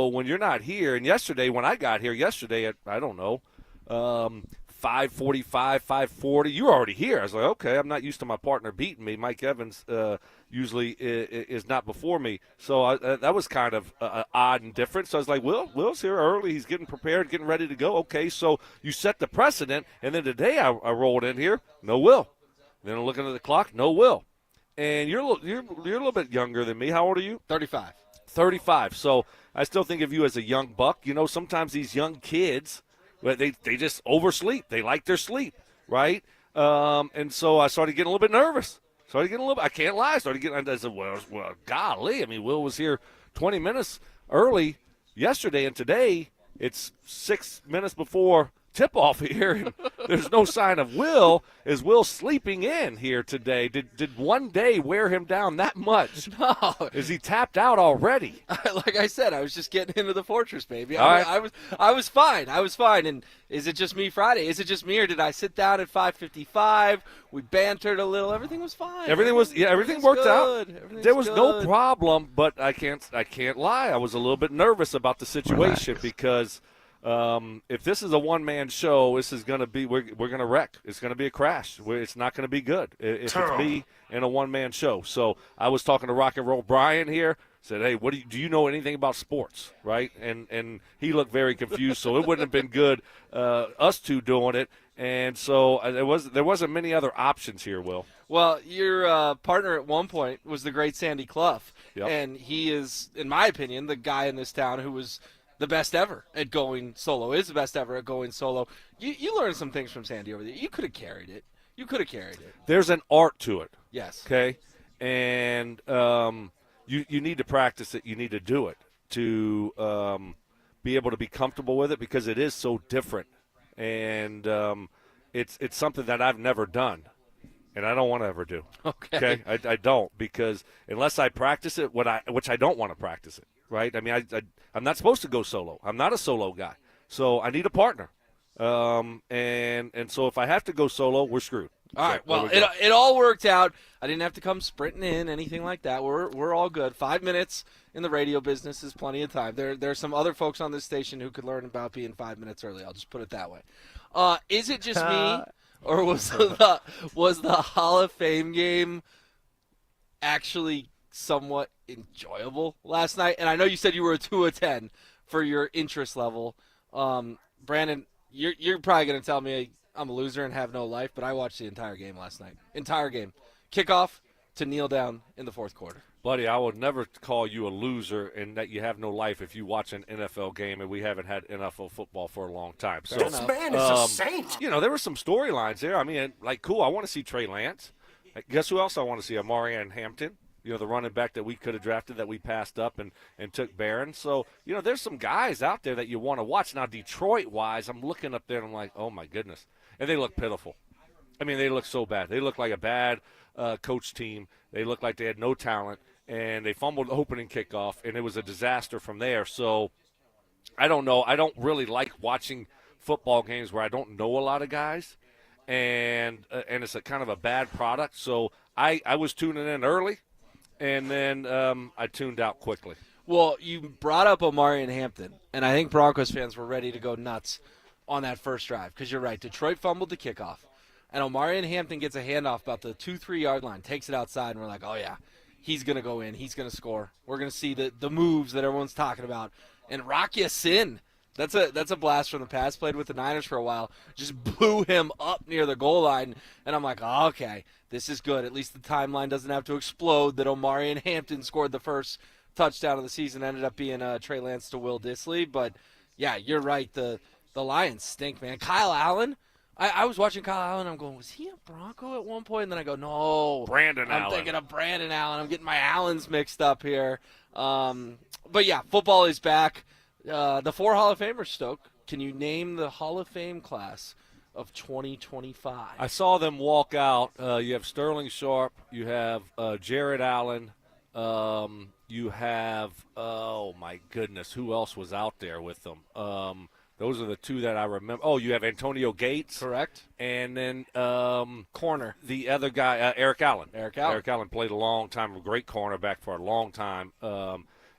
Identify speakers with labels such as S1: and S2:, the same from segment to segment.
S1: so when you're not here, and yesterday when I got here yesterday at, I don't know, 5:45, 5:40, you were already here. I was like, okay, I'm not used to my partner beating me. Mike Evans usually is not before me. So that was kind of odd and different. So I was like, Will's here early. He's getting prepared, getting ready to go. Okay, so you set the precedent. And then today I rolled in here, no Will. Then I'm looking at the clock, no Will. And you're a little bit younger than me. How old are you?
S2: 35.
S1: 35. So I still think of you as a young buck. You know, sometimes these young kids, they just oversleep. They like their sleep, right? And so I started getting a little bit nervous. I can't lie. I said, well, golly. I mean, Will was here 20 minutes early yesterday, and today it's 6 minutes before tip-off here, and there's no sign of Will. Is Will sleeping in here today? Did one day wear him down that much?
S2: No.
S1: Is he tapped out already?
S2: Like I said, I was just getting into the fortress, baby.
S1: All right.
S2: I was fine. And is it just me Friday? Is it just me, or did I sit down at 5:55? We bantered a little. Everything was fine.
S1: Everything worked out. There was no
S2: good.
S1: problem, but I can't lie. I was a little bit nervous about the situation because if this is a one-man show, this is going to be we're going to wreck. It's going to be a crash. It's not going to be good if it's me and a one-man show. So I was talking to Rock and Roll Brian here. Said, hey, do you know anything about sports, right? And he looked very confused. So it wouldn't have been good us two doing it. And so there wasn't many other options here, Will.
S2: Well, your partner at one point was the great Sandy Clough,
S1: Yep.
S2: and he is, in my opinion, the guy in this town who was the best ever at going solo, is the best ever at going solo. You learned some things from Sandy over there. You could have carried it.
S1: There's an art to it.
S2: Yes.
S1: Okay? And you need to practice it. You need to do it to be able to be comfortable with it because it is so different. And it's something that I've never done, and I don't want to ever do.
S2: Okay?
S1: I don't, because unless I practice it, which I don't want to practice it. Right? I mean, I'm not supposed to go solo. I'm not a solo guy. So I need a partner. And so if I have to go solo, we're screwed.
S2: All right. Well, it all worked out. I didn't have to come sprinting in, anything like that. We're all good. 5 minutes in the radio business is plenty of time. There's some other folks on this station who could learn about being 5 minutes early. I'll just put it that way. Is it just me, or was the Hall of Fame game actually somewhat enjoyable last night? And I know you said you were a 2 of 10 for your interest level. Brandon, you're probably going to tell me I'm a loser and have no life, but I watched the entire game last night. Entire game. Kickoff to kneel down in the fourth quarter.
S1: Buddy, I would never call you a loser and that you have no life if you watch an NFL game, and we haven't had NFL football for a long time. So,
S3: this man is a saint.
S1: You know, there were some storylines there. I mean, like, cool, I want to see Trey Lance. Guess who else I want to see? Marianne Hampton. You know, the running back that we could have drafted that we passed up and took Barron. So, you know, there's some guys out there that you want to watch. Now, Detroit-wise, I'm looking up there and I'm like, oh, my goodness. And they look pitiful. I mean, they look so bad. They look like a bad coach team. They look like they had no talent. And they fumbled the opening kickoff, and it was a disaster from there. So, I don't know. I don't really like watching football games where I don't know a lot of guys. And it's a kind of a bad product. So, I was tuning in early. And then I tuned out quickly.
S2: Well, you brought up Omari and Hampton, and I think Broncos fans were ready to go nuts on that first drive because you're right. Detroit fumbled the kickoff, and Omari and Hampton gets a handoff about the 2-3 yard line, takes it outside, and we're like, oh, yeah, he's going to go in. He's going to score. We're going to see the moves that everyone's talking about. And Rocky Sin, that's a blast from the past, played with the Niners for a while, just blew him up near the goal line, and I'm like, oh, okay. This is good. At least the timeline doesn't have to explode that Omari and Hampton scored the first touchdown of the season. Ended up being Trey Lance to Will Dissly. But, yeah, you're right. The Lions stink, man. Kyle Allen, I was watching Kyle Allen. I'm going, was he a Bronco at one point? And then I go, no.
S1: Brandon Allen.
S2: I'm thinking of Brandon Allen. I'm getting my Allens mixed up here. But, yeah, football is back. The 4 Hall of Famers, Stoke. Can you name the Hall of Fame class of 2025?
S1: I saw them walk out. You have Sterling Sharp. You have Jared Allen. You have, oh, my goodness, who else was out there with them? Those are the two that I remember. Oh, you have Antonio Gates.
S2: Correct.
S1: And then
S2: corner.
S1: The other guy, Eric Allen.
S2: Eric Allen.
S1: Eric Allen played a long time, a great cornerback for a long time.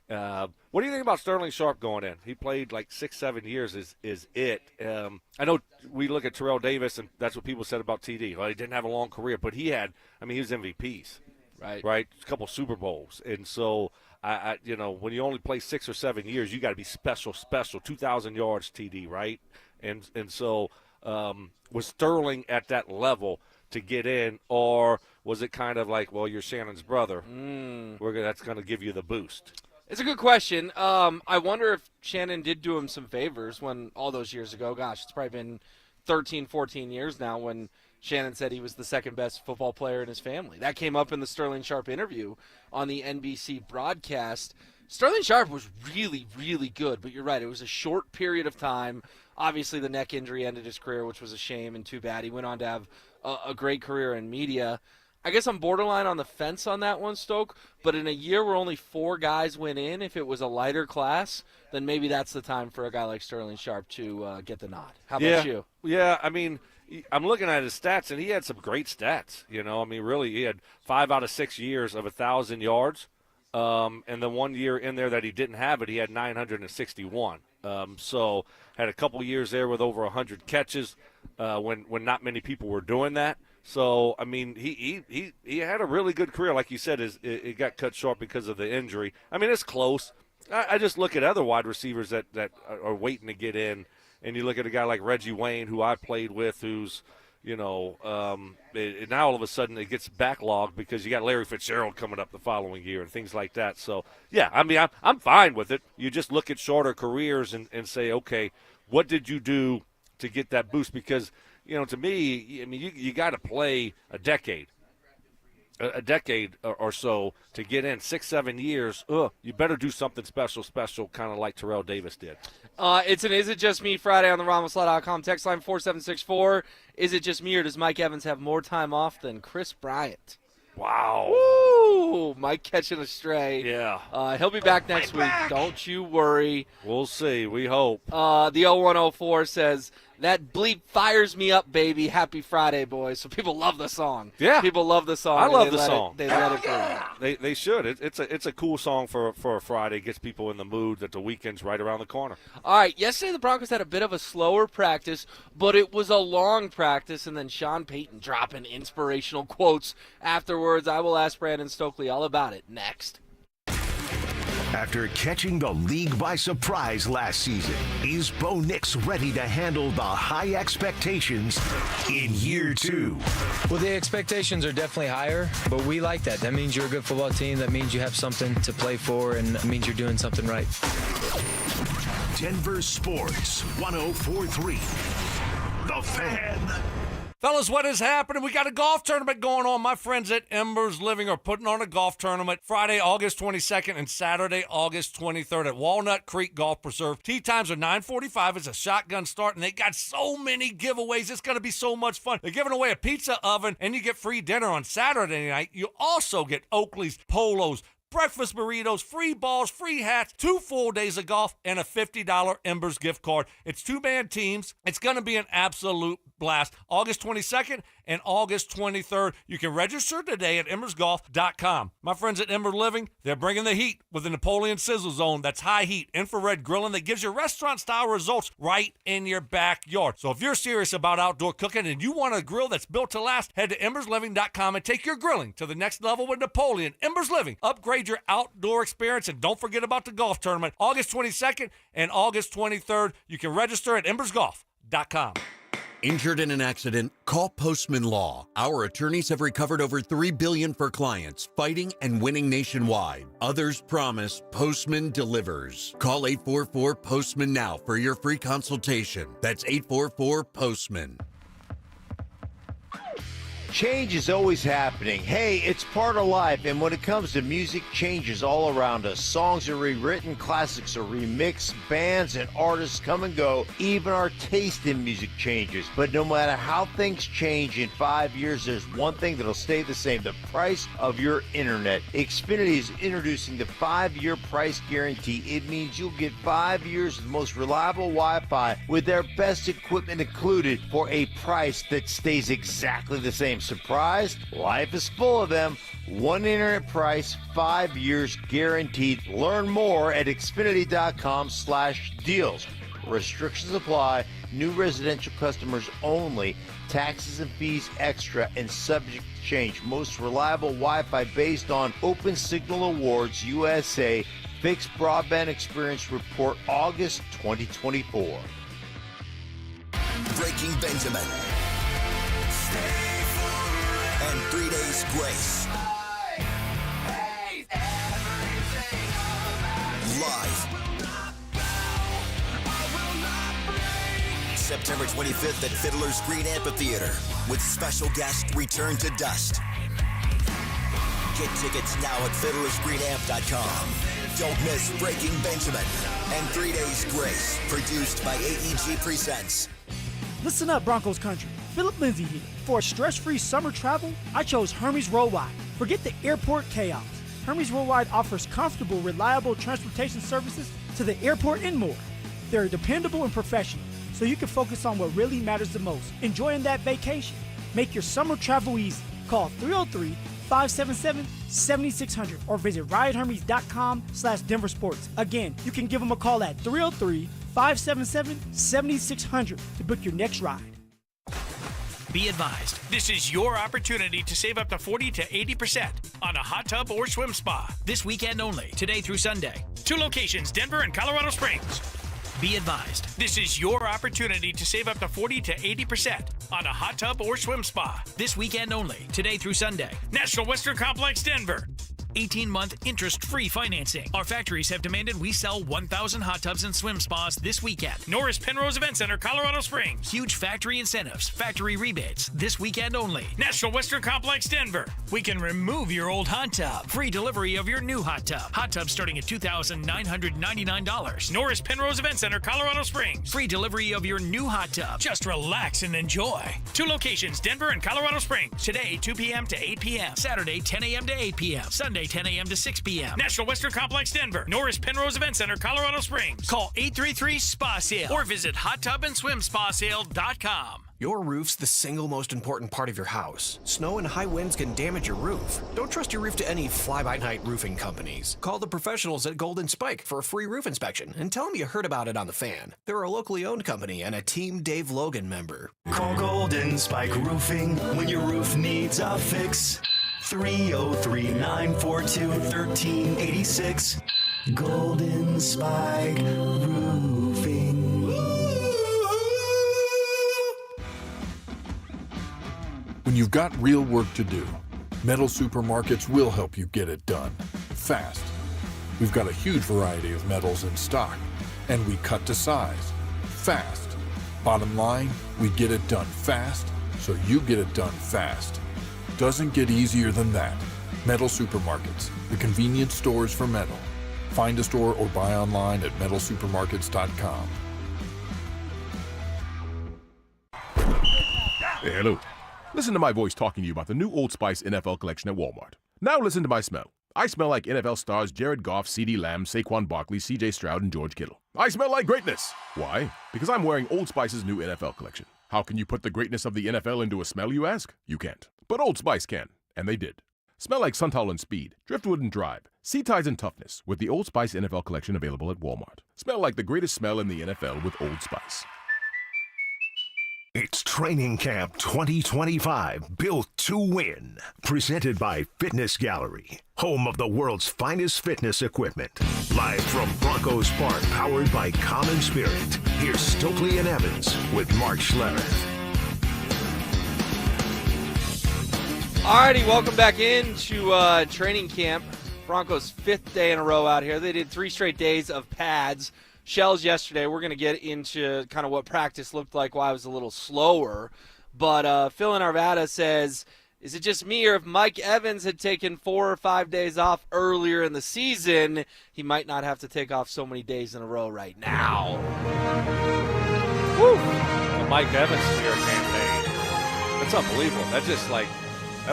S1: What do you think about Sterling Sharp going in? He played like 6-7 years. Is it? I know we look at Terrell Davis, and that's what people said about TD. Well, he didn't have a long career, but he was MVPs, right? A couple Super Bowls, and so when you only play 6 or 7 years, you got to be special. 2,000 yards TD, right? And so was Sterling at that level to get in, or was it kind of like, well, you're Shannon's brother, that's going to give you the boost?
S2: It's a good question. I wonder if Shannon did do him some favors when all those years ago. Gosh, it's probably been 13, 14 years now when Shannon said he was the second best football player in his family. That came up in the Sterling Sharp interview on the NBC broadcast. Sterling Sharp was really, really good, but you're right. It was a short period of time. Obviously, the neck injury ended his career, which was a shame and too bad. He went on to have a great career in media. I guess I'm borderline on the fence on that one, Stoke, but in a year where only 4 guys went in, if it was a lighter class, then maybe that's the time for a guy like Sterling Sharp to get the nod. How about you?
S1: Yeah, I mean, I'm looking at his stats, and he had some great stats. Really, he had 5 out of 6 years of 1,000 yards, and the 1 year in there that he didn't have it, he had 961. So had a couple years there with over 100 catches when not many people were doing that. So, I mean, he had a really good career. Like you said, it got cut short because of the injury. I mean, it's close. I just look at other wide receivers that are waiting to get in, and you look at a guy like Reggie Wayne, who I played with, who's, now all of a sudden it gets backlogged because you got Larry Fitzgerald coming up the following year and things like that. So, yeah, I mean, I'm fine with it. You just look at shorter careers and say, okay, what did you do to get that boost? Because – to me, I mean, you got to play a decade or so to get in 6-7 years. You better do something special, kind of like Terrell Davis did.
S2: It's an Is It Just Me Friday on the RamosLaw.com text line 4764. Is it just me, or does Mike Evans have more time off than Chris Bryant?
S1: Wow.
S2: Woo! Mike catching a stray.
S1: Yeah.
S2: He'll be back next week. Don't you worry.
S1: We'll see. We hope.
S2: The 0104 says, that bleep fires me up, baby. Happy Friday, boys. So people love the song.
S1: Yeah.
S2: People love the song.
S1: I love the song.
S2: They let it go.
S1: They should. It's a cool song for a Friday. It gets people in the mood that the weekend's right around the corner.
S2: All right. Yesterday the Broncos had a bit of a slower practice, but it was a long practice, and then Sean Payton dropping inspirational quotes afterwards. I will ask Brandon Stokley all about it next.
S3: After catching the league by surprise last season, is Bo Nix ready to handle the high expectations in year 2?
S4: Well, the expectations are definitely higher, but we like that. That means you're a good football team. That means you have something to play for, and it means you're doing something right.
S3: Denver Sports 104.3. The Fan.
S1: Fellas, what is happening? We got a golf tournament going on. My friends at Embers Living are putting on a golf tournament Friday, August 22nd and Saturday, August 23rd at Walnut Creek Golf Preserve. Tee times are 9:45. It's a shotgun start, and they got so many giveaways. It's going to be so much fun. They're giving away a pizza oven, and you get free dinner on Saturday night. You also get Oakley's polos, breakfast burritos, free balls, free hats, 2 full days of golf, and a $50 Embers gift card. It's 2-man teams. It's going to be an absolute blast. August 22nd and August 23rd. You can register today at embersgolf.com. My friends at Ember Living, they're bringing the heat with the Napoleon Sizzle Zone. That's high heat infrared grilling that gives you restaurant-style results right in your backyard. So if you're serious about outdoor cooking and you want a grill that's built to last, head to embersliving.com and take your grilling to the next level with Napoleon. Embers Living. Upgrade your outdoor experience, and don't forget about the golf tournament. August 22nd and August 23rd. You can register at embersgolf.com.
S5: Injured in an accident? Call Postman Law. Our attorneys have recovered over $3 billion for clients, fighting and winning nationwide. Others promise, Postman delivers. Call 844-POSTMAN now for your free consultation. That's 844-POSTMAN.
S6: Change is always happening. Hey, it's part of life, and when it comes to music, change is all around us. Songs are rewritten, classics are remixed, bands and artists come and go. Even our taste in music changes. But no matter how things change in 5 years, there's one thing that'll stay the same: the price of your internet. Xfinity is introducing the 5-year price guarantee. It means you'll get 5 years of the most reliable Wi-Fi with their best equipment included for a price that stays exactly the same. Surprised? Life is full of them. One internet price, 5 years guaranteed. Learn more at Xfinity.com/deals. Restrictions apply. New residential customers only. Taxes and fees extra and subject to change. Most reliable Wi-Fi based on Open Signal Awards USA. Fixed Broadband Experience Report August 2024.
S7: Breaking Benjamin. And 3 Days Grace. Live. September 25th at Fiddler's Green Amphitheater with special guest Return to Dust. Get tickets now at fiddlersgreenamp.com. Don't miss Breaking Benjamin and 3 Days Grace, produced by AEG Presents.
S8: Listen up, Broncos country. Phillip Lindsay here. For a stress-free summer travel, I chose Hermes Worldwide. Forget the airport chaos. Hermes Worldwide offers comfortable, reliable transportation services to the airport and more. They're dependable and professional, so you can focus on what really matters the most, enjoying that vacation. Make your summer travel easy. Call 303-577-7600 or visit ridehermes.com/DenverSports. Again, you can give them a call at 303-577-7600 to book your next ride.
S9: Be advised, this is your opportunity to save up to 40 to 80% on a hot tub or swim spa. This weekend only, today through Sunday. 2 locations, Denver and Colorado Springs. Be advised, this is your opportunity to save up to 40 to 80% on a hot tub or swim spa. This weekend only, today through Sunday. National Western Complex, Denver. 18-month interest-free financing. Our factories have demanded we sell 1,000 hot tubs and swim spas this weekend. Norris Penrose Event Center, Colorado Springs. Huge factory incentives, factory rebates, this weekend only. National Western Complex, Denver. We can remove your old hot tub. Free delivery of your new hot tub. Hot tub starting at $2,999. Norris Penrose Event Center, Colorado Springs. Free delivery of your new hot tub. Just relax and enjoy. 2 locations, Denver and Colorado Springs. Today, 2 p.m. to 8 p.m. Saturday, 10 a.m. to 8 p.m. Sunday, 10 a.m. to 6 p.m. National Western Complex, Denver. Norris Penrose Event Center, Colorado Springs. Call 833-SPA-SALE or visit hottubandSwimSpaSale.com.
S10: Your roof's the single most important part of your house. Snow and high winds can damage your roof. Don't trust your roof to any fly-by-night roofing companies. Call the professionals at Golden Spike for a free roof inspection and tell them you heard about it on the Fan. They're a locally owned company and a Team Dave Logan member.
S11: Call Golden Spike Roofing when your roof needs a fix. 303-942-1386. Golden Spike Roofing.
S12: When you've got real work to do, Metal Supermarkets will help you get it done fast. We've got a huge variety of metals in stock, and we cut to size fast. Bottom line, we get it done fast, so you get it done fast. Doesn't get easier than that. Metal Supermarkets, the convenience stores for metal. Find a store or buy online at metalsupermarkets.com.
S13: Hey, hello. Listen to my voice talking to you about the new Old Spice NFL collection at Walmart. Now listen to my smell. I smell like NFL stars Jared Goff, CeeDee Lamb, Saquon Barkley, CJ Stroud, and George Kittle. I smell like greatness. Why? Because I'm wearing Old Spice's new NFL collection. How can you put the greatness of the NFL into a smell, you ask? You can't. But Old Spice can, and they did. Smell like Suntal and Speed, Driftwood and Drive, Sea Ties and Toughness with the Old Spice NFL collection available at Walmart. Smell like the greatest smell in the NFL with Old Spice.
S3: It's Training Camp 2025, built to win. Presented by Fitness Gallery, home of the world's finest fitness equipment. Live from Broncos Park, powered by Common Spirit. Here's Stokley and Evans with Mark Schlereth.
S2: Alrighty, welcome back into training camp. Broncos' 5th day in a row out here. They did 3 straight days of pads. Shells yesterday. We're going to get into kind of what practice looked like, why it was a little slower. But Phil in Arvada says, is it just me, or if Mike Evans had taken 4 or 5 days off earlier in the season, he might not have to take off so many days in a row right now?
S1: Woo! The Mike Evans smear campaign. That's unbelievable. That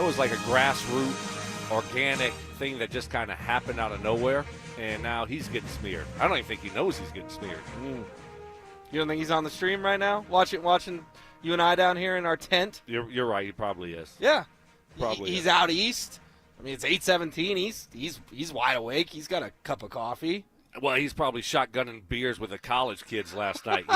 S1: was like a grassroots, organic thing that just kind of happened out of nowhere. And now he's getting smeared. I don't even think he knows he's getting smeared.
S2: You don't think he's on the stream right now? Watching You and I down here in our tent.
S1: You're right. He probably is.
S2: Yeah.
S1: Probably
S2: He's
S1: is.
S2: out east. I mean, it's 8:17. He's wide awake. He's got a cup of coffee.
S1: Well, he's probably shotgunning beers with the college kids last night,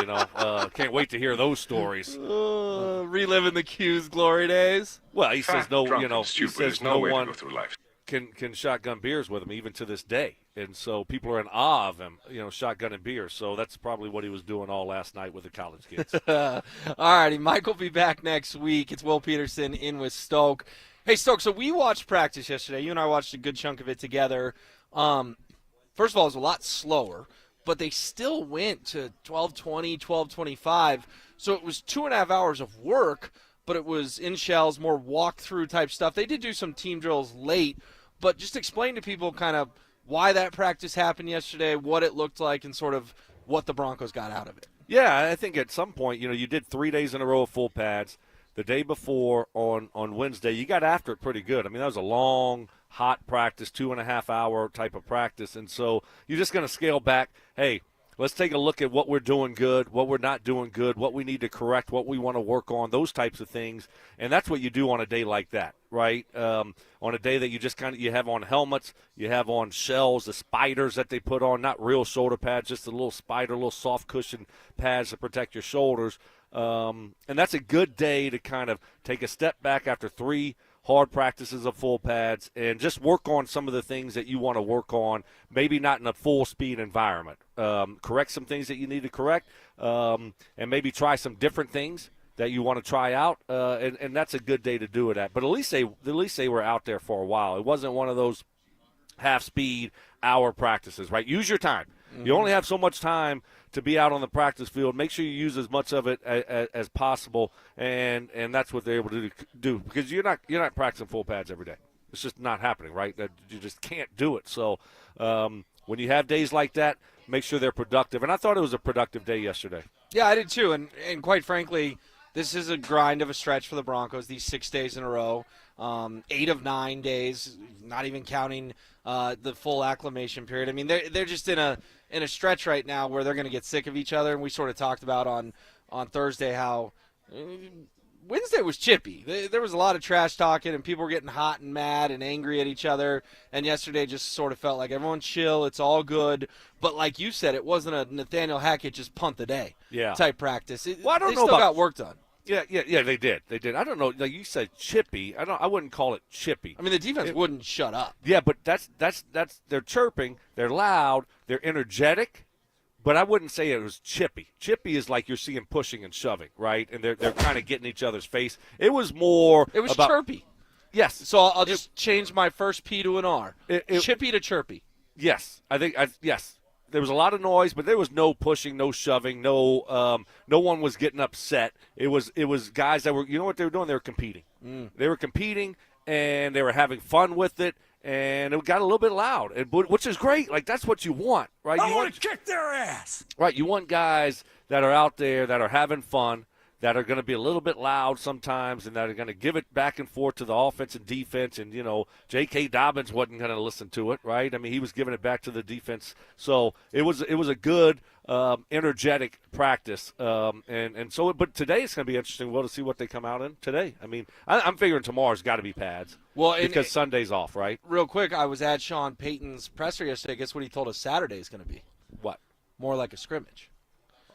S1: Can't wait to hear those stories.
S2: Reliving the Q's glory days.
S1: Well, he says no, he
S14: stupid.
S1: says
S14: There's no
S1: no
S14: way
S1: one
S14: to go through life.
S1: can shotgun beers with him even to this day. And so people are in awe of him, shotgunning beers. So that's probably what he was doing all last night with the college kids.
S2: All righty, Mike will be back next week. It's Will Peterson in with Stoke. Hey, Stoke, so we watched practice yesterday. You and I watched a good chunk of it together. First of all, it was a lot slower, but they still went to 12:20, 12:25. So it was 2.5 hours of work, but it was in shells, more walkthrough type stuff. They did do some team drills late, but just explain to people kind of why that practice happened yesterday, what it looked like, and sort of what the Broncos got out of it.
S1: Yeah, I think at some point, you did 3 days in a row of full pads. The day before on Wednesday, you got after it pretty good. I mean, that was a long, hot practice, 2.5 hour type of practice. And so you're just going to scale back. Hey, let's take a look at what we're doing good, what we're not doing good, what we need to correct, what we want to work on, those types of things. And that's what you do on a day like that, right? On a day that you just you have on helmets, you have on shells, the spiders that they put on, not real shoulder pads, just a little spider, little soft cushion pads to protect your shoulders. And that's a good day to kind of take a step back after 3 hard practices of full pads and just work on some of the things that you want to work on, maybe not in a full-speed environment. Correct some things that you need to correct, and maybe try some different things that you want to try out, and that's a good day to do it at. But at least they were out there for a while. It wasn't one of those half-speed hour practices, right? Use your time. Mm-hmm. You only have so much time to be out on the practice field. Make sure you use as much of it as possible, and that's what they're able to do because you're not practicing full pads every day. It's just not happening, right? You just can't do it. So when you have days like that, make sure they're productive. And I thought it was a productive day yesterday.
S2: Yeah, I did too. And quite frankly, this is a grind of a stretch for the Broncos, these 6 days in a row. 8 of 9 days, not even counting the full acclimation period. I mean, they're just in a stretch right now where they're going to get sick of each other. And we sort of talked about on Thursday how Wednesday was chippy. There was a lot of trash talking, and people were getting hot and mad and angry at each other. And yesterday just sort of felt like everyone chill, it's all good. But like you said, it wasn't a Nathaniel Hackett just punt the day type practice.
S1: I don't know
S2: still got work done.
S1: Yeah, they did. I don't know. Like you said, chippy. I wouldn't call it chippy.
S2: I mean, the defense wouldn't shut up.
S1: Yeah, but that's they're chirping, they're loud, they're energetic, but I wouldn't say it was chippy. Chippy is like you're seeing pushing and shoving, right? And they're kind of getting each other's face. It was about
S2: chirpy.
S1: Yes.
S2: So I'll just change my first P to an R. Chippy to chirpy.
S1: Yes, yes. There was a lot of noise, but there was no pushing, no shoving, no one was getting upset. It was guys that were, you know what they were doing? They were competing. They were competing, and they were having fun with it, and it got a little bit loud, which is great. Like, that's what you want, right?
S11: I want to kick their ass.
S1: Right, you want guys that are out there that are having fun, that are going to be a little bit loud sometimes, and that are going to give it back and forth to the offense and defense. And, J.K. Dobbins wasn't going to listen to it, right? I mean, he was giving it back to the defense. So it was a good, energetic practice. But today it's going to be interesting, to see what they come out in today. I mean, I'm figuring tomorrow's got to be pads because Sunday's off, right?
S2: Real quick, I was at Sean Payton's presser yesterday. Guess what he told us Saturday is going to be?
S1: What?
S2: More like a scrimmage.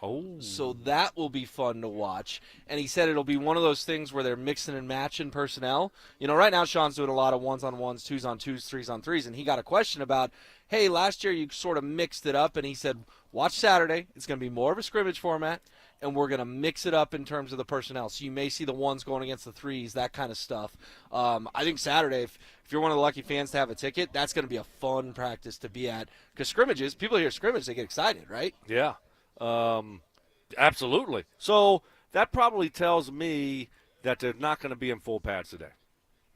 S1: Oh.
S2: So that will be fun to watch. And he said it'll be one of those things where they're mixing and matching personnel. Right now Sean's doing a lot of 1s-on-1s, 2s-on-2s, 3s-on-3s, and he got a question about, hey, last year you sort of mixed it up, and he said, watch Saturday. It's going to be more of a scrimmage format, and we're going to mix it up in terms of the personnel. So you may see the 1s going against the 3s, that kind of stuff. I think Saturday, if you're one of the lucky fans to have a ticket, that's going to be a fun practice to be at. Because scrimmages, people hear scrimmage, they get excited, right?
S1: Yeah. Absolutely. So that probably tells me that they're not going to be in full pads today.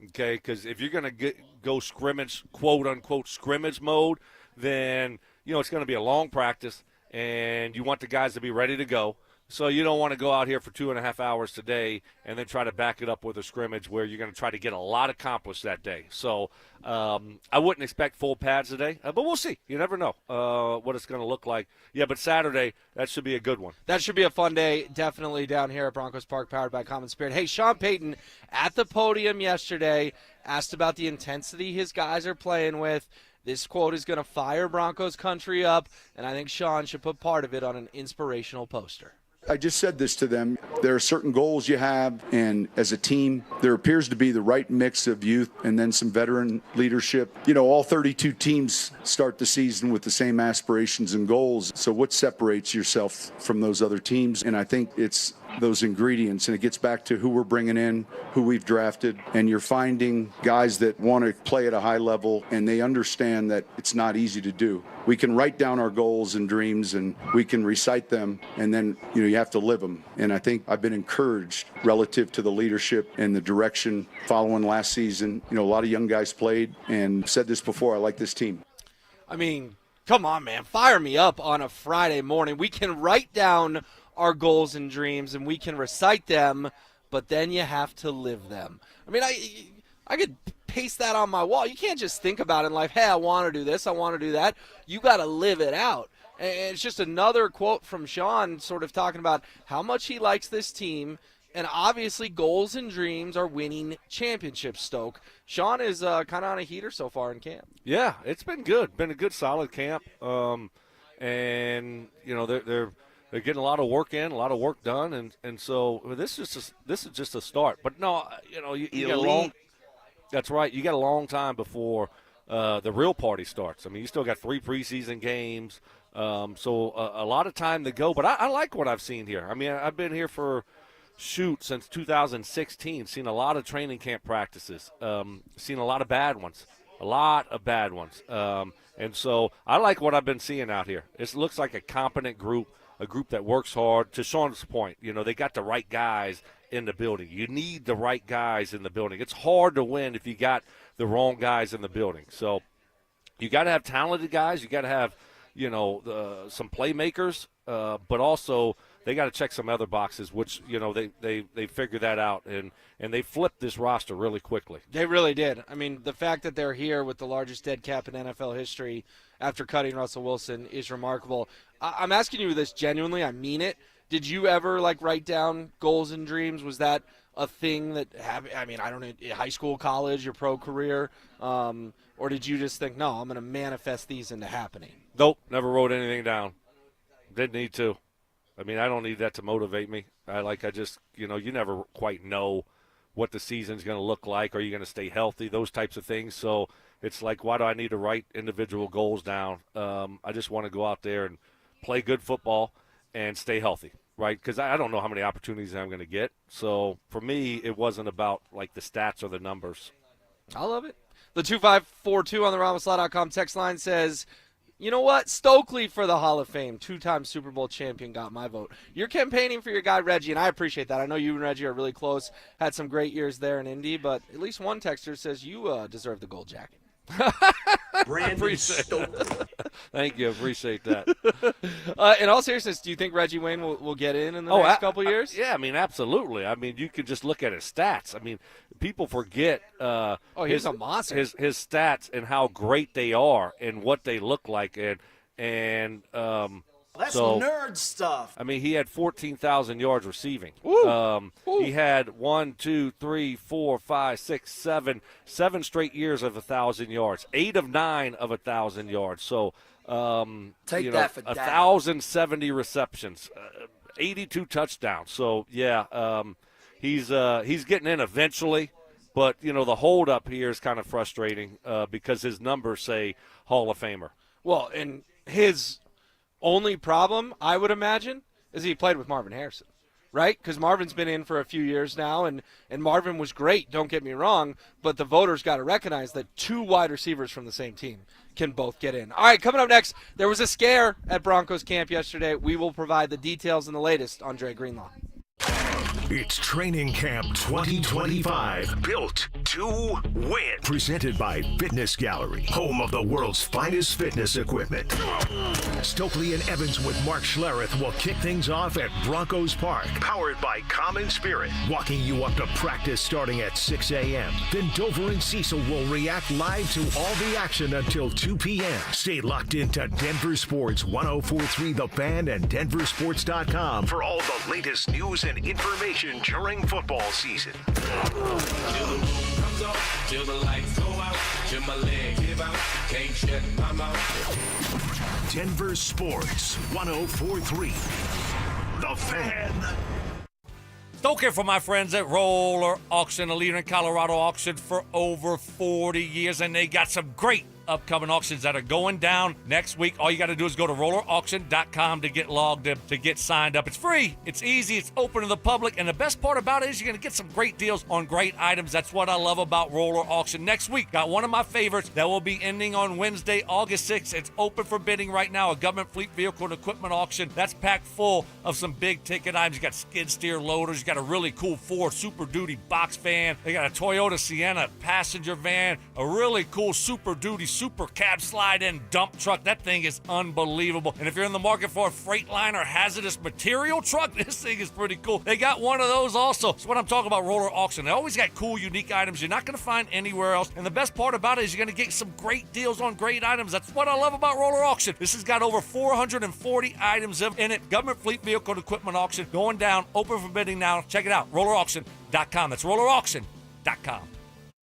S1: Okay, because if you're going to go scrimmage, quote unquote scrimmage mode, then it's going to be a long practice, and you want the guys to be ready to go. So you don't want to go out here for 2.5 hours today and then try to back it up with a scrimmage where you're going to try to get a lot accomplished that day. So I wouldn't expect full pads today, but we'll see. You never know what it's going to look like. Yeah, but Saturday, that should be a good one.
S2: That should be a fun day, definitely down here at Broncos Park, powered by Common Spirit. Hey, Sean Payton at the podium yesterday asked about the intensity his guys are playing with. This quote is going to fire Broncos country up, and I think Sean should put part of it on an inspirational poster.
S14: I just said this to them. There are certain goals you have, and as a team, there appears to be the right mix of youth and then some veteran leadership. You know, all 32 teams start the season with the same aspirations and goals. So what separates yourself from those other teams? And I think it's those ingredients, and it gets back to who we're bringing in, who we've drafted, and you're finding guys that want to play at a high level, and they understand that it's not easy to do. We can write down our goals and dreams, and we can recite them, and then you have to live them. And I think I've been encouraged relative to the leadership and the direction following last season. A lot of young guys played, and said this before, I like this team.
S2: I mean, come on, man. Fire me up on a Friday morning. We can write down our goals and dreams, and we can recite them, but then you have to live them. I mean, I could paste that on my wall. You can't just think about it in life, hey, I want to do this, I want to do that. You got to live it out. And it's just another quote from Sean sort of talking about how much he likes this team, and obviously goals and dreams are winning championships, Stoke. Sean is kind of on a heater so far in camp.
S1: Yeah, it's been good. Been a good, solid camp. And, they're getting a lot of work in, a lot of work done, and so this is just a start. But no, you got a long. That's right. You got a long time before the real party starts. I mean, you still got 3 preseason games, so a lot of time to go. But I like what I've seen here. I mean, I've been here since 2016. Seen a lot of training camp practices. Seen a lot of bad ones. And so I like what I've been seeing out here. It looks like a competent group. A group that works hard. To Sean's point, they got the right guys in the building. You need the right guys in the building. It's hard to win if you got the wrong guys in the building. So you got to have talented guys. You got to have, some playmakers, but also they got to check some other boxes, which, they figured that out, and they flipped this roster really quickly.
S2: They really did. I mean, the fact that they're here with the largest dead cap in NFL history after cutting Russell Wilson is remarkable. I'm asking you this genuinely. I mean it. Did you ever, write down goals and dreams? Was that a thing that happened? I mean, I don't know, high school, college, your pro career? Or did you just think, no, I'm going to manifest these into happening?
S1: Nope, never wrote anything down. Didn't need to. I mean, I don't need that to motivate me. I just, you never quite know what the season's going to look like. Are you going to stay healthy? Those types of things. So it's like, why do I need to write individual goals down? I just want to go out there and play good football and stay healthy, right? Because I don't know how many opportunities I'm going to get. So for me, it wasn't about, the stats or the numbers.
S2: I love it. The 2542 on the RamaSlaw.com text line says, you know what? Stokley for the Hall of Fame. 2-time Super Bowl champion got my vote. You're campaigning for your guy, Reggie, and I appreciate that. I know you and Reggie are really close. Had some great years there in Indy, but at least one texter says you deserve the gold jacket.
S11: Brandon Stokley.
S1: Thank you. Appreciate that.
S2: In all seriousness, do you think Reggie Wayne will get in the next couple years?
S1: Yeah, I mean, absolutely. I mean, you could just look at his stats. I mean, people forget
S2: he's a monster.
S1: His stats and how great they are and what they look like. And
S11: that's nerd stuff.
S1: I mean, he had 14,000 yards receiving.
S2: Ooh.
S1: He had 7 straight years of 1,000 yards, 8 of 9 of 1,000 yards. So,
S11: take that for
S1: 1,070 receptions, 82 touchdowns. So, yeah, he's getting in eventually. But, the holdup here is kind of frustrating because his numbers say Hall of Famer.
S2: Well, and his only problem, I would imagine, is he played with Marvin Harrison, right? Because Marvin's been in for a few years now, and Marvin was great, don't get me wrong, but the voters got to recognize that 2 wide receivers from the same team can both get in. All right, coming up next, there was a scare at Broncos camp yesterday. We will provide the details and the latest on Dre Greenlaw.
S3: It's Training Camp 2025, built to win. Presented by Fitness Gallery, home of the world's finest fitness equipment. Stokley and Evans with Mark Schlereth will kick things off at Broncos Park, powered by Common Spirit, walking you up to practice starting at 6 a.m. Then Dover and Cecil will react live to all the action until 2 p.m. Stay locked into Denver Sports 104.3 The Fan and DenverSports.com for all the latest news and information during football season.
S15: Till the lights go out, till my leg give out, can't shut my mouth.
S3: Denver Sports 104.3 The Fan.
S1: Stoker for my friends at Roller Auction, a leader in Colorado auction for over 40 years, and they got some great upcoming auctions that are going down next week. All you got to do is go to rollerauction.com to get logged in, to get signed up. It's free, it's easy, it's open to the public, and the best part about it is you're going to get some great deals on great items. That's what I love about Roller Auction. Next week, got one of my favorites that will be ending on Wednesday, August 6th. It's open for bidding right now, a government fleet vehicle and equipment auction. That's packed full of some big ticket items. You got skid steer loaders, you got a really cool Ford Super Duty box van, they got a Toyota Sienna passenger van, a really cool Super Duty super cab slide-in dump truck. That thing is unbelievable. And if you're in the market for a Freightliner hazardous material truck, this thing is pretty cool. They got one of those also. That's what I'm talking about, Roller Auction. They always got cool, unique items you're not going to find anywhere else. And the best part about it is you're going to get some great deals on great items. That's what I love about Roller Auction. This has got over 440 items in it. Government fleet vehicle and equipment auction going down, open for bidding now. Check it out, rollerauction.com. That's rollerauction.com.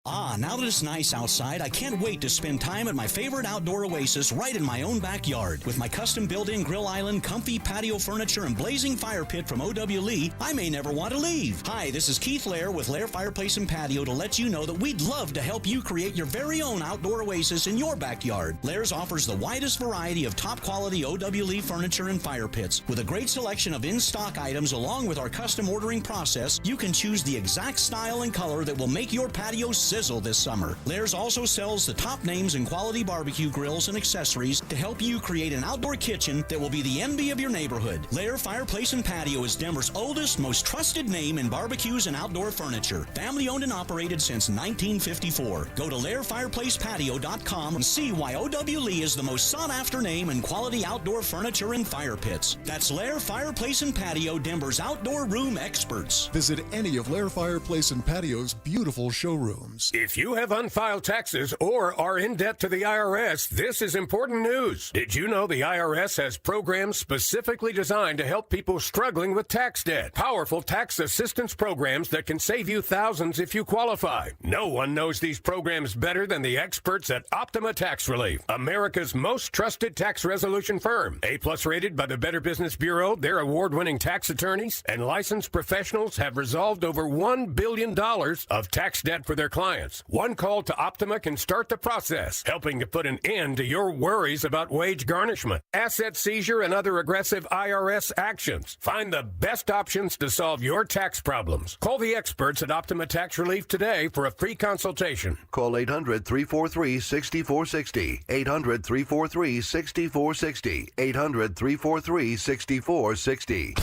S16: Ah, now that it's nice outside, I can't wait to spend time at my favorite outdoor oasis right in my own backyard. With my custom built-in grill island, comfy patio furniture, and blazing fire pit from O.W. Lee, I may never want to leave. Hi, this is Keith Lair with Lair Fireplace and Patio to let you know that we'd love to help you create your very own outdoor oasis in your backyard. Lair's offers the widest variety of top-quality O.W. Lee furniture and fire pits. With a great selection of in-stock items along with our custom ordering process, you can choose the exact style and color that will make your patio sizzle this summer. Lair's also sells the top names in quality barbecue grills and accessories to help you create an outdoor kitchen that will be the envy of your neighborhood. Lair Fireplace and Patio is Denver's oldest, most trusted name in barbecues and outdoor furniture. Family owned and operated since 1954. Go to LairFireplacePatio.com and see why O.W. Lee is the most sought after name in quality outdoor furniture and fire pits. That's Lair Fireplace and Patio, Denver's outdoor room experts.
S17: Visit any of Lair Fireplace and Patio's beautiful showrooms.
S18: If you have unfiled taxes or are in debt to the IRS, this is important news. Did you know the IRS has programs specifically designed to help people struggling with tax debt? Powerful tax assistance programs that can save you thousands if you qualify. No one knows these programs better than the experts at Optima Tax Relief, America's most trusted tax resolution firm. A-plus rated by the Better Business Bureau, their award-winning tax attorneys and licensed professionals have resolved over $1 billion of tax debt for their clients. One call to Optima can start the process, helping to put an end to your worries about wage garnishment, asset seizure, and other aggressive IRS actions. Find the best options to solve your tax problems. Call the experts at Optima Tax Relief today for a free consultation.
S19: Call 800-343-6460. 800-343-6460. 800-343-6460.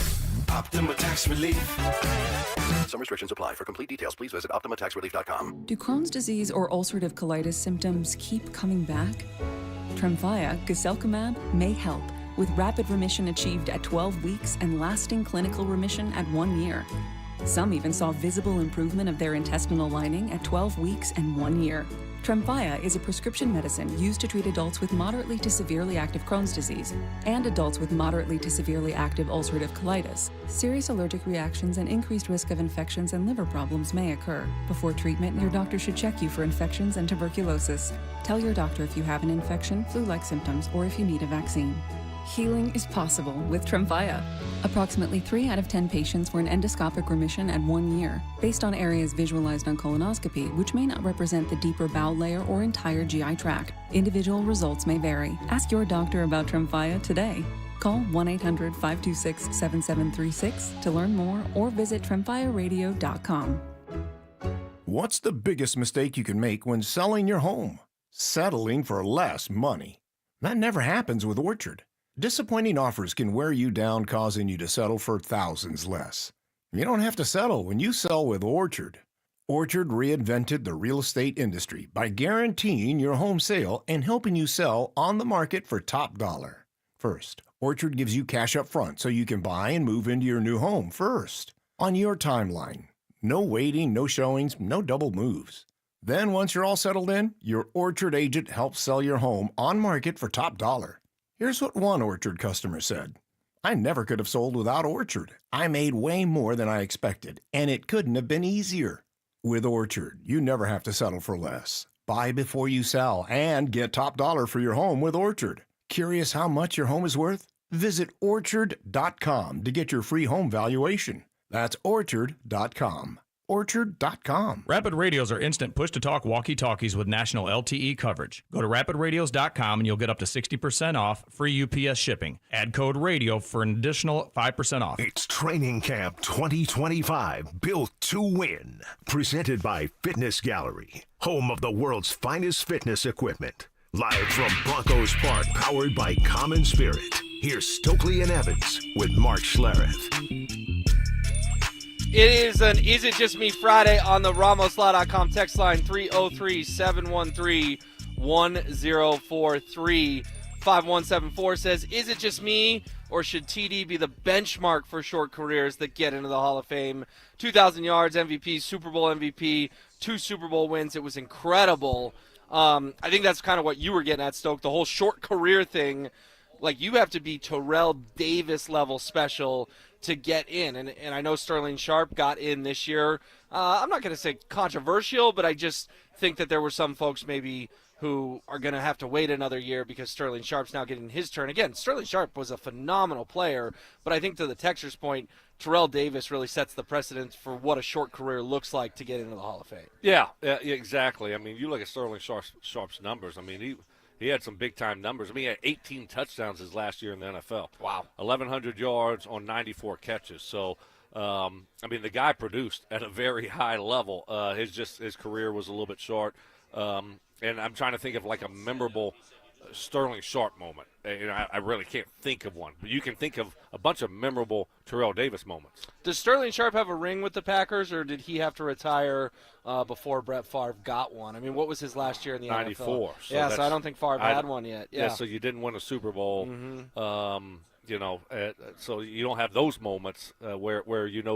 S11: Optima Tax Relief.
S19: Some restrictions apply. For complete details, please visit OptimaTaxRelief.com.
S20: Do Crohn's disease or ulcerative colitis symptoms keep coming back? Tremfya, guselkumab, may help, with rapid remission achieved at 12 weeks and lasting clinical remission at 1 year. Some even saw visible improvement of their intestinal lining at 12 weeks and 1 year. Tremfya is a prescription medicine used to treat adults with moderately to severely active Crohn's disease and adults with moderately to severely active ulcerative colitis. Serious allergic reactions and increased risk of infections and liver problems may occur. Before treatment, your doctor should check you for infections and tuberculosis. Tell your doctor if you have an infection, flu-like symptoms, or if you need a vaccine. Healing is possible with Tremfya. Approximately 3 out of 10 patients were in endoscopic remission at 1 year, based on areas visualized on colonoscopy, which may not represent the deeper bowel layer or entire GI tract. Individual results may vary. Ask your doctor about Tremfya today. Call 1-800-526-7736 to learn more or visit tremfyaradio.com.
S21: What's the biggest mistake you can make when selling your home? Settling for less money. That never happens with Orchard. Disappointing offers can wear you down, causing you to settle for thousands less. You don't have to settle when you sell with Orchard. Orchard reinvented the real estate industry by guaranteeing your home sale and helping you sell on the market for top dollar. First, Orchard gives you cash up front so you can buy and move into your new home first, on your timeline. No waiting, no showings, no double moves. Then once you're all settled in, your Orchard agent helps sell your home on market for top dollar. Here's what one Orchard customer said. I never could have sold without Orchard. I made way more than I expected, and it couldn't have been easier. With Orchard, you never have to settle for less. Buy before you sell and get top dollar for your home with Orchard. Curious how much your home is worth? Visit Orchard.com to get your free home valuation. That's Orchard.com. Orchard.com.
S4: Rapid Radios are instant push-to-talk walkie-talkies with national LTE coverage. Go to rapidradios.com and you'll get up to 60% off, free UPS shipping. Add code RADIO for an additional 5% off.
S3: It's Training Camp 2025, built to win. Presented by Fitness Gallery, home of the world's finest fitness equipment. Live from Broncos Park, powered by Common Spirit. Here's Stokley and Evans with Mark Schlereth.
S2: It is an Is It Just Me Friday on the RamosLaw.com text line 303-713-1043. 5174 says, is it just me, or should TD be the benchmark for short careers that get into the Hall of Fame? 2,000 yards, MVP, Super Bowl MVP, 2 Super Bowl wins. It was incredible. I think that's kind of what you were getting at, Stoke, the whole short career thing. Like, you have to be Terrell Davis level special to get in. And I know Sterling Sharp got in this year. I'm not going to say controversial, but I just think that there were some folks maybe who are going to have to wait another year because Sterling Sharp's now getting his turn. Again, Sterling Sharp was a phenomenal player, but I think to the texter's point, Terrell Davis really sets the precedent for what a short career looks like to get into the Hall of Fame.
S1: Yeah, exactly. I mean, you look at Sterling Sharp's numbers. I mean, he had some big-time numbers. I mean, he had 18 touchdowns his last year in the NFL.
S2: Wow.
S1: 1,100 yards on 94 catches. So, I mean, the guy produced at a very high level. His career was a little bit short. And I'm trying to think of like a memorable Sterling Sharp moment. I really can't think of one. But you can think of a bunch of memorable Terrell Davis moments.
S2: Does Sterling Sharp have a ring with the Packers, or did he have to retire before Brett Favre got one? I mean, what was his last year in the
S1: 94.
S2: NFL? So I don't think Favre had one yet. Yeah,
S1: so you didn't win a Super Bowl. Mm-hmm. So you don't have those moments where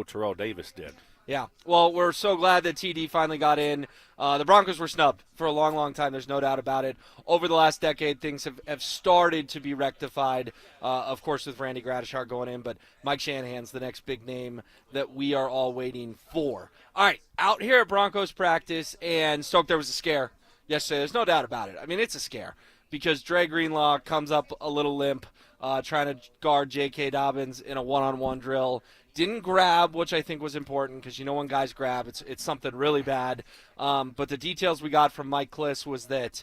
S1: Terrell Davis did.
S2: Yeah, well, we're so glad that TD finally got in. The Broncos were snubbed for a long, long time. There's no doubt about it. Over the last decade, things have started to be rectified, of course, with Randy Gradishar going in, but Mike Shanahan's the next big name that we are all waiting for. All right, out here at Broncos practice, and Stoke, there was a scare yesterday. There's no doubt about it. I mean, it's a scare because Dre Greenlaw comes up a little limp, trying to guard J.K. Dobbins in a one-on-one drill. Didn't grab, which I think was important because when guys grab, it's something really bad. But the details we got from Mike Kliss was that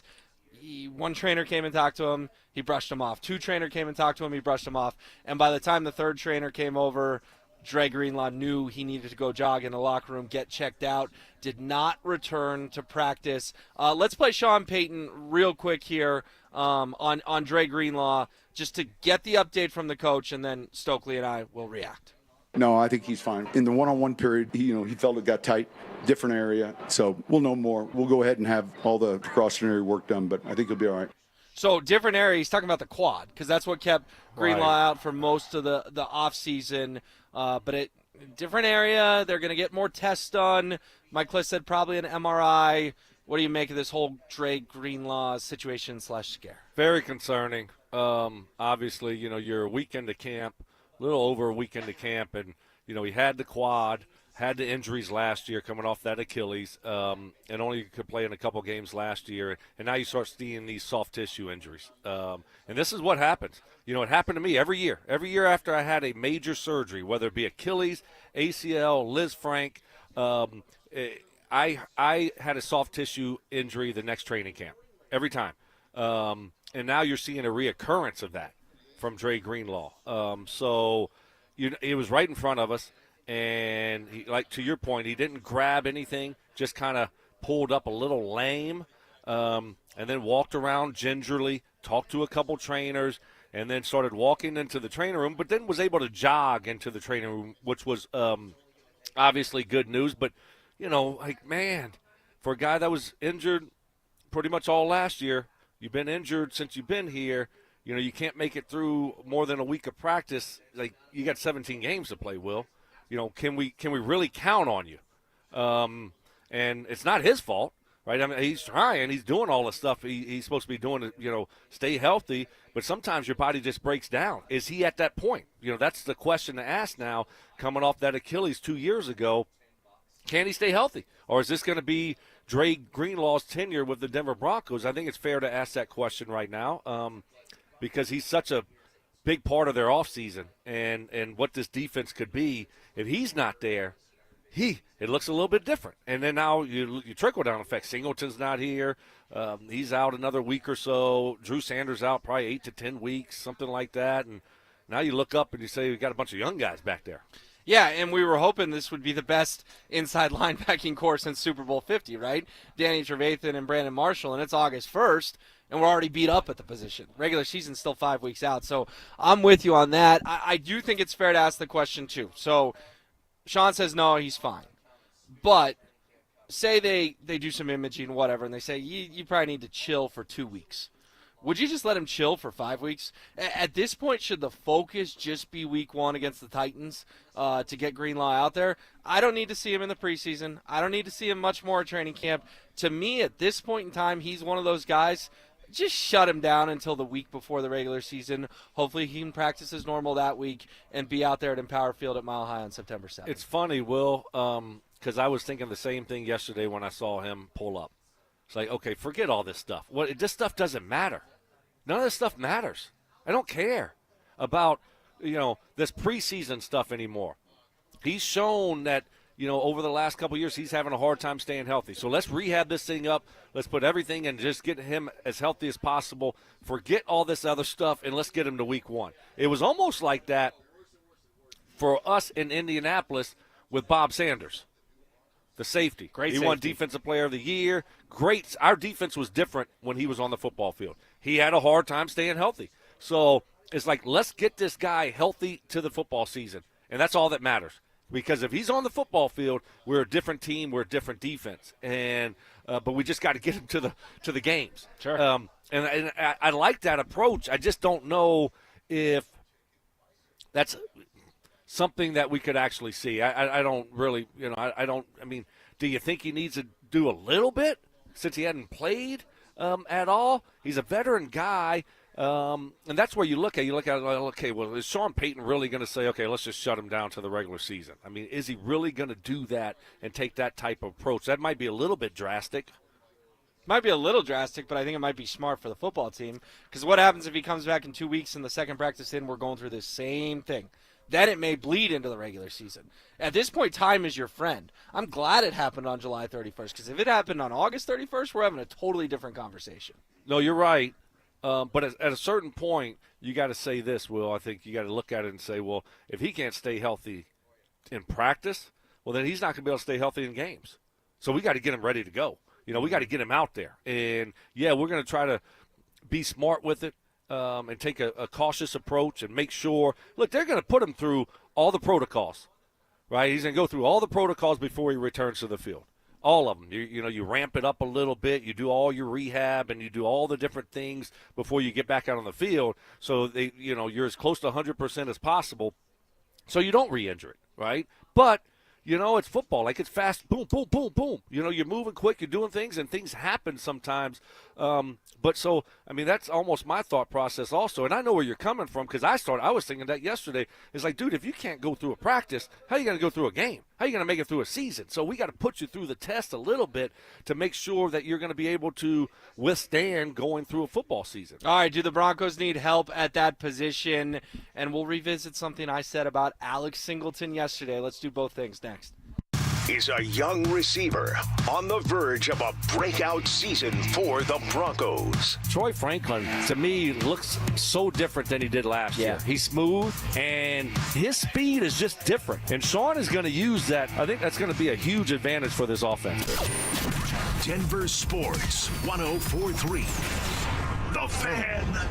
S2: one trainer came and talked to him, he brushed him off. 2 trainer came and talked to him, he brushed him off. And by the time the 3rd trainer came over, Dre Greenlaw knew he needed to go jog in the locker room, get checked out, did not return to practice. Let's play Sean Payton real quick here on Dre Greenlaw just to get the update from the coach, and then Stokley and I will react.
S14: No, I think he's fine. In the one-on-one period, he felt it got tight, different area. So we'll know more. We'll go ahead and have all the precautionary work done, but I think he'll be all right.
S2: So different area, he's talking about the quad, because that's what kept Greenlaw out for most of the offseason. But different area, they're going to get more tests done. Mike Kliss said probably an MRI. What do you make of this whole Dre Greenlaw situation / scare?
S1: Very concerning. Obviously, you're a week into camp. A little over a week into camp, and he had the quad, had the injuries last year coming off that Achilles, and only could play in a couple games last year, and now you start seeing these soft tissue injuries. And this is what happens. It happened to me every year. Every year after I had a major surgery, whether it be Achilles, ACL, Liz Frank, I had a soft tissue injury the next training camp every time. And now you're seeing a reoccurrence of that from Dre Greenlaw. It was right in front of us, and to your point, he didn't grab anything, just kind of pulled up a little lame, and then walked around gingerly, talked to a couple trainers, and then started walking into the training room, but then was able to jog into the training room, which was obviously good news. But, man, for a guy that was injured pretty much all last year, you've been injured since you've been here. You can't make it through more than a week of practice. Like, you got 17 games to play, Will. Can we really count on you? And it's not his fault, right? I mean, he's trying. He's doing all the stuff he's supposed to be doing to, stay healthy. But sometimes your body just breaks down. Is he at that point? That's the question to ask now, coming off that Achilles 2 years ago. Can he stay healthy? Or is this going to be Dre Greenlaw's tenure with the Denver Broncos? I think it's fair to ask that question right now because he's such a big part of their offseason and what this defense could be. If he's not there, it looks a little bit different. And then now you trickle-down effect. Singleton's not here. He's out another week or so. Drew Sanders out probably 8 to 10 weeks, something like that. And now you look up and you say, we've got a bunch of young guys back there.
S2: Yeah, and we were hoping this would be the best inside linebacking core since Super Bowl 50, right? Danny Trevathan and Brandon Marshall, and it's August 1st, and we're already beat up at the position. Regular season's still 5 weeks out, so I'm with you on that. I do think it's fair to ask the question, too. So Sean says, no, he's fine. But say they do some imaging, whatever, and they say, you probably need to chill for 2 weeks. Would you just let him chill for 5 weeks? At this point, should the focus just be week 1 against the Titans to get Greenlaw out there? I don't need to see him in the preseason. I don't need to see him much more at training camp. To me, at this point in time, he's one of those guys, just shut him down until the week before the regular season. Hopefully he can practice as normal that week and be out there at Empower Field at Mile High on September 7th.
S1: It's funny, Will, because I was thinking the same thing yesterday when I saw him pull up. It's like, okay, forget all this stuff. This stuff doesn't matter. None of this stuff matters. I don't care about, this preseason stuff anymore. He's shown that, over the last couple of years, he's having a hard time staying healthy. So let's rehab this thing up. Let's put everything and just get him as healthy as possible. Forget all this other stuff, and let's get him to week 1. It was almost like that for us in Indianapolis with Bob Sanders, the safety.
S2: Great
S1: He
S2: safety.
S1: won Defensive Player of the Year. Great. Our defense was different when he was on the football field. He had a hard time staying healthy. So it's like, let's get this guy healthy to the football season, and that's all that matters. Because if he's on the football field, we're a different team, we're a different defense, and but we just got to get him to the games.
S2: Sure.
S1: And I like that approach. I just don't know if that's something that we could actually see. I don't really, I don't. I mean, do you think he needs to do a little bit since he hadn't played at all? He's a veteran guy. And that's where you look at okay, well, is Sean Payton really going to say, okay, let's just shut him down to the regular season? I mean, is he really going to do that and take that type of approach? That might be a little bit drastic.
S2: Might be a little drastic, but I think it might be smart for the football team. Because what happens if he comes back in 2 weeks and the second practice in, we're going through this same thing? Then it may bleed into the regular season. At this point, time is your friend. I'm glad it happened on July 31st, because if it happened on August 31st, we're having a totally different conversation.
S1: No, you're right. But at a certain point, you got to say this, Will. I think you got to look at it and say, well, if he can't stay healthy in practice, well, then he's not going to be able to stay healthy in games. So we got to get him ready to go. We got to get him out there. And, yeah, we're going to try to be smart with it and take a cautious approach and make sure. Look, they're going to put him through all the protocols, right? He's going to go through all the protocols before he returns to the field. All of them. You ramp it up a little bit. You do all your rehab and you do all the different things before you get back out on the field. So you're as close to 100% as possible, so you don't re-injure it, right? But it's football. Like, it's fast. Boom, boom, boom, boom. You're moving quick. You're doing things, and things happen sometimes. But so, I mean, that's almost my thought process also. And I know where you're coming from, because I was thinking that yesterday. It's like, dude, if you can't go through a practice, how are you going to go through a game? How are you going to make it through a season? So we got to put you through the test a little bit to make sure that you're going to be able to withstand going through a football season.
S2: All right, do the Broncos need help at that position? And we'll revisit something I said about Alex Singleton yesterday. Let's do both things next.
S3: Is a young receiver on the verge of a breakout season for the Broncos.
S1: Troy Franklin, to me, looks so different than he did last year. He's smooth, and his speed is just different. And Sean is going to use that. I think that's going to be a huge advantage for this offense.
S3: Denver Sports 104.3. The Fan.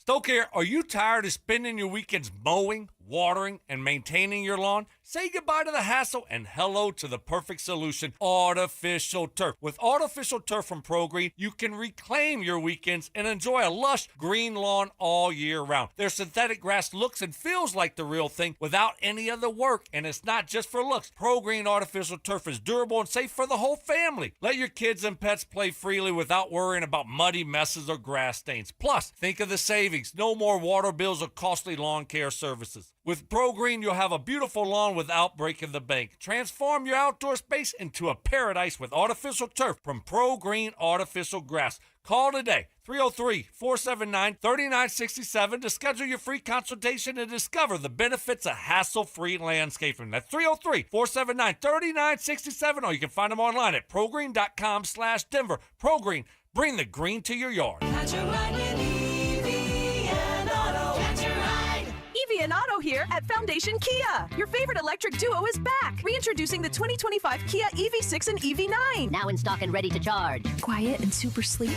S5: Stoke here, are you tired of spending your weekends mowing,
S1: watering, and maintaining your lawn? Say goodbye to the hassle and hello to the perfect solution, artificial turf. With artificial turf from Pro Green, you can reclaim your weekends and enjoy a lush green lawn all year round. Their synthetic grass looks and feels like the real thing without any of the work, and it's not just for looks. Pro Green artificial turf is durable and safe for the whole family. Let your kids and pets play freely without worrying about muddy messes or grass stains. Plus, think of the savings. No more water bills or costly lawn care services. With Pro Green, you'll have a beautiful lawn without breaking the bank. Transform your outdoor space into a paradise with artificial turf from Pro Green Artificial Grass. Call today, 303-479-3967 to schedule your free consultation and discover the benefits of hassle-free landscaping. That's 303-479-3967, or you can find them online at progreen.com/Denver. Pro Green, bring the green to your yard.
S5: Evie and Otto here at Foundation Kia. Your favorite electric duo is back. Reintroducing the 2025 Kia EV6 and EV9.
S22: Now in stock and ready to charge.
S5: Quiet and super sleek,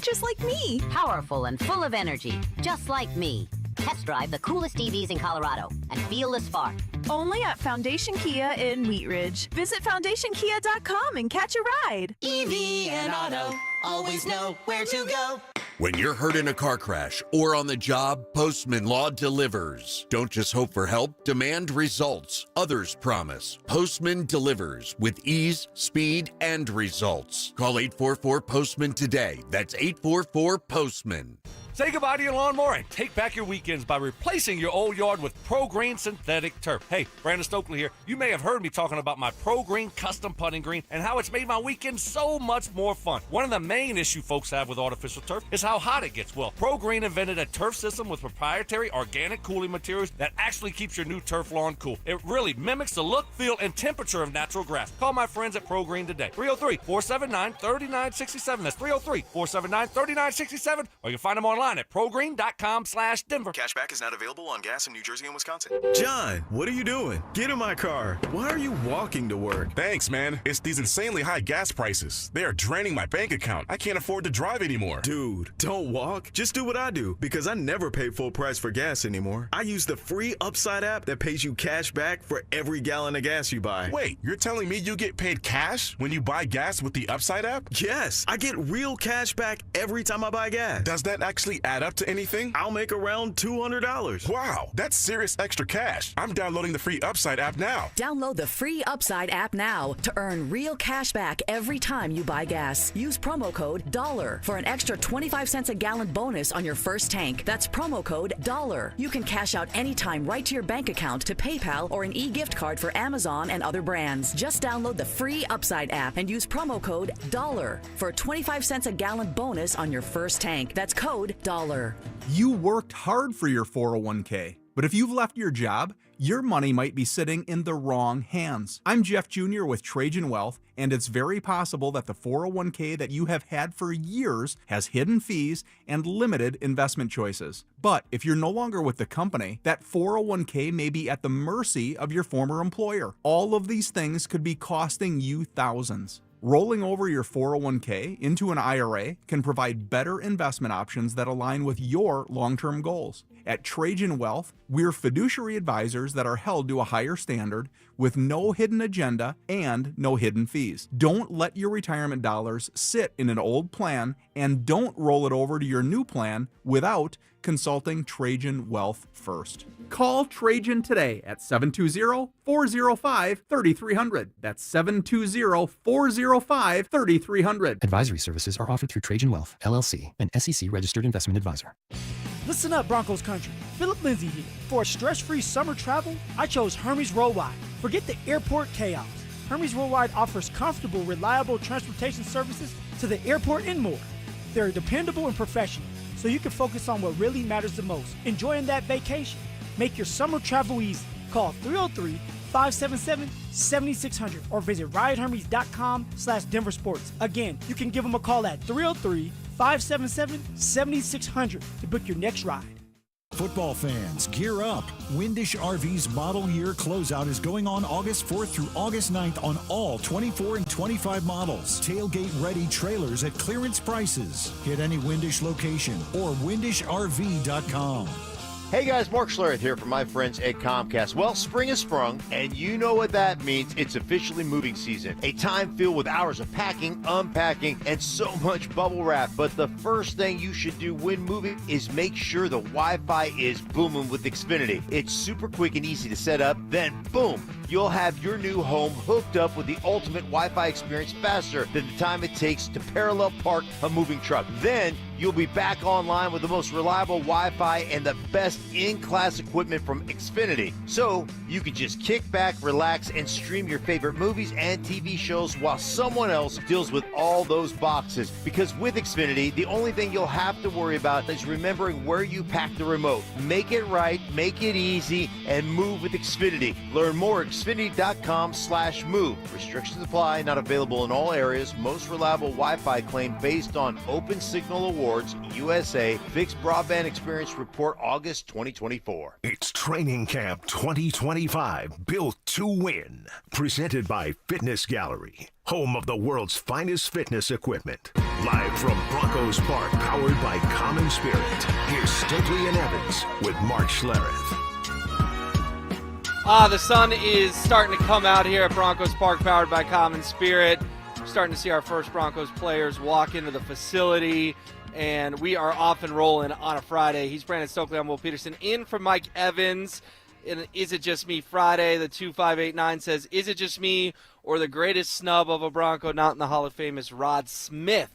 S5: just like me.
S22: Powerful and full of energy, just like me. Test drive the coolest EVs in Colorado and feel the spark.
S5: Only at Foundation Kia in Wheat Ridge. Visit FoundationKia.com and catch a ride.
S23: EV and Auto, always know where to go.
S24: When you're hurt in a car crash or on the job, Postman Law delivers. Don't just hope for help, demand results. Others promise. Postman delivers with ease, speed, and results. Call 844-POSTMAN today. That's 844-POSTMAN.
S1: Say goodbye to your lawnmower and take back your weekends by replacing your old yard with Pro Green synthetic turf. Hey, Brandon Stokley here. You may have heard me talking about my Pro Green custom putting green and how it's made my weekend so much more fun. One of the main issues folks have with artificial turf is how hot it gets. Well, Pro Green invented a turf system with proprietary organic cooling materials that actually keeps your new turf lawn cool. It really mimics the look, feel, and temperature of natural grass. Call my friends at Pro Green today. 303-479-3967. That's 303-479-3967. Or you can find them online at progreen.com/Denver.
S25: Cashback is not available on gas in New Jersey and Wisconsin.
S26: John, what are you doing? Get in my car. Why are you walking to work?
S27: Thanks, man. It's these insanely high gas prices. They are draining my bank account. I can't afford to drive anymore.
S26: Dude, don't walk. Just do what I do, because I never pay full price for gas anymore. I use the free Upside app that pays you cash back for every gallon of gas you buy.
S27: Wait, you're telling me you get paid cash when you buy gas with the Upside app?
S26: Yes, I get real cash back every time I buy gas.
S27: Does that actually add up to anything?
S26: I'll make around $200.
S27: Wow, that's serious extra cash. I'm downloading the free Upside app now.
S28: Download the free Upside app now to earn real cash back every time you buy gas. Use promo code $1 for an extra 25 cents a gallon bonus on your first tank. That's promo code $1. You can cash out anytime right to your bank account, to PayPal, or an e-gift card for Amazon and other brands. Just download the free Upside app and use promo code $1 for a 25 cents a gallon bonus on your first tank. That's code $1.
S29: You worked hard for your 401k, but if you've left your job, your money might be sitting in the wrong hands. I'm Jeff Jr. with Trajan Wealth, and it's very possible that the 401k that you have had for years has hidden fees and limited investment choices. But if you're no longer with the company, that 401k may be at the mercy of your former employer. All of these things could be costing you thousands. Rolling over your 401k into an IRA can provide better investment options that align with your long-term goals. At Trajan Wealth, we're fiduciary advisors that are held to a higher standard with no hidden agenda and no hidden fees. Don't let your retirement dollars sit in an old plan, and don't roll it over to your new plan without consulting Trajan Wealth first. Call Trajan today at 720-405-3300. That's 720-405-3300.
S30: Advisory services are offered through Trajan Wealth, LLC, an SEC-registered investment advisor.
S8: Listen up, Broncos country. Phillip Lindsay here. For a stress-free summer travel, I chose Hermes Worldwide. Forget the airport chaos. Hermes Worldwide offers comfortable, reliable transportation services to the airport and more. They're dependable and professional, so you can focus on what really matters the most, enjoying that vacation. Make your summer travel easy. Call 303-577-7600 or visit ridehermes.com/DenverSports. Again, you can give them a call at 303-577-7600 to book your next ride.
S31: Football fans, gear up. Windish RV's model year closeout is going on August 4th through August 9th on all 24 and 25 models. Tailgate-ready trailers at clearance prices. Hit any Windish location or windishrv.com.
S6: Hey guys, Mark Schlereth here from my friends at Comcast. Well, spring has sprung, and you know what that means. It's officially moving season. A time filled with hours of packing, unpacking, and so much bubble wrap. But the first thing you should do when moving is make sure the Wi-Fi is booming with Xfinity. It's super quick and easy to set up. Then, boom, you'll have your new home hooked up with the ultimate Wi-Fi experience faster than the time it takes to parallel park a moving truck. Then, you'll be back online with the most reliable Wi-Fi and the best in-class equipment from Xfinity. So you can just kick back, relax, and stream your favorite movies and TV shows while someone else deals with all those boxes. Because with Xfinity, the only thing you'll have to worry about is remembering where you pack the remote. Make it right, make it easy, and move with Xfinity. Learn more at Xfinity.com/move. Restrictions apply, not available in all areas. Most reliable Wi-Fi claim based on Open Signal Awards, USA, Fixed Broadband Experience Report, August 2024.
S3: It's Training Camp 2025, built to win. Presented by Fitness Gallery, home of the world's finest fitness equipment. Live from Broncos Park, powered by Common Spirit. Here's Stokley and Evans with Mark Schlereth.
S2: The sun is starting to come out here at Broncos Park, powered by Common Spirit. We're starting to see our first Broncos players walk into the facility, and we are off and rolling on a Friday. He's Brandon Stokley. I'm Will Peterson, in for Mike Evans. And Is It Just Me Friday? The 2589 says, is it just me or the greatest snub of a Bronco not in the Hall of Fame is Rod Smith?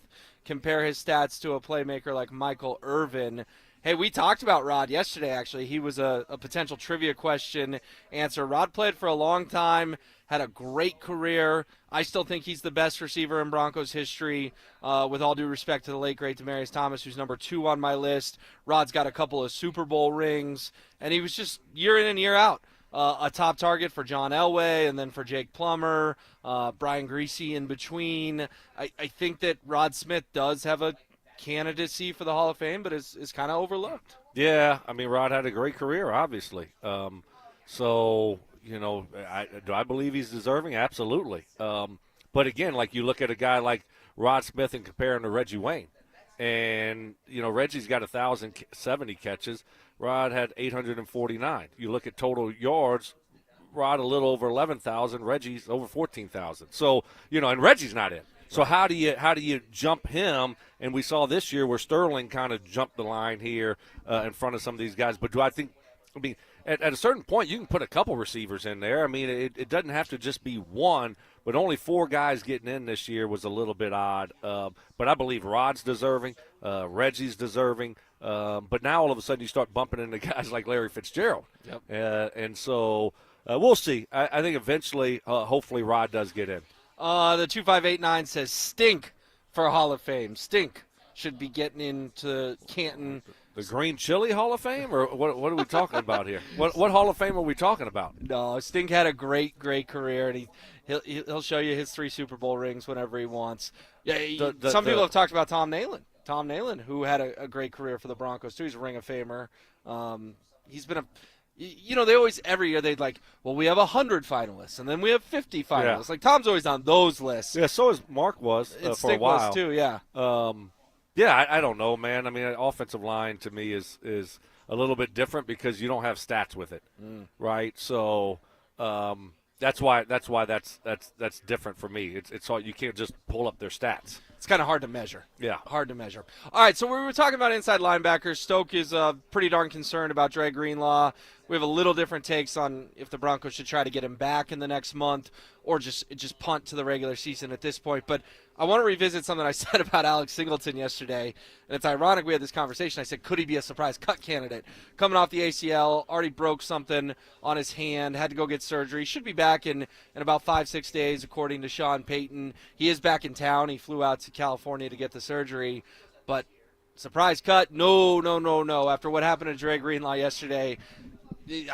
S2: Compare his stats to a playmaker like Michael Irvin. Hey, we talked about Rod yesterday, actually. He was a potential trivia question answer. Rod played for a long time, had a great career. I still think he's the best receiver in Broncos history, with all due respect to the late, great Demaryius Thomas, who's number 2 on my list. Rod's got a couple of Super Bowl rings, and he was just year in and year out a top target for John Elway and then for Jake Plummer, Brian Greasy in between. I think that Rod Smith does have a candidacy for the Hall of Fame, but is kind of overlooked.
S1: Yeah, I mean, Rod had a great career, obviously. So, you know, do I believe he's deserving? Absolutely. But again, like, you look at a guy like Rod Smith and compare him to Reggie Wayne. And, you know, Reggie's got 1,070 catches. Rod had 849. You look at total yards, Rod a little over 11,000. Reggie's over 14,000. So, you know, and Reggie's not in. So how do you jump him? And we saw this year where Sterling kind of jumped the line here in front of some of these guys. But I mean, at a certain point, you can put a couple receivers in there. I mean, it doesn't have to just be one, but only 4 guys getting in this year was a little bit odd. But I believe Rod's deserving, Reggie's deserving. But now all of a sudden you start bumping into guys like Larry Fitzgerald. Yep. And so we'll see. I think eventually, hopefully, Rod does get in.
S2: The 2589 says stink for Hall of Fame. Stink should be getting into Canton.
S1: The Green Chili Hall of Fame, or what are we talking about here? What Hall of Fame are we talking about?
S2: No, Stink had a great career, and he'll show you his 3 Super Bowl rings whenever he wants. Yeah, some people have talked about Tom Nalen. Tom Nalen, who had a great career for the Broncos too. He's a Ring of Famer. He's been you know, they always, every year they'd like, well, we have 100 finalists, and then we have 50 finalists. Yeah. Like, Tom's always on those lists.
S1: Yeah, so is Mark was for a while.
S2: Was too, yeah.
S1: Yeah, I don't know, man. I mean, offensive line to me is a little bit different because you don't have stats with it, right? So that's why that's different for me. It's all, you can't just pull up their stats.
S2: It's kind of hard to measure.
S1: Yeah.
S2: Hard to measure. All right, so we were talking about inside linebackers. Stoke is pretty darn concerned about Dre Greenlaw. We have a little different takes on if the Broncos should try to get him back in the next month or just punt to the regular season at this point. But I want to revisit something I said about Alex Singleton yesterday. And it's ironic we had this conversation. I said, could he be a surprise cut candidate? Coming off the ACL, already broke something on his hand, had to go get surgery. Should be back in about 5-6 days, according to Sean Payton. He is back in town. He flew out to California to get the surgery. But surprise cut? No. After what happened to Dre Greenlaw yesterday,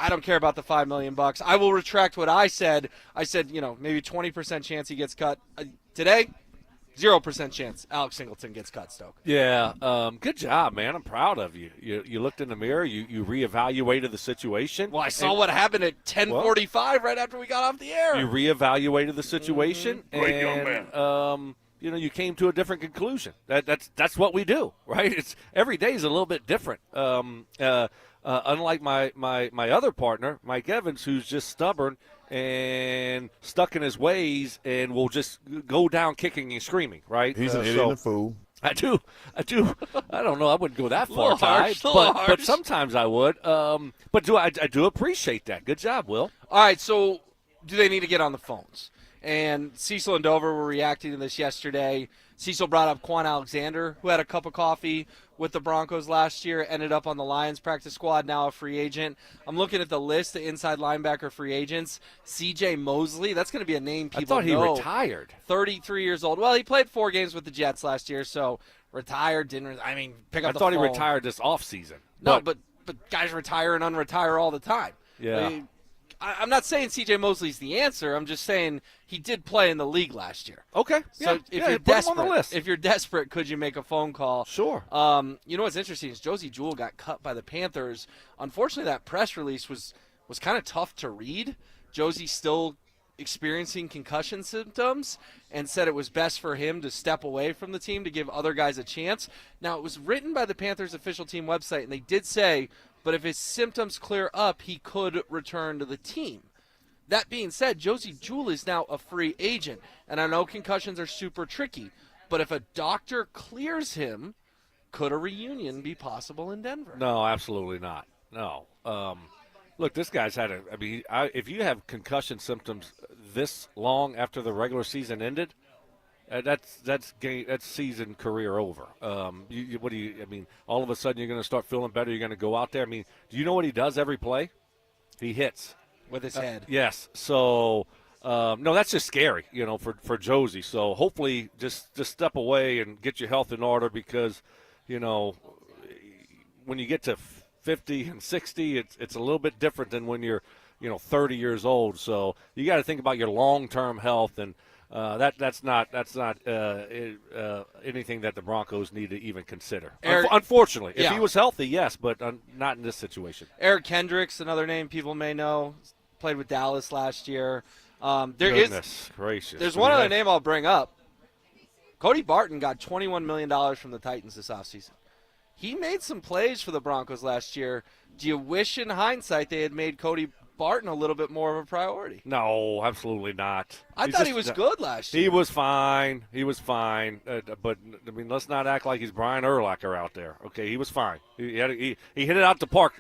S2: I don't care about the $5 million. I will retract what I said. I said, you know, maybe 20% chance he gets cut. Today, 0% chance Alex Singleton gets cut, Stoke.
S1: Yeah, good job, man. I'm proud of you. You looked in the mirror. You reevaluated the situation.
S2: Well, I saw what happened at 10:45 right after we got off the air.
S1: You reevaluated the situation.
S7: Great young man.
S1: You know, you came to a different conclusion. That's what we do, right? It's every day is a little bit different. unlike my other partner, Mike Evans, who's just stubborn and stuck in his ways and will just go down kicking and screaming, right?
S9: He's an idiot and a fool.
S1: I do. I don't know. I wouldn't go that far,
S2: harsh,
S1: but sometimes I would. But I do appreciate that. Good job, Will.
S2: All right, so do they need to get on the phones? And Cecil and Dover were reacting to this yesterday. Cecil brought up Quan Alexander, who had a cup of coffee with the Broncos last year, ended up on the Lions practice squad, now a free agent. I'm looking at the list of inside linebacker free agents. C.J. Mosley, that's going to be a name people know.
S1: I thought he retired.
S2: 33 years old. Well, he played 4 games with the Jets last year, so retired, pick up the phone.
S1: I thought he retired this offseason.
S2: No, but guys retire and unretire all the time.
S1: Yeah.
S2: I'm not saying C.J. Mosley's the answer. I'm just saying he did play in the league last year.
S1: Okay.
S2: So if you're desperate, if you're desperate, could you make a phone call?
S1: Sure.
S2: You know what's interesting is Josie Jewell got cut by the Panthers. Unfortunately, that press release was kind of tough to read. Josie's still experiencing concussion symptoms and said it was best for him to step away from the team to give other guys a chance. Now, it was written by the Panthers official team website, and they did say, but if his symptoms clear up, he could return to the team. That being said, Josie Jewell is now a free agent, and I know concussions are super tricky, but if a doctor clears him, could a reunion be possible in Denver?
S1: No, absolutely not. No. Look, this guy's had if you have concussion symptoms this long after the regular season ended, that's season career over. All of a sudden you're going to start feeling better. You're going to go out there. Do you know what he does every play? He hits
S2: with his head.
S1: Yes. So no, that's just scary, for Josie. So hopefully just step away and get your health in order because, when you get to 50 and 60, it's a little bit different than when you're 30 years old. So you got to think about your long-term health and. That's not anything that the Broncos need to even consider. Unfortunately, if he was healthy, yes, but not in this situation.
S2: Eric Kendricks, another name people may know, played with Dallas last year.
S1: Goodness gracious.
S2: There's one other name I'll bring up. Cody Barton got $21 million from the Titans this offseason. He made some plays for the Broncos last year. Do you wish in hindsight they had made Cody Barton a little bit more of a priority?
S1: No, absolutely not.
S2: I thought he was good last year.
S1: He was fine. But let's not act like he's Brian Urlacher out there. Okay, he was fine. He hit it out the park.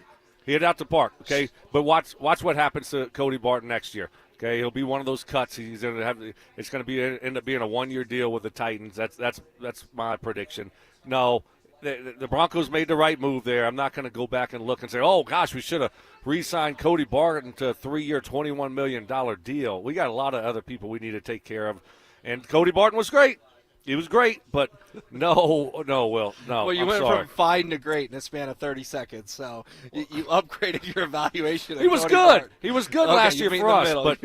S1: Okay, but watch what happens to Cody Barton next year. Okay, he'll be one of those cuts. He's going to have. It's going to end up being a 1-year deal with the Titans. That's my prediction. No. The Broncos made the right move there. I'm not going to go back and look and say, oh, gosh, we should have re-signed Cody Barton to a 3-year, $21 million deal. We got a lot of other people we need to take care of. And Cody Barton was great. He was great, but no, Will, no.
S2: Well, you went from fine to great in a span of 30 seconds, so you upgraded your evaluation.
S1: He was good. He was good last year for us. But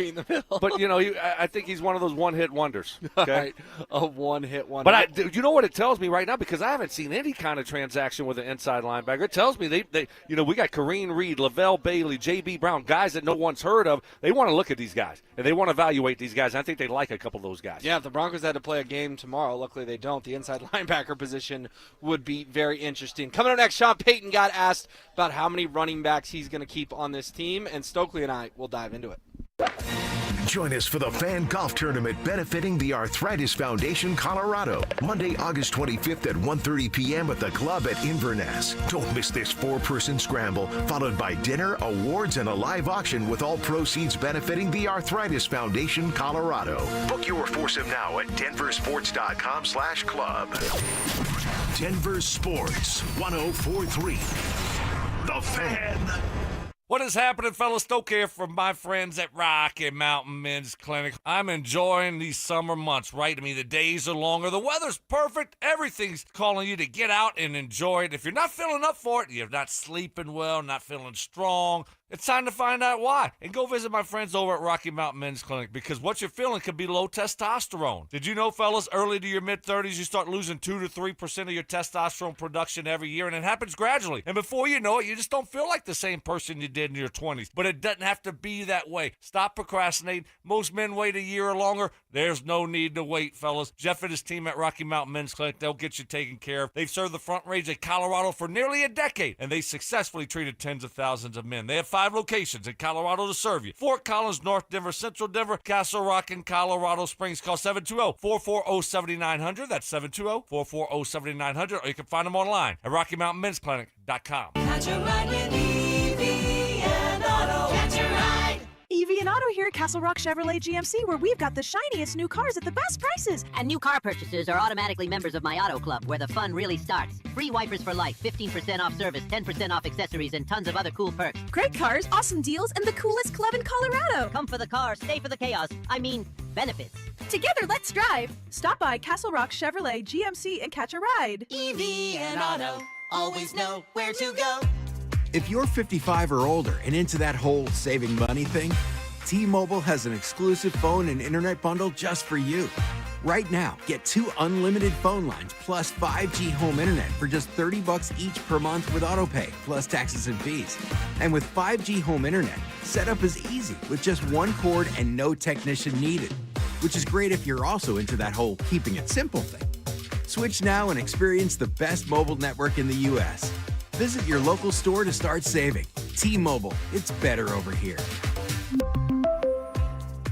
S1: I think he's one of those one-hit wonders. Okay?
S2: Right. A one-hit wonder.
S1: But you know what it tells me right now? Because I haven't seen any kind of transaction with an inside linebacker. It tells me they we got Kareem Reed, Lavelle Bailey, J.B. Brown, guys that no one's heard of. They want to look at these guys, and they want to evaluate these guys. And I think they like a couple of those guys.
S2: Yeah, if the Broncos had to play a game tomorrow, luckily they don't. The inside linebacker position would be very interesting. Coming up next, Sean Payton got asked about how many running backs he's going to keep on this team, and Stokley and I will dive into it.
S3: Join us for the Fan Golf Tournament benefiting the Arthritis Foundation Colorado, Monday, August 25th at 1:30 p.m. at the club at Inverness. Don't miss this 4-person scramble, followed by dinner, awards, and a live auction with all proceeds benefiting the Arthritis Foundation Colorado. Book your foursome now at DenverSports.com/club. Denver Sports 104.3. The Fan.
S1: What is happening, fellas? Stoke here from my friends at Rocky Mountain Men's Clinic. I'm enjoying these summer months, right? The days are longer. The weather's perfect. Everything's calling you to get out and enjoy it. If you're not feeling up for it, you're not sleeping well, not feeling strong, It's time to find out why. And go visit my friends over at Rocky Mountain Men's Clinic, because what you're feeling could be low testosterone. Did you know, fellas, early to your mid-30s, you start losing 2 to 3% of your testosterone production every year, and it happens gradually. And before you know it, you just don't feel like the same person you did in your 20s. But it doesn't have to be that way. Stop procrastinating. Most men wait a year or longer. There's no need to wait, fellas. Jeff and his team at Rocky Mountain Men's Clinic, they'll get you taken care of. They've served the Front Range of Colorado for nearly a decade, and they successfully treated tens of thousands of men. They have 5 locations in Colorado to serve you: Fort Collins, North Denver, Central Denver, Castle Rock, and Colorado Springs. Call 720-440-7900. That's 720-440-7900. Or you can find them online at RockyMountainMen'sClinic.com.
S23: Catch a ride with Evie and Auto. Catch a ride.
S5: Evie and Auto here at Castle Rock Chevrolet GMC, where we've got the shiniest new cars at the best prices.
S22: And new car purchasers are automatically members of my Auto Club, where the fun really starts. Free wipers for life, 15% off service, 10% off accessories, and tons of other cool perks.
S5: Great cars, awesome deals, and the coolest club in Colorado.
S22: Come for the car, stay for the chaos. I mean, benefits.
S5: Together, let's drive. Stop by Castle Rock Chevrolet GMC and catch a ride.
S23: Evie and Auto, always know where to go.
S9: If you're 55 or older and into that whole saving money thing, T-Mobile has an exclusive phone and internet bundle just for you. Right now, get 2 unlimited phone lines plus 5G home internet for just $30 each per month with AutoPay, plus taxes and fees. And with 5G home internet, setup is easy with just 1 cord and no technician needed, which is great if you're also into that whole keeping it simple thing. Switch now and experience the best mobile network in the U.S. Visit your local store to start saving. T-Mobile, it's better over here.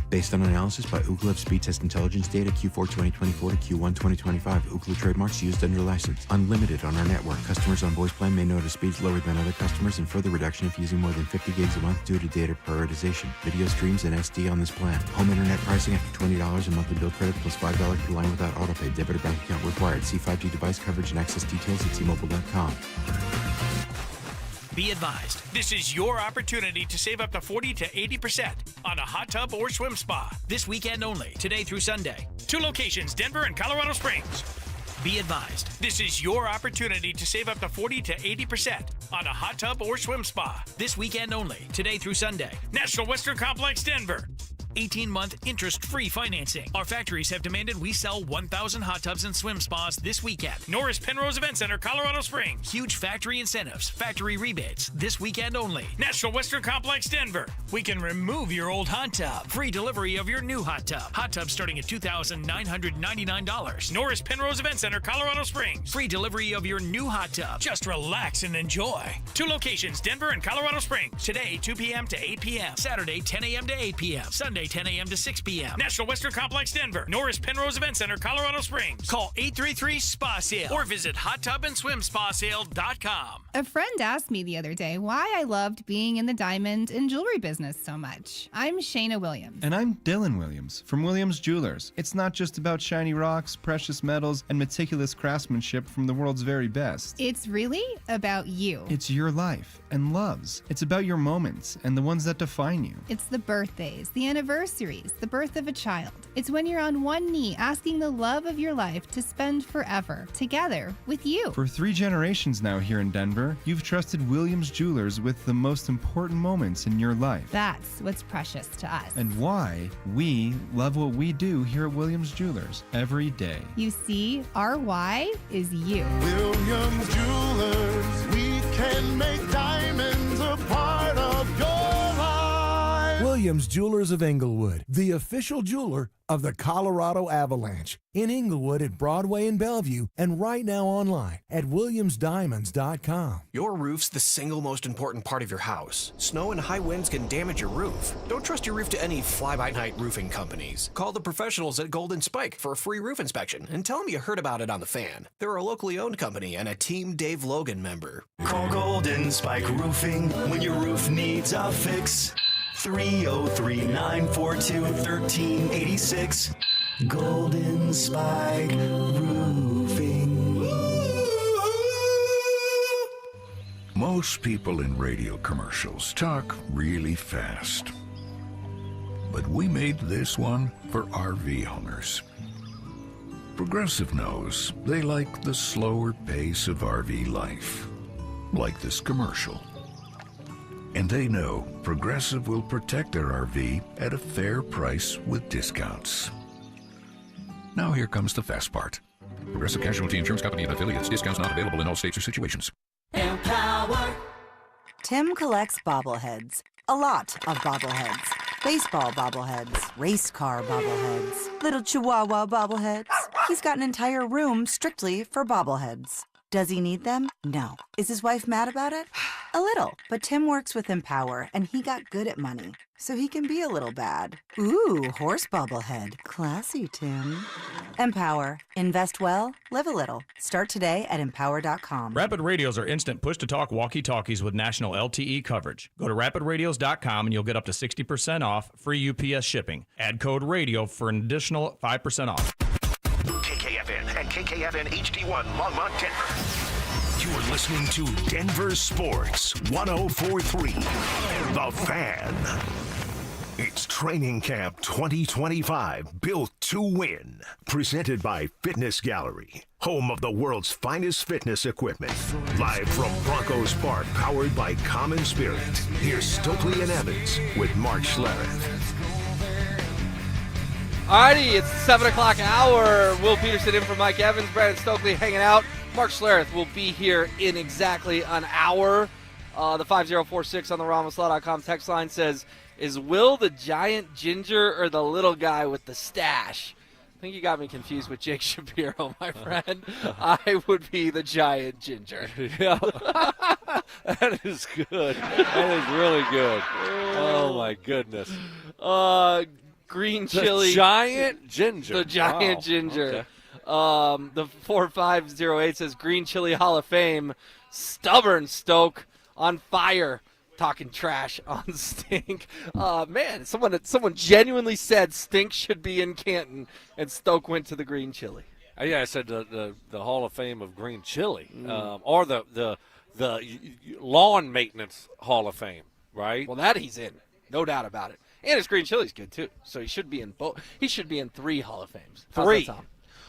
S10: Based on analysis by Ookla Speed Test Intelligence data Q4 2024 to Q1 2025. Ookla trademarks used under license. Unlimited on our network. Customers on voice plan may notice speeds lower than other customers, and further reduction if using more than 50 gigs a month due to data prioritization. Video streams and SD on this plan. Home internet pricing after $20 a monthly bill credit plus $5 per line without autopay. Debit or bank account required. See 5G device coverage and access details at T-Mobile.com.
S11: Be advised, this is your opportunity to save up to 40 to 80% on a hot tub or swim spa this weekend only, today through Sunday. 2 locations, Denver and Colorado Springs. Be advised, this is your opportunity to save up to 40 to 80% on a hot tub or swim spa this weekend only, today through Sunday. National Western Complex, Denver. 18-month interest-free financing. Our factories have demanded we sell 1,000 hot tubs and swim spas this weekend. Norris Penrose Event Center, Colorado Springs. Huge factory incentives, factory rebates this weekend only. National Western Complex, Denver. We can remove your old hot tub. Free delivery of your new hot tub. Hot tub starting at $2,999. Norris Penrose Event Center, Colorado Springs. Free delivery of your new hot tub. Just relax and enjoy. 2 locations, Denver and Colorado Springs. Today, 2 p.m. to 8 p.m. Saturday, 10 a.m. to 8 p.m. Sunday, 10 a.m. to 6 p.m. National Western Complex, Denver. Norris Penrose Event Center, Colorado Springs. Call 833-SPA-SALE or visit hottubandSwimSpaSale.com.
S12: A friend asked me the other day why I loved being in the diamond and jewelry business so much. I'm Shayna Williams.
S13: And I'm Dylan Williams from Williams Jewelers. It's not just about shiny rocks, precious metals, and meticulous craftsmanship from the world's very best.
S12: It's really about you.
S13: It's your life and loves. It's about your moments and the ones that define you.
S12: It's the birthdays, the anniversaries, the birth of a child. It's when you're on one knee asking the love of your life to spend forever together with you.
S13: For 3 generations now here in Denver, you've trusted Williams Jewelers with the most important moments in your life.
S12: That's what's precious to us.
S13: And why we love what we do here at Williams Jewelers every day.
S12: You see, our why is you.
S15: Williams Jewelers, we can make diamonds a part of your life.
S16: Williams Jewelers of Inglewood, the official jeweler of the Colorado Avalanche. In Inglewood at Broadway and Bellevue, and right now online at WilliamsDiamonds.com.
S17: Your roof's the single most important part of your house. Snow and high winds can damage your roof. Don't trust your roof to any fly-by-night roofing companies. Call the professionals at Golden Spike for a free roof inspection and tell them you heard about it on The Fan. They're a locally owned company and a Team Dave Logan member.
S18: Call Golden Spike Roofing when your roof needs a fix. 303-942-1386. Golden Spike Roofing.
S19: Most people in radio commercials talk really fast. But we made this one for RV owners. Progressive knows they like the slower pace of RV life, like this commercial. And they know Progressive will protect their RV at a fair price with discounts. Now here comes the fast part. Progressive Casualty Insurance Company and affiliates. Discounts not available in all states or situations.
S23: Empower.
S4: Tim collects bobbleheads. A lot of bobbleheads. Baseball bobbleheads, race car bobbleheads, little chihuahua bobbleheads. He's got an entire room strictly for bobbleheads. Does he need them? No. Is his wife mad about it? A little. But Tim works with Empower, and he got good at money, so he can be a little bad. Ooh, horse bobblehead. Classy, Tim. Empower. Invest well, live a little. Start today at empower.com.
S14: Rapid Radios are instant push-to-talk walkie-talkies with national LTE coverage. Go to rapidradios.com and you'll get up to 60% off, free UPS shipping. Add code RADIO for an additional 5% off.
S3: KKFN and KKFN HD1 Longmont, Denver. You're listening to Denver Sports 104.3. The Fan. It's Training Camp 2025, built to win. Presented by Fitness Gallery, home of the world's finest fitness equipment. Live from Broncos Park, powered by Common Spirit. Here's Stokley and Evans with Mark Schlereth.
S2: Alrighty, it's the 7 o'clock hour. Will Peterson in for Mike Evans. Brandon Stokley hanging out. Mark Schlereth will be here in exactly an hour. The 5046 on the RamaSlaw.com text line says, is Will the giant ginger or the little guy with the stash? I think you got me confused with Jake Shapiro, my friend. I would be the giant ginger.
S1: Yeah. That is good. That is really good. Oh, my goodness.
S2: Green chili.
S1: The giant ginger.
S2: The giant ginger. Okay. The 4508 says Green Chili Hall of Fame. Stubborn Stoke on fire. Talking trash on Stink. Man, someone genuinely said Stink should be in Canton, and Stoke went to the Green Chili.
S1: Yeah, I said the Hall of Fame of Green Chili, or the Lawn Maintenance Hall of Fame, right?
S2: Well, that he's in, no doubt about it. And his green chili's good too, so he should be in both. He should be in 3 Hall of Fames.
S1: Three.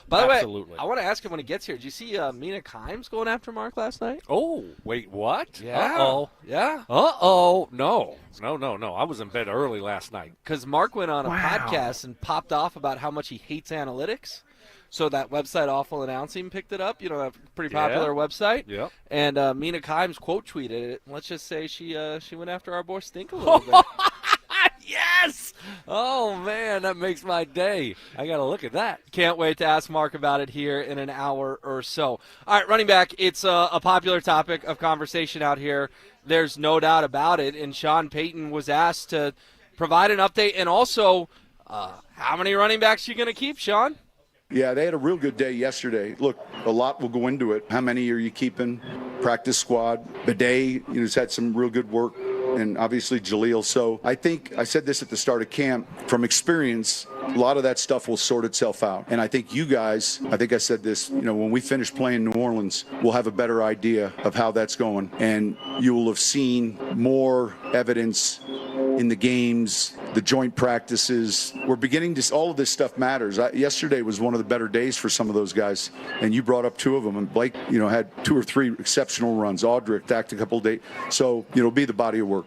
S2: By the
S1: Absolutely.
S2: way, I want to ask him when he gets here. Did you see Mina Kimes going after Mark last night?
S1: Oh, wait, what?
S2: Yeah.
S1: Uh-oh.
S2: Yeah.
S1: Uh-oh. No. I was in bed early last night.
S2: Because Mark went on a podcast and popped off about how much he hates analytics. So that website Awful Announcing picked it up, a pretty popular website.
S1: Yep.
S2: And Mina Kimes quote tweeted it. Let's just say she went after our boy Stink a little bit.
S1: Yes! Oh, man, that makes my day. I got to look at that.
S2: Can't wait to ask Mark about it here in an hour or so. All right, running back, it's a popular topic of conversation out here. There's no doubt about it. And Sean Payton was asked to provide an update. And also, how many running backs are you going to keep, Sean?
S20: Yeah, they had a real good day yesterday. Look, a lot will go into it. How many are you keeping? Practice squad. Bidet, has had some real good work. And obviously Jaleel. So I think I said this at the start of camp. From experience, a lot of that stuff will sort itself out. And I think you guys, I think I said this, when we finish playing New Orleans, we'll have a better idea of how that's going. And you will have seen more evidence in the games, the joint practices. We're beginning to, all of this stuff matters. Yesterday was one of the better days for some of those guys. And you brought up 2 of them. And Blake, had 2 or 3 exceptional runs. Audric backed a couple of days. So, it'll be the body of work.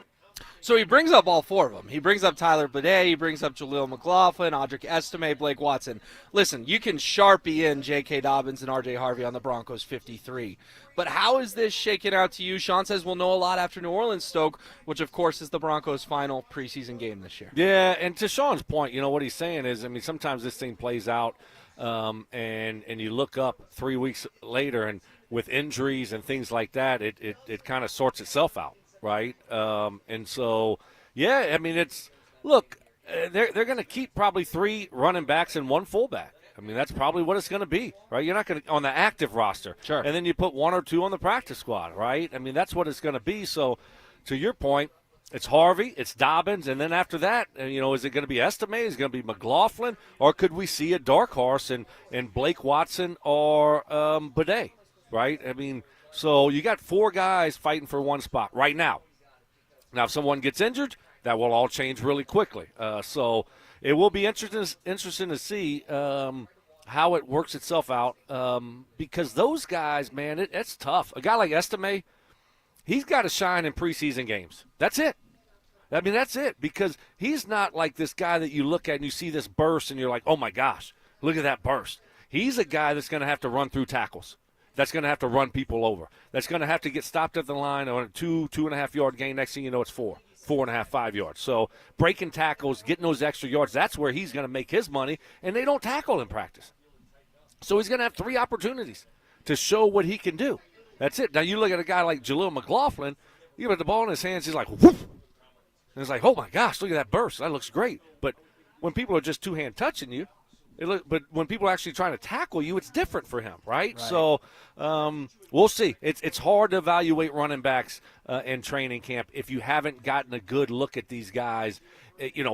S2: So he brings up all 4 of them. He brings up Tyler Bidet. He brings up Jaleel McLaughlin, Audric Estime, Blake Watson. Listen, you can Sharpie in J.K. Dobbins and R.J. Harvey on the Broncos 53. But how is this shaking out to you? Sean says we'll know a lot after New Orleans, Stoke, which, of course, is the Broncos' final preseason game this year.
S1: Yeah, and to Sean's point, what he's saying is, sometimes this thing plays out and you look up 3 weeks later and with injuries and things like that, it kind of sorts itself out. Right, and so, yeah, it's look, they're going to keep probably 3 running backs and 1 fullback. That's probably what it's going to be, right? You're not going to on the active roster,
S2: sure,
S1: and then you put 1 or 2 on the practice squad, right? That's what it's going to be. So, to your point, it's Harvey, it's Dobbins, and then after that, is it going to be Estime? Is it going to be McLaughlin, or could we see a dark horse in Blake Watson or Bidet, right? So you got 4 guys fighting for 1 spot right now. Now, if someone gets injured, that will all change really quickly. So it will be interesting to see how it works itself out because those guys, man, it's tough. A guy like Estime, he's got to shine in preseason games. That's it. I mean, that's it, because he's not like this guy that you look at and you see this burst and you're like, oh, my gosh, look at that burst. He's a guy that's going to have to run through tackles, that's going to have to run people over, that's going to have to get stopped at the line on a 2.5 yard gain. Next thing you know, it's 4.5, 5 yards. So breaking tackles, getting those extra yards, that's where he's going to make his money, and they don't tackle in practice. So he's going to have 3 opportunities to show what he can do. That's it. Now you look at a guy like Jaleel McLaughlin, you put the ball in his hands, he's like, whoop. And it's like, oh, my gosh, look at that burst. That looks great. But when people are just two-hand touching you, but when people are actually trying to tackle you, it's different for him, right? So we'll see. It's hard to evaluate running backs in training camp if you haven't gotten a good look at these guys,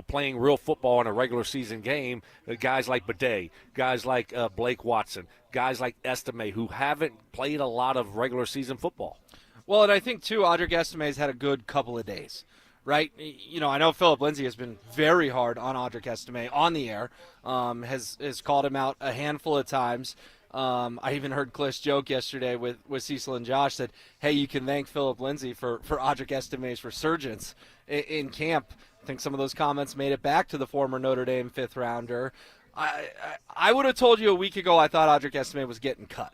S1: playing real football in a regular season game. Guys like Bidet, guys like Blake Watson, guys like Estime, who haven't played a lot of regular season football.
S2: Well, and I think, too, Audric Estime's had a good couple of days. Right, I know Phillip Lindsay has been very hard on Audric Estime on the air. Has called him out a handful of times. I even heard Cliff's joke yesterday with Cecil and Josh that, hey, you can thank Phillip Lindsay for Audric Estime's resurgence in camp. I think some of those comments made it back to the former Notre Dame 5th rounder. I would have told you a week ago I thought Audric Estime was getting cut.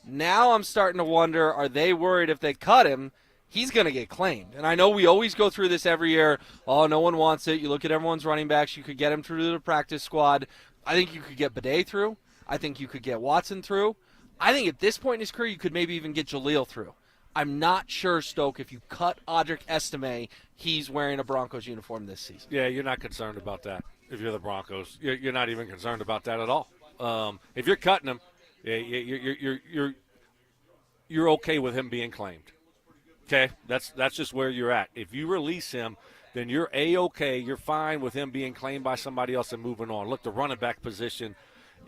S2: Now I'm starting to wonder, are they worried if they cut him, he's going to get claimed? And I know we always go through this every year. Oh, no one wants it. You look at everyone's running backs. You could get him through the practice squad. I think you could get Bidet through. I think you could get Watson through. I think at this point in his career, you could maybe even get Jaleel through. I'm not sure, Stoke, if you cut Audric Estime, he's wearing a Broncos uniform this season.
S1: Yeah, you're not concerned about that if you're the Broncos. You're not even concerned about that at all. If you're cutting him, you're okay with him being claimed. Okay, that's just where you're at. If you release him, then you're A-okay. You're fine with him being claimed by somebody else and moving on. Look, the running back position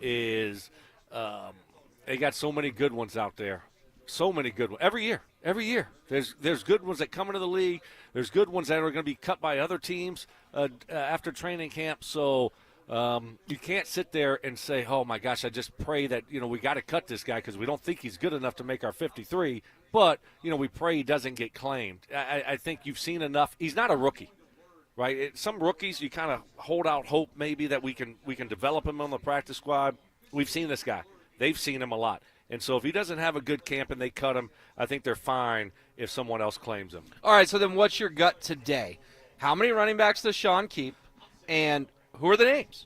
S1: is they got so many good ones out there. So many good ones. Every year. There's good ones that come into the league. There's good ones that are going to be cut by other teams after training camp. So you can't sit there and say, oh, my gosh, I just pray that, we got to cut this guy because we don't think he's good enough to make our 53. But, we pray he doesn't get claimed. I think you've seen enough. He's not a rookie, right? Some rookies, you kind of hold out hope maybe that we can develop him on the practice squad. We've seen this guy. They've seen him a lot. And so if he doesn't have a good camp and they cut him, I think they're fine if someone else claims him.
S2: All right, so then what's your gut today? How many running backs does Sean keep? And who are the names?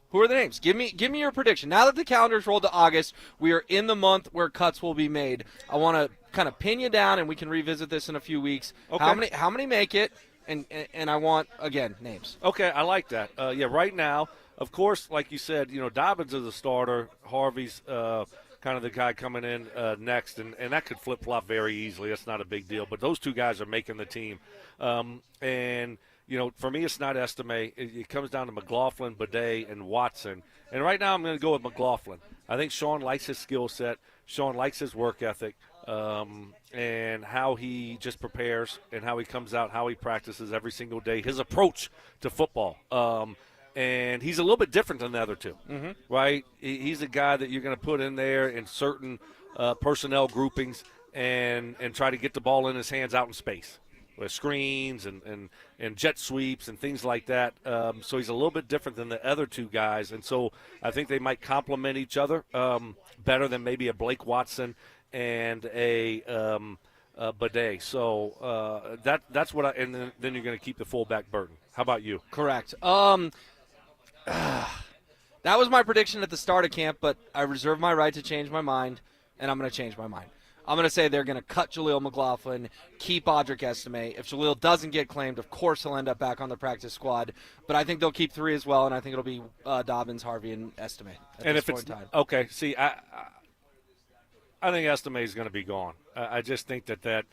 S2: Give me your prediction. Now that the calendar's rolled to August, we are in the month where cuts will be made. I want to kind of pin you down, and we can revisit this in a few weeks. Okay. How many make it? And I want, again, names.
S1: Okay, I like that. Right now, of course, like you said, Dobbins is a starter. Harvey's kind of the guy coming in next, and that could flip-flop very easily. That's not a big deal. But those two guys are making the team. For me, it's not Estime. It comes down to McLaughlin, Bidet, and Watson. And right now I'm going to go with McLaughlin. I think Sean likes his skill set. Sean likes his work ethic and how he just prepares and how he comes out, how he practices every single day, his approach to football. And he's a little bit different than the other two, right? He's a guy that you're going to put in there in certain personnel groupings and try to get the ball in his hands out in space with screens and jet sweeps and things like that. So he's a little bit different than the other two guys. And so I think they might complement each other better than maybe a Blake Watson and a Bidet. So that's what and then you're going to keep the fullback Burton. How about you?
S2: Correct. That was my prediction at the start of camp, but I reserve my right to change my mind, and I'm going to change my mind. I'm going to say they're going to cut Jaleel McLaughlin, keep Audric Estime. If Jaleel doesn't get claimed, of course he'll end up back on the practice squad. But I think they'll keep 3 as well, and I think it'll be Dobbins, Harvey, and Estime at this point in time.
S1: Okay, see, I think Estime is going to be gone. I just think that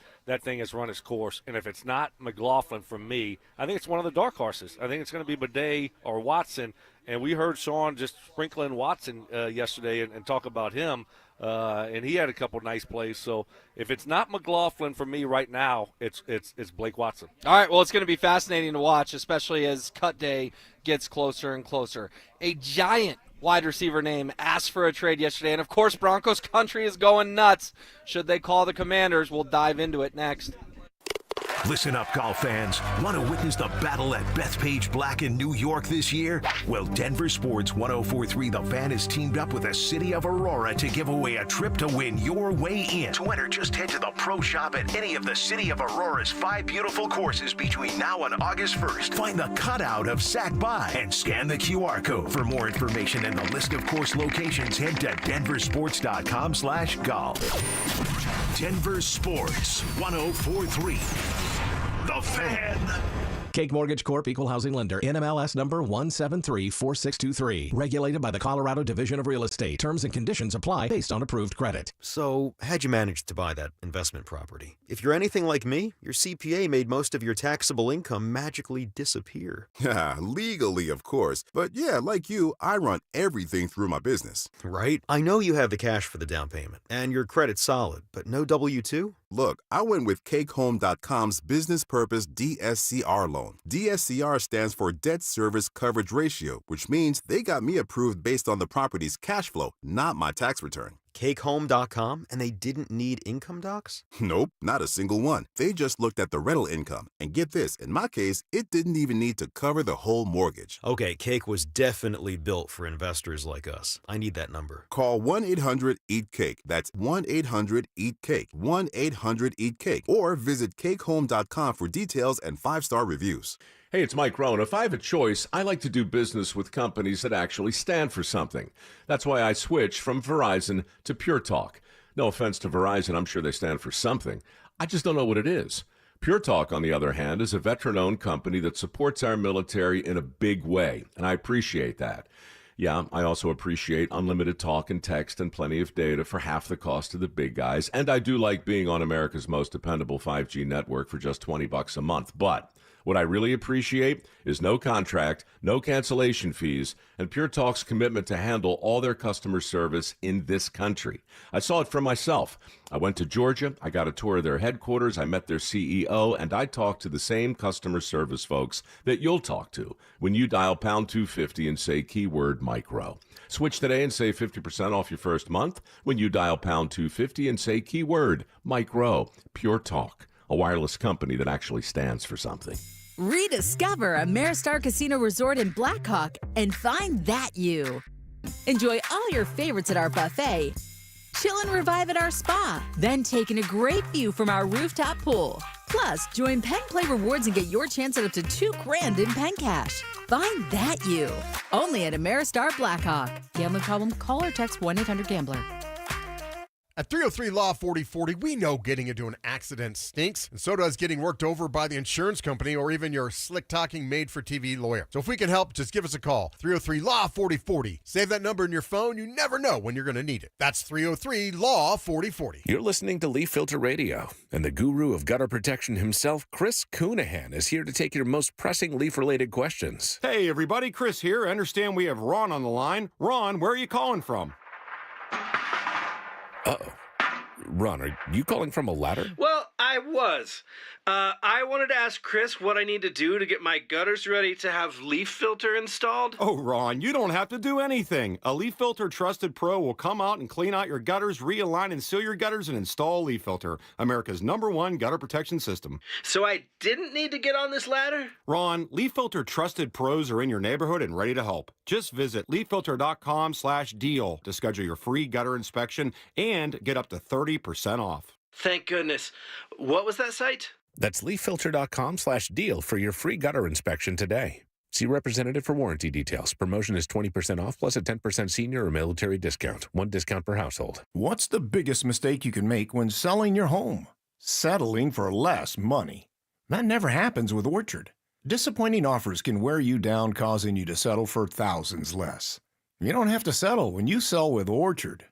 S1: thing has run its course. And if it's not McLaughlin from me, I think it's one of the dark horses. I think it's going to be Bidet or Watson. And we heard Sean just sprinkle in Watson yesterday and talk about him. And he had a couple nice plays. So if it's not McLaughlin for me right now, it's Blake Watson.
S2: All right, well, it's going to be fascinating to watch, especially as cut day gets closer and closer. A giant wide receiver name asked for a trade yesterday. And, of course, Broncos country is going nuts. Should they call the Commanders? We'll dive into it next.
S3: Listen up, golf fans. Want to witness the battle at Bethpage Black in New York this year? Well, Denver Sports 104.3 The Fan is teamed up with the City of Aurora to give away a trip to win your way in. To enter, just head to the pro shop at any of the City of Aurora's 5 beautiful courses between now and August 1st. Find the cutout of Sac By and scan the QR code. For more information and the list of course locations, head to denversports.com/golf. Denver Sports 104.3 The Fan.
S6: Cake Mortgage Corp. Equal Housing Lender. NMLS number 1734623. Regulated by the Colorado Division of Real Estate. Terms and conditions apply based on approved credit.
S8: So, how'd you manage to buy that investment property? If you're anything like me, your CPA made most of your taxable income magically disappear.
S21: Yeah, legally, of course. But yeah, like you, I run everything through my business.
S8: Right? I know you have the cash for the down payment, and your credit's solid, but no W-2?
S21: Look, I went with CakeHome.com's Business Purpose DSCR loan. DSCR stands for Debt Service Coverage Ratio, which means they got me approved based on the property's cash flow, not my tax return.
S8: CakeHome.com, and they didn't need income docs?
S21: Nope, not a single one. They just looked at the rental income. And get this, in my case, it didn't even need to cover the whole mortgage.
S8: Okay, Cake was definitely built for investors like us. I need that number.
S21: Call 1-800-EAT-CAKE. That's 1-800-EAT-CAKE. 1-800-EAT-CAKE. Or visit CakeHome.com for details and 5-star reviews.
S24: Hey, it's Mike Rohn. If I have a choice, I like to do business with companies that actually stand for something. That's why I switched from Verizon to Pure Talk. No offense to Verizon, I'm sure they stand for something. I just don't know what it is. Pure Talk, on the other hand, is a veteran-owned company that supports our military in a big way, and I appreciate that. Yeah, I also appreciate unlimited talk and text and plenty of data for half the cost of the big guys, and I do like being on America's most dependable 5G network for just $20 a month, but what I really appreciate is no contract, no cancellation fees, and Pure Talk's commitment to handle all their customer service in this country. I saw it for myself. I went to Georgia, I got a tour of their headquarters, I met their CEO, and I talked to the same customer service folks that you'll talk to when you dial pound 250 and say keyword micro. Switch today and save 50% off your first month when you dial pound 250 and say keyword micro. Pure Talk, a wireless company that actually stands for something.
S25: Rediscover Ameristar Casino Resort in Blackhawk and find that you. Enjoy all your favorites at our buffet. Chill and revive at our spa. Then take in a great view from our rooftop pool. Plus, join Penn Play Rewards and get your chance at up to $2,000 in Penn Cash. Find that you. Only at Ameristar Blackhawk. Gambling problem? Call or text 1-800-GAMBLER.
S26: At 303 Law 4040, we know getting into an accident stinks, and so does getting worked over by the insurance company or even your slick-talking made-for-TV lawyer. So if we can help, just give us a call. 303 Law 4040. Save that number in your phone. You never know when you're going to need it. That's 303 Law 4040.
S27: You're listening to Leaf Filter Radio, and the guru of gutter protection himself, Chris Coonahan, is here to take your most pressing leaf-related questions.
S28: Hey, everybody. Chris here. I understand we have Ron on the line. Ron, where are you calling from?
S27: Uh-oh. Ron, are you calling from a ladder?
S2: Well, I was. I wanted to ask Chris what I need to do to get my gutters ready to have leaf filter installed.
S28: Oh, Ron, you don't have to do anything. A Leaf Filter Trusted Pro will come out and clean out your gutters, realign and seal your gutters, and install Leaf Filter, America's #1 gutter protection system.
S2: So I didn't need to get on this ladder?
S28: Ron, Leaf Filter Trusted Pros are in your neighborhood and ready to help. Just visit leaffilter.com/deal to schedule your free gutter inspection and get up to 30% off.
S2: Thank goodness. What was that site?
S27: That's leaffilter.com/deal for your free gutter inspection today. See representative for warranty details. Promotion is 20% off plus a 10% senior or military discount. One discount per household.
S29: What's the biggest mistake you can make when selling your home? Settling for less money. That never happens with Orchard. Disappointing offers can wear you down, causing you to settle for thousands less. You don't have to settle when you sell with Orchard.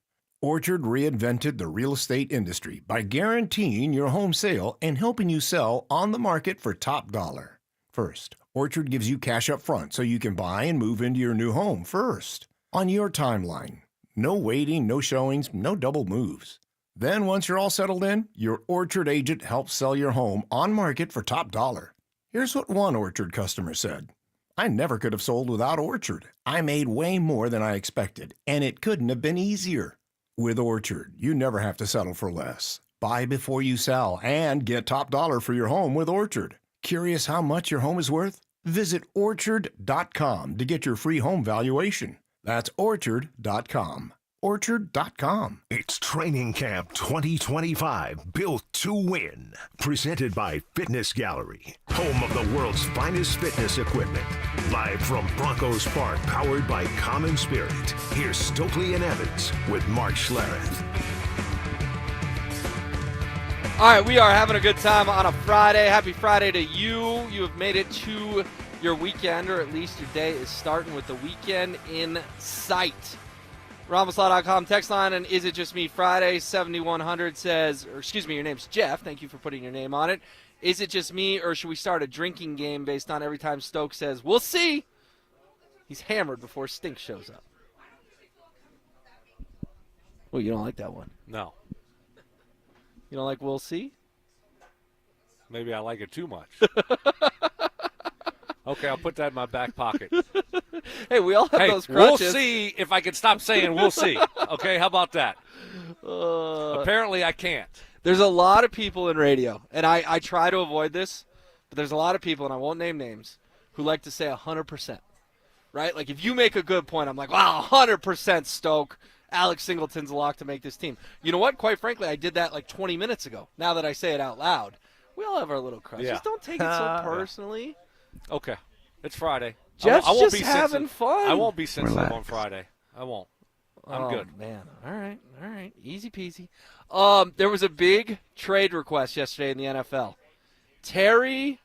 S29: Orchard reinvented the real estate industry by guaranteeing your home sale and helping you sell on the market for top dollar. First, Orchard gives you cash up front so you can buy and move into your new home first, on your timeline. No waiting, no showings, no double moves. Then once you're all settled in, your Orchard agent helps sell your home on market for top dollar. Here's what one Orchard customer said. I never could have sold without Orchard. I made way more than I expected, and it couldn't have been easier. With Orchard, you never have to settle for less. Buy before you sell and get top dollar for your home with Orchard. Curious how much your home is worth? Visit Orchard.com to get your free home valuation. That's Orchard.com. Orchard.com.
S3: It's Training Camp 2025, built to win. Presented by Fitness Gallery, home of the world's finest fitness equipment. Live from Broncos Park, powered by Common Spirit. Here's Stokley and Evans with Mark Schlereth.
S2: All right, we are having a good time on a Friday. Happy Friday to you. You have made it to your weekend, or at least your day is starting with the weekend in sight. Ramaslaw.com text line, and Is It Just Me Friday 7100 says, or excuse me, your name's Jeff. Thank you for putting your name on it. Is it just me, or should we start a drinking game based on every time Stoke says, we'll see? He's hammered before Stink shows up. Well, you don't like that one?
S1: No.
S2: You don't like we'll see?
S1: Maybe I like it too much. Okay, I'll put that in my back pocket.
S2: Hey, we all have those crutches.
S1: We'll see if I can stop saying we'll see. Okay, how about that? Apparently I can't.
S2: There's a lot of people in radio, and I try to avoid this, but there's a lot of people, and I won't name names, who like to say 100%. Right? Like, if you make a good point, I'm like, wow, 100% Stoke. Alex Singleton's a lock to make this team. You know what? Quite frankly, I did that like 20 minutes ago. Now that I say it out loud, we all have our little crushes.
S1: Yeah.
S2: Don't take it so personally.
S1: Okay, it's Friday.
S2: Jeff's
S1: I won't
S2: just
S1: be
S2: having fun.
S1: I won't be sensitive on Friday. I won't. I'm good.
S2: Man. All right. Easy peasy. There was a big trade request yesterday in the NFL. Terry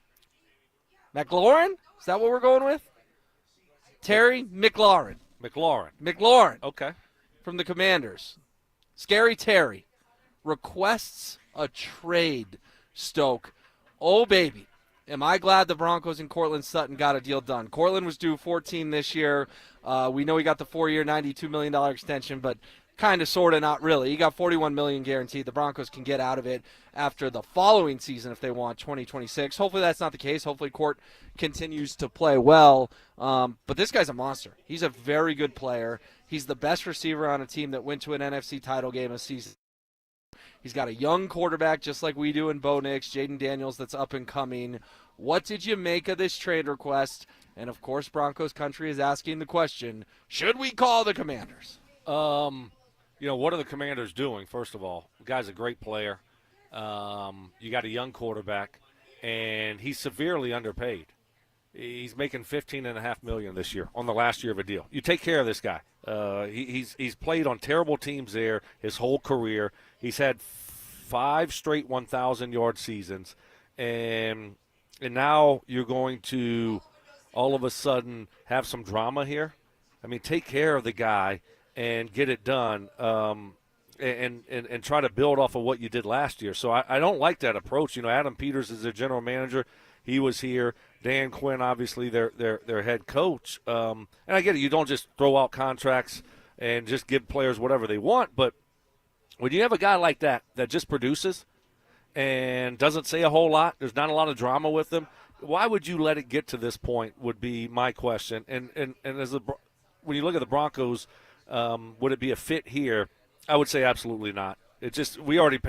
S2: McLaurin? Is that what we're going with? Terry McLaurin. McLaurin.
S1: Okay.
S2: From the Commanders. Scary Terry requests a trade, Stoke. Oh, baby. Am I glad the Broncos and Cortland Sutton got a deal done. Cortland was due 14 this year. We know he got the 4-year, $92 million extension, but kind of, sort of, not really. He got $41 million guaranteed. The Broncos can get out of it after the following season if they want, 2026. Hopefully that's not the case. Hopefully Court continues to play well. But this guy's a monster. He's a very good player. He's the best receiver on a team that went to an NFC title game a season. He's got a young quarterback just like we do in Bo Nix, Jaden Daniels, that's up and coming. What did you make of this trade request? And, of course, Broncos country is asking the question, should we call the Commanders?
S1: What are the Commanders doing, first of all? The guy's a great player. You got a young quarterback, and he's severely underpaid. He's making $15.5 million this year on the last year of a deal. You take care of this guy. He's played on terrible teams there his whole career. He's had 5 straight 1,000-yard seasons, and now you're going to all of a sudden have some drama here. I mean, take care of the guy and get it done, and try to build off of what you did last year. So I don't like that approach. Adam Peters is their general manager. He was here. Dan Quinn, obviously, their head coach. And I get it. You don't just throw out contracts and just give players whatever they want. But when you have a guy like that just produces and doesn't say a whole lot, there's not a lot of drama with him, why would you let it get to this point would be my question. And when you look at the Broncos, would it be a fit here? I would say absolutely not. We just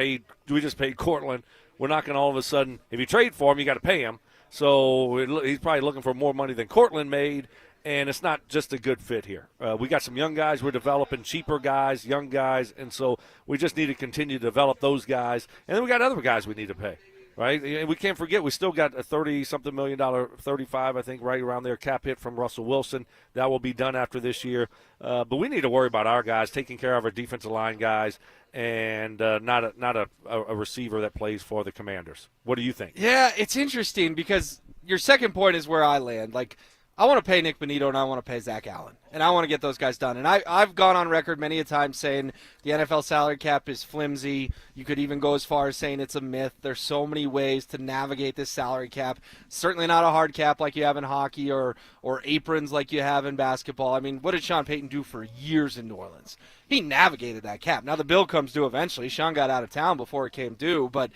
S1: paid Cortland. We're not going to all of a sudden, if you trade for him, you got to pay him. So he's probably looking for more money than Cortland made, and it's not just a good fit here. We got some young guys. We're developing cheaper guys, young guys, and so we just need to continue to develop those guys. And then we got other guys we need to pay, right? And we can't forget we still got a $30-something million, 35, I think, right around there, cap hit from Russell Wilson. That will be done after this year. But we need to worry about our guys, taking care of our defensive line guys, and not a receiver that plays for the Commanders. What do you think?
S2: Yeah, it's interesting because your second point is where I land. Like, I want to pay Nick Bonito and I want to pay Zach Allen, and I want to get those guys done. And I've gone on record many a time saying the NFL salary cap is flimsy. You could even go as far as saying it's a myth. There's so many ways to navigate this salary cap. Certainly not a hard cap like you have in hockey or aprons like you have in basketball. I mean, what did Sean Payton do for years in New Orleans? He navigated that cap. Now the bill comes due eventually. Sean got out of town before it came due, but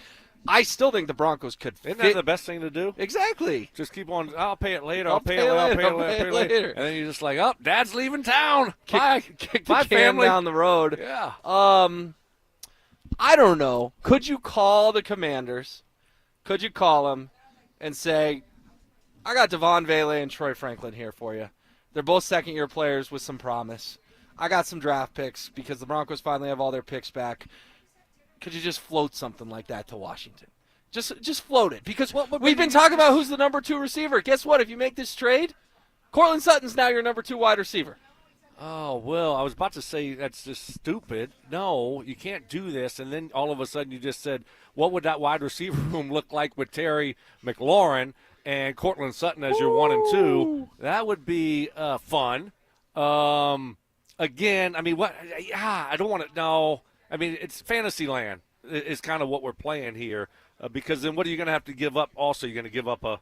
S2: I still think the Broncos could fit.
S1: Isn't that the best thing to do?
S2: Exactly.
S1: Just keep on, I'll pay it later, I'll pay it later. And then you're just like, oh, Dad's leaving town.
S2: Kick the can
S1: family
S2: down the road.
S1: Yeah.
S2: I don't know. Could you call the Commanders? Could you call them and say, I got Devon Vele and Troy Franklin here for you. They're both second-year players with some promise. I got some draft picks because the Broncos finally have all their picks back. Could you just float something like that to Washington? Just float it. Because we've been talking about who's the number 2 receiver. Guess what? If you make this trade, Courtland Sutton's now your number 2 wide receiver.
S1: Oh, well, I was about to say that's just stupid. No, you can't do this. And then all of a sudden you just said, what would that wide receiver room look like with Terry McLaurin and Courtland Sutton as your 1 and 2? That would be fun. Again, I mean, what? Yeah, I don't want to. No, I mean, it's fantasy land is kind of what we're playing here. Because then what are you going to have to give up? Also, you're going to give up a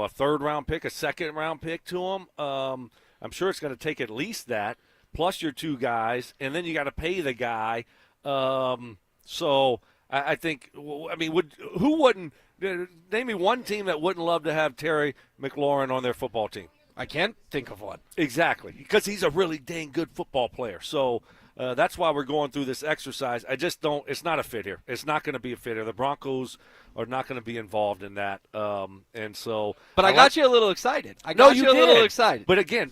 S1: third-round pick, a second-round pick to them. I'm sure it's going to take at least that, plus your 2 guys, and then you got to pay the guy. So I think, I mean, who wouldn't name me one team that wouldn't love to have Terry McLaurin on their football team?
S2: I can't think of one.
S1: Exactly, because he's a really dang good football player. So that's why we're going through this exercise. I just don't – it's not a fit here. It's not going to be a fit here. The Broncos are not going to be involved in that. And so –
S2: But I got you a little excited. I got you a little excited.
S1: But again,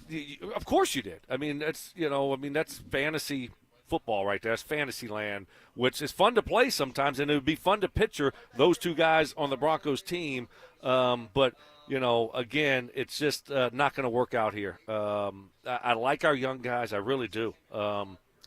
S1: of course you did. I mean, that's fantasy football right there. That's fantasy land, which is fun to play sometimes, and it would be fun to picture those 2 guys on the Broncos team. But – again, it's just not going to work out here. I like our young guys. I really do.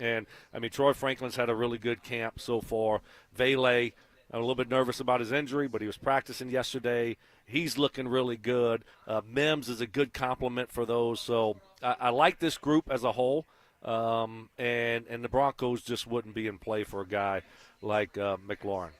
S1: And, I mean, Troy Franklin's had a really good camp so far. Vele, I'm a little bit nervous about his injury, but he was practicing yesterday. He's looking really good. Mims is a good complement for those. So I like this group as a whole. And the Broncos just wouldn't be in play for a guy like McLaurin.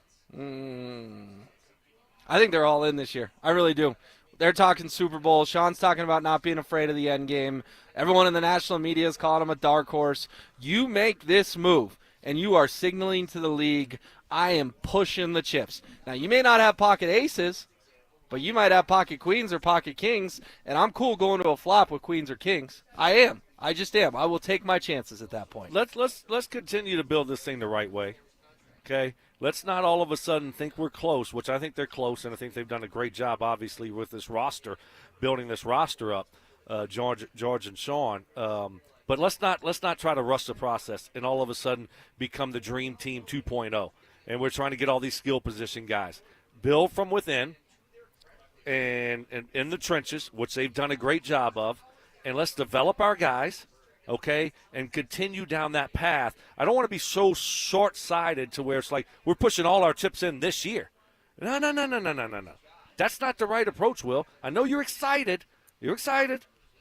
S2: I think they're all in this year. I really do. They're talking Super Bowl. Sean's talking about not being afraid of the end game. Everyone in the national media is calling him a dark horse. You make this move, and you are signaling to the league, I am pushing the chips. Now, you may not have pocket aces, but you might have pocket queens or pocket kings, and I'm cool going to a flop with queens or kings. I am. I just am. I will take my chances at that point.
S1: Let's continue to build this thing the right way, okay? Let's not all of a sudden think we're close, which I think they're close, and I think they've done a great job, obviously, with this roster, building this roster up, George and Sean. But let's not try to rush the process and all of a sudden become the dream team 2.0. And we're trying to get all these skill position guys. Build from within and in the trenches, which they've done a great job of, and let's develop our guys. Okay, and continue down that path. I don't want to be so short-sighted to where it's like we're pushing all our chips in this year. No. That's not the right approach, Will. I know you're excited.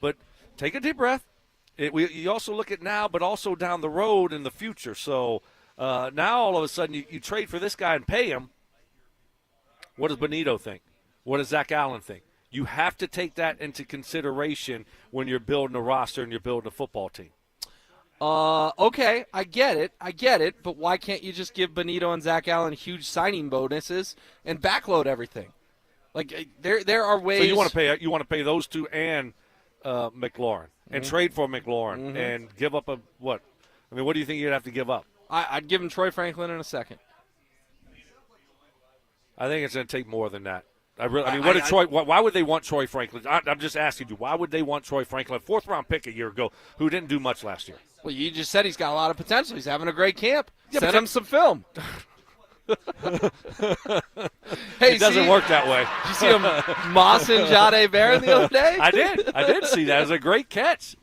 S1: But take a deep breath. You also look at now, but also down the road in the future. So now all of a sudden you trade for this guy and pay him. What does Benito think? What does Zach Allen think? You have to take that into consideration when you're building a roster and you're building a football team.
S2: Okay, I get it, but why can't you just give Benito and Zach Allen huge signing bonuses and backload everything? Like there are ways.
S1: So you want to pay those 2 and McLaurin and trade for McLaurin and give up what? I mean, what do you think you'd have to give up?
S2: I'd give him Troy Franklin in a second.
S1: I think it's going to take more than that. Why would they want Troy Franklin? I'm just asking you, why would they want Troy Franklin, 4th-round pick a year ago, who didn't do much last year?
S2: Well, you just said he's got a lot of potential. He's having a great camp. Send him some film.
S1: Hey, it doesn't work that way.
S2: Did you see him mossing Jahdae Barron the other day?
S1: I did see that. It was a great catch.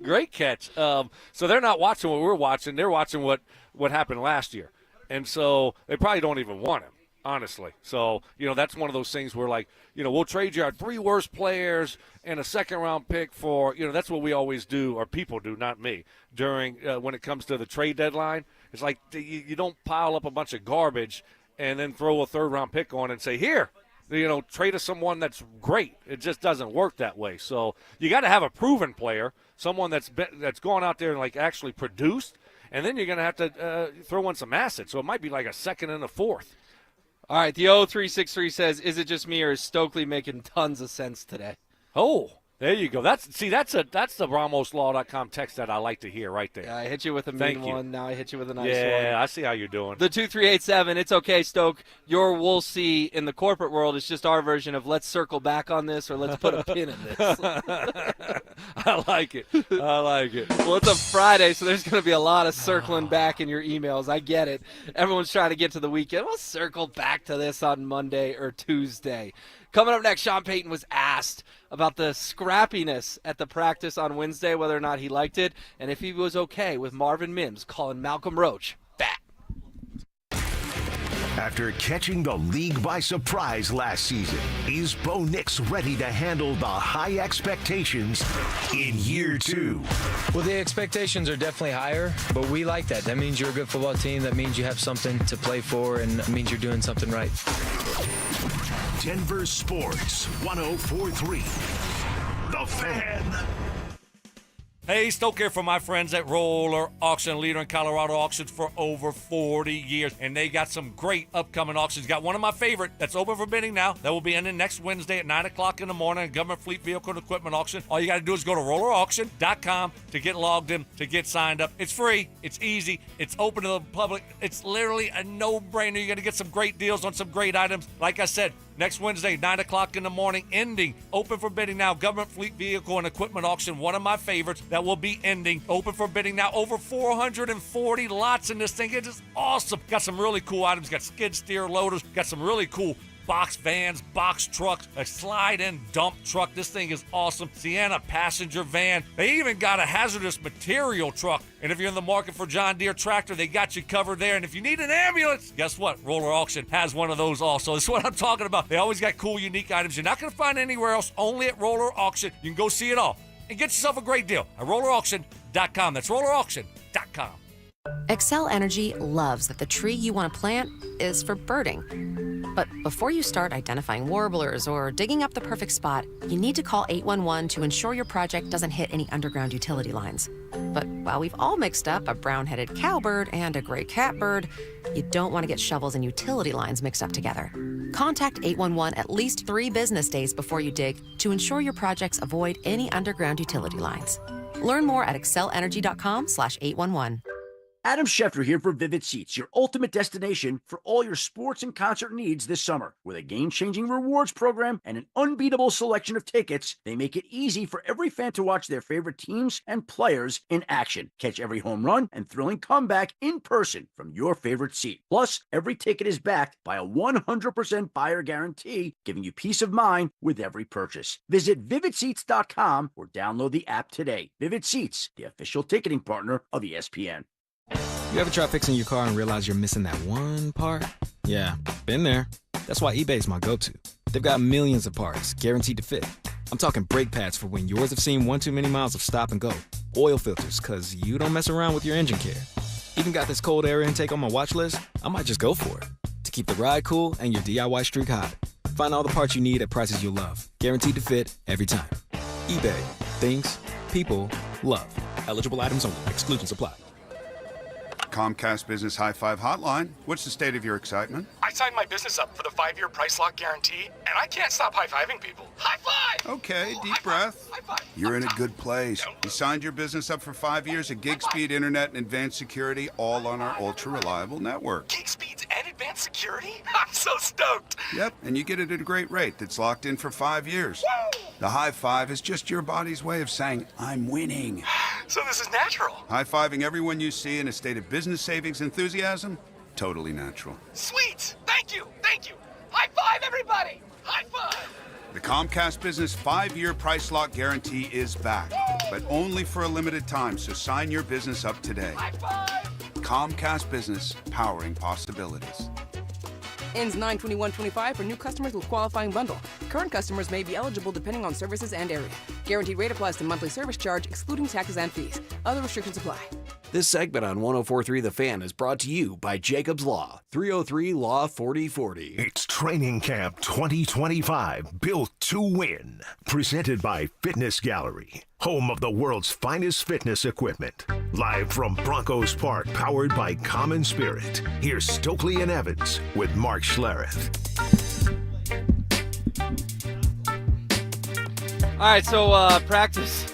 S1: So they're not watching what we're watching. They're watching what happened last year. And so they probably don't even want him, honestly. So, that's one of those things where, like, we'll trade you our 3 worst players and a second-round pick for, that's what we always do, or people do, not me, during when it comes to the trade deadline. It's like you don't pile up a bunch of garbage and then throw a 3rd-round pick on and say, here, trade us someone that's great. It just doesn't work that way. So you got to have a proven player, someone that's gone out there and, like, actually produced, and then you're going to have to throw in some assets. So it might be like a 2nd and a 4th.
S2: All right, the 0363 says, is it just me or is Stokley making tons of sense today?
S1: Oh, There you go. That's the RamosLaw.com text that I like to hear right there.
S2: Yeah, I hit you with a
S1: Thank
S2: mean
S1: you.
S2: one. Now I hit you with a nice one.
S1: Yeah, I see how you're doing.
S2: The 2387, it's okay, Stoke. Your we'll see in the corporate world is just our version of let's circle back on this or let's put a pin in this.
S1: I like it.
S2: Well, it's a Friday, so there's going to be a lot of circling back in your emails. I get it. Everyone's trying to get to the weekend. We'll circle back to this on Monday or Tuesday. Coming up next, Sean Payton was asked about the scrappiness at the practice on Wednesday, whether or not he liked it, and if he was okay with Marvin Mims calling Malcolm Roach back.
S3: After catching the league by surprise last season, is Bo Nix ready to handle the high expectations in year 2?
S5: Well, the expectations are definitely higher, but we like that. That means you're a good football team. That means you have something to play for, and it means you're doing something right.
S3: Denver Sports 104.3. The Fan.
S1: Hey, Stoke here from my friends at Roller Auction, leader in Colorado auctions for over 40 years. And they got some great upcoming auctions. Got one of my favorite that's open for bidding now. That will be ending next Wednesday at 9 o'clock in the morning. Government Fleet Vehicle and Equipment Auction. All you got to do is go to rollerauction.com to get logged in, to get signed up. It's free. It's easy. It's open to the public. It's literally a no-brainer. You're going to get some great deals on some great items. Like I said, next Wednesday, 9 o'clock in the morning, ending. Open for bidding now. Government Fleet Vehicle and Equipment Auction, one of my favorites. That will be ending. Open for bidding now. Over 440 lots in this thing. It is awesome. Got some really cool items. Got skid steer loaders. Got some really cool box vans, box trucks, a slide-in dump truck. This thing is awesome. Sienna passenger van. They even got a hazardous material truck. And if you're in the market for John Deere tractor, they got you covered there. And if you need an ambulance, guess what? Roller Auction has one of those also. That's what I'm talking about. They always got cool, unique items you're not going to find anywhere else, only at Roller Auction. You can go see it all and get yourself a great deal at rollerauction.com. That's rollerauction.com.
S7: Xcel Energy loves that the tree you want to plant is for birding. But before you start identifying warblers or digging up the perfect spot, you need to call 811 to ensure your project doesn't hit any underground utility lines. But while we've all mixed up a brown-headed cowbird and a gray catbird, you don't want to get shovels and utility lines mixed up together. Contact 811 at least 3 business days before you dig to ensure your projects avoid any underground utility lines. Learn more at excelergy.com/811.
S9: Adam Schefter here for Vivid Seats, your ultimate destination for all your sports and concert needs this summer. With a game-changing rewards program and an unbeatable selection of tickets, they make it easy for every fan to watch their favorite teams and players in action. Catch every home run and thrilling comeback in person from your favorite seat. Plus, every ticket is backed by a 100% buyer guarantee, giving you peace of mind with every purchase. Visit VividSeats.com or download the app today. Vivid Seats, the official ticketing partner of ESPN.
S5: You ever try fixing your car and realize you're missing that one part? Yeah, been there. That's why eBay's my go-to. They've got millions of parts, guaranteed to fit. I'm talking brake pads for when yours have seen one too many miles of stop and go. Oil filters, because you don't mess around with your engine care. Even got this cold air intake on my watch list. I might just go for it. To keep the ride cool and your DIY streak hot. Find all the parts you need at prices you'll love. Guaranteed to fit every time. eBay. Things people love. Eligible items only. Exclusions apply.
S10: Comcast Business High Five Hotline. What's the state of your excitement?
S17: I signed my business up for the 5-year price lock guarantee, and I can't stop high-fiving people. High five!
S10: Okay, deep breath. You're in a good place. You signed your business up for 5 years of gig speed internet and advanced security, all on our ultra-reliable network.
S17: Gig speeds and advanced security? I'm so stoked.
S10: Yep, and you get it at a great rate that's locked in for 5 years.
S17: Woo!
S10: The high five is just your body's way of saying, I'm winning.
S17: So this is natural.
S10: High-fiving everyone you see in a state of business savings enthusiasm? Totally natural.
S17: Sweet! Thank you! Thank you! High five, everybody! High five!
S10: The Comcast Business 5-year price lock guarantee is back, but only for a limited time, so sign your business up today.
S17: High five!
S10: Comcast Business, powering possibilities.
S11: Ends 9/21/25 for new customers with qualifying bundle. Current customers may be eligible depending on services and area. Guaranteed rate applies to monthly service charge, excluding taxes and fees. Other restrictions apply.
S12: This segment on 104.3 The Fan is brought to you by Jacob's Law, 303 Law 4040.
S3: It's Training Camp 2025, built to win. Presented by Fitness Gallery, home of the world's finest fitness equipment. Live from Broncos Park, powered by Common Spirit. Here's Stokley and Evans with Mark Schlereth.
S2: All right, so practice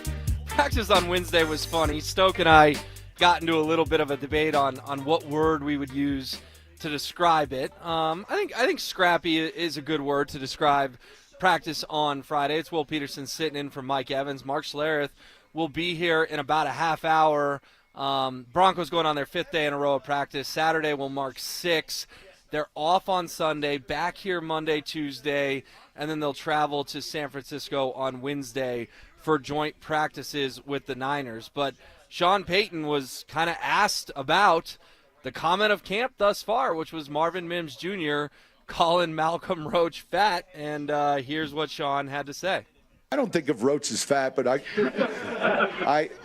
S2: on Wednesday was funny. Stoke and I got into a little bit of a debate on what word we would use to describe it. I think scrappy is a good word to describe practice on Friday. It's Will Peterson sitting in for Mike Evans. Mark Schlereth will be here in about a half hour. Broncos going on their 5th day in a row of practice. Saturday will mark 6. They're off on Sunday, back here Monday, Tuesday, and then they'll travel to San Francisco on Wednesday for joint practices with the Niners. But Sean Payton was kind of asked about the comment of camp thus far, which was Marvin Mims Jr. calling Malcolm Roach fat, and here's what Sean had to say.
S20: I don't think of Roach as fat, but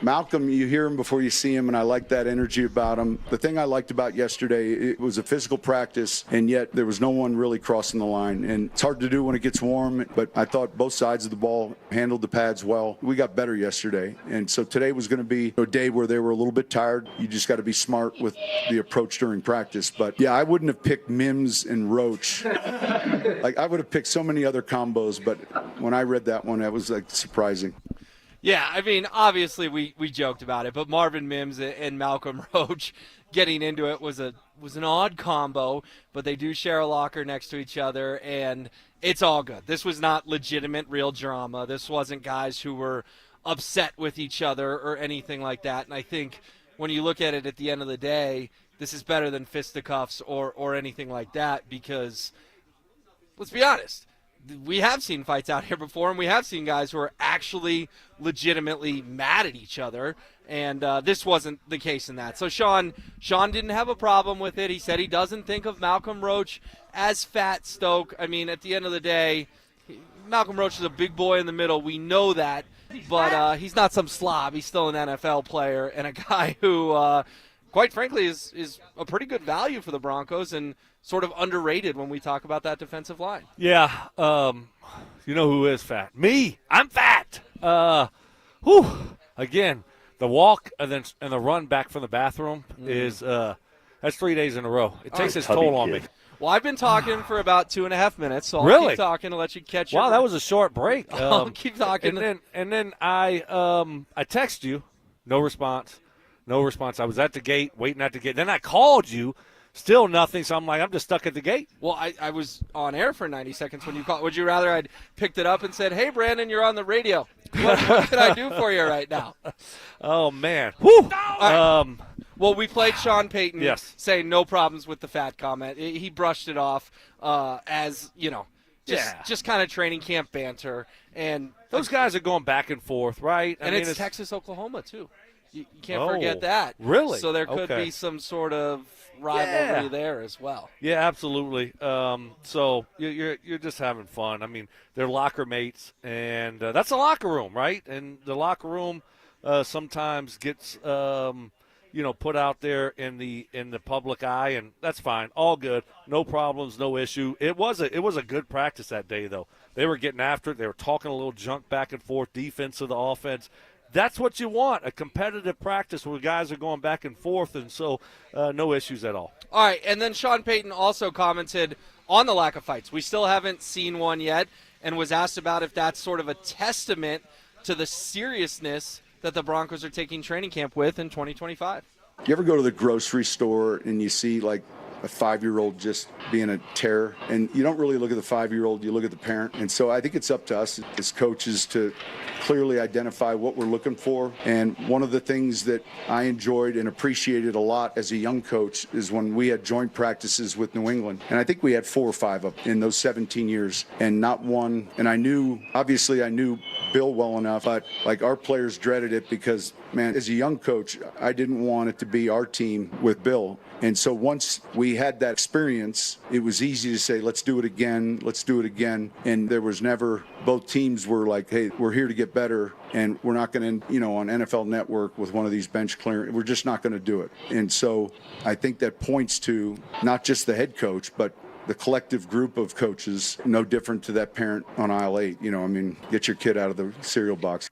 S20: Malcolm, you hear him before you see him, and I like that energy about him. The thing I liked about yesterday, it was a physical practice, and yet there was no one really crossing the line. And it's hard to do when it gets warm, but I thought both sides of the ball handled the pads well. We got better yesterday, and so today was going to be a day where they were a little bit tired. You just got to be smart with the approach during practice. But yeah, I wouldn't have picked Mims and Roach. Like, I would have picked so many other combos, but when I read that one, that was like surprising.
S2: Yeah, I mean, obviously we joked about it, but Marvin Mims and Malcolm Roach getting into it was an odd combo, but they do share a locker next to each other, and it's all good. This was not legitimate, real drama. This wasn't guys who were upset with each other or anything like that, and I think when you look at it at the end of the day, this is better than fisticuffs or anything like that, because let's be honest, we have seen fights out here before, and we have seen guys who are actually legitimately mad at each other, and this wasn't the case in that. So Sean didn't have a problem with it. He said he doesn't think of Malcolm Roach as fat, Stoke. I mean, at the end of the day, Malcolm Roach is a big boy in the middle. We know that, but he's not some slob. He's still an NFL player and a guy who, quite frankly, is a pretty good value for the Broncos and sort of underrated when we talk about that defensive line.
S1: Yeah, you know who is fat? Me. I'm fat. Again, the walk and the run back from the bathroom is that's 3 days in a row. It takes its toll on me.
S2: Well, I've been talking for about 2.5 minutes, so I'll keep talking to let you catch up.
S1: Wow, that was a short break.
S2: I'll keep talking.
S1: And then I text you, no response. I was at the gate, waiting at the gate. Then I called you. Still nothing, so I'm like, I'm just stuck at the gate.
S2: Well, I was on air for 90 seconds when you called. Would you rather I'd picked it up and said, hey, Brandon, you're on the radio. What can I do for you right now?
S1: Oh, man. Whew.
S2: Well, we played Sean Payton saying no problems with the fat comment. He brushed it off as, just kind of training camp banter. And
S1: those guys are going back and forth, right?
S2: And it's Texas, Oklahoma, too. You can't forget that.
S1: Really?
S2: So there could be some sort of rivalry there as well.
S1: Yeah, absolutely. So you're just having fun. I mean, they're locker mates, and that's a locker room, right? And the locker room sometimes gets put out there in the public eye, and that's fine, all good, no problems, no issue. It was a good practice that day, though. They were getting after it. They were talking a little junk back and forth, defense to the offense. That's what you want, a competitive practice where guys are going back and forth, and so no issues at all.
S2: All right, and then Sean Payton also commented on the lack of fights. We still haven't seen one yet, and was asked about if that's sort of a testament to the seriousness that the Broncos are taking training camp with in 2025.
S20: You ever go to the grocery store and you see, like, a 5-year-old just being a terror, and you don't really look at the 5-year-old, you look at the parent. And so I think it's up to us as coaches to clearly identify what we're looking for. And one of the things that I enjoyed and appreciated a lot as a young coach is when we had joint practices with New England, and I think we had 4 or 5 of them in those 17 years, and not one. And I knew Bill well enough, but like, our players dreaded it because, man, as a young coach, I didn't want it to be our team with Bill. And so once we had that experience, it was easy to say, let's do it again. And there was never, both teams were like, hey, we're here to get better, and we're not going to, on NFL Network with one of these bench clearing, we're just not going to do it. And so I think that points to not just the head coach, but the collective group of coaches, no different to that parent on aisle 8. Get your kid out of the cereal box.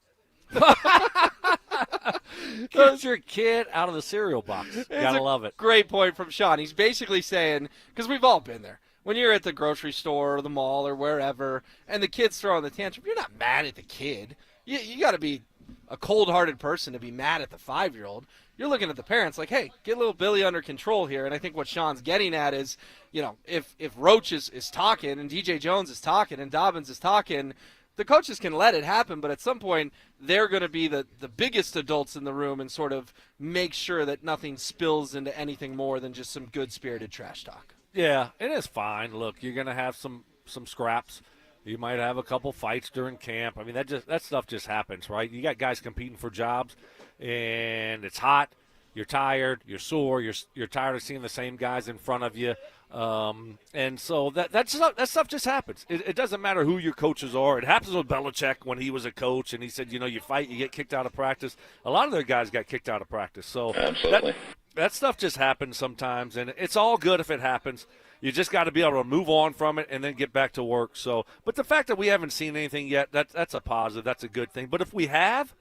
S1: Get your kid out of the cereal box. Gotta love it.
S2: Great point from Sean. He's basically saying, because we've all been there, when you're at the grocery store or the mall or wherever, and the kid's throwing the tantrum, you're not mad at the kid. You got to be a cold-hearted person to be mad at the 5-year-old. You're looking at the parents like, hey, get little Billy under control here. And I think what Sean's getting at is, if Roach is talking and DJ Jones is talking and Dobbins is talking, the coaches can let it happen, but at some point they're going to be the biggest adults in the room and sort of make sure that nothing spills into anything more than just some good-spirited trash talk.
S1: Yeah, it is fine. Look, you're going to have some scraps. You might have a couple fights during camp. I mean, that stuff just happens, right? You got guys competing for jobs, and it's hot. You're tired. You're sore. You're tired of seeing the same guys in front of you. And so that stuff just happens. It doesn't matter who your coaches are. It happens with Belichick when he was a coach, and he said, you fight, you get kicked out of practice. A lot of their guys got kicked out of practice. So
S4: Absolutely.
S1: That stuff just happens sometimes, and it's all good if it happens. You just got to be able to move on from it and then get back to work. So, but the fact that we haven't seen anything yet, that's a positive. That's a good thing. But if we have,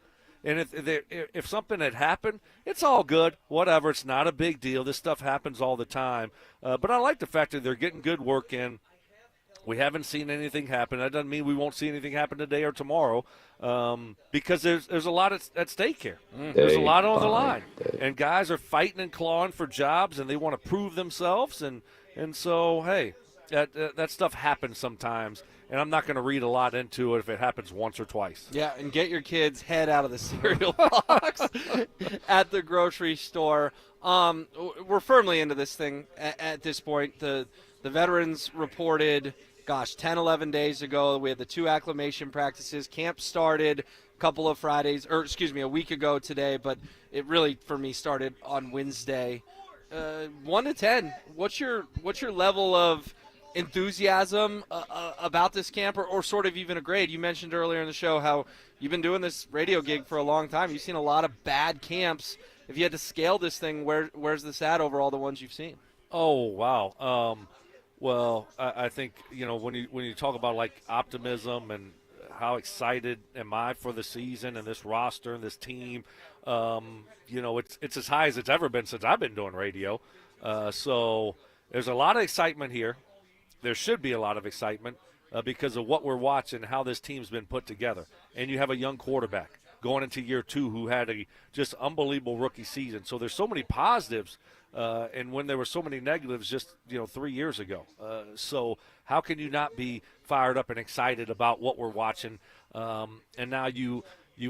S1: and if something had happened, it's all good. Whatever. It's not a big deal. This stuff happens all the time. But I like the fact that they're getting good work in. We haven't seen anything happen. That doesn't mean we won't see anything happen today or tomorrow, because there's a lot at stake here. There's a lot on the line, and guys are fighting and clawing for jobs, and they want to prove themselves. And so, hey, that stuff happens sometimes, and I'm not going to read a lot into it if it happens once or twice.
S2: Yeah, and get your kid's head out of the cereal box at the grocery store. We're firmly into this thing at this point. The veterans reported, 10, 11 days ago. We had the 2 acclimation practices. Camp started a week ago today, but it really, for me, started on Wednesday. 1 to 10, what's your level of enthusiasm about this camp, or sort of even a grade? You mentioned earlier in the show how you've been doing this radio gig for a long time. You've seen a lot of bad camps. If you had to scale this thing, where's this at over all the ones you've seen?
S1: Oh, wow. Well, I think, when you talk about like optimism and how excited am I for the season and this roster and this team, it's as high as it's ever been since I've been doing radio. So there's a lot of excitement here. There should be a lot of excitement because of what we're watching, how this team's been put together. And you have a young quarterback going into year 2 who had a just unbelievable rookie season. So there's so many positives, and when there were so many negatives just 3 years ago. So how can you not be fired up and excited about what we're watching? And now you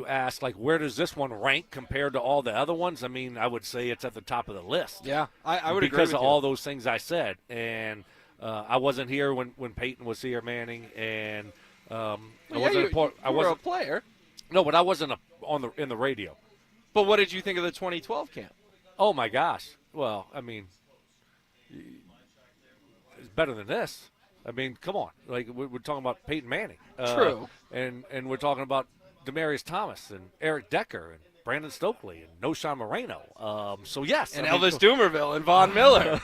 S1: ask, like, where does this one rank compared to all the other ones? I mean, I would say it's at the top of the list.
S2: Yeah, I would agree
S1: because
S2: with
S1: of
S2: you.
S1: all those things I said. And I wasn't here when Payton was here, Manning, and I wasn't
S2: a player.
S1: No, but I wasn't in the radio.
S2: But what did you think of the 2012 camp?
S1: Oh my gosh! Well, I mean, it's better than this. I mean, come on! Like we're talking about Peyton Manning.
S2: True.
S1: And we're talking about Demaryius Thomas and Eric Decker and Brandon Stokley and Noshawn Moreno. So yes,
S2: and Elvis Dumervil and Von Miller.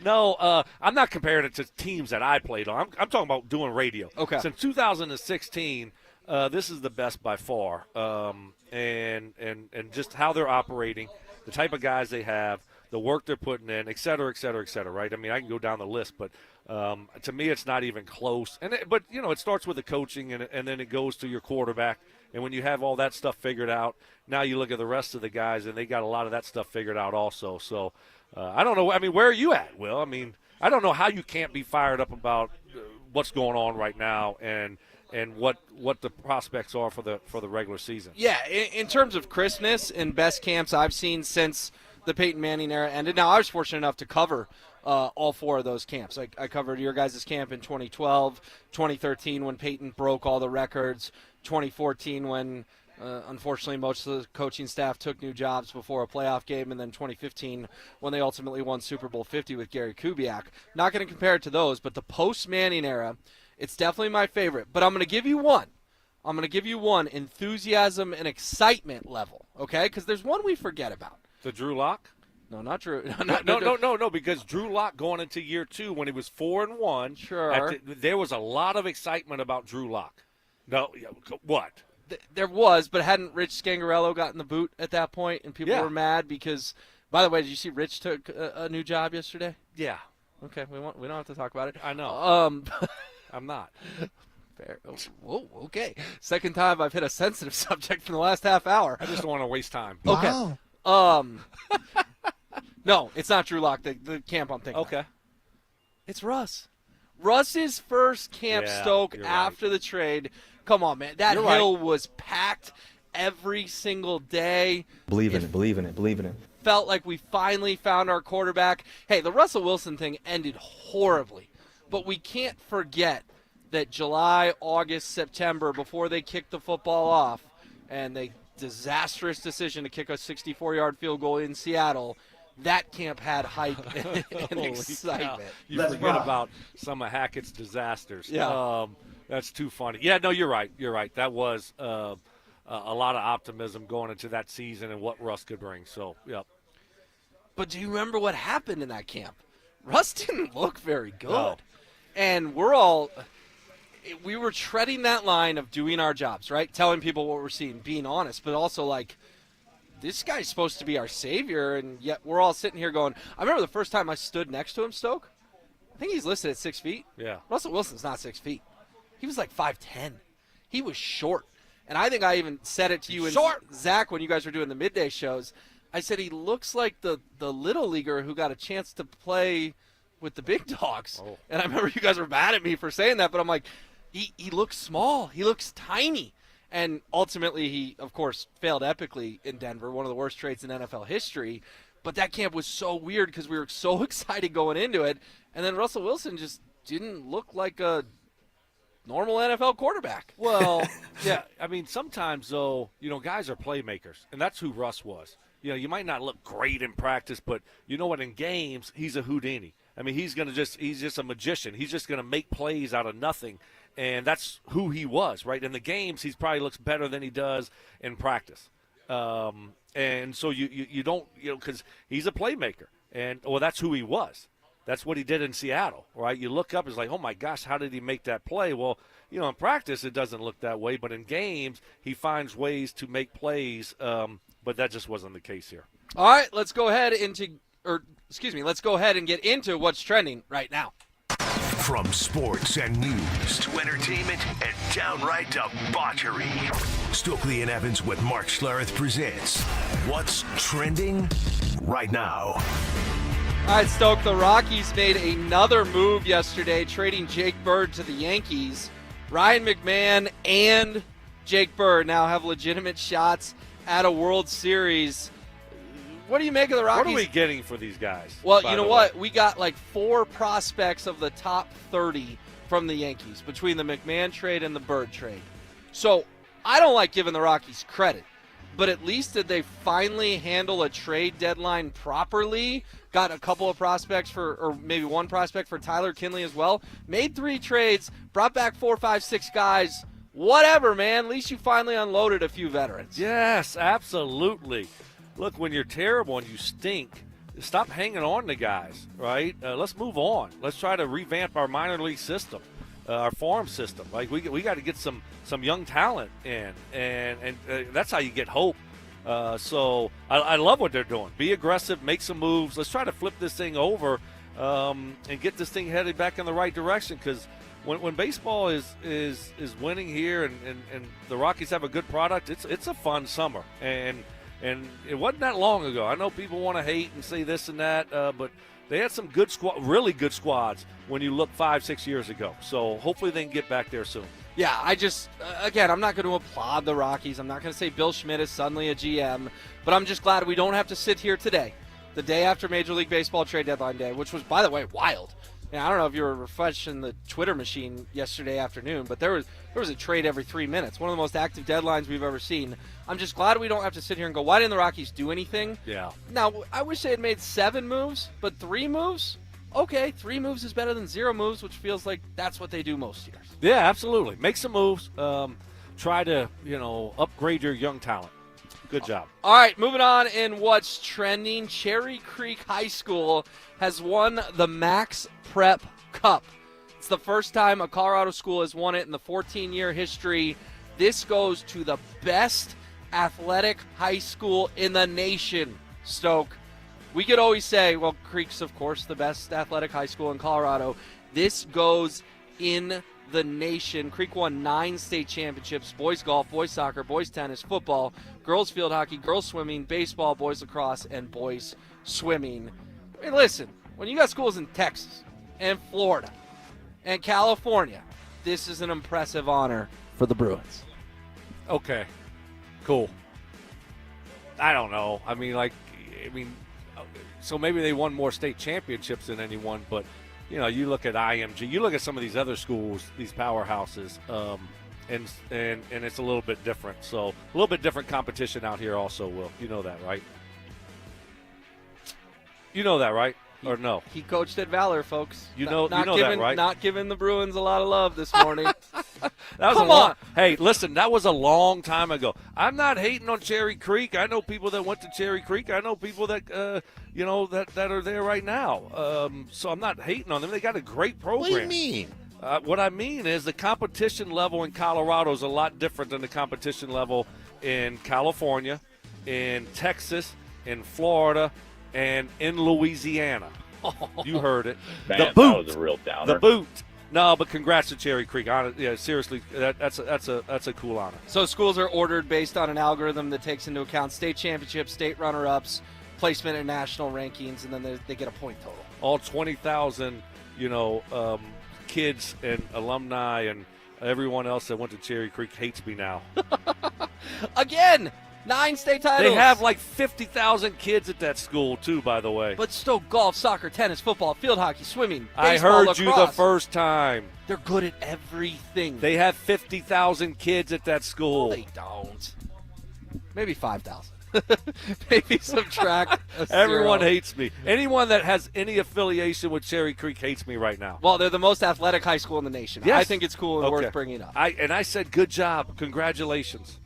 S1: No, I'm not comparing it to teams that I played on. I'm talking about doing radio.
S2: Okay.
S1: Since 2016, this is the best by far, and just how they're operating, the type of guys they have, the work they're putting in, et cetera, et cetera, et cetera. Right? I mean, I can go down the list, but to me, it's not even close. But it starts with the coaching, and then it goes to your quarterback. And when you have all that stuff figured out, now you look at the rest of the guys, and they got a lot of that stuff figured out also. So. I don't know. I mean, where are you at, Will? I mean, I don't know how you can't be fired up about what's going on right now and what the prospects are for the regular season.
S2: Yeah, in terms of crispness and best camps I've seen since the Peyton Manning era ended. Now, I was fortunate enough to cover all 4 of those camps. I covered your guys' camp in 2012, 2013 when Peyton broke all the records, 2014 when unfortunately, most of the coaching staff took new jobs before a playoff game, and then 2015 when they ultimately won Super Bowl 50 with Gary Kubiak. Not going to compare it to those, but the post-Manning era, it's definitely my favorite. But I'm going to give you one. I'm going to give you one enthusiasm and excitement level, okay? Because there's one we forget about.
S1: The Drew Lock?
S2: No, not Drew.
S1: No, because Drew Lock going into year 2 when he was 4-1,
S2: sure.
S1: There was a lot of excitement about Drew Lock. No, what?
S2: There was, but hadn't Rich Scangarello gotten the boot at that point, and people were mad because, by the way, did you see Rich took a new job yesterday?
S1: Yeah.
S2: Okay, we don't have to talk about it.
S1: I know. I'm not.
S2: Fair. Whoa, okay. Second time I've hit a sensitive subject from the last half hour.
S1: I just don't want to waste time.
S2: Okay. No, it's not Drew Lock, the camp I'm thinking.
S1: Okay.
S2: It's Russ. Russ's first camp, Stoke, after the trade. Come on, man. That hill was packed every single day.
S4: Believe in it.
S2: Felt like we finally found our quarterback. Hey, the Russell Wilson thing ended horribly, but we can't forget that July, August, September, before they kicked the football off, and they disastrous decision to kick a 64-yard field goal in Seattle, that camp had hype and excitement.
S1: You forget about some of Hackett's disasters.
S2: Yeah.
S1: That's too funny. Yeah, no, you're right. That was a lot of optimism going into that season and what Russ could bring. So, yep.
S2: But do you remember what happened in that camp? Russ didn't look very good.
S1: No.
S2: And we were treading that line of doing our jobs, right? Telling people what we're seeing, being honest, but also like, this guy's supposed to be our savior, and yet we're all sitting here going, I remember the first time I stood next to him, Stoke. I think he's listed at 6 feet.
S1: Yeah.
S2: Russell Wilson's not 6 feet. He was like 5'10". He was short. And I think I even said it to you and Zach when you guys were doing the midday shows. I said he looks like the little leaguer who got a chance to play with the big dogs. Oh. And I remember you guys were mad at me for saying that, but I'm like, he looks small. He looks tiny. And ultimately he, of course, failed epically in Denver, one of the worst trades in NFL history. But that camp was so weird because we were so excited going into it. And then Russell Wilson just didn't look like a normal NFL quarterback.
S1: Well, yeah, I mean, sometimes, though, guys are playmakers, and that's who Russ was. You might not look great in practice, but you know what? In games, he's a Houdini. I mean, he's just a magician. He's just going to make plays out of nothing, and that's who he was, right? In the games, he probably looks better than he does in practice. And so you don't, because he's a playmaker, that's who he was. That's what he did in Seattle, right? You look up, it's like, oh, my gosh, how did he make that play? Well, in practice it doesn't look that way, but in games he finds ways to make plays, but that just wasn't the case here.
S2: All right, let's go ahead and get into what's trending right now.
S3: From sports and news to entertainment and downright debauchery, Stokley and Evans with Mark Schlereth presents What's Trending Right Now.
S2: All right, Stoke, the Rockies made another move yesterday, trading Jake Bird to the Yankees. Ryan McMahon and Jake Bird now have legitimate shots at a World Series. What do you make of the Rockies?
S1: What are we getting for these guys?
S2: Well, you know what? We got like 4 prospects of the top 30 from the Yankees between the McMahon trade and the Bird trade. So I don't like giving the Rockies credit, but at least did they finally handle a trade deadline properly? Got a couple of prospects or maybe one prospect for Tyler Kinley as well. Made 3 trades, brought back 4, 5, 6 guys. Whatever, man. At least you finally unloaded a few veterans.
S1: Yes, absolutely. Look, when you're terrible and you stink, stop hanging on to guys, right? Let's move on. Let's try to revamp our minor league system, our farm system. Like we got to get some young talent in, and that's how you get hope. So I love what they're doing. Be aggressive, make some moves. Let's try to flip this thing over and get this thing headed back in the right direction. Because when baseball is winning here and the Rockies have a good product, it's a fun summer. And it wasn't that long ago. I know people want to hate and say this and that, but they had some good really good squads when you look 5-6 years ago. So hopefully they can get back there soon.
S2: Yeah, I'm not going to applaud the Rockies. I'm not going to say Bill Schmidt is suddenly a GM, but I'm just glad we don't have to sit here today, the day after Major League Baseball trade deadline day, which was, by the way, wild. I don't know if you were refreshing the Twitter machine yesterday afternoon, but there was a trade every 3 minutes. One of the most active deadlines we've ever seen. I'm just glad we don't have to sit here and go, why didn't the Rockies do anything?
S1: Yeah.
S2: Now, I wish they had made 7 moves, but 3 moves? Okay, 3 moves is better than 0 moves, which feels like that's what they do most years.
S1: Yeah, absolutely. Make some moves. Try to, upgrade your young talent. Good job.
S2: All right, moving on in what's trending. Cherry Creek High School has won the Max Prep Cup. It's the first time a Colorado school has won it in the 14-year history. This goes to the best athletic high school in the nation, Stoke. We could always say, well, Creek's, of course, the best athletic high school in Colorado. This goes in the nation. Creek won 9 state championships: boys golf, boys soccer, boys tennis, football, girls field hockey, girls swimming, baseball, boys lacrosse, and boys swimming. I mean, listen, when you got schools in Texas and Florida and California, this is an impressive honor for the Bruins.
S1: Okay, cool. I don't know. So maybe they won more state championships than anyone, but you look at IMG, you look at some of these other schools, these powerhouses, and it's a little bit different. So a little bit different competition out here also, Will. You know that, right? You know that, right? Or no?
S2: He coached at Valor, folks.
S1: That, right?
S2: Not giving the Bruins a lot of love this morning.
S1: Come on. Hey, listen, that was a long time ago. I'm not hating on Cherry Creek. I know people that went to Cherry Creek. I know people that that are there right now. So I'm not hating on them. They got a great program.
S6: What do you mean?
S1: What I mean is the competition level in Colorado is a lot different than the competition level in California, in Texas, in Florida, and in Louisiana. You heard it.
S6: Man,
S1: the boot.
S6: That was a real downer.
S1: The boot. No, but congrats to Cherry Creek. Yeah, seriously, that's a cool honor.
S2: So schools are ordered based on an algorithm that takes into account state championships, state runner-ups, placement in national rankings, and then they get a point total.
S1: All 20,000, kids and alumni and everyone else that went to Cherry Creek hates me now.
S2: Again, 9 state titles.
S1: They have like 50,000 kids at that school, too, by the way.
S2: But still golf, soccer, tennis, football, field hockey, swimming, baseball,
S1: I heard
S2: lacrosse.
S1: you the first time.
S2: They're good at everything.
S1: They have 50,000 kids at that school.
S2: No, they don't. Maybe 5,000. Maybe subtract a
S1: Everyone
S2: zero.
S1: hates me. Anyone that has any affiliation with Cherry Creek hates me right now.
S2: Well, they're the most athletic high school in the nation.
S1: Yes.
S2: I think it's cool and worth bringing up.
S1: I said good job. Congratulations.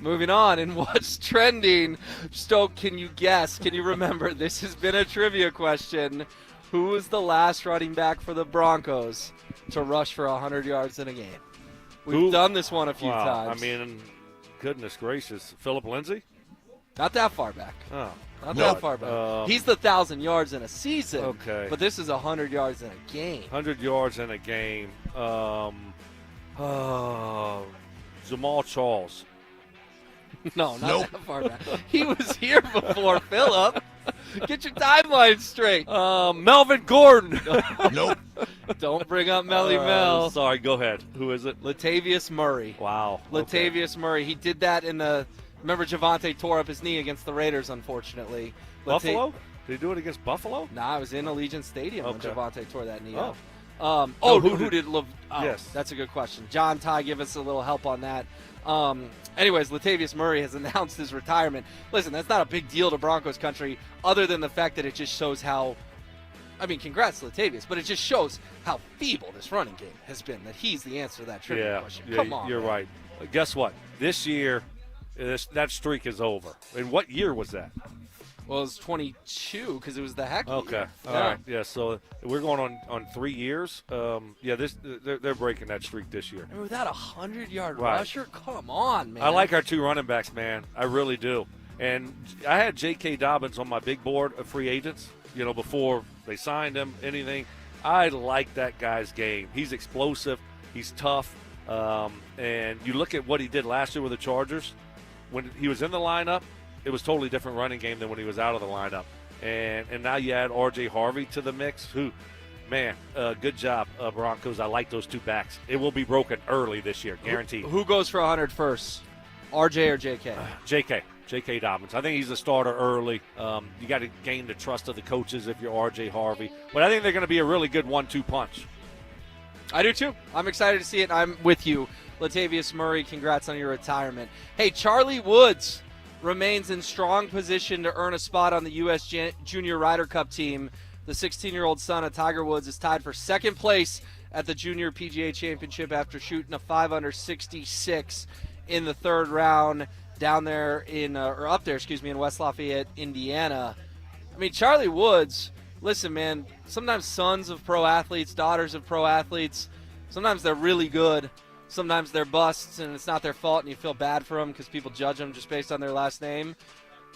S2: Moving on, and what's trending? Stoke, can you guess? Can you remember? This has been a trivia question. Who was the last running back for the Broncos to rush for 100 yards in a game? We've done this one a few times.
S1: I mean, goodness gracious. Phillip Lindsay?
S2: Not that far back.
S1: Oh.
S2: Not that far back. He's the 1,000 yards in a season.
S1: Okay.
S2: But this is 100 yards in a game.
S1: 100 yards in a game. Jamal Charles.
S2: No, not that far back. He was here before Phillip. Get your timeline straight.
S1: Melvin Gordon.
S6: Nope.
S2: Don't bring up Melly Mel.
S1: Sorry, go ahead. Who is it?
S2: Latavius Murray.
S1: Wow.
S2: Latavius Murray. He did that in the – remember Javante tore up his knee against the Raiders, unfortunately.
S1: Buffalo? Did he do it against Buffalo?
S2: Nah, it was in Allegiant Stadium when Javante tore that knee out.
S1: Who did
S2: yes, that's a good question. John Ty, give us a little help on that. Anyways, Latavius Murray has announced his retirement. Listen, that's not a big deal to Broncos country other than the fact that it just shows how – I mean, congrats to Latavius, but it just shows how feeble this running game has been, that he's the answer to that trivia question. Come on,
S1: you're right. Guess what? This year, that streak is over. And what year was that?
S2: Well, it was 22 because it was the heck.
S1: Okay. All right. Yeah, so we're going on 3 years. They're breaking that streak this year.
S2: I mean, without a 100-yard rusher? Come on, man.
S1: I like our 2 running backs, man. I really do. And I had J.K. Dobbins on my big board of free agents, before they signed him, anything. I like that guy's game. He's explosive. He's tough. And you look at what he did last year with the Chargers. When he was in the lineup, it was totally different running game than when he was out of the lineup. And now you add R.J. Harvey to the mix. Good job, Broncos. I like those 2 backs. It will be broken early this year, guaranteed.
S2: Who goes for 100 first, R.J. or J.K.?
S1: J.K. Dobbins. I think he's the starter early. You got to gain the trust of the coaches if you're R.J. Harvey. But I think they're going to be a really good 1-2 punch.
S2: I do, too. I'm excited to see it. I'm with you. Latavius Murray, congrats on your retirement. Hey, Charlie Woods remains in strong position to earn a spot on the U.S. Junior Ryder Cup team. The 16-year-old son of Tiger Woods is tied for second place at the Junior PGA Championship after shooting a 5-under 66 in the third round down there in West Lafayette, Indiana. I mean, Charlie Woods, listen, man, sometimes sons of pro athletes, daughters of pro athletes, sometimes they're really good. Sometimes they're busts, and it's not their fault, and you feel bad for them because people judge them just based on their last name.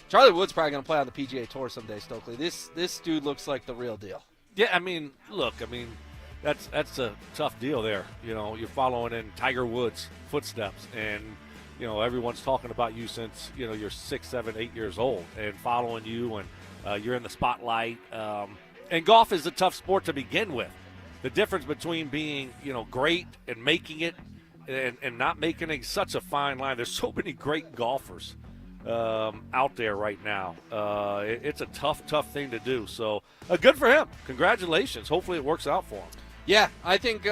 S2: Charlie Wood's probably going to play on the PGA Tour someday, Stokley. This dude looks like the real deal.
S1: Yeah, I mean, look, that's a tough deal there. You're following in Tiger Woods' footsteps, and everyone's talking about you since you're 6, 7, 8 years old, and following you, and you're in the spotlight. And golf is a tough sport to begin with. The difference between being great and making it and not making it is such a fine line. There's so many great golfers out there right now. It's a tough thing to do. So good for him. Congratulations. Hopefully it works out for him.
S2: Yeah, I think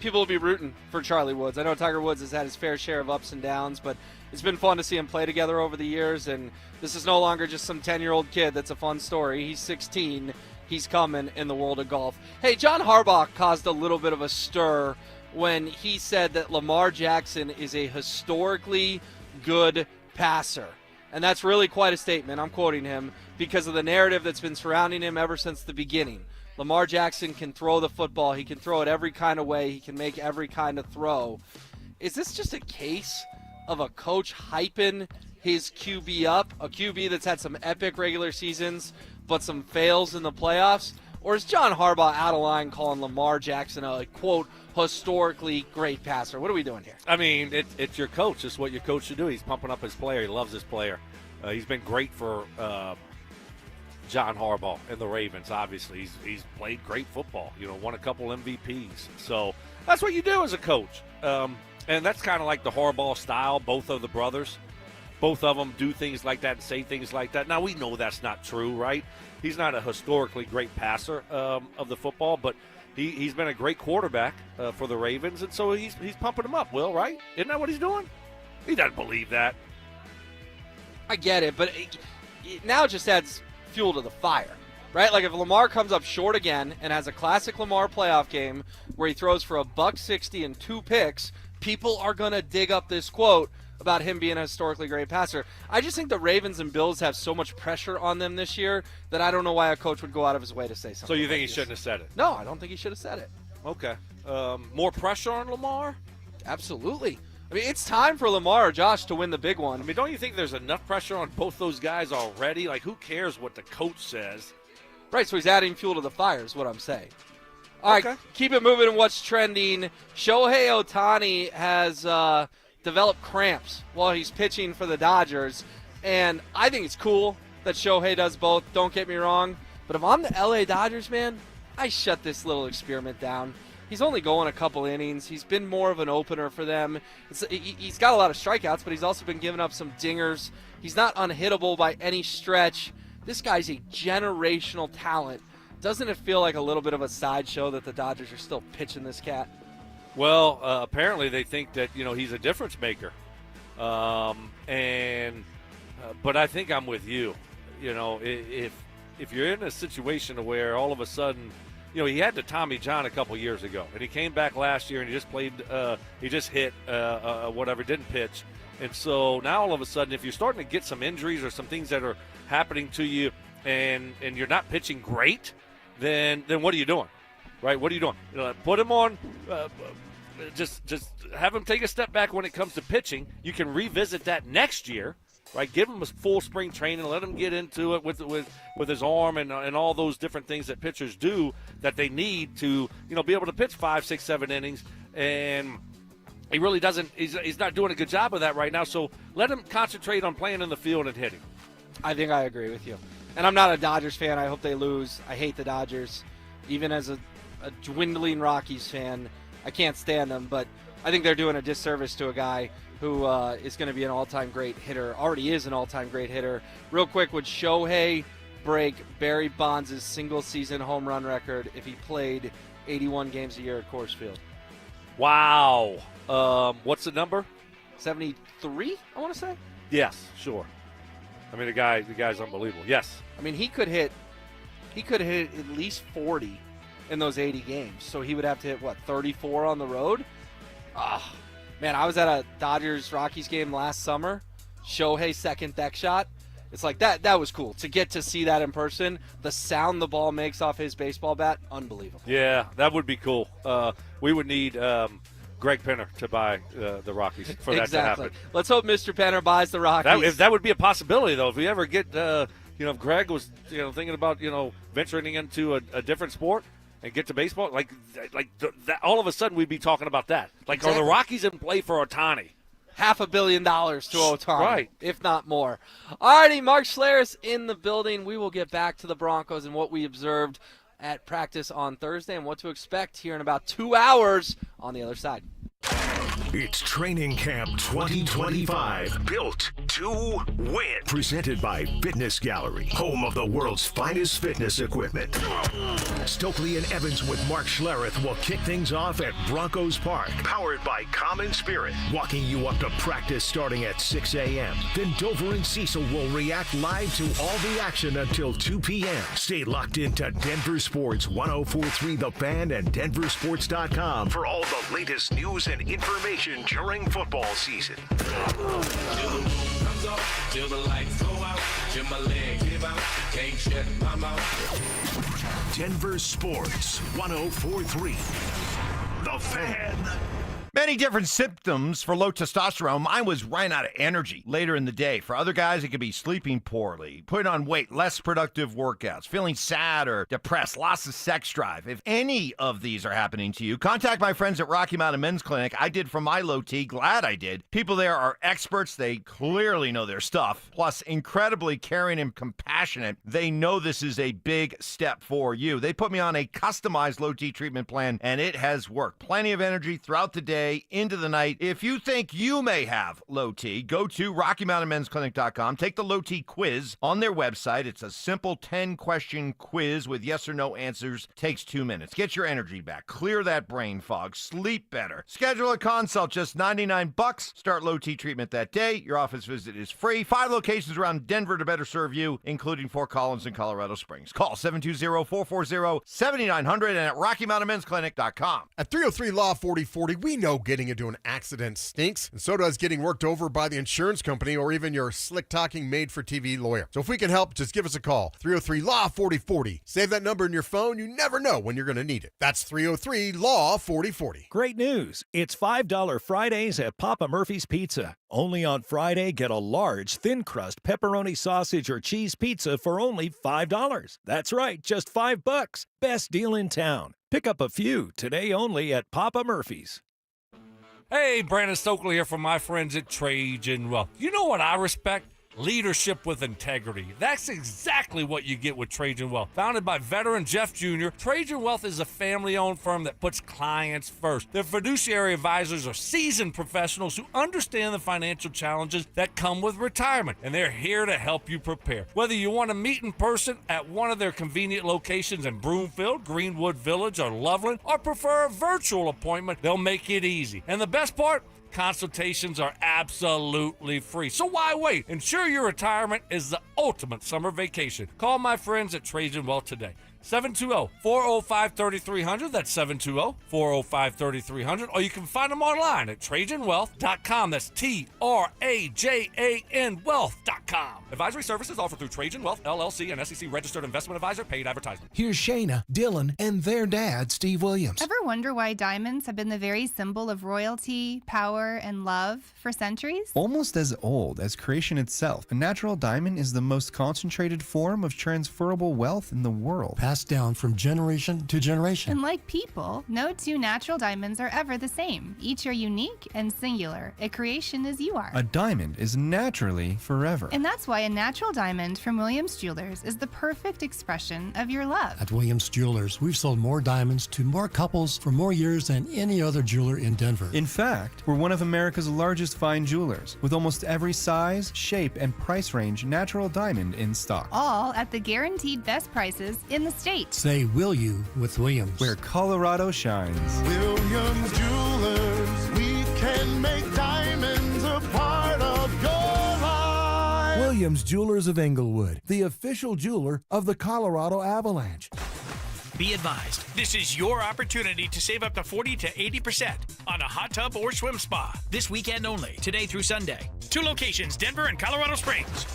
S2: people will be rooting for Charlie Woods. I know Tiger Woods has had his fair share of ups and downs, but it's been fun to see him play together over the years, and this is no longer just some 10-year-old kid that's a fun story. He's 16. He's coming in the world of golf. Hey, John Harbaugh caused a little bit of a stir when he said that Lamar Jackson is a historically good passer. And that's really quite a statement. I'm quoting him because of the narrative that's been surrounding him ever since the beginning. Lamar Jackson can throw the football. He can throw it every kind of way. He can make every kind of throw. Is this just a case of a coach hyping his QB up, a QB that's had some epic regular seasons but some fails in the playoffs? Or is John Harbaugh out of line calling Lamar Jackson a, quote, historically great passer? What are we doing here?
S1: I mean, it's your coach. It's what your coach should do. He's pumping up his player. He loves his player. He's been great for John Harbaugh and the Ravens, obviously. He's played great football, won a couple MVPs. So that's what you do as a coach. And that's kind of like the Harbaugh style, both of the brothers. Both of them do things like that and say things like that. Now, we know that's not true, right? He's not a historically great passer of the football, but he's been a great quarterback for the Ravens, and so he's pumping them up, Will, right? Isn't that what he's doing? He doesn't believe that.
S2: I get it, but it now just adds fuel to the fire, right? Like if Lamar comes up short again and has a classic Lamar playoff game where he throws for $160 and 2 picks, people are going to dig up this quote about him being a historically great passer. I just think the Ravens and Bills have so much pressure on them this year that I don't know why a coach would go out of his way to say something.
S1: So you think
S2: like
S1: he shouldn't have said it?
S2: No, I don't think he should have said it.
S1: Okay. More pressure on Lamar?
S2: Absolutely. I mean, it's time for Lamar or Josh to win the big one.
S1: I mean, don't you think there's enough pressure on both those guys already? Like, who cares what the coach says?
S2: Right, so he's adding fuel to the fire is what I'm saying. All right, keep it moving in what's trending. Shohei Ohtani has developed cramps while he's pitching for the Dodgers, and I think it's cool that Shohei does both. Don't get me wrong, but if I'm the LA Dodgers, man, I shut this little experiment down. He's only going a couple innings. He's been more of an opener for them. He's got a lot of strikeouts, but he's also been giving up some dingers. He's not unhittable by any stretch. This guy's a generational talent. Doesn't it feel like a little bit of a sideshow that the Dodgers are still pitching this cat?
S1: Well, apparently they think that he's a difference maker, but I think I'm with you. If you're in a situation where all of a sudden, he had the Tommy John a couple years ago, and he came back last year and he just played, he just hit whatever, didn't pitch, and so now all of a sudden, if you're starting to get some injuries or some things that are happening to you, and you're not pitching great, then what are you doing? Right, what are you doing? Put him on. Just have him take a step back when it comes to pitching. You can revisit that next year, right? Give him a full spring training. Let him get into it with his arm and all those different things that pitchers do that they need to be able to pitch 5, 6, 7 innings. And he really doesn't. He's not doing a good job of that right now. So let him concentrate on playing in the field and hitting.
S2: I think I agree with you. And I'm not a Dodgers fan. I hope they lose. I hate the Dodgers, even as a dwindling Rockies fan. I can't stand them, but I think they're doing a disservice to a guy who is going to be an all-time great hitter, already is an all-time great hitter. Real quick, would Shohei break Barry Bonds' single-season home run record if he played 81 games a year at Coors Field?
S1: Wow. What's the number?
S2: 73, I want to say?
S1: Yes, sure. I mean, the guy's unbelievable. Yes.
S2: I mean, he could hit at least 40 in those 80 games. So he would have to hit, 34 on the road? Oh, man, I was at a Dodgers-Rockies game last summer. Shohei second deck shot. It's like that was cool. To get to see that in person, the sound the ball makes off his baseball bat, unbelievable.
S1: Yeah, that would be cool. We would need Greg Penner to buy the Rockies for that to happen.
S2: Let's hope Mr. Penner buys the Rockies.
S1: That would be a possibility, though. If we ever get, if Greg was, thinking about, venturing into a different sport and get to baseball, all of a sudden we'd be talking about that. Are the Rockies in play for Ohtani?
S2: $500 million to Ohtani,
S1: right,
S2: if not more. All righty, Mark Schlereth in the building. We will get back to the Broncos and what we observed at practice on Thursday and what to expect here in about 2 hours on the other side.
S3: It's Training Camp 2025, built to win. Presented by Fitness Gallery, home of the world's finest fitness equipment. Stokley and Evans with Mark Schlereth will kick things off at Broncos Park, powered by Common Spirit, walking you up to practice starting at 6 a.m. Then Dover and Cecil will react live to all the action until 2 p.m. Stay locked into Denver Sports 104.3 The Fan and DenverSports.com for all the latest news and information during football season.
S6: Till the lights go out, till my legs give out, can't shut my mouth.
S3: Denver Sports 104.3 The Fan.
S13: Many different symptoms for low testosterone. Mine was running out of energy later in the day. For other guys, it could be sleeping poorly, putting on weight, less productive workouts, feeling sad or depressed, loss of sex drive. If any of these are happening to you, contact my friends at Rocky Mountain Men's Clinic. I did for my low T. Glad I did. People there are experts. They clearly know their stuff. Plus, incredibly caring and compassionate. They know this is a big step for you. They put me on a customized low T treatment plan, and it has worked. Plenty of energy throughout the day, into the night. If you think you may have low T, go to RockyMountainMen'sClinic.com. Take the low T quiz on their website. It's a simple 10-question quiz with yes or no answers. Takes 2 minutes. Get your energy back. Clear that brain fog. Sleep better. Schedule a consult, just $99. Start low T treatment that day. Your office visit is free. 5 locations around Denver to better serve you, including Fort Collins and Colorado Springs. Call 720-440-7900 and at RockyMountainMen'sClinic.com.
S26: At 303 Law 4040, we know getting into an accident stinks, and so does getting worked over by the insurance company or even your slick-talking made-for-TV lawyer. So if we can help, just give us a call. 303 Law 4040. Save that number in your phone. You never know when you're going to need it. That's 303 Law 4040.
S14: Great news. It's $5 Fridays at Papa Murphy's Pizza. Only on Friday, get a large, thin-crust pepperoni sausage or cheese pizza for only $5. That's right, just $5. Best deal in town. Pick up a few today only at Papa Murphy's.
S15: Hey, Brandon Stokley here from my friends at Trajan Wealth. You know what I respect? Leadership with integrity. That's exactly what you get with Trajan Wealth. Founded by veteran Jeff Jr., Trajan Wealth is a family-owned firm that puts clients first. Their fiduciary advisors are seasoned professionals who understand the financial challenges that come with retirement, and they're here to help you prepare. Whether you want to meet in person at one of their convenient locations in Broomfield, Greenwood Village, or Loveland, or prefer a virtual appointment, they'll make it easy. And the best part? Consultations are absolutely free. So why wait? Ensure your retirement is the ultimate summer vacation. Call my friends at Trajan Wealth today. 720-405-3300. That's 720-405-3300. Or you can find them online at TrajanWealth.com. That's TRAJAN Wealth.com. Advisory services offered through Trajan Wealth, LLC, and SEC registered investment advisor. Paid advertisement.
S16: Here's Shayna, Dylan, and their dad, Steve Williams.
S18: Ever wonder why diamonds have been the very symbol of royalty, power, and love for centuries?
S19: Almost as old as creation itself, a natural diamond is the most concentrated form of transferable wealth in the world.
S22: Passed down from generation to generation.
S18: And like people, no two natural diamonds are ever the same. Each are unique and singular. A creation as you are.
S19: A diamond is naturally forever.
S18: And that's why a natural diamond from Williams Jewelers is the perfect expression of your love.
S22: At Williams Jewelers, we've sold more diamonds to more couples for more years than any other jeweler in Denver.
S19: In fact, we're one of America's largest fine jewelers, with almost every size, shape, and price range natural diamond in stock.
S18: All at the guaranteed best prices in the state.
S22: Say will you with Williams.
S19: Where Colorado shines.
S23: Williams Jewelers, we can make diamonds a part of your life.
S22: Williams Jewelers of Englewood, the official jeweler of the Colorado Avalanche.
S30: Be advised, this is your opportunity to save up to 40 to 80% on a hot tub or swim spa. This weekend only, today through Sunday. 2 locations, Denver and Colorado Springs.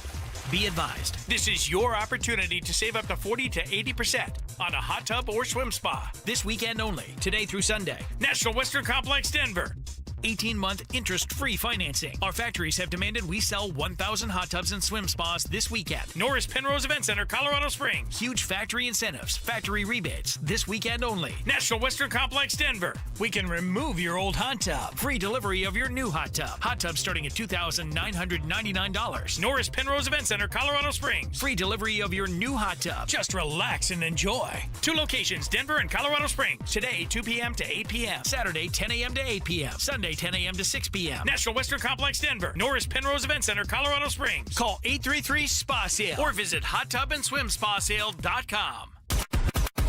S30: Be advised, this is your opportunity to save up to 40 to 80% on a hot tub or swim spa. This weekend only, today through Sunday. National Western Complex, Denver. 18-month interest-free financing. Our factories have demanded we sell 1,000 hot tubs and swim spas this weekend. Norris Penrose Event Center, Colorado Springs. Huge factory incentives, factory rebates, this weekend only. National Western Complex, Denver. We can remove your old hot tub. Free delivery of your new hot tub. Hot tub starting at $2,999. Norris Penrose Event Center, Colorado Springs. Free delivery of your new hot tub. Just relax and enjoy. 2 locations, Denver and Colorado Springs. Today, 2 p.m. to 8 p.m. Saturday, 10 a.m. to 8 p.m. Sunday, 10 a.m. to 6 p.m. National Western Complex, Denver. Norris Penrose Event Center, Colorado Springs. Call 833-SPA-SALE or visit hottubandSwimSpaSale.com.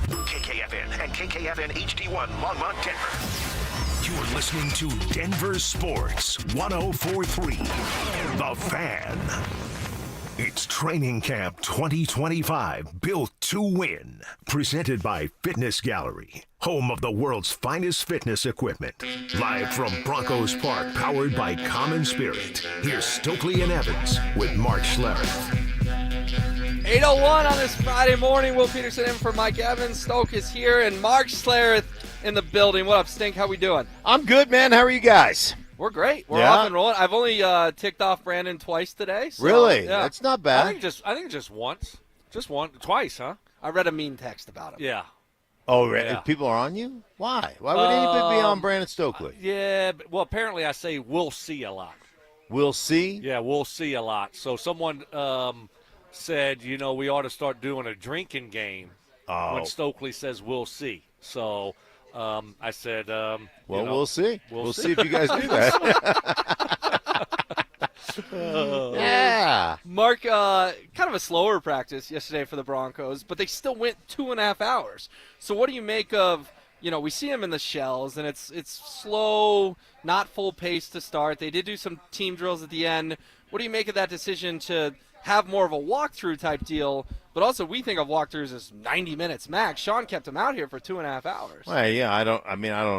S3: KKFN and KKFN HD1 Longmont, Denver. You're listening to Denver Sports 104.3. The Fan. It's Training Camp 2025, built to win. Presented by Fitness Gallery, home of the world's finest fitness equipment. Live from Broncos Park, powered by Common Spirit. Here's Stokley and Evans with Mark Schlereth.
S2: 8:01 on this Friday morning. Will Peterson in for Mike Evans. Stoke is here, and Mark Schlereth in the building. What up, Stink? How we doing?
S5: I'm good, man. How are you guys?
S2: We're great. We're off and rolling. I've only ticked off Brandon twice today. So,
S5: really?
S2: Yeah.
S5: That's not bad.
S1: I think just once. Just one. Twice, huh?
S2: I read a mean text about him.
S1: Yeah.
S5: Oh,
S1: Yeah.
S5: people are on you? Why? Why would anybody be on Brandon Stokley?
S1: Yeah. Well, apparently I say we'll see a lot.
S5: We'll see?
S1: Yeah, we'll see a lot. So someone said, we ought to start doing a drinking game when Stokley says we'll see. So I said,
S5: we'll see.
S1: We'll
S5: see if you guys do that. Yeah.
S2: Mark, kind of a slower practice yesterday for the Broncos, but they still went 2.5 hours. So what do you make of, we see them in the shells, and it's slow, not full pace to start. They did do some team drills at the end. What do you make of that decision to have more of a walkthrough type deal? But also, we think of walkthroughs as 90 minutes max. Sean kept him out here for 2.5 hours.
S5: Well, yeah, I don't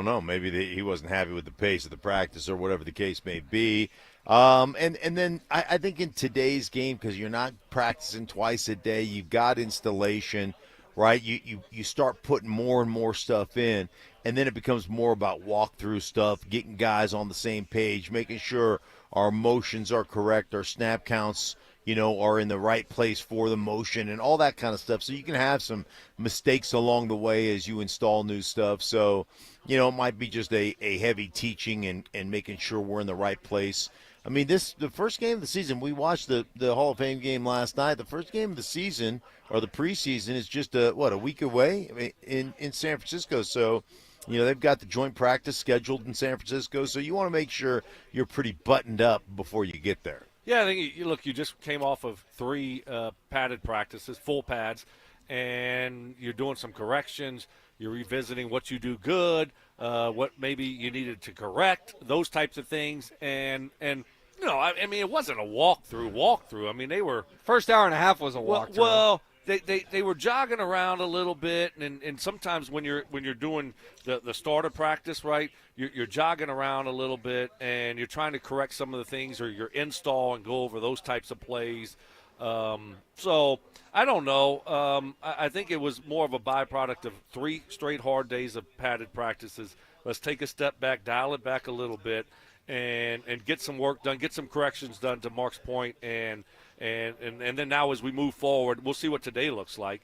S5: know. Maybe he wasn't happy with the pace of the practice or whatever the case may be. And then I think in today's game, because you're not practicing twice a day, you've got installation, right? You start putting more and more stuff in, and then it becomes more about walkthrough stuff, getting guys on the same page, making sure our motions are correct, our snap counts are in the right place for the motion and all that kind of stuff. So you can have some mistakes along the way as you install new stuff. So, it might be just a heavy teaching and making sure we're in the right place. I mean, the first game of the season, we watched the Hall of Fame game last night. The first game of the season, or the preseason, is just a week away in San Francisco. So, they've got the joint practice scheduled in San Francisco. So you want to make sure you're pretty buttoned up before you get there.
S1: Yeah, I think, you just came off of 3 padded practices, full pads, and you're doing some corrections. You're revisiting what you do good, what maybe you needed to correct, those types of things. And it wasn't a walkthrough. I mean, they were –
S2: First hour and a half was a walkthrough.
S1: Well, they were jogging around a little bit, and sometimes when you're doing the starter practice, right, you're jogging around a little bit, and you're trying to correct some of the things, or your install and go over those types of plays. So I don't know. I think it was more of a byproduct of 3 straight hard days of padded practices. Let's take a step back, dial it back a little bit, and get some work done, get some corrections done, to Mark's point, and then now as we move forward, we'll see what today looks like.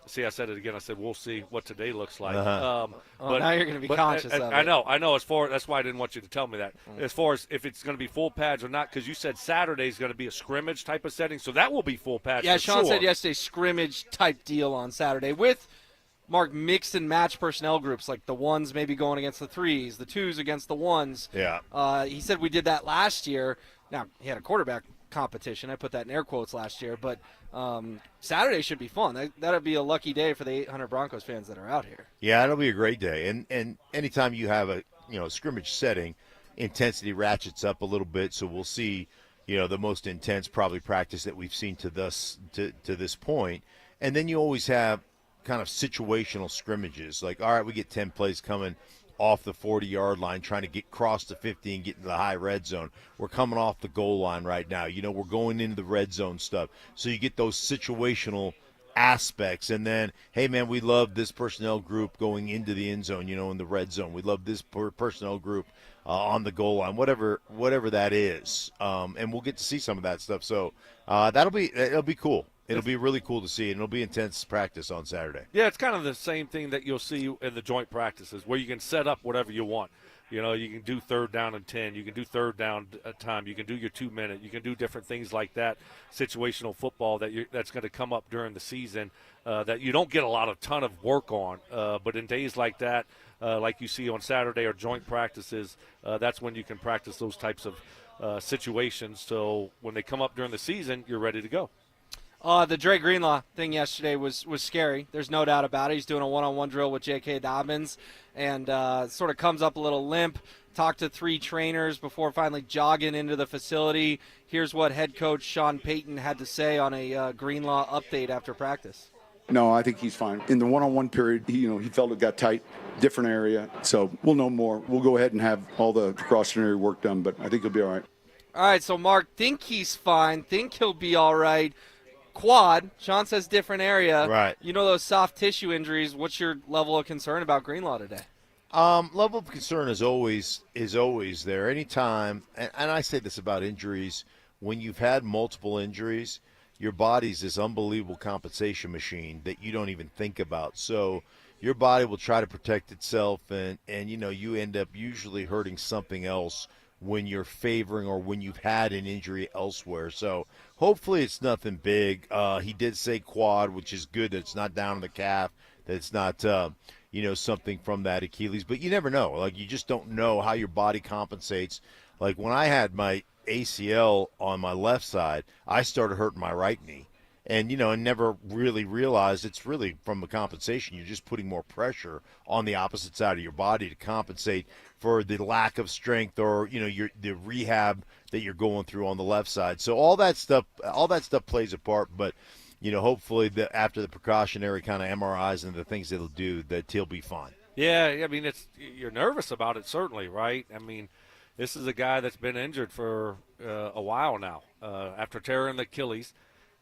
S1: See, I said it again. I said we'll see what today looks like.
S2: But now you're going to be conscious of it.
S1: I know. That's why I didn't want you to tell me that. As far as if it's going to be full pads or not, because you said Saturday is going to be a scrimmage type of setting, so that will be full pads.
S2: Yeah,
S1: for
S2: Sean
S1: sure.
S2: said yesterday scrimmage type deal on Saturday with Mark mixed and match personnel groups, like the 1s maybe going against the 3s, the 2s against the 1s.
S5: Yeah.
S2: He said we did that last year. Now, he had a quarterback competition. I put that in air quotes last year, but Saturday should be fun. That'll be a lucky day for the 800 Broncos fans that are out here.
S5: Yeah, it'll be a great day. And anytime you have a scrimmage setting, intensity ratchets up a little bit. So we'll see the most intense probably practice that we've seen to this point. And then you always have kind of situational scrimmages. Like, all right, we get 10 plays coming off the 40-yard line trying to get cross the 50 and get into the high red zone. We're coming off the goal line right now. We're going into the red zone stuff. So you get those situational aspects. And then, hey, man, we love this personnel group going into the end zone, in the red zone. We love this personnel group on the goal line, whatever that is. And we'll get to see some of that stuff. So it'll be cool. It'll be really cool to see, and it'll be intense practice on Saturday.
S1: Yeah, it's kind of the same thing that you'll see in the joint practices where you can set up whatever you want. You can do 3rd down and 10. You can do 3rd down time. You can do your 2-minute. You can do different things like that, situational football that's going to come up during the season that you don't get a ton of work on. But in days like that, like you see on Saturday or joint practices, that's when you can practice those types of situations. So when they come up during the season, you're ready to go.
S2: The Dre Greenlaw thing yesterday was scary. There's no doubt about it. He's doing a one-on-one drill with J.K. Dobbins and sort of comes up a little limp. Talked to 3 trainers before finally jogging into the facility. Here's what head coach Sean Payton had to say on a Greenlaw update after practice.
S20: No, I think he's fine. In the one-on-one period, he felt it got tight, different area. So we'll know more. We'll go ahead and have all the precautionary work done, but I think he'll be all right.
S2: All right, so Mark, think he's fine, think he'll be all right. Quad, Sean says different area.
S5: Right.
S2: Those soft tissue injuries. What's your level of concern about Greenlaw today?
S5: Level of concern is always there. Anytime, and I say this about injuries, when you've had multiple injuries, your body's this unbelievable compensation machine that you don't even think about. So your body will try to protect itself, and you end up usually hurting something else when you're favoring or when you've had an injury elsewhere. So hopefully it's nothing big. He did say quad, which is good that it's not down in the calf, that it's not, something from that Achilles. But you never know. Like, you just don't know how your body compensates. Like, when I had my ACL on my left side, I started hurting my right knee. And, I never really realized it's really from the compensation. You're just putting more pressure on the opposite side of your body to compensate for the lack of strength or, the rehab that you're going through on the left side. So all that stuff plays a part. But, hopefully after the precautionary kind of MRIs and the things it'll do, that he'll be fine.
S1: Yeah, I mean, you're nervous about it, certainly, right? I mean, this is a guy that's been injured for a while now after tearing the Achilles.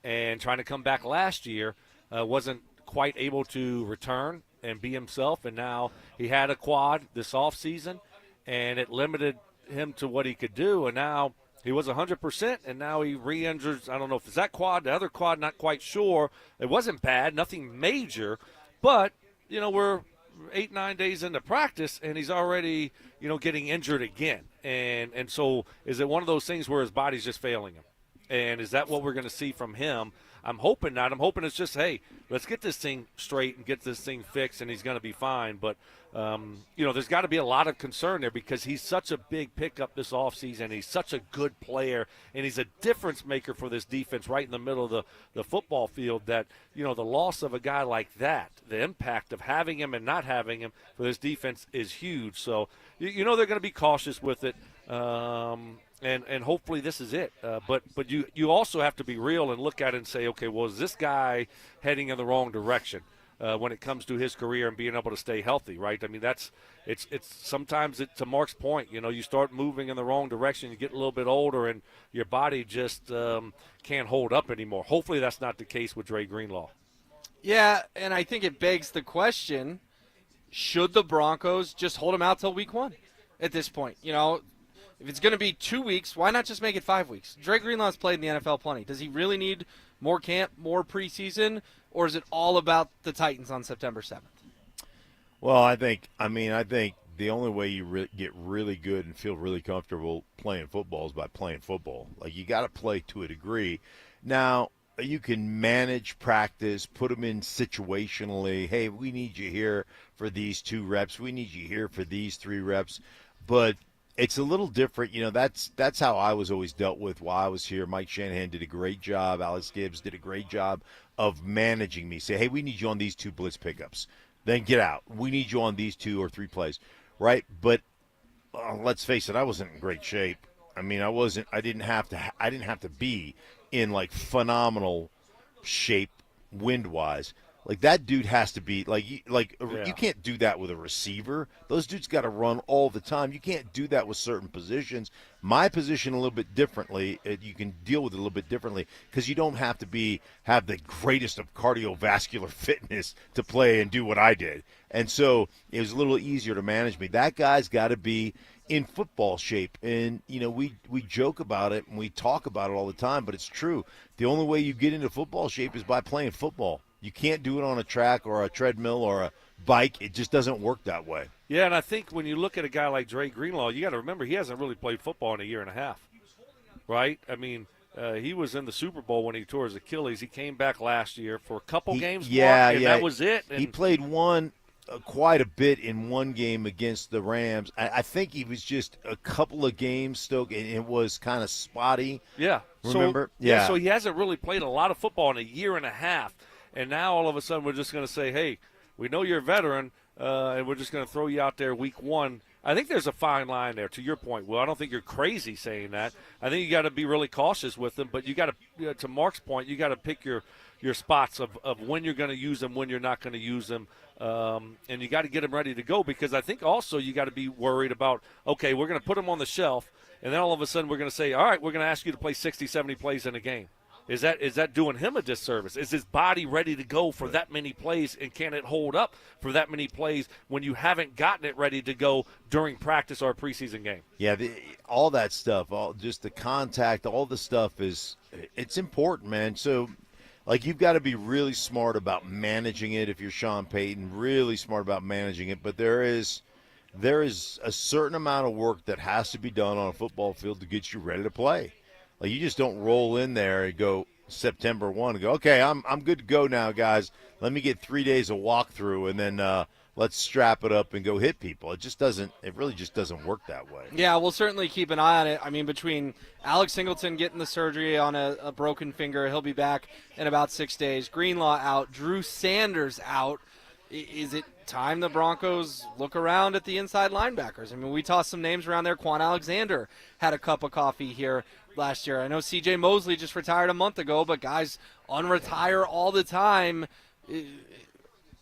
S1: And trying to come back last year, wasn't quite able to return and be himself. And now he had a quad this offseason, and it limited him to what he could do. And now he was 100%, and now he re-injures. I don't know if it's that quad, the other quad, not quite sure. It wasn't bad, nothing major. But, we're 8-9 days into practice, and he's already, getting injured again. And so is it one of those things where his body's just failing him? And is that what we're going to see from him? I'm hoping not. I'm hoping it's just, hey, let's get this thing straight and get this thing fixed, and he's going to be fine. But, there's got to be a lot of concern there because he's such a big pickup this offseason. He's such a good player, and he's a difference maker for this defense right in the middle of the football field that, the loss of a guy like that, the impact of having him and not having him for this defense is huge. So, they're going to be cautious with it. And hopefully this is it. But you also have to be real and look at it and say, okay, well, is this guy heading in the wrong direction when it comes to his career and being able to stay healthy, right? I mean, it's sometimes to Mark's point, you start moving in the wrong direction, you get a little bit older, and your body just can't hold up anymore. Hopefully that's not the case with Dre Greenlaw.
S2: Yeah, and I think it begs the question, should the Broncos just hold him out till week 1 at this point? If it's going to be 2 weeks, why not just make it 5 weeks? Dre Greenlaw's played in the NFL plenty. Does he really need more camp, more preseason, or is it all about the Titans on September 7th?
S5: Well, I think the only way you get really good and feel really comfortable playing football is by playing football. Like, you got to play to a degree. Now, you can manage practice, put them in situationally. Hey, we need you here for these 2 reps. We need you here for these 3 reps. But it's a little different. That's how I was always dealt with while I was here. Mike Shanahan did a great job. Alex Gibbs did a great job of managing me. Say, hey, we need you on these 2 blitz pickups. Then get out. We need you on these 2 or 3 plays, right? But let's face it, I wasn't in great shape. I mean, I didn't have to be in like phenomenal shape wind-wise. Like that dude has to be you can't do that with a receiver. Those dudes got to run all the time. You can't do that with certain positions. My position a little bit differently. You can deal with it a little bit differently because you don't have to have the greatest of cardiovascular fitness to play and do what I did. And so it was a little easier to manage me. That guy's got to be in football shape. And, we joke about it and we talk about it all the time, but it's true. The only way you get into football shape is by playing football. You can't do it on a track or a treadmill or a bike. It just doesn't work that way.
S1: Yeah, and I think when you look at a guy like Dre Greenlaw, you got to remember he hasn't really played football in a year and a half, right? I mean, he was in the Super Bowl when he tore his Achilles. He came back last year for a couple games, and that was it. And
S5: he played quite a bit in one game against the Rams. I think he was just a couple of games, Stoke, and it was kind of spotty.
S1: Yeah.
S5: Remember?
S1: So he hasn't really played a lot of football in a year and a half. And now all of a sudden we're just going to say, hey, we know you're a veteran, and we're just going to throw you out there week one. I think there's a fine line there, to your point, Will. I don't think you're crazy saying that. I think you got to be really cautious with them, but you got to Mark's point, you got to pick your spots of when you're going to use them, when you're not going to use them, and you got to get them ready to go because I think also you got to be worried about, okay, we're going to put them on the shelf, and then all of a sudden we're going to say, all right, we're going to ask you to play 60, 70 plays in a game. Is that doing him a disservice? Is his body ready to go for that many plays, and can it hold up for that many plays when you haven't gotten it ready to go during practice or a preseason game?
S5: Yeah, all that stuff, just the contact, all the stuff it's important, man. So, you've got to be really smart about managing it if you're Sean Payton, really smart about managing it. But there is a certain amount of work that has to be done on a football field to get you ready to play. You just don't roll in there and go September 1 and go, okay, I'm good to go now, guys. Let me get 3 days of walkthrough, and then let's strap it up and go hit people. It really just doesn't work that way.
S2: Yeah, we'll certainly keep an eye on it. I mean, between Alex Singleton getting the surgery on a broken finger, he'll be back in about 6 days. Greenlaw out, Drew Sanders out. Is it time the Broncos look around at the inside linebackers? I mean, we tossed some names around there. Quan Alexander had a cup of coffee here last year. I know C.J. Mosley just retired a month ago, but guys unretire all the time.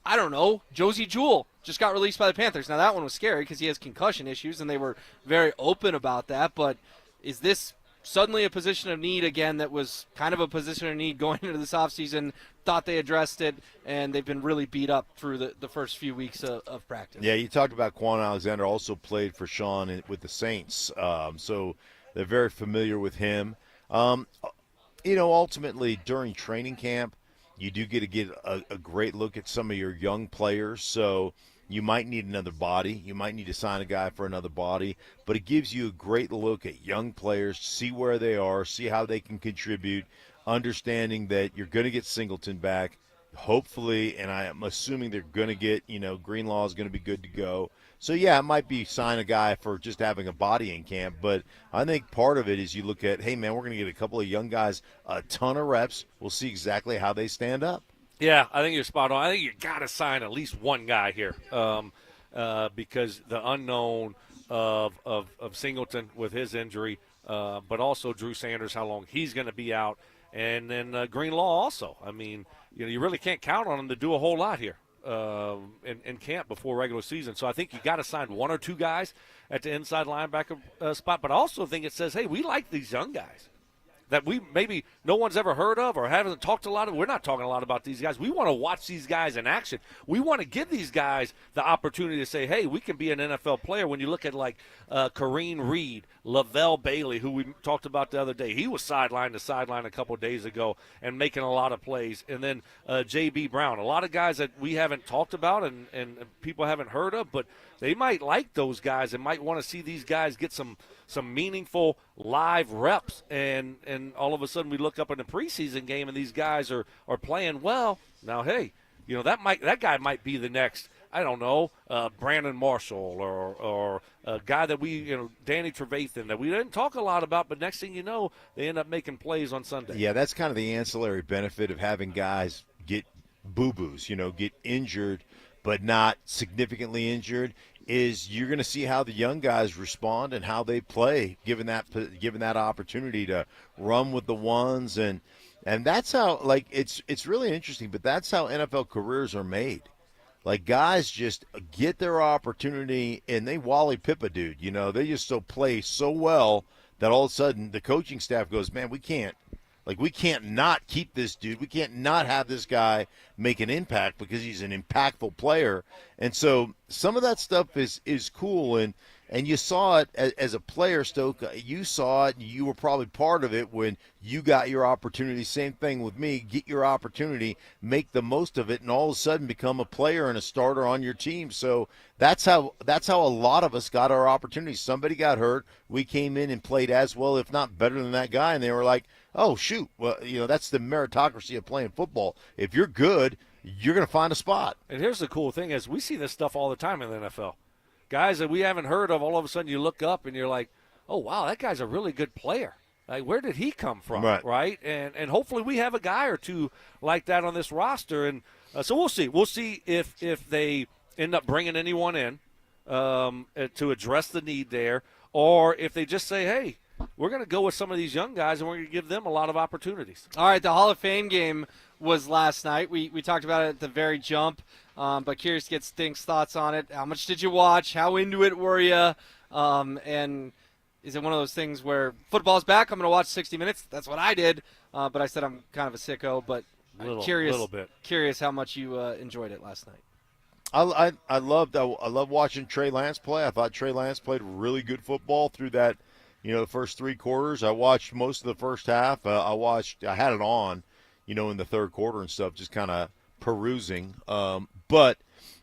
S2: I don't know. Josie Jewell just got released by the Panthers. Now, that one was scary because he has concussion issues, and they were very open about that. But is this suddenly a position of need again that was kind of a position of need going into this offseason? Thought they addressed it, and they've been really beat up through the first few weeks of practice.
S5: Yeah, you talked about Quan Alexander, also played for Sean with the Saints. So they're very familiar with him. Ultimately, during training camp, you do get a great look at some of your young players. So you might need another body. You might need to sign a guy for another body. But it gives you a great look at young players, see where they are, see how they can contribute, understanding that you're going to get Singleton back, hopefully, and I am assuming they're going to get, Greenlaw is going to be good to go. So, yeah, it might be sign a guy for just having a body in camp, but I think part of it is you look at, hey, man, we're going to get a couple of young guys a ton of reps. We'll see exactly how they stand up.
S1: Yeah, I think you're spot on. I think you got to sign at least one guy here because the unknown of Singleton with his injury, but also Drew Sanders, how long he's going to be out. And then Greenlaw also. I mean, you really can't count on him to do a whole lot here in camp before regular season. So I think you got to sign one or two guys at the inside linebacker spot. But I also think it says, hey, we like these young guys that we maybe no one's ever heard of or haven't talked a lot of. We're not talking a lot about these guys. We want to watch these guys in action. We want to give these guys the opportunity to say, hey, we can be an NFL player. When you look at like Kareem Reed, Lavelle Bailey, who we talked about the other day, he was sideline to sideline a couple of days ago and making a lot of plays. And then J.B. Brown, a lot of guys that we haven't talked about and people haven't heard of, but they might like those guys and might want to see these guys get some meaningful live reps. And all of a sudden we look up in the preseason game and these guys are playing well. Now, hey, that guy might be the next, I don't know, Brandon Marshall or a guy that Danny Trevathan, that we didn't talk a lot about, but next thing you know, they end up making plays on Sunday.
S5: Yeah, that's kind of the ancillary benefit of having guys get boo-boos, get injured but not significantly injured, is you're going to see how the young guys respond and how they play, given that opportunity to run with the ones. And And that's how, like, it's really interesting, but that's how NFL careers are made. Like, guys just get their opportunity, and they Wally Pippa dude. You know, they just play so well that all of a sudden the coaching staff goes, man, we can't not keep this dude. We can't not have this guy make an impact because he's an impactful player. And so some of that stuff is cool, and you saw it as a player, Stoke. You saw it, and you were probably part of it when you got your opportunity. Same thing with me. Get your opportunity, make the most of it, and all of a sudden become a player and a starter on your team. So that's how a lot of us got our opportunities. Somebody got hurt. We came in and played as well, if not better than that guy, and they were like, oh, shoot. Well, you know, that's the meritocracy of playing football. If you're good, you're going to find a spot.
S1: And here's the cool thing is we see this stuff all the time in the NFL. Guys that we haven't heard of, all of a sudden you look up and you're like, oh, wow, that guy's a really good player. Like, where did he come from, right? And hopefully we have a guy or two like that on this roster. And so we'll see. We'll see if they end up bringing anyone in to address the need there, or if they just say, hey, we're going to go with some of these young guys and we're going to give them a lot of opportunities.
S2: All right, the Hall of Fame game was last night. We talked about it at the very jump, but curious to get Stink's thoughts on it. How much did you watch? How into it were you? And is it one of those things where football's back, I'm going to watch 60 Minutes? That's what I did, but I said I'm kind of a sicko, but curious how much you enjoyed it last night.
S5: I loved watching Trey Lance play. I thought Trey Lance played really good football through that, the first three quarters. I watched most of the first half. I had it on, in the third quarter and stuff, just kind of perusing. But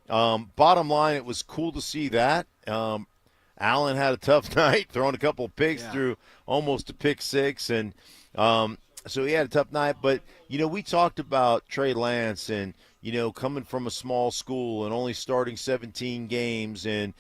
S5: bottom line, it was cool to see that. Allen had a tough night, throwing a couple of picks through almost a pick six, and so he had a tough night. But, we talked about Trey Lance and, coming from a small school and only starting 17 games and,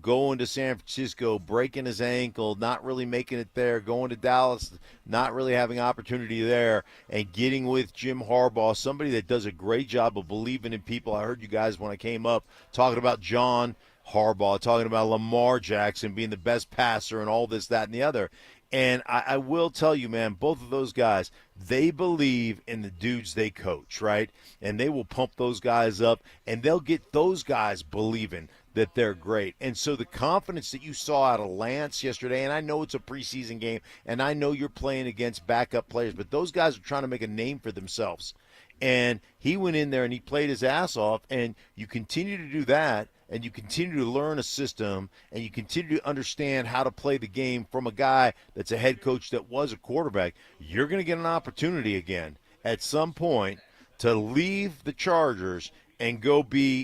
S5: going to San Francisco, breaking his ankle, not really making it there, going to Dallas, not really having opportunity there, and getting with Jim Harbaugh, somebody that does a great job of believing in people. I heard you guys when I came up talking about John Harbaugh, talking about Lamar Jackson being the best passer and all this, that, and the other. And I will tell you, man, both of those guys, they believe in the dudes they coach, right? And they will pump those guys up, and they'll get those guys believing that they're great. And so the confidence that you saw out of Lance yesterday, and I know it's a preseason game, and I know you're playing against backup players, but those guys are trying to make a name for themselves. And he went in there and he played his ass off, and you continue to do that, and you continue to learn a system, and you continue to understand how to play the game from a guy that's a head coach that was a quarterback, you're going to get an opportunity again at some point to leave the Chargers and go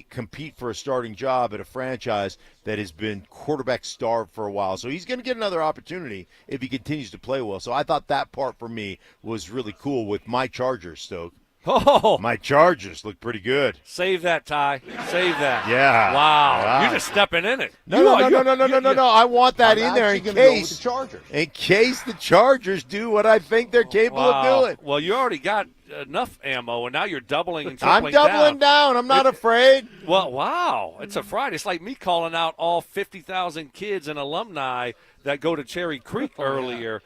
S5: compete for a starting job at a franchise that has been quarterback starved for a while. So he's going to get another opportunity if he continues to play well. So I thought that part for me was really cool with my Chargers, Stoke.
S1: Oh,
S5: my Chargers look pretty good.
S1: Save that, Ty. Save that.
S5: Yeah.
S1: Wow. You're just stepping in it.
S5: No. I want that in there in case the Chargers do what I think they're capable of doing.
S1: Well, you already got enough ammo, and now you're doubling and tripling
S5: I'm doubling down. I'm not afraid.
S1: Well, wow. It's a Friday. It's like me calling out all 50,000 kids and alumni that go to Cherry Creek earlier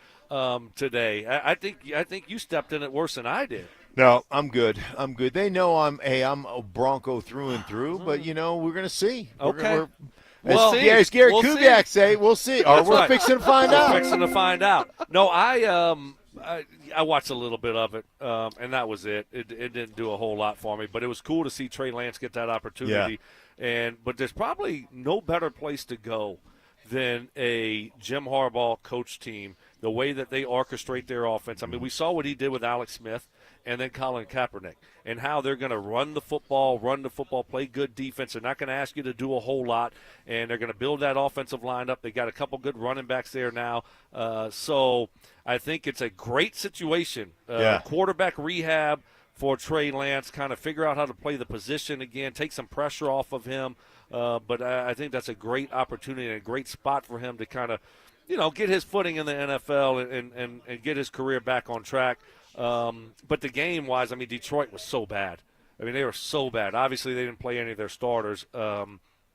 S1: today. I think you stepped in it worse than I did.
S5: No, I'm good. They know I'm a Bronco through and through, but, we're going to see.
S1: Okay.
S5: As Gary Kubiak say, we'll see. Or we're fixing to find out.
S1: We're fixing to find out. No, I watched a little bit of it, and that was it. It didn't do a whole lot for me, but it was cool to see Trey Lance get that opportunity. Yeah. But there's probably no better place to go than a Jim Harbaugh coach team, the way that they orchestrate their offense. I mean, we saw what he did with Alex Smith and then Colin Kaepernick, and how they're going to run the football, play good defense. They're not going to ask you to do a whole lot, and they're going to build that offensive line up. They got a couple good running backs there now. So I think it's a great situation. Quarterback rehab for Trey Lance, kind of figure out how to play the position again, take some pressure off of him. But I think that's a great opportunity and a great spot for him to kind of, get his footing in the NFL and get his career back on track. But the game-wise, I mean, Detroit was so bad. I mean, they were so bad. Obviously, they didn't play any of their starters.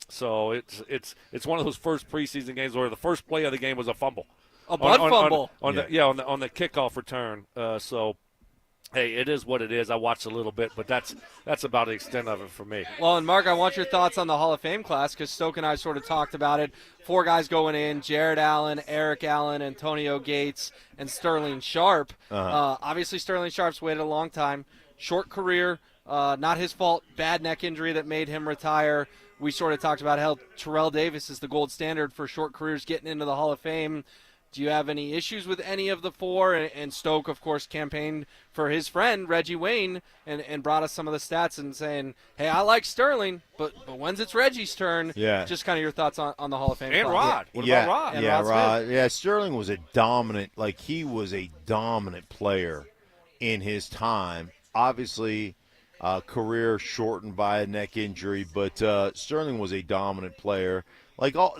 S1: So it's one of those first preseason games where the first play of the game was a fumble.
S2: A butt fumble.
S1: On the kickoff return. So hey, it is what it is. I watched a little bit, but that's about the extent of it for me.
S2: Well, and Mark, I want your thoughts on the Hall of Fame class because Stoke and I sort of talked about it. 4 guys going in: Jared Allen, Eric Allen, Antonio Gates, and Sterling Sharp. Obviously, Sterling Sharp's waited a long time. Short career, not his fault. Bad neck injury that made him retire. We sort of talked about how Terrell Davis is the gold standard for short careers getting into the Hall of Fame. Do you have any issues with any of the 4? And Stoke, of course, campaigned for his friend, Reggie Wayne, and brought us some of the stats and saying, hey, I like Sterling, but when's it's Reggie's turn?
S5: Yeah.
S2: Just kind of your thoughts on the Hall of Fame.
S1: And
S2: class.
S1: Rod. What about Rod?
S2: And
S5: Yeah,
S2: Rod Smith.
S5: Yeah, Sterling was a dominant, he was a dominant player in his time. Obviously, career shortened by a neck injury, but Sterling was a dominant player.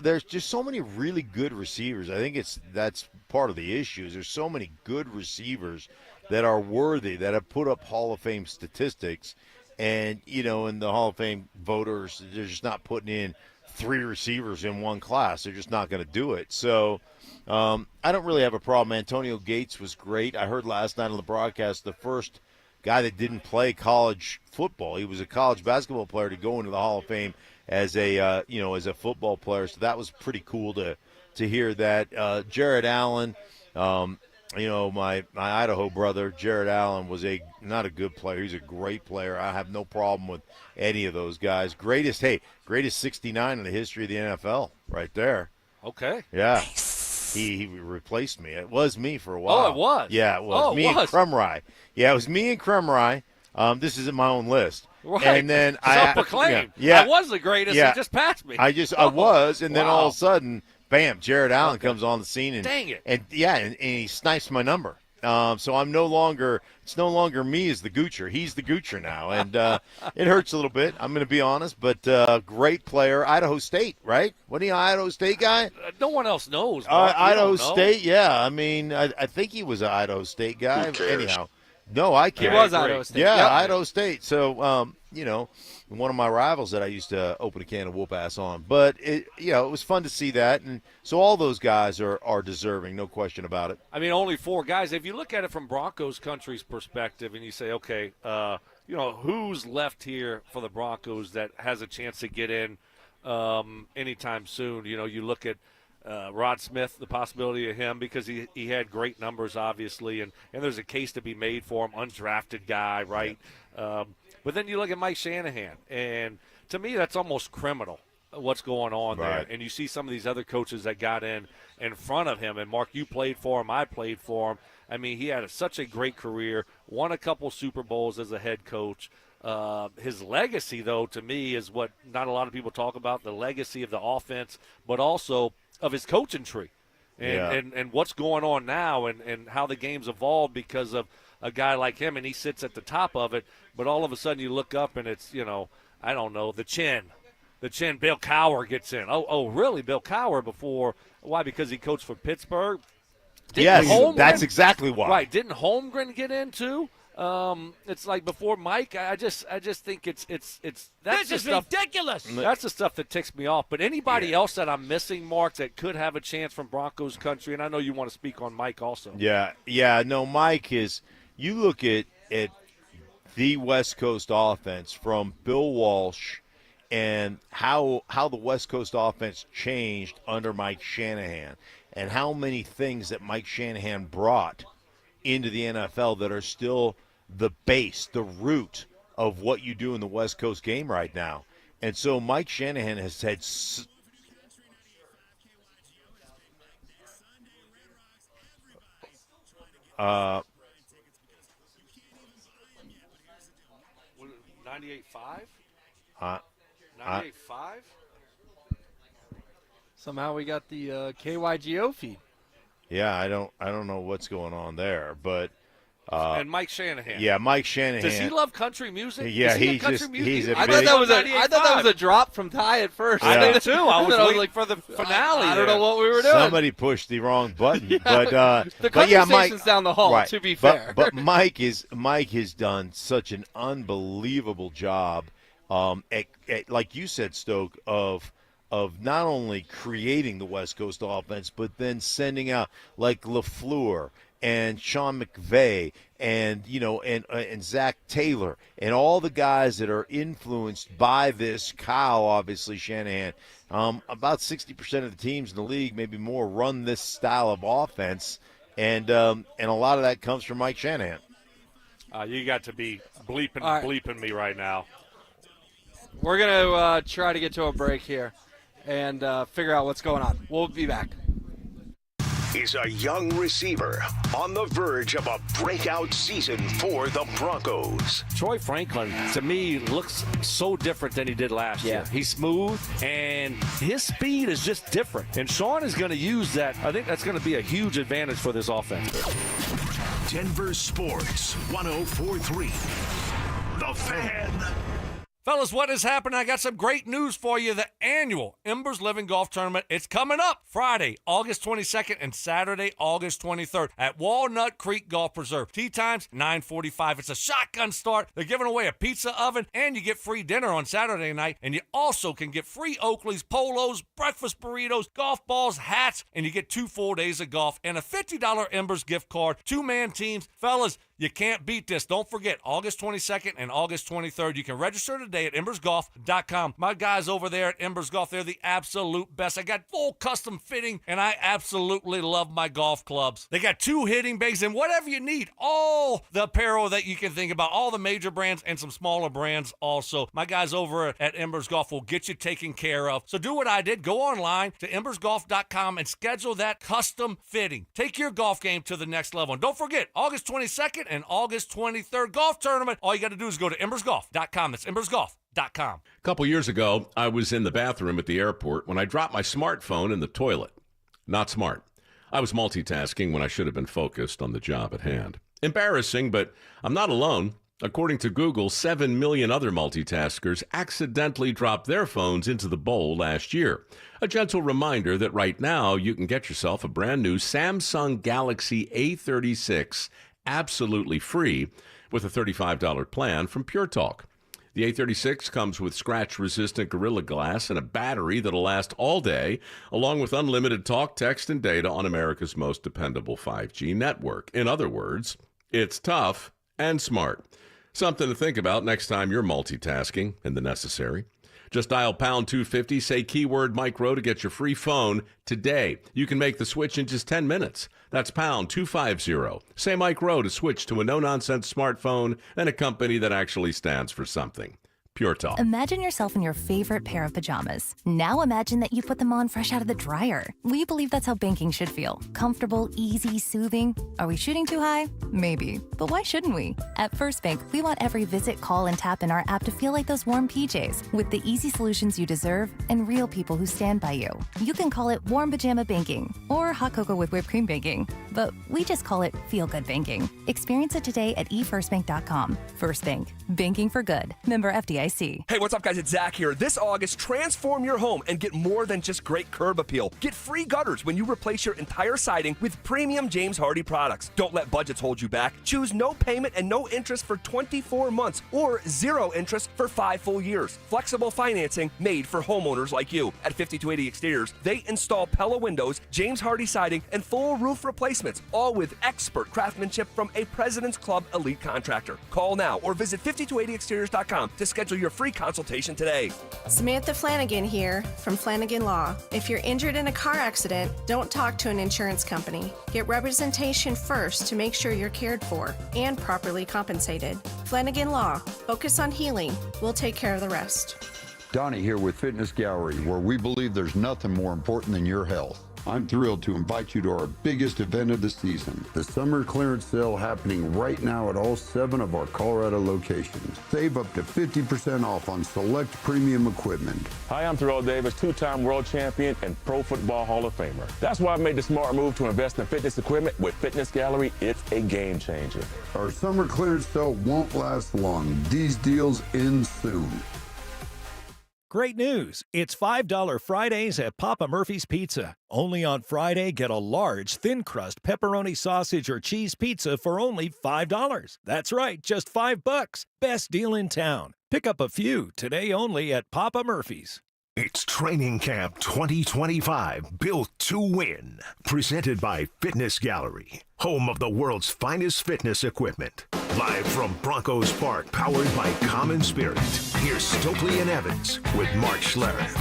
S5: There's just so many really good receivers. I think that's part of the issue. There's so many good receivers that are worthy, that have put up Hall of Fame statistics. And, in the Hall of Fame voters, they're just not putting in 3 receivers in one class. They're just not going to do it. So I don't really have a problem. Antonio Gates was great. I heard last night on the broadcast the first guy that didn't play college football. He was a college basketball player to go into the Hall of Fame as a as a football player. So that was pretty cool to hear that. Jared Allen, my Idaho brother, Jared Allen, was not a good player. He's a great player. I have no problem with any of those guys. Greatest 69 in the history of the NFL right there.
S1: Okay.
S5: Yeah. He replaced me. It was me for a while.
S1: Oh, it was?
S5: Yeah, it was. Me and Krumrie. Yeah, it was me and Krumrie. This isn't my own list.
S1: Right.
S5: And then
S1: self-proclaimed.
S5: Yeah.
S1: I was the greatest.
S5: Yeah.
S1: He just passed me.
S5: I was, and then all of a sudden, bam, Jared Allen comes on the scene. And,
S1: dang it.
S5: And he snipes my number. So it's no longer me as the Goocher. He's the Goocher now. And it hurts a little bit, I'm going to be honest. But great player. Idaho State, right? Wasn't he an Idaho State guy?
S1: No one else knows.
S5: Idaho State, yeah. I mean, I think he was an Idaho State guy.
S2: Who cares?
S5: Anyhow. No, I can't.
S2: He was Idaho State.
S5: Yeah,
S2: Yep.
S5: Idaho State. So, one of my rivals that I used to open a can of whoop ass on. But, it was fun to see that. And so all those guys are deserving, no question about it.
S1: I mean, only 4 guys. If you look at it from Broncos country's perspective and you say, okay, who's left here for the Broncos that has a chance to get in anytime soon? You look at Rod Smith, the possibility of him, because he had great numbers, obviously, and there's a case to be made for him, undrafted guy, right? Yeah. But then you look at Mike Shanahan, and to me that's almost criminal what's going on there. And you see some of these other coaches that got in front of him, and Mark, you played for him, I played for him. I mean, he had such a great career, won a couple Super Bowls as a head coach. His legacy, though, to me is what not a lot of people talk about, the legacy of the offense, but also of his coaching tree and what's going on now and how the game's evolved because of a guy like him, and he sits at the top of it, but all of a sudden you look up and it's, I don't know, the chin, Bill Cowher gets in. Oh, really, Bill Cowher before? Why? Because he coached for Pittsburgh?
S5: That's exactly why.
S1: Right, didn't Holmgren get in too? It's like before Mike. I just think it's that's
S15: this is
S1: stuff,
S15: ridiculous.
S1: That's the stuff that ticks me off. But anybody else that I'm missing, Mark, that could have a chance from Broncos country, and I know you want to speak on Mike also.
S5: Yeah. No, Mike is. You look at the West Coast offense from Bill Walsh and how the West Coast offense changed under Mike Shanahan, and how many things that Mike Shanahan brought into the NFL that are still the base, the root of what you do in the West Coast game right now. And so Mike Shanahan has had
S1: $98.5? 98.5?
S2: Somehow we got the KYGO feed.
S5: Yeah, I don't know what's going on there, but
S1: and Mike Shanahan.
S5: Yeah, Mike Shanahan.
S1: Does he love country music?
S5: Yeah,
S1: he's
S2: I thought that was a drop from Ty at first.
S1: Yeah. I did too. I was waiting like for the finale.
S2: I don't know what we were doing.
S5: Somebody pushed the wrong button,
S2: the conversation's down the hall.
S5: Right.
S2: To be fair,
S5: but Mike has done such an unbelievable job, like you said, Stoke, of not only creating the West Coast offense, but then sending out like LaFleur and Sean McVay and and Zach Taylor and all the guys that are influenced by this, Kyle, obviously, Shanahan, about 60% of the teams in the league, maybe more, run this style of offense, and a lot of that comes from Mike Shanahan.
S1: You got to be bleeping me right now.
S2: We're going to try to get to a break here and figure out what's going on. We'll be back.
S3: Is a young receiver on the verge of a breakout season for the Broncos.
S1: Troy Franklin, to me, looks so different than he did last year. He's smooth, and his speed is just different. And Sean is going to use that. I think that's going to be a huge advantage for this offense.
S3: Denver Sports 104.3. The Fan.
S15: Fellas, what has happened? I got some great news for you. The annual Embers Living Golf Tournament, it's coming up Friday, August 22nd and Saturday, August 23rd at Walnut Creek Golf Preserve. Tee times, 9:45. It's a shotgun start. They're giving away a pizza oven, and you get free dinner on Saturday night, and you also can get free Oakleys, polos, breakfast burritos, golf balls, hats, and you get 2 full days of golf and a $50 Embers gift card. 2-man teams. Fellas, you can't beat this. Don't forget, August 22nd and August 23rd. You can register today at embersgolf.com. My guys over there at Embers Golf, they're the absolute best. I got full custom fitting, and I absolutely love my golf clubs. They got 2 hitting bags and whatever you need. All the apparel that you can think about, all the major brands and some smaller brands also. My guys over at Embers Golf will get you taken care of. So do what I did. Go online to embersgolf.com and schedule that custom fitting. Take your golf game to the next level. And don't forget, August 22nd and August 23rd golf tournament. All you got to do is go to embersgolf.com. That's embersgolf.com.
S7: A couple years ago, I was in the bathroom at the airport when I dropped my smartphone in the toilet. Not smart. I was multitasking when I should have been focused on the job at hand. Embarrassing, but I'm not alone. According to Google, 7 million other multitaskers accidentally dropped their phones into the bowl last year. A gentle reminder that right now you can get yourself a brand new Samsung Galaxy A36 absolutely free with a $35 plan from Pure Talk. The A36 comes with scratch-resistant Gorilla Glass and a battery that'll last all day, along with unlimited talk, text, and data on America's most dependable 5G network. In other words, it's tough and smart. Something to think about next time you're multitasking in the necessary. Just dial pound 250, say keyword micro to get your free phone today. You can make the switch in just 10 minutes. That's pound 250. Say micro to switch to a no-nonsense smartphone and a company that actually stands for something. Pure Talk.
S8: Imagine yourself in your favorite pair of pajamas. Now imagine that you put them on fresh out of the dryer. We believe that's how banking should feel. Comfortable, easy, soothing. Are we shooting too high? Maybe. But why shouldn't we? At First Bank, we want every visit, call, and tap in our app to feel like those warm PJs with the easy solutions you deserve and real people who stand by you. You can call it warm pajama banking or hot cocoa with whipped cream banking, but we just call it feel-good banking. Experience it today at efirstbank.com. First Bank. Banking for good. Member FDIC.
S9: Hey, what's up, guys? It's Zach here. This August, transform your home and get more than just great curb appeal. Get free gutters when you replace your entire siding with premium James Hardie products. Don't let budgets hold you back. Choose no payment and no interest for 24 months or 0 interest for 5 full years. Flexible financing made for homeowners like you. At 5280 Exteriors, they install Pella windows, James Hardie siding, and full roof replacements, all with expert craftsmanship from a President's Club elite contractor. Call now or visit 5280exteriors.com to schedule your free consultation today.
S17: Samantha Flanagan here from Flanagan Law. If you're injured in a car accident, don't talk to an insurance company. Get representation first to make sure you're cared for and properly compensated. Flanagan Law. Focus on healing. We'll take care of the rest.
S21: Donnie here with Fitness Gallery, where we believe there's nothing more important than your health. I'm thrilled to invite you to our biggest event of the season, the summer clearance sale happening right now at all 7 of our Colorado locations. Save up to 50% off on select premium equipment.
S24: Hi, I'm Terrell Davis, 2-time world champion and Pro Football Hall of Famer. That's why I made the smart move to invest in fitness equipment with Fitness Gallery. It's a game changer.
S21: Our summer clearance sale won't last long. These deals end soon.
S14: Great news. It's $5 Fridays at Papa Murphy's Pizza. Only on Friday, get a large, thin-crust pepperoni sausage or cheese pizza for only $5. That's right, just $5. Best deal in town. Pick up a few today only at Papa Murphy's.
S3: It's Training Camp 2025, built to win. Presented by Fitness Gallery, home of the world's finest fitness equipment. Live from Broncos Park, powered by Common Spirit. Here's Stokley and Evans with Mark Schlereth.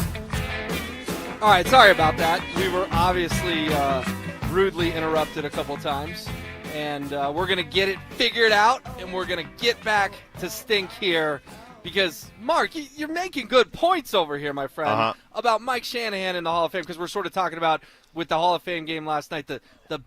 S2: All right, sorry about that. We were obviously rudely interrupted a couple times. And we're going to get it figured out, and we're going to get back to Stink here. Because, Mark, you're making good points over here, my friend, about Mike Shanahan in the Hall of Fame, because we're sort of talking about, with the Hall of Fame game last night, the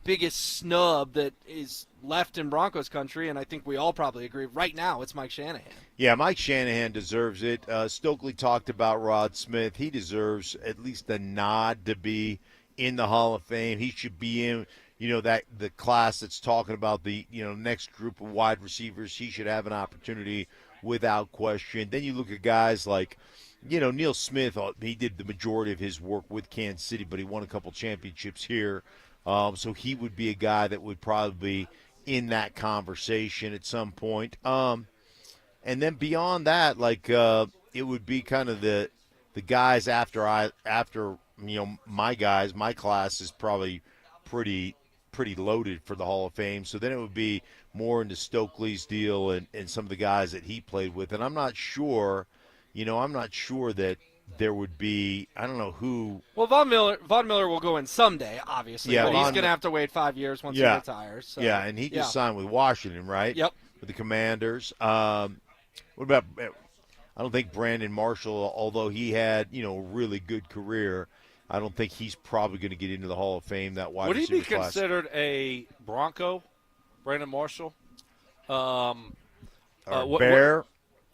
S2: biggest snub that is left in Broncos country, and I think we all probably agree right now it's Mike Shanahan.
S5: Yeah, Mike Shanahan deserves it. Stokley talked about Rod Smith. He deserves at least a nod to be in the Hall of Fame. He should be in, that the class that's talking about the, next group of wide receivers. He should have an opportunity without question. Then you look at guys like, Neil Smith. He did the majority of his work with Kansas City, but he won a couple championships here. So he would be a guy that would probably be in that conversation at some point. And then beyond that, it would be kind of the guys after my class is probably pretty loaded for the Hall of Fame. So then it would be more into Stokley's deal and some of the guys that he played with. And I'm not sure that there would be, I don't know who.
S2: Well, Von Miller will go in someday, obviously.
S5: Yeah,
S2: but he's going to have to wait 5 years once he retires. So.
S5: Yeah, and he just signed with Washington, right?
S2: Yep.
S5: With the Commanders. What about, I don't think Brandon Marshall, although he had, a really good career, I don't think he's probably going to get into the Hall of Fame, that wide receiver class.
S1: Would he be considered a Bronco, Brandon Marshall?
S5: Bear?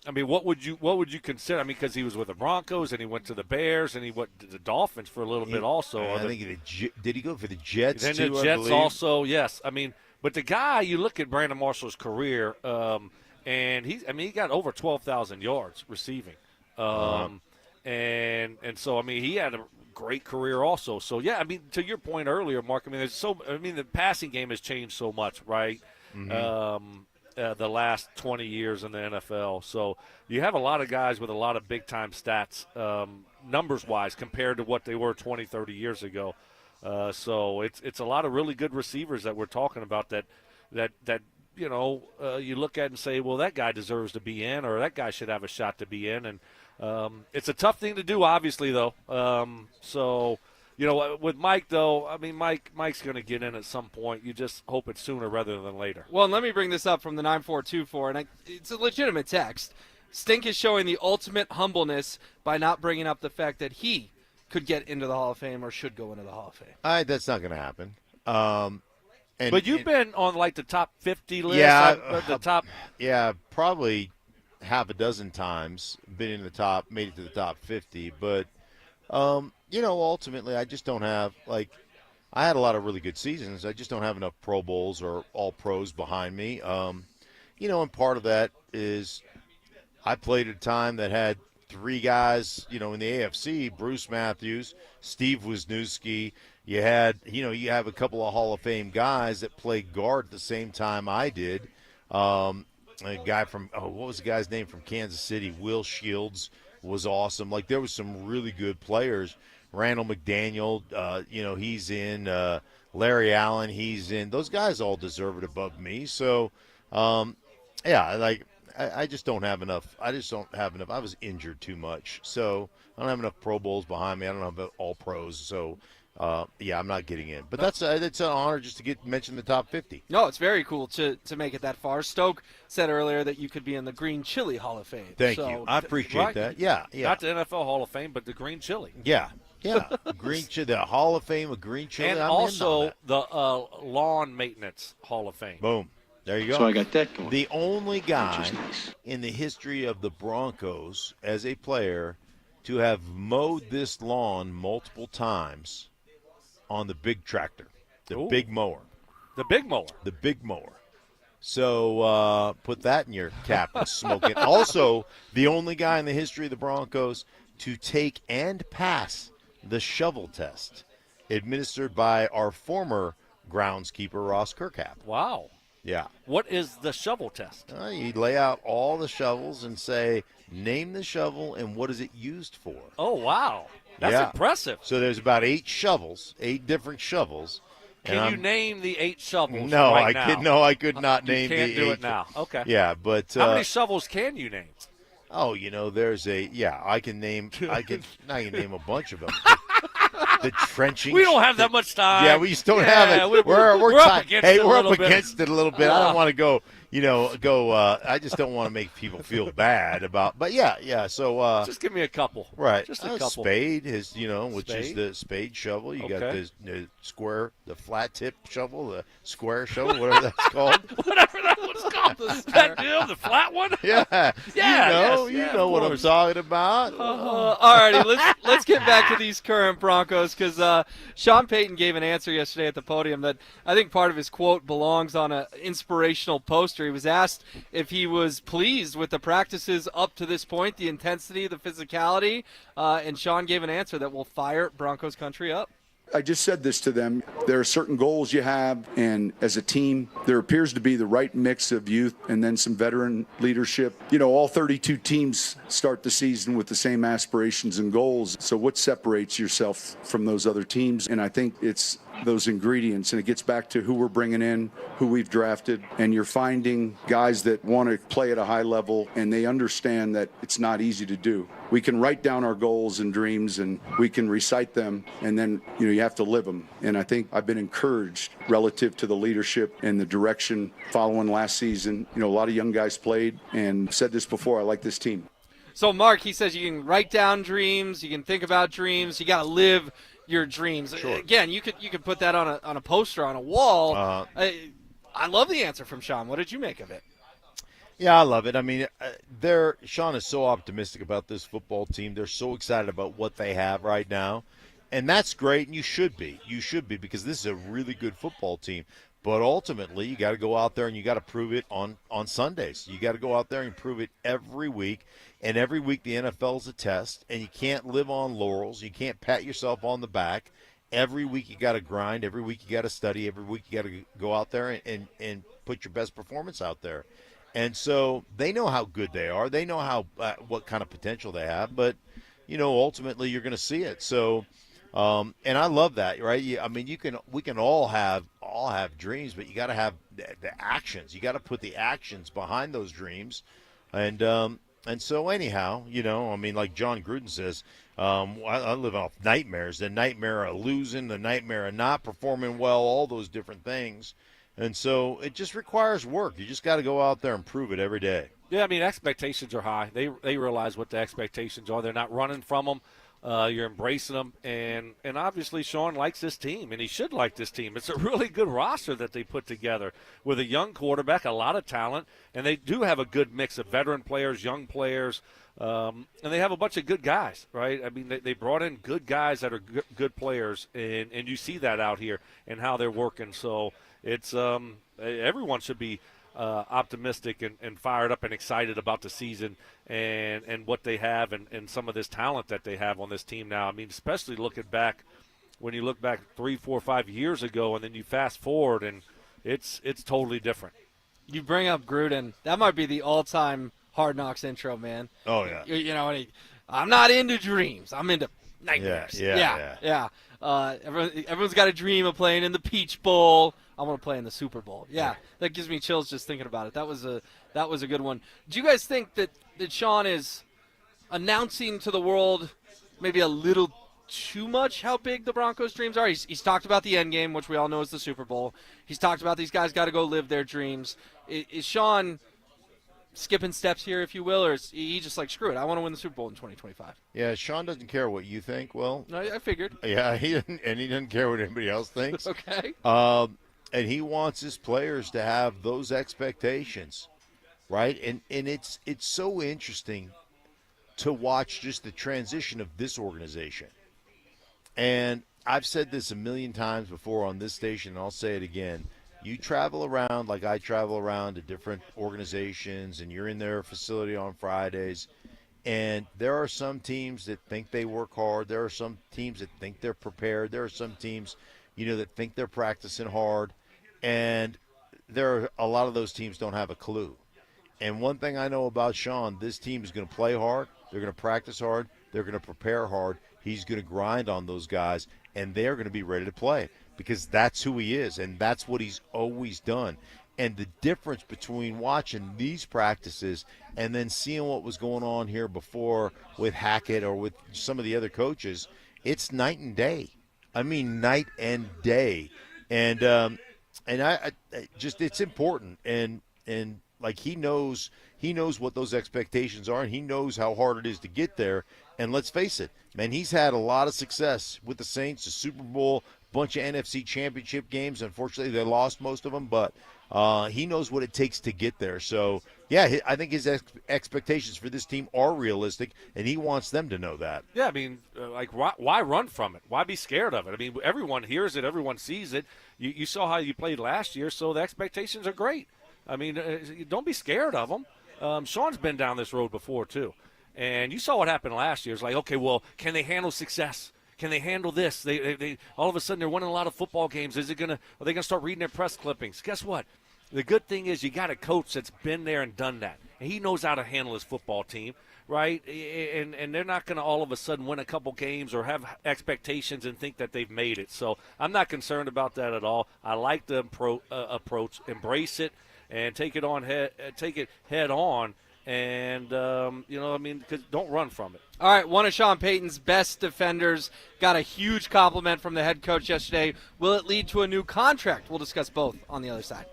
S1: What would you consider? I mean, because he was with the Broncos and he went to the Bears and he went to the Dolphins for a little bit also.
S5: I think did he go for the Jets
S1: then
S5: too?
S1: The Jets also, yes. But the guy, you look at Brandon Marshall's career, and he got over 12,000 yards receiving, and so he had a great career also. So yeah, to your point earlier, Mark, the passing game has changed so much, right? Mm-hmm. The last 20 years in the NFL. So you have a lot of guys with a lot of big-time stats, numbers-wise, compared to what they were 20, 30 years ago. So it's a lot of really good receivers that we're talking about that you look at and say, well, that guy deserves to be in, or that guy should have a shot to be in. And it's a tough thing to do, obviously, though. With Mike, though, Mike's going to get in at some point. You just hope it's sooner rather than later.
S2: Well, and let me bring this up from the 9424, and it's a legitimate text. Stink is showing the ultimate humbleness by not bringing up the fact that he could get into the Hall of Fame or should go into the Hall of Fame.
S5: That's not going to happen.
S1: But you've been on, the top 50 list?
S5: Yeah. Yeah, probably half a dozen times been in the top, made it to the top 50, but ultimately I just don't have, I had a lot of really good seasons. I just don't have enough Pro Bowls or All Pros behind me. And part of that is I played at a time that had three guys, in the AFC, Bruce Matthews, Steve Wisniewski. You had, you have a couple of Hall of Fame guys that played guard at the same time I did. A guy from, what was the guy's name from Kansas City? Will Shields was awesome. There was some really good players. Randall McDaniel, he's in. Larry Allen, he's in. Those guys all deserve it above me. So, I just don't have enough. I was injured too much. So I don't have enough Pro Bowls behind me. I don't have all pros. So, I'm not getting in. But it's an honor just to get mentioned in the top 50.
S2: No, it's very cool to make it that far. Stoke said earlier that you could be in the Green Chili Hall of Fame.
S5: Thank you. I appreciate that. Yeah.
S1: Not the NFL Hall of Fame, but the Green Chili.
S5: Yeah. Green Chili, the Hall of Fame of Green Chili.
S1: And also the Lawn Maintenance Hall of Fame.
S5: Boom. There you go.
S4: So I got that going.
S5: The only guy in the history of the Broncos as a player to have mowed this lawn multiple times on the big tractor, the big mower.
S1: The big mower.
S5: The big mower. So put that in your cap and smoke it. Also, the only guy in the history of the Broncos to take and pass the shovel test administered by our former groundskeeper, Ross Kirkap.
S1: Wow.
S5: Yeah.
S1: What is the shovel test?
S5: You lay out all the shovels and say, name the shovel and what is it used for.
S1: Oh, wow. That's impressive.
S5: So there's about 8 shovels, 8 different shovels.
S1: Can you name the 8 shovels
S5: No,
S1: right now?
S5: I could not name the 8.
S1: You can't do it now. Okay.
S5: Yeah, but
S1: how many shovels can you name?
S5: Oh, there's I can name a bunch of them. The trenching.
S1: We don't have that much time.
S5: Yeah, we just don't have it. We're
S1: up against it.
S5: We're up against it a little bit. I don't want to go. I just don't want to make people feel bad about. But yeah. So
S1: just give me a couple.
S5: Right.
S1: Just a couple.
S5: Spade is which is the spade shovel. You got the square, the flat tip shovel, the square shovel, whatever that's called.
S1: Whatever that one's called. That deal, the flat one.
S5: Yeah.
S1: Yeah.
S5: You know what I'm talking about.
S2: All righty, let's get back to these current Broncos because Sean Payton gave an answer yesterday at the podium that I think part of his quote belongs on an inspirational poster. He was asked if he was pleased with the practices up to this point, the intensity, the physicality, and Sean gave an answer that will fire Broncos country up.
S20: I just said this to them. There are certain goals you have, and as a team, there appears to be the right mix of youth and then some veteran leadership. All 32 teams start the season with the same aspirations and goals. So what separates yourself from those other teams? And I think it's those ingredients, and it gets back to who we're bringing in, who we've drafted, and you're finding guys that want to play at a high level, and they understand that it's not easy to do. We can write down our goals and dreams, and we can recite them, and then you have to live them. And I think I've been encouraged relative to the leadership and the direction following last season. A lot of young guys played, and I've said this before, I like this team.
S2: So, Mark, he says you can write down dreams, you can think about dreams, you got to live your dreams.
S5: Sure.
S2: Again, you could put that on a poster on a wall. I love the answer from Sean. What did you make of it?
S5: Yeah, I love it. I mean, Sean is so optimistic about this football team. They're so excited about what they have right now. And that's great, and you should be. You should be, because this is a really good football team. But ultimately, you got to go out there and you got to prove it on Sundays. You got to go out there and prove it every week. And every week the NFL is a test, and you can't live on laurels. You can't pat yourself on the back. Every week you got to grind. Every week you got to study. Every week you got to go out there and put your best performance out there. And so they know how good they are. They know how what kind of potential they have. But, ultimately you're going to see it. So, and I love that, right? I mean, we can all have dreams, but you got to have the actions. You got to put the actions behind those dreams. And so anyhow, like John Gruden says, I live off nightmares. The nightmare of losing, the nightmare of not performing well, all those different things. And so it just requires work. You just got to go out there and prove it every day.
S1: Yeah, I mean, expectations are high. They realize what the expectations are. They're not running from them. You're embracing them. And obviously Sean likes this team, and he should like this team. It's a really good roster that they put together with a young quarterback, a lot of talent, and they do have a good mix of veteran players, young players, and they have a bunch of good guys, right? I mean, they brought in good guys that are good players, and you see that out here and how they're working. So it's everyone should be optimistic and fired up and excited about the season and what they have and some of this talent that they have on this team now. I mean, especially when you look back 3, 4, 5 years ago, and then you fast forward, and it's totally different.
S2: You bring up Gruden. That might be the all-time Hard Knocks intro, man.
S5: Oh, yeah.
S2: I'm not into dreams. I'm into nightmares.
S5: Yeah.
S2: Everyone's got a dream of playing in the Peach Bowl. I want to play in the Super Bowl. Yeah, that gives me chills just thinking about it. That was a good one. Do you guys think that Sean is announcing to the world maybe a little too much how big the Broncos' dreams are? He's talked about the end game, which we all know is the Super Bowl. He's talked about these guys got to go live their dreams. Is Sean skipping steps here, if you will, or is he just like, screw it, I want to win the Super Bowl in 2025?
S5: Yeah, Sean doesn't care what you think. Well,
S2: I figured.
S5: Yeah, he doesn't care what anybody else thinks.
S2: Okay.
S5: And he wants his players to have those expectations, right? And it's so interesting to watch just the transition of this organization. And I've said this a million times before on this station, and I'll say it again. You travel around like I travel around to different organizations, and you're in their facility on Fridays, and there are some teams that think they work hard. There are some teams that think they're prepared. There are some teams, that think they're practicing hard. And there are a lot of those teams don't have a clue. And one thing I know about Sean, this team is going to play hard. They're going to practice hard. They're going to prepare hard. He's going to grind on those guys, and they're going to be ready to play because that's who he is, and that's what he's always done. And the difference between watching these practices and then seeing what was going on here before with Hackett or with some of the other coaches, it's night and day. I mean, night and day. And I just, it's important. And like he knows what those expectations are, and he knows how hard it is to get there. And let's face it, man, he's had a lot of success with the Saints, the Super Bowl, bunch of NFC championship games. Unfortunately, they lost most of them, but he knows what it takes to get there. So, yeah, I think his expectations for this team are realistic, and he wants them to know that.
S1: Yeah, I mean, why run from it? Why be scared of it? I mean, everyone hears it. Everyone sees it. You saw how you played last year, so the expectations are great. I mean, don't be scared of them. Sean's been down this road before, too. And you saw what happened last year. It's like, okay, well, can they handle success? Can they handle this? They all of a sudden they're winning a lot of football games. Are they gonna start reading their press clippings? Guess what? The good thing is you got a coach that's been there and done that, and he knows how to handle his football team, right? And they're not going to all of a sudden win a couple games or have expectations and think that they've made it. So I'm not concerned about that at all. I like the approach, embrace it, and take it head on. And, because don't run from it.
S2: All right, one of Sean Payton's best defenders got a huge compliment from the head coach yesterday. Will it lead to a new contract? We'll discuss both on the other side.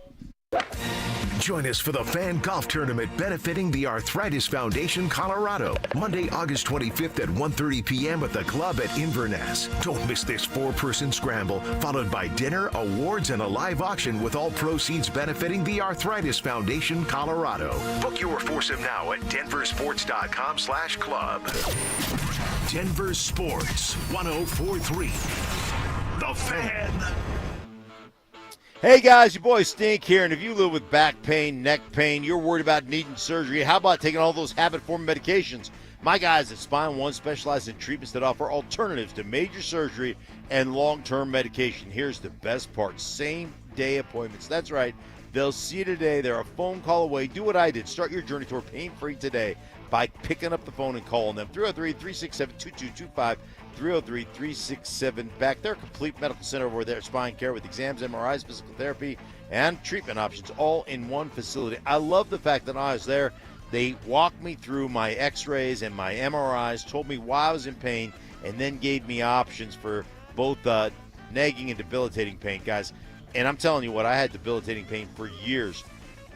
S3: Join us for the Fan Golf Tournament benefiting the Arthritis Foundation Colorado, Monday, August 25th at 1:30 p.m. at the club at Inverness. Don't miss this 4-person scramble, followed by dinner, awards, and a live auction with all proceeds benefiting the Arthritis Foundation Colorado. Book your foursome now at DenverSports.com/club. Denver Sports 104.3. The Fan.
S5: Hey guys, your boy Stink here, and if you live with back pain, neck pain, you're worried about needing surgery, how about taking all those habit-forming medications? My guys at Spine One specialize in treatments that offer alternatives to major surgery and long-term medication. Here's the best part, same-day appointments. That's right, they'll see you today. They're a phone call away. Do what I did. Start your journey toward pain-free today by picking up the phone and calling them. 303-367-2225. 303-367-BACK. They're a complete medical center over there at Spine Care with exams, MRIs, physical therapy, and treatment options all in one facility. I love the fact that I was there. They walked me through my x-rays and my MRIs, told me why I was in pain, and then gave me options for both nagging and debilitating pain, guys. And I'm telling you what, I had debilitating pain for years.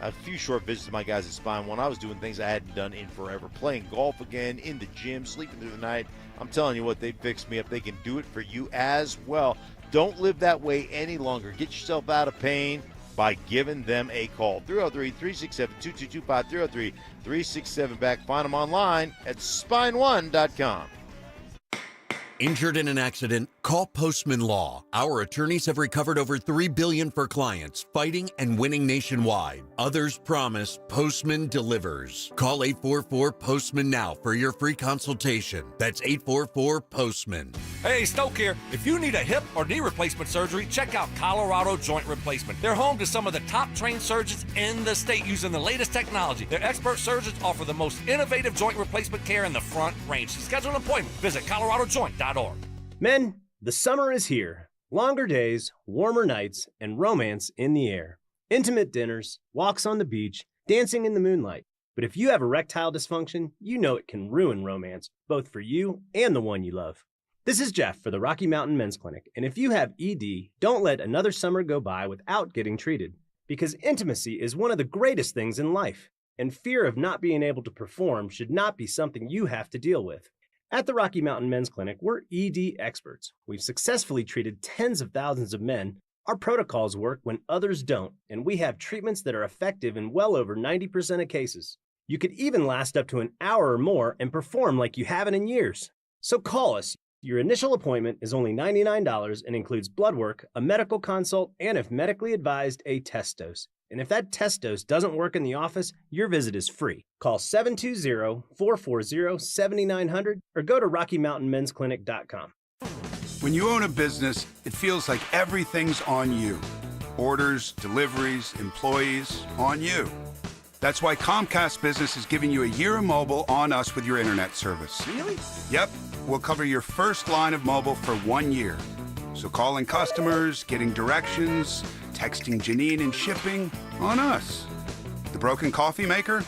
S5: A few short visits to my guys at Spine One. I was doing things I hadn't done in forever. Playing golf again, in the gym, sleeping through the night. I'm telling you what, they fixed me up. They can do it for you as well. Don't live that way any longer. Get yourself out of pain by giving them a call. 303-367-2225, 303-367-BACK. Find them online at spineone.com.
S4: Injured in an accident? Call Postman Law. Our attorneys have recovered over $3 billion for clients, fighting and winning nationwide. Others promise, Postman delivers. Call 844-POSTMAN now for your free consultation. That's 844-POSTMAN.
S15: Hey, Stoke here. If you need a hip or knee replacement surgery, check out Colorado Joint Replacement. They're home to some of the top trained surgeons in the state using the latest technology. Their expert surgeons offer the most innovative joint replacement care in the Front Range. To schedule an appointment, visit coloradojoint.org.
S6: Men, the summer is here. Longer days, warmer nights, and romance in the air. Intimate dinners, walks on the beach, dancing in the moonlight. But if you have erectile dysfunction, you know it can ruin romance, both for you and the one you love. This is Jeff for the Rocky Mountain Men's Clinic, and if you have ED, don't let another summer go by without getting treated, because intimacy is one of the greatest things in life, and fear of not being able to perform should not be something you have to deal with. At the Rocky Mountain Men's Clinic, we're ED experts. We've successfully treated tens of thousands of men. Our protocols work when others don't, and we have treatments that are effective in well over 90% of cases. You could even last up to an hour or more and perform like you haven't in years. So call us. Your initial appointment is only $99 and includes blood work, a medical consult, and if medically advised, a test dose. And if that test dose doesn't work in the office, your visit is free. Call 720-440-7900 or go to RockyMountainMen'sClinic.com.
S10: When you own a business, it feels like everything's on you. Orders, deliveries, employees, on you. That's why Comcast Business is giving you a year of mobile on us with your internet service. Really? Yep. We'll cover your first line of mobile for 1 year. So calling customers, getting directions, texting Janine and shipping, on us. The broken coffee maker?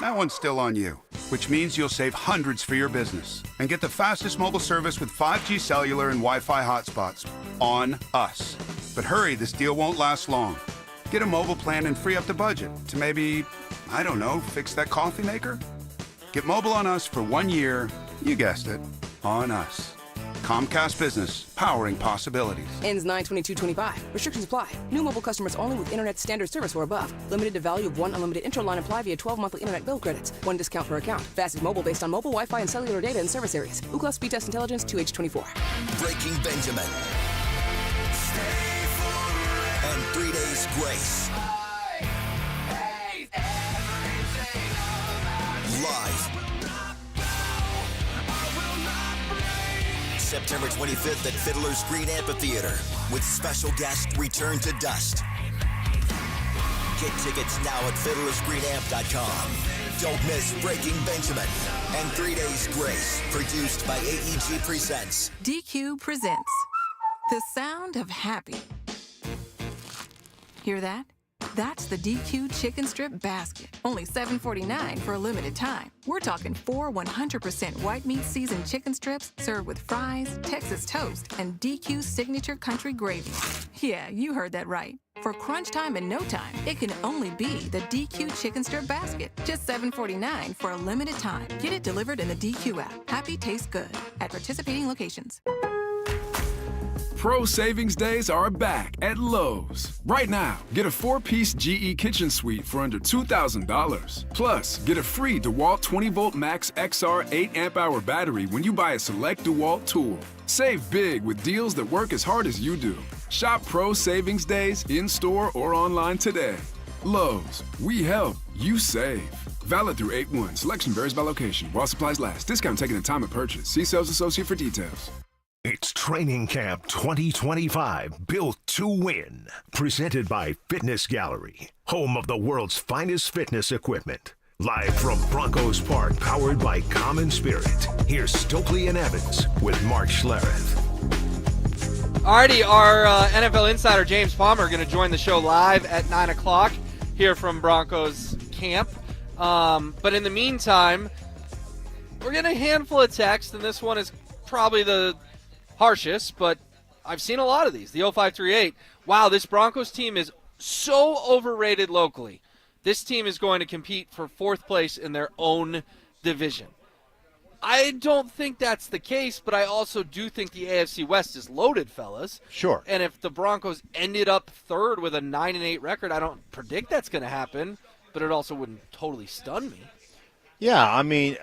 S10: That one's still on you, which means you'll save hundreds for your business and get the fastest mobile service with 5G cellular and Wi-Fi hotspots on us. But hurry, this deal won't last long. Get a mobile plan and free up the budget to maybe, I don't know, fix that coffee maker? Get mobile on us for 1 year, you guessed it, on us. Comcast Business, powering possibilities.
S11: Ends 9/22/25. Restrictions apply. New mobile customers only with internet standard service or above. Limited to value of one unlimited intro line apply via 12 monthly internet bill credits. One discount per account. Fastest mobile based on mobile Wi-Fi and cellular data in service areas. Ookla Speed Test Intelligence 2H24.
S12: Breaking Benjamin. And 3 Days Grace. Live. September 25th at Fiddler's Green Amphitheater with special guest Return to Dust. Get tickets now at fiddlersgreenamp.com. Don't miss Breaking Benjamin and 3 Days Grace, produced by AEG Presents.
S13: DQ presents The Sound of Happy. Hear that? That's the DQ chicken strip basket. Only $7.49 for a limited time. We're talking 4 100% white meat seasoned chicken strips served with fries, Texas toast, and DQ signature country gravy. Yeah, you heard that right. For crunch time and no time, it can only be the DQ chicken strip basket. Just $7.49 for a limited time. Get it delivered in the DQ app. Happy tastes good at participating locations.
S16: Pro Savings Days are back at Lowe's. Right now, get a 4-piece GE kitchen suite for under $2,000. Plus, get a free DeWalt 20-volt Max XR 8 amp-hour battery when you buy a select DeWalt tool. Save big with deals that work as hard as you do. Shop Pro Savings Days in-store or online today. Lowe's, we help, you save. Valid through 8/1. Selection varies by location. While supplies last. Discount taken at time of purchase. See sales associate for details.
S3: It's Training Camp 2025, built to win. Presented by Fitness Gallery, home of the world's finest fitness equipment. Live from Broncos Park, powered by Common Spirit. Here's Stokley and Evans with Mark Schlereth.
S2: Alrighty, our NFL insider James Palmer going to join the show live at 9 o'clock here from Broncos camp. But in the meantime, we're getting a handful of texts, and this one is probably the harshest, but I've seen a lot of these. The 0538, wow, this Broncos team is so overrated locally. This team is going to compete for 4th place in their own division. I don't think that's the case, but I also do think the AFC West is loaded, fellas.
S5: Sure.
S2: And if the Broncos ended up 3rd with a 9-8 record, I don't predict that's going to happen, but it also wouldn't totally stun me.
S5: Yeah, I mean,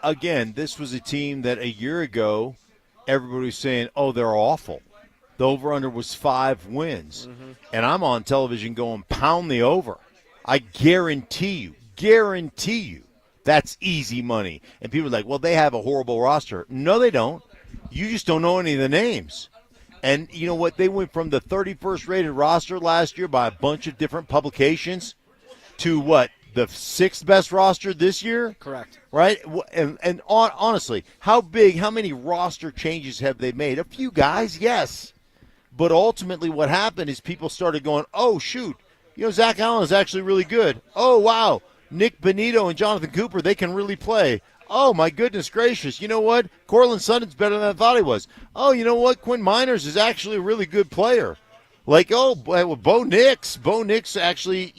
S5: again, this was a team that a year ago everybody was saying, oh, they're awful. The over-under was 5 wins. Mm-hmm. And I'm on television going, pound the over. I guarantee you, that's easy money. And people are like, well, they have a horrible roster. No, they don't. You just don't know any of the names. And you know what? They went from the 31st rated roster last year by a bunch of different publications to what? The 6th best roster this year?
S2: Correct.
S5: Right? And honestly, how many roster changes have they made? A few guys, yes. But ultimately what happened is people started going, oh, shoot, Zach Allen is actually really good. Oh, wow, Nick Benito and Jonathan Cooper, they can really play. Oh, my goodness gracious. You know what? Cortland Sutton's better than I thought he was. Oh, you know what? Quinn Miners is actually a really good player. Like, Bo Nix. Bo Nix actually,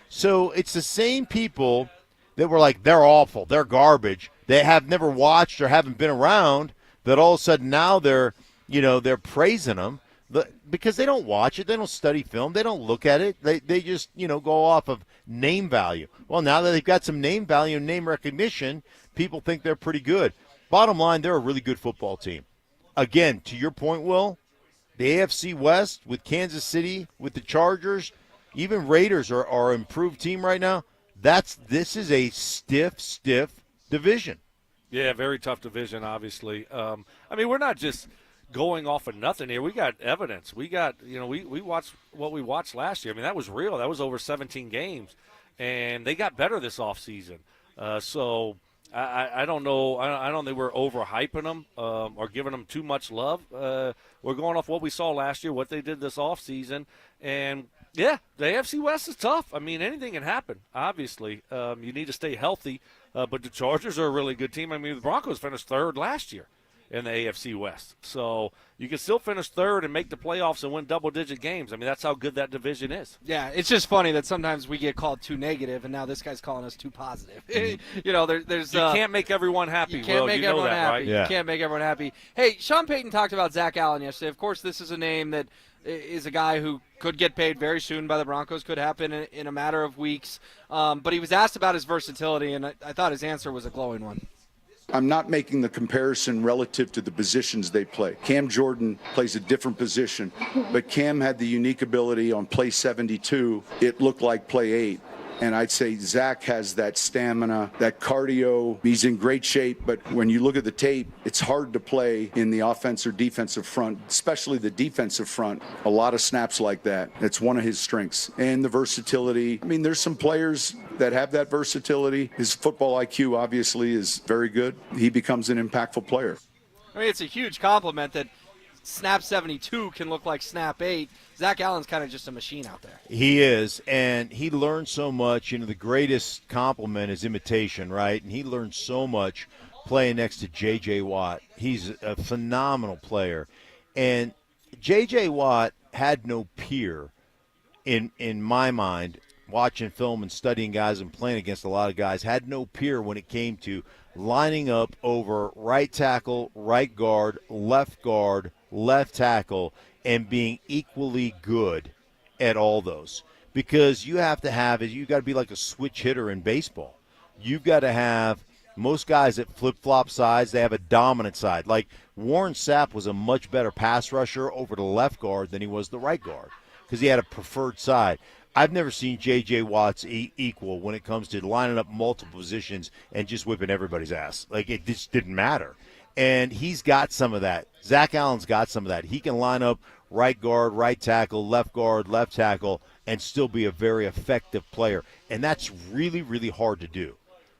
S5: so it's the same people that were like, they're awful, they're garbage. They have never watched or haven't been around, that all of a sudden now they're praising them because they don't watch it, they don't study film, they don't look at it. They just, go off of name value. Well, now that they've got some name value and name recognition, people think they're pretty good. Bottom line, they're a really good football team. Again, to your point, Will, the AFC West with Kansas City, with the Chargers, even Raiders are an improved team right now. This is a stiff division.
S1: Yeah, very tough division, obviously. We're not just, going off of nothing here. We got evidence. We got, we watched what we watched last year. I mean, that was real. That was over 17 games, and they got better this offseason. So I don't know. I don't think we're overhyping them or giving them too much love. We're going off what we saw last year, what they did this offseason, and yeah, the AFC West is tough. I mean, anything can happen, obviously. You need to stay healthy, but the Chargers are a really good team. I mean, the Broncos finished third last year in the AFC West. So you can still finish third and make the playoffs and win double-digit games. I mean, that's how good that division is.
S2: Yeah, it's just funny that sometimes we get called too negative, and now this guy's calling us too positive. There's
S1: you can't make everyone happy.
S2: You can't make everyone happy.
S1: Right?
S2: Yeah. You can't make everyone happy. Hey, Sean Payton talked about Zach Allen yesterday. Of course, this is a name that is a guy who could get paid very soon by the Broncos, could happen in a matter of weeks. But he was asked about his versatility, and I thought his answer was a glowing one.
S20: I'm not making the comparison relative to the positions they play. Cam Jordan plays a different position, but Cam had the unique ability on play 72. It looked like play 8. And I'd say Zach has that stamina, that cardio. He's in great shape, but when you look at the tape, it's hard to play in the offense or defensive front, especially the defensive front. A lot of snaps like that. It's one of his strengths. And the versatility. I mean, there's some players that have that versatility. His football IQ obviously is very good. He becomes an impactful player.
S2: I mean, it's a huge compliment that snap 72 can look like snap 8. Zach Allen's kind of just a machine out there.
S5: He is, and he learned so much. The greatest compliment is imitation, right? And he learned so much playing next to J.J. Watt. He's a phenomenal player. And J.J. Watt had no peer in my mind, watching film and studying guys and playing against a lot of guys, had no peer when it came to lining up over right tackle, right guard, left tackle, and being equally good at all those. Because you got to be like a switch hitter in baseball. You've got to have most guys that flip-flop sides, they have a dominant side. Like Warren Sapp was a much better pass rusher over the left guard than he was the right guard because he had a preferred side. I've never seen J.J. Watt's equal when it comes to lining up multiple positions and just whipping everybody's ass. Like, it just didn't matter. And he's got some of that. Zach Allen's got some of that. He can line up right guard, right tackle, left tackle, and still be a very effective player. And that's really, really hard to do.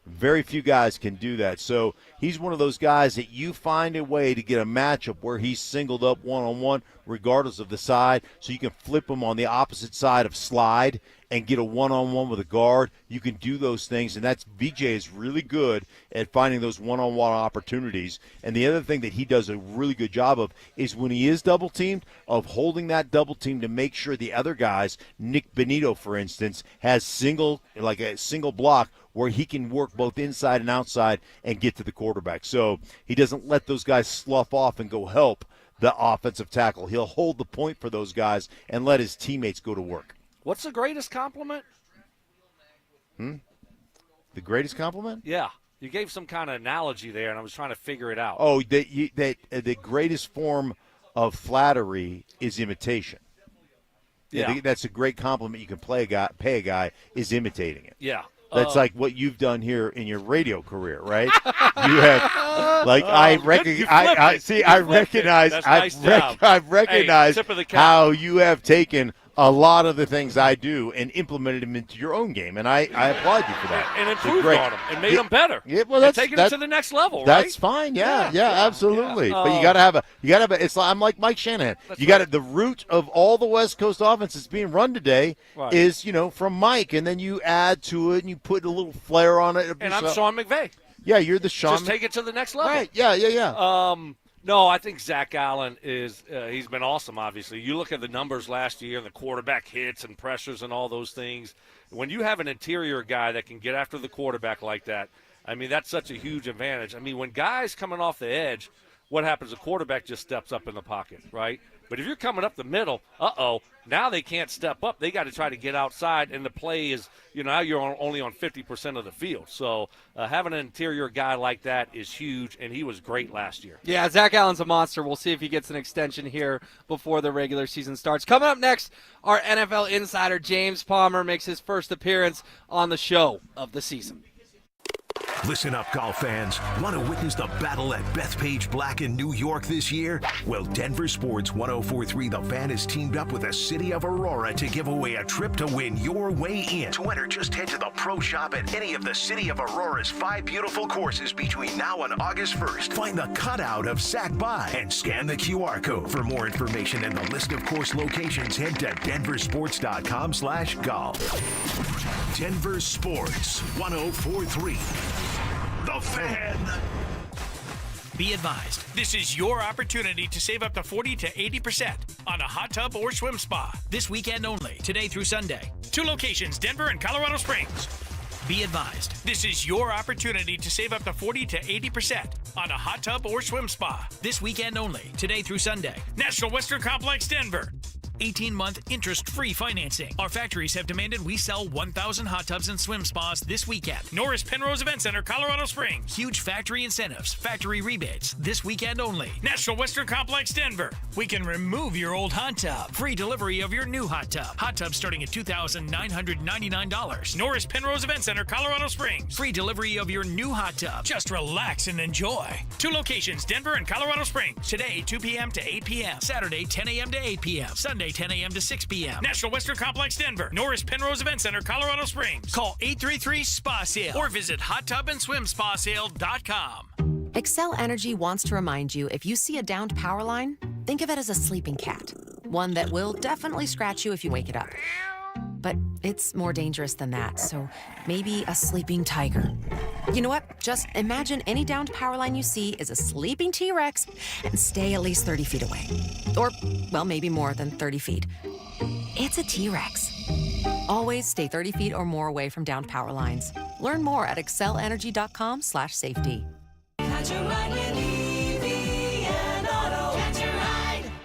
S5: Very few guys can do that. So he's one of those guys that you find a way to get a matchup where he's singled up one-on-one regardless of the side, so you can flip him on the opposite side of slide and get a one-on-one with a guard. You can do those things, and VJ is really good at finding those one-on-one opportunities. And the other thing that he does a really good job of is when he is double-teamed, of holding that double team to make sure the other guys, Nick Benito, for instance, has a single block where he can work both inside and outside and get to the quarterback. So he doesn't let those guys slough off and go help the offensive tackle. He'll hold the point for those guys and let his teammates go to work.
S1: What's the greatest compliment?
S5: The greatest compliment?
S1: Yeah. You gave some kind of analogy there, and I was trying to figure it out.
S5: Oh, that the greatest form of flattery is imitation.
S1: Yeah.
S5: That's a great compliment you can pay a guy is imitating it.
S1: Yeah.
S5: That's like what you've done here in your radio career, right? You have, like, I recognize how you have taken a lot of the things I do and implemented them into your own game, and I applaud you for that.
S1: And improved on them and made them better.
S5: Yeah, well,
S1: taking it to the next level, right?
S5: That's fine. Yeah, absolutely. But you got to have it's like, I'm like Mike Shanahan. The root of all the West Coast offenses being run today is, from Mike, and then you add to it and you put a little flair on it.
S1: And I'm Sean McVay.
S5: Yeah, you're the Sean.
S1: Just take it to the next level.
S5: Right. Yeah.
S1: No, I think Zach Allen he's been awesome, obviously. You look at the numbers last year and the quarterback hits and pressures and all those things. When you have an interior guy that can get after the quarterback like that, I mean, that's such a huge advantage. I mean, when guys coming off the edge, what happens? The quarterback just steps up in the pocket, right? But if you're coming up the middle, now they can't step up. They got to try to get outside, and the play is, now you're only on 50% of the field. So having an interior guy like that is huge, and he was great last year.
S2: Yeah, Zach Allen's a monster. We'll see if he gets an extension here before the regular season starts. Coming up next, our NFL insider James Palmer makes his first appearance on the show of the season.
S3: Listen up, golf fans. Want to witness the battle at Bethpage Black in New York this year? Well, Denver Sports 104.3 The Fan is teamed up with the City of Aurora to give away a trip to win your way in. To enter, just head to the pro shop at any of the City of Aurora's 5 beautiful courses between now and August 1st. Find the cutout of Sac By and scan the QR code. For more information and the list of course locations, head to denversports.com/golf. Denver Sports 104.3 The Fan.
S18: Be advised, this is your opportunity to save up to 40 to 80% on a hot tub or swim spa this weekend only, today through Sunday. 2 locations, Denver and Colorado Springs. Be advised, this is your opportunity to save up to 40 to 80% on a hot tub or swim spa this weekend only, today through Sunday. National Western Complex, Denver. 18-month interest-free financing. Our factories have demanded we sell 1,000 hot tubs and swim spas this weekend. Norris Penrose Event Center, Colorado Springs. Huge factory incentives, factory rebates this weekend only. National Western Complex, Denver. We can remove your old hot tub. Free delivery of your new hot tub. Hot tub starting at $2,999. Norris Penrose Event Center, Colorado Springs. Free delivery of your new hot tub. Just relax and enjoy. 2 locations, Denver and Colorado Springs. Today, 2 p.m. to 8 p.m. Saturday, 10 a.m. to 8 p.m. Sunday, 10 a.m. to 6 p.m. National Western Complex, Denver. Norris Penrose Event Center, Colorado Springs. Call 833-SPA-SALE or visit hottubandSwimSpaSale.com.
S19: Excel Energy wants to remind you, if you see a downed power line, think of it as a sleeping cat. One that will definitely scratch you if you wake it up. But it's more dangerous than that, so maybe a sleeping tiger. You know what? Just imagine any downed power line you see is a sleeping T-Rex and stay at least 30 feet away. Or, well, maybe more than 30 feet. It's a T-Rex. Always stay 30 feet or more away from downed power lines. Learn more at excelenergy.com/safety.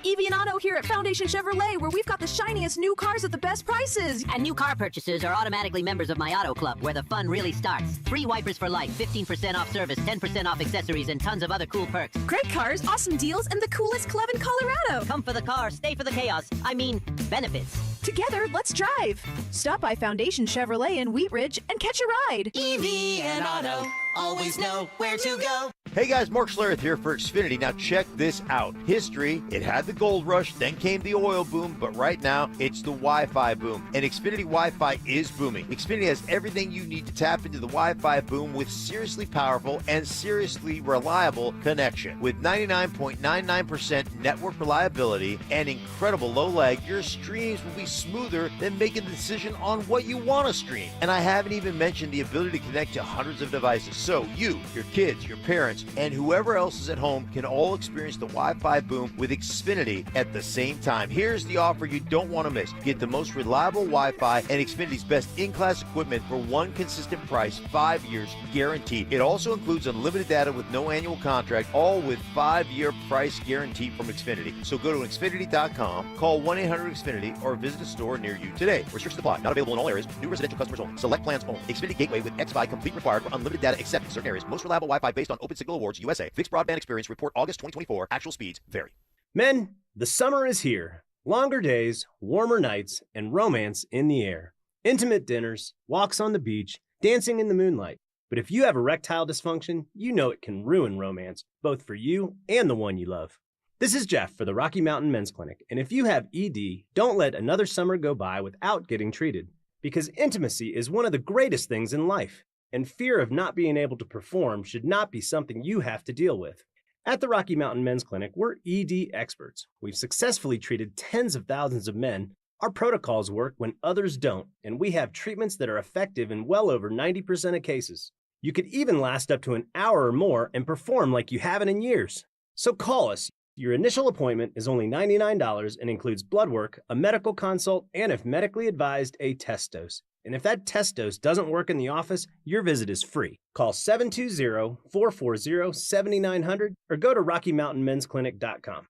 S22: EV and Auto here at Foundation Chevrolet, where we've got the shiniest new cars at the best prices.
S23: And new car purchasers are automatically members of my Auto Club, where the fun really starts. Free wipers for life, 15% off service, 10% off accessories, and tons of other cool perks.
S22: Great cars, awesome deals, and the coolest club in Colorado.
S23: Come for the car, stay for the chaos. I mean, benefits.
S22: Together, let's drive. Stop by Foundation Chevrolet in Wheat Ridge and catch a ride.
S23: EV and Auto, always know where to go.
S5: Hey guys, Mark Schlereth here for Xfinity. Now check this out. History, it had the gold rush, then came the oil boom, but right now it's the Wi-Fi boom. And Xfinity Wi-Fi is booming. Xfinity has everything you need to tap into the Wi-Fi boom with seriously powerful and seriously reliable connection. With 99.99% network reliability and incredible low lag, your streams will be smoother than making the decision on what you want to stream. And I haven't even mentioned the ability to connect to hundreds of devices. So you, your kids, your parents, and whoever else is at home can all experience the Wi-Fi boom with Xfinity at the same time. Here's the offer you don't want to miss. Get the most reliable Wi-Fi and Xfinity's best in-class equipment for one consistent price, 5 years guaranteed. It also includes unlimited data with no annual contract, all with 5-year price guarantee from Xfinity. So go to Xfinity.com, call 1-800-XFINITY, or visit a store near you today. Restrictions apply. Not available in all areas. New residential customers only. Select plans only. Xfinity Gateway with XFi complete required for unlimited data except in certain areas. Most reliable Wi-Fi based on Open Signal Awards USA. Fixed broadband experience report August 2024. Actual speeds vary.
S6: Men, the summer is here. Longer days, warmer nights, and romance in the air. Intimate dinners, walks on the beach, dancing in the moonlight. But if you have erectile dysfunction, you know it can ruin romance, both for you and the one you love. This is Jeff for the Rocky Mountain Men's Clinic, and if you have ED, don't let another summer go by without getting treated. Because intimacy is one of the greatest things in life, and fear of not being able to perform should not be something you have to deal with. At the Rocky Mountain Men's Clinic, we're ED experts. We've successfully treated tens of thousands of men. Our protocols work when others don't, and we have treatments that are effective in well over 90% of cases. You could even last up to an hour or more and perform like you haven't in years. So call us. Your initial appointment is only $99 and includes blood work, a medical consult, and if medically advised, a test dose. And if that test dose doesn't work in the office, your visit is free. Call 720-440-7900 or go to RockyMountainMen'sClinic.com.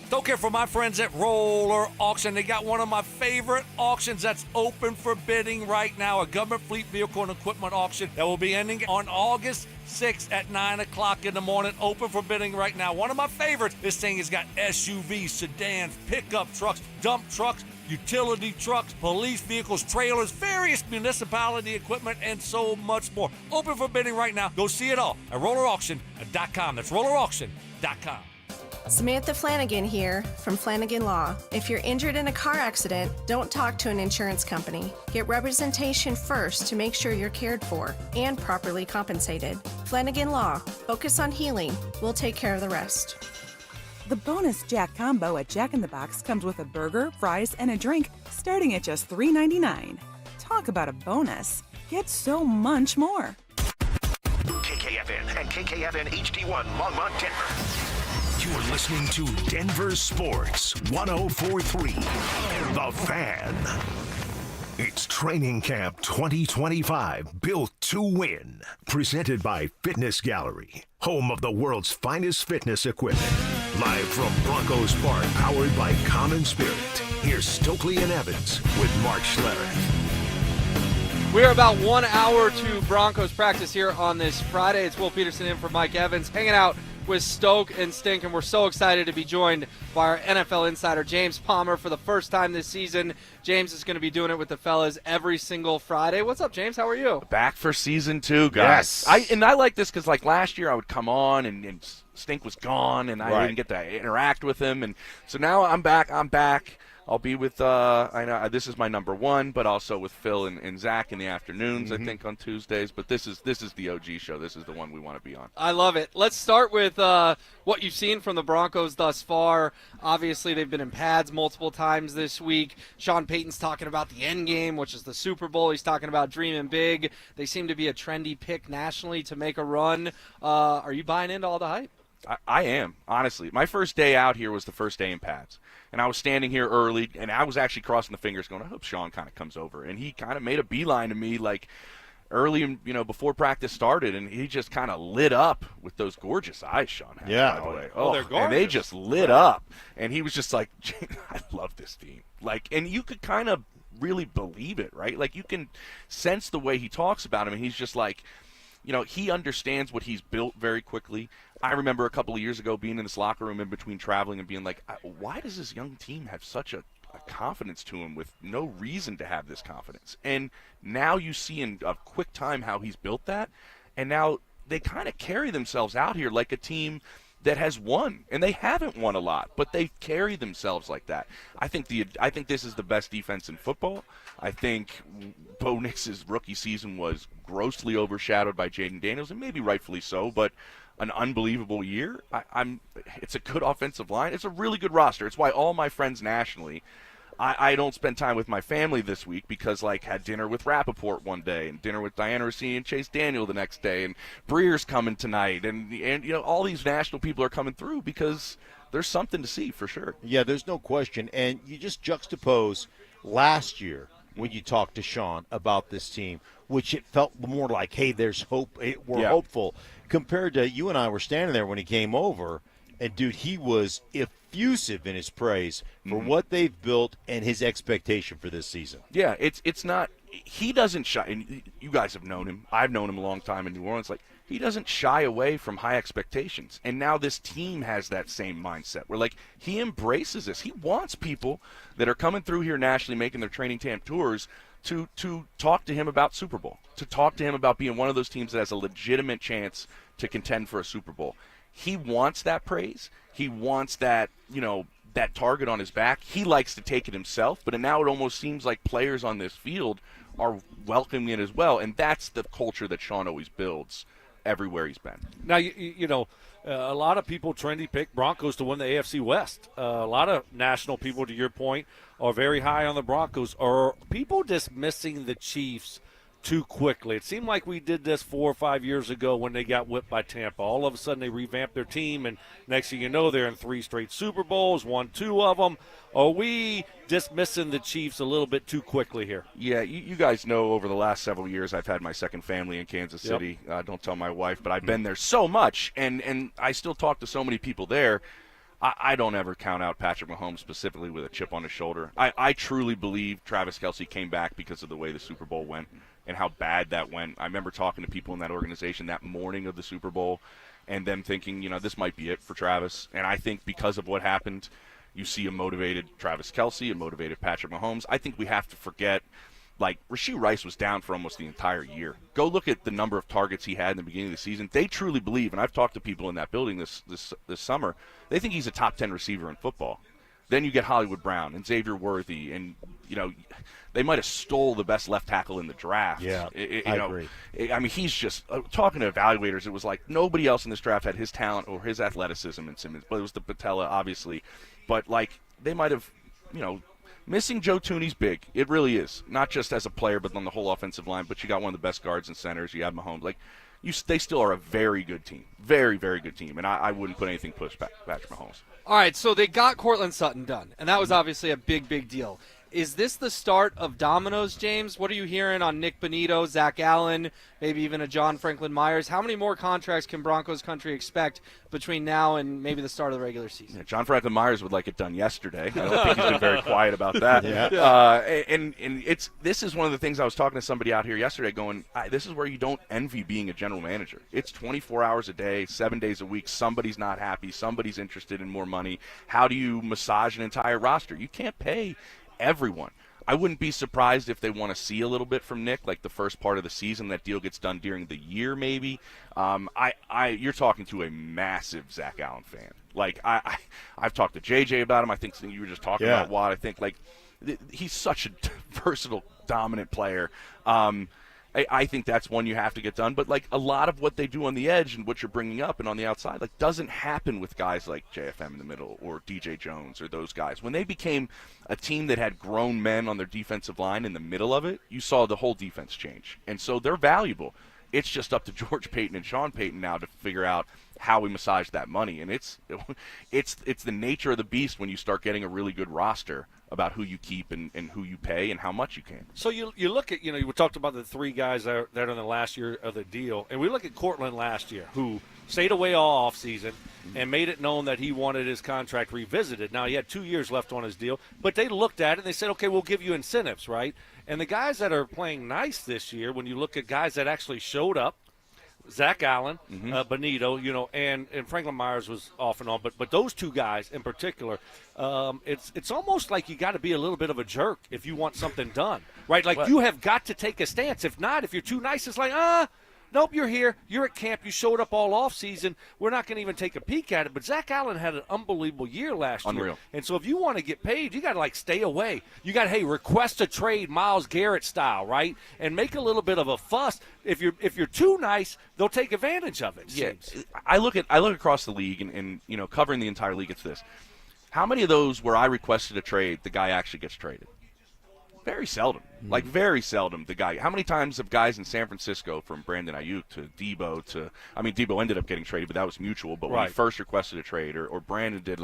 S15: Don't care for my friends at Roller Auction. They got one of my favorite auctions that's open for bidding right now, a government fleet vehicle and equipment auction that will be ending on August 6th at 9 o'clock in the morning, open for bidding right now. One of my favorites, this thing has got SUVs, sedans, pickup trucks, dump trucks, utility trucks, police vehicles, trailers, various municipality equipment, and so much more. Open for bidding right now. Go see it all at rollerauction.com. That's rollerauction.com.
S7: Samantha Flanagan here from Flanagan Law. If you're injured in a car accident, don't talk to an insurance company. Get representation first to make sure you're cared for and properly compensated. Flanagan Law. Focus on healing. We'll take care of the rest.
S8: The bonus Jack Combo at Jack in the Box comes with a burger, fries, and a drink starting at just $3.99. Talk about a bonus. Get so much more.
S3: KKFN and KKFN HD1 Longmont, Denver. You're listening to Denver Sports 104.3. The Fan. It's Training Camp 2025, built to win. Presented by Fitness Gallery, home of the world's finest fitness equipment. Live from Broncos Park, powered by Common Spirit. Here's Stokley and Evans with Mark Schlereth.
S2: We're about 1 hour to Broncos practice here on this Friday. It's Will Peterson in for Mike Evans, hanging out with Stoke and Stink, and we're so excited to be joined by our NFL insider, James Palmer, for the first time this season. James is going to be doing it with the fellas every single Friday. What's up, James? How are you?
S9: Back for season 2, guys.
S5: Yes.
S9: I like this because, like, last year I would come on and Stink was gone, and I didn't get to interact with him. And so now I'm back. I'll be with, I know this is my number 1, but also with Phil and Zach in the afternoons, I think, on Tuesdays. But this is the OG show. This is the one we want to be on.
S2: I love it. Let's start with what you've seen from the Broncos thus far. Obviously, they've been in pads multiple times this week. Sean Payton's talking about the end game, which is the Super Bowl. He's talking about dreaming big. They seem to be a trendy pick nationally to make a run. Are you buying into all the hype?
S9: I am, honestly. My first day out here was the first day in pads. And I was standing here early, and I was actually crossing the fingers going, I hope Sean kind of comes over. And he kind of made a beeline to me, like, early, before practice started, and he just kind of lit up with those gorgeous eyes Sean had, by the way.
S1: Oh, they're gorgeous.
S9: And they just lit up. And he was just like, I love this team. Like, and you could kind of really believe it, right? Like, you can sense the way he talks about him, and he's just like, he understands what he's built very quickly. I remember a couple of years ago being in this locker room in between traveling and being like, why does this young team have such a confidence to him with no reason to have this confidence? And now you see in a quick time how he's built that, and now they kind of carry themselves out here like a team that has won, and they haven't won a lot, but they carry themselves like that. I think this is the best defense in football. I think Bo Nix's rookie season was grossly overshadowed by Jaden Daniels, and maybe rightfully so, but an unbelievable year. It's a good offensive line. It's a really good roster. It's why all my friends nationally, I don't spend time with my family this week because, had dinner with Rappaport one day and dinner with Diana Rossini and Chase Daniel the next day, and Breer's coming tonight, and all these national people are coming through because there's something to see for sure.
S5: Yeah, there's no question. And you just juxtapose last year when you talked to Sean about this team, which it felt more like, hey, there's hope. We're hopeful. Compared to you and I were standing there when he came over, and, dude, he was effusive in his praise for what they've built and his expectation for this season.
S9: Yeah, it's not – he doesn't shy – and you guys have known him. I've known him a long time in New Orleans. He doesn't shy away from high expectations. And now this team has that same mindset where, he embraces this. He wants people that are coming through here nationally making their training camp tours to talk to him about Super Bowl, to talk to him about being one of those teams that has a legitimate chance to contend for a Super Bowl. He wants that praise. He wants that, that target on his back. He likes to take it himself, but now it almost seems like players on this field are welcoming it as well, and that's the culture that Sean always builds everywhere he's been.
S1: Now, a lot of people trendy pick Broncos to win the AFC West. A lot of national people, to your point, are very high on the Broncos. Are people dismissing the Chiefs too quickly? It seemed like we did this 4 or 5 years ago when they got whipped by Tampa. All of a sudden they revamped their team, and next thing you know, they're in 3 straight Super Bowls, won 2 of them. Are we dismissing the Chiefs a little bit too quickly here?
S9: Yeah, you guys know over the last several years I've had my second family in Kansas City. Don't tell my wife, but I've been there so much, and I still talk to so many people there. I don't ever count out Patrick Mahomes specifically with a chip on his shoulder. I truly believe Travis Kelce came back because of the way the Super Bowl went and how bad that went. I remember talking to people in that organization that morning of the Super Bowl and them thinking, this might be it for Travis. And I think because of what happened, You see a motivated Travis Kelce, a motivated Patrick Mahomes. I think we have to forget, like, Rashee Rice was down for almost the entire year. Go look at the number of targets he had in the beginning of the season. They truly believe, and I've talked to people in that building this summer, they think he's a top 10 receiver in football. Then you get Hollywood Brown and Xavier Worthy, and, you know, they might have stole the best left tackle in the draft.
S5: Yeah, I agree.
S9: I mean, he's just talking to evaluators. It was like nobody else in this draft had his talent or his athleticism in Simmons, but it was the patella, obviously. But, like, they might have, you know, missing Joe Thuney's big. It really is, not just as a player, but on the whole offensive line. But you got one of the best guards and centers. You have Mahomes. Like, they still are a very good team, very, very good team. And I wouldn't put anything push Patrick Mahomes.
S2: All right, so they got Cortland Sutton done, and that was obviously a big, big deal. Is this the start of dominoes, James? What are you hearing on Nick Bonito, Zach Allen, maybe even a John Franklin Myers? How many more contracts can Broncos country expect between now and maybe the start of the regular season?
S9: Yeah, John Franklin Myers would like it done yesterday. I don't think he's been very quiet about that. And this is one of the things I was talking to somebody out here yesterday going, this is where you don't envy being a general manager. It's 24 hours a day, 7 days a week. Somebody's not happy. Somebody's interested in more money. How do you massage an entire roster? You can't pay everyone. I wouldn't be surprised if they want to see a little bit from Nick, like the first part of the season. That deal gets done during the year, maybe. You're talking to a massive Zach Allen fan. Like I've talked to JJ about him. I think you were just talking about Watt. I think like he's such a versatile, dominant player. I think that's one you have to get done. But, like, a lot of what they do on the edge and what you're bringing up and on the outside, like, doesn't happen with guys like JFM in the middle or DJ Jones or those guys. When they became a team that had grown men on their defensive line in the middle of it, you saw the whole defense change. And so they're valuable. It's just up to George Payton and Sean Payton now to figure out how we massage that money. And it's the nature of the beast when you start getting a really good roster about who you keep and who you pay and how much you can.
S1: So you look at, we talked about the three guys that are in the last year of the deal, and we look at Cortland last year, who stayed away all offseason and made it known that he wanted his contract revisited. Now, he had 2 years left on his deal, but they looked at it and they said, okay, we'll give you incentives, right? And the guys that are playing nice this year, when you look at guys that actually showed up, Zach Allen, Bonito, and Franklin Myers was off and on, but those two guys in particular, it's almost like you got to be a little bit of a jerk if you want something done, right? Like you have got to take a stance. If not, if you're too nice, it's like, nope, you're here. You're at camp. You showed up all off season. We're not going to even take a peek at it. But Zach Allen had an unbelievable year last year. And so if you want to get paid, you got to, stay away. You got to, request a trade Myles Garrett style, right? And make a little bit of a fuss. If you're too nice, they'll take advantage of it. Seems.
S9: I look across the league and covering the entire league, it's this. How many of those where I requested a trade, the guy actually gets traded? Very seldom. Very seldom the guy. How many times have guys in San Francisco, from Brandon Ayuk to Debo Debo ended up getting traded, but that was mutual. But when he first requested a trade, or Brandon did,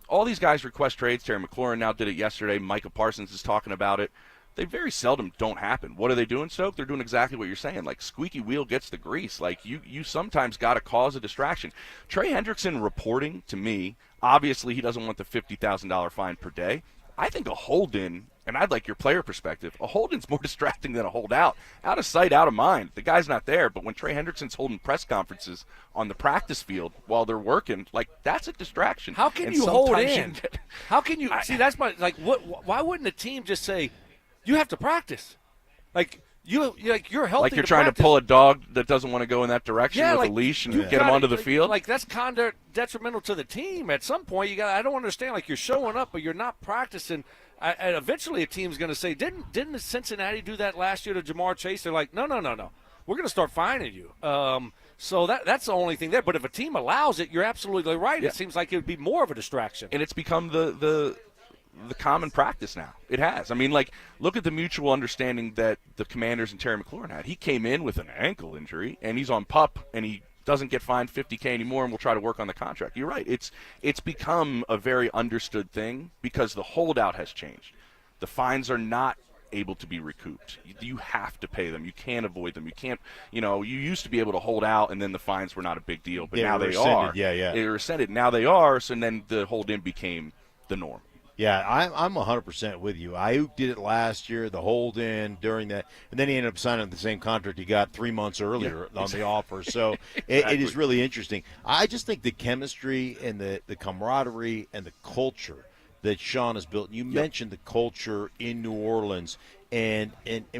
S9: all these guys request trades. Terry McLaurin now did it yesterday. Micah Parsons is talking about it. They very seldom don't happen. What are they doing, Stoke? They're doing exactly what you're saying. Squeaky wheel gets the grease. You sometimes got to cause a distraction. Trey Hendrickson reporting to me, obviously he doesn't want the $50,000 fine per day. I think a hold-in, and I'd like your player perspective, a hold-in's more distracting than a hold-out. Out of sight, out of mind. The guy's not there, but when Trey Hendrickson's holding press conferences on the practice field while they're working, that's a distraction.
S1: How can you hold in? How can you – see, that's my – why wouldn't a team just say, you have to practice? You're healthy.
S9: You're trying to pull a dog that doesn't want to go in that direction with a leash and get him onto the field?
S1: That's conduct detrimental to the team. At some point, I don't understand. You're showing up, but you're not practicing. And eventually a team's going to say, didn't Cincinnati do that last year to Jamar Chase? They're like, no. We're going to start fining you. So that's the only thing there. But if a team allows it, you're absolutely right. Yeah. It seems like it would be more of a distraction.
S9: And it's become the common practice now. It has. Look at the mutual understanding that the Commanders and Terry McLaurin had. He came in with an ankle injury, and he's on PUP, and he doesn't get fined $50K anymore, and we'll try to work on the contract. You're right. It's become a very understood thing because the holdout has changed. The fines are not able to be recouped. You have to pay them. You can't avoid them. You can't, you used to be able to hold out, and then the fines were not a big deal, but now they are.
S5: Yeah.
S9: They were rescinded. Now they are, so then the hold-in became the norm.
S5: Yeah, I'm 100% with you. Ayuk did it last year, the hold-in during that, and then he ended up signing the same contract he got 3 months earlier on the offer. So it is really interesting. I just think the chemistry and the camaraderie and the culture that Sean has built. You mentioned the culture in New Orleans, and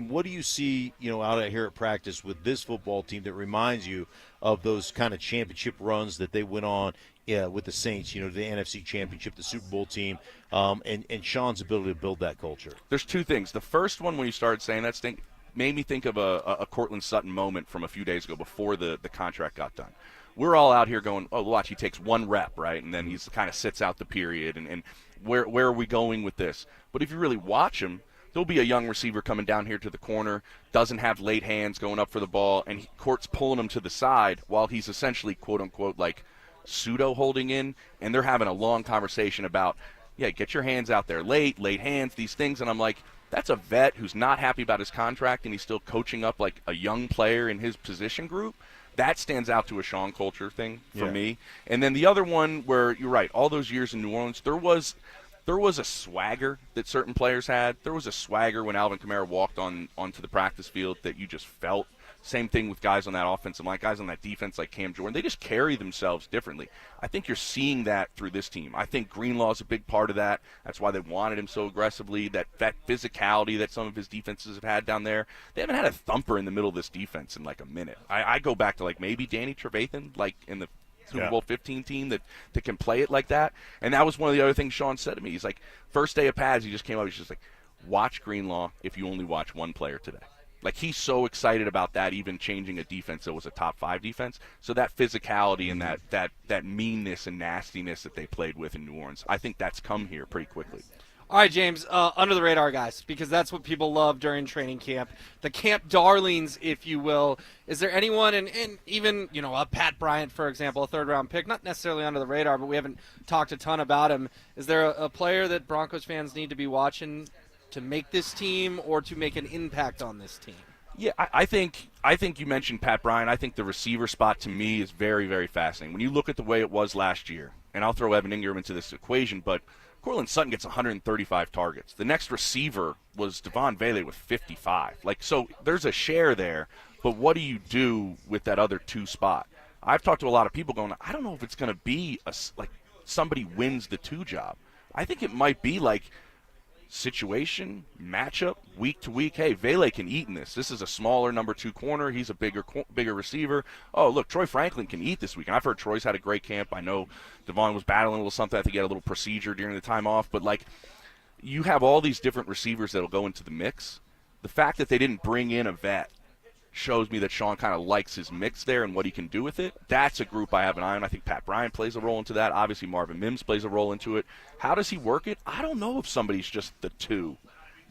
S5: what do you see, out here at practice with this football team that reminds you of those kind of championship runs that they went on with the Saints, the NFC Championship, the Super Bowl team, and Sean's ability to build that culture?
S9: There's two things. The first one, when you started saying that, made me think of a Cortland Sutton moment from a few days ago before the contract got done. We're all out here going, oh, watch, he takes one rep, right? And then he kind of sits out the period, and where are we going with this? But if you really watch him, there'll be a young receiver coming down here to the corner, doesn't have late hands going up for the ball, and Court's pulling him to the side while he's essentially, quote-unquote, like pseudo-holding in, and they're having a long conversation about, get your hands out there late hands, these things. And I'm like, that's a vet who's not happy about his contract, and he's still coaching up like a young player in his position group. That stands out to a Sean culture thing for me. And then the other one where, you're right, all those years in New Orleans, there was a swagger that certain players had. There was a swagger when Alvin Kamara walked onto the practice field that you just felt. Same thing with guys on that offensive line, guys on that defense like Cam Jordan. They just carry themselves differently. I think you're seeing that through this team. I think Greenlaw's a big part of that. That's why they wanted him so aggressively, that physicality that some of his defenses have had down there. They haven't had a thumper in the middle of this defense in like a minute. I go back to like maybe Danny Trevathan, like in the Super Bowl 15 team that can play it like that. And that was one of the other things Sean said to me. He's like, first day of pads, he just came up, he's just like, watch Greenlaw if you only watch one player today. Like, he's so excited about that, even changing a defense that was a top 5 defense. So that physicality and that meanness and nastiness that they played with in New Orleans, I think that's come here pretty quickly.
S2: All right, James, under the radar guys, because that's what people love during training camp. The camp darlings, if you will. Is there anyone, and even, a Pat Bryant, for example, a third-round pick, not necessarily under the radar, but we haven't talked a ton about him. Is there a player that Broncos fans need to be watching to make this team or to make an impact on this team?
S9: Yeah, I think you mentioned Pat Bryant. I think the receiver spot to me is very, very fascinating. When you look at the way it was last year, and I'll throw Evan Ingram into this equation, but Cortland Sutton gets 135 targets. The next receiver was Devon Vele with 55. So there's a share there, but what do you do with that other 2 spot? I've talked to a lot of people going, I don't know if it's going to be somebody wins the 2 job. I think it might be like situation, matchup, week to week. Hey, Vele can eat in this. This is a smaller number 2 corner. He's a bigger receiver. Oh, look, Troy Franklin can eat this week. And I've heard Troy's had a great camp. I know Devon was battling a little something. I think he had a little procedure during the time off. But, you have all these different receivers that will go into the mix. The fact that they didn't bring in a vet shows me that Sean kind of likes his mix there and what he can do with it. That's a group I have an eye on. I think Pat Bryant plays a role into that. Obviously, Marvin Mims plays a role into it. How does he work it? I don't know if somebody's just the 2.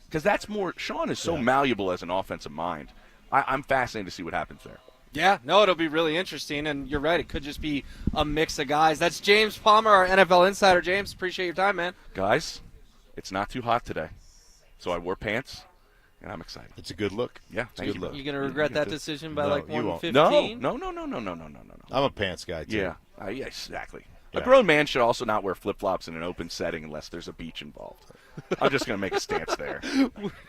S9: Because that's more – Sean is so malleable as an offensive mind. I'm fascinated to see what happens there.
S2: Yeah, no, it'll be really interesting, and you're right. It could just be a mix of guys. That's James Palmer, our NFL insider. James, appreciate your time, man.
S9: Guys, it's not too hot today, so I wore pants. And I'm excited.
S5: It's a good look.
S9: Yeah,
S5: it's a good look.
S2: You going to regret that decision by 1:15?
S9: No.
S5: I'm a pants guy, too.
S9: Yeah, exactly. Yeah. A grown man should also not wear flip-flops in an open setting unless there's a beach involved. I'm just going to make a stance there.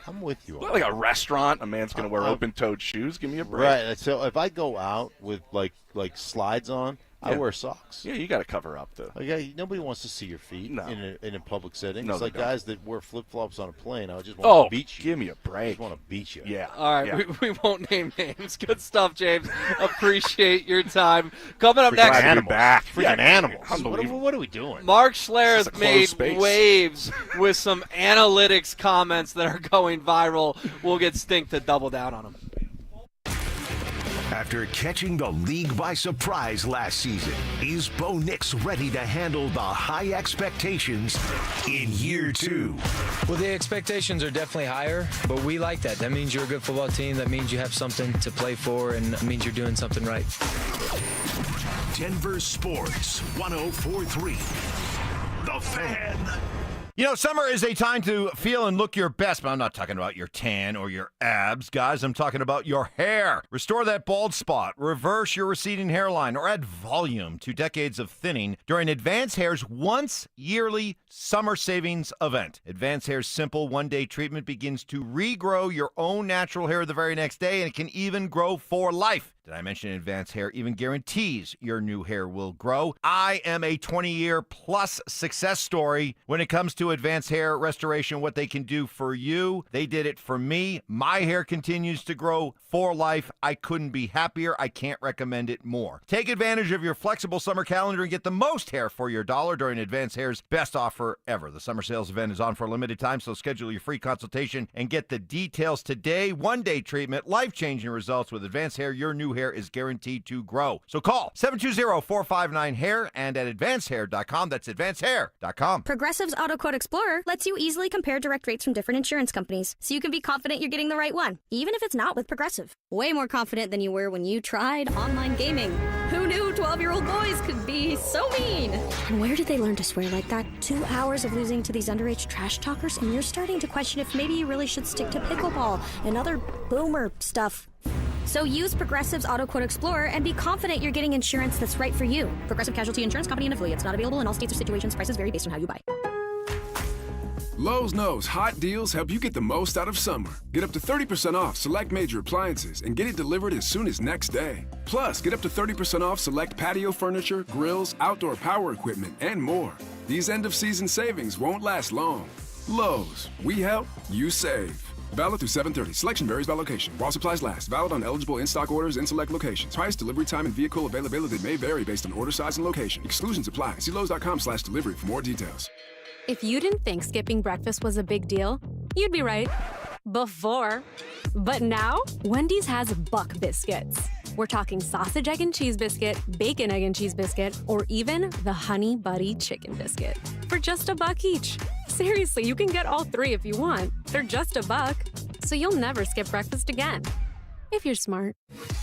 S5: I'm with you.
S9: Like a restaurant, a man's going to wear open-toed shoes. Give me a break.
S5: Right. So if I go out with, like slides on, I wear socks.
S9: Yeah, you got to cover up, though.
S5: Nobody wants to see your feet in a public setting.
S9: No,
S5: it's like
S9: don't.
S5: Guys that wear flip-flops on a plane. I just want to beat you.
S9: Give me a break.
S5: I just want to beat you.
S9: Yeah.
S2: All right, we won't name names. Good stuff, James. Appreciate your time. Coming up next.
S5: Freaking animals. What are we doing?
S2: Mark Schlereth made waves with some analytics comments that are going viral. We'll get Stink to double down on them.
S3: After catching the league by surprise last season, is Bo Nix ready to handle the high expectations in year 2?
S14: Well, the expectations are definitely higher, but we like that. That means you're a good football team. That means you have something to play for, and it means you're doing something right.
S3: Denver Sports 104.3. The Fan.
S17: Summer is a time to feel and look your best, but I'm not talking about your tan or your abs, guys. I'm talking about your hair. Restore that bald spot, reverse your receding hairline, or add volume to decades of thinning during Advanced Hair's once-yearly summer savings event. Advanced Hair's simple one-day treatment begins to regrow your own natural hair the very next day, and it can even grow for life. Did I mention Advanced Hair even guarantees your new hair will grow? I am a 20-year plus success story when it comes to Advanced Hair Restoration, what they can do for you. They did it for me. My hair continues to grow for life. I couldn't be happier. I can't recommend it more. Take advantage of your flexible summer calendar and get the most hair for your dollar during Advanced Hair's best offer ever. The summer sales event is on for a limited time, so schedule your free consultation and get the details today. One-day treatment, life-changing results with Advanced Hair. Your new hair is guaranteed to grow. So call 720-459-HAIR and at advancedhair.com. That's advancedhair.com.
S4: Progressive's Auto Quote Explorer lets you easily compare direct rates from different insurance companies, so you can be confident you're getting the right one, even if it's not with Progressive. Way more confident than you were when you tried online gaming. Who knew 12-year-old boys could be so mean? And where did they learn to swear like that? 2 hours of losing to these underage trash talkers, and you're starting to question if maybe you really should stick to pickleball and other boomer stuff. So use Progressive's Auto Quote Explorer and be confident you're getting insurance that's right for you. Progressive Casualty Insurance Company and affiliates. Not available in all states or situations. Prices vary based on how you buy.
S16: Lowe's knows hot deals help you get the most out of summer. Get up to 30% off select major appliances and get it delivered as soon as next day. Plus, get up to 30% off select patio furniture, grills, outdoor power equipment, and more. These end-of-season savings won't last long. Lowe's, we help, you save. Valid through 7/30. Selection varies by location. While supplies last. Valid on eligible in-stock orders in select locations. Price, delivery time, and vehicle availability may vary based on order size and location. Exclusions apply. See Lowe's.com/delivery for more details.
S10: If you didn't think skipping breakfast was a big deal, you'd be right. Before. But now, Wendy's has Buck Biscuits. We're talking sausage, egg, and cheese biscuit, bacon, egg, and cheese biscuit, or even the Honey Buddy chicken biscuit. For just $1 each. Seriously, you can get all 3 if you want. They're just $1, so you'll never skip breakfast again. If you're smart.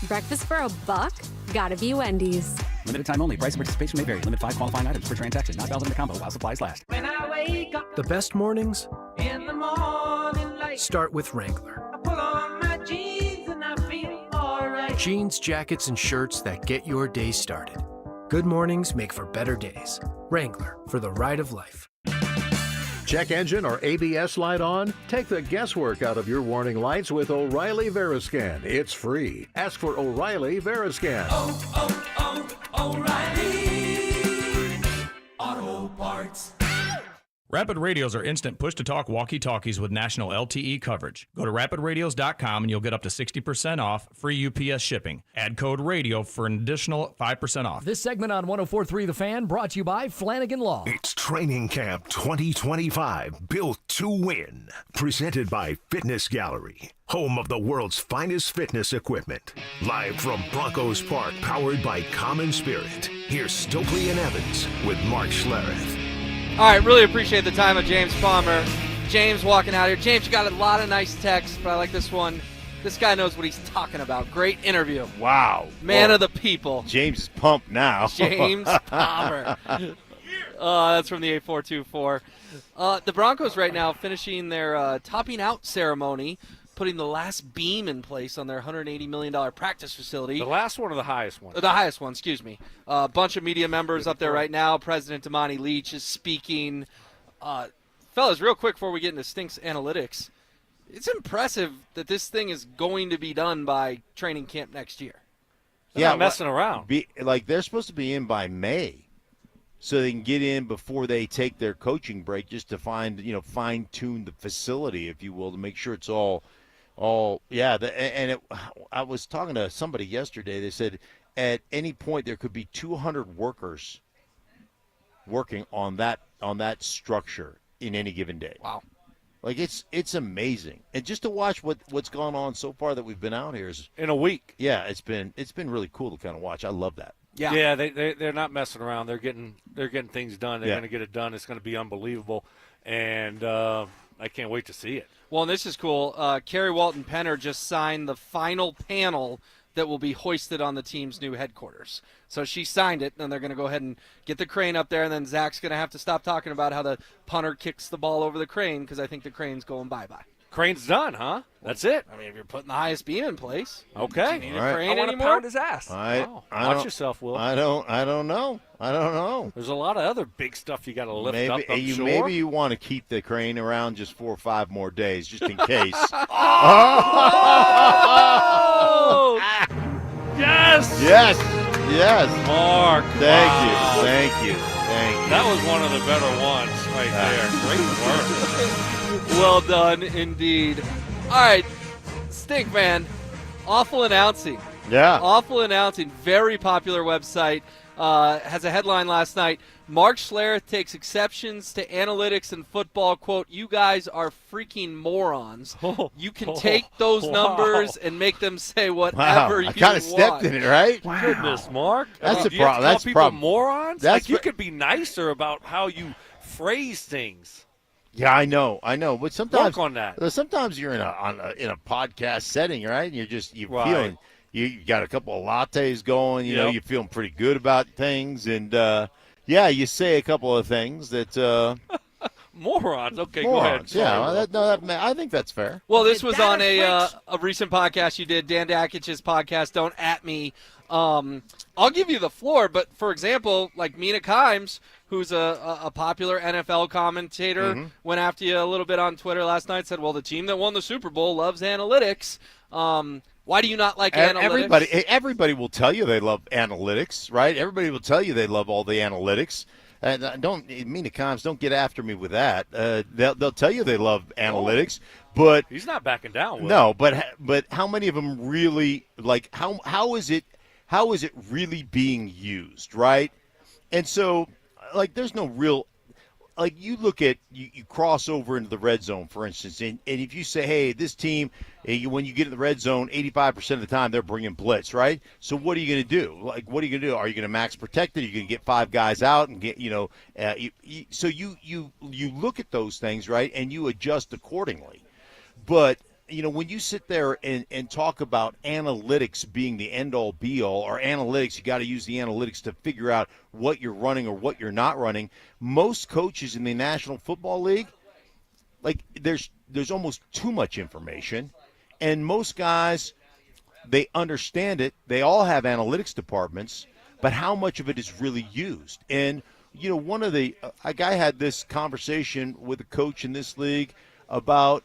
S10: Breakfast for $1? Gotta be Wendy's.
S21: Limited time only. Price and participation may vary. Limit 5 qualifying items per transaction. Not valid in the combo while supplies last.
S24: When I wake up
S25: The best mornings
S24: in the morning light,
S25: start with Wrangler.
S24: I pull on my jeans and I feel alright.
S25: Jeans, jackets, and shirts that get your day started. Good mornings make for better days. Wrangler, for the ride of life.
S26: Check engine or ABS light on? Take the guesswork out of your warning lights with O'Reilly Veriscan. It's free. Ask for O'Reilly Veriscan.
S24: O'Reilly Auto Parts.
S27: Rapid Radios are instant push-to-talk walkie-talkies with national LTE coverage. Go to rapidradios.com and you'll get up to 60% off, free UPS shipping. Add code RADIO for an additional 5% off.
S28: This segment on 104.3 The Fan brought to you by Flanagan Law.
S3: It's Training Camp 2025, built to win. Presented by Fitness Gallery, home of the world's finest fitness equipment. Live from Broncos Park, powered by Common Spirit. Here's Stokley and Evans with Mark Schlereth.
S2: All right, really appreciate the time of James Palmer. James walking out here. James, you got a lot of nice texts, but I like this one. This guy knows what he's talking about. Great interview.
S5: Wow.
S2: Man of the people.
S5: James is pumped now.
S2: James Palmer. That's from the 8424. The Broncos right now finishing their topping out ceremony, putting the last beam in place on their $180 million practice facility.
S1: The last one or the highest one?
S2: The highest one, excuse me. A bunch of media members up there right now. President Damani Leach is speaking. Fellas, real quick before we get into Stinks Analytics, it's impressive that this thing is going to be done by training camp next year.
S1: They're not messing around.
S5: They're supposed to be in by May, so they can get in before they take their coaching break, just to fine-tune the facility, if you will, to make sure it's all I was talking to somebody yesterday. They said at any point there could be 200 workers working on that structure in any given day.
S2: Wow.
S5: Like it's amazing. And just to watch what's gone on so far that we've been out here is
S1: in a week.
S5: Yeah, it's been really cool to kind of watch. I love that.
S1: Yeah, they're not messing around. They're getting things done. They're going to get it done. It's going to be unbelievable, and I can't wait to see it.
S2: Well, and this is cool. Carrie Walton-Penner just signed the final panel that will be hoisted on the team's new headquarters. So she signed it, and they're going to go ahead and get the crane up there, and then Zach's going to have to stop talking about how the punter kicks the ball over the crane because I think the crane's going bye-bye.
S1: Crane's done, huh? That's it.
S2: I mean, if you're putting the highest beam in place,
S1: okay.
S2: Do you need a crane anymore?
S1: I want to pound his ass.
S5: Watch
S1: yourself, Will.
S5: I don't know.
S1: There's a lot of other big stuff you got to lift up.
S5: Maybe you want to keep the crane around just 4 or 5 more days, just in case.
S15: Yes.
S5: Yes. Yes.
S15: Mark.
S5: Thank
S15: Wow.
S5: you. Thank you.
S15: That was one of the better ones right there. Great work.
S2: Well done, indeed. All right, Stink Man, awful announcing.
S5: Yeah.
S2: Awful announcing. Very popular website. Has a headline last night. Mark Schlereth takes exceptions to analytics in football. Quote, you guys are freaking morons. You can take those numbers and make them say whatever you
S5: I kind of
S2: want.
S5: stepped in it, right?
S15: Goodness, Mark.
S5: That's the
S15: Do you have to
S5: problem.
S15: call
S5: That's the
S15: people
S5: problem.
S15: morons?
S5: That's
S15: like, you could be nicer about how you phrase things.
S5: Yeah, I know. But sometimes
S15: Work on that.
S5: Sometimes you're in a podcast setting, right? And you're
S15: Right.
S5: feeling you got a couple of lattes going. You know,
S15: Yep.
S5: you're feeling pretty good about things, and you say a couple of things that
S15: Morons. Okay,
S5: morons.
S15: go ahead.
S5: Yeah, I think that's fair.
S2: Well, this was on a recent podcast you did, Dan Dakich's podcast, Don't At Me. I'll give you the floor, but for example, like Mina Kimes, who's a popular NFL commentator, went after you a little bit on Twitter last night, said, well, the team that won the Super Bowl loves analytits. Why do you not like analytics?
S5: Everybody will tell you they love analytics, right? Everybody will tell you they love all the analytics. Mina Kimes, don't get after me with that. They'll tell you they love analytics, but
S15: He's not backing down. Will.
S5: no. But how many of them really like? How is it really being used, right? And so, like, there's no real. Like, you look at, you cross over into the red zone, for instance, and if you say, hey, this team, when you get in the red zone, 85% of the time they're bringing blitz, right? So what are you going to do? Like, what are you going to do? Are you going to max protect it? Are you going to get 5 guys out and get, so you look at those things, right, and you adjust accordingly. But, when you sit there and talk about analytics being the end-all, be-all, or analytics, you got to use the analytics to figure out what you're running or what you're not running. Most coaches in the National Football League, like, there's almost too much information, and most guys, they understand it. They all have analytics departments, but how much of it is really used? And, a guy had this conversation with a coach in this league about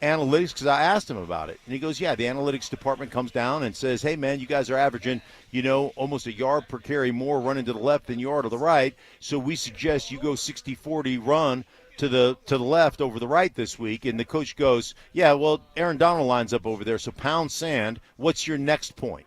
S5: analytics, because I asked him about it, and he goes, yeah, the analytics department comes down and says, hey, man, you guys are averaging, almost a yard per carry more running to the left than you are to the right, so we suggest you go 60-40 run to the left over the right this week. And the coach goes, yeah, well, Aaron Donald lines up over there, so pound sand, what's your next point?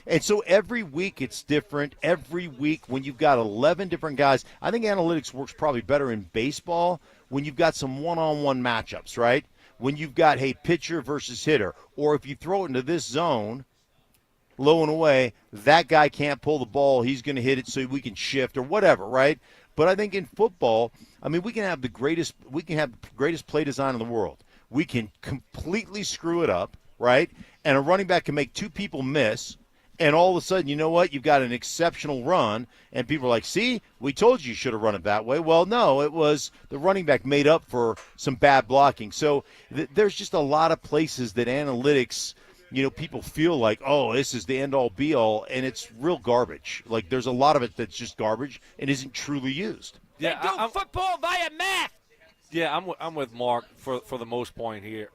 S5: And so every week it's different. Every week when you've got 11 different guys, I think analytics works probably better in baseball when you've got some one-on-one matchups, right? When you've got, hey, pitcher versus hitter, or if you throw it into this zone, low and away, that guy can't pull the ball, he's going to hit it so we can shift or whatever, right? But I think in football, we can have the greatest play design in the world. We can completely screw it up, right? And a running back can make 2 people miss, and all of a sudden, you know what? You've got an exceptional run, and people are like, see, we told you should have run it that way. Well, no, it was the running back made up for some bad blocking. So there's just a lot of places that analytics, people feel like, oh, this is the end-all, be-all, and it's real garbage. Like, there's a lot of it that's just garbage and isn't truly used.
S15: Yeah,
S24: They do football via math.
S15: Yeah, I'm with Mark for the most part here.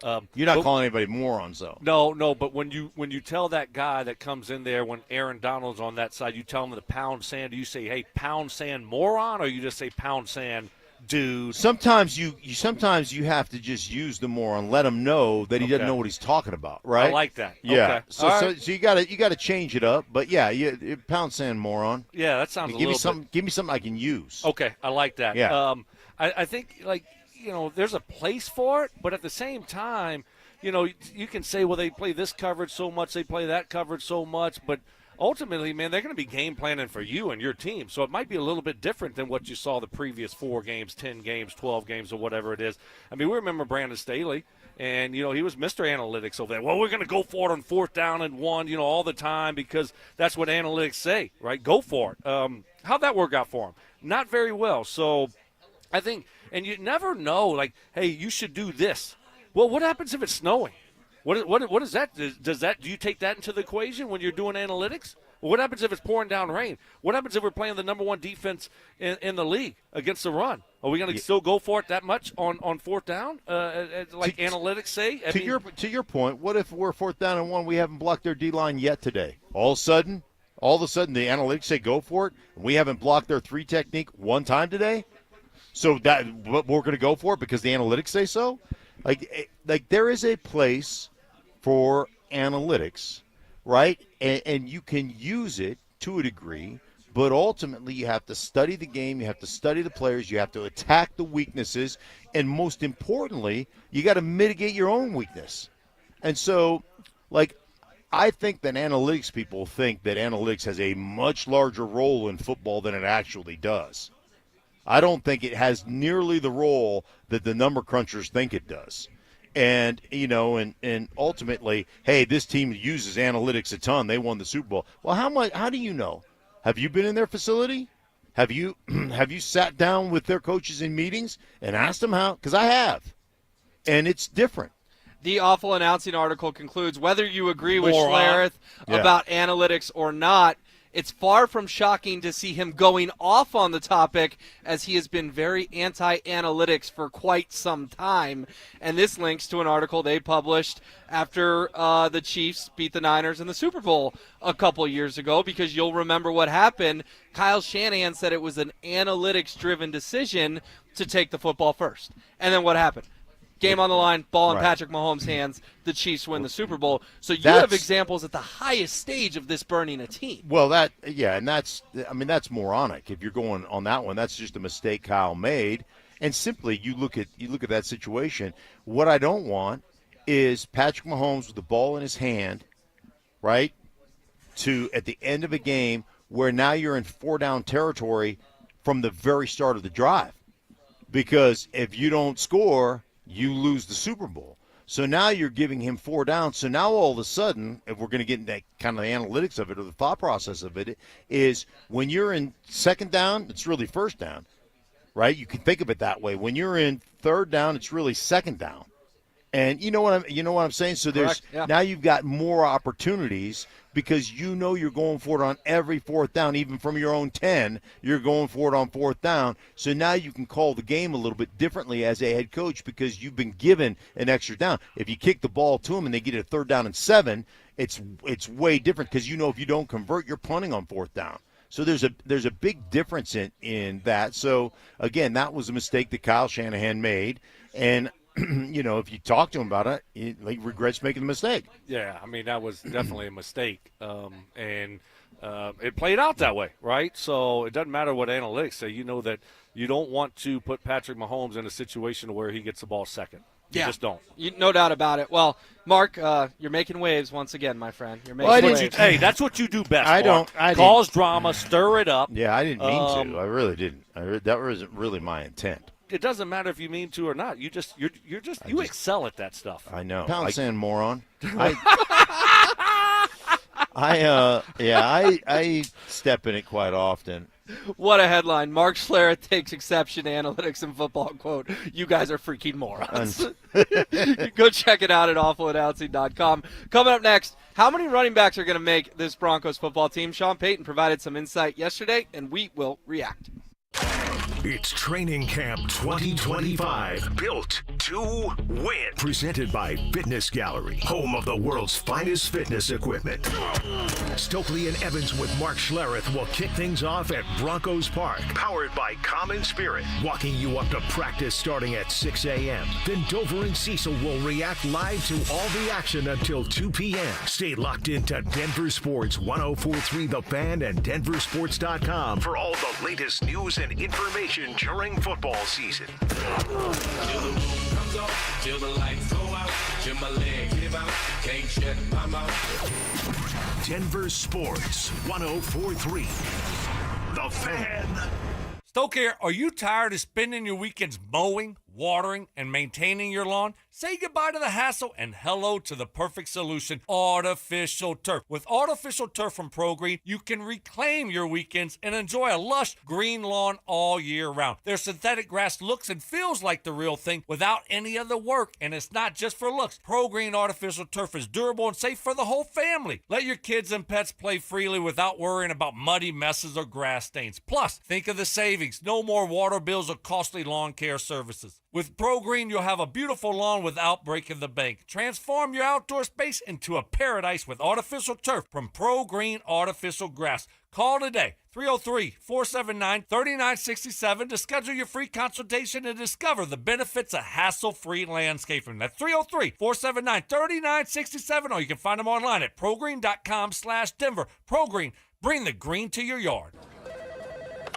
S5: You're not calling anybody morons, though.
S15: No. But when you tell that guy that comes in there when Aaron Donald's on that side, you tell him to pound sand. Do you say, hey, pound sand moron, or you just say pound sand dude?
S5: Sometimes you have to just use the moron, let him know that he doesn't know what he's talking about, right?
S15: I like that.
S5: Yeah.
S15: Okay.
S5: So you got to change it up, but yeah, you pound sand moron.
S15: Yeah, that sounds
S5: Give me something I can use.
S15: Okay, I like that.
S5: Yeah.
S15: I think, there's a place for it, but at the same time, you can say, well, they play this coverage so much, they play that coverage so much, but ultimately, man, they're going to be game planning for you and your team. So it might be a little bit different than what you saw the previous 4 games, 10 games, 12 games, or whatever it is. We remember Brandon Stokley, and, he was Mr. Analytics over there. Well, we're going to go for it on 4th down and 1, all the time because that's what analytics say, right? Go for it. How'd that work out for him? Not very well. So I think, and you never know, like, hey, you should do this. Well, what happens if it's snowing? What is that? Do you take that into the equation when you're doing analytics?
S1: Well, what happens if it's pouring down rain? What happens if we're playing the number one defense in the league against the run? Are we going to still go for it that much on fourth down, like analytics say?
S5: To your point, what if we're 4th down and 1, we haven't blocked their D-line yet today? All of a sudden, the analytics say go for it, and we haven't blocked their 3 technique one time today? So that we're going to go for it because the analytics say so? Like there is a place for analytics, right? And you can use it to a degree, but ultimately you have to study the game, you have to study the players, you have to attack the weaknesses, and most importantly, you got to mitigate your own weakness. And so, I think that analytics people think that analytics has a much larger role in football than it actually does. I don't think it has nearly the role that the number crunchers think it does. And, and ultimately, hey, this team uses analytics a ton. They won the Super Bowl. Well, how do you know? Have you been in their facility? Have you sat down with their coaches in meetings and asked them how? Because I have. And it's different.
S2: The awful announcing article concludes, whether you agree with Schlereth about analytics or not, it's far from shocking to see him going off on the topic, as he has been very anti-analytics for quite some time. And this links to an article they published after the Chiefs beat the Niners in the Super Bowl a couple years ago, because you'll remember what happened. Kyle Shanahan said it was an analytics-driven decision to take the football first. And then what happened? Game on the line, ball in Patrick Mahomes' hands, the Chiefs win the Super Bowl. So you have examples at the highest stage of this burning a team.
S5: Well, that's moronic. If you're going on that one, that's just a mistake Kyle made. And simply, you look at that situation. What I don't want is Patrick Mahomes with the ball in his hand, right, to at the end of a game where now you're in 4-down territory from the very start of the drive. Because if you don't score, you lose the Super Bowl. So now you're giving him 4 downs. So now all of a sudden, if we're going to get into kind of the analytics of it or the thought process of it, is when you're in 2nd down, it's really 1st down, right? You can think of it that way. When you're in 3rd down, it's really 2nd down. And you know what I'm saying? So now you've got more opportunities because you're going for it on every 4th down, even from your own 10, you're going for it on 4th down. So now you can call the game a little bit differently as a head coach because you've been given an extra down. If you kick the ball to them and they get a 3rd down and 7, it's way different because if you don't convert, you're punting on 4th down. So there's a big difference in that. So again, that was a mistake that Kyle Shanahan made, and if you talk to him about it, he regrets making the mistake.
S1: Yeah, that was definitely a mistake, and it played out that way, right? So it doesn't matter what analytics say. You know that you don't want to put Patrick Mahomes in a situation where he gets the ball second. You just don't.
S2: No doubt about it. Well, Mark, you're making waves once again, my friend. You're making waves.
S1: Hey, that's what you do best, Mark. Cause drama, stir it up.
S5: Yeah, I didn't mean to. I really didn't. That wasn't really my intent.
S1: It doesn't matter if you mean to or not. You excel at that stuff.
S5: I know. Pound sand moron. I step in it quite often.
S2: What a headline. Mark Schlereth takes exception to analytics and football. Quote, you guys are freaking morons. Go check it out at awfulannouncing.com. Coming up next, how many running backs are going to make this Broncos football team? Sean Payton provided some insight yesterday, and we will react.
S3: It's Training Camp 2025, built to win. Presented by Fitness Gallery, home of the world's finest fitness equipment. Stokley and Evans with Mark Schlereth will kick things off at Broncos Park. Powered by Common Spirit, walking you up to practice starting at 6 a.m. Then Dover and Cecil will react live to all the action until 2 p.m. Stay locked into Denver Sports 104.3 The Fan and DenverSports.com for all the latest news and information during football season. Denver Sports 104.3 The Fan.
S15: Stoke here, are you tired of spending your weekends mowing, watering, and maintaining your lawn? Say goodbye to the hassle and hello to the perfect solution, artificial turf. With artificial turf from Pro Green, you can reclaim your weekends and enjoy a lush green lawn all year round. Their synthetic grass looks and feels like the real thing without any of the work, and it's not just for looks. Pro Green artificial turf is durable and safe for the whole family. Let your kids and pets play freely without worrying about muddy messes or grass stains. Plus, think of the savings. No more water bills or costly lawn care services. With Pro Green, you'll have a beautiful lawn without breaking the bank. Transform your outdoor space into a paradise with artificial turf from Pro Green Artificial Grass. Call today, 303-479-3967 to schedule your free consultation and discover the benefits of hassle-free landscaping. That's 303-479-3967, or you can find them online at progreen.com/Denver. Pro Green, bring the green to your yard.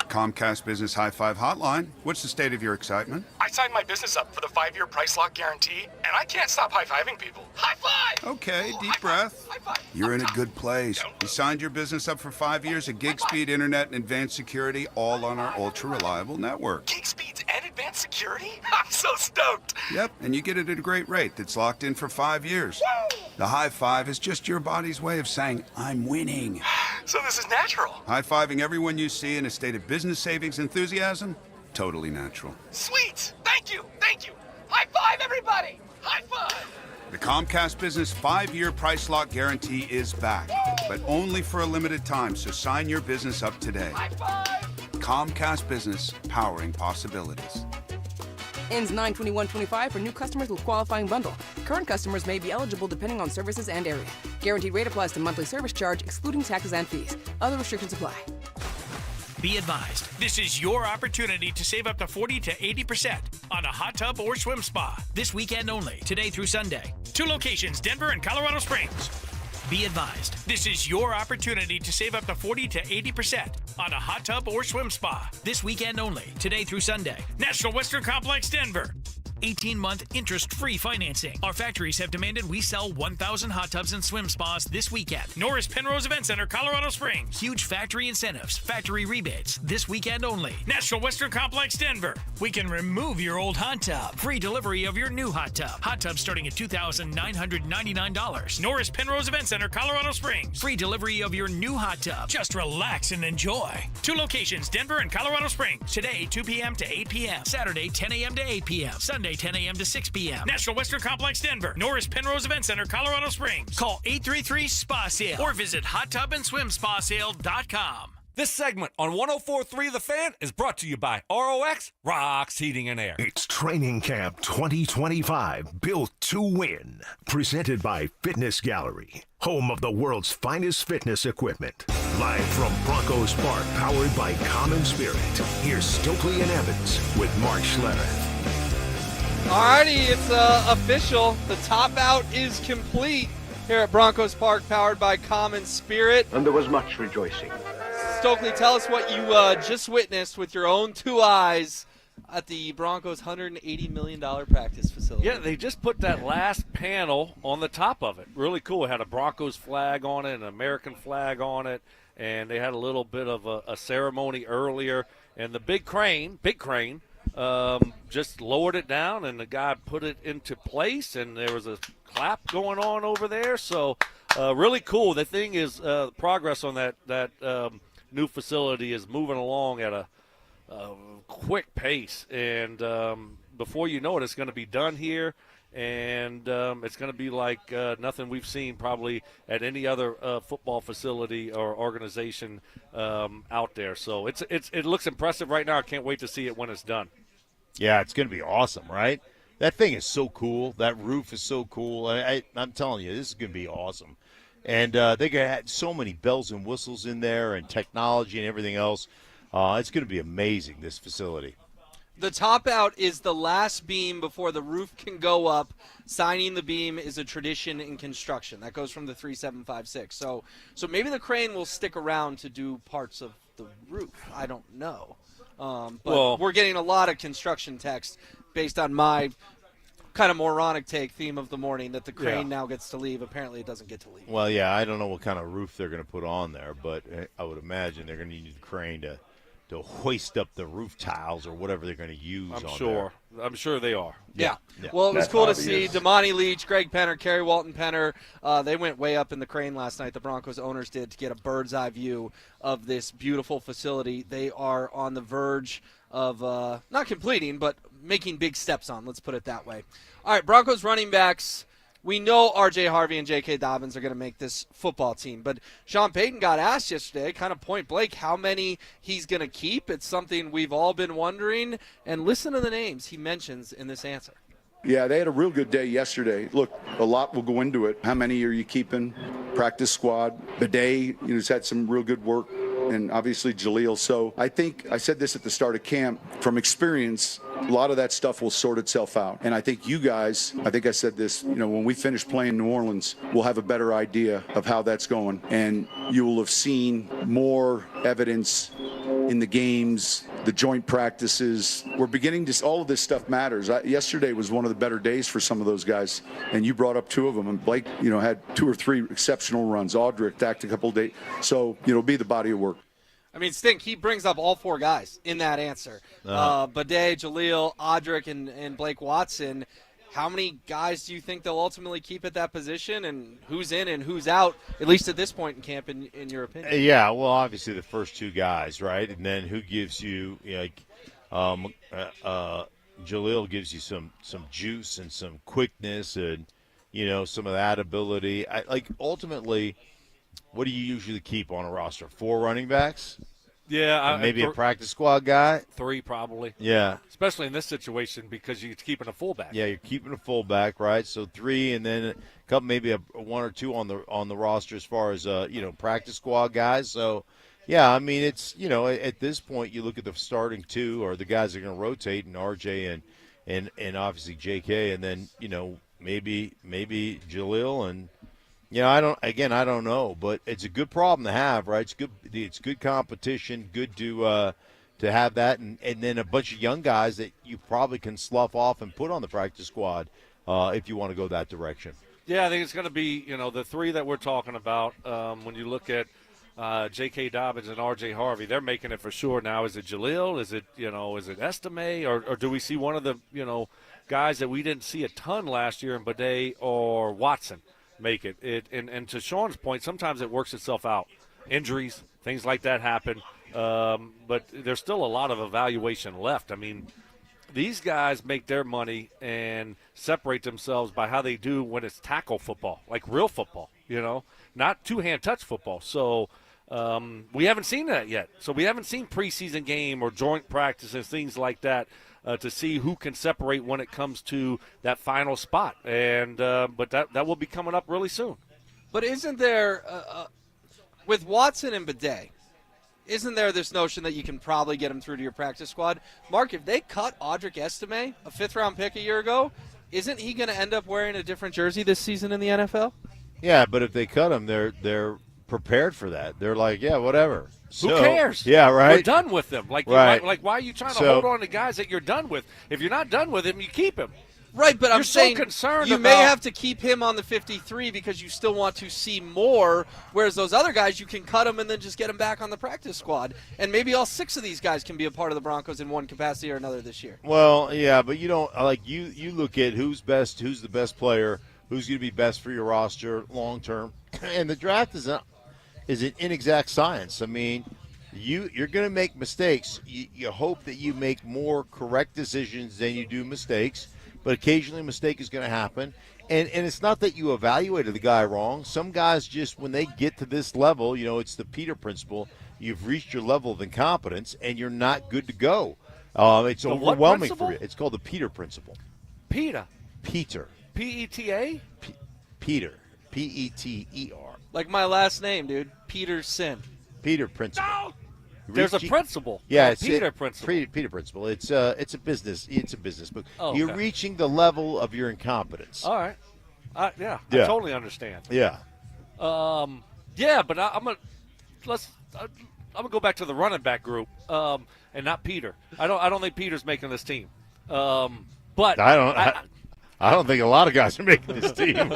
S11: Comcast Business High Five Hotline. What's the state of your excitement?
S12: I signed my business up for the 5-year price lock guarantee, and I can't stop high-fiving people. High five!
S11: Okay, deep breath.
S12: High five.
S11: You're in a good place. You signed your business up for 5 years of gig speed internet and advanced security, all on our ultra-reliable network.
S12: Gig speeds and advanced security? I'm so stoked.
S11: Yep, and you get it at a great rate that's locked in for 5 years.
S12: Woo!
S11: The high five is just your body's way of saying, I'm winning.
S12: So this is natural.
S11: High-fiving everyone you see in a state of business savings enthusiasm? Totally natural.
S12: Sweet! Thank you! Thank you! High five, everybody! High five!
S11: The Comcast Business 5-year price lock guarantee is back, but only for a limited time, so sign your business up today.
S12: High five!
S11: Comcast Business, powering possibilities.
S13: Ends 9/21/25 for new customers with qualifying bundle. Current customers may be eligible depending on services and area. Guaranteed rate applies to monthly service charge, excluding taxes and fees. Other restrictions apply.
S18: Be advised, this is your opportunity to save up to 40 to 80% on a hot tub or swim spa. This weekend only, today through Sunday. 2 locations, Denver and Colorado Springs. Be advised, this is your opportunity to save up to 40 to 80% on a hot tub or swim spa. This weekend only, today through Sunday. National Western Complex, Denver. 18-month interest-free financing. Our factories have demanded we sell 1,000 hot tubs and swim spas this weekend. Norris Penrose Event Center, Colorado Springs. Huge factory incentives, factory rebates, this weekend only. National Western Complex, Denver. We can remove your old hot tub. Free delivery of your new hot tub. Hot tub starting at $2,999. Norris Penrose Event Center, Colorado Springs. Free delivery of your new hot tub. Just relax and enjoy. 2 locations, Denver and Colorado Springs. Today, 2 p.m. to 8 p.m. Saturday, 10 a.m. to 8 p.m. Sunday, 10 a.m. to 6 p.m. National Western Complex, Denver. Norris Penrose Event Center, Colorado Springs. Call 833-SPA-SALE or visit hottubandSwimSpaSale.com.
S15: This segment on 104.3 The Fan is brought to you by ROX Rocks Heating and Air.
S3: It's Training Camp 2025, built to win. Presented by Fitness Gallery, home of the world's finest fitness equipment. Live from Broncos Park, powered by Common Spirit. Here's Stokley and Evans with Mark Schlereth.
S2: Alrighty, it's official. The top out is complete here at Broncos Park, powered by Common Spirit.
S19: And there was much rejoicing.
S2: Stokley, tell us what you just witnessed with your own 2 eyes at the Broncos' $180 million practice facility.
S1: Yeah, they just put that last panel on the top of it. Really cool. It had a Broncos flag on it, an American flag on it, and they had a little bit of a ceremony earlier. And the big crane, just lowered it down, and the guy put it into place, and there was a clap going on over there. So really cool. The thing is, progress on that new facility is moving along at a quick pace, and before you know it, it's going to be done here, and it's going to be like nothing we've seen probably at any other football facility or organization out there. So it looks impressive right now. I can't wait to see it when it's done.
S5: Yeah, it's going to be awesome, right? That thing is so cool. That roof is so cool. I'm telling you, this is going to be awesome. And they got so many bells and whistles in there and technology and everything else. It's going to be amazing, this facility.
S2: The top out is the last beam before the roof can go up. Signing the beam is a tradition in construction. That goes from the 3756. So maybe the crane will stick around to do parts of the roof. I don't know. But we're getting a lot of construction text based on my kind of moronic theme of the morning that the crane now gets to leave. Apparently it doesn't get to leave.
S5: Well, yeah, I don't know what kind of roof they're going to put on there, but I would imagine they're going to need the crane to hoist up the roof tiles or whatever they're going to use.
S1: I'm sure they are.
S2: Yeah. Well, it was cool to see Damani Leach, Greg Penner, Kerry Walton Penner. They went way up in the crane last night. The Broncos owners did, to get a bird's eye view of this beautiful facility. They are on the verge of not completing, but making big steps on. Let's put it that way. All right, Broncos running backs. We know R.J. Harvey and J.K. Dobbins are going to make this football team. But Sean Payton got asked yesterday, kind of point blank, how many he's going to keep. It's something we've all been wondering. And listen to the names he mentions in this answer.
S6: Yeah, they had a real good day yesterday. Look, a lot will go into it. How many are you keeping? Practice squad. Bidet, has had some real good work. And obviously Jaleel. So I think I said this at the start of camp. From experience, a lot of that stuff will sort itself out. And I think you guys, I think I said this, when we finish playing New Orleans, we'll have a better idea of how that's going. And you will have seen more evidence in the games, the joint practices. We're beginning to, all of this stuff matters. Yesterday was one of the better days for some of those guys. And you brought up two of them. And Blake, had 2 or 3 exceptional runs. Audric tacked a couple of days. So, it'll be the body of work.
S2: I mean, Stink, he brings up all 4 guys in that answer. Bidet, Jaleel, Audric, and Blake Watson. How many guys do you think they'll ultimately keep at that position, and who's in and who's out, at least at this point in camp, in your opinion?
S5: Yeah, well, obviously the first 2 guys, right? And then who gives you, Jaleel gives you some juice and some quickness and, some of that ability. Ultimately, what do you usually keep on a roster? 4 running backs?
S1: Yeah.
S5: Maybe a practice squad guy?
S1: 3 probably.
S5: Yeah.
S1: Especially in this situation because you're keeping a fullback.
S5: Yeah, you're keeping a fullback, right? So 3 and then a couple, maybe a 1 or 2 on the roster as far as, practice squad guys. So, yeah, I mean, it's, at this point you look at the starting 2 or the guys that are going to rotate and RJ and obviously JK and then, maybe Jaleel and – I don't know, but it's a good problem to have, right? It's good competition, good to have that, and then a bunch of young guys that you probably can slough off and put on the practice squad if you want to go that direction.
S1: Yeah, I think it's going to be, the 3 that we're talking about. When you look at J.K. Dobbins and R.J. Harvey, they're making it for sure now. Is it Jaleel? Is it Estime? Or do we see one of the, guys that we didn't see a ton last year in Bidet or Watson make it? And to Sean's point, sometimes it works itself out. Injuries, things like that happen. But there's still a lot of evaluation left. I mean, these guys make their money and separate themselves by how they do when it's tackle football, like real football, not two-hand touch football. So we haven't seen that yet. So we haven't seen preseason game or joint practices, things like that, to see who can separate when it comes to that final spot. And but that will be coming up really soon.
S2: But isn't there, with Watson and Bidet, isn't there this notion that you can probably get him through to your practice squad? Mark, if they cut Audric Estime, a 5th-round pick a year ago, isn't he going to end up wearing a different jersey this season in the NFL?
S5: Yeah, but if they cut him, they're prepared for that. They're like, yeah, whatever.
S1: Who cares?
S5: Yeah, right.
S1: We're done with them. Why are you trying to hold on to guys that you're done with? If you're not done with him, you keep him.
S2: Right, but
S1: I'm
S2: saying
S1: concerned
S2: you may have to keep him on the 53 because you still want to see more, whereas those other guys, you can cut them and then just get them back on the practice squad. And maybe all 6 of these guys can be a part of the Broncos in one capacity or another this year.
S5: Well, yeah, but you don't you look at who's the best player, who's going to be best for your roster long term, and the draft is an inexact science. I mean, you're going to make mistakes. You hope that you make more correct decisions than you do mistakes. But occasionally a mistake is going to happen. And it's not that you evaluated the guy wrong. Some guys just, when they get to this level, it's the Peter principle. You've reached your level of incompetence, and you're not good to go. It's overwhelming for you. It's called the Peter principle.
S1: Peter.
S5: Peter.
S1: P-E-T-A?
S5: Peter. P-E-T-E-R.
S2: Like my last name, dude. Peterson.
S5: Peter principle.
S1: No! There's a principle.
S5: Yeah, it's
S1: Peter principle.
S5: Peter principle. It's a business. It's a business book.
S1: Oh, okay.
S5: You're reaching the level of your incompetence.
S1: All right. I totally understand.
S5: Yeah.
S1: Yeah, but I'm gonna go back to the running back group, and not Peter. I don't think Peter's making this team. But
S5: I don't think a lot of guys are making this team.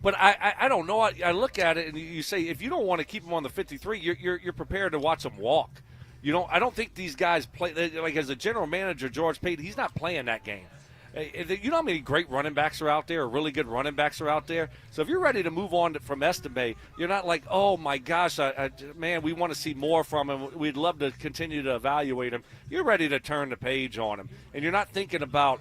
S1: But I don't know. I look at it and you say if you don't want to keep him on the 53, you're prepared to watch him walk. I don't think these guys play. Like, as a general manager, George Payton, he's not playing that game. You know how many great running backs are out there, or really good running backs are out there? So if you're ready to move on from Estime, you're not like, oh, my gosh, man, we want to see more from him. We'd love to continue to evaluate him. You're ready to turn the page on him. And you're not thinking about,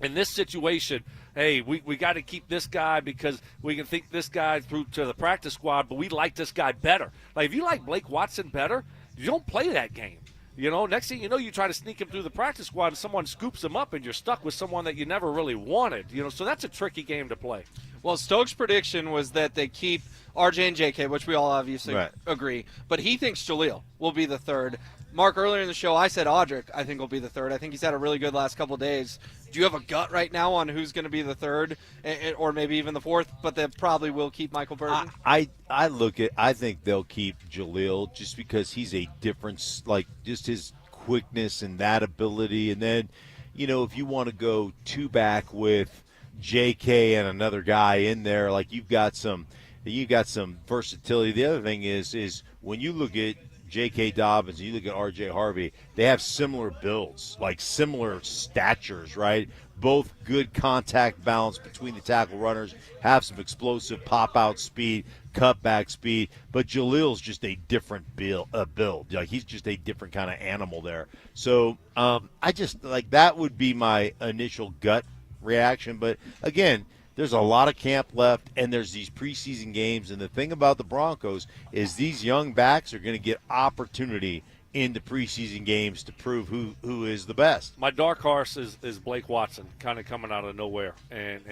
S1: in this situation, hey, we got to keep this guy because we can think this guy through to the practice squad, but we like this guy better. Like, if you like Blake Watson better, you don't play that game. Next thing you know, you try to sneak him through the practice squad and someone scoops him up and you're stuck with someone that you never really wanted. So that's a tricky game to play.
S2: Well, Stokes' prediction was that they keep RJ and JK, which we all obviously agree, but he thinks Jaleel will be the third. Mark, earlier in the show, I said Audric, I think, will be the third. I think he's had a really good last couple of days. Do you have a gut right now on who's going to be the third or maybe even the fourth, but they probably will keep Michael Burton? I
S5: think they'll keep Jaleel just because he's a difference, like just his quickness and that ability. And then, if you want to go two back with JK and another guy in there, like you got some versatility. The other thing is when you look at J.K. Dobbins, and you look at R.J. Harvey, they have similar builds, like similar statures, right? Both good contact balance between the tackle runners, have some explosive pop-out speed, cutback speed, but Jaleel's just a different build. Like, he's just a different kind of animal there. So I just, like, that would be my initial gut reaction. But, again, there's a lot of camp left, and there's these preseason games. And the thing about the Broncos is these young backs are going to get opportunity in the preseason games to prove who is the best.
S1: My dark horse is Blake Watson, kind of coming out of nowhere and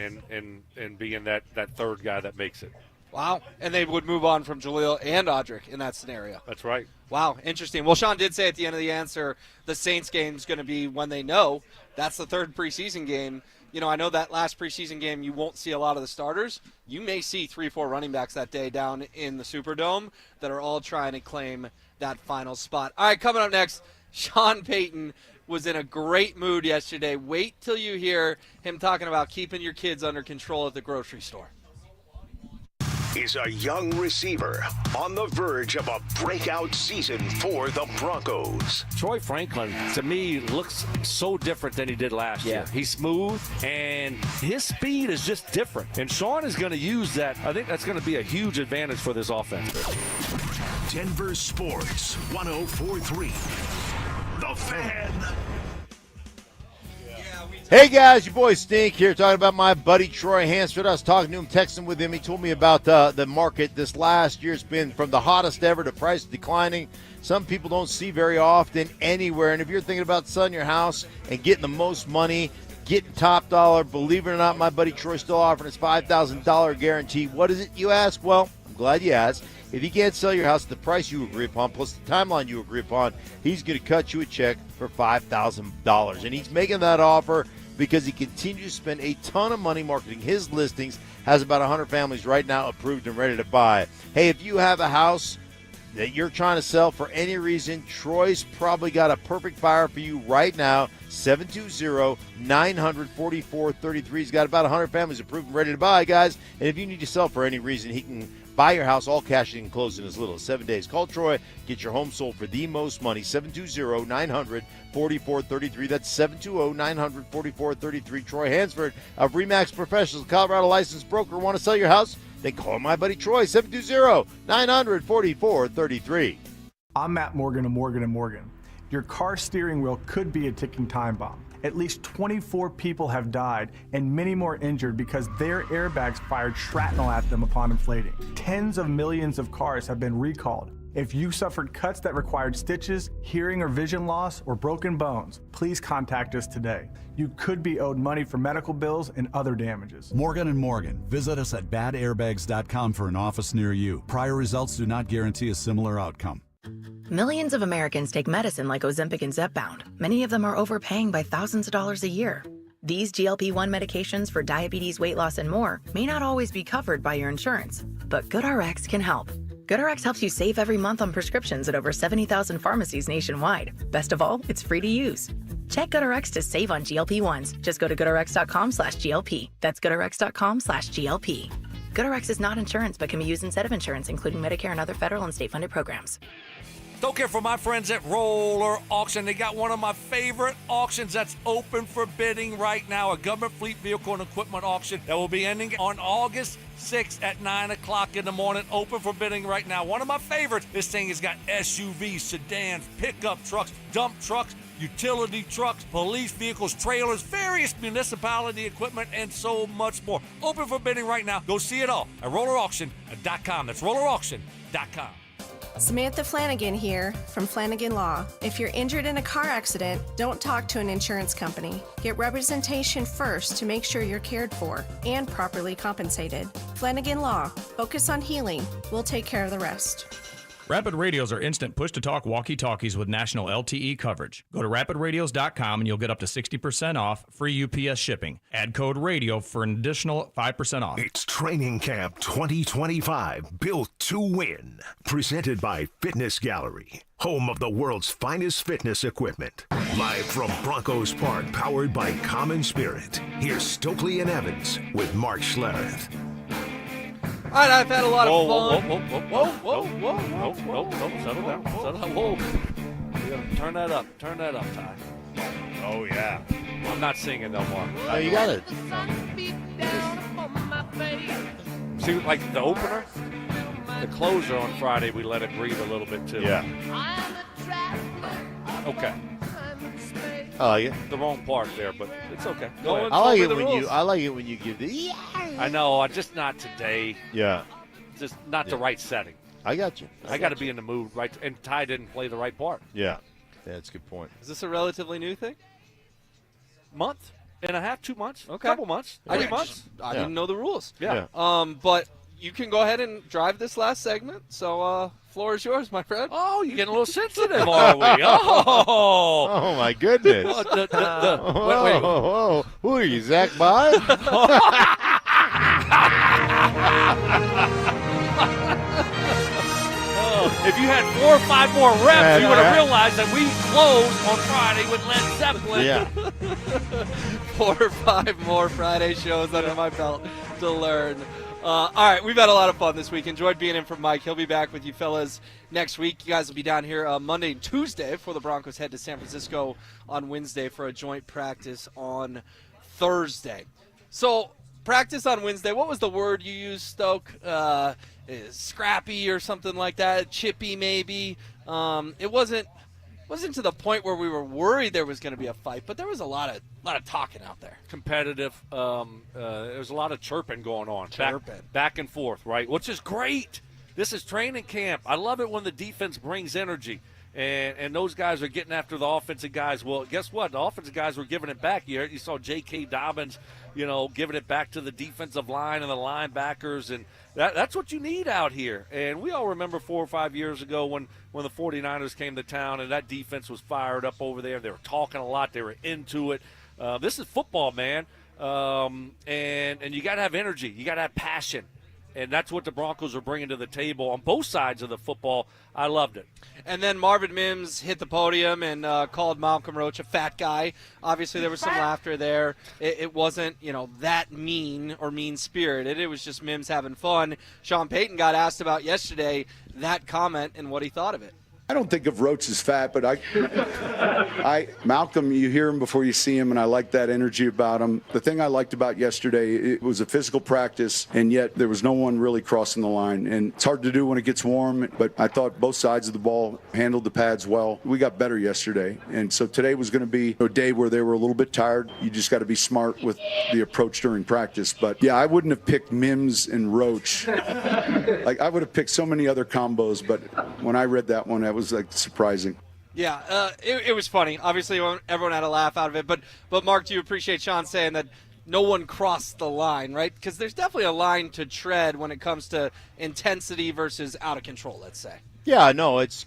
S1: being that third guy that makes it.
S2: Wow. And they would move on from Jaleel and Audric in that scenario.
S1: That's right.
S2: Wow, interesting. Well, Sean did say at the end of the answer the Saints game is going to be when they know. That's the third preseason game. I know that last preseason game you won't see a lot of the starters. You may see 3-4 running backs that day down in the Superdome that are all trying to claim that final spot. All right, coming up next, Sean Payton was in a great mood yesterday. Wait till you hear him talking about keeping your kids under control at the grocery store.
S3: Is a young receiver on the verge of a breakout season for the Broncos.
S1: Troy Franklin, to me, looks so different than he did last year. He's smooth, and his speed is just different. And Sean is going to use that. I think that's going to be a huge advantage for this offense.
S3: Denver Sports 104.3. The Fan.
S5: Hey guys, your boy Stink here talking about my buddy Troy Hansford. I was talking to him, texting with him. He told me about the market this last year. It's been from the hottest ever to price declining. Some people don't see very often anywhere. And if you're thinking about selling your house and getting the most money, getting top dollar, believe it or not, my buddy Troy's still offering his $5,000 guarantee. What is it, you ask? Well, I'm glad you asked. If you can't sell your house at the price you agree upon, plus the timeline you agree upon, he's going to cut you a check for $5,000. And he's making that offer because he continues to spend a ton of money marketing his listings, has about 100 families right now approved and ready to buy. Hey, if you have a house that you're trying to sell for any reason, Troy's probably got a perfect buyer for you right now. 720-900-4433. He's got about 100 families approved and ready to buy, guys. And if you need to sell for any reason, he can buy your house all cash and close in as little as 7 days. Call Troy. Get your home sold for the most money. 720-900-4433. That's 720-900-4433. Troy Hansford of RE/MAX Professionals, Colorado licensed broker. Want to sell your house? Then call my buddy Troy. 720-900-4433.
S7: I'm Matt Morgan of Morgan & Morgan. Your car steering wheel could be a ticking time bomb. At least 24 people have died and many more injured because their airbags fired shrapnel at them upon inflating. Tens of millions of cars have been recalled. If you suffered cuts that required stitches, hearing or vision loss, or broken bones, please contact us today. You could be owed money for medical bills and other damages.
S8: Morgan & Morgan. Visit us at badairbags.com for an office near you. Prior results do not guarantee a similar outcome.
S9: Millions of Americans take medicine like Ozempic and Zepbound. Many of them are overpaying by thousands of dollars a year. These GLP-1 medications for diabetes, weight loss, and more may not always be covered by your insurance, but GoodRx can help. GoodRx helps you save every month on prescriptions at over 70,000 pharmacies nationwide. Best of all, it's free to use. Check GoodRx to save on GLP-1s. Just go to GoodRx.com/GLP. That's GoodRx.com/GLP. GoodRx is not insurance but can be used instead of insurance, including Medicare and other federal and state-funded programs.
S15: Don't care for my friends at Roller Auction. They got one of my favorite auctions that's open for bidding right now, a government fleet vehicle and equipment auction that will be ending on August 6th at 9 o'clock in the morning, open for bidding right now. One of my favorites, this thing has got SUVs, sedans, pickup trucks, dump trucks, utility trucks, police vehicles, trailers, various municipality equipment, and so much more. Open for bidding right now. Go see it all at rollerauction.com. That's rollerauction.com.
S4: Samantha Flanagan here from Flanagan Law. If you're injured in a car accident, don't talk to an insurance company. Get representation first to make sure you're cared for and properly compensated. Flanagan Law. Focus on healing. We'll take care of the rest.
S27: Rapid Radios are instant push-to-talk walkie-talkies with national LTE coverage. Go to rapidradios.com and you'll get up to 60% off, free UPS shipping. Add code RADIO for an additional 5% off.
S3: It's Training Camp 2025, built to win. Presented by Fitness Gallery, home of the world's finest fitness equipment. Live from Broncos Park, powered by Common Spirit. Here's Stokley and Evans with Mark Schlereth.
S2: All right, I've had a lot of fun.
S1: Whoa. Settle down. Whoa. You gotta turn that up, Ty.
S5: Oh, yeah.
S1: I'm not singing no more.
S5: No, you got it.
S1: See, like the opener, the closer on Friday, we let it breathe a little bit too.
S5: Yeah.
S1: Okay.
S5: I like it.
S1: The wrong part there, but it's okay.
S5: I like it when you give the.
S1: I know, just not today.
S5: Yeah.
S1: Just not the right setting.
S5: I got you.
S1: I got to be in the mood, right? And Ty didn't play the right part.
S5: Yeah. That's a good point.
S2: Is this a relatively new thing?
S1: Month and a half, 2 months,
S2: Okay.
S1: couple months, 3
S2: I
S1: months.
S2: didn't know the rules.
S1: Yeah.
S2: But you can go ahead and drive this last segment. So, floor is yours, my friend.
S1: Oh, you're getting a little sensitive, are we? Oh,
S5: my goodness.
S1: Wait.
S5: Whoa. Who are you, Zach Bond?
S1: If you had 4 or 5 more reps, you would have realized that we closed on Friday with Led Zeppelin.
S5: Yeah.
S2: 4 or 5 more Friday shows under my belt to learn. All right, we've had a lot of fun this week. Enjoyed being in for Mike. He'll be back with you fellas next week. You guys will be down here Monday and Tuesday before the Broncos head to San Francisco on Wednesday for a joint practice on Thursday. So, practice on Wednesday. What was the word you used, Stoke? Scrappy or something like that. Chippy, maybe. It wasn't to the point where we were worried there was going to be a fight, but there was a lot of talking out there.
S1: Competitive. There's a lot of chirping going on.
S2: Chirping.
S1: Back and forth, right? Which is great. This is training camp. I love it when the defense brings energy. And those guys are getting after the offensive guys. Well, guess what? The offensive guys were giving it back. You saw J.K. Dobbins, giving it back to the defensive line and the linebackers. And that's what you need out here. And we all remember 4 or 5 years ago when the 49ers came to town and that defense was fired up over there. They were talking a lot. They were into it. This is football, man. And you got to have energy. You got to have passion. And that's what the Broncos are bringing to the table on both sides of the football. I loved it.
S2: And then Marvin Mims hit the podium and called Malcolm Roach a fat guy. Obviously, there was some laughter there. It wasn't, that mean or mean-spirited. It was just Mims having fun. Sean Payton got asked about yesterday that comment and what he thought of it.
S6: I don't think of Roach as fat, but Malcolm, you hear him before you see him, and I like that energy about him. The thing I liked about yesterday, it was a physical practice, and yet there was no one really crossing the line. And it's hard to do when it gets warm, but I thought both sides of the ball handled the pads well. We got better yesterday, and so today was going to be a day where they were a little bit tired. You just got to be smart with the approach during practice. But, yeah, I wouldn't have picked Mims and Roach. I would have picked so many other combos, but when I read that one, that was surprising.
S2: Yeah, it was funny. Obviously, everyone had a laugh out of it. But Mark, do you appreciate Sean saying that no one crossed the line, right? Because there's definitely a line to tread when it comes to intensity versus out of control, let's say.
S5: Yeah, no, it's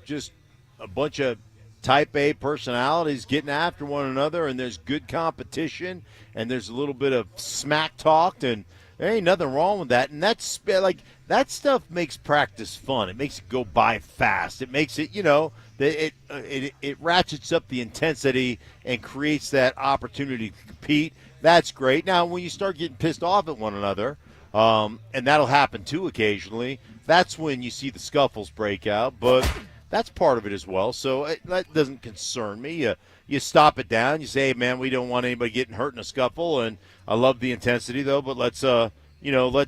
S5: just a bunch of type A personalities getting after one another, and there's good competition, and there's a little bit of smack talk, and there ain't nothing wrong with that. And that's that stuff makes practice fun. It makes it go by fast. It makes it, it ratchets up the intensity and creates that opportunity to compete. That's great. Now, when you start getting pissed off at one another, and that'll happen too occasionally, that's when you see the scuffles break out. But that's part of it as well. So that doesn't concern me. You stop it down. You say, hey, man, we don't want anybody getting hurt in a scuffle. And I love the intensity, though, but let's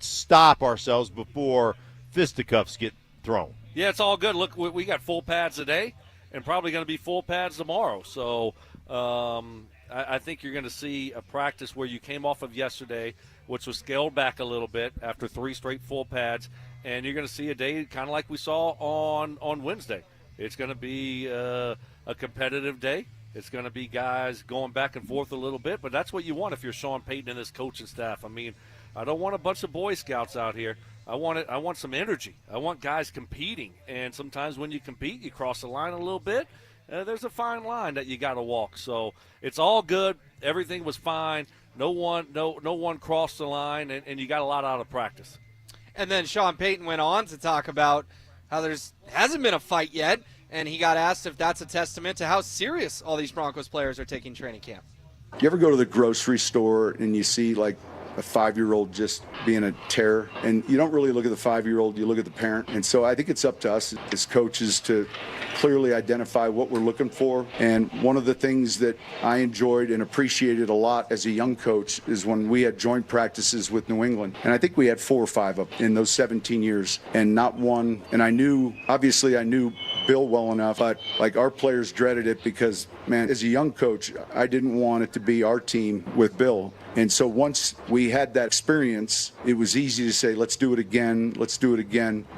S5: stop ourselves before fisticuffs get thrown.
S1: Yeah, it's all good. Look, we got full pads today and probably going to be full pads tomorrow. So I think you're going to see a practice where you came off of yesterday, which was scaled back a little bit after 3 straight full pads, and you're going to see a day kind of like we saw on Wednesday. It's going to be a competitive day. It's going to be guys going back and forth a little bit, but that's what you want if you're Sean Payton and this coaching staff. I mean, I don't want a bunch of Boy Scouts out here. I want some energy. I want guys competing, and sometimes when you compete, you cross the line a little bit. There's a fine line that you got to walk. So it's all good. Everything was fine. No one crossed the line, and you got a lot out of practice.
S2: And then Sean Payton went on to talk about how hasn't been a fight yet, and he got asked if that's a testament to how serious all these Broncos players are taking training camp.
S6: You ever go to the grocery store and you see like a 5-year-old just being a terror, and you don't really look at the 5-year-old, you look at the parent. And so I think it's up to us as coaches to clearly identify what we're looking for. And one of the things that I enjoyed and appreciated a lot as a young coach is when we had joint practices with New England. And I think we had 4 or 5 of them in those 17 years, and not one. And I knew Bill well enough, but like our players dreaded it because, man, as a young coach, I didn't want it to be our team with Bill. And so once we had that experience, it was easy to say, let's do it again.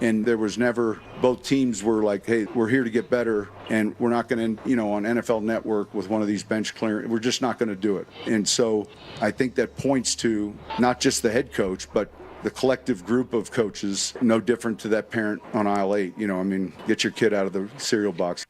S6: And there was never, both teams were like, hey, we're here to get better, and we're not going to, on NFL Network with one of these bench clearance, we're just not going to do it. And so I think that points to not just the head coach, but the collective group of coaches, no different to that parent on aisle 8. Get your kid out of the cereal box.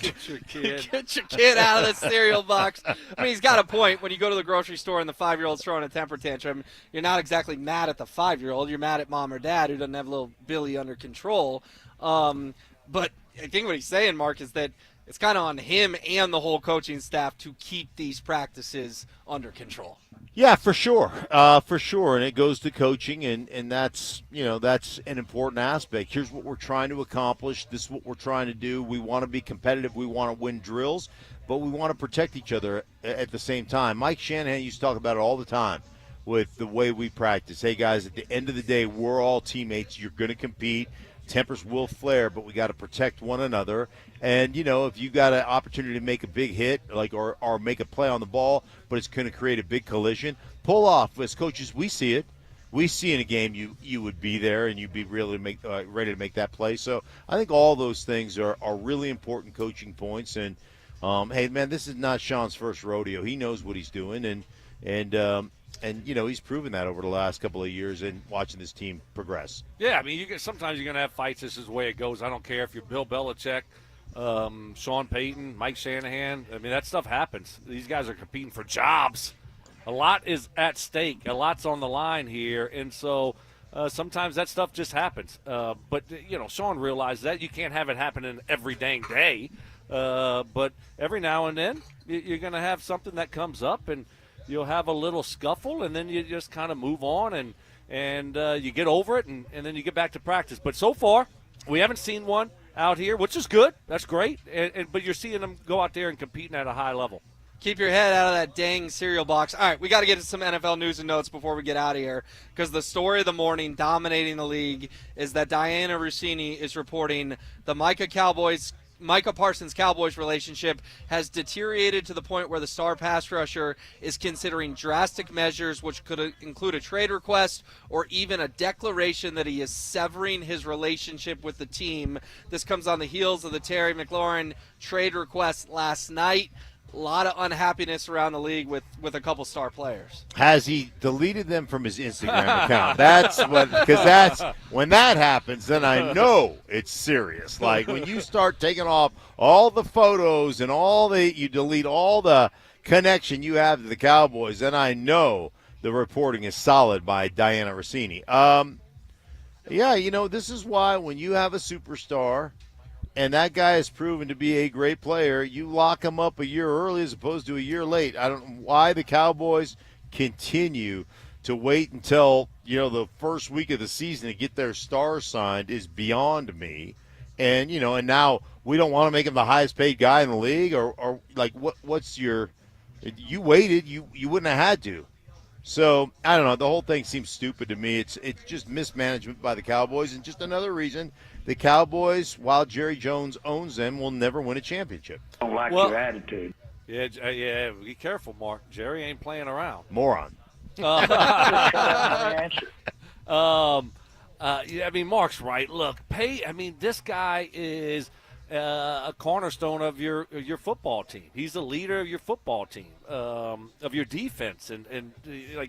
S2: Get your kid out of the cereal box. I mean, he's got a point. When you go to the grocery store and the 5-year-old's throwing a temper tantrum, you're not exactly mad at the 5-year-old. You're mad at mom or dad who doesn't have little Billy under control. But I think what he's saying, Mark, is that it's kind of on him and the whole coaching staff to keep these practices under control.
S5: Yeah, for sure. And it goes to coaching, and that's an important aspect. Here's what we're trying to accomplish. This is what we're trying to do. We want to be competitive. We want to win drills, but we want to protect each other at the same time. Mike Shanahan used to talk about it all the time with the way we practice. Hey, guys, at the end of the day, we're all teammates. You're going to compete. Tempers will flare, but we got to protect one another. And, if you got an opportunity to make a big hit, or make a play on the ball, but it's going to create a big collision, pull off. As coaches, we see it. We see in a game you would be there and you'd be really ready to make that play. So I think all those things are really important coaching points. And, hey, man, this is not Sean's first rodeo. He knows what he's doing, and he's proven that over the last couple of years and watching this team progress.
S1: Yeah, I mean, sometimes you're going to have fights. This is the way it goes. I don't care if you're Bill Belichick, Sean Payton, Mike Shanahan. I mean, that stuff happens. These guys are competing for jobs. A lot is at stake. A lot's on the line here. And so sometimes that stuff just happens. But Sean realized that. You can't have it happening every dang day. But every now and then you're going to have something that comes up, and you'll have a little scuffle, and then you just kind of move on, and you get over it, and then you get back to practice. But so far, we haven't seen one out here, which is good. That's great. But you're seeing them go out there and competing at a high level.
S2: Keep your head out of that dang cereal box. All right, we got to get to some NFL news and notes before we get out of here, because the story of the morning dominating the league is that Diana Rossini is reporting the Micah Parsons Cowboys relationship has deteriorated to the point where the star pass rusher is considering drastic measures, which could include a trade request or even a declaration that he is severing his relationship with the team. This comes on the heels of the Terry McLaurin trade request last night. A lot of unhappiness around the league with a couple star players.
S5: Has he deleted them from his Instagram account? Because when that happens, then I know it's serious. Like when you start taking off all the photos and you delete all the connection you have to the Cowboys, then I know the reporting is solid by Diana Rossini. This is why when you have a superstar and that guy is proven to be a great player, you lock him up a year early as opposed to a year late. I don't know why the Cowboys continue to wait until, the first week of the season to get their stars signed is beyond me. And, and now we don't want to make him the highest paid guy in the league or like what's your – you waited. You wouldn't have had to. So, I don't know. The whole thing seems stupid to me. It's just mismanagement by the Cowboys, and just another reason the Cowboys, while Jerry Jones owns them, will never win a championship.
S10: I don't like your attitude.
S1: Yeah, be careful, Mark. Jerry ain't playing around.
S5: Moron.
S1: Mark's right. Look, this guy is a cornerstone of your football team. He's the leader of your football team, of your defense. And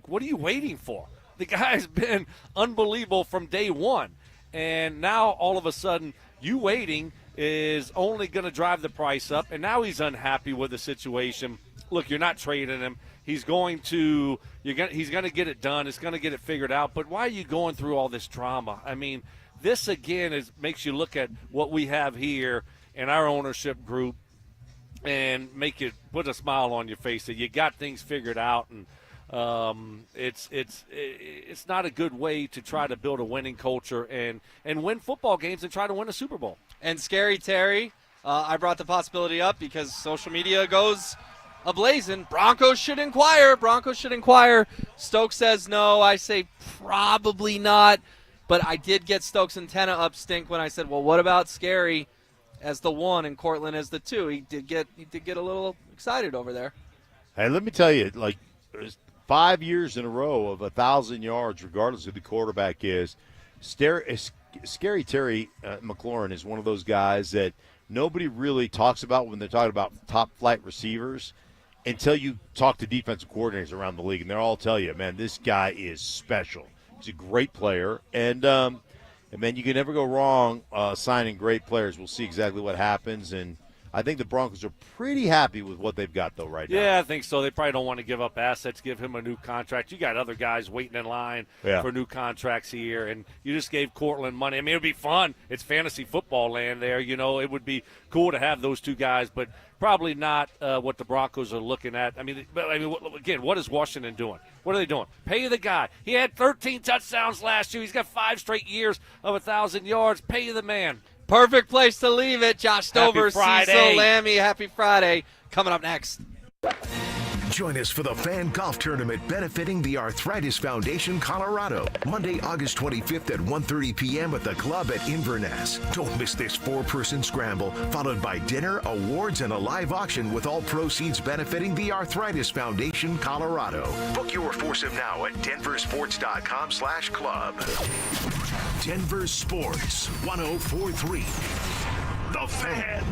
S1: what are you waiting for? The guy's been unbelievable from day one. And now, all of a sudden, you waiting is only going to drive the price up. And now he's unhappy with the situation. Look, you're not trading him. He's going to get it done. It's going to get it figured out. But why are you going through all this drama? This, again, makes you look at what we have here in our ownership group and make you put a smile on your face that you got things figured out. And it's not a good way to try to build a winning culture and win football games and try to win a Super Bowl.
S2: And Scary Terry, I brought the possibility up because social media goes ablazing. Broncos should inquire. Stokes says no. I say probably not. But I did get Stokes' antenna up stink when I said, well, what about Scary as the 1 and Cortland as the 2? He did get a little excited over there.
S5: Hey, let me tell you, 5 years in a row of 1,000 yards, regardless of who the quarterback is. Scary Terry McLaurin is one of those guys that nobody really talks about when they're talking about top-flight receivers until you talk to defensive coordinators around the league, and they'll all tell you, man, this guy is special. He's a great player, and man, you can never go wrong signing great players. We'll see exactly what happens, and I think the Broncos are pretty happy with what they've got, though, right now.
S1: Yeah, I think so. They probably don't want to give up assets, give him a new contract. You got other guys waiting in line for new contracts here, and you just gave Cortland money. It would be fun. It's fantasy football land there. It would be cool to have those two guys, but probably not what the Broncos are looking at. Again, what is Washington doing? What are they doing? Pay the guy. He had 13 touchdowns last year. He's got 5 straight years of 1,000 yards. Pay the man.
S2: Perfect place to leave it. Josh Stover,
S1: Cecil
S2: Lammy, happy Friday. Coming up next.
S3: Join us for the Fan Golf Tournament benefiting the Arthritis Foundation Colorado. Monday, August 25th at 1:30 p.m. at the club at Inverness. Don't miss this 4-person scramble, followed by dinner, awards, and a live auction with all proceeds benefiting the Arthritis Foundation Colorado. Book your foursome now at DenverSports.com/club. Denver Sports 104.3. The Fan.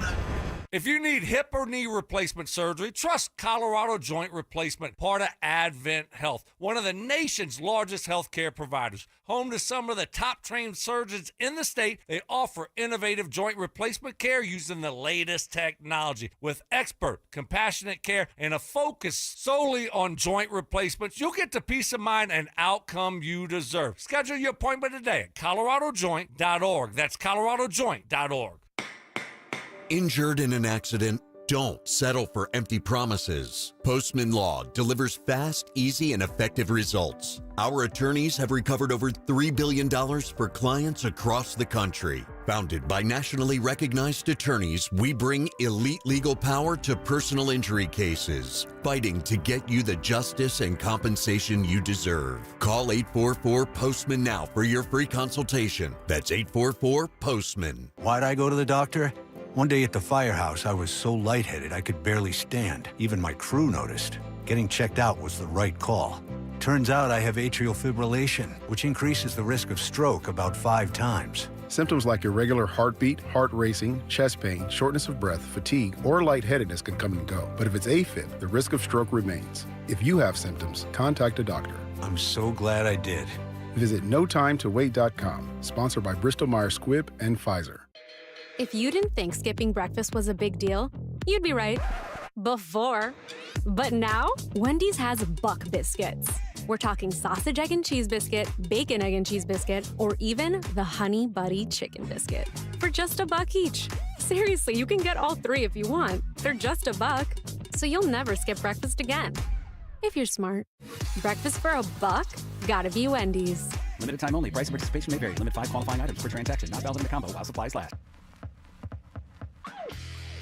S15: If you need hip or knee replacement surgery, trust Colorado Joint Replacement, part of Advent Health, one of the nation's largest healthcare providers. Home to some of the top trained surgeons in the state, they offer innovative joint replacement care using the latest technology. With expert, compassionate care and a focus solely on joint replacements, you'll get the peace of mind and outcome you deserve. Schedule your appointment today at coloradojoint.org. That's coloradojoint.org.
S14: Injured in an accident? Don't settle for empty promises. Postman Law delivers fast, easy, and effective results. Our attorneys have recovered over $3 billion for clients across the country. Founded by nationally recognized attorneys, we bring elite legal power to personal injury cases, fighting to get you the justice and compensation you deserve. Call 844-POSTMAN now for your free consultation. That's 844-POSTMAN.
S16: Why'd I go to the doctor? One day at the firehouse, I was so lightheaded I could barely stand. Even my crew noticed. Getting checked out was the right call. Turns out I have atrial fibrillation, which increases the risk of stroke about 5 times.
S17: Symptoms like irregular heartbeat, heart racing, chest pain, shortness of breath, fatigue, or lightheadedness can come and go. But if it's AFib, the risk of stroke remains. If you have symptoms, contact a doctor.
S16: I'm so glad I did.
S17: Visit NoTimeToWait.com, sponsored by Bristol-Myers Squibb and Pfizer.
S19: If you didn't think skipping breakfast was a big deal, you'd be right. Before. But now, Wendy's has Buck Biscuits. We're talking sausage, egg, and cheese biscuit, bacon, egg, and cheese biscuit, or even the Honey Buddy chicken biscuit. For just $1 each. Seriously, you can get all 3 if you want. They're just $1, so you'll never skip breakfast again. If you're smart. Breakfast for $1? gotta be Wendy's.
S10: Limited time only. Price and participation may vary. Limit 5 qualifying items per transaction. Not valid in the combo while supplies last.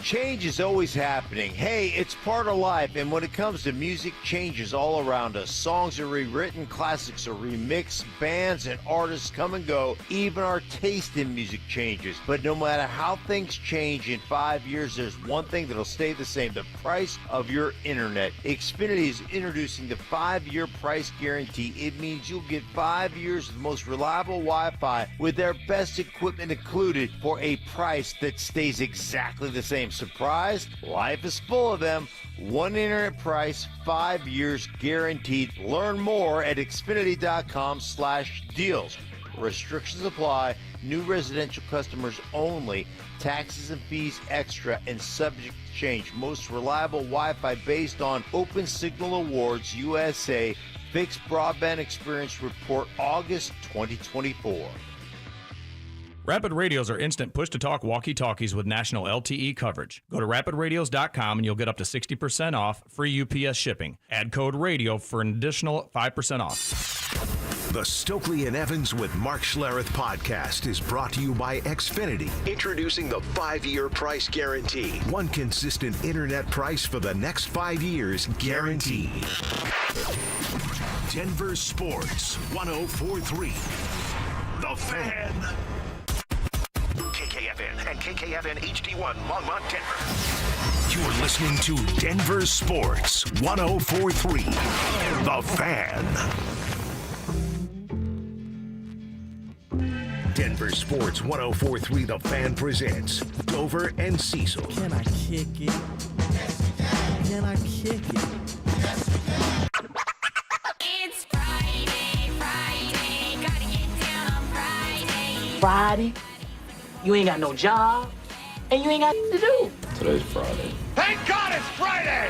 S5: Change is always happening. Hey, it's part of life, and when it comes to music, change is all around us. Songs are rewritten, classics are remixed, bands and artists come and go. Even our taste in music changes. But no matter how things change in 5 years, there's one thing that'll stay the same: the price of your internet. Xfinity is introducing the 5-year price guarantee. It means you'll get 5 years of the most reliable Wi-Fi with their best equipment included for a price that stays exactly the same. Surprised? Life is full of them. One internet price, 5 years guaranteed. Learn more at Xfinity.com/deals. Restrictions apply. New residential customers only. Taxes and fees extra and subject to change. Most reliable Wi-Fi based on Open Signal Awards USA. Fixed Broadband Experience Report August 2024.
S27: Rapid Radios are instant push-to-talk walkie-talkies with national LTE coverage. Go to rapidradios.com and you'll get up to 60% off, free UPS shipping. Add code RADIO for an additional 5% off.
S3: The Stokley and Evans with Mark Schlereth podcast is brought to you by Xfinity. Introducing the 5-year price guarantee. One consistent internet price for the next 5 years guaranteed. Denver Sports 104.3. The Fan. KKFN and KKFN HD1 Longmont, Denver. You're listening to Denver Sports 104.3. The Fan. Denver Sports 104.3 The Fan presents Dover and Cecil.
S20: Can I kick it? Can I kick it?
S24: It's Friday, gotta get down on Friday.
S21: Friday, you ain't got no job, and you ain't got to do.
S22: Today's Friday.
S24: Thank God it's Friday!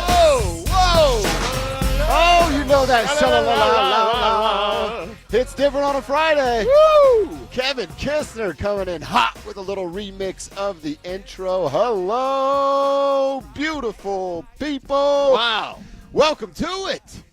S23: Oh, whoa! Oh, you know that. It's different on a Friday. Woo! Kevin Kistner coming in hot with a little remix of the intro. Hello, beautiful people. Wow. Welcome to it.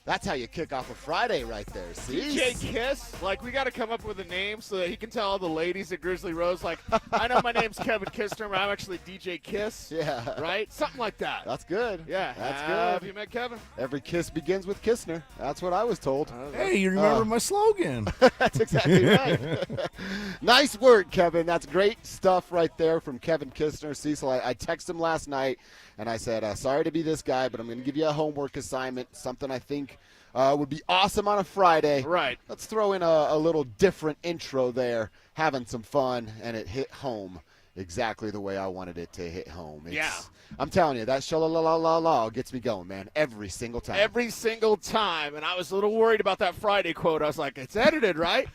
S23: That's how you kick off a Friday right there, see?
S25: DJ Kiss, like, we got to come up with a name so that he can tell all the ladies at Grizzly Rose, like, I know my name's Kevin Kistner, but I'm actually DJ Kiss.
S23: Yeah.
S25: Right? Something like that.
S23: That's good.
S25: Yeah.
S23: That's good.
S25: Have you met Kevin?
S23: Every kiss begins with Kistner. That's what I was told.
S20: Hey, you remember my slogan.
S23: That's exactly right. Nice work, Kevin. That's great stuff right there from Kevin Kistner. Cecil, I texted him last night, and I said, sorry to be this guy, but I'm going to give you a homework assignment, something I think would be awesome on a Friday.
S25: Right.
S23: Let's throw in a little different intro there, having some fun, and it hit home exactly the way I wanted it to hit home.
S25: Yeah.
S23: I'm telling you, that sha-la-la-la-la gets me going, man, every single time.
S25: Every single time. And I was a little worried about that Friday quote. I was like, it's edited, right?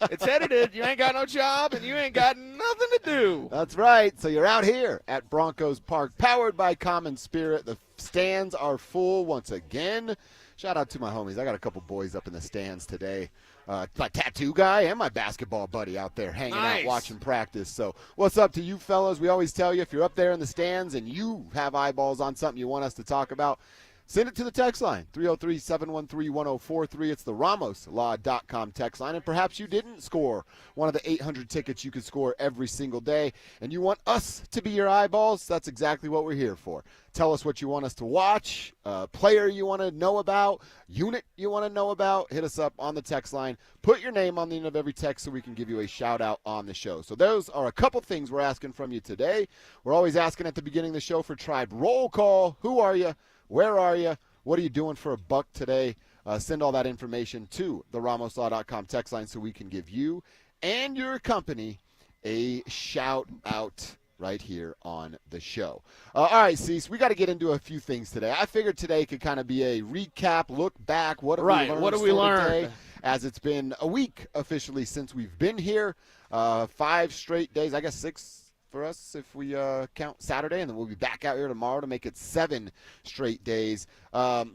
S25: It's edited. You ain't got no job, and you ain't got nothing to do.
S23: That's right. So you're out here at Broncos Park, powered by Common Spirit. The stands are full once again. Shout out to my homies. I got a couple boys up in the stands today. My tattoo guy and my basketball buddy out there hanging out, watching practice. So what's up to you fellas? We always tell you, if you're up there in the stands and you have eyeballs on something you want us to talk about, send it to the text line, 303-713-1043. It's the RamosLaw.com text line. And perhaps you didn't score one of the 800 tickets you could score every single day, and you want us to be your eyeballs. That's exactly what we're here for. Tell us what you want us to watch, player you want to know about, unit you want to know about. Hit us up on the text line. Put your name on the end of every text so we can give you a shout-out on the show. So those are a couple things we're asking from you today. We're always asking at the beginning of the show for Tribe Roll Call. Who are you? Where are you? What are you doing for a buck today? Send all that information to the RamosLaw.com text line so we can give you and your company a shout-out right here on the show. All right, Cease, we got to get into a few things today. I figured today could kind of be a recap, look back. What have we learned?
S25: What have we learned?
S23: Today, as it's been a week officially since we've been here. 5 straight days, I guess 6 for us if we count Saturday, and then we'll be back out here tomorrow to make it 7 straight days.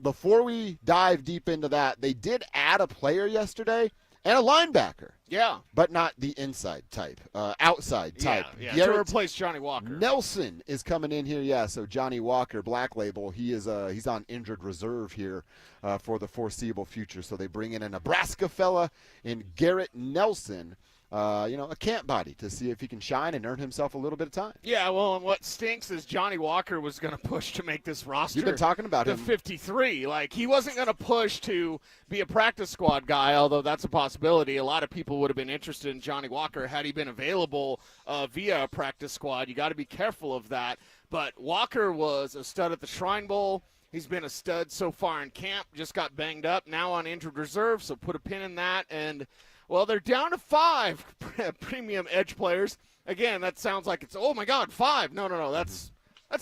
S23: Before we dive deep into that, they did add a player yesterday and a linebacker.
S25: Yeah.
S23: But not the inside type, outside type.
S25: Yeah, to replace Johnny Walker.
S23: Nelson is coming in here, yeah. So Johnny Walker, Black Label, he's on injured reserve here for the foreseeable future. So they bring in a Nebraska fella in Garrett Nelson, a camp body to see if he can shine and earn himself a little bit of time.
S25: Yeah, well, and what stinks is Johnny Walker was going to push to make this roster.
S23: You've been talking about
S25: the
S23: him.
S25: 53. Like, he wasn't going to push to be a practice squad guy, although that's a possibility. A lot of people would have been interested in Johnny Walker had he been available via a practice squad. You got to be careful of that. But Walker was a stud at the Shrine Bowl. He's been a stud so far in camp, just got banged up, now on injured reserve, so put a pin in that. And well, they're down to 5 premium edge players. Again, that sounds like it's, oh, my God, 5. No, that's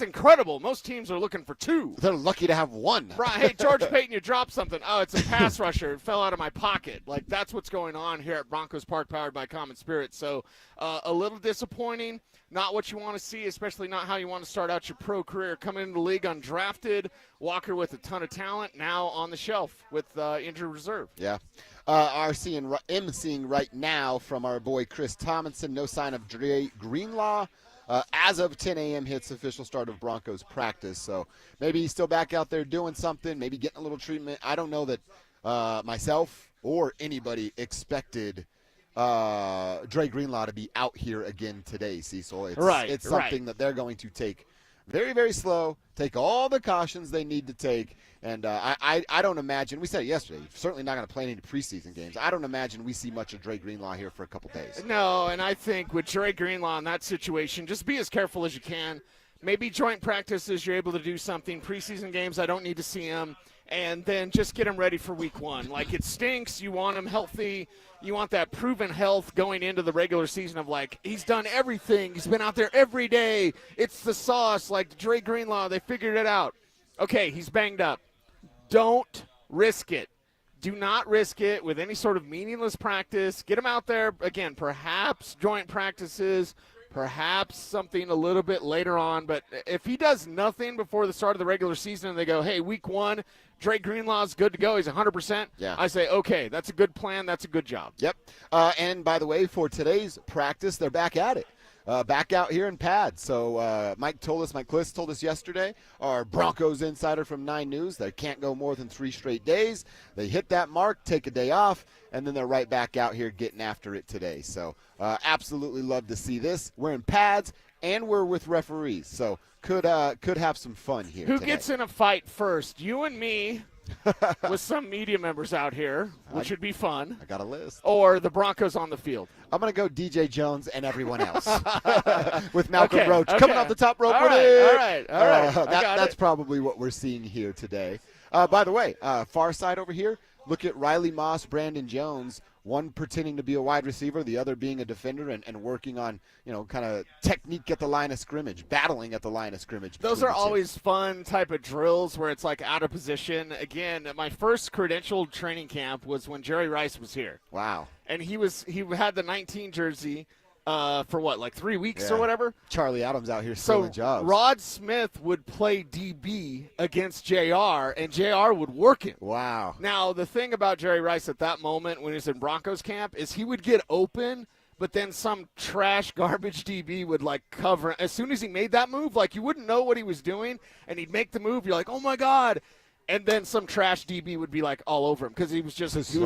S25: incredible. Most teams are looking for 2.
S23: They're lucky to have 1.
S25: Right. Hey, George Payton, you dropped something. Oh, it's a pass rusher. It fell out of my pocket. Like, that's what's going on here at Broncos Park, powered by Common Spirit. So a little disappointing. Not what you want to see, especially not how you want to start out your pro career. Coming into the league undrafted, Walker with a ton of talent, now on the shelf with injured reserve.
S23: Yeah. Seeing right now from our boy Chris Tomlinson, no sign of Dre Greenlaw. As of 10 a.m. hits official start of Broncos practice. So maybe he's still back out there doing something, maybe getting a little treatment. I don't know that myself or anybody expected Dre Greenlaw to be out here again today, Cecil. It's something that they're going to take very, very slow, take all the cautions they need to take. And I don't imagine, we said it yesterday, certainly not going to play any preseason games. I don't imagine we see much of Dre Greenlaw here for a couple days.
S25: No, and I think with Dre Greenlaw in that situation, just be as careful as you can. Maybe joint practices, you're able to do something. Preseason games, I don't need to see him. And then just get him ready for week 1. Like, it stinks. You want him healthy. You want that proven health going into the regular season of, like, he's done everything. He's been out there every day. It's the sauce. Like, Dre Greenlaw, they figured it out. Okay, he's banged up. Don't risk it. Do not risk it with any sort of meaningless practice. Get him out there, again, perhaps joint practices, perhaps something a little bit later on. But if he does nothing before the start of the regular season and they go, hey, week 1, Dre Greenlaw's good to go, he's 100%,
S23: yeah.
S25: I say, okay, that's a good plan, that's a good job.
S23: Yep. And by the way, for today's practice, they're back at it. Back out here in pads. So Mike Kliss told us yesterday, our Broncos insider from 9 News, they can't go more than 3 straight days. They hit that mark, take a day off, and then they're right back out here getting after it today. So absolutely love to see this. We're in pads, and we're with referees. So could have some fun here
S25: Who
S23: today.
S25: gets in a fight first, you and me, with some media members out here, which would be fun.
S23: I got a list.
S25: Or the Broncos on the field.
S23: I'm going to go DJ Jones and everyone else with Malcolm
S25: Okay,
S23: Roach
S25: okay.
S23: coming off the top rope.
S25: All right.
S23: That's probably what we're seeing here today. By the way, far side over here, look at Riley Moss, Brandon Jones, one pretending to be a wide receiver, the other being a defender and working on, kind of technique at the line of scrimmage, battling at the line of scrimmage.
S25: Those are always fun type of drills where it's like out of position. Again, my first credentialed training camp was when Jerry Rice was here.
S23: Wow.
S25: And he had the 19 jersey for what, like 3 weeks or whatever?
S23: Charlie Adams out here stealing jobs.
S25: Rod Smith would play DB against JR, and JR would work him.
S23: Wow.
S25: Now, the thing about Jerry Rice at that moment when he was in Broncos camp is he would get open, but then some trash garbage DB would, like, cover. As soon as he made that move, like, you wouldn't know what he was doing, and he'd make the move. You're like, oh, my God. And then some trash DB would be, like, all over him because he was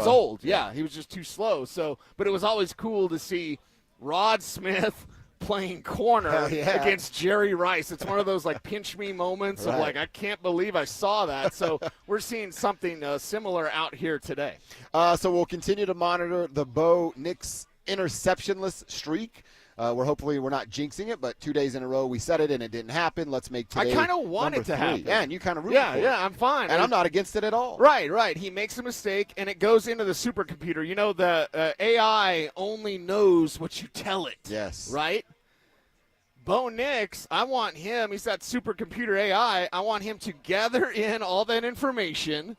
S25: old. Yeah, he was just too slow. So, but it was always cool to see Rod Smith playing corner against Jerry Rice. It's one of those, like, pinch me moments of, like, I can't believe I saw that. So we're seeing something similar out here today.
S23: So we'll continue to monitor the Bo Nix interceptionless streak. We're not jinxing it, but 2 days in a row we said it and it didn't happen. Let's make today
S25: I kind of want
S23: number
S25: it to
S23: 3.
S25: happen.
S23: Yeah, and you kind of root for it.
S25: Yeah, I'm fine.
S23: And I'm not against it at all.
S25: Right. He makes a mistake, and it goes into the supercomputer. The AI only knows what you tell it.
S23: Yes.
S25: Right? Bo Nix, I want him, he's that supercomputer AI, I want him to gather in all that information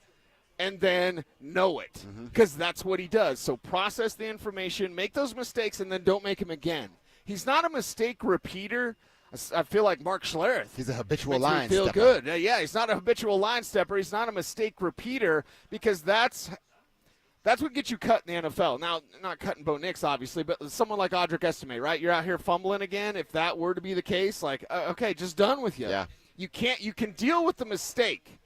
S25: and then know it, because that's what he does. So process the information, make those mistakes, and then don't make them again. He's not a mistake repeater. I feel like Mark Schlereth.
S23: He's a habitual
S25: Makes me
S23: line
S25: feel
S23: stepper.
S25: good. Yeah, he's not a habitual line stepper. He's not a mistake repeater, because that's That's what gets you cut in the NFL. Now, not cutting Bo Nix, obviously, but someone like Audric Estime, right? You're out here fumbling again. If that were to be the case, like, okay, just done with you.
S23: Yeah.
S25: You can deal with the mistake.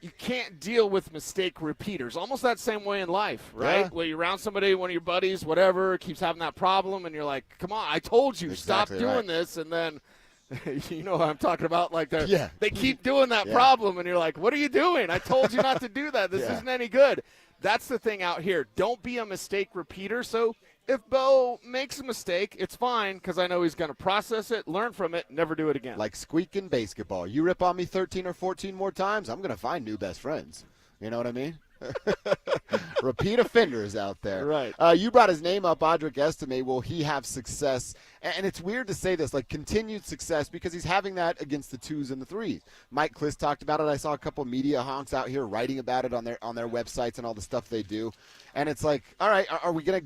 S25: You can't deal with mistake repeaters. Almost that same way in life, right?
S23: Yeah.
S25: Where you're around somebody, one of your buddies, whatever, keeps having that problem, and you're like, come on, I told you,
S23: Exactly
S25: stop doing
S23: right.
S25: this, and then you know what I'm talking about? Like
S23: Yeah.
S25: they keep doing that
S23: Yeah.
S25: problem, and you're like, what are you doing? I told you not to do that. This
S23: Yeah.
S25: isn't any good. That's the thing out here. Don't be a mistake repeater. So if Bo makes a mistake, it's fine because I know he's going to process it, learn from it, never do it again.
S23: Like squeaking basketball. You rip on me 13 or 14 more times, I'm going to find new best friends. You know what I mean? Repeat offenders out there.
S25: Right.
S23: You brought his name up, Audric Estime. Will he have success? And it's weird to say this, like continued success, because he's having that against the 2s and the 3s. Mike Kliss talked about it. I saw a couple media honks out here writing about it on their websites and all the stuff they do. And it's like, all right, are we gonna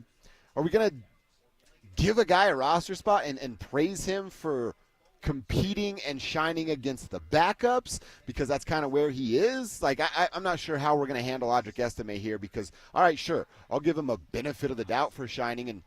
S23: give a guy a roster spot and praise him for competing and shining against the backups, because that's kind of where he is? Like, I'm not sure how we're going to handle Audric Estime here, because, all right, sure, I'll give him a benefit of the doubt for shining and,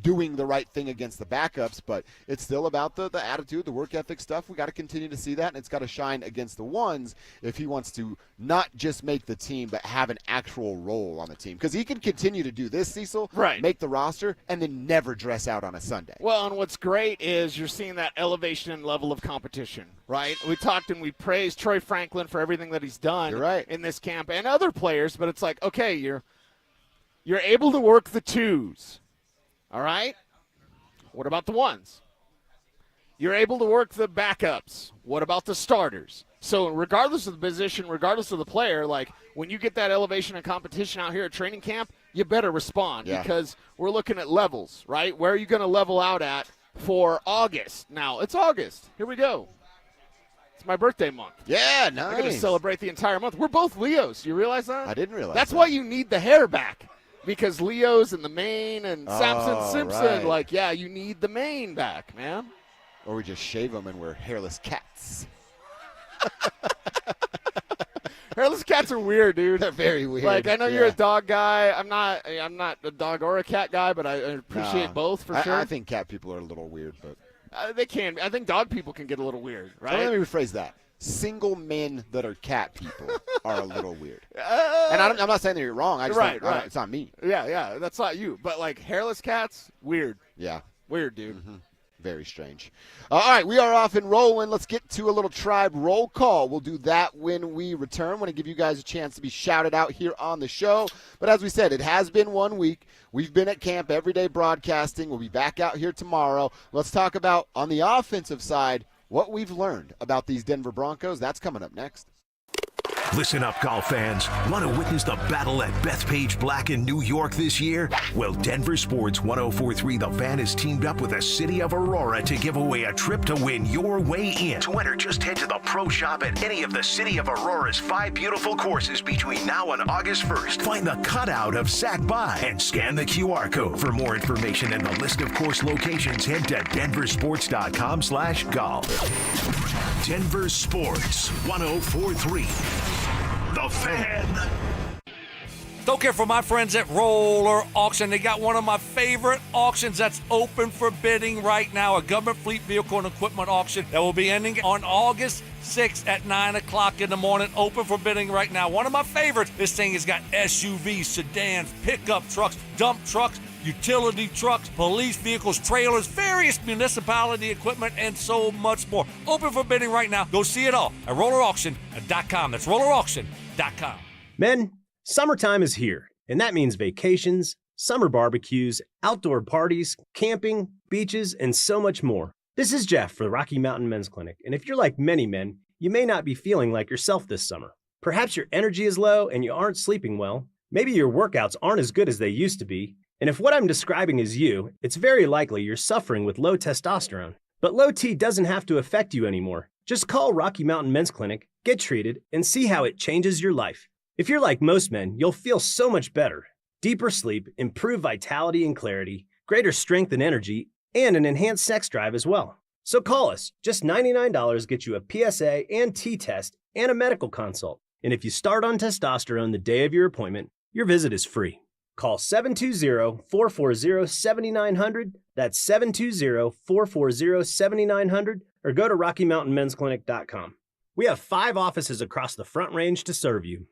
S23: doing the right thing against the backups, but it's still about the attitude, the work ethic stuff. We got to continue to see that, and it's got to shine against the 1s if he wants to not just make the team, but have an actual role on the team. Because he can continue to do this, Cecil,
S25: right?
S23: Make the roster, and then never dress out on a Sunday.
S25: Well, and what's great is you're seeing that elevation and level of competition, right? We talked and we praised Troy Franklin for everything that he's done in this camp and other players, but it's like, okay, you're able to work the 2s. All right? What about the 1s? You're able to work the backups. What about the starters? So regardless of the position, regardless of the player, like when you get that elevation and competition out here at training camp, you better respond because we're looking at levels, right? Where are you going to level out at for August? Now, it's August. Here we go. It's my birthday month.
S23: Yeah, nice.
S25: I'm going to celebrate the entire month. We're both Leos. You realize that?
S23: I didn't realize
S25: That's
S23: that.
S25: why you need the hair back. Because Leo's in the mane and Samson Simpson,
S23: right.
S25: you need the mane back, man.
S23: Or we just shave them and we're hairless cats.
S25: Hairless cats are weird, dude.
S23: They're very weird.
S25: Like, I know you're a dog guy. I'm not a dog or a cat guy, but I appreciate both for sure.
S23: I think cat people are a little weird, but
S25: they can. I think dog people can get a little weird, right?
S23: So let me rephrase that. Single men that are cat people are a little weird. And I'm not saying that you're wrong. I just
S25: right.
S23: It's not me.
S25: Yeah, that's not you. But, like, hairless cats, weird.
S23: Yeah.
S25: Weird, dude.
S23: Mm-hmm. Very strange. All right, we are off and rolling. Let's get to a little tribe roll call. We'll do that when we return. Want to give you guys a chance to be shouted out here on the show. But as we said, it has been 1 week. We've been at camp every day broadcasting. We'll be back out here tomorrow. Let's talk about, on the offensive side, what we've learned about these Denver Broncos. That's coming up next.
S3: Listen up, golf fans. Want to witness the battle at Bethpage Black in New York this year? Well, Denver Sports 104.3 The Fan has teamed up with the City of Aurora to give away a trip to win your way in. To enter, just head to the pro shop at any of the City of Aurora's 5 beautiful courses between now and August 1st. Find the cutout of Sac By and scan the QR code. For more information and the list of course locations, head to denversports.com/golf. Denver Sports 104.3 The Fan.
S15: Don't care for my friends at Roller Auction. They got one of my favorite auctions that's open for bidding right now, a government fleet vehicle and equipment auction that will be ending on August 6th at 9 o'clock in the morning, open for bidding right now. One of my favorites, this thing has got SUVs, sedans, pickup trucks, dump trucks, utility trucks, police vehicles, trailers, various municipality equipment, and so much more. Open for bidding right now. Go see it all at rollerauction.com. That's rollerauction.com.
S7: Men, summertime is here, and that means vacations, summer barbecues, outdoor parties, camping, beaches, and so much more. This is Jeff for the Rocky Mountain Men's Clinic, and if you're like many men, you may not be feeling like yourself this summer. Perhaps your energy is low and you aren't sleeping well. Maybe your workouts aren't as good as they used to be. And if what I'm describing is you, it's very likely you're suffering with low testosterone. But low T doesn't have to affect you anymore. Just call Rocky Mountain Men's Clinic, get treated, and see how it changes your life. If you're like most men, you'll feel so much better. Deeper sleep, improved vitality and clarity, greater strength and energy, and an enhanced sex drive as well. So call us. Just $99 gets you a PSA and T test and a medical consult. And if you start on testosterone the day of your appointment, Your visit is free. Call 720-440-7900. That's 720-440-7900, or go to RockyMountainMen'sClinic.com. We have 5 offices across the Front Range to serve you.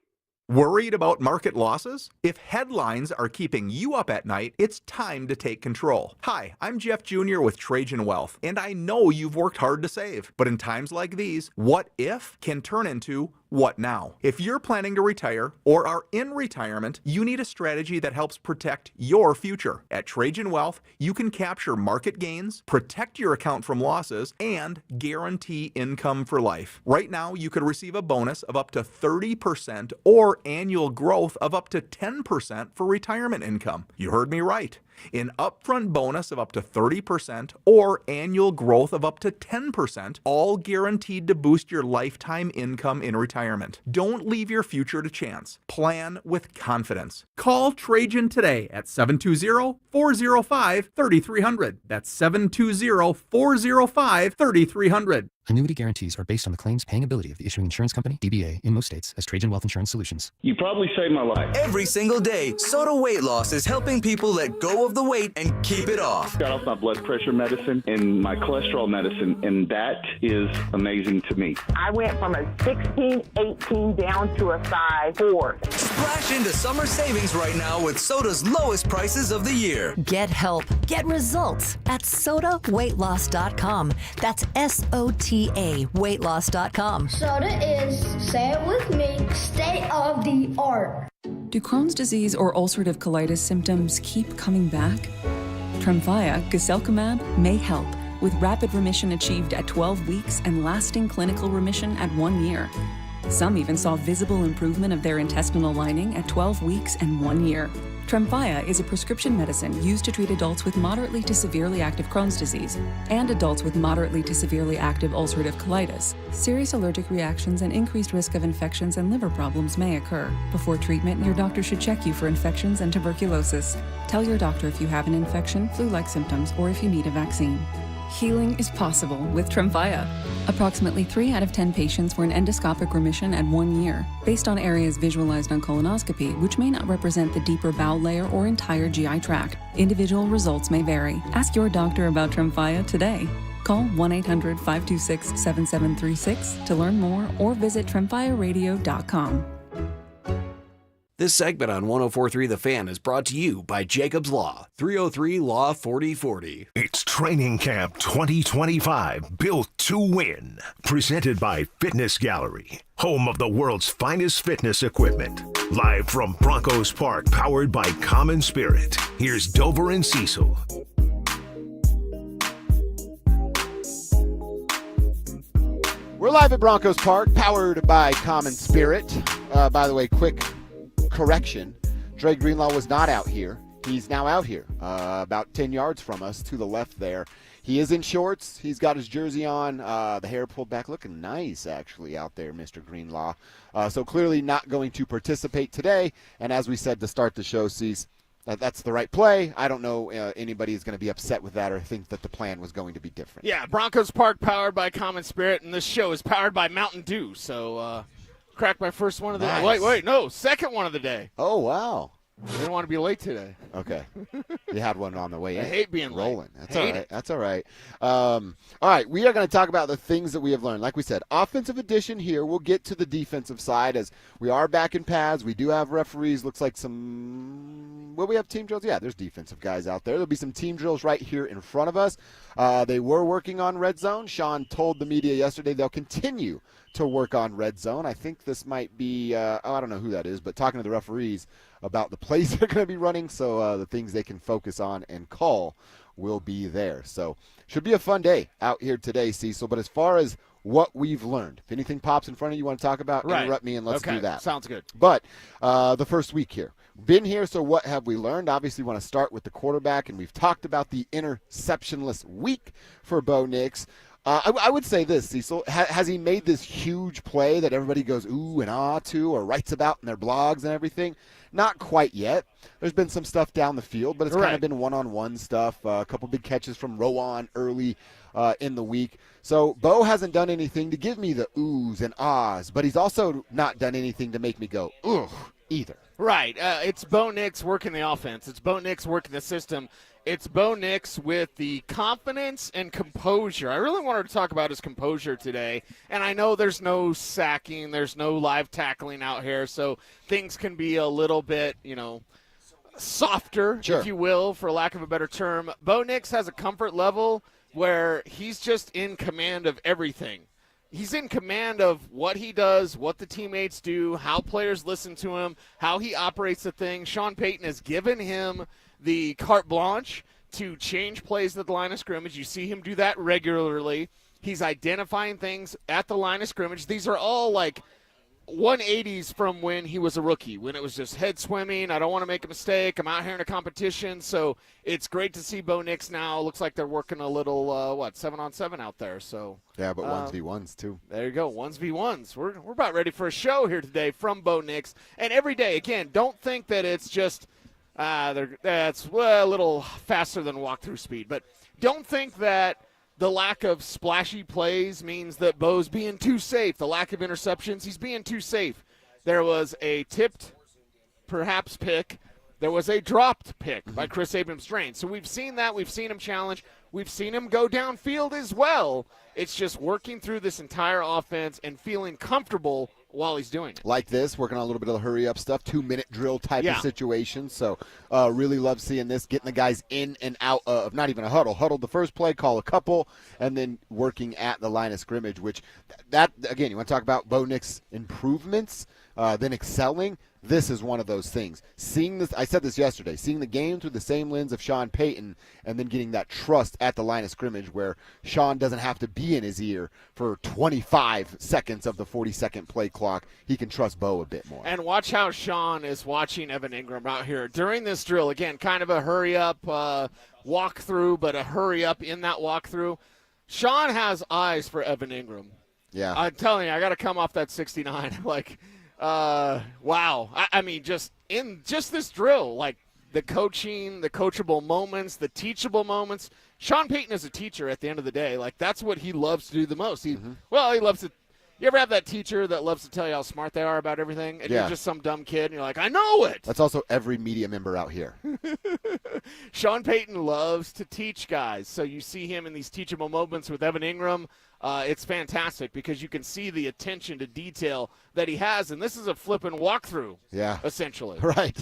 S8: Worried about market losses? If headlines are keeping you up at night, it's time to take control. Hi, I'm Jeff Jr. with Trajan Wealth, and I know you've worked hard to save. But in times like these, what if can turn into what now? If you're planning to retire or are in retirement, you need a strategy that helps protect your future. At Trajan Wealth, you can capture market gains, protect your account from losses, and guarantee income for life. Right now, you could receive a bonus of up to 30% or annual growth of up to 10% for retirement income. You heard me right. An upfront bonus of up to 30% or annual growth of up to 10%, all guaranteed to boost your lifetime income in retirement. Don't leave your future to chance. Plan with confidence. Call Trajan today at 720-405-3300. That's 720-405-3300.
S10: Annuity guarantees are based on the claims paying ability of the issuing insurance company, DBA, in most states as Trajan Wealth Insurance Solutions.
S11: You probably saved my life.
S12: Every single day, Soda Weight Loss is helping people let go of the weight and keep it off.
S11: Got off my blood pressure medicine and my cholesterol medicine, and that is amazing to me.
S13: I went from a 16, 18 down to a size 4.
S12: Splash into summer savings right now with Soda's lowest prices of the year.
S18: Get help. Get results at SodaWeightLoss.com. That's SOTA weightloss.com.
S22: Soda is, say it with me, state of the art.
S26: Do Crohn's disease or ulcerative colitis symptoms keep coming back? Tremfya, guselkumab, may help, with rapid remission achieved at 12 weeks and lasting clinical remission at 1 year. Some even saw visible improvement of their intestinal lining at 12 weeks and 1 year. Tremfya is a prescription medicine used to treat adults with moderately to severely active Crohn's disease and adults with moderately to severely active ulcerative colitis. Serious allergic reactions and increased risk of infections and liver problems may occur. Before treatment, your doctor should check you for infections and tuberculosis. Tell your doctor if you have an infection, flu-like symptoms, or if you need a vaccine. Healing is possible with Tremfya. Approximately 3 out of 10 patients were in endoscopic remission at 1 year, based on areas visualized on colonoscopy, which may not represent the deeper bowel layer or entire GI tract. Individual results may vary. Ask your doctor about Tremfya today. Call 1-800-526-7736 to learn more or visit tremfyaradio.com.
S28: This segment on 104.3 The Fan is brought to you by Jacob's Law, 303 Law 4040.
S3: It's Training Camp 2025, built to win. Presented by Fitness Gallery, home of the world's finest fitness equipment. Live from Broncos Park, powered by Common Spirit. Here's Dover and Cecil.
S23: We're live at Broncos Park, powered by Common Spirit. By the way, quick correction. Dre Greenlaw was not out here. He's now out here, about 10 yards from us to the left there. He is in shorts. He's got his jersey on, the hair pulled back, looking nice, actually, out there, Mr. Greenlaw. So clearly not going to participate today. And as we said to start the show, Cease, that's the right play. I don't know anybody is going to be upset with that or think that the plan was going to be different.
S25: Yeah, Broncos Park powered by Common Spirit, and this show is powered by Mountain Dew. So, cracked my first one of the day. Wait, no, second one of the day.
S23: Oh, wow.
S25: I didn't want to be late today.
S23: Okay. You had one on the way in.
S25: I hate being
S23: rolling.
S25: late.
S23: That's all right. That's all right. All right, we are going to talk about the things that we have learned. Like we said, offensive edition here. We'll get to the defensive side as we are back in pads. We do have referees. Looks like some – well, we have team drills. Yeah, there's defensive guys out there. There'll be some team drills right here in front of us. They were working on red zone. Sean told the media yesterday they'll continue to work on red zone. I think this might be I don't know who that is, but talking to the referees about the plays they're going to be running, so the things they can focus on and call will be there. So should be a fun day out here today, Cecil. But as far as what we've learned, if anything pops in front of you want to talk about, interrupt me and let's do that.
S25: Sounds good.
S23: But the first week here. Been here, so what have we learned? Obviously, we want to start with the quarterback, and we've talked about the interceptionless week for Bo Nix. I would say this, Cecil. Has he made this huge play that everybody goes ooh and ah to or writes about in their blogs and everything? Not quite yet. There's been some stuff down the field, but it's kind of been one-on-one stuff. A couple big catches from Rowan early in the week. So Bo hasn't done anything to give me the oohs and ahs, but he's also not done anything to make me go ugh either.
S25: Right. It's Bo Nix working the offense. It's Bo Nix working the system. It's Bo Nix with the confidence and composure. I really wanted to talk about his composure today. And I know there's no sacking, there's no live tackling out here, so things can be a little bit, softer, if you will, for lack of a better term. Bo Nix has a comfort level where he's just in command of everything. He's in command of what he does, what the teammates do, how players listen to him, how he operates the thing. Sean Payton has given him the carte blanche to change plays at the line of scrimmage. You see him do that regularly. He's identifying things at the line of scrimmage. These are all like 180s from when he was a rookie, when it was just head swimming. I don't want to make a mistake. I'm out here in a competition. So it's great to see Bo Nix now. Looks like they're working a little, 7-on-7 out there. So
S23: yeah, but 1v1s too.
S25: There you go, 1v1s. We're about ready for a show here today from Bo Nix. And every day, again, don't think that it's just that's a little faster than walkthrough speed. But don't think that the lack of splashy plays means that Bo's being too safe. The lack of interceptions, he's being too safe. There was a tipped, perhaps, pick. There was a dropped pick by Chris Abrams-Drain. So we've seen that. We've seen him challenge. We've seen him go downfield as well. It's just working through this entire offense and feeling comfortable while he's doing it.
S23: Like this, working on a little bit of the hurry-up stuff, 2-minute drill type of situation. So really love seeing this, getting the guys in and out of not even a huddle. Huddled the first play, call a couple, and then working at the line of scrimmage, which that again, you want to talk about Bo Nix improvements, then excelling. This is one of those things. Seeing this, I said this yesterday, seeing the game through the same lens of Sean Payton and then getting that trust at the line of scrimmage where Sean doesn't have to be in his ear for 25 seconds of the 40-second play clock. He can trust Bo a bit more.
S25: And watch how Sean is watching Evan Ingram out here. During this drill, again, kind of a hurry-up walkthrough, but a hurry-up in that walkthrough. Sean has eyes for Evan Ingram.
S23: Yeah.
S25: I'm telling you, I got to come off that 69. Wow. I mean, just in this drill, like the coaching, the coachable moments, the teachable moments. Sean Payton is a teacher at the end of the day. Like, that's what he loves to do the most. He loves to. You ever have that teacher that loves to tell you how smart they are about everything? And you're just some dumb kid, and you're like, I know it.
S23: That's also every media member out here.
S25: Sean Payton loves to teach guys. So you see him in these teachable moments with Evan Ingram. It's fantastic because you can see the attention to detail that he has, and this is a flipping walkthrough, essentially.
S23: Right.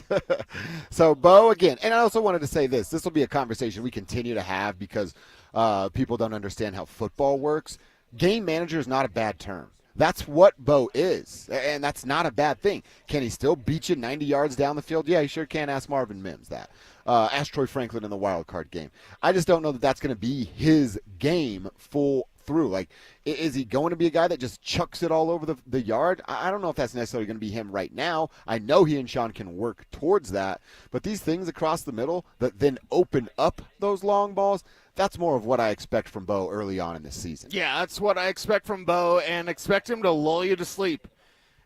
S23: So, Bo, again, and I also wanted to say this. This will be a conversation we continue to have because people don't understand how football works. Game manager is not a bad term. That's what Bo is, and that's not a bad thing. Can he still beat you 90 yards down the field? Yeah, he sure can. Ask Marvin Mims that. Ask Troy Franklin in the wild card game. I just don't know that that's going to be his game full through. Like, is he going to be a guy that just chucks it all over the yard? I don't know if that's necessarily going to be him right now. I know he and Sean can work towards that, but these things across the middle that then open up those long balls, that's more of what I expect from Bo early on in this season.
S25: Yeah, that's what I expect from Bo, and expect him to lull you to sleep.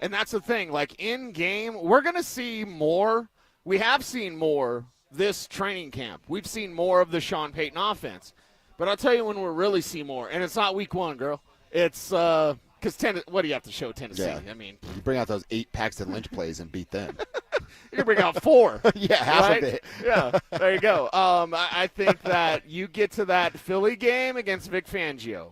S25: And that's the thing. Like, in game, we're going to see more. We have seen more this training camp. We've seen more of the Sean Payton offense. But I'll tell you when we'll really see more. And it's not week one, girl. It's because what do you have to show Tennessee?
S23: Yeah.
S25: I mean,
S23: you bring out those 8 Paxton Lynch plays and beat them.
S25: You can bring out 4.
S23: Yeah, half of it.
S25: Yeah, there you go. I think that you get to that Philly game against Vic Fangio.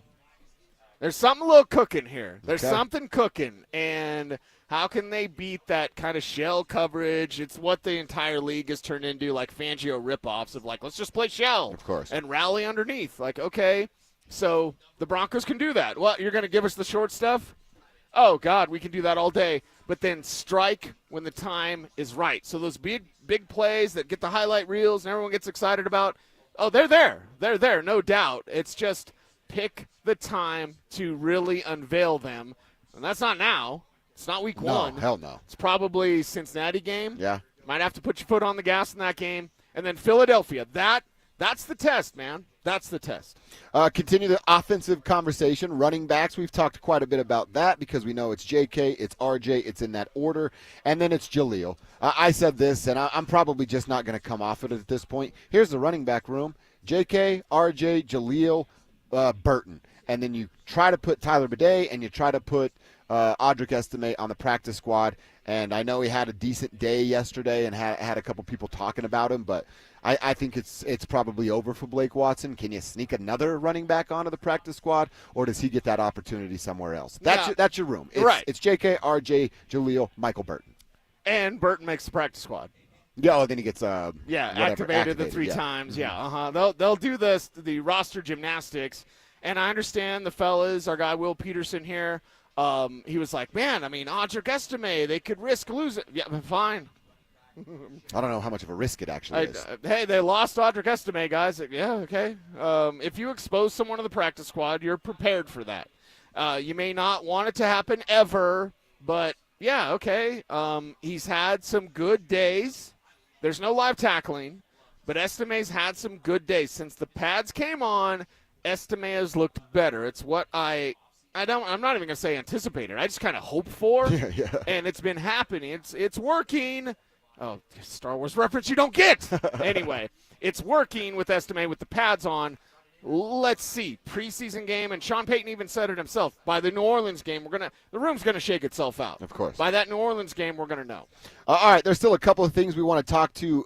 S25: There's something a little cooking here. There's something cooking. And how can they beat that kind of shell coverage? It's what the entire league has turned into, like Fangio ripoffs of like, let's just play shell.
S23: Of course.
S25: And rally underneath. Like, okay, so the Broncos can do that. What, you're going to give us the short stuff? Oh, God, we can do that all day. But then strike when the time is right. So those big plays that get the highlight reels and everyone gets excited about, oh, they're there. They're there, no doubt. It's just pick the time to really unveil them. And that's not now. It's not week one.
S23: No, hell no.
S25: It's probably Cincinnati game.
S23: Yeah.
S25: Might have to put your foot on the gas in that game. And then Philadelphia. That's the test, man. That's the test.
S23: Continue the offensive conversation. Running backs, we've talked quite a bit about that because we know it's JK, it's RJ, it's in that order, and then it's Jaleel. I said this, and I'm probably just not going to come off it at this point. Here's the running back room. JK, RJ, Jaleel, Burton. And then you try to put Tyler Bidet and you try to put Audric Estime on the practice squad, and I know he had a decent day yesterday and had a couple people talking about him, but I think it's probably over for Blake Watson. Can you sneak another running back onto the practice squad, or does he get that opportunity somewhere else? That's your room. It's JK, RJ, Jaleel, Michael Burton.
S25: And Burton makes the practice squad.
S23: Yeah, then he gets
S25: activated the 3 times. Yeah, They'll do the roster gymnastics, and I understand the fellas. Our guy Will Peterson here. He was like, man, I mean, Audric Estime, they could risk losing. Yeah, fine.
S23: I don't know how much of a risk it actually is.
S25: Hey, they lost Audric Estime, guys. Yeah, okay. If you expose someone to the practice squad, you're prepared for that. You may not want it to happen ever, but yeah, okay. He's had some good days. There's no live tackling, but Estime's had some good days. Since the pads came on, Estime has looked better. It's what I'm not even going to say anticipated. I just kind of hoped for, and it's been happening. It's working. Oh, Star Wars reference you don't get. Anyway, it's working with Estime with the pads on. Let's see. Preseason game, and Sean Payton even said it himself. By the New Orleans game, the room's going to shake itself out.
S23: Of course.
S25: By that New Orleans game, we're going to know.
S23: All right, there's still a couple of things we want to talk through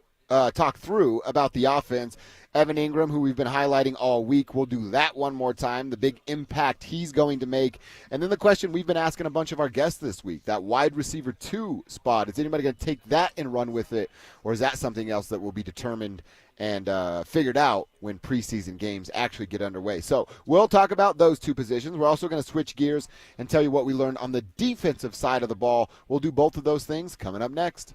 S23: about the offense. Evan Ingram, who we've been highlighting all week, we'll do that one more time, the big impact he's going to make. And then the question we've been asking a bunch of our guests this week, that wide receiver 2 spot, is anybody going to take that and run with it, or is that something else that will be determined and figured out when preseason games actually get underway? So we'll talk about those 2 positions. We're also going to switch gears and tell you what we learned on the defensive side of the ball. We'll do both of those things coming up next.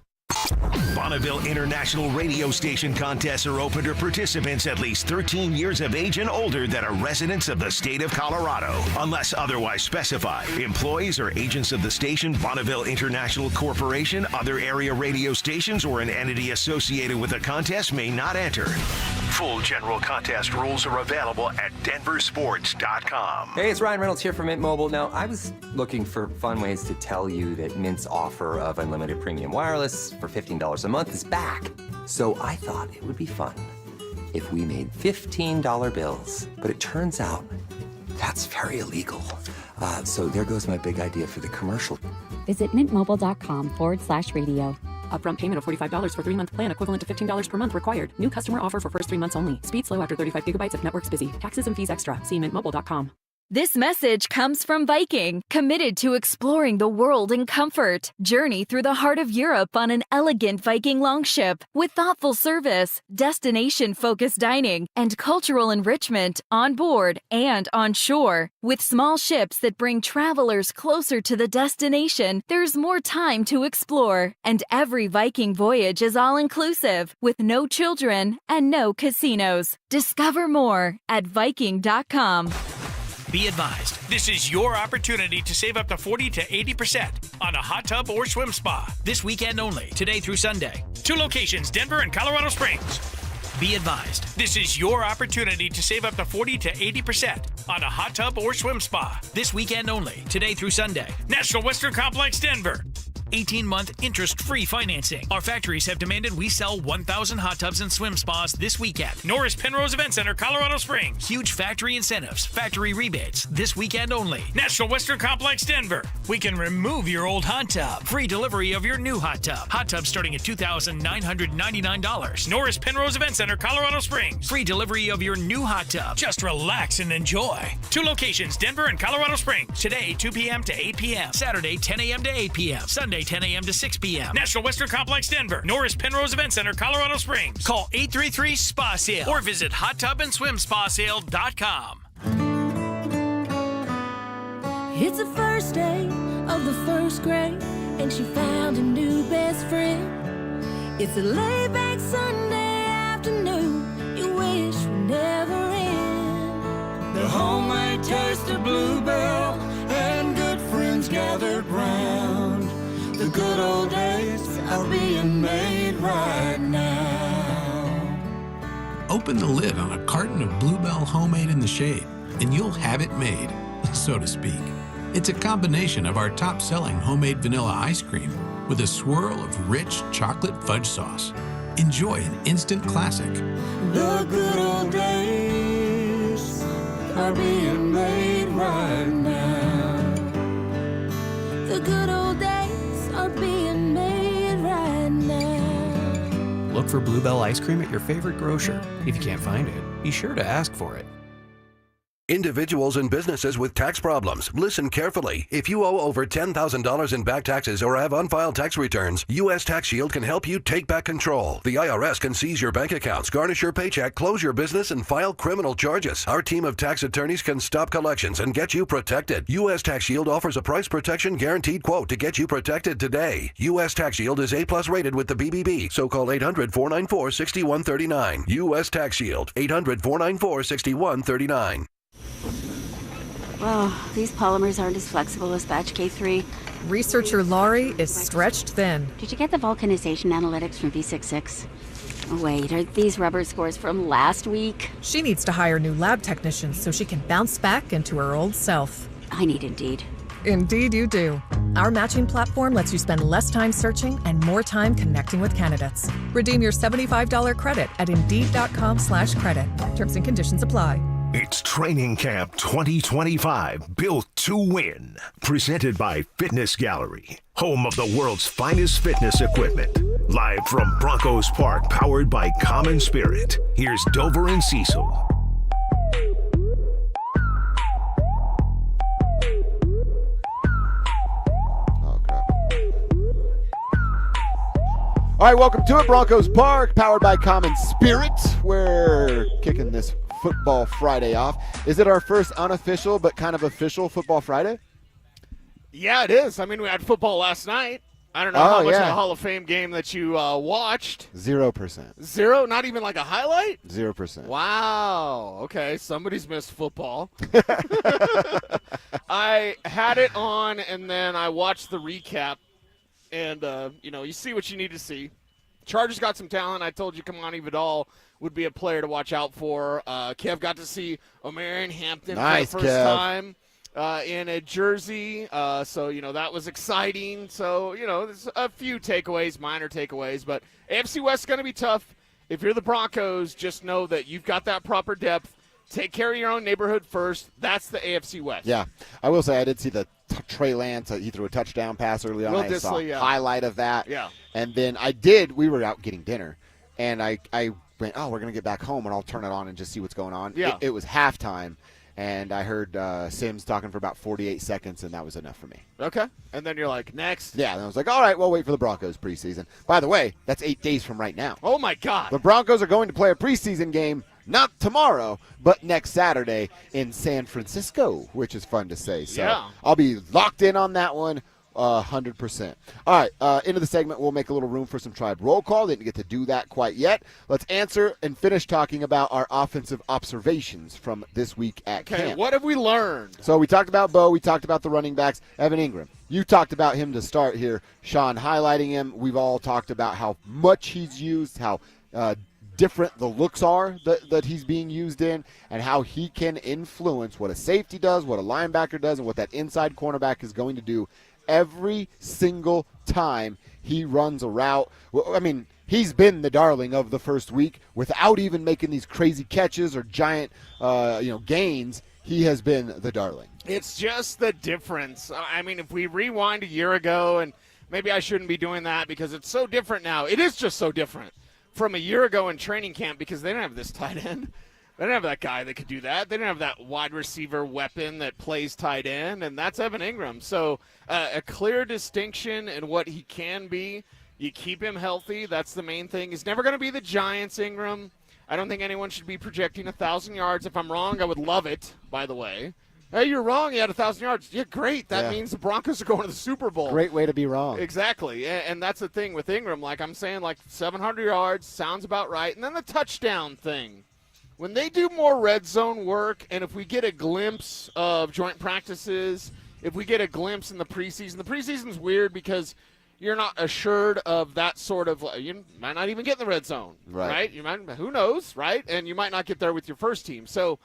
S3: Bonneville International Radio Station contests are open to participants at least 13 years of age and older that are residents of the state of Colorado. Unless otherwise specified, employees or agents of the station, Bonneville International Corporation, other area radio stations, or an entity associated with the contest may not enter. Full general contest rules are available at DenverSports.com.
S1: Hey, it's Ryan Reynolds here from Mint Mobile. Now, I was looking for fun ways to tell you that Mint's offer of unlimited premium wireless for $15 a month is back. So I thought it would be fun if we made $15 bills. But it turns out that's very illegal. So there goes my big idea for the commercial.
S2: Visit mintmobile.com/radio.
S26: Upfront payment of $45 for 3-month plan equivalent to $15 per month required. New customer offer for first 3 months only. Speed slow after 35 gigabytes if network's busy. Taxes and fees extra. See mintmobile.com.
S4: This message comes from Viking, committed to exploring the world in comfort. Journey through the heart of Europe on an elegant Viking longship with thoughtful service, destination-focused dining, and cultural enrichment on board and on shore. With small ships that bring travelers closer to the destination, there's more time to explore. And every Viking voyage is all-inclusive, with no children and no casinos. Discover more at Viking.com.
S6: Be advised, this is your opportunity to save up to 40 to 80% on a hot tub or swim spa this weekend only, today through Sunday. 2 locations, Denver and Colorado Springs. Be advised, this is your opportunity to save up to 40 to 80% on a hot tub or swim spa this weekend only, today through Sunday. National Western Complex, Denver. 18-month interest-free financing. Our factories have demanded we sell 1,000 hot tubs and swim spas this weekend. Norris Penrose Event Center, Colorado Springs. Huge factory incentives, factory rebates this weekend only. National Western Complex, Denver. We can remove your old hot tub. Free delivery of your new hot tub. Hot tub starting at $2,999. Norris Penrose Event Center, Colorado Springs. Free delivery of your new hot tub. Just relax and enjoy. 2 locations, Denver and Colorado Springs. Today, 2 p.m. to 8 p.m. Saturday, 10 a.m. to 8 p.m. Sunday, 10 a.m. to 6 p.m. National Western Complex, Denver. Norris Penrose Event Center, Colorado Springs. Call 833-SPA-SALE or visit hottubandswimspasale.com.
S9: It's the first day of the first grade, and she found a new best friend. It's a laid-back Sunday afternoon you wish would never end.
S14: The homemade taste of Bluebell and good friends gathered round. The good old days are being made right now.
S16: Open the lid on a carton of Bluebell Homemade in the Shade, and you'll have it made, so to speak. It's a combination of our top-selling homemade vanilla ice cream with a swirl of rich chocolate fudge sauce. Enjoy an instant classic.
S14: The good old days are being made right now.
S10: for Bluebell ice cream at your favorite grocer. If you can't find it, be sure to ask for it.
S5: Individuals and businesses with tax problems, listen carefully. If you owe over $10,000 in back taxes or have unfiled tax returns, U.S. Tax Shield can help you take back control. The IRS can seize your bank accounts, garnish your paycheck, close your business, and file criminal charges. Our team of tax attorneys can stop collections and get you protected. U.S. Tax Shield offers a price protection guaranteed quote to get you protected today. U.S. Tax Shield is A+ rated with the BBB, so call 800-494-6139. U.S. Tax Shield, 800-494-6139.
S2: Oh, these polymers aren't as flexible as batch K3.
S15: Researcher Laurie is stretched thin.
S2: Did you get the vulcanization analytics from V66? Oh, wait, are these rubber scores from last week?
S15: She needs to hire new lab technicians so she can bounce back into her old self.
S2: I need Indeed.
S15: Indeed you do. Our matching platform lets you spend less time searching and more time connecting with candidates. Redeem your $75 credit at Indeed.com/credit. Terms and conditions apply.
S3: It's Training Camp 2025, built to win. Presented by Fitness Gallery, home of the world's finest fitness equipment. Live from Broncos Park, powered by Common Spirit. Here's Dover and Cecil.
S23: All right, welcome to it, Broncos Park, powered by Common Spirit. We're kicking this Football Friday off. Is it our first unofficial but kind of official Football Friday?
S25: Yeah, it is. I mean, we had football last night. I don't know how much of the Hall of Fame game that you watched.
S23: 0%.
S25: Zero? Not even like a highlight?
S23: 0%.
S25: Wow. Okay, somebody's missed football. I had it on, and then I watched the recap, and, you see what you need to see. Chargers got some talent. I told you Kamani Vidal would be a player to watch out for. Kev got to see Omarion Hampton for the first time in a jersey. So, that was exciting. So, there's a few takeaways, minor takeaways. But AFC West is going to be tough. If you're the Broncos, just know that you've got that proper depth. Take care of your own neighborhood first. That's the AFC West.
S23: Yeah. I will say I did see the Trey Lance. He threw a touchdown pass early on. I saw a highlight of that.
S25: Yeah.
S23: And then we were out getting dinner, and I went, we're going to get back home, and I'll turn it on and just see what's going on.
S25: Yeah.
S23: It was halftime, and I heard Sims talking for about 48 seconds, and that was enough for me.
S25: Okay. And then you're like, next.
S23: Yeah, and I was like, all right, we'll wait for the Broncos preseason. By the way, that's 8 days from right now.
S25: Oh, my God.
S23: The Broncos are going to play a preseason game, not tomorrow, but next Saturday in San Francisco, which is fun to say. So I'll be locked in on that one 100%. All right, into the segment, we'll make a little room for some Tribe Roll Call. Didn't get to do that quite yet. Let's answer and finish talking about our offensive observations from this week at camp.
S25: Okay, what have we learned?
S23: So we talked about Bo. We talked about the running backs. Evan Ingram. You talked about him to start here. Sean highlighting him. We've all talked about how much he's used, how different the looks are that he's being used in, and how he can influence what a safety does, what a linebacker does, and what that inside cornerback is going to do every single time he runs a route. I mean, he's been the darling of the first week without even making these crazy catches or giant gains. He has been the darling.
S25: It's just the difference. I mean, if we rewind a year ago, and maybe I shouldn't be doing that because it's so different now. It is just so different from a year ago in training camp because they didn't have this tight end. They didn't have that guy that could do that. They didn't have that wide receiver weapon that plays tight end, and that's Evan Ingram. So a clear distinction in what he can be. You keep him healthy. That's the main thing. He's never going to be the Giants, Ingram. I don't think anyone should be projecting 1,000 yards. If I'm wrong, I would love it, by the way. Hey, you're wrong. He had 1,000 yards. Yeah, great. That means the Broncos are going to the Super Bowl.
S23: Great way to be wrong.
S25: Exactly. And that's the thing with Ingram. Like I'm saying, 700 yards sounds about right. And then the touchdown thing. When they do more red zone work, and if we get a glimpse of joint practices, if we get a glimpse in the preseason's weird because you're not assured of that sort of – you might not even get in the red zone, right? You might, who knows, right? And you might not get there with your first team. So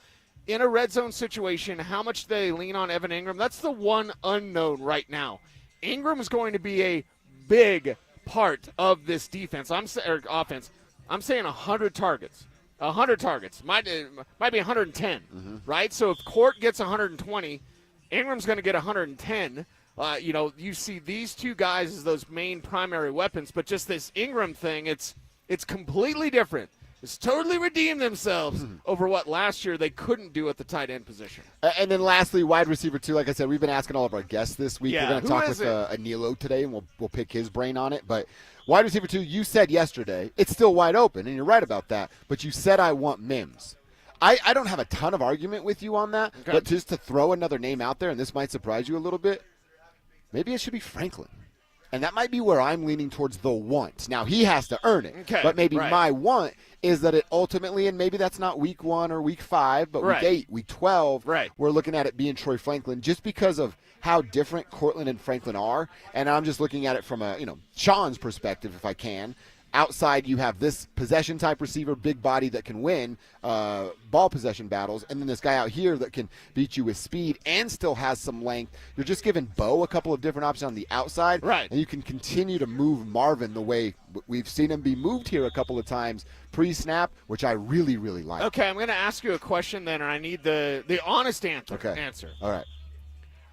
S25: in a red zone situation, how much they lean on Evan Ingram, that's the one unknown right now. Ingram is going to be a big part of this defense. Offense. I'm saying 100 targets. 100 targets. Might be 110, right? So if Court gets 120, Ingram's going to get 110. You see these two guys as those main primary weapons, but just this Ingram thing, it's It's completely different. It's totally redeemed themselves over what last year they couldn't do at the tight end position.
S23: And then lastly, wide receiver 2. Like I said, we've been asking all of our guests this week.
S25: Yeah,
S23: we're going to talk with Anilo today, and we'll pick his brain on it. But wide receiver 2, you said yesterday, it's still wide open, and you're right about that. But you said I want Mims. I don't have a ton of argument with you on that, but just to throw another name out there, and this might surprise you a little bit, maybe it should be Franklin. And that might be where I'm leaning towards the want. Now, he has to earn it.
S25: Okay,
S23: but maybe my want is that it ultimately, and maybe that's not week 1 or week 5, but week 8, week 12, we're looking at it being Troy Franklin just because of how different Cortland and Franklin are. And I'm just looking at it from a, Sean's perspective, if I can. Outside, you have this possession-type receiver, big body that can win ball possession battles, and then this guy out here that can beat you with speed and still has some length. You're just giving Bo a couple of different options on the outside, and you can continue to move Marvin the way we've seen him be moved here a couple of times pre-snap, which I really, really like.
S25: Okay, I'm going to ask you a question then, and I need the honest answer.
S23: All right.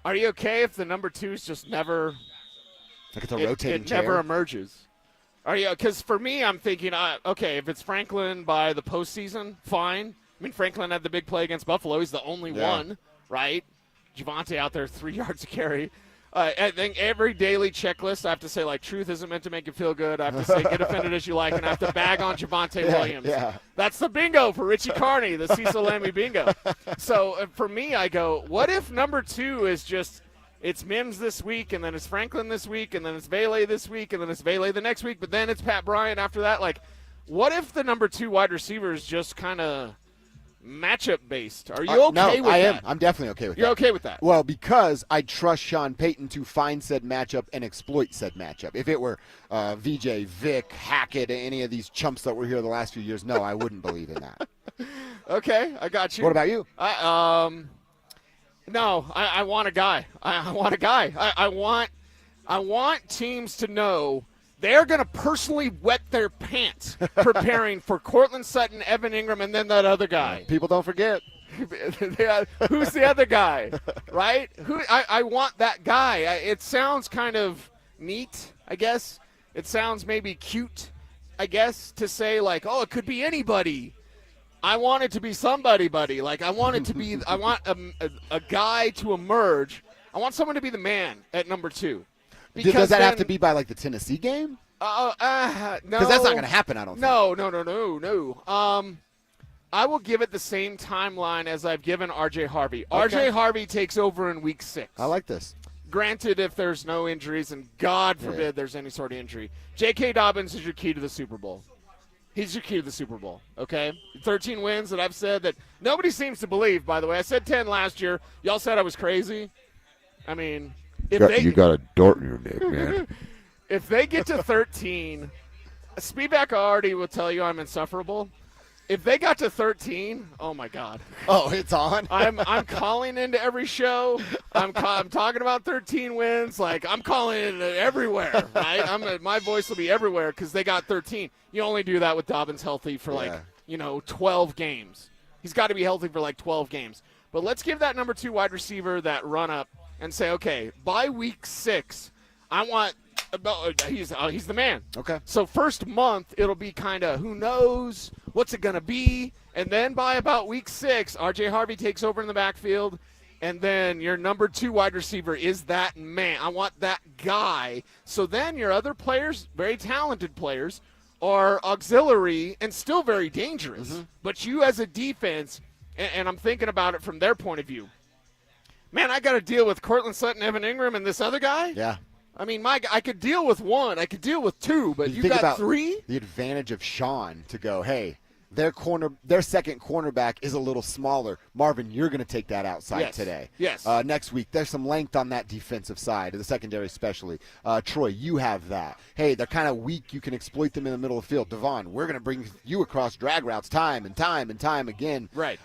S25: Are you okay if the number 2 is just never –
S23: like it's a rotating chair?
S25: It never emerges. Are you? Because for me, I'm thinking, okay, if it's Franklin by the postseason, fine. I mean, Franklin had the big play against Buffalo. He's the only one, right? Javonte out there, 3 yards a carry. I think every daily checklist, I have to say, like, truth isn't meant to make you feel good. I have to say, get offended as you like, and I have to bag on Javonte Williams.
S23: Yeah.
S25: That's the bingo for Richie Carney, the Cecil Lammey bingo. So for me, I go, what if number 2 is just – it's Mims this week, and then it's Franklin this week, and then it's Vele this week, and then it's Vele the next week, but then it's Pat Bryant after that. Like, what if the number 2 wide receiver is just kind of matchup-based? Are you okay with that?
S23: I am. I'm definitely okay with that.
S25: You're okay with that?
S23: Well, because I trust Sean Payton to find said matchup and exploit said matchup. If it were VJ, Vic, Hackett, any of these chumps that were here the last few years, no, I wouldn't believe in that.
S25: Okay, I got you.
S23: What about you?
S25: No, I want a guy. I want a guy. I want teams to know they're going to personally wet their pants preparing for Cortland Sutton, Evan Ingram, and then that other guy.
S23: People don't forget.
S25: Who's the other guy, right? I want that guy. It sounds kind of neat, I guess. It sounds maybe cute, I guess, to say like, oh, it could be anybody. I want it to be somebody, buddy. Like, I want it to be – I want a guy to emerge. I want someone to be the man at number 2.
S23: Does that have to be by, like, the Tennessee game?
S25: No.
S23: Because that's not going to happen, I don't think.
S25: No. I will give it the same timeline as I've given R.J. Harvey. Okay. R.J. Harvey takes over in week 6.
S23: I like this.
S25: Granted, if there's no injuries, and God forbid there's any sort of injury, J.K. Dobbins is your key to the Super Bowl. He's your key to the Super Bowl, okay? 13 wins that I've said that nobody seems to believe, by the way. I said 10 last year. Y'all said I was crazy. I mean,
S23: you got a dart in your neck, man.
S25: If they get to 13, Speedback already will tell you I'm insufferable. If they got to 13, oh, my God.
S23: Oh, it's on?
S25: I'm calling into every show. I'm talking about 13 wins. Like, I'm calling it everywhere, right? My voice will be everywhere because they got 13. You only do that with Dobbins healthy for, 12 games. He's got to be healthy for, 12 games. But let's give that number 2 wide receiver that run-up and say, okay, by week 6, I want he's the man.
S23: Okay.
S25: So first month, it'll be kind of who knows, what's it going to be? And then by about week 6, R.J. Harvey takes over in the backfield, and then your number 2 wide receiver is that man. I want that guy. So then your other players, very talented players, are auxiliary and still very dangerous. Mm-hmm. But you as a defense, and I'm thinking about it from their point of view, man, I got to deal with Cortland Sutton, Evan Ingram, and this other guy?
S23: Yeah.
S25: I mean, I could deal with 1. I could deal with 2, but you got 3?
S23: The advantage of Sean to go, hey, their second cornerback is a little smaller. Marvin, you're going to take that outside today.
S25: Yes.
S23: Next week, there's some length on that defensive side, the secondary especially. Troy, you have that. Hey, they're kind of weak. You can exploit them in the middle of the field. Devon, we're going to bring you across drag routes time and time and time again.
S25: Right.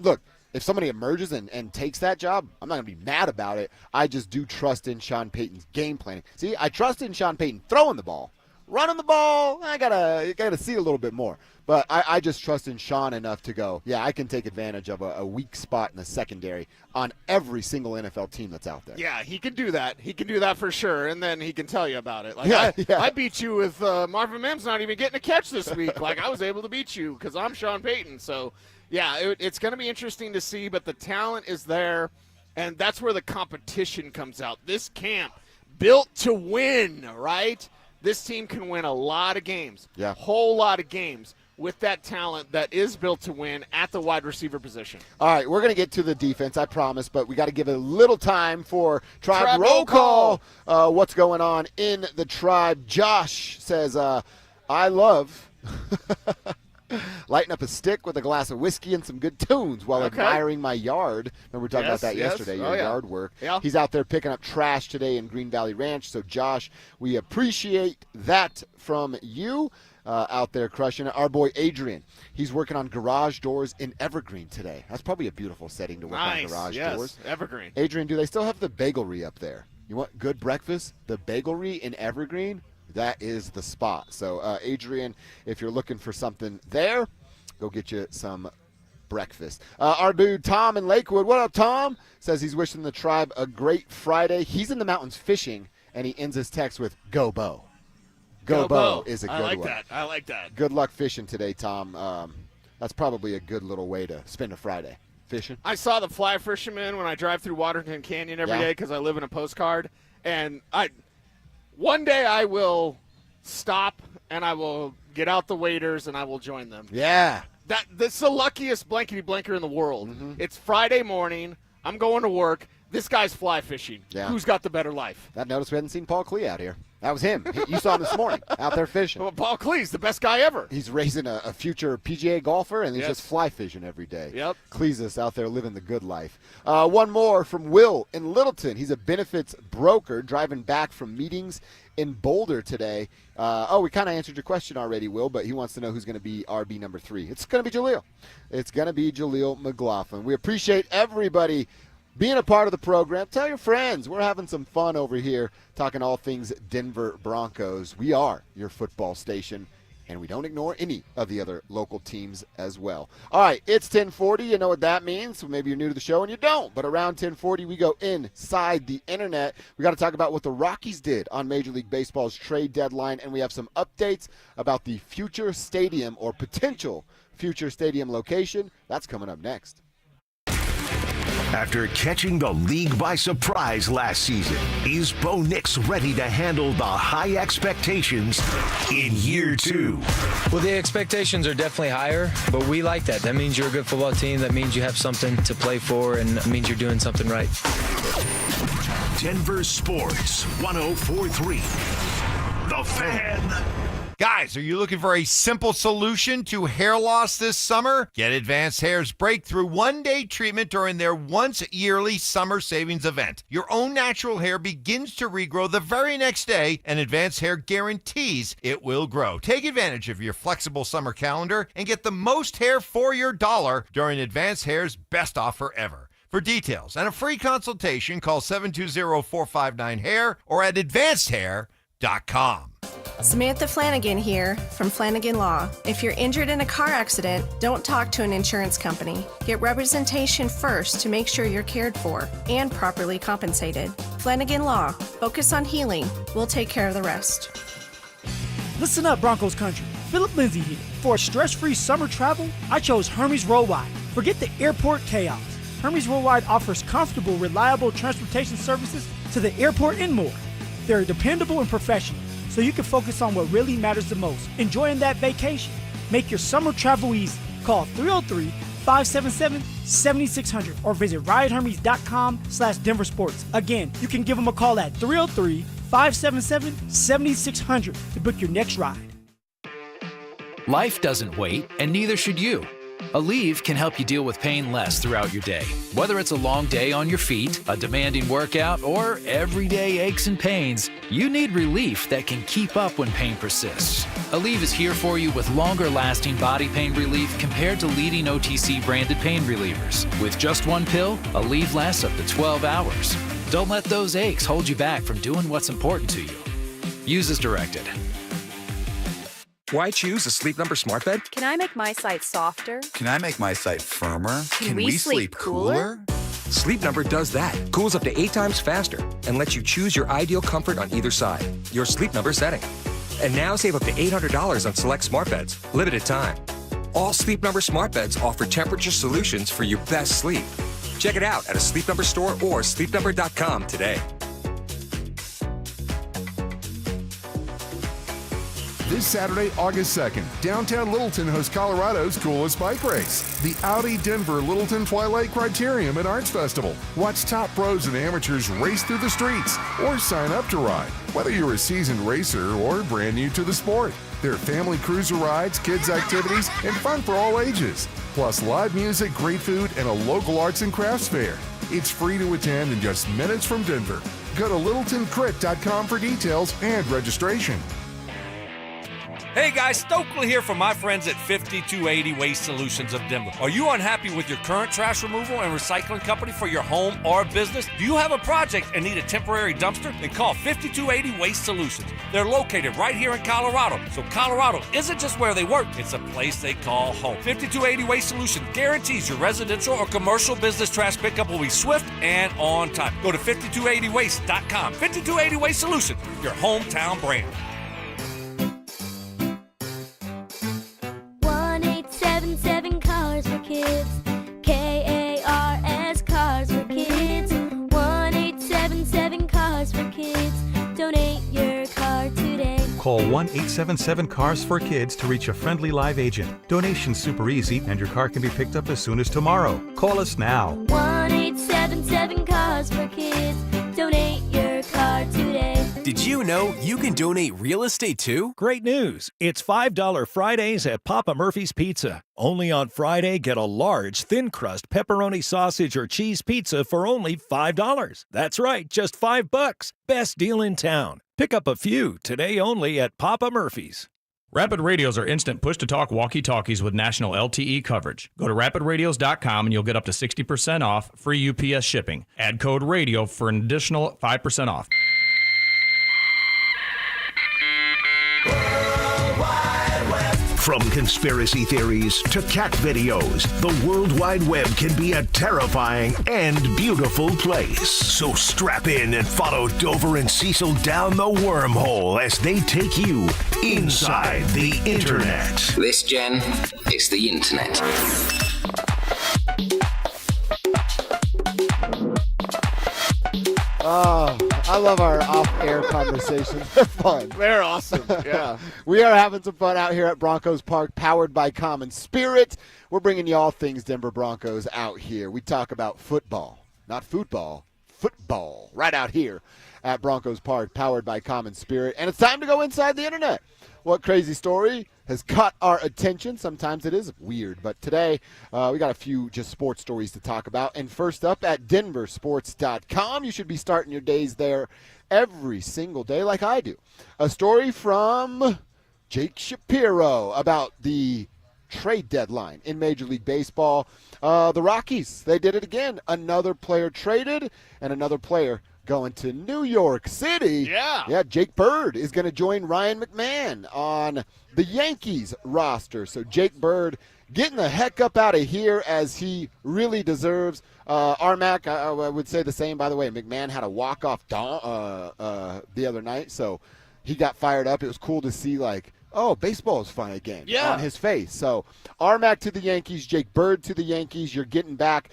S23: Look. If somebody emerges and takes that job, I'm not going to be mad about it. I just do trust in Sean Payton's game planning. See, I trust in Sean Payton throwing the ball. running the ball, I gotta see a little bit more. But I just trust in Sean enough to go, yeah, I can take advantage of a weak spot in the secondary on every single NFL team that's out there.
S25: Yeah, he can do that. He can do that for sure, and then he can tell you about it. Like,
S23: Yeah.
S25: I beat you with Marvin Mims not even getting a catch this week. Like, I was able to beat you because I'm Sean Payton. So, yeah, it's going to be interesting to see, but the talent is there, and that's where the competition comes out. This camp, built to win, right? This team can win a lot of games, a whole lot of games, with that talent that is built to win at the wide receiver position.
S23: All right, we're going to get to the defense, I promise, but we got to give it a little time for Tribe Roll Call. What's going on in the Tribe? Josh says, I love lighting up a stick with a glass of whiskey and some good tunes while admiring my yard. Remember we were talking about that yesterday, your yard work. Yeah. He's out there picking up trash today in Green Valley Ranch. So, Josh, we appreciate that from you. Out there crushing it. Our boy Adrian, he's working on garage doors in Evergreen today. That's probably a beautiful setting to work on garage doors.
S25: Evergreen.
S23: Adrian, do they still have the bagelry up there? You want good breakfast? The bagelry in Evergreen? That is the spot. So, Adrian, if you're looking for something there, go get you some breakfast. Our dude Tom in Lakewood, what up, Tom? Says he's wishing the Tribe a great Friday. He's in the mountains fishing, and he ends his text with, "Go Bo." Go Bo is a good one.
S25: I like that.
S23: Good luck fishing today, Tom. That's probably a good little way to spend a Friday, fishing.
S25: I saw the fly fisherman when I drive through Waterton Canyon every day because I live in a postcard. And one day I will stop and I will get out the waders and I will join them.
S23: Yeah.
S25: That's the luckiest blankety blanker in the world. Mm-hmm. It's Friday morning. I'm going to work. This guy's fly fishing. Yeah. Who's got the better life?
S23: That notice we hadn't seen Paul Klee out here. That was him. You saw him this morning out there fishing.
S25: Well, Paul Klee's the best guy ever.
S23: He's raising a future PGA golfer, and he's just fly fishing every day.
S25: Yep.
S23: Klee's out there living the good life. One more from Will in Littleton. He's a benefits broker driving back from meetings in Boulder today. We kind of answered your question already, Will, but he wants to know who's going to be RB number 3. It's going to be Jaleel. It's going to be Jaleel McLaughlin. We appreciate everybody being a part of the program. Tell your friends. We're having some fun over here talking all things Denver Broncos. We are your football station, and we don't ignore any of the other local teams as well. All right, it's 10:40. You know what that means. So maybe you're new to the show and you don't. But around 10:40, we go inside the internet. We got to talk about what the Rockies did on Major League Baseball's trade deadline, and we have some updates about the future stadium or potential future stadium location. That's coming up next.
S3: After catching the league by surprise last season, is Bo Nix ready to handle the high expectations in year 2?
S7: Well, the expectations are definitely higher, but we like that. That means you're a good football team. That means you have something to play for, and it means you're doing something right.
S3: Denver Sports 104.3. The Fan.
S8: Guys, are you looking for a simple solution to hair loss this summer? Get Advanced Hair's breakthrough one-day treatment during their once-yearly summer savings event. Your own natural hair begins to regrow the very next day, and Advanced Hair guarantees it will grow. Take advantage of your flexible summer calendar and get the most hair for your dollar during Advanced Hair's best offer ever. For details and a free consultation, call 720-459-HAIR or at advancedhair.com.
S17: Samantha Flanagan here from Flanagan Law. If you're injured in a car accident, don't talk to an insurance company. Get representation first to make sure you're cared for and properly compensated. Flanagan Law. Focus on healing. We'll take care of the rest.
S19: Listen up, Broncos country. Phillip Lindsay here. For a stress-free summer travel, I chose Hermes Worldwide. Forget the airport chaos. Hermes Worldwide offers comfortable, reliable transportation services to the airport and more. They're dependable and professional, so you can focus on what really matters the most, enjoying that vacation. Make your summer travel easy. Call 303-577-7600 or visit ridehermes.com/DenverSports. Again, you can give them a call at 303-577-7600 to book your next ride.
S20: Life doesn't wait, and neither should you. Aleve can help you deal with pain less throughout your day. Whether it's a long day on your feet, a demanding workout, or everyday aches and pains, you need relief that can keep up when pain persists. Aleve is here for you with longer-lasting body pain relief compared to leading OTC branded pain relievers. With just one pill, Aleve lasts up to 12 hours. Don't let those aches hold you back from doing what's important to you. Use as directed.
S11: Why choose a Sleep Number smart bed?
S12: Can I make my site softer?
S13: Can I make my site firmer?
S12: Can we sleep cooler?
S11: Sleep Number does that. Cools up to 8 times faster and lets you choose your ideal comfort on either side. Your Sleep Number setting. And now save up to $800 on select smart beds. Limited time. All Sleep Number smart beds offer temperature solutions for your best sleep. Check it out at a Sleep Number store or sleepnumber.com today.
S18: This Saturday, August 2nd, downtown Littleton hosts Colorado's coolest bike race, the Audi Denver Littleton Twilight Criterium and Arts Festival. Watch top pros and amateurs race through the streets or sign up to ride, whether you're a seasoned racer or brand new to the sport. There are family cruiser rides, kids activities, and fun for all ages. Plus live music, great food, and a local arts and crafts fair. It's free to attend in just minutes from Denver. Go to littletoncrit.com for details and registration.
S21: Hey guys, Stokley here from my friends at 5280 Waste Solutions of Denver. Are you unhappy with your current trash removal and recycling company for your home or business? Do you have a project and need a temporary dumpster? Then call 5280 Waste Solutions. They're located right here in Colorado. So Colorado isn't just where they work, it's a place they call home. 5280 Waste Solutions guarantees your residential or commercial business trash pickup will be swift and on time. Go to 5280waste.com. 5280 Waste Solutions, your hometown brand.
S9: 1-877 Cars for Kids. KARS Cars for Kids. 1-877 Cars for Kids. Donate your car today.
S22: Call 1-877 Cars for Kids to reach a friendly live agent. Donation's super easy, and your car can be picked up as soon as tomorrow. Call us now.
S9: 1-877 Cars for Kids. Donate your car today.
S24: Did you know you can donate real estate too?
S27: Great news! It's $5 Fridays at Papa Murphy's Pizza. Only on Friday, get a large, thin-crust pepperoni sausage or cheese pizza for only $5. That's right, just $5. Best deal in town. Pick up a few today only at Papa Murphy's.
S29: Rapid Radios are instant push-to-talk walkie-talkies with national LTE coverage. Go to rapidradios.com and you'll get up to 60% off, free UPS shipping. Add code RADIO for an additional 5% off.
S3: From conspiracy theories to cat videos, the World Wide Web can be a terrifying and beautiful place. So strap in and follow Dover and Cecil down the wormhole as they take you inside the Internet.
S30: This, Jen, is the Internet.
S23: Oh, I love our off-air conversations. They're fun.
S25: They're awesome, yeah.
S23: We are having some fun out here at Broncos Park, powered by Common Spirit. We're bringing you all things Denver Broncos out here. We talk about football, not football, football, right out here at Broncos Park, powered by Common Spirit. And it's time to go inside the Internet. What crazy story has caught our attention? Sometimes it is weird, but today we got a few just sports stories to talk about. And first up at DenverSports.com, you should be starting your days there every single day like I do. A story from Jake Shapiro about the trade deadline in Major League Baseball. The Rockies, they did it again. Another player traded and another player going to New York City. Yeah, Jake Bird is going to join Ryan McMahon on the Yankees roster. So Jake Bird getting the heck up out of here as he really deserves. Armac, I would say the same, by the way. McMahon had a walk-off the other night, so he got fired up. It was cool to see, like, oh, baseball is fun again on his face. So Armac to the Yankees, Jake Bird to the Yankees. You're getting back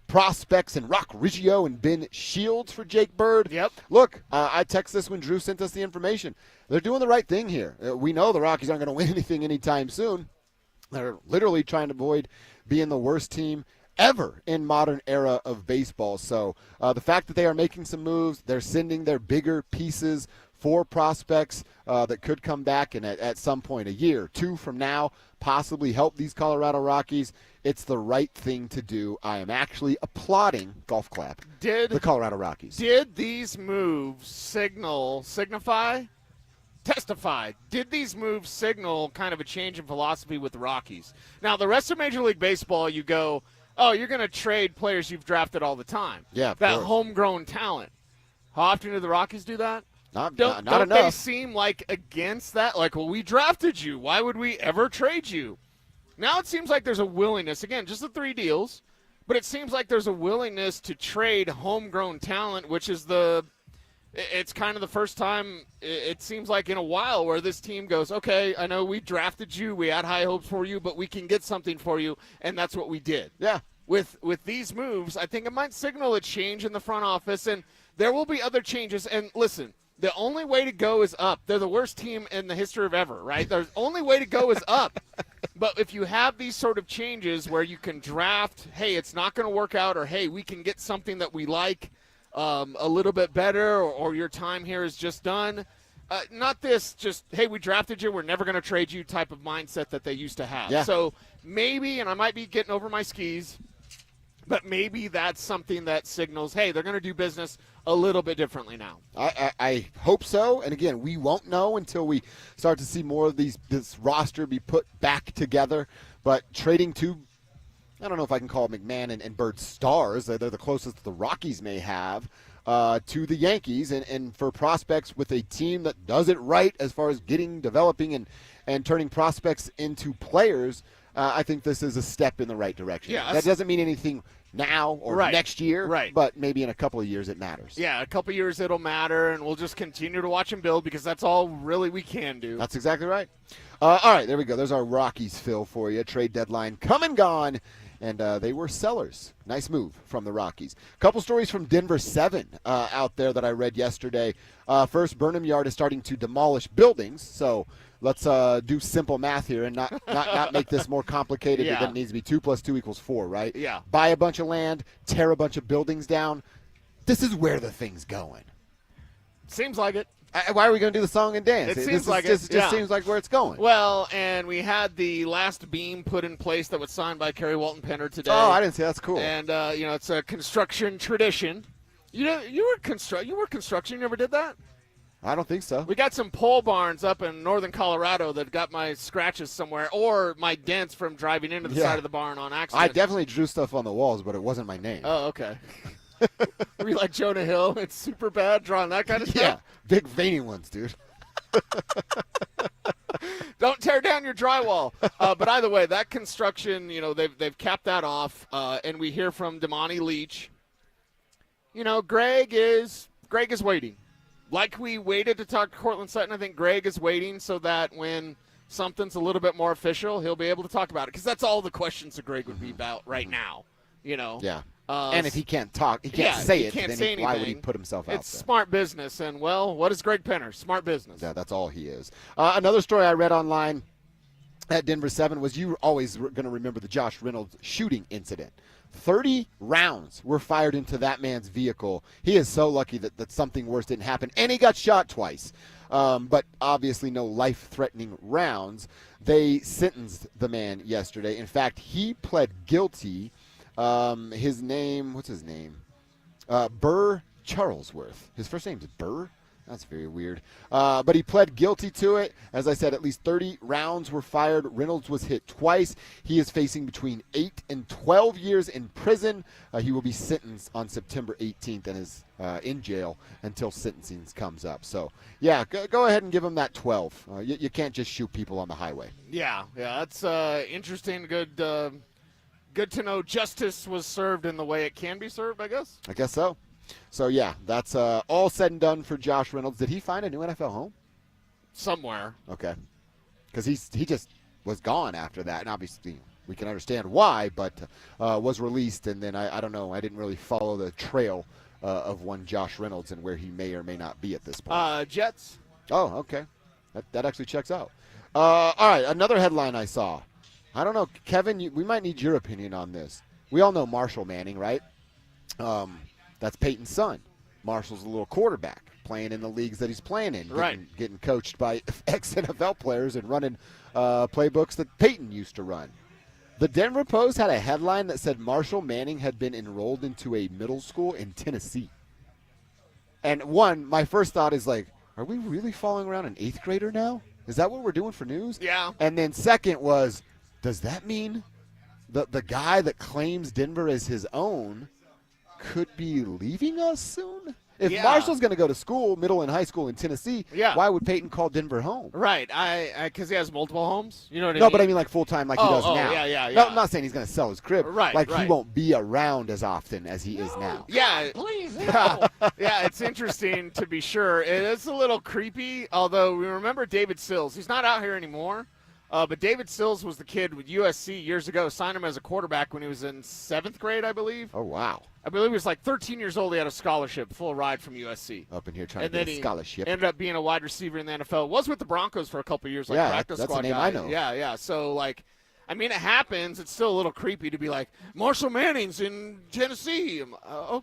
S23: prospects in Rock Riggio and Ben Shields for Jake Bird.
S25: Yep.
S23: Look, I texted this when Drew sent us the information. They're doing the right thing here. We know the Rockies aren't going to win anything anytime soon. They're literally trying to avoid being the worst team ever in modern era of baseball. So the fact that they are making some moves, they're sending their bigger pieces for prospects that could come back and at some point, a year or two from now, possibly help these Colorado Rockies. It's the right thing to do. I am actually applauding, golf clap, the Colorado Rockies.
S25: Did these moves did these moves signal kind of a change in philosophy with the Rockies? Now, the rest of Major League Baseball, you go, oh, you're going to trade players you've drafted all the time.
S23: Yeah,
S25: that homegrown talent. How often do the Rockies do that?
S23: Not
S25: don't
S23: enough.
S25: They seem like against that? Like, well, we drafted you. Why would we ever trade you? Now it seems like there's a willingness. Again, just the 3 deals. But it seems like there's a willingness to trade homegrown talent, which is it's kind of the first time it seems like in a while where this team goes, okay, I know we drafted you, we had high hopes for you, but we can get something for you, and that's what we did.
S23: Yeah.
S25: With these moves, I think it might signal a change in the front office, and there will be other changes. And listen, the only way to go is up. They're the worst team in the history of ever, right? The only way to go is up. But if you have these sort of changes where you can draft, hey, it's not going to work out, or hey, we can get something that we like a little bit better, or your time here is just done. Not this just, hey, we drafted you, we're never going to trade you type of mindset that they used to have.
S23: Yeah.
S25: So maybe, and I might be getting over my skis, but maybe that's something that signals, hey, they're going to do business a little bit differently now.
S23: I hope so. And again, we won't know until we start to see more of this roster be put back together. But trading 2, I don't know if I can call McMahon and Bird stars. They're the closest the Rockies may have to the Yankees. And for prospects with a team that does it right as far as developing and turning prospects into players, I think this is a step in the right direction.
S25: Yeah,
S23: that doesn't mean anything now or next year, but maybe in a couple of years it matters.
S25: Yeah, a couple of years it'll matter, and we'll just continue to watch them build because that's all really we can do.
S23: That's exactly right. All right, there we go. There's our Rockies fill for you. Trade deadline come and gone, and they were sellers. Nice move from the Rockies. Couple stories from Denver 7 out there that I read yesterday. First, Burnham Yard is starting to demolish buildings, so let's do simple math here and not make this more complicated than it needs to be. 2 + 2 = 4, right?
S25: Yeah.
S23: Buy a bunch of land, tear a bunch of buildings down. This is where the thing's going.
S25: Seems like it.
S23: Why are we going to do the song and dance?
S25: It seems like
S23: it just seems like where it's going.
S25: Well, and we had the last beam put in place that was signed by Kerry Walton Penner today.
S23: Oh, I didn't see. That's cool.
S25: And it's a construction tradition. You were construction. You never did that?
S23: I don't think so.
S25: We got some pole barns up in northern Colorado that got my scratches somewhere, or my dents from driving into the side of the barn on accident.
S23: I definitely drew stuff on the walls, but it wasn't my name.
S25: Oh, okay. Were you like Jonah Hill? It's super bad drawing that kind of stuff?
S23: Yeah, big veiny ones, dude.
S25: Don't tear down your drywall. But either way, that construction, they've capped that off, and we hear from Damani Leach. Greg is waiting. Like we waited to talk to Cortland Sutton, I think Greg is waiting so that when something's a little bit more official, he'll be able to talk about it. Because that's all the questions that Greg would be about right now,
S23: Yeah. And if he can't talk, he can't say it, then why would he put himself out
S25: It's
S23: there?
S25: smart business. And, well, what is Greg Penner? Smart business.
S23: Yeah, that's all he is. Another story I read online at Denver 7 was you always going to remember the Josh Reynolds shooting incident. 30 rounds were fired into that man's vehicle. He is so lucky that something worse didn't happen. And he got shot twice. But obviously no life-threatening rounds. They sentenced the man yesterday. In fact, he pled guilty. His name, what's his name? Burr Charlesworth. His first name is Burr? That's very weird. But he pled guilty to it. As I said, at least 30 rounds were fired. Reynolds was hit twice. He is facing between 8 and 12 years in prison. He will be sentenced on September 18th and is in jail until sentencing comes up. So, yeah, go ahead and give him that 12. You can't just shoot people on the highway.
S25: Yeah, that's interesting. Good to know justice was served in the way it can be served, I guess.
S23: I guess so. So, yeah, that's all said and done for Josh Reynolds. Did he find a new NFL home?
S25: Somewhere.
S23: Okay. Because he just was gone after that. And obviously we can understand why, but was released. And then I don't know. I didn't really follow the trail of one Josh Reynolds and where he may or may not be at this point.
S25: Jets.
S23: Oh, okay. That actually checks out. All right, another headline I saw. I don't know, Kevin, we might need your opinion on this. We all know Marshall Manning, right? That's Peyton's son. Marshall's a little quarterback playing in the leagues that he's playing in, getting coached by ex-NFL players and running playbooks that Peyton used to run. The Denver Post had a headline that said Marshall Manning had been enrolled into a middle school in Tennessee. And my first thought is like, are we really following around an 8th grader now? Is that what we're doing for news?
S25: Yeah.
S23: And then second was, does that mean the guy that claims Denver as his own could be leaving us soon. If
S25: Yeah.
S23: Marshall's going to go to school, middle and high school in Tennessee, why would Payton call Denver home?
S25: Right, because he has multiple homes. You know what I mean?
S23: No, but I mean like full-time like he does now.
S25: Yeah.
S23: No, I'm not saying he's going to sell his crib.
S25: Right,
S23: Like he
S25: right.
S23: won't be around as often as he is now.
S25: Yeah,
S23: please.
S25: Yeah, it's interesting to be sure. It's a little creepy, although we remember David Sills. He's not out here anymore, but David Sills was the kid with USC years ago, signed him as a quarterback when he was in 7th grade, I believe.
S23: Oh, wow.
S25: I believe he was like 13 years old. He had a scholarship, full ride from USC.
S23: Up in here trying
S25: And
S23: to
S25: then
S23: get a
S25: he
S23: scholarship.
S25: ended up being a wide receiver in the NFL. Was with the Broncos for a couple of years, like
S23: Yeah,
S25: practice
S23: that's a
S25: squad
S23: name
S25: guy.
S23: I know.
S25: Yeah. So, like, I mean, it happens. It's still a little creepy to be like, Marshall Manning's in Tennessee. Oh,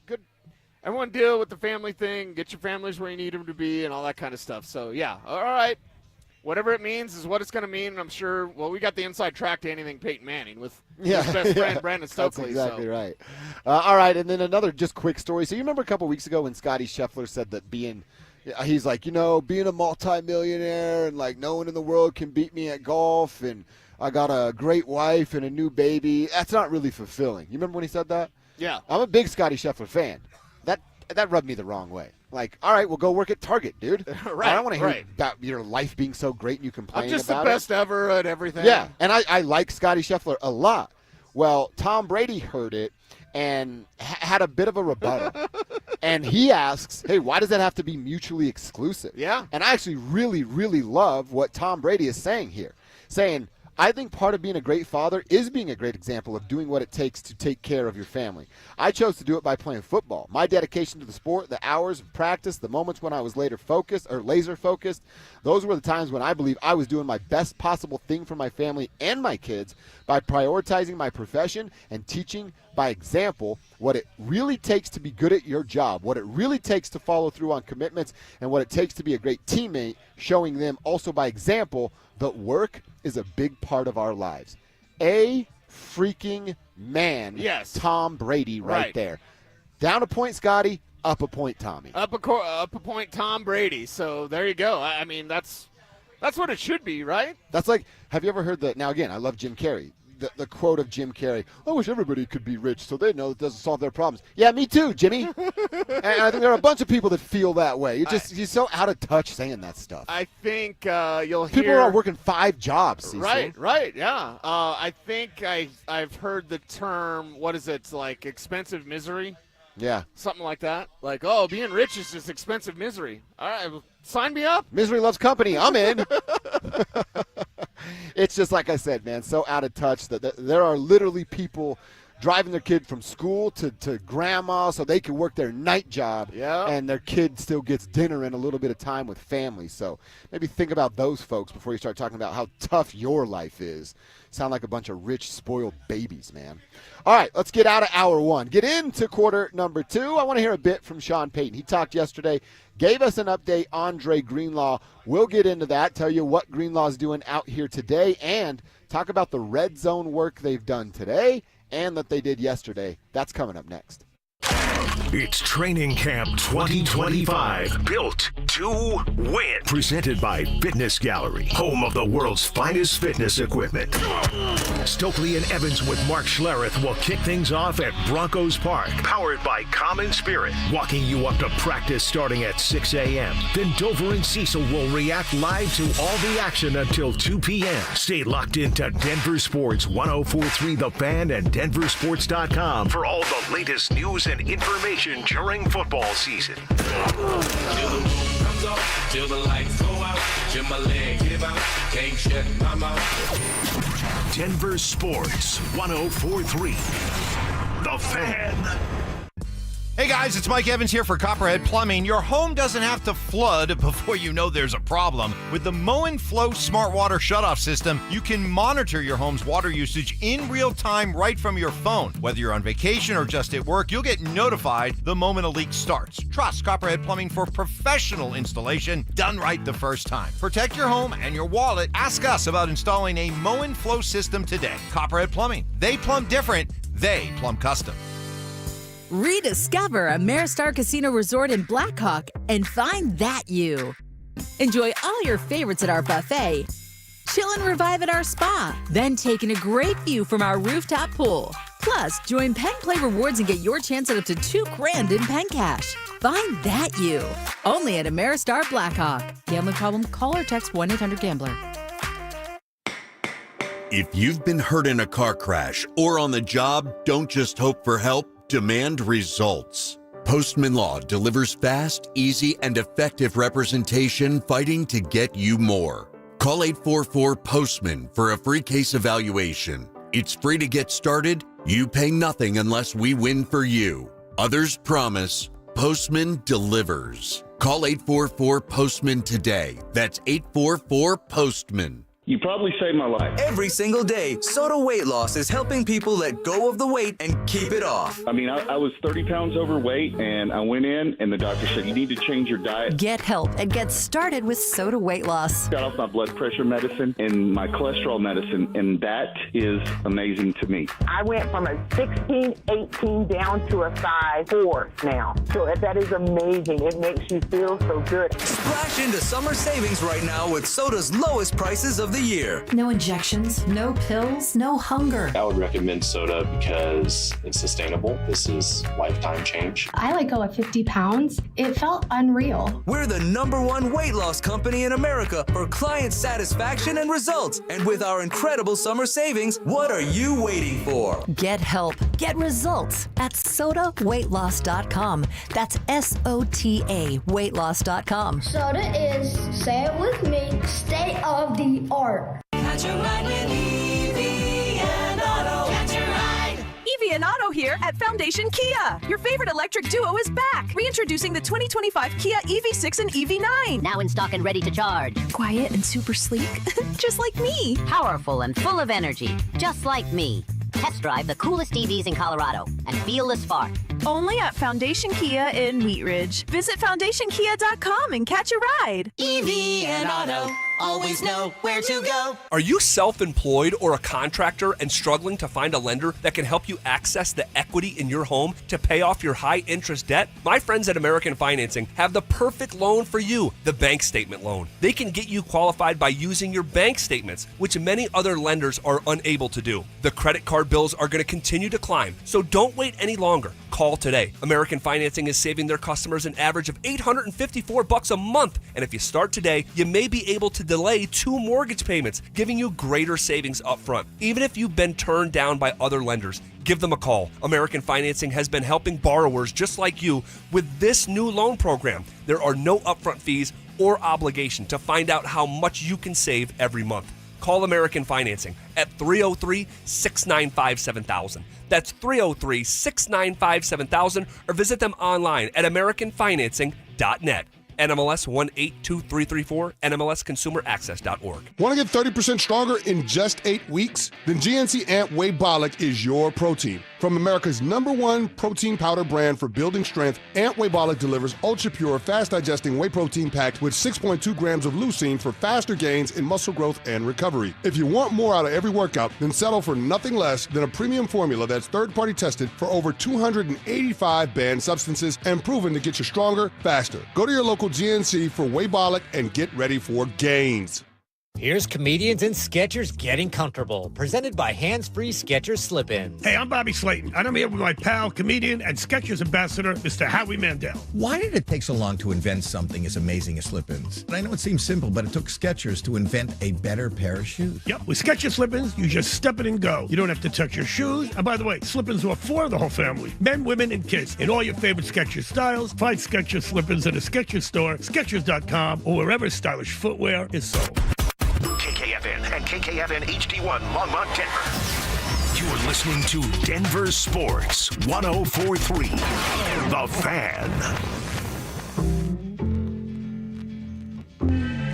S25: good. Everyone deal with the family thing. Get your families where you need them to be and all that kind of stuff. So, yeah, all right. Whatever it means is what it's going to mean. And I'm sure, well, we got the inside track to anything Peyton Manning with his best friend, Brandon Stokley.
S23: That's exactly right. All right, and then another just quick story. So you remember a couple weeks ago when Scotty Scheffler said that he's like, being a multimillionaire and like no one in the world can beat me at golf and I got a great wife and a new baby. That's not really fulfilling. You remember when he said that?
S25: Yeah.
S23: I'm a big Scotty Scheffler fan. That rubbed me the wrong way. Like, all right, well, go work at Target, dude.
S25: Right,
S23: I don't want to hear
S25: right.
S23: about your life being so great and you complain about it.
S25: I'm just the best ever at everything.
S23: Yeah, and I like Scotty Scheffler a lot. Well, Tom Brady heard it and had a bit of a rebuttal. And he asks, hey, why does that have to be mutually exclusive?
S25: Yeah.
S23: And I actually really, really love what Tom Brady is saying here. Saying, I think part of being a great father is being a great example of doing what it takes to take care of your family. I chose to do it by playing football. My dedication to the sport, the hours of practice, the moments when I was laser focused, those were the times when I believe I was doing my best possible thing for my family and my kids by prioritizing my profession and teaching by example what it really takes to be good at your job, what it really takes to follow through on commitments, and what it takes to be a great teammate, showing them also by example that work is a big part of our lives. A freaking man.
S25: Yes.
S23: Tom Brady right there. Down a point, Scotty. Up a point, Tommy.
S25: Up a point, Tom Brady. So there you go. I mean, that's what it should be, right?
S23: That's like, have you ever heard the, now again, I love Jim Carrey. The quote of Jim Carrey, I wish everybody could be rich so they know it doesn't solve their problems. Yeah, me too, Jimmy. And I think there are a bunch of people that feel that way. You're so out of touch saying that stuff.
S25: I think you'll hear.
S23: People are working 5 jobs, Cecil.
S25: Right, yeah. I think I've heard the term, what is it, it's like expensive misery?
S23: Yeah.
S25: Something like that. Like, oh, being rich is just expensive misery. All right, well, sign me up.
S23: Misery loves company. I'm in. It's just like I said, man, so out of touch that there are literally people driving their kid from school to grandma so they can work their night job, and their kid still gets dinner and a little bit of time with family. So maybe think about those folks before you start talking about how tough your life is. Sound like a bunch of rich, spoiled babies, man. All right, let's get out of hour 1. Get into quarter number 2. I want to hear a bit from Sean Payton. He talked yesterday, gave us an update on Dre Greenlaw. We'll get into that, tell you what Greenlaw's doing out here today, and talk about the red zone work they've done today and that they did yesterday. That's coming up next.
S3: It's Training Camp 2025, built to win. Presented by Fitness Gallery, home of the world's finest fitness equipment. Stokley and Evans with Mark Schlereth will kick things off at Broncos Park, powered by Common Spirit, walking you up to practice starting at 6 a.m. Then Dover and Cecil will react live to all the action until 2 p.m. Stay locked into Denver Sports 104.3 The Fan and DenverSports.com for all the latest news and information during football season.
S1: Till the lights go out, till my legs give out, can't shut my mouth.
S3: Denver Sports 104.3 The Fan.
S8: Hey guys, it's Mike Evans here for Copperhead Plumbing. Your home doesn't have to flood before you know there's a problem. With the Mow & Flow Smart Water Shutoff System, you can monitor your home's water usage in real time right from your phone. Whether you're on vacation or just at work, you'll get notified the moment a leak starts. Trust Copperhead Plumbing for professional installation done right the first time. Protect your home and your wallet. Ask us about installing a Mow & Flow system today. Copperhead Plumbing. They plumb different. They plumb custom.
S2: Rediscover Ameristar Casino Resort in Blackhawk and find that you. Enjoy all your favorites at our buffet. Chill and revive at our spa, then take in a great view from our rooftop pool. Plus, join Pen Play Rewards and get your chance at up to $2,000 in Pen Cash. Find that you. Only at Ameristar Blackhawk. Gambling problem? Call or text 1-800-GAMBLER.
S4: If you've been hurt in a car crash or on the job, don't just hope for help, demand results. Postman Law delivers fast, easy, and effective representation fighting to get you more. Call 844-POSTMAN for a free case evaluation. It's free to get started. You pay nothing unless we win for you. Others promise. Postman delivers. Call 844-POSTMAN today. That's 844-POSTMAN.
S5: You probably saved my life.
S6: Every single day, Soda Weight Loss is helping people let go of the weight and keep it off.
S5: I mean, I was 30 pounds overweight, and I went in, and the doctor said, you need to change your diet.
S7: Get help and get started with Soda Weight Loss.
S5: Got off my blood pressure medicine and my cholesterol medicine, and that is amazing to me.
S10: I went from a 16, 18 down to a size 4 now. So that is amazing. It makes you feel so good.
S6: Splash into summer savings right now with Soda's lowest prices of the year.
S14: No injections, no pills, no hunger.
S15: I would recommend Soda because it's sustainable. This is lifetime change.
S16: I let go of 50 pounds. It felt unreal.
S6: We're the #1 weight loss company in America for client satisfaction and results. And with our incredible summer savings, what are you waiting for?
S7: Get help, get results at SodaWeightLoss.com. That's SOTA weightloss.com.
S26: Soda is, say it with me, state of the art.
S28: Catch a ride with Evie and Auto. Catch a ride.
S31: Evie and Auto here at Foundation Kia. Your favorite electric duo is back. Reintroducing the 2025 Kia EV6 and EV9.
S32: Now in stock and ready to charge.
S31: Quiet and super sleek, just like me.
S32: Powerful and full of energy, just like me. Test drive the coolest EVs in Colorado and feel the spark.
S31: Only at Foundation Kia in Wheat Ridge. Visit FoundationKia.com and catch a ride.
S28: Evie and Auto, always know where to go.
S33: Are you self-employed or a contractor and struggling to find a lender that can help you access the equity in your home to pay off your high-interest debt? My friends at American Financing have the perfect loan for you, the bank statement loan. They can get you qualified by using your bank statements, which many other lenders are unable to do. The credit card bills are going to continue to climb, so don't wait any longer. Call today. American Financing is saving their customers an average of $854 a month, and if you start today, you may be able to delay 2 mortgage payments, giving you greater savings up front. Even if you've been turned down by other lenders, give them a call. American Financing has been helping borrowers just like you with this new loan program. There are no upfront fees or obligation to find out how much you can save every month. Call American Financing at 303-695-7000. That's 303-695-7000, or visit them online at AmericanFinancing.net. NMLS 182334, NMLSConsumerAccess.org.
S18: Want to get 30% stronger in just 8 weeks? Then GNC Amp Whey Bolic is your protein. From America's #1 protein powder brand for building strength, Amp Whey Bolic delivers ultra-pure, fast-digesting whey protein packed with 6.2 grams of leucine for faster gains in muscle growth and recovery. If you want more out of every workout, then settle for nothing less than a premium formula that's third-party tested for over 285 banned substances and proven to get you stronger, faster. Go to your local GNC for Whey Bolic and get ready for gains.
S34: Here's Comedians and Sketchers Getting Comfortable, presented by Hands Free Skechers Slip-Ins.
S35: Hey, I'm Bobby Slayton, and I'm here with my pal, comedian, and Skechers ambassador, Mr. Howie Mandel.
S36: Why did it take so long to invent something as amazing as Slip-Ins? I know it seems simple, but it took Skechers to invent a better pair of shoes.
S35: Yep, with Skechers Slip-Ins, you just step it and go. You don't have to touch your shoes. And by the way, Slip-Ins are for the whole family, men, women, and kids, in all your favorite Skechers styles. Find Skechers Slip-Ins at a Skechers store, Skechers.com, or wherever stylish footwear is sold.
S3: KKFN and KKFN HD1 Longmont, Denver. You're listening to Denver Sports 104.3 The Fan.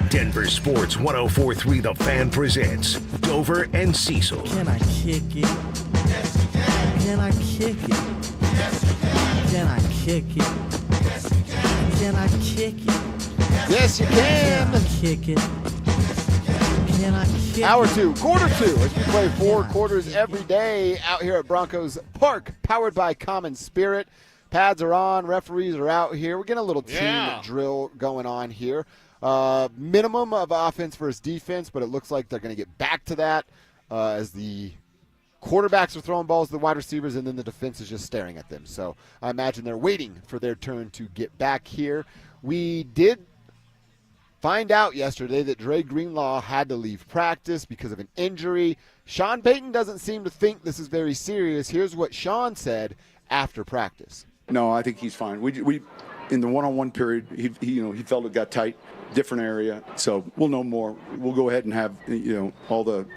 S3: Denver Sports 104.3 The Fan presents Dover and Cecil.
S37: Can I kick it? Yes, you can. Can I kick it? Yes, you can. Can I kick it? Yes, you can. Can I kick it?
S23: Yes, you can.
S37: Can I kick it?
S23: Hour 2, quarter 2, as we play 4 quarters every day out here at Broncos Park, powered by Common Spirit. Pads are on, referees are out here. We're getting a little team drill going on here. Minimum of offense versus defense, but it looks like they're going to get back to that as the quarterbacks are throwing balls to the wide receivers, and then the defense is just staring at them. So I imagine they're waiting for their turn to get back here. We did find out yesterday that Dre Greenlaw had to leave practice because of an injury. Sean Payton doesn't seem to think this is very serious. Here's what Sean said after practice.
S1: No, I think he's fine. We in the one-on-one period, he felt it got tight, different area. So we'll know more. We'll go ahead and have all the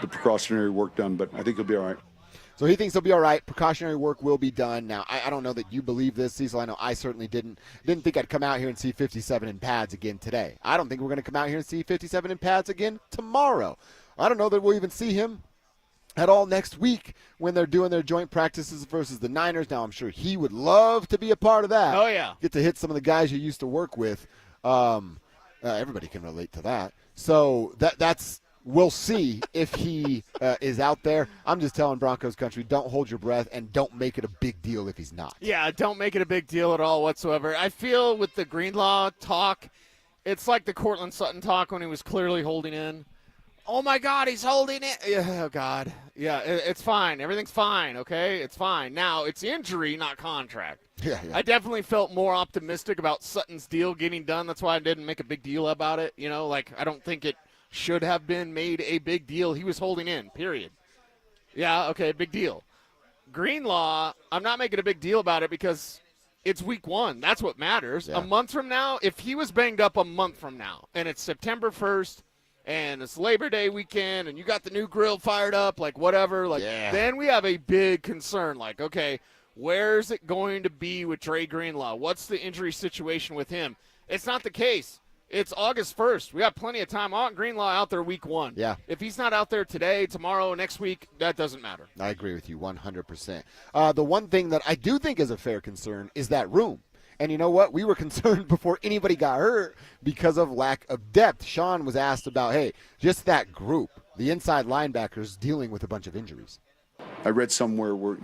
S1: precautionary work done, but I think he'll be all right.
S23: So he thinks he'll be all right. Precautionary work will be done. Now, I don't know that you believe this, Cecil. I know I certainly didn't think I'd come out here and see 57 in pads again today. I don't think we're going to come out here and see 57 in pads again tomorrow. I don't know that we'll even see him at all next week when they're doing their joint practices versus the Niners. Now, I'm sure he would love to be a part of that.
S2: Oh, yeah.
S23: Get to hit some of the guys you used to work with. Everybody can relate to that. So that's we'll see if he is out there. I'm just telling Broncos country, don't hold your breath and don't make it a big deal if he's not.
S2: Yeah, don't make it a big deal at all whatsoever. I feel with the Greenlaw talk, it's like the Cortland Sutton talk when he was clearly holding in. Oh, my God, he's holding it. Oh, God. Yeah, it's fine. Everything's fine, okay? It's fine. Now, it's injury, not contract.
S23: Yeah.
S2: I definitely felt more optimistic about Sutton's deal getting done. That's why I didn't make a big deal about it. I don't think it should have been made a big deal. He was holding in, period. Yeah, okay, big deal. Greenlaw, I'm not making a big deal about it because it's week 1. That's what matters.
S23: Yeah.
S2: A month from now, if he was banged up a month from now, and it's September 1st, and it's Labor Day weekend, and you got the new grill fired up, whatever, then we have a big concern. Okay, where's it going to be with Dre Greenlaw? What's the injury situation with him? It's not the case. It's August 1st. We got plenty of time. I want Greenlaw out there week 1.
S23: Yeah.
S2: If he's not out there today, tomorrow, next week, that doesn't matter.
S23: I agree with you 100%. The one thing that I do think is a fair concern is that room. And you know what? We were concerned before anybody got hurt because of lack of depth. Sean was asked about, just that group, the inside linebackers dealing with a bunch of injuries.
S1: I read somewhere where,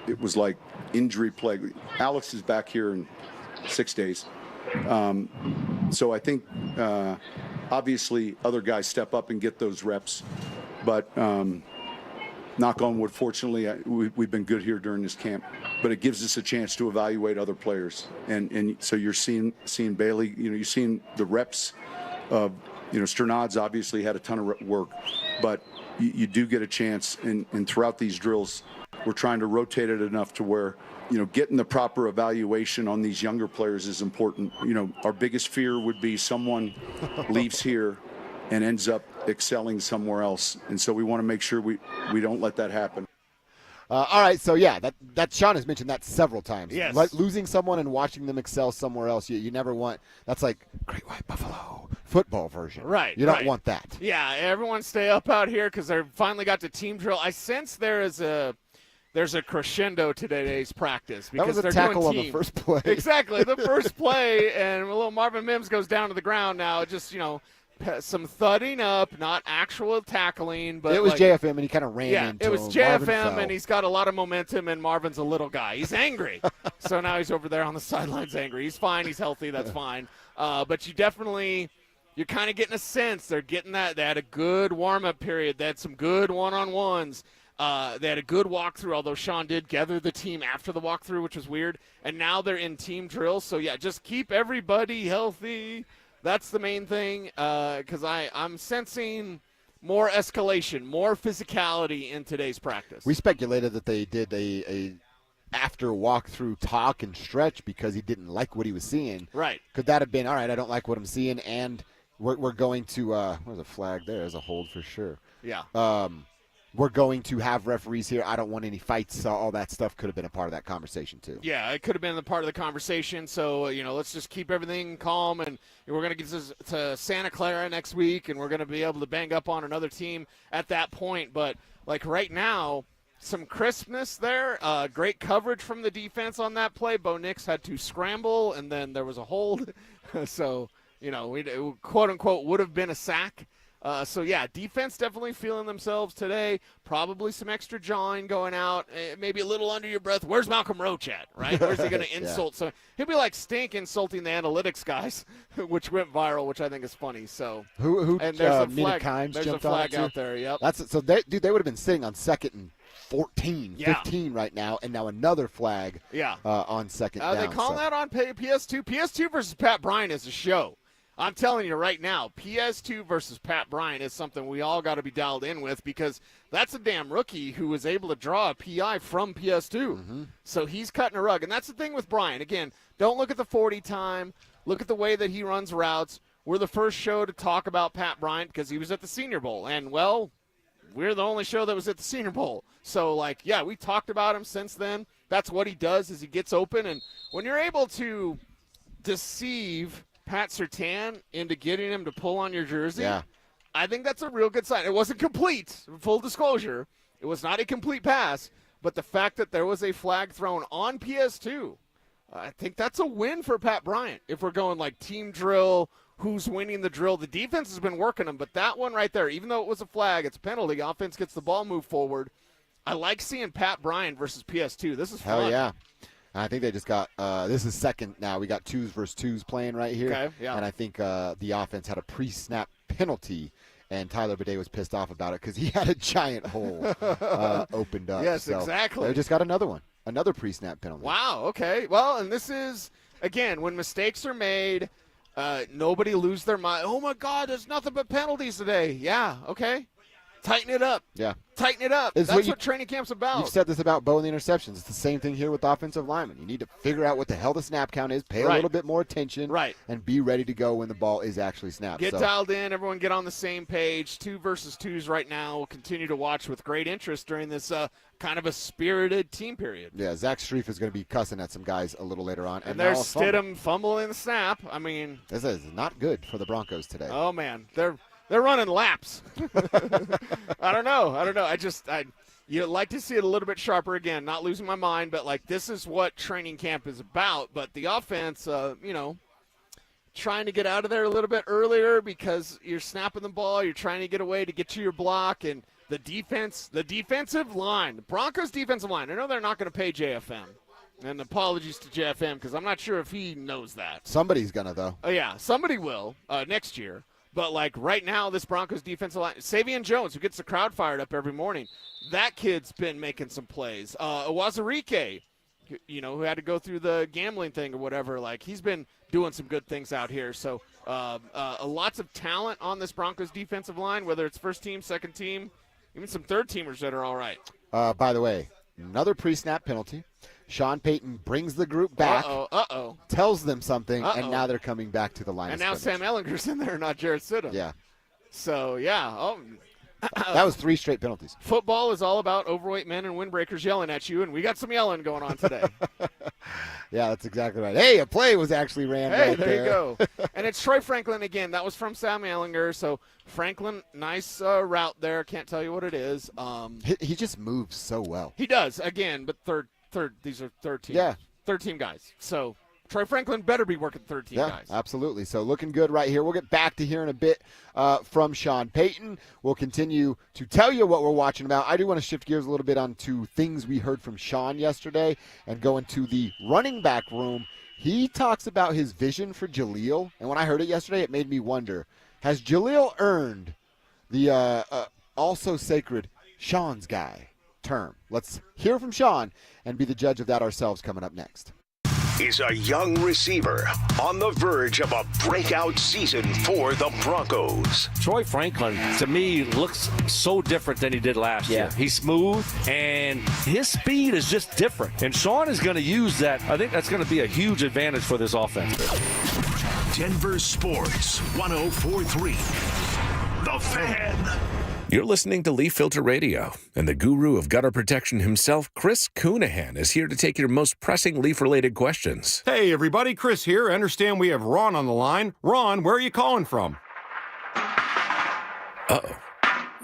S1: it was like injury plague. Alex is back here in 6 days. So I think, obviously, other guys step up and get those reps. But knock on wood, fortunately, we've been good here during this camp. But it gives us a chance to evaluate other players. And so you're seeing Bailey, you're seeing the reps of, Sternad's obviously had a ton of work. But you do get a chance. And throughout these drills, we're trying to rotate it enough to where, getting the proper evaluation on these younger players is important. Our biggest fear would be someone leaves here and ends up excelling somewhere else. And so we want to make sure we don't let that happen.
S23: All right, so that Sean has mentioned that several times.
S2: Yes.
S23: Losing someone and watching them excel somewhere else, you never want. That's like Great White Buffalo football version.
S2: Right.
S23: You don't want that.
S2: Yeah, everyone stay up out here because they finally got to team drill. I sense there's a crescendo to today's practice. Because
S23: that was a tackle on the first play.
S2: Exactly, the first play, and little Marvin Mims goes down to the ground now. Just, some thudding up, not actual tackling. But
S23: it was JFM, and he kind of ran into him.
S2: Yeah, it was JFM, and he's got a lot of momentum, and Marvin's a little guy. He's angry. So now he's over there on the sidelines angry. He's fine. He's healthy. That's fine. But you're kind of getting a sense. They're getting that. They had a good warm-up period. They had some good one-on-ones. They had a good walkthrough, although Sean did gather the team after the walkthrough, which was weird. And now they're in team drills. So, just keep everybody healthy. That's the main thing because I'm sensing more escalation, more physicality in today's practice.
S23: We speculated that they did a after walkthrough talk and stretch because he didn't like what he was seeing.
S2: Right.
S23: Could that have been, all right, I don't like what I'm seeing, and we're going to there's a flag there. There's a hold for sure.
S2: Yeah.
S23: We're going to have referees here. I don't want any fights. All that stuff could have been a part of that conversation, too.
S2: Yeah, it could have been a part of the conversation. So, let's just keep everything calm. And we're going to get to Santa Clara next week, and we're going to be able to bang up on another team at that point. But, right now, some crispness there. Great coverage from the defense on that play. Bo Nix had to scramble, and then there was a hold. So, we quote-unquote would have been a sack. So, yeah, defense definitely feeling themselves today. Probably some extra jawing going out. Maybe a little under your breath. Where's Malcolm Roach at, right? Where's he going to insult? So he'll be like Stink insulting the analytics guys, which went viral, which I think is funny. So and there's a flag, there's a flag out there. Yep.
S23: They would have been sitting on 2nd and 14, 15 right now, and now another flag on 2nd down.
S2: They call that on PS2. PS2 versus Pat Bryant is a show. I'm telling you right now, PS2 versus Pat Bryant is something we all got to be dialed in with, because that's a damn rookie who was able to draw a PI from PS2.
S23: Mm-hmm.
S2: So he's cutting a rug. And that's the thing with Bryant. Again, don't look at the 40 time. Look at the way that he runs routes. We're the first show to talk about Pat Bryant because he was at the Senior Bowl. And, well, we're the only show that was at the Senior Bowl. So, we talked about him since then. That's what he does, is he gets open. And when you're able to deceive Pat Surtain into getting him to pull on your jersey, I think that's a real good sign. It wasn't complete, full disclosure. It was not a complete pass, but the fact that there was a flag thrown on PS2, I think that's a win for Pat Bryant. If we're going team drill, who's winning the drill, the defense has been working them, but that one right there, even though it was a flag, it's a penalty, offense gets the ball moved forward. I like seeing Pat Bryant versus PS2. This is fun.
S23: Hell yeah. I think they just got this is 2nd now. We got 2s versus 2s playing right here.
S2: Okay, yeah.
S23: And I think the offense had a pre-snap penalty, and Tyler Bidet was pissed off about it because he had a giant hole opened up.
S2: Yes,
S23: so
S2: exactly.
S23: They just got another one, another pre-snap penalty.
S2: Wow, okay. Well, and this is, again, when mistakes are made, nobody lose their mind. Oh, my God, there's nothing but penalties today. Yeah, okay. Tighten it up.
S23: Yeah.
S2: Tighten it up. That's what training camp's about.
S23: You've said this about Bo and the interceptions. It's the same thing here with offensive linemen. You need to figure out what the hell the snap count is, pay a little bit more attention, and be ready to go when the ball is actually snapped.
S2: Get dialed in. Everyone get on the same page. 2 versus 2s right now. We'll continue to watch with great interest during this kind of a spirited team period.
S23: Yeah, Zach Strief is going to be cussing at some guys a little later on.
S2: And there's Stidham fumbling the snap. I mean,
S23: this is not good for the Broncos today.
S2: Oh, man. They're running laps. I don't know. You'd like to see it a little bit sharper again, not losing my mind, but this is what training camp is about. But the offense, trying to get out of there a little bit earlier because you're snapping the ball, you're trying to get away to get to your block, and the defensive line, the Broncos defensive line. I know they're not going to pay JFM. And apologies to JFM because I'm not sure if he knows that.
S23: Somebody's going to, though.
S2: Oh, yeah, somebody will next year. But, right now, this Broncos defensive line, Savion Jones, who gets the crowd fired up every morning, that kid's been making some plays. Awazarike, who had to go through the gambling thing or whatever, he's been doing some good things out here. So, lots of talent on this Broncos defensive line, whether it's first team, second team, even some third-teamers that are all right.
S23: By the way, another pre-snap penalty. Sean Payton brings the group back, tells them something, and now they're coming back to the line
S2: and
S23: of
S2: now
S23: scrimmage.
S2: Sam Ellinger's in there, not Jarrett Stidham.
S23: Yeah.
S2: So, yeah.
S23: That was 3 straight penalties.
S2: Football is all about overweight men and windbreakers yelling at you, and we got some yelling going on today.
S23: Yeah, that's exactly right. Hey, a play was actually ran right there.
S2: There you go. And it's Troy Franklin again. That was from Sam Ellinger. So, Franklin, nice route there. Can't tell you what it is.
S23: He just moves so well.
S2: He does, again, but these are third team.
S23: Yeah.
S2: Third team guys. So, Troy Franklin better be working third team guys.
S23: Yeah, absolutely. So looking good right here. We'll get back to hearing a bit from Sean Payton. We'll continue to tell you what we're watching about. I do want to shift gears a little bit onto things we heard from Sean yesterday and go into the running back room. He talks about his vision for Jaleel, and when I heard it yesterday, it made me wonder, has Jaleel earned the also sacred Sean's guy term? Let's hear from Sean and be the judge of that ourselves coming up next.
S3: Is a young receiver on the verge of a breakout season for the Broncos.
S4: Troy Franklin, to me, looks so different than he did last year. He's smooth, and his speed is just different. And Sean is going to use that. I think that's going to be a huge advantage for this offense.
S3: Denver Sports 104.3. The Fan.
S5: You're listening to Leaf Filter Radio, and the guru of gutter protection himself, Chris Coonahan, is here to take your most pressing leaf-related questions.
S8: Hey, everybody, Chris here. I understand we have Ron on the line. Ron, where are you calling from?
S5: Uh-oh.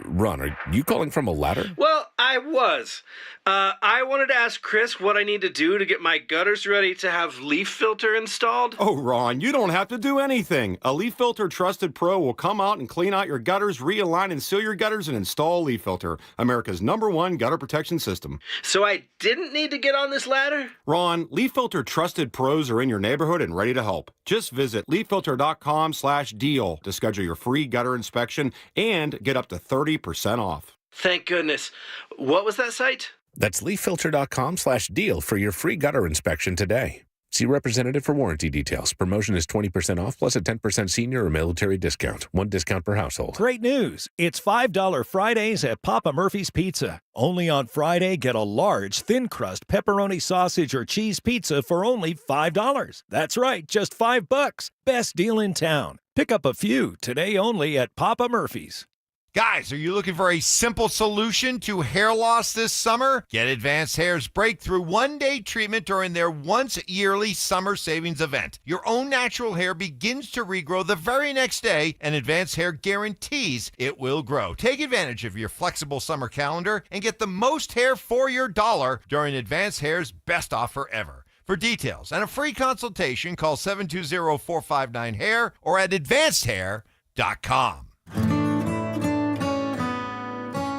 S5: Ron, are you calling from a ladder?
S9: Well, I was. I wanted to ask Chris what I need to do to get my gutters ready to have leaf filter installed.
S8: Oh, Ron, you don't have to do anything. A Leaf Filter Trusted Pro will come out and clean out your gutters, realign and seal your gutters, and install Leaf Filter, America's #1 gutter protection system.
S9: So I didn't need to get on this ladder?
S8: Ron, Leaf Filter Trusted Pros are in your neighborhood and ready to help. Just visit leaffilter.com/deal to schedule your free gutter inspection and get up to 30% off.
S9: Thank goodness. What was that site?
S5: That's leaffilter.com/deal for your free gutter inspection today. See representative for warranty details. Promotion is 20% off plus a 10% senior or military discount. One discount per household.
S10: Great news. It's $5 Fridays at Papa Murphy's Pizza. Only on Friday, get a large, thin-crust pepperoni sausage or cheese pizza for only $5. That's right, just $5. Best deal in town. Pick up a few today only at Papa Murphy's.
S11: Guys, are you looking for a simple solution to hair loss this summer? Get Advanced Hair's breakthrough one-day treatment during their once-yearly summer savings event. Your own natural hair begins to regrow the very next day, and Advanced Hair guarantees it will grow. Take advantage of your flexible summer calendar and get the most hair for your dollar during Advanced Hair's best offer ever. For details and a free consultation, call 720-459-HAIR or at advancedhair.com.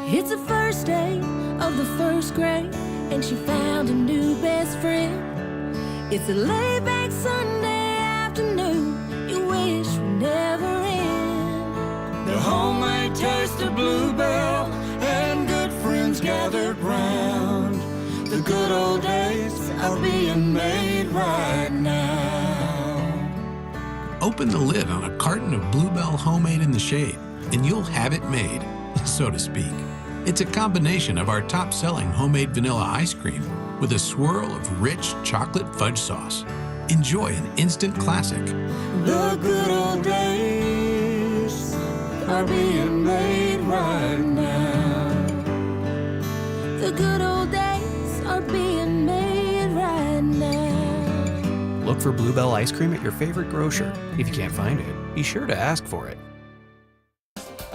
S28: It's the first day of the first grade, and she found a new best friend. It's a laid-back Sunday afternoon, you wish would never end. The homemade taste of Bluebell, and good friends gathered round. The good old days are being made right now.
S12: Open the lid on a carton of Bluebell Homemade in the Shade, and you'll have it made, so to speak. It's a combination of our top-selling homemade vanilla ice cream with a swirl of rich chocolate fudge sauce. Enjoy an instant classic.
S28: The good old days are being made right now. The good old days are being made right now.
S13: Look for Bluebell ice cream at your favorite grocer. If you can't find it, be sure to ask for it.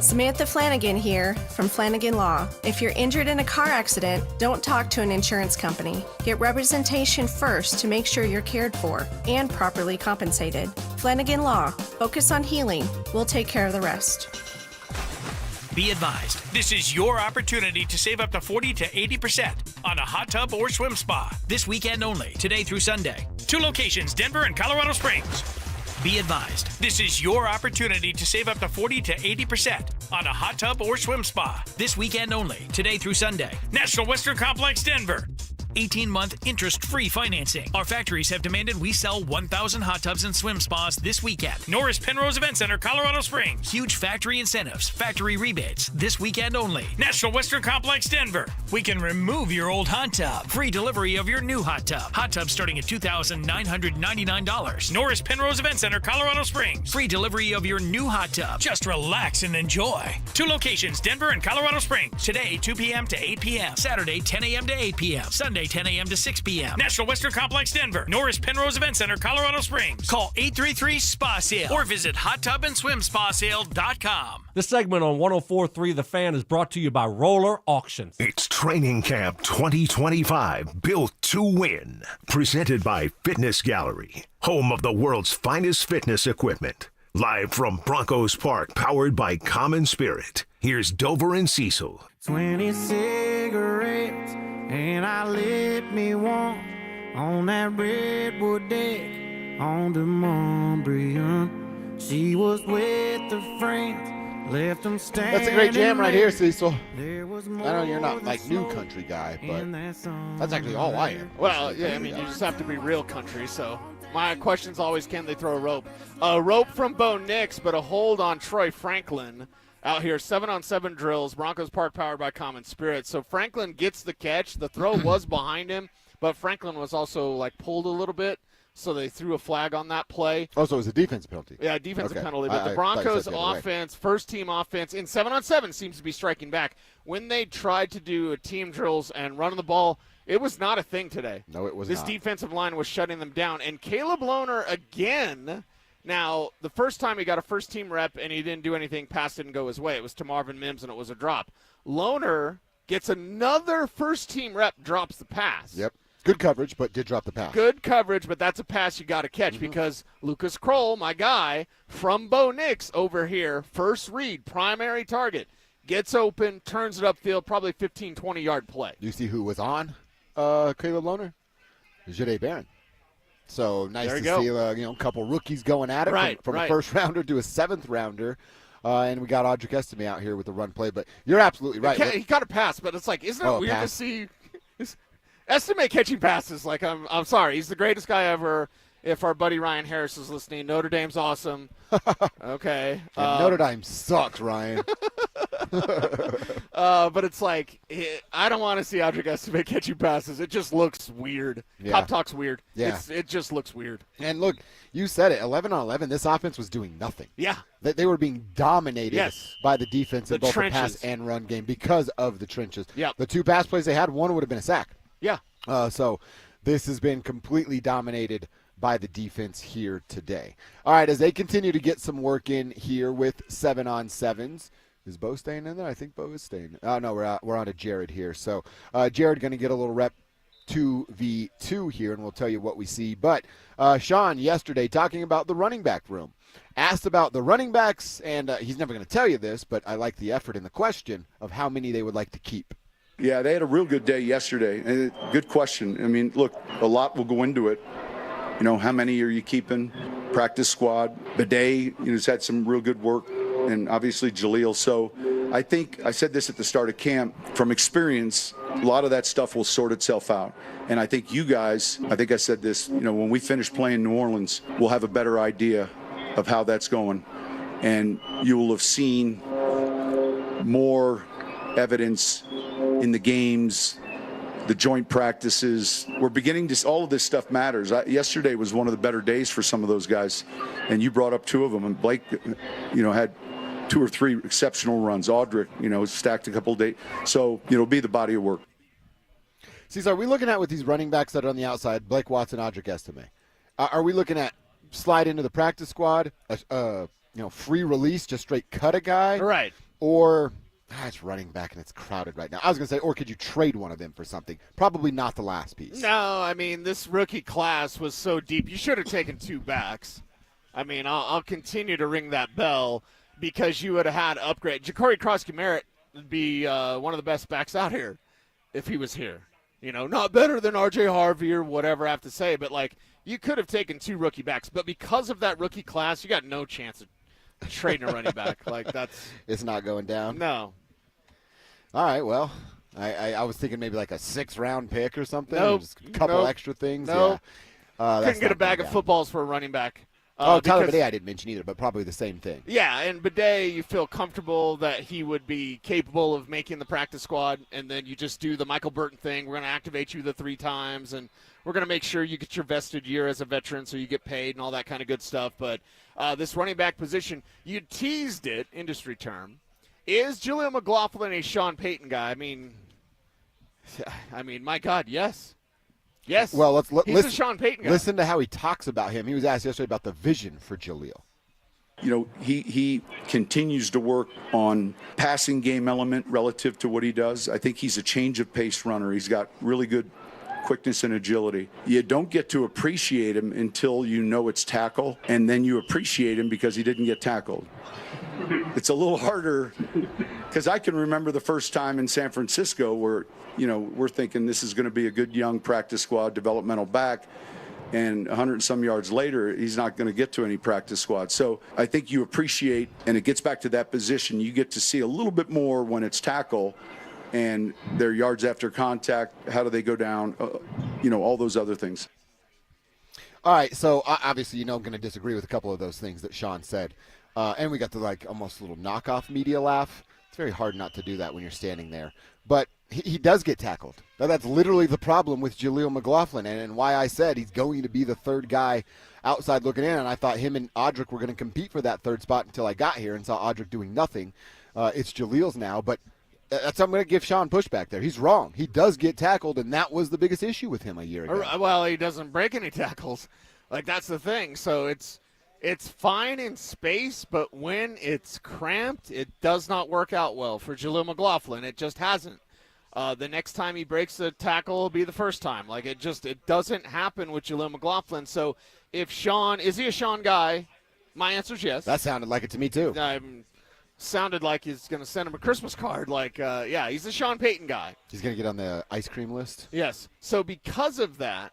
S31: Samantha Flanagan here from Flanagan Law. If you're injured in a car accident, don't talk to an insurance company. Get representation first to make sure you're cared for and properly compensated. Flanagan Law. Focus on healing. We'll take care of the rest.
S14: Be advised, this is your opportunity to save up to 40 to 80% on a hot tub or swim spa. This weekend only, today through Sunday. 2 locations, Denver and Colorado Springs. Be advised, this is your opportunity to save up to 40 to 80% on a hot tub or swim spa. This weekend only, today through Sunday. National Western Complex, Denver. 18-month interest-free financing. Our factories have demanded we sell 1,000 hot tubs and swim spas this weekend. Norris Penrose Event Center, Colorado Springs. Huge factory incentives, factory rebates, this weekend only. National Western Complex, Denver. We can remove your old hot tub. Free delivery of your new hot tub. Hot tub starting at $2,999. Norris Penrose Event Center, Colorado Springs. Free delivery of your new hot tub. Just relax and enjoy. 2 locations, Denver and Colorado Springs. Today, 2 p.m. to 8 p.m. Saturday, 10 a.m. to 8 p.m. Sunday, 10 a.m. to 6 p.m. National Western Complex, Denver. Norris Penrose Event Center, Colorado Springs. Call 833-SPA-SALE or visit hottubandSwimSpaSale.com.
S15: This segment on 104.3 The Fan is brought to you by Roller Auctions.
S3: It's Training Camp 2025, built to win. Presented by Fitness Gallery, home of the world's finest fitness equipment. Live from Broncos Park, powered by Common Spirit. Here's Dover and Cecil.
S37: 20 cigarettes, and I lit me one on that redwood deck on the Montbriand. She was with her friends, left them standing.
S23: That's a great jam right here, Cecil. I know you're not like new country guy, but that's actually all I am.
S2: Well, yeah, I mean, you just have to be real country, so my question's always, can they throw a rope? A rope from Bo Nix, but a hold on Troy Franklin. Out here, 7-on-7 drills, Broncos Park powered by Common Spirit. So Franklin gets the catch. The throw was behind him, but Franklin was also, like, pulled a little bit, so they threw a flag on that play.
S23: Oh, so it was a defensive penalty.
S2: Yeah, defensive penalty. But the Broncos offense, first-team offense, in 7-on-7 seems to be striking back. When they tried to do team drills and run the ball, it was not a thing today.
S23: No, it was
S2: not. This defensive line was shutting them down. And Caleb Lohner, again. Now, the first time he got a first-team rep and he didn't do anything, pass didn't go his way. It was to Marvin Mims, and it was a drop. Lohner gets another first-team rep, drops the pass.
S23: Yep. Good coverage, but did drop the pass.
S2: Good coverage, but that's a pass you got to catch because Lucas Kroll, my guy, from Bo Nix over here, first read, primary target, gets open, turns it upfield, probably 15, 20-yard play.
S23: You see who was on Caleb Lohner? Jade Barron. So nice to see a couple rookies going at it from a first rounder to a seventh rounder. And we got Audric Estime out here with the run play. But you're absolutely right.
S2: He got a pass, but it's like, isn't it weird to see Estime catching passes? Like, I'm sorry. He's the greatest guy ever. If our buddy Ryan Harris is listening, Notre Dame's awesome. Okay.
S23: Notre Dame sucks, Ryan.
S2: But it's like, I don't want to see Audric Estime catching passes. It just looks weird.
S23: Yeah.
S2: Pop talk's weird.
S23: Yeah.
S2: It just looks weird.
S23: And look, you said it, 11 on 11, this offense was doing nothing.
S2: Yeah.
S23: They were being dominated by the defense in both the pass and run game because of the trenches.
S2: Yep.
S23: The two pass plays they had, one would have been a sack.
S2: Yeah.
S23: So this has been completely dominated by the defense here today. All right, as they continue to get some work in here with 7-on-7s. Is Bo staying in there? I think Bo is staying. Oh, no, we're on to Jared here. So Jared going to get a little rep 2v2 here, and we'll tell you what we see. But Sean, yesterday, talking about the running back room, asked about the running backs, and he's never going to tell you this, but I like the effort in the question of how many they would like to keep.
S1: Yeah, they had a real good day yesterday. And good question. I mean, look, a lot will go into it. You know, how many are you keeping? Practice squad. Bidet, has had some real good work, and obviously Jaleel. So I think I said this at the start of camp. From experience, a lot of that stuff will sort itself out. And I think you guys, I think I said this, when we finish playing New Orleans, we'll have a better idea of how that's going. And you will have seen more evidence in the games, the joint practices. We're beginning to, all of this stuff matters. Yesterday was one of the better days for some of those guys, and you brought up two of them, and Blake, had 2 or 3 exceptional runs. Audric, stacked a couple of days. So, it'll be the body of work.
S23: See, so are we looking at with these running backs that are on the outside, Blake Watson, Audric Estime? Are we looking at slide into the practice squad, free release, just straight cut a guy?
S2: Right.
S23: Or it's running back and it's crowded right now. I was going to say, or could you trade one of them for something? Probably not the last piece.
S2: No, I mean, this rookie class was so deep. You should have taken 2 backs. I mean, I'll continue to ring that bell because you would have had upgrade. Ja'Cory Krosky-Merritt would be one of the best backs out here if he was here. Not better than R.J. Harvey or whatever I have to say, but, you could have taken 2 rookie backs. But because of that rookie class, you got no chance of trading a running back. That's
S23: it's not going down.
S2: No.
S23: All right, well, I was thinking maybe like a 6th-round pick or something.
S2: Nope.
S23: Just a couple
S2: Nope.
S23: extra things.
S2: Nope.
S23: Yeah.
S2: Couldn't get a bag of footballs for a running back.
S23: Tyler Bidet I didn't mention either, but probably the same thing.
S2: Yeah, and Bidet, you feel comfortable that he would be capable of making the practice squad, and then you just do the Michael Burton thing. We're going to activate you the 3 times, and we're going to make sure you get your vested year as a veteran so you get paid and all that kind of good stuff. But this running back position, you teased it, industry term. Is Jaleel McLaughlin a Sean Payton guy? I mean, my God, yes. Yes.
S23: Well,
S2: he's a Sean Payton guy.
S23: Listen to how he talks about him. He was asked yesterday about the vision for Jaleel.
S1: He continues to work on passing game element relative to what he does. I think he's a change of pace runner. He's got really good quickness and agility. You don't get to appreciate him until you know it's tackle, and then you appreciate him because he didn't get tackled. It's a little harder because I can remember the first time in San Francisco where, we're thinking this is going to be a good young practice squad developmental back, and 100 and some yards later, he's not going to get to any practice squad. So I think you appreciate, and it gets back to that position, you get to see a little bit more when it's tackle and their yards after contact, how do they go down, all those other things.
S23: All right, so obviously, I'm going to disagree with a couple of those things that Sean said. And we got the, almost a little knockoff media laugh. It's very hard not to do that when you're standing there. But he does get tackled. Now, that's literally the problem with Jaleel McLaughlin, and why I said he's going to be the 3rd guy outside looking in. And I thought him and Audric were going to compete for that 3rd spot until I got here and saw Audric doing nothing. It's Jaleel's now, but I'm going to give Sean pushback there. He's wrong. He does get tackled, and that was the biggest issue with him a year ago.
S2: Well, he doesn't break any tackles. That's the thing. So it's fine in space, but when it's cramped, it does not work out well for Jaleel McLaughlin. It just hasn't. The next time he breaks a tackle will be the first time. Like, it doesn't happen with Jaleel McLaughlin. So if Sean, is he a Sean guy? My answer is yes.
S23: That sounded like it to me, too.
S2: Sounded like he's going to send him a Christmas card. Like, yeah, he's a Sean Payton guy.
S23: He's going to get on the ice cream list?
S2: Yes. So because of that,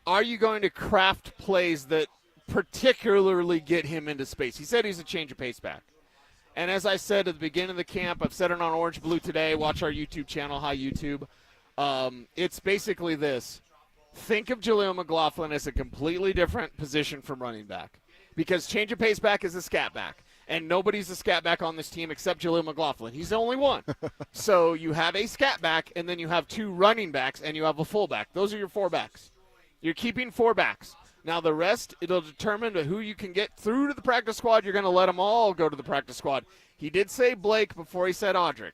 S2: are you going to craft plays that particularly get him into space? He said he's a change of pace back. And as I said at the beginning of the camp, I've said it on Orange Blue today. Watch our YouTube channel, Hi YouTube. It's basically this. Think of Jaleel McLaughlin as a completely different position from running back. Because change of pace back is a scat back. And nobody's a scat back on this team except Jaleel McLaughlin. He's the only one. So you have a scat back, and then you have 2 running backs, and you have a fullback. Those are your 4 backs. You're keeping 4 backs. Now the rest, it'll determine who you can get through to the practice squad. You're going to let them all go to the practice squad. He did say Blake before he said Audric.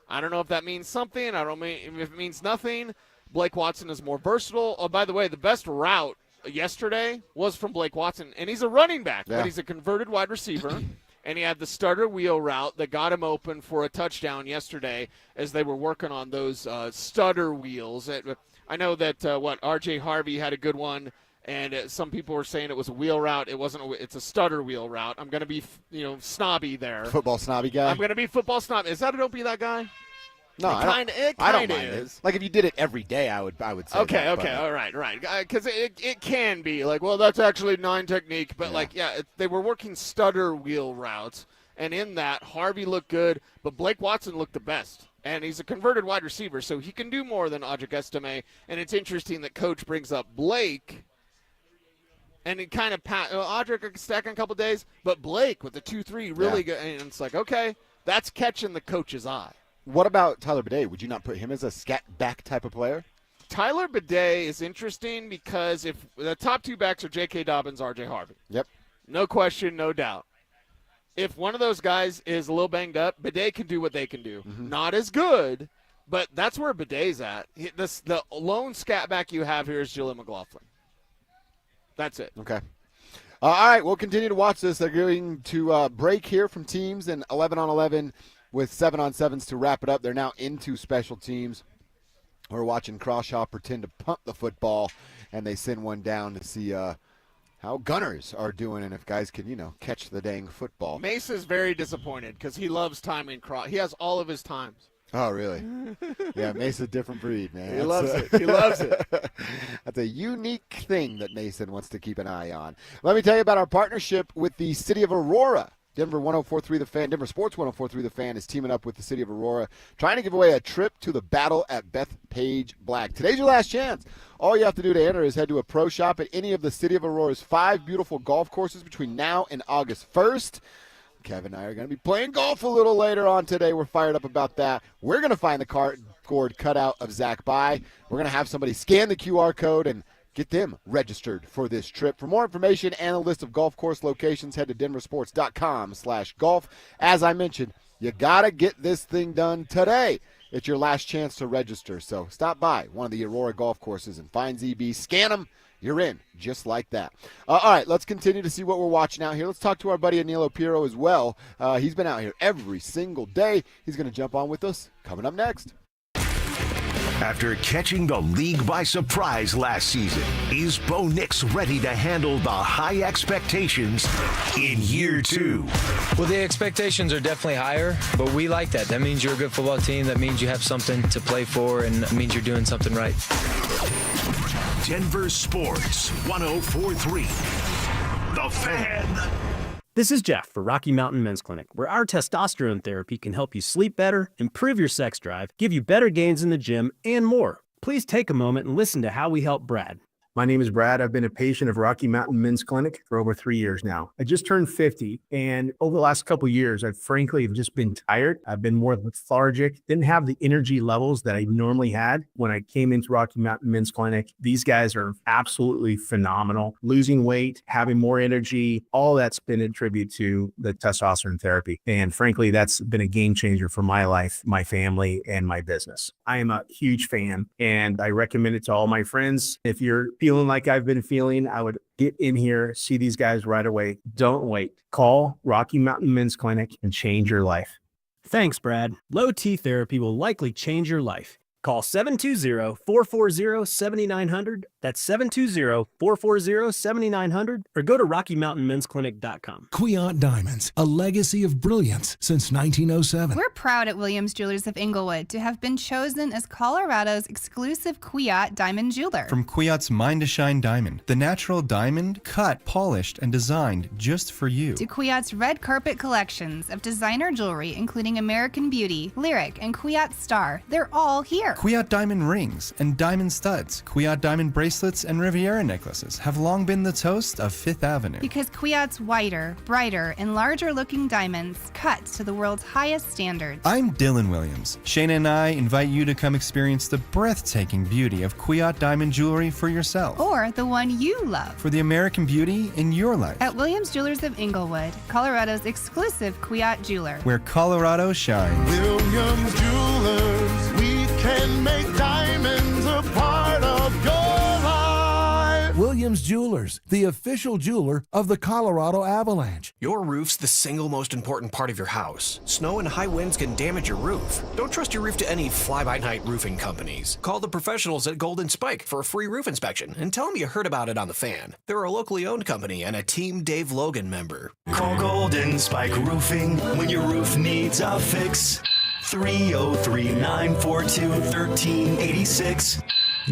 S2: I don't know if that means something. I don't know if it means nothing. Blake Watson is more versatile. Oh, by the way, the best route yesterday was from Blake Watson, and he's a running back, but he's a converted wide receiver. And he had the starter wheel route that got him open for a touchdown yesterday as they were working on those stutter wheels. I know that, R.J. Harvey had a good one, and some people were saying it was a wheel route. It wasn't. It's a stutter wheel route. I'm going to be, snobby there.
S23: Football snobby guy?
S2: I'm going to be football snobby. Is that a don't be that guy?
S23: No, I don't mind it. Like, if you did it every day, I would say
S2: okay,
S23: that,
S2: okay, all right. Because it can be like, well, that's actually 9 technique. But, they were working stutter wheel routes. And in that, Harvey looked good, but Blake Watson looked the best. And he's a converted wide receiver, so he can do more than Audric Estime. And it's interesting that Coach brings up Blake. And it kind of, Audric could stack in a couple days, but Blake with the 2-3 really good. And it's like, okay, that's catching the coach's eye.
S23: What about Tyler Bidet? Would you not put him as a scat back type of player?
S2: Tyler Bidet is interesting because if the top 2 backs are J.K. Dobbins, R.J. Harvey.
S23: Yep.
S2: No question, no doubt. If one of those guys is a little banged up, Bidet can do what they can do. Mm-hmm. Not as good, but that's where Bidet's at. The lone scat back you have here is Jaleel McLaughlin. That's it.
S23: Okay. All right, we'll continue to watch this. They're going to break here from teams and 11-on-11 with 7-on-7s to wrap it up. They're now into special teams. We're watching Crawshaw pretend to punt the football, and they send one down to see how gunners are doing and if guys can, catch the dang football.
S2: Mace is very disappointed because he loves timing Craw. He has all of his times.
S23: Oh, really? Yeah, Mace's a different breed, man.
S2: He loves it. He loves it.
S23: That's a unique thing that Mason wants to keep an eye on. Let me tell you about our partnership with the City of Aurora. Denver 104.3 The Fan, Denver Sports 104.3 The Fan is teaming up with the City of Aurora, trying to give away a trip to the Battle at Bethpage Black. Today's your last chance. All you have to do to enter is head to a pro shop at any of the City of Aurora's 5 beautiful golf courses between now and August 1st. Kevin and I are going to be playing golf a little later on today. We're fired up about that. We're going to find the cardboard cutout of Zach By. We're going to have somebody scan the QR code and get them registered for this trip. For more information and a list of golf course locations, head to DenverSports.com/golf. As I mentioned, you got to get this thing done today. It's your last chance to register. So stop by one of the Aurora golf courses and find ZB. Scan them. You're in, just like that. All right, let's continue to see what we're watching out here. Let's talk to our buddy Anilo Piro as well. He's been out here every single day. He's going to jump on with us coming up next.
S3: After catching the league by surprise last season, is Bo Nix ready to handle the high expectations in year 2?
S6: Well, the expectations are definitely higher, but we like that. That means you're a good football team. That means you have something to play for, and it means you're doing something right.
S3: Denver Sports 104.3 The Fan.
S7: This is Jeff for Rocky Mountain Men's Clinic, where our testosterone therapy can help you sleep better, improve your sex drive, give you better gains in the gym, and more. Please take a moment and listen to how we help Brad.
S16: My name is Brad. I've been a patient of Rocky Mountain Men's Clinic for over 3 years now. I just turned 50, and over the last couple of years, I've frankly just been tired. I've been more lethargic, didn't have the energy levels that I normally had when I came into Rocky Mountain Men's Clinic. These guys are absolutely phenomenal. Losing weight, having more energy, all that's been a tribute to the testosterone therapy. And frankly, that's been a game changer for my life, my family, and my business. I am a huge fan, and I recommend it to all my friends. If you're feeling like I've been feeling, I would get in here, see these guys right away. Don't wait. Call Rocky Mountain Men's Clinic and change your life.
S7: Thanks, Brad. Low T therapy will likely change your life. Call 720-440-7900. That's 720-440-7900. Or go to RockyMountainMen'sClinic.com.
S17: Kwiat Diamonds, a legacy of brilliance since 1907.
S18: We're proud at Williams Jewelers of Inglewood to have been chosen as Colorado's exclusive Kwiat diamond jeweler.
S19: From Kwiat's Mine to Shine diamond, the natural diamond cut, polished, and designed just for you.
S18: To Kwiat's red carpet collections of designer jewelry, including American Beauty, Lyric, and Kwiat Star. They're all here.
S19: Kwiat diamond rings and diamond studs, Kwiat diamond bracelets and Riviera necklaces have long been the toast of Fifth Avenue.
S18: Because Kwiat's whiter, brighter, and larger looking diamonds cut to the world's highest standards.
S19: I'm Dylan Williams. Shayna and I invite you to come experience the breathtaking beauty of Kwiat diamond jewelry for yourself.
S18: Or the one you love.
S19: For the American beauty in your life.
S18: At Williams Jewelers of Inglewood, Colorado's exclusive Kwiat jeweler.
S19: Where Colorado shines.
S17: Williams Jewelers, we can make diamonds a part of your life. Williams Jewelers, the official jeweler of the Colorado Avalanche.
S20: Your roof's the single most important part of your house. Snow and high winds can damage your roof. Don't trust your roof to any fly-by-night roofing companies. Call the professionals at Golden Spike for a free roof inspection and tell them you heard about it on The Fan. They're a locally owned company and a Team Dave Logan member.
S21: Call Golden Spike Roofing when your roof needs a fix. 303-942-1386.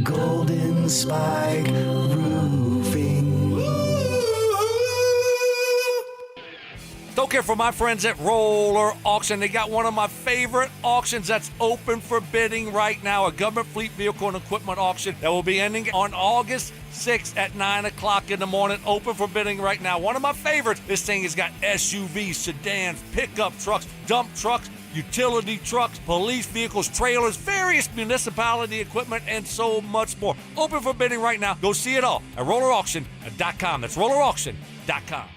S21: Golden Spike Roofing.
S4: Don't care for my friends at Roller Auction. They got one of my favorite auctions that's open for bidding right now, a government fleet vehicle and equipment auction that will be ending on August 6th at 9 o'clock in the morning, open for bidding right now. One of my favorites. This thing has got SUVs, sedans, pickup trucks, dump trucks, utility trucks, police vehicles, trailers, various municipality equipment, and so much more. Open for bidding right now. Go see it all at rollerauction.com. That's rollerauction.com.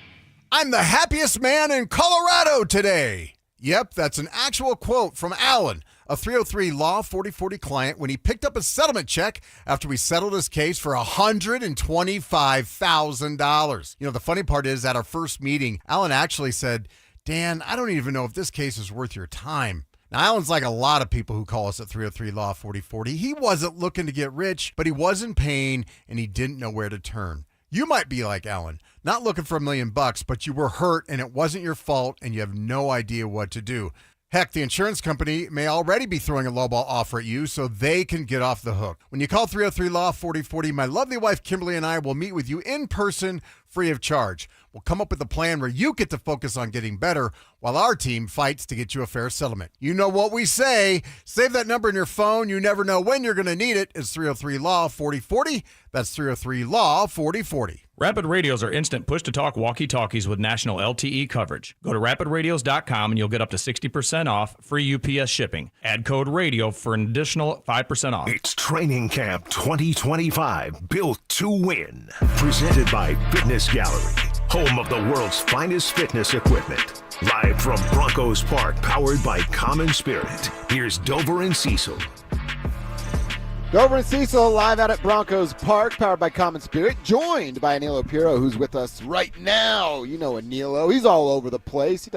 S11: I'm the happiest man in Colorado today. Yep, that's an actual quote from Alan, a 303 Law 4040 client, when he picked up a settlement check after we settled his case for $125,000. You know, the funny part is, at our first meeting, Alan actually said, Dan, I don't even know if this case is worth your time. Now, Alan's like a lot of people who call us at 303 Law 4040. He wasn't looking to get rich, but he was in pain and he didn't know where to turn. You might be like Alan, not looking for $1 million, but you were hurt and it wasn't your fault and you have no idea what to do. Heck, the insurance company may already be throwing a lowball offer at you so they can get off the hook. When you call 303 Law 4040, my lovely wife Kimberly and I will meet with you in person, free of charge. We'll come up with a plan where you get to focus on getting better while our team fights to get you a fair settlement. You know what we say. Save that number in your phone. You never know when you're going to need it. It's 303 Law 4040. That's 303 Law 4040.
S22: Rapid Radios are instant push-to-talk walkie-talkies with national LTE coverage. Go to rapidradios.com and you'll get up to 60% off, free UPS shipping. Add code RADIO for an additional 5% off.
S3: It's Training Camp 2025, built to win. Presented by Fitness Gallery, home of the world's finest fitness equipment. Live from Broncos Park, powered by Common Spirit. Here's Dover and Cecil.
S23: Dover and Cecil live out at Broncos Park, powered by Common Spirit, joined by Anilo Piro, who's with us right now. You know Anilo. He's all over the place.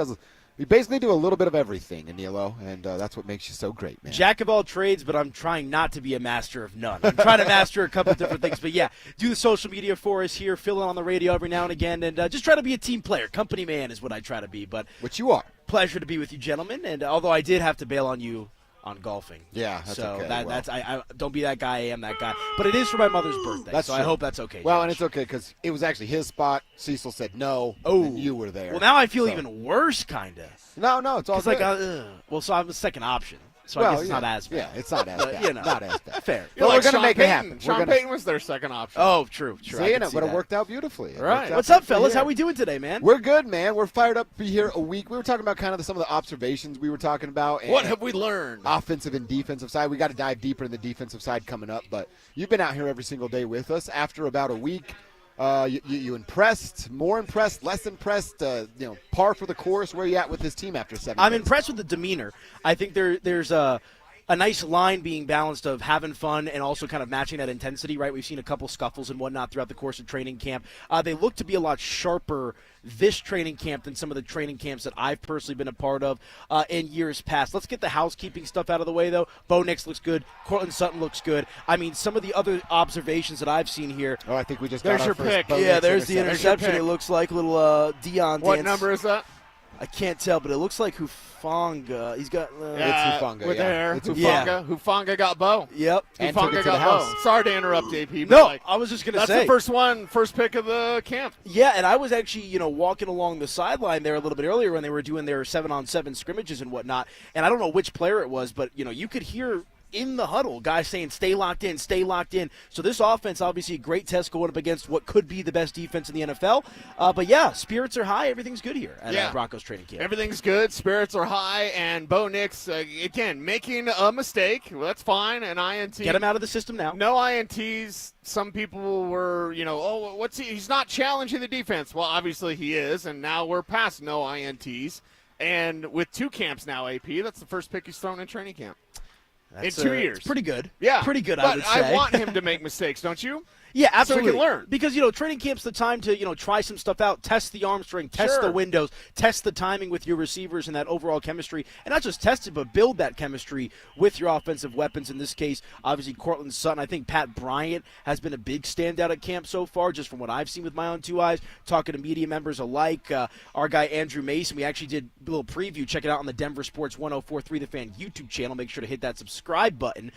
S23: We basically do a little bit of everything, Anilo, and that's what makes you so great, man.
S24: Jack of all trades, but I'm trying not to be a master of none. I'm trying to master a couple of different things. But, yeah, do the social media for us here, fill in on the radio every now and again, and just try to be a team player. Company man is what I try to be. But
S23: which you are.
S24: Pleasure to be with you, gentlemen. And although I did have to bail on you on golfing.
S23: Yeah, that's
S24: so
S23: okay.
S24: That's I don't be that guy, I am that guy. But it is for my mother's birthday,
S23: that's
S24: so
S23: true.
S24: I hope that's okay.
S23: Well,
S24: Josh.
S23: and it's okay because it was actually his spot. Cecil said no, and you were there.
S24: Well, now I feel even worse, kind of.
S23: No, it's all good.
S24: So I'm the second option. So I guess it's not as bad.
S23: Yeah, it's not as bad.
S24: You know,
S23: not as bad.
S24: Fair.
S23: But we're going to make it happen.
S2: Sean Payton was their second option.
S24: Oh, true.
S23: See, and it would have worked out beautifully.
S24: Right. What's up, fellas? How we doing today, man?
S23: We're good, man. We're fired up to be here a week. We were talking about kind of some of the observations we were talking about.
S2: What have we learned?
S23: Offensive and defensive side. We got to dive deeper in the defensive side coming up. But you've been out here every single day with us. After about a week, you impressed, more impressed, less impressed, par for the course. Where are you at with this team after 7
S24: I'm
S23: days?
S24: impressed with the demeanor. I think there's a nice line being balanced of having fun and also kind of matching that intensity, right? We've seen a couple scuffles and whatnot throughout the course of training camp. They look to be a lot sharper this training camp than some of the training camps that I've personally been a part of in years past. Let's get the housekeeping stuff out of the way, though. Bo Nix looks good. Cortland Sutton looks good. I mean, some of the other observations that I've seen here.
S23: Oh, I think we just
S24: there's
S23: got
S24: your
S23: our first
S24: pick.
S23: Bo
S24: Yeah,
S23: Nix
S24: there's the
S23: interception.
S24: interception. It looks like a little Dion
S2: What
S24: dance.
S2: number is that?
S24: I can't tell, but it looks like Hufanga. He's got
S23: It's Hufanga,
S2: with
S23: yeah.
S2: hair.
S23: It's
S2: Hufanga. Hufanga got Bo.
S24: Yep.
S23: And took it
S2: Hufanga
S23: to the
S2: got
S23: house.
S2: Bo. Sorry to interrupt, AP. But
S24: No, I was just going to say.
S2: That's the first pick of the camp.
S24: Yeah, and I was actually, walking along the sideline there a little bit earlier when they were doing their 7-on-7 scrimmages and whatnot. And I don't know which player it was, but, you could hear in the huddle guys saying, stay locked in, stay locked in. So this offense, obviously a great test going up against what could be the best defense in the NFL. But, yeah, spirits are high. Everything's good here at Broncos training camp.
S2: Everything's good. Spirits are high. And Bo Nix, again, making a mistake. Well, that's fine. An INT.
S24: Get him out of the system now.
S2: No INTs. Some people were, what's he? He's not challenging the defense. Well, obviously he is. And now we're past no INTs. And with 2 camps now, AP, that's the first pick he's thrown in training camp. In 2 years.
S24: It's pretty good.
S2: Yeah.
S24: Pretty good,
S2: but
S24: I would say.
S2: I want him to make mistakes, don't you?
S24: Yeah, absolutely.
S2: So he can learn.
S24: Because, training camp's the time to, try some stuff out, test the arm strength, test
S2: Sure.
S24: the windows, test the timing with your receivers and that overall chemistry. And not just test it, but build that chemistry with your offensive weapons. In this case, obviously, Cortland Sutton. I think Pat Bryant has been a big standout at camp so far, just from what I've seen with my own 2 eyes, talking to media members alike. Our guy, Andrew Mason, we actually did a little preview. Check it out on the DenverSports 1043 The Fan YouTube channel. Make sure to hit that subscribe button.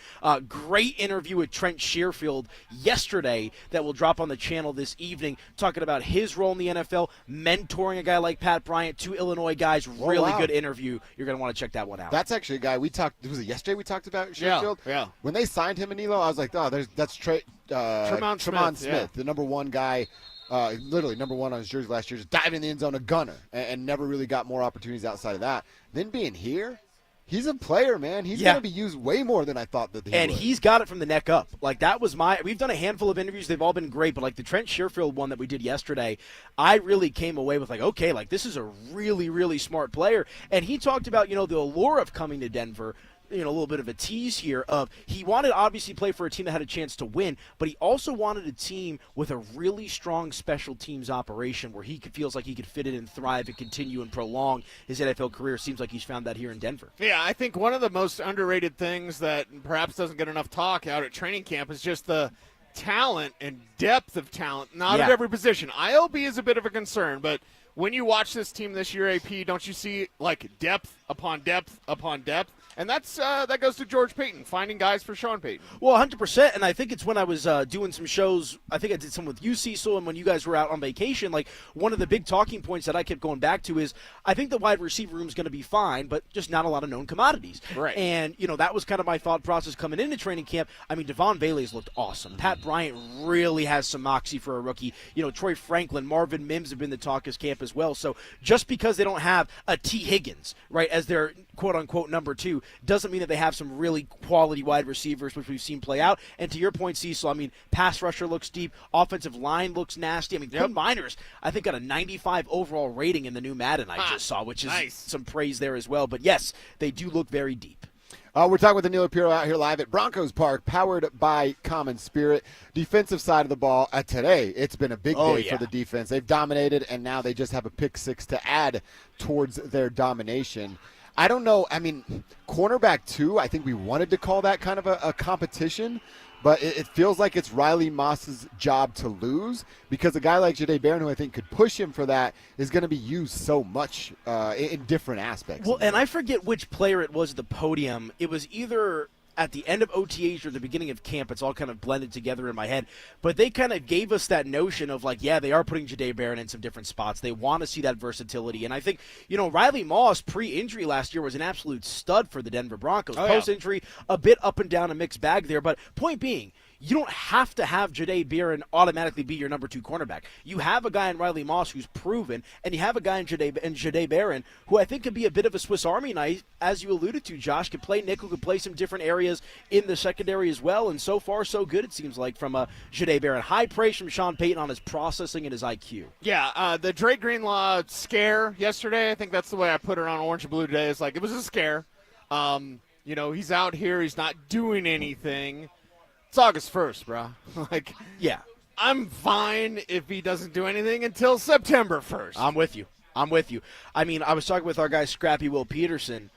S24: Great interview with Trent Shearfield yesterday that will drop on the channel this evening, talking about his role in the NFL, mentoring a guy like Pat Bryant, 2 Illinois guys. Really good interview. You're going to want to check that one out.
S23: That's actually a guy we talked. Was it yesterday we talked about Shearfield?
S2: Yeah. When
S23: they signed him in Elo, I was like, oh, that's Tremont Smith,
S2: yeah.
S23: the number 1 guy. Literally number 1 on his jersey last year, just diving in the end zone, a gunner, and never really got more opportunities outside of that. Then being here. He's a player, man. He's going to be used way more than I thought that he would.
S24: He's got it from the neck up. Like, that was we've done a handful of interviews. They've all been great. But, like, the Trent Shearfield one that we did yesterday, I really came away with, like, okay, like, this is a really, really smart player. And he talked about, the allure of coming to Denver. A little bit of a tease here of he wanted to obviously play for a team that had a chance to win, but he also wanted a team with a really strong special teams operation where he feels like he could fit in and thrive and continue and prolong his NFL career. Seems like he's found that here in Denver.
S2: Yeah, I think one of the most underrated things that perhaps doesn't get enough talk out at training camp is just the talent and depth of talent, not at every position. ILB is a bit of a concern, but when you watch this team this year, AP, don't you see like depth upon depth upon depth? And that's that goes to George Payton, finding guys for Sean Payton.
S24: Well, 100%, and I think it's when I was doing some shows, I think I did some with you, Cecil, and when you guys were out on vacation, like one of the big talking points that I kept going back to is I think the wide receiver room is going to be fine, but just not a lot of known commodities.
S2: Right.
S24: And, that was kind of my thought process coming into training camp. I mean, Devon Bailey's looked awesome. Pat Bryant really has some moxie for a rookie. Troy Franklin, Marvin Mims have been the talk as camp as well. So just because they don't have a T. Higgins, right, as their quote-unquote number 2, doesn't mean that they have some really quality wide receivers, which we've seen play out. And to your point, Cecil, I mean, pass rusher looks deep. Offensive line looks nasty. I mean, Quinn Miners, I think, got a 95 overall rating in the new Madden I just saw, which is some praise there as well. But, yes, they do look very deep.
S23: We're talking with Danilo Pirro out here live at Broncos Park, powered by Common Spirit. Defensive side of the ball, today, it's been a big day for the defense. They've dominated, and now they just have a pick 6 to add towards their domination. I don't know. I mean, cornerback 2, I think we wanted to call that kind of a competition, but it feels like it's Riley Moss's job to lose because a guy like Jahdae Barron, who I think could push him for that, is going to be used so much in different aspects.
S24: Well, and I forget which player it was at the podium. It was either at the end of OTAs or the beginning of camp. It's all kind of blended together in my head. But they kind of gave us that notion of like, yeah, they are putting Jahdae Barron in some different spots. They want to see that versatility. And I think, Riley Moss pre-injury last year was an absolute stud for the Denver Broncos. Post-injury, a bit up and down, a mixed bag there. But point being, you don't have to have Jahdae Barron automatically be your number 2 cornerback. You have a guy in Riley Moss who's proven, and you have a guy in Jahdae Barron who I think could be a bit of a Swiss Army knife, as you alluded to, Josh. Could play nickel, could play some different areas in the secondary as well, and so far so good, it seems like, from Jahdae Barron. High praise from Sean Payton on his processing and his IQ.
S2: Yeah, the Drake Greenlaw scare yesterday, I think that's the way I put it on Orange and Blue today, is like it was a scare. You know, he's out here. He's not doing anything. It's August 1st, bro. Like,
S24: yeah.
S2: I'm fine if he doesn't do anything until September 1st.
S24: I'm with you. I mean, I was talking with our guy Scrappy Will Peterson.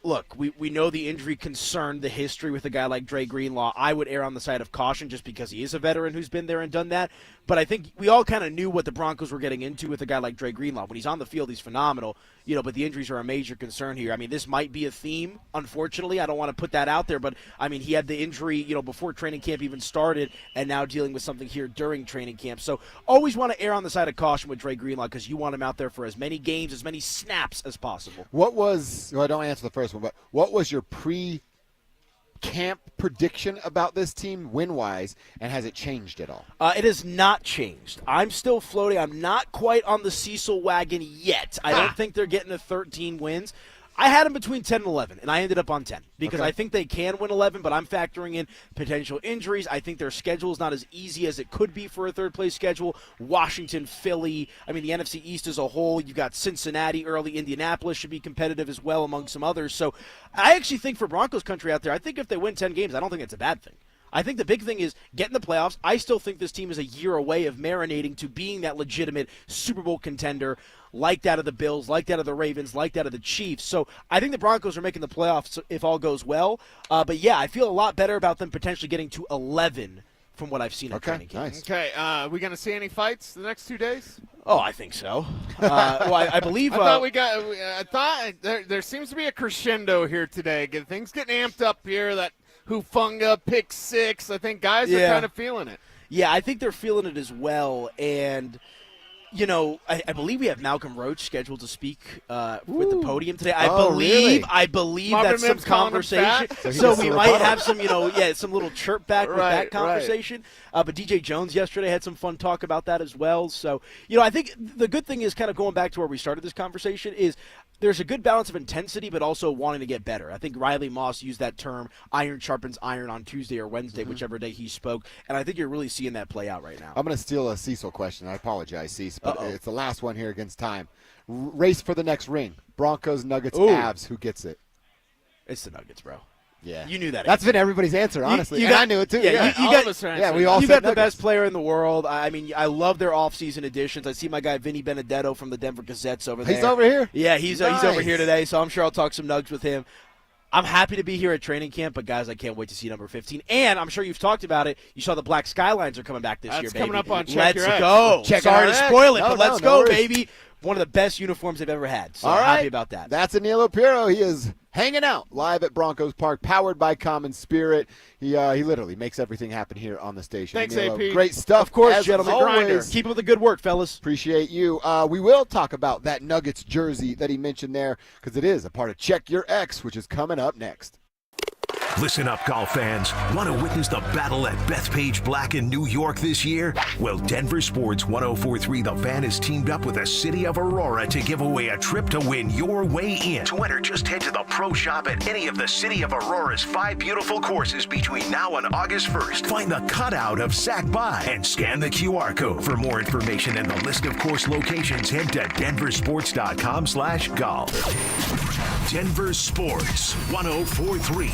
S24: Look, we know the injury concerned the history with a guy like Dre Greenlaw. I would err on the side of caution just because he is a veteran who's been there and done that. But I think we all kind of knew what the Broncos were getting into with a guy like Dre Greenlaw. When he's on the field, he's phenomenal. You know, but the injuries are a major concern here. I mean, this might be a theme, unfortunately. I don't want to put that out there, but, I mean, he had the injury, you know, before training camp even started and now dealing with something here during training camp. So always want to err on the side of caution with Dre Greenlaw because you want him out there for as many games, as many snaps as possible.
S23: Don't answer the first one, but what was your pre-camp prediction about this team win-wise, and has it changed at all?
S24: It has not changed. I'm still floating. I'm not quite on the Cecil wagon yet. I don't think they're getting to 13 wins. I had them between 10 and 11, and I ended up on 10 because I think they can win 11, but I'm factoring in potential injuries. I think their schedule is not as easy as it could be for a third-place schedule. Washington, Philly, I mean, the NFC East as a whole, you've got Cincinnati early. Indianapolis should be competitive as well among some others. So I actually think for Broncos country out there, I think if they win 10 games, I don't think it's a bad thing. I think the big thing is getting the playoffs. I still think this team is a year away of marinating to being that legitimate Super Bowl contender like that of the Bills, like that of the Ravens, like that of the Chiefs. So I think the Broncos are making the playoffs if all goes well. But, yeah, I feel a lot better about them potentially getting to 11 from what I've seen in training camp.
S23: Nice.
S2: Okay, are we going to see any fights the next 2 days?
S24: Oh, I think so. Well, I believe.
S2: I thought there seems to be a crescendo here today. Things getting amped up here. That Hufanga pick 6. I think guys are kind of feeling it.
S24: Yeah, I think they're feeling it as well. And, you know, I believe we have Malcolm Roach scheduled to speak with the podium today. I believe that's some conversation. So we might have some, some little chirp back with that conversation. But DJ Jones yesterday had some fun talk about that as well. So, I think the good thing is kind of going back to where we started this conversation is there's a good balance of intensity, but also wanting to get better. I think Riley Moss used that term, iron sharpens iron, on Tuesday or Wednesday, whichever day he spoke. And I think you're really seeing that play out right now.
S23: I'm going to steal a Cecil question. I apologize, Cecil, but it's the last one here against time. Race for the next ring. Broncos, Nuggets, Avs. Who gets it?
S24: It's the Nuggets, bro.
S23: Yeah.
S24: You knew that.
S23: That's been everybody's answer, honestly.
S24: I
S23: knew it, too.
S24: Yeah,
S23: we all
S24: you
S23: said
S24: got the
S23: Nuggets.
S24: best player in the world. I mean, I love their offseason additions. I see my guy Vinny Benedetto from the Denver Gazettes over there.
S23: He's over here?
S24: Yeah, he's over here today, so I'm sure I'll talk some Nugs with him. I'm happy to be here at training camp, but, guys, I can't wait to see number 15. And I'm sure you've talked about it. You saw the Black Skylines are coming back this year, baby.
S2: Coming up on Check
S24: Let's
S2: Your X.
S24: go. Sorry to spoil it, but let's go,
S23: worries.
S24: baby. One of the best uniforms they've ever had. So
S23: All
S24: I'm
S23: right.
S24: happy about that.
S23: That's Anilo Pirro. He is hanging out live at Broncos Park, powered by Common Spirit. He literally makes everything happen here on the station.
S2: Thanks,
S23: Anilo,
S2: AP.
S23: Great stuff.
S24: Of course,
S23: as
S24: gentlemen.
S23: always.
S24: Keep up the good work, fellas.
S23: Appreciate you. We will talk about that Nuggets jersey that he mentioned there because it is a part of Check Your X, which is coming up next.
S3: Listen up, golf fans. Want to witness the battle at Bethpage Black in New York this year? Well, Denver Sports 104.3 The Fan is teamed up with the City of Aurora to give away a trip to win your way in. To enter, just head to the pro shop at any of the City of Aurora's 5 beautiful courses between now and August 1st. Find the cutout of Sac By and scan the QR code. For more information and the list of course locations, head to denversports.com/golf. Denver Sports 104.3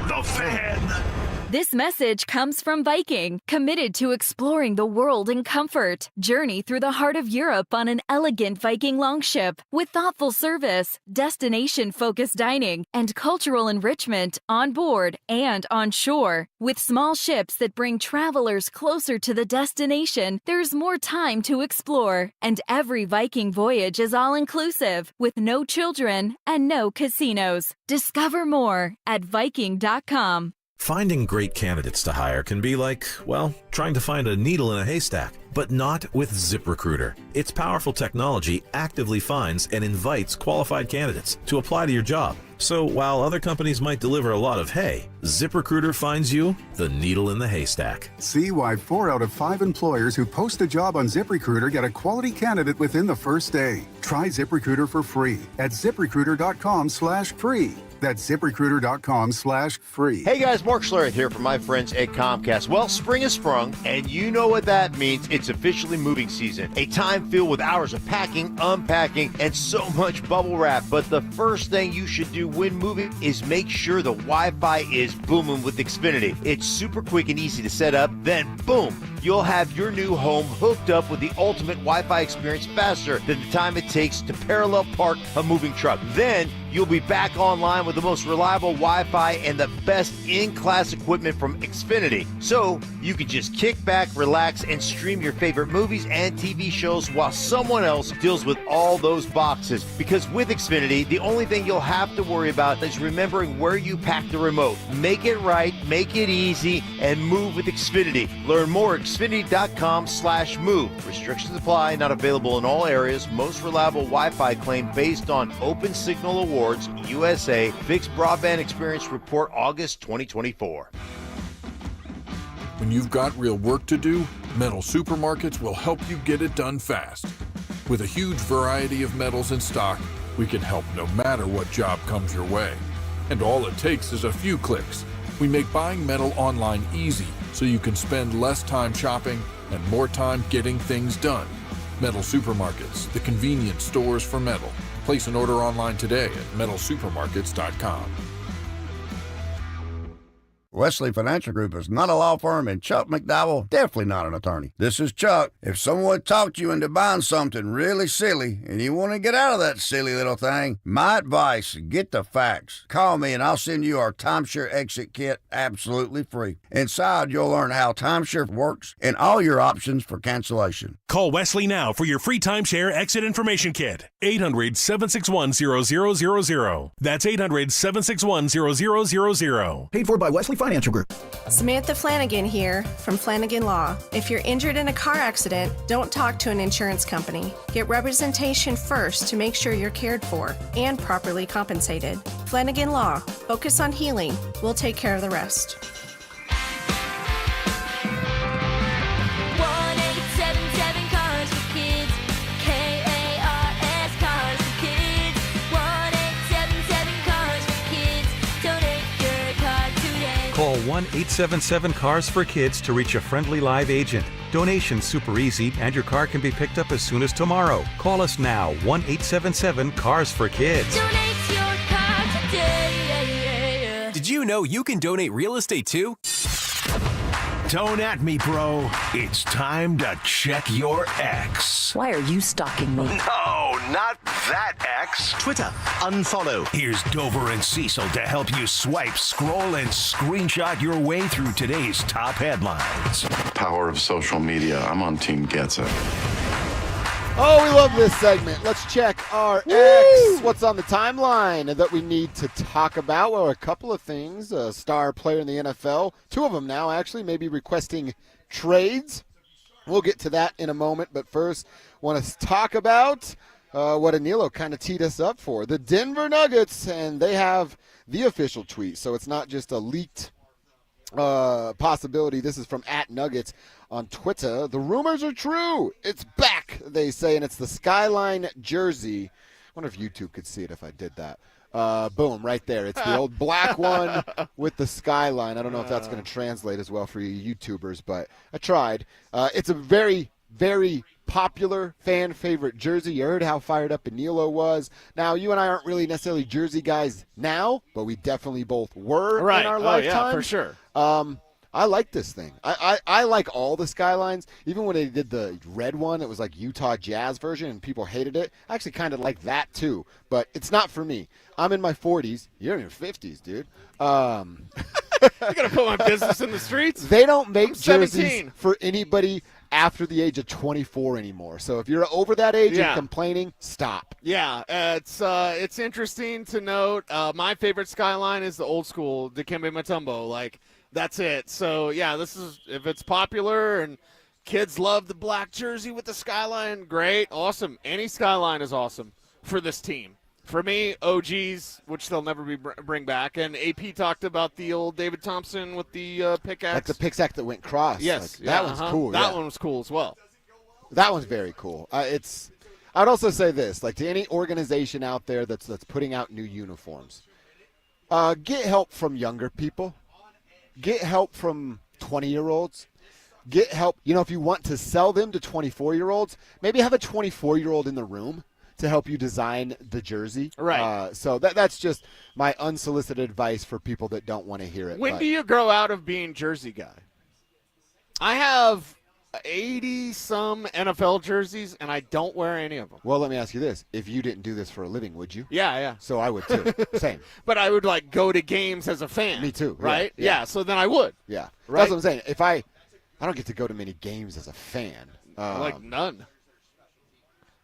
S3: The Fan.
S5: This message comes from Viking, committed to exploring the world in comfort. Journey through the heart of Europe on an elegant Viking longship with thoughtful service, destination-focused dining, and cultural enrichment on board and on shore. With small ships that bring travelers closer to the destination, there's more time to explore. And every Viking voyage is all-inclusive, with no children and no casinos. Discover more at Viking.com.
S8: Finding great candidates to hire can be like, well, trying to find a needle in a haystack, but not with ZipRecruiter. Its powerful technology actively finds and invites qualified candidates to apply to your job. So while other companies might deliver a lot of hay, ZipRecruiter finds you the needle in the haystack.
S9: See why 4 out of 5 employers who post a job on ZipRecruiter get a quality candidate within the first day. Try ZipRecruiter for free at ZipRecruiter.com/free. That's ZipRecruiter.com/free.
S10: Hey guys, Mark Schlereth here from my friends at Comcast. Well, spring has sprung, and you know what that means. It's officially moving season. A time filled with hours of packing, unpacking, and so much bubble wrap. But the first thing you should do when moving is make sure the Wi-Fi is booming with Xfinity. It's super quick and easy to set up. Then, boom, you'll have your new home hooked up with the ultimate Wi-Fi experience faster than the time it takes to parallel park a moving truck. Then, you'll be back online with the most reliable Wi-Fi and the best in-class equipment from Xfinity. So you can just kick back, relax, and stream your favorite movies and TV shows while someone else deals with all those boxes. Because with Xfinity, the only thing you'll have to worry about is remembering where you pack the remote. Make it right, make it easy, and move with Xfinity. Learn more at Xfinity.com/move. Restrictions apply, not available in all areas. Most reliable Wi-Fi claim based on Open Signal Awards. USA Fixed Broadband Experience Report August 2024.
S12: When you've got real work to do, Metal Supermarkets will help you get it done fast. With a huge variety of metals in stock, we can help no matter what job comes your way. And all it takes is a few clicks. We make buying metal online easy so you can spend less time shopping and more time getting things done. Metal Supermarkets, the convenience stores for metal. Place an order online today at metalsupermarkets.com.
S13: Wesley Financial Group is not a law firm, and Chuck McDowell definitely not an attorney. This is Chuck. If someone talked you into buying something really silly and you want to get out of that silly little thing, my advice, get the facts. Call me and I'll send you our timeshare exit kit absolutely free. Inside, you'll learn how timeshare works and all your options for cancellation.
S14: Call Wesley now for your free timeshare exit information kit. 800-761-0000. That's 800-761-0000.
S25: Paid for by Wesley Financial Group.
S26: Samantha Flanagan here from Flanagan Law. If you're injured in a car accident, don't talk to an insurance company. Get representation first to make sure you're cared for and properly compensated. Flanagan Law. Focus on healing. We'll take care of the rest.
S27: 1-877 Cars for Kids. KARS Cars for Kids. 1-877 Cars for Kids. Donate your car today.
S28: Call 1-877-CARS-FOR-KIDS to reach a friendly live agent. Donation's super easy, and your car can be picked up as soon as tomorrow. Call us now, 1-877-CARS-FOR-KIDS.
S27: Donate your car today.
S29: Did you know you can donate real estate too?
S3: Don't at me, bro. It's time to check your ex.
S30: Why are you stalking me?
S3: No, not that ex.
S29: Twitter, unfollow.
S3: Here's Dover and Cecil to help you swipe, scroll, and screenshot your way through today's top headlines.
S31: Power of social media. I'm on Team Gets It.
S23: Oh, we love this segment. Let's check our X. What's on the timeline that we need to talk about? Well, a couple of things. A star player in the NFL, 2 of them now actually, maybe requesting trades. We'll get to that in a moment, but first, want to talk about what Anilo kind of teed us up for. The Denver Nuggets, and they have the official tweet, so it's not just a leaked possibility. This is from @Nuggets on Twitter. The rumors are true. It's back, they say, and it's the Skyline jersey. I wonder if YouTube could see it if I did that. Boom, right there. It's the old black one with the skyline. I don't know if that's going to translate as well for you YouTubers, but I tried. It's a very, very popular fan favorite jersey. You heard how fired up Anilo was. Now, you and I aren't really necessarily jersey guys now, but we definitely both were in our lifetime.
S2: Yeah, for sure.
S23: I like this thing. I like all the skylines. Even when they did the red one, it was like Utah Jazz version, and people hated it. I actually kind of like that too, but it's not for me. I'm in my 40s. You're in your 50s, dude.
S2: You're going to put my business in the streets?
S23: They don't make jerseys
S2: 17.
S23: for anybody after the age of 24 anymore. So if you're over that age and complaining, stop.
S2: Yeah, it's interesting to note. My favorite skyline is the old school Dikembe Mutombo. Like, that's it. So, yeah, this is, if it's popular and kids love the black jersey with the skyline, great, awesome. Any skyline is awesome for this team. For me, OGs, which they'll never bring back. And AP talked about the old David Thompson with the pickaxe.
S23: Like the pickaxe that went cross.
S2: Yes.
S23: Like, that one's cool.
S2: That one was cool as well.
S23: That one's very cool. I'd also say this, like to any organization out there that's putting out new uniforms, get help from younger people. Get help from 20-year-olds. Get help. If you want to sell them to 24-year-olds, maybe have a 24-year-old in the room to help you design the jersey.
S2: Right.
S23: So that's just my unsolicited advice for people that don't want to hear it.
S2: When do you grow out of being jersey guy? I have 80-some NFL jerseys, and I don't wear any of them.
S23: Well, let me ask you this. If you didn't do this for a living, would you?
S2: Yeah.
S23: So I would, too. Same.
S2: But I would, go to games as a fan.
S23: Me, too.
S2: Right?
S23: Yeah.
S2: So then I would.
S23: Yeah.
S2: Right?
S23: That's what I'm saying. If I don't get to go to many games as a fan.
S2: None.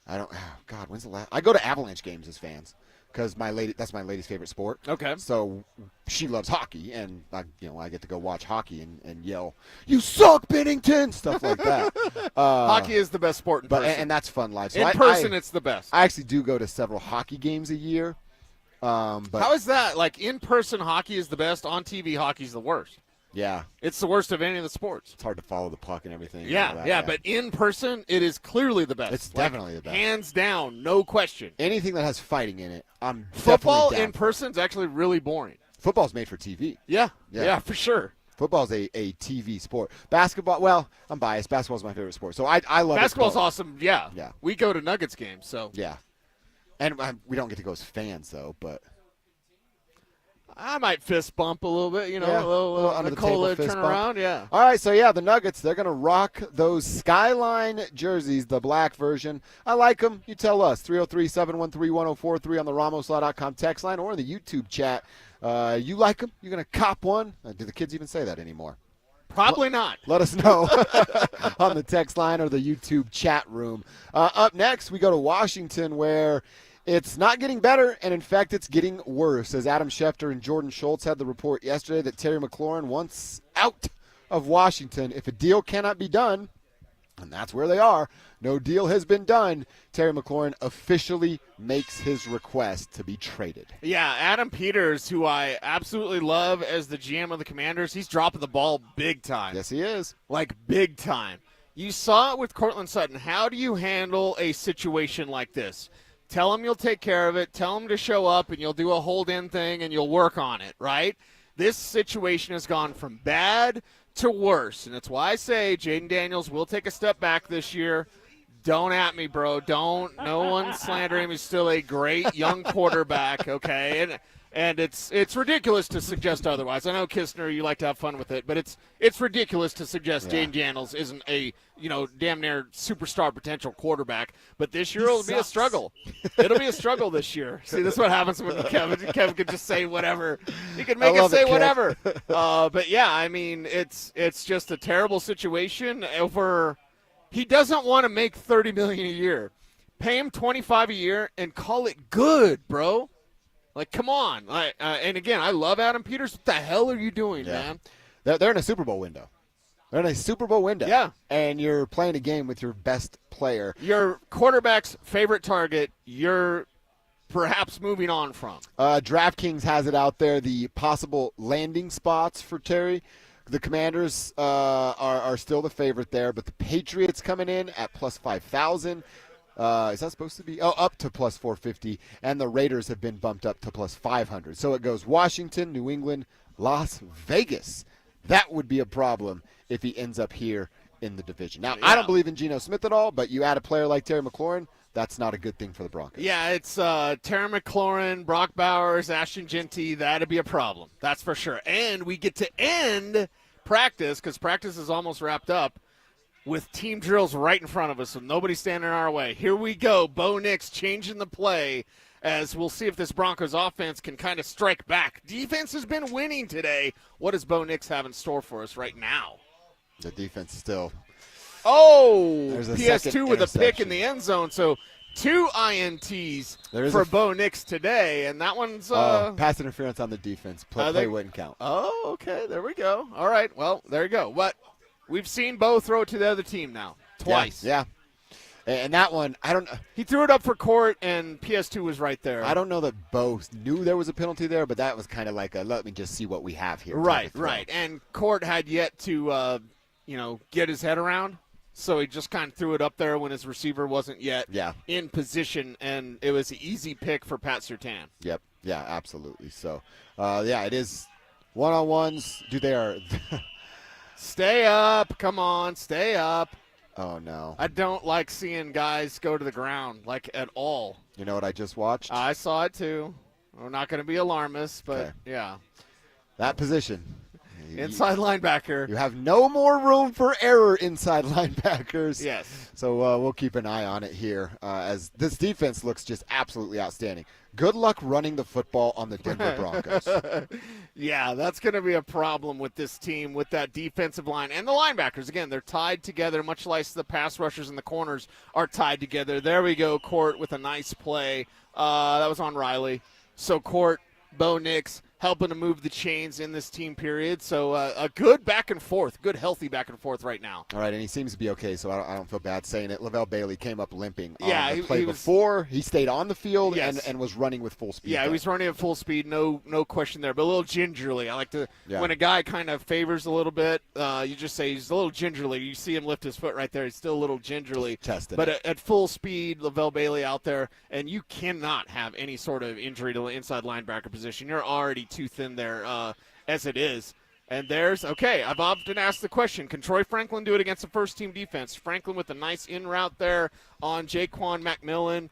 S23: I don't. Oh God, when's the last? I go to Avalanche games as fans because that's my lady's favorite sport.
S2: Okay.
S23: So she loves hockey, and I get to go watch hockey and yell, "You suck, Bennington!" stuff like that.
S2: Hockey is the best sport in person.
S23: And that's fun live. So
S2: in person, it's the best.
S23: I actually do go to several hockey games a year. But
S2: how is that? In-person hockey is the best. On TV, hockey's the worst.
S23: Yeah.
S2: It's the worst of any of the sports.
S23: It's hard to follow the puck and everything.
S2: Yeah. But in person, it is clearly the best.
S23: It's definitely the best.
S2: Hands down, no question.
S23: Anything that has fighting in it, I'm
S2: Football
S23: definitely down
S2: in person is actually really boring.
S23: Football's made for TV.
S2: Yeah, for sure.
S23: Football's a TV sport. Basketball, well, I'm biased. Basketball's my favorite sport. So I love
S2: Basketball's
S23: it.
S2: awesome, yeah. We go to Nuggets games, so.
S23: Yeah. And we don't get to go as fans, though, but.
S2: I might fist bump a little bit, a
S23: little under the table
S2: Nicola
S23: fist
S2: turn
S23: bump.
S2: around, yeah.
S23: All right, so the Nuggets, they're going to rock those Skyline jerseys, the black version. I like them. You tell us, 303-713-1043 on the RamosLaw.com text line or in the YouTube chat. You like them? You're going to cop one? Do the kids even say that anymore?
S2: Probably not.
S23: Let us know on the text line or the YouTube chat room. Up next, we go to Washington, where it's not getting better, and in fact, it's getting worse. As Adam Schefter and Jordan Schultz had the report yesterday that Terry McLaurin wants out of Washington. If a deal cannot be done, and that's where they are, no deal has been done, Terry McLaurin officially makes his request to be traded.
S2: Yeah, Adam Peters, who I absolutely love as the GM of the Commanders, he's dropping the ball big time.
S23: Yes, he is.
S2: Big time. You saw it with Cortland Sutton. How do you handle a situation like this? Tell him you'll take care of it. Tell him to show up, and you'll do a hold-in thing, and you'll work on it, right? This situation has gone from bad to worse, and that's why I say Jaden Daniels will take a step back this year. Don't at me, bro. Don't. No one's slandering him. He's still a great young quarterback, okay? And it's ridiculous to suggest otherwise. I know, Kistner, you like to have fun with it, but it's ridiculous to suggest Jaden Daniels isn't a damn near superstar potential quarterback. But this year it'll be a struggle. It'll be a struggle this year. See, this is what happens when Kevin can just say whatever. He can make it say whatever. But yeah, I mean, it's just a terrible situation. He doesn't want to make $30 million a year. Pay him $25 a year and call it good, bro. Come on. And again, I love Adam Peters. What the hell are you doing, man?
S23: They're in a Super Bowl window. They're in a Super Bowl window.
S2: Yeah.
S23: And you're playing a game with your best player.
S2: Your quarterback's favorite target, you're perhaps moving on from.
S23: DraftKings has it out there, the possible landing spots for Terry. The Commanders are still the favorite there, but the Patriots coming in at plus 5,000. Is that supposed to be? Oh, up to plus 450, and the Raiders have been bumped up to plus 500. So it goes Washington, New England, Las Vegas. That would be a problem if he ends up here in the division. Now, I don't believe in Geno Smith at all, but you add a player like Terry McLaurin, that's not a good thing for the Broncos.
S2: Yeah, it's Terry McLaurin, Brock Bowers, Ashton Genty. That'd be a problem. That's for sure. And we get to end practice, because practice is almost wrapped up, with team drills right in front of us, so nobody's standing in our way. Here we go. Bo Nix changing the play, as we'll see if this Broncos offense can kind of strike back. Defense has been winning today. What does Bo Nix have in store for us right now?
S23: The defense still.
S2: Oh,
S23: There's a
S2: PS2 with a pick in the end zone. So 2 INTs for Bo Nix today, and that one's
S23: pass interference on the defense. Play wouldn't count.
S2: Oh, okay. There we go. All right. Well, there you go. We've seen Bo throw it to the other team now twice.
S23: Yeah. And that one, I don't know.
S2: He threw it up for Court, and PS2 was right there.
S23: I don't know that both knew there was a penalty there, but that was kind of like a let me just see what we have here.
S2: Right. And Court had yet to, get his head around, so he just kind of threw it up there when his receiver wasn't yet in position, and it was an easy pick for Pat Surtain.
S23: Yep. Yeah, absolutely. So, it is one-on-ones.
S2: Stay up. Come on, stay up.
S23: Oh, no.
S2: I don't like seeing guys go to the ground, like, at all.
S23: You know what I just watched?
S2: I saw it, too. We're not going to be alarmists, but, yeah.
S23: That position.
S2: Inside linebacker.
S23: You have no more room for error inside linebackers.
S2: Yes.
S23: So we'll keep an eye on it here as this defense looks just absolutely outstanding. Good luck running the football on the Denver Broncos.
S2: Yeah, that's going to be a problem with this team, with that defensive line. And the linebackers, again, they're tied together, much like the pass rushers and the corners are tied together. There we go, Court with a nice play. That was on Riley. So Court, Bo Nix, helping to move the chains in this team period. So a good back and forth, good healthy back and forth right now.
S23: All right, and he seems to be okay, so I don't feel bad saying it. Lavelle Bailey came up limping on the
S2: he
S23: before. He stayed on the field and was running with full speed.
S2: Yeah, he was running at full speed, no question there, but a little gingerly. I like to, when a guy kind of favors a little bit, you just say he's a little gingerly. You see him lift his foot right there. He's still a little gingerly.
S23: Testing
S2: but at full speed, Lavelle Bailey out there, and you cannot have any sort of injury to the inside linebacker position. You're already too thin there. As it is. And I've often asked the question, can Troy Franklin do it against the first-team defense? Franklin with a nice in-route there on Jaquan McMillan.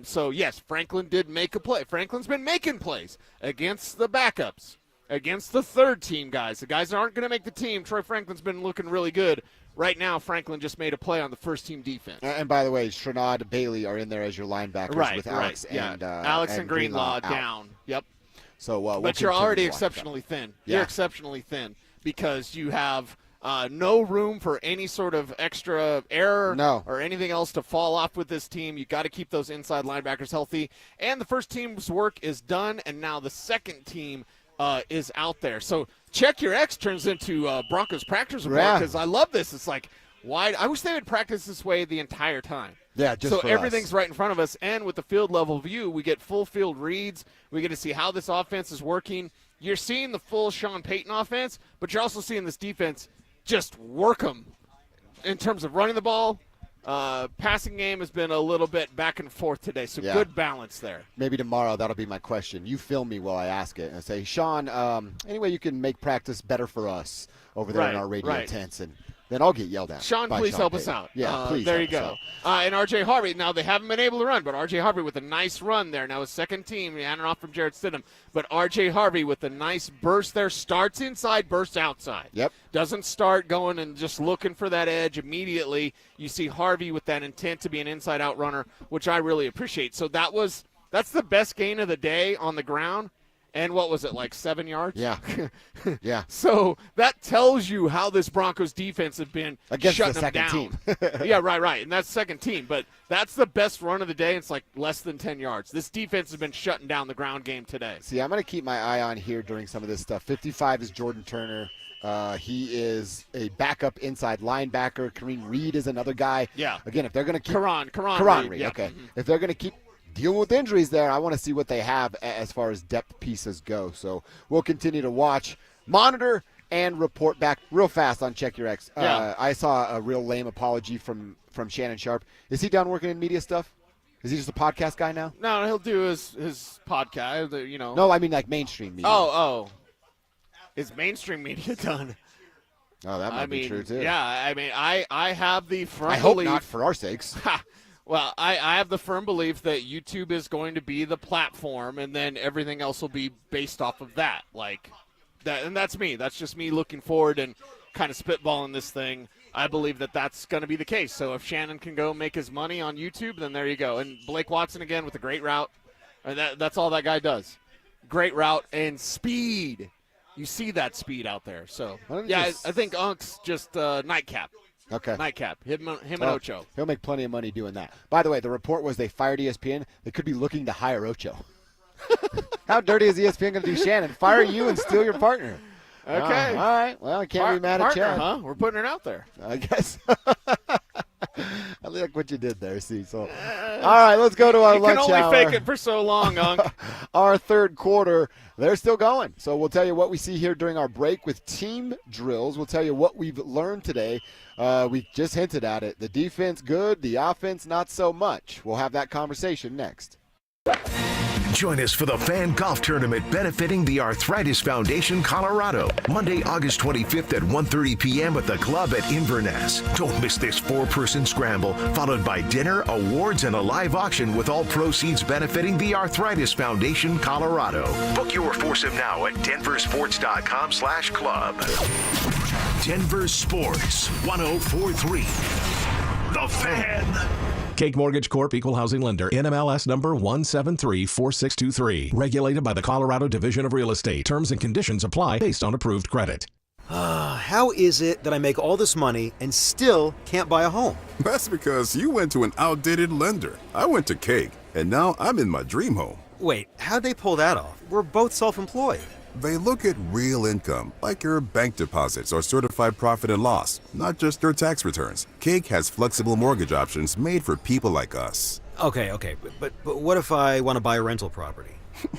S2: So, yes, Franklin did make a play. Franklin's been making plays against the backups, against the third-team guys. The guys that aren't going to make the team, Troy Franklin's been looking really good. Right now, Franklin just made a play on the first-team defense.
S23: And by the way, Sherrod Bailey are in there as your linebackers with Alex and
S2: Alex and Greenlaw down. Yep.
S23: So,
S2: but you're already exceptionally thin.
S23: Yeah.
S2: You're exceptionally thin because you have no room for any sort of extra error or anything else to fall off with this team. You got to keep those inside linebackers healthy. And the first team's work is done, and now the second team is out there. So check your X turns into Broncos practice report because I love this. It's like wide. I wish they would practice this way the entire time.
S23: Yeah, just
S2: so
S23: for
S2: everything's
S23: us.
S2: Right in front of us, and with the field level view, we get full field reads. We get to see how this offense is working. You're seeing the full Sean Payton offense, but you're also seeing this defense just work them in terms of running the ball. Passing game has been a little bit back and forth today, so good balance there.
S23: Maybe tomorrow that'll be my question. You film me while I ask it and say, Sean, any way you can make practice better for us over there in our radio tents, and then I'll get yelled at.
S2: Sean, please help us out.
S23: Yeah, please.
S2: There you go. And R.J. Harvey, now they haven't been able to run, but R.J. Harvey with a nice run there. Now his second team, he had it off from Jarrett Stidham, but R.J. Harvey with a nice burst there, starts inside, bursts outside.
S23: Yep.
S2: Doesn't start going and just looking for that edge immediately. You see Harvey with that intent to be an inside-out runner, which I really appreciate. So that's the best gain of the day on the ground. And what was it, like 7 yards?
S23: Yeah. Yeah.
S2: So that tells you how this Broncos defense has been
S23: against
S2: shutting
S23: the second
S2: them
S23: team.
S2: down. Yeah, right. And that's second team. But that's the best run of the day. It's like less than 10 yards. This defense has been shutting down the ground game today.
S23: See, I'm going to keep my eye on here during some of this stuff. 55 is Jordan Turner. He is a backup inside linebacker. Kareem Reed is another guy.
S2: Yeah.
S23: Again, if they're going to keep
S2: Karan
S23: Reed.
S2: Yeah.
S23: Okay. If they're going to keep dealing with injuries there, I want to see what they have as far as depth pieces go. So we'll continue to watch, monitor, and report back real fast on Check Your X. I saw a real lame apology from Shannon Sharp. Is he done working in media stuff? Is he just a podcast guy now?
S2: No, he'll do his podcast, you know.
S23: No, I mean like mainstream media.
S2: Oh. Is mainstream media done?
S23: Oh, that might be true, too.
S2: Yeah, I mean, I have the firm
S23: I hope
S2: belief.
S23: not, for our sakes.
S2: Well, I have the firm belief that YouTube is going to be the platform, and then everything else will be based off of that. Like that, and that's me. That's just me looking forward and kind of spitballing this thing. I believe that that's going to be the case. So if Shannon can go make his money on YouTube, then there you go. And Blake Watson again with a great route. And that's all that guy does. Great route and speed. You see that speed out there. So, I think Unk's just nightcap.
S23: Okay.
S2: Nightcap. Him and Ocho.
S23: He'll make plenty of money doing that. By the way, the report was they fired ESPN. They could be looking to hire Ocho. How dirty is ESPN going to do Shannon? Fire you and steal your partner.
S2: Okay.
S23: All right. Well, I can't be mad at Chad.
S2: Huh? We're putting it out there.
S23: I guess. I like what you did there, Cecil. All right, let's go to our lunch hour.
S2: You can only fake it for so long, Unc.
S23: Our third quarter, they're still going. So we'll tell you what we see here during our break with team drills. We'll tell you what we've learned today. We just hinted at it. The defense good, the offense not so much. We'll have that conversation next.
S3: Join us for the Fan Golf Tournament benefiting the Arthritis Foundation Colorado, Monday, August 25th at 1:30 p.m. at the club at Inverness. Don't miss this 4-person scramble, followed by dinner, awards, and a live auction with all proceeds benefiting the Arthritis Foundation Colorado. Book your foursome now at DenverSports.com/club. Denver Sports 104.3. The Fan.
S1: Cake Mortgage Corp. Equal Housing Lender. NMLS number 1734623. Regulated by the Colorado Division of Real Estate. Terms and conditions apply based on approved credit.
S6: How is it that I make all this money and still can't buy a home?
S7: That's because you went to an outdated lender. I went to Cake, and now I'm in my dream home.
S6: Wait, how'd they pull that off? We're both self-employed.
S7: They look at real income, like your bank deposits or certified profit and loss, not just your tax returns. Cake has flexible mortgage options made for people like us.
S6: Okay, but what if I want to buy a rental property?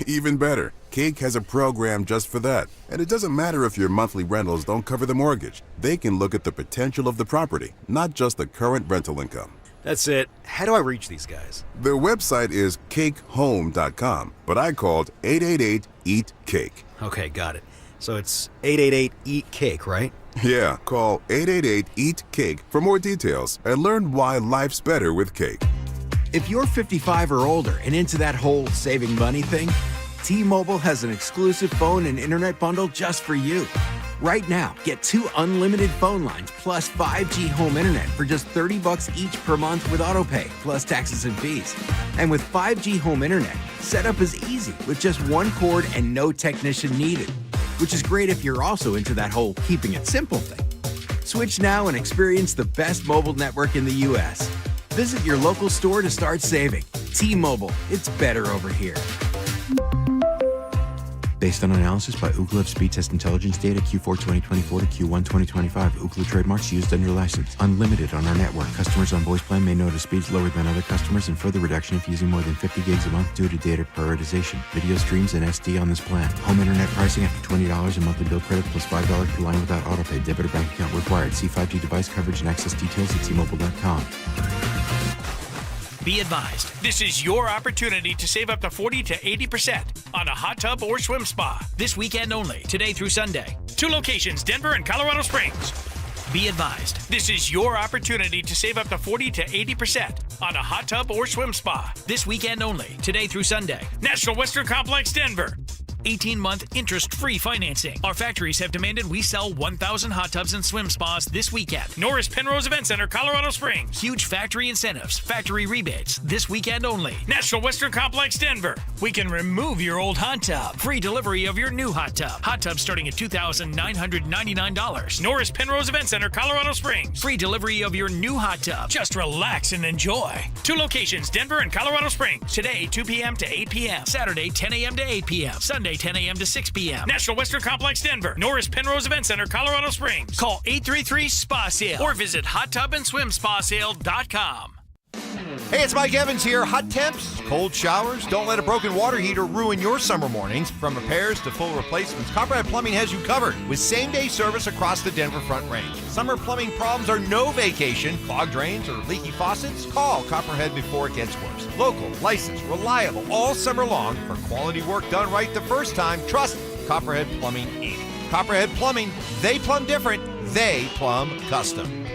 S7: Even better, Cake has a program just for that. And it doesn't matter if your monthly rentals don't cover the mortgage. They can look at the potential of the property, not just the current rental income.
S6: That's it. How do I reach these guys?
S7: Their website is cakehome.com, but I called 888-EAT-CAKE.
S6: Okay, got it. So it's 888-EAT-CAKE, right?
S7: Yeah, call 888-EAT-CAKE for more details and learn why life's better with Cake.
S15: If you're 55 or older and into that whole saving money thing, T-Mobile has an exclusive phone and internet bundle just for you. Right now, get 2 unlimited phone lines plus 5G home internet for just $30 each per month with AutoPay, plus taxes and fees. And with 5G home internet, setup is easy with just 1 cord and no technician needed, which is great if you're also into that whole keeping it simple thing. Switch now and experience the best mobile network in the U.S. Visit your local store to start saving. T-Mobile, it's better over here.
S16: Based on analysis by Ookla of speed test intelligence data Q4 2024 to Q1 2025. Ookla trademarks used under license. Unlimited on our network. Customers on voice plan may notice speeds lower than other customers and further reduction if using more than 50 gigs a month due to data prioritization. Video streams and SD on this plan. Home internet pricing after $20 in monthly bill credit plus $5 per line without autopay. Debit or bank account required. See 5G device coverage and access details at T-Mobile.com.
S17: Be advised, this is your opportunity to save up to 40 to 80% on a hot tub or swim spa. This weekend only, today through Sunday. 2 locations, Denver and Colorado Springs. Be advised, this is your opportunity to save up to 40 to 80% on a hot tub or swim spa. This weekend only, today through Sunday. National Western Complex, Denver. 18-month interest-free financing. Our factories have demanded we sell 1,000 hot tubs and swim spas this weekend. Norris Penrose Event Center, Colorado Springs. Huge factory incentives, factory rebates, this weekend only. National Western Complex, Denver. We can remove your old hot tub. Free delivery of your new hot tub. Hot tub starting at $2,999. Norris Penrose Event Center, Colorado Springs. Free delivery of your new hot tub. Just relax and enjoy. 2 locations, Denver and Colorado Springs. Today, 2 p.m. to 8 p.m. Saturday, 10 a.m. to 8 p.m. Sunday, 10 a.m. to 6 p.m. National Western Complex, Denver. Norris Penrose Event Center, Colorado Springs. Call 833-SPA-SALE or visit hottubandSwimSpaSale.com.
S11: Hey, it's Mike Evans here. Hot temps, cold showers. Don't let a broken water heater ruin your summer mornings. From repairs to full replacements, Copperhead Plumbing has you covered with same-day service across the Denver Front Range. Summer plumbing problems are no vacation. Clogged drains or leaky faucets? Call Copperhead before it gets worse. Local, licensed, reliable, all summer long for quality work done right the first time. Trust Copperhead Plumbing, Inc. Copperhead Plumbing, they plumb different, they plumb custom.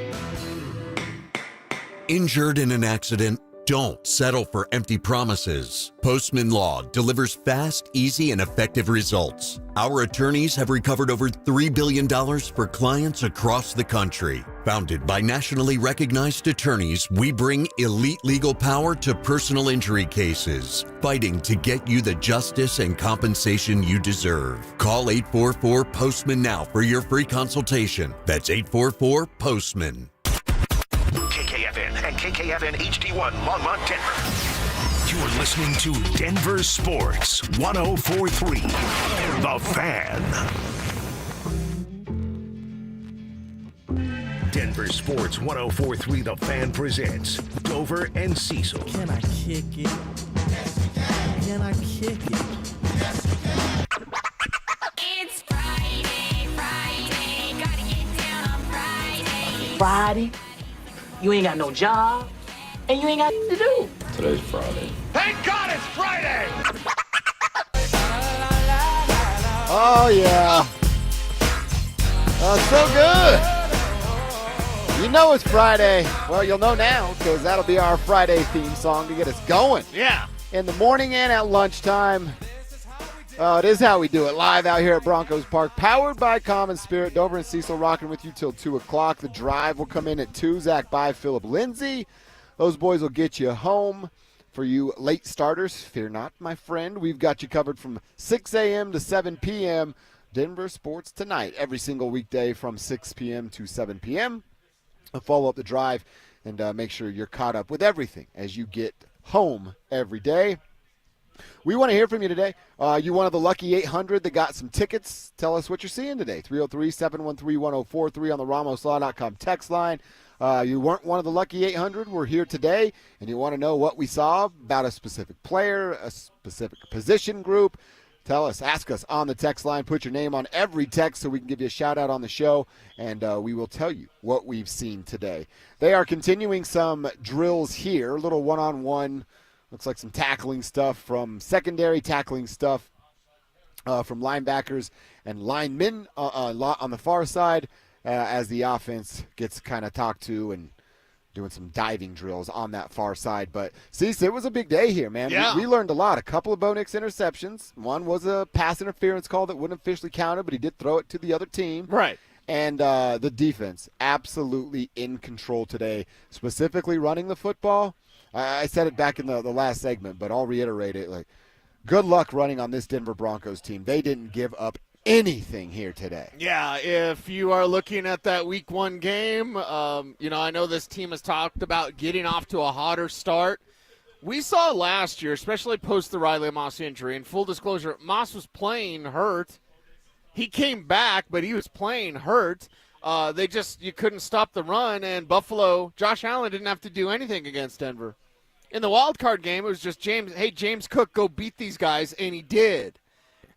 S18: Injured in an accident? Don't settle for empty promises. Postman Law delivers fast, easy, and effective results. Our attorneys have recovered over $3 billion for clients across the country. Founded by nationally recognized attorneys, we bring elite legal power to personal injury cases, fighting to get you the justice and compensation you deserve. Call 844-POSTMAN now for your free consultation. That's 844-POSTMAN.
S3: KKFN and KKFN HD1 Longmont, Denver. You're listening to Denver Sports 104.3. The Fan. Denver Sports 104.3 The Fan presents Dover and Cecil.
S4: Can I kick it? Can I kick it?
S27: It's Friday, gotta get down on Friday.
S4: Friday? You ain't got no job, and you ain't got to do.
S31: Today's Friday.
S3: Thank God it's Friday!
S23: Oh, yeah. So good. You know it's Friday. Well, you'll know now because that'll be our Friday theme song to get us going.
S2: Yeah.
S23: In the morning and at lunchtime. It is how we do it. Live out here at Broncos Park. Powered by Common Spirit. Dover and Cecil rocking with you till 2 o'clock. The drive will come in at 2. Zach by Phillip, Lindsay. Those boys will get you home. For you late starters, fear not, my friend. We've got you covered from 6 a.m. to 7 p.m. Denver Sports Tonight, every single weekday from 6 p.m. to 7 p.m. Follow up the drive and make sure you're caught up with everything as you get home every day. We want to hear from you today. You one of the lucky 800 that got some tickets. Tell us what you're seeing today. 303-713-1043 on the RamosLaw.com text line. You weren't one of the lucky 800. We're here today, and you want to know what we saw about a specific player, a specific position group. Tell us, ask us on the text line. Put your name on every text so we can give you a shout-out on the show, and we will tell you what we've seen today. They are continuing some drills here, a little one-on-one, looks like some tackling stuff from secondary, tackling stuff from linebackers and linemen on the far side as the offense gets kind of talked to and doing some diving drills on that far side. But, Cece, it was a big day here, man.
S2: Yeah.
S23: We learned a lot. A couple of Bo Nix interceptions. One was a pass interference call that wouldn't officially counted, but he did throw it to the other team.
S2: Right.
S23: And the defense, absolutely in control today, specifically running the football. I said it back in the last segment, but I'll reiterate it. Like, good luck running on this Denver Broncos team. They didn't give up anything here today.
S2: Yeah, if you are looking at that week 1 game, I know this team has talked about getting off to a hotter start. We saw last year, especially post the Riley Moss injury, and full disclosure, Moss was playing hurt. He came back, but he was playing hurt. You couldn't stop the run, and Buffalo, Josh Allen didn't have to do anything against Denver. In the wild card game, it was just James Cook, go beat these guys, and he did.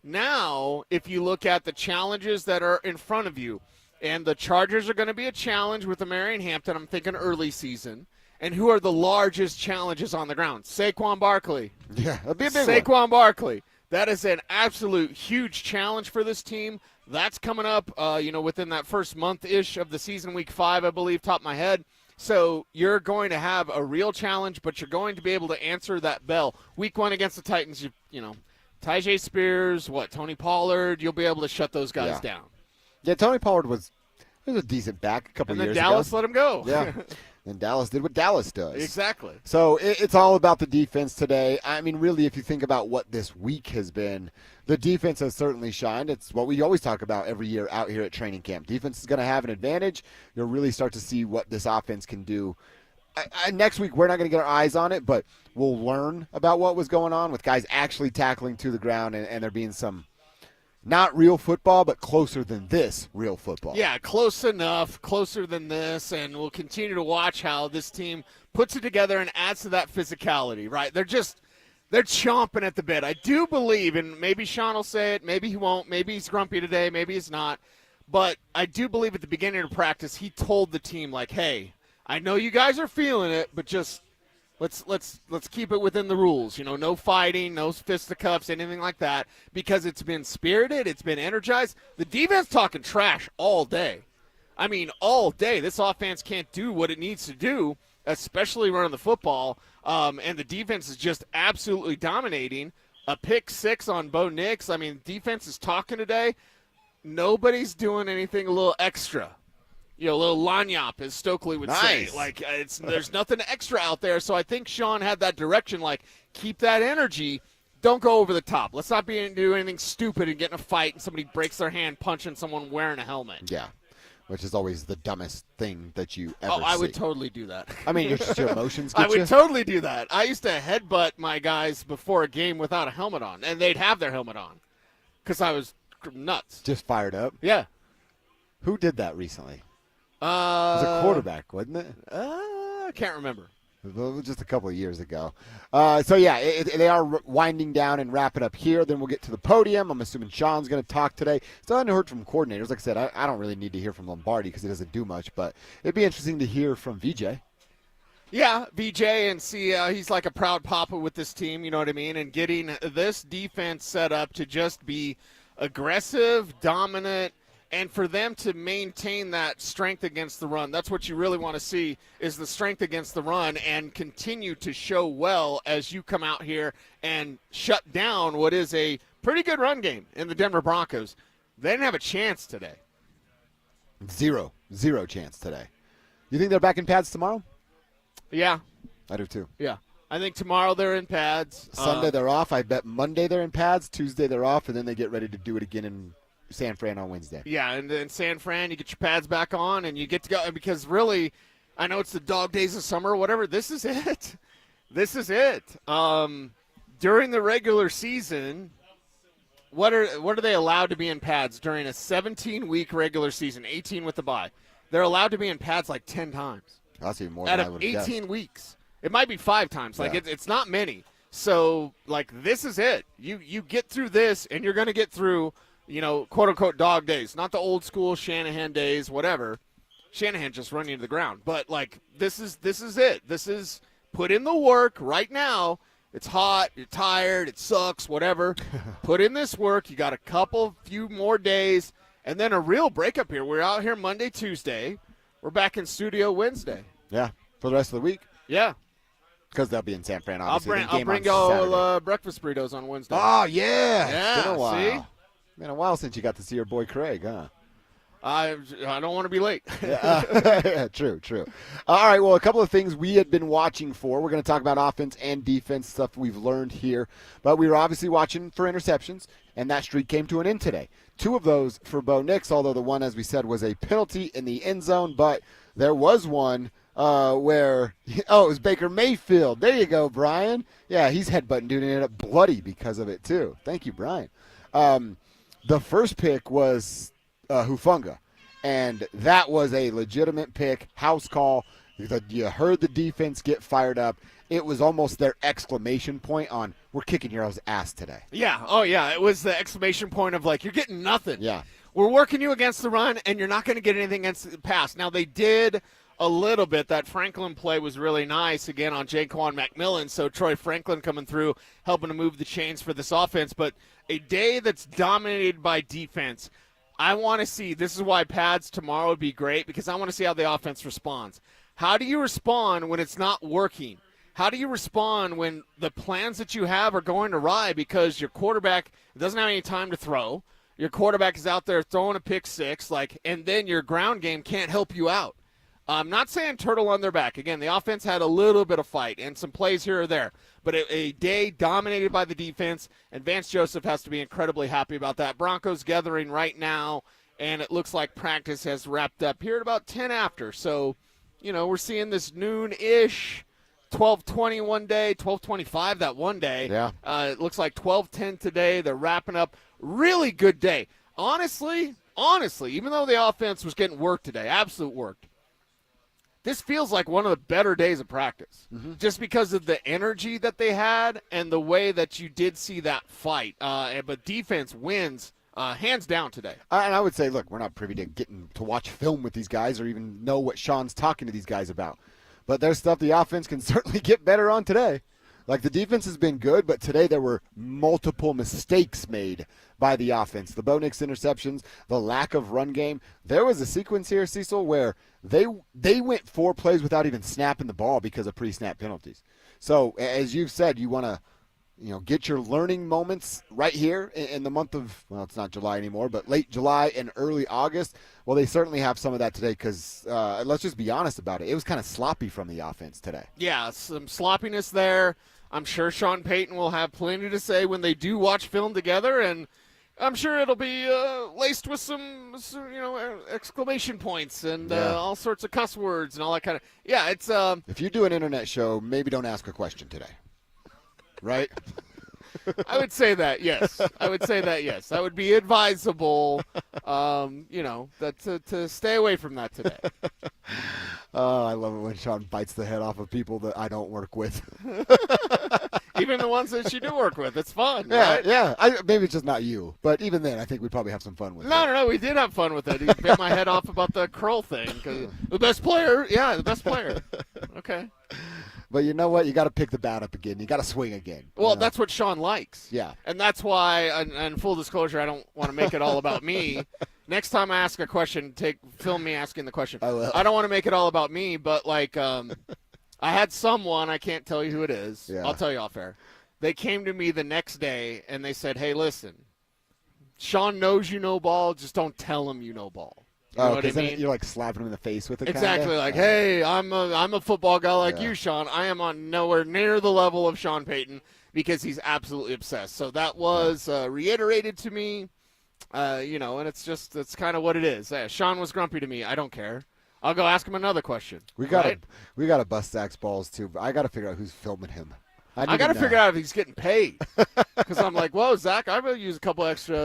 S2: Now, if you look at the challenges that are in front of you, and the Chargers are going to be a challenge with the Marion Hampton, I'm thinking early season. And who are the largest challenges on the ground? Saquon Barkley.
S23: Yeah, that'd be a big
S2: Saquon Barkley. That is an absolute huge challenge for this team. That's coming up, within that first month-ish of the season, week 5, I believe, top of my head. So you're going to have a real challenge, but you're going to be able to answer that bell. Week 1 against the Titans, Tyjae Spears, Tony Pollard, you'll be able to shut those guys down.
S23: Yeah, Tony Pollard was a decent back a couple years ago.
S2: And then Dallas let him go.
S23: Yeah, and Dallas did what Dallas does.
S2: Exactly.
S23: So it's all about the defense today. I mean, really, if you think about what this week has been, the defense has certainly shined. It's what we always talk about every year out here at training camp. Defense is going to have an advantage. You'll really start to see what this offense can do. Next week, we're not going to get our eyes on it, but we'll learn about what was going on with guys actually tackling to the ground and there being some not real football, but closer than this real football.
S2: Yeah, close enough, closer than this, and we'll continue to watch how this team puts it together and adds to that physicality, right? They're chomping at the bit. I do believe, and maybe Sean will say it, maybe he won't, maybe he's grumpy today, maybe he's not, but I do believe at the beginning of practice he told the team, like, hey, I know you guys are feeling it, but just let's keep it within the rules. No fighting, no fisticuffs, anything like that, because it's been spirited, it's been energized. The defense talking trash all day. I mean, all day. This offense can't do what it needs to do, especially running the football, and the defense is just absolutely dominating. A pick 6 on Bo Nix. I mean, defense is talking today. Nobody's doing anything a little extra. A little lanyap, as Stokley would say. Like, there's nothing extra out there. So I think Sean had that direction, like, keep that energy. Don't go over the top. Let's not do anything stupid and get in a fight and somebody breaks their hand punching someone wearing a helmet.
S23: Yeah, which is always the dumbest thing that you ever see.
S2: I would totally do that.
S23: I mean, your emotions get
S2: I would totally do that. I used to headbutt my guys before a game without a helmet on, and they'd have their helmet on because I was nuts.
S23: Just fired up?
S2: Yeah.
S23: Who did that recently? was a quarterback, wasn't it?
S2: I can't remember.
S23: Just a couple of years ago. They are winding down and wrapping up here. Then we'll get to the podium. I'm assuming Sean's going to talk today. Still haven't heard from coordinators. Like I said, I don't really need to hear from Lombardi because he doesn't do much, but it'd be interesting to hear from VJ.
S2: Yeah, VJ, and see he's like a proud papa with this team, you know what I mean, and getting this defense set up to just be aggressive, dominant, and for them to maintain that strength against the run. That's what you really want to see is the strength against the run and continue to show well as you come out here and shut down what is a pretty good run game in the Denver Broncos. They didn't have a chance today.
S23: Zero chance today. You think they're back in pads tomorrow?
S2: Yeah.
S23: I do too.
S2: Yeah. I think tomorrow they're in pads.
S23: Sunday they're off. I bet Monday they're in pads. Tuesday they're off, and then they get ready to do it again in San Fran on Wednesday.
S2: Yeah, and then San Fran, you get your pads back on, and you get to go. Because really, I know it's the dog days of summer or whatever. This is it. This is it. During the regular season, what are they allowed to be in pads during a 17-week regular season, 18 with the bye? They're allowed to be in pads like 10 times.
S23: That's even more
S2: out
S23: than I
S2: of
S23: would have
S2: 18 weeks. It might be 5 times. Like it's not many. So like this is it. You get through this, and you're going to get through, quote unquote dog days, not the old school Shanahan days, whatever. Shanahan just running you to the ground. But like this is it. This is put in the work right now. It's hot. You're tired. It sucks. Whatever. Put in this work. You got a few more days, and then a real breakup here. We're out here Monday, Tuesday. We're back in studio Wednesday.
S23: Yeah, for the rest of the week.
S2: Yeah.
S23: Because they'll be in San Fran, obviously.
S2: I'll bring y'all breakfast burritos on Wednesday.
S23: Oh, yeah.
S2: Yeah,
S23: It's been a while.
S2: see?
S23: Been a while since you got to see your boy Craig, huh?
S2: I don't want to be late.
S23: Yeah, true. All right, well, a couple of things we had been watching for. We're going to talk about offense and defense, stuff we've learned here. But we were obviously watching for interceptions, and that streak came to an end today. 2 of those for Bo Nix, although the one, as we said, was a penalty in the end zone. But there was one where, it was Baker Mayfield. There you go, Brian. Yeah, he's headbutting dude and ended up bloody because of it, too. Thank you, Brian. The first pick was Hufanga, and that was a legitimate pick, house call. You heard the defense get fired up. It was almost their exclamation point on, we're kicking your ass today.
S2: Yeah. Oh, yeah. It was the exclamation point of, like, you're getting nothing.
S23: Yeah.
S2: We're working you against the run, and you're not going to get anything against the pass. Now, they did a little bit. That Franklin play was really nice, again, on Jaquan McMillan. So Troy Franklin coming through, helping to move the chains for this offense. But a day that's dominated by defense, I want to see, this is why pads tomorrow would be great, because I want to see how the offense responds. How do you respond when it's not working? How do you respond when the plans that you have are going awry because your quarterback doesn't have any time to throw? Your quarterback is out there throwing a pick six, and then your ground game can't help you out. I'm not saying turtle on their back. Again, the offense had a little bit of fight and some plays here or there. But a day dominated by the defense, and Vance Joseph has to be incredibly happy about that. Broncos gathering right now, and it looks like practice has wrapped up here at about 10 after. So, we're seeing this noon-ish, 12:20 one day, 12:25 that one day.
S23: Yeah.
S2: It looks like 12:10 today. They're wrapping up. Really good day. Honestly, even though the offense was getting work today, absolute work, this feels like one of the better days of practice, just because of the energy that they had and the way that you did see that fight. But defense wins hands down today.
S23: And I would say, look, we're not privy to getting to watch film with these guys or even know what Sean's talking to these guys about. But there's stuff the offense can certainly get better on today. Like, the defense has been good, but today there were multiple mistakes made by the offense. The Bo Nix interceptions, the lack of run game. There was a sequence here, Cecil, where they went 4 plays without even snapping the ball because of pre-snap penalties. So, as you've said, you want to get your learning moments right here in the month of, well, it's not July anymore, but late July and early August. Well, they certainly have some of that today because let's just be honest about it. It was kind of sloppy from the offense today.
S2: Yeah, some sloppiness there. I'm sure Sean Payton will have plenty to say when they do watch film together, and I'm sure it'll be laced with some exclamation points and all sorts of cuss words and all that kind of. Yeah, it's.
S23: If you do an internet show, maybe don't ask a question today. Right?
S2: I would say that, yes. That would be advisable, to stay away from that today.
S23: I love it when Sean bites the head off of people that I don't work with.
S2: Even the ones that you do work with. It's fun,
S23: Yeah,
S2: right?
S23: yeah. Maybe it's just not you. But even then, I think we'd probably have some fun with it.
S2: No, we did have fun with it. He bit my head off about the curl thing. 'Cause the best player. Yeah, the best player. Okay.
S23: But you know what? You got to pick the bat up again. You got to swing again.
S2: Well, that's what Sean likes.
S23: Yeah.
S2: And that's why, and full disclosure, I don't want to make it all about me. Next time I ask a question, film me asking the question.
S23: I will.
S2: I don't want to make it all about me, but I had someone, I can't tell you who it is.
S23: Yeah.
S2: I'll tell you off air. They came to me the next day and they said, "Hey, listen, Sean knows you know ball. Just don't tell him you know ball." You know what I mean?
S23: You're like slapping him in the face with it.
S2: Exactly.
S23: Kinda?
S2: Like, hey, I'm a football guy like you, Sean. I am on nowhere near the level of Sean Payton because he's absolutely obsessed. So that was reiterated to me, and it's kind of what it is. Sean was grumpy to me. I don't care. I'll go ask him another question.
S23: We got to bust Zach's balls too. But I got to figure out who's filming him.
S2: I got to figure out if he's getting paid, because I'm like, whoa, Zach, I will use a couple extra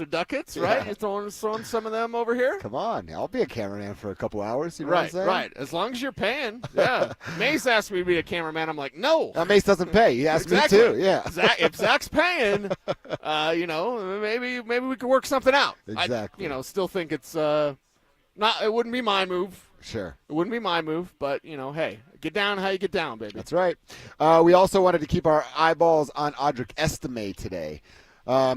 S2: ducats, right? You're throwing some of them over here.
S23: Come on, I'll be a cameraman for a couple hours. You know what I'm saying?
S2: Right. As long as you're paying, yeah. Mace asked me to be a cameraman. I'm like, no.
S23: Mace doesn't pay. He asked me too. Yeah.
S2: If Zach's paying, maybe we could work something out.
S23: Exactly.
S2: I, still think it's not. It wouldn't be my move.
S23: Sure.
S2: It wouldn't be my move, but, hey, get down how you get down, baby.
S23: That's right. We also wanted to keep our eyeballs on Audric Estime today.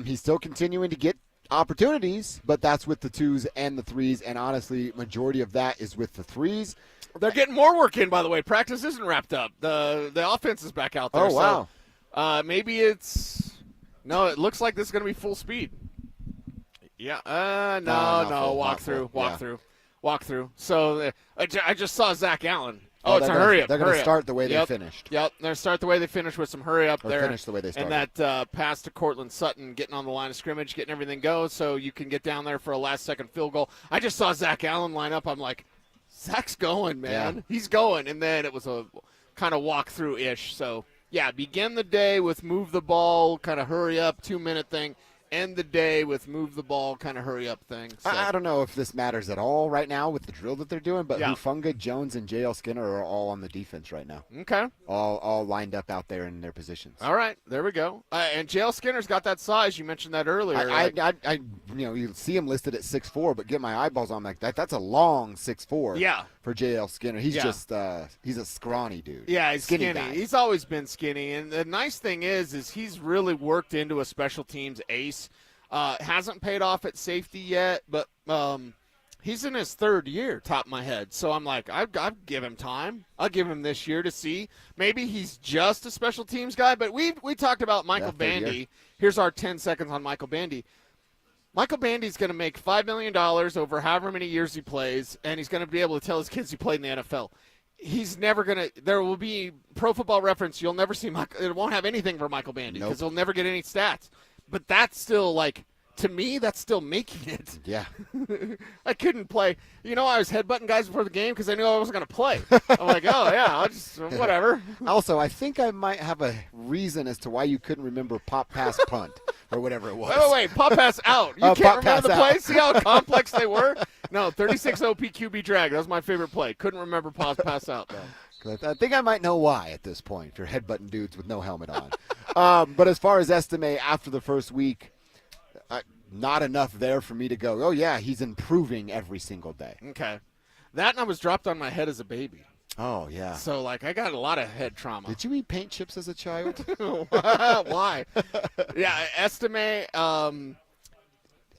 S23: He's still continuing to get opportunities, but that's with the 2s and the 3s, and honestly, majority of that is with the 3s.
S2: They're getting more work in, by the way. Practice isn't wrapped up. The offense is back out there.
S23: Oh, wow.
S2: So, maybe it's – no, it looks like this is going to be full speed. Yeah. Walk through. So I just saw Zach Allen. Oh, it's a hurry up.
S23: They're going to start the way they finished.
S2: Yep, they're going to start the way they finished with some hurry up there.
S23: Finish the way they started.
S2: And that pass to Cortland Sutton, getting on the line of scrimmage, getting everything go so you can get down there for a last-second field goal. I just saw Zach Allen line up. I'm like, Zach's going, man. Yeah. He's going. And then it was a kind of walk-through-ish. So, yeah, begin the day with move the ball, kind of hurry up, 2-minute thing. End the day with move the ball, kind of hurry up thing. So.
S23: I don't know if this matters at all right now with the drill that they're doing, but Hufanga, Jones, and J.L. Skinner are all on the defense right now.
S2: Okay.
S23: All lined up out there in their positions.
S2: All right, there we go. And J.L. Skinner's got that size. You mentioned that earlier.
S23: You see him listed at 6'4", but get my eyeballs on like that. That's a long 6'4".
S2: Yeah.
S23: For J.L. Skinner, he's just he's a scrawny dude.
S2: Yeah, he's skinny.
S23: Guy.
S2: He's always been skinny, and the nice thing is he's really worked into a special teams ace. Hasn't paid off at safety yet, but he's in his 3rd year, top of my head. So I'm like, I'll give him time. I'll give him this year to see. Maybe he's just a special teams guy, but we talked about Michael Bandy. Here's our 10 seconds on Michael Bandy. Michael Bandy's going to make $5 million over however many years he plays, and he's going to be able to tell his kids he played in the NFL. He's never going to – there will be Pro Football Reference. You'll never see – it won't have anything for Michael Bandy because he'll never get any stats. But that's still, like, to me, that's still making it.
S23: Yeah.
S2: I couldn't play. I was headbutting guys before the game because I knew I wasn't going to play. I'm like, oh, yeah, I'll just whatever.
S23: Also, I think I might have a reason as to why you couldn't remember pop, pass, punt, or whatever it was.
S2: Wait, pop, pass, out. You can't remember the play? See how complex they were? No, 36 OPQB drag. That was my favorite play. Couldn't remember pop, pass, out, though.
S23: I think I might know why at this point if you're headbutting dudes with no helmet on. But as far as Estime after the first week, not enough there for me to go, oh, yeah, he's improving every single day.
S2: Okay. That and I was dropped on my head as a baby.
S23: Oh, yeah.
S2: So, I got a lot of head trauma.
S23: Did you eat paint chips as a child?
S2: Why? Yeah, Estime,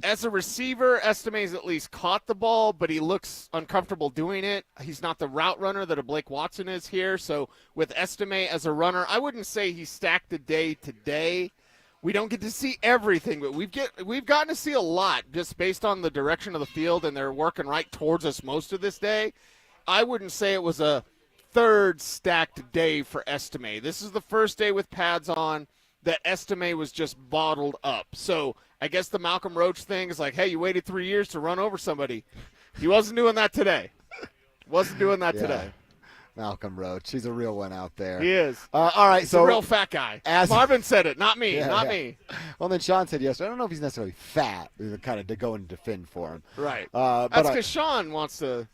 S2: as a receiver, Estime's at least caught the ball, but he looks uncomfortable doing it. He's not the route runner that a Blake Watson is here. So with Estime as a runner, I wouldn't say he stacked the day today. We don't get to see everything, but we've gotten to see a lot just based on the direction of the field, and they're working right towards us most of this day. I wouldn't say it was a 3rd stacked day for Estime. This is the first day with pads on that Estime was just bottled up. So I guess the Malcolm Roach thing is like, hey, you waited 3 years to run over somebody. He wasn't doing that today. Today.
S23: Malcolm Roach. He's a real one out there.
S2: He is.
S23: All right,
S2: He's
S23: so
S2: a real fat guy. Marvin said it, not me. Not me.
S23: Well, then Sean said yesterday, I don't know if he's necessarily fat, kind of to go and defend for him.
S2: Right.
S23: But
S2: That's because Sean wants to,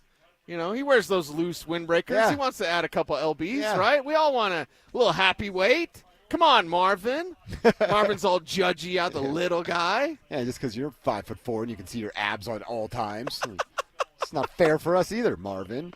S2: he wears those loose windbreakers.
S23: Yeah.
S2: He wants to add a couple LBs,
S23: Yeah.
S2: right? We all want a little happy weight. Come on, Marvin. Marvin's all judgy out, the little guy.
S23: Yeah, just because you're 5'4" and you can see your abs on all times. It's not fair for us either, Marvin.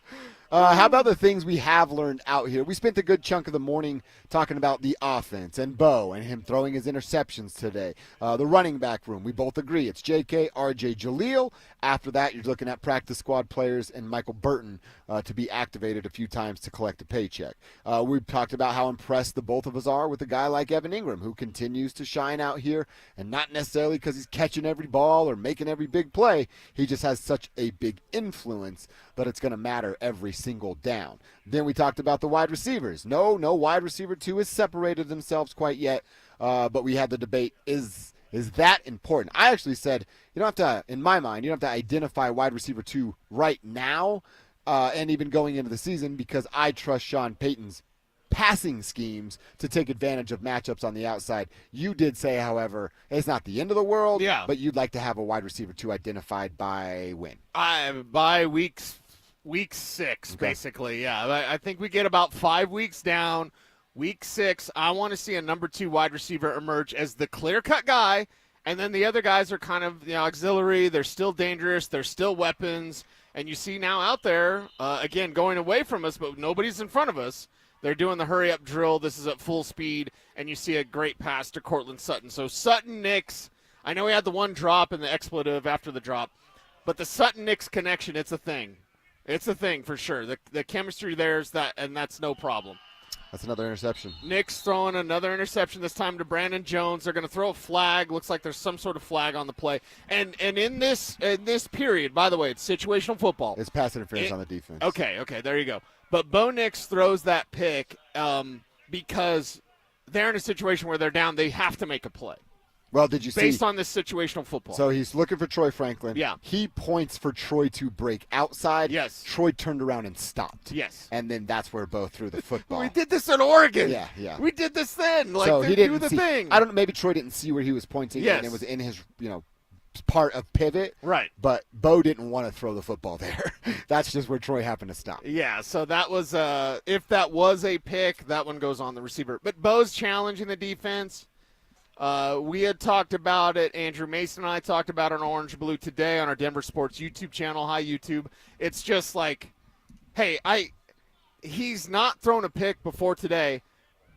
S23: How about the things we have learned out here? We spent a good chunk of the morning talking about the offense and Bo and him throwing his interceptions today. The running back room, we both agree. It's J.K., R.J., Jaleel. After that, you're looking at practice squad players and Michael Burton to be activated a few times to collect a paycheck. We've talked about how impressed the both of us are with a guy like Evan Ingram, who continues to shine out here, and not necessarily because he's catching every ball or making every big play. He just has such a big influence that it's going to matter every single down. Then we talked about the wide receivers. No wide receiver 2 has separated themselves quite yet, but we had the debate, is that important? I actually said, you don't have to, in my mind, you don't have to identify wide receiver 2 right now and even going into the season, because I trust Sean Payton's passing schemes to take advantage of matchups on the outside. You did say, however, it's not the end of the world, but you'd like to have a wide receiver 2 identified by when?
S2: By week 6, basically, yeah. I think we get about 5 weeks down. Week 6, I want to see a number 2 wide receiver emerge as the clear-cut guy, and then the other guys are kind of auxiliary. They're still dangerous. They're still weapons. And you see now out there, again, going away from us, but nobody's in front of us. They're doing the hurry-up drill. This is at full speed, and you see a great pass to Cortland Sutton. So Sutton-Nix, I know he had the one drop and the expletive after the drop, but the Sutton-Nix connection, it's a thing. It's a thing for sure. The chemistry there's that, and that's no problem.
S23: That's another interception.
S2: Nick's throwing another interception, this time to Brandon Jones. They're going to throw a flag. Looks like there's some sort of flag on the play. And in this period, by the way, it's situational football.
S23: It's pass interference on the defense.
S2: Okay, there you go. But Bo Nix throws that pick because they're in a situation where they're down. They have to make a play.
S23: Well, did you see?
S2: Based on this situational football.
S23: So he's looking for Troy Franklin.
S2: Yeah.
S23: He points for Troy to break outside.
S2: Yes.
S23: Troy turned around and stopped.
S2: Yes.
S23: And then that's where Bo threw the football.
S2: We did this in Oregon.
S23: Yeah.
S2: We did this then. Like,
S23: so he didn't
S2: do the
S23: see,
S2: thing.
S23: I don't know. Maybe Troy didn't see where he was pointing.
S2: Yes.
S23: And it was in his, part of pivot.
S2: Right.
S23: But Bo didn't want to throw the football there. That's just where Troy happened to stop.
S2: Yeah, so that was, if that was a pick, that one goes on the receiver. But Bo's challenging the defense. We had talked about it. Andrew Mason and I talked about it on Orange Blue today on our Denver Sports YouTube channel. Hi, YouTube. It's just like, hey, he's not thrown a pick before today,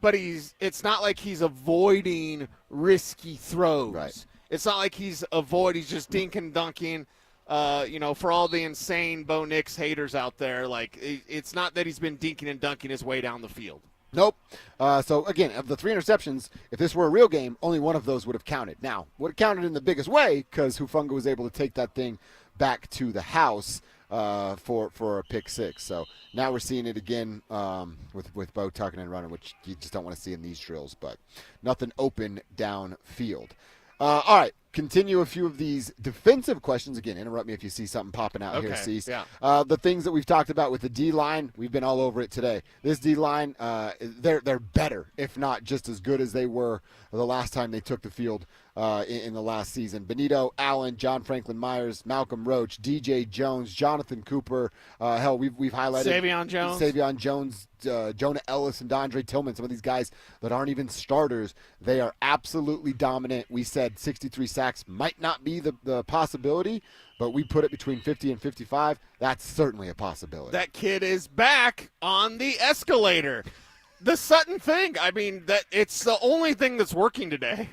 S2: but it's not like he's avoiding risky throws.
S23: Right.
S2: It's not like he's just dinking, dunking. For all the insane Bo Nix haters out there, like it's not that he's been dinking and dunking his way down the field.
S23: Nope. So, again, of the 3 interceptions, if this were a real game, only one of those would have counted. Now, would have counted in the biggest way because Hufanga was able to take that thing back to the house for a pick 6. So now we're seeing it again with Bo tucking and running, which you just don't want to see in these drills, but nothing open downfield. All right. Continue a few of these defensive questions. Again, interrupt me if you see something popping out here, Cease.
S2: Yeah.
S23: The things that we've talked about with the D-line, we've been all over it today. This D-line, they're better, if not just as good as they were the last time they took the field in the last season. Benito, Allen, John Franklin Myers, Malcolm Roach, DJ Jones, Jonathan Cooper. Hell, we've highlighted
S2: Savion Jones,
S23: Jonah Ellis, and Dondre Tillman. Some of these guys that aren't even starters, they are absolutely dominant. We said 63 sacks might not be the possibility, but we put it between 50 and 55. That's certainly a possibility.
S2: That kid is back on the escalator. The Sutton thing, I mean, that it's the only thing that's working today.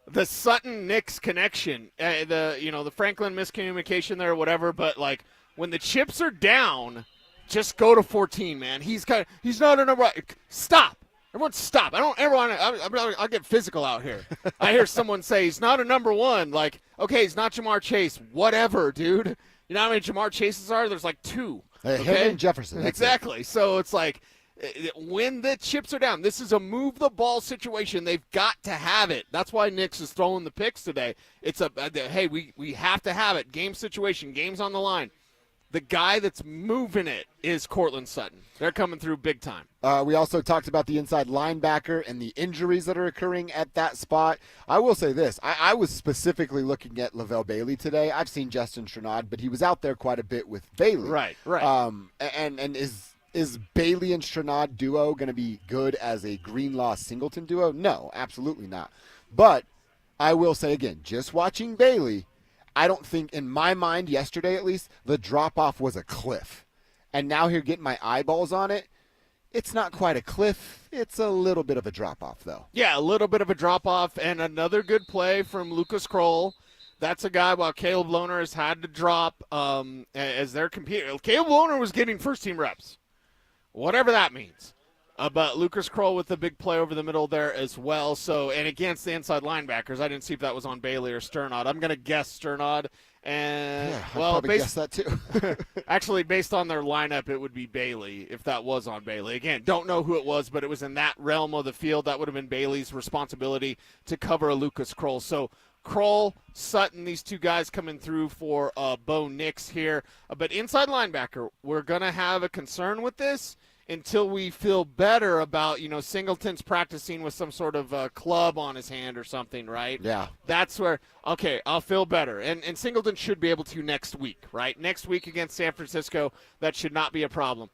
S2: The Sutton-Nix connection, the Franklin miscommunication there or whatever, but like when the chips are down, just go to 14, man. He's not a number. Stop. Everyone stop. I don't ever want to – I'll get physical out here. I hear someone say he's not a number 1. Like, okay, he's not Jamar Chase. Whatever, dude. You know how many Jamar Chases are? There's like 2.
S23: Okay? Him and Jefferson.
S2: Exactly. So it's like when the chips are down, this is a move-the-ball situation. They've got to have it. That's why Nix is throwing the picks today. It's hey, we have to have it. Game situation. Game's on the line. the guy that's moving it is Cortland Sutton. They're coming through big time.
S23: We also talked about the inside linebacker and the injuries that are occurring at that spot. I will say this. I was specifically looking at Lavelle Bailey today. I've seen Justin Strnad, but he was out there quite a bit with Bailey.
S2: Right.
S23: And is Bailey and Strnad duo going to be good as a Greenlaw-Singleton duo? No, absolutely not. But I will say again, just watching Bailey, I don't think, in my mind yesterday at least, the drop-off was a cliff. And now here getting my eyeballs on it, it's not quite a cliff. It's a little bit of a drop-off, though.
S2: Yeah, a little bit of a drop-off, and another good play from Lucas Kroll. That's a guy, while Caleb Lohner has had to drop as they're competing. Caleb Lohner was getting first-team reps, whatever that means. But Lucas Kroll with the big play over the middle there as well. So, and against the inside linebackers, I didn't see if that was on Bailey or Strnad. I'm going to guess Strnad. And
S23: I'd probably guess that too.
S2: Actually, based on their lineup, it would be Bailey if that was on Bailey. Again, don't know who it was, but it was in that realm of the field. That would have been Bailey's responsibility to cover a Lucas Kroll. So Kroll, Sutton, these two guys coming through for Bo Nix here. But inside linebacker, we're going to have a concern with this until we feel better about, Singleton's practicing with some sort of club on his hand or something, right?
S23: Yeah.
S2: That's where, okay, I'll feel better. And Singleton should be able to next week, right? Next week against San Francisco, that should not be a problem.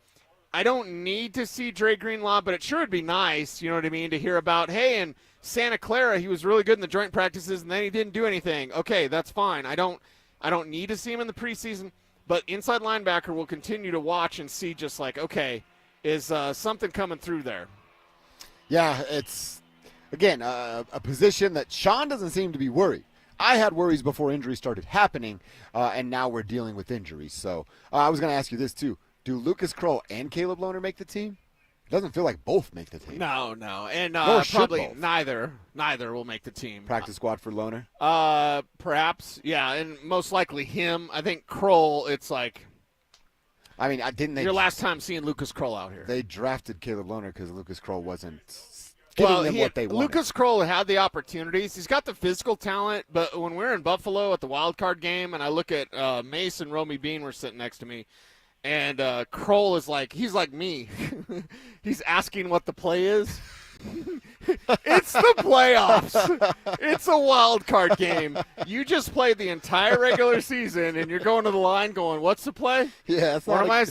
S2: I don't need to see Dre Greenlaw, but it sure would be nice, you know what I mean, to hear about, hey, in Santa Clara, he was really good in the joint practices, and then he didn't do anything. Okay, that's fine. I don't need to see him in the preseason, but inside linebacker will continue to watch and see just like, okay, is something coming through there?
S23: Yeah, it's, again, a position that Sean doesn't seem to be worried. I had worries before injuries started happening, and now we're dealing with injuries. So I was going to ask you this, too. Do Lucas Kroll and Caleb Lohner make the team? It doesn't feel like both make the team.
S2: No. And
S23: probably
S2: both. Neither will make the team.
S23: Practice squad for Lohner?
S2: Perhaps, yeah, and most likely him. I think Kroll, it's like,
S23: I mean, didn't they?
S2: Your last time seeing Lucas Kroll out here.
S23: They drafted Caleb Lohner because Lucas Kroll wasn't giving them what they wanted.
S2: Lucas Kroll had the opportunities. He's got the physical talent, but when we're in Buffalo at the wild card game, and I look at Mace and Romy Bean were sitting next to me, and Kroll is like, he's like me. He's asking what the play is. It's the playoffs. It's a wild card game. You just played the entire regular season, and you're going to the line going, what's the play?
S23: Yeah.
S2: What am I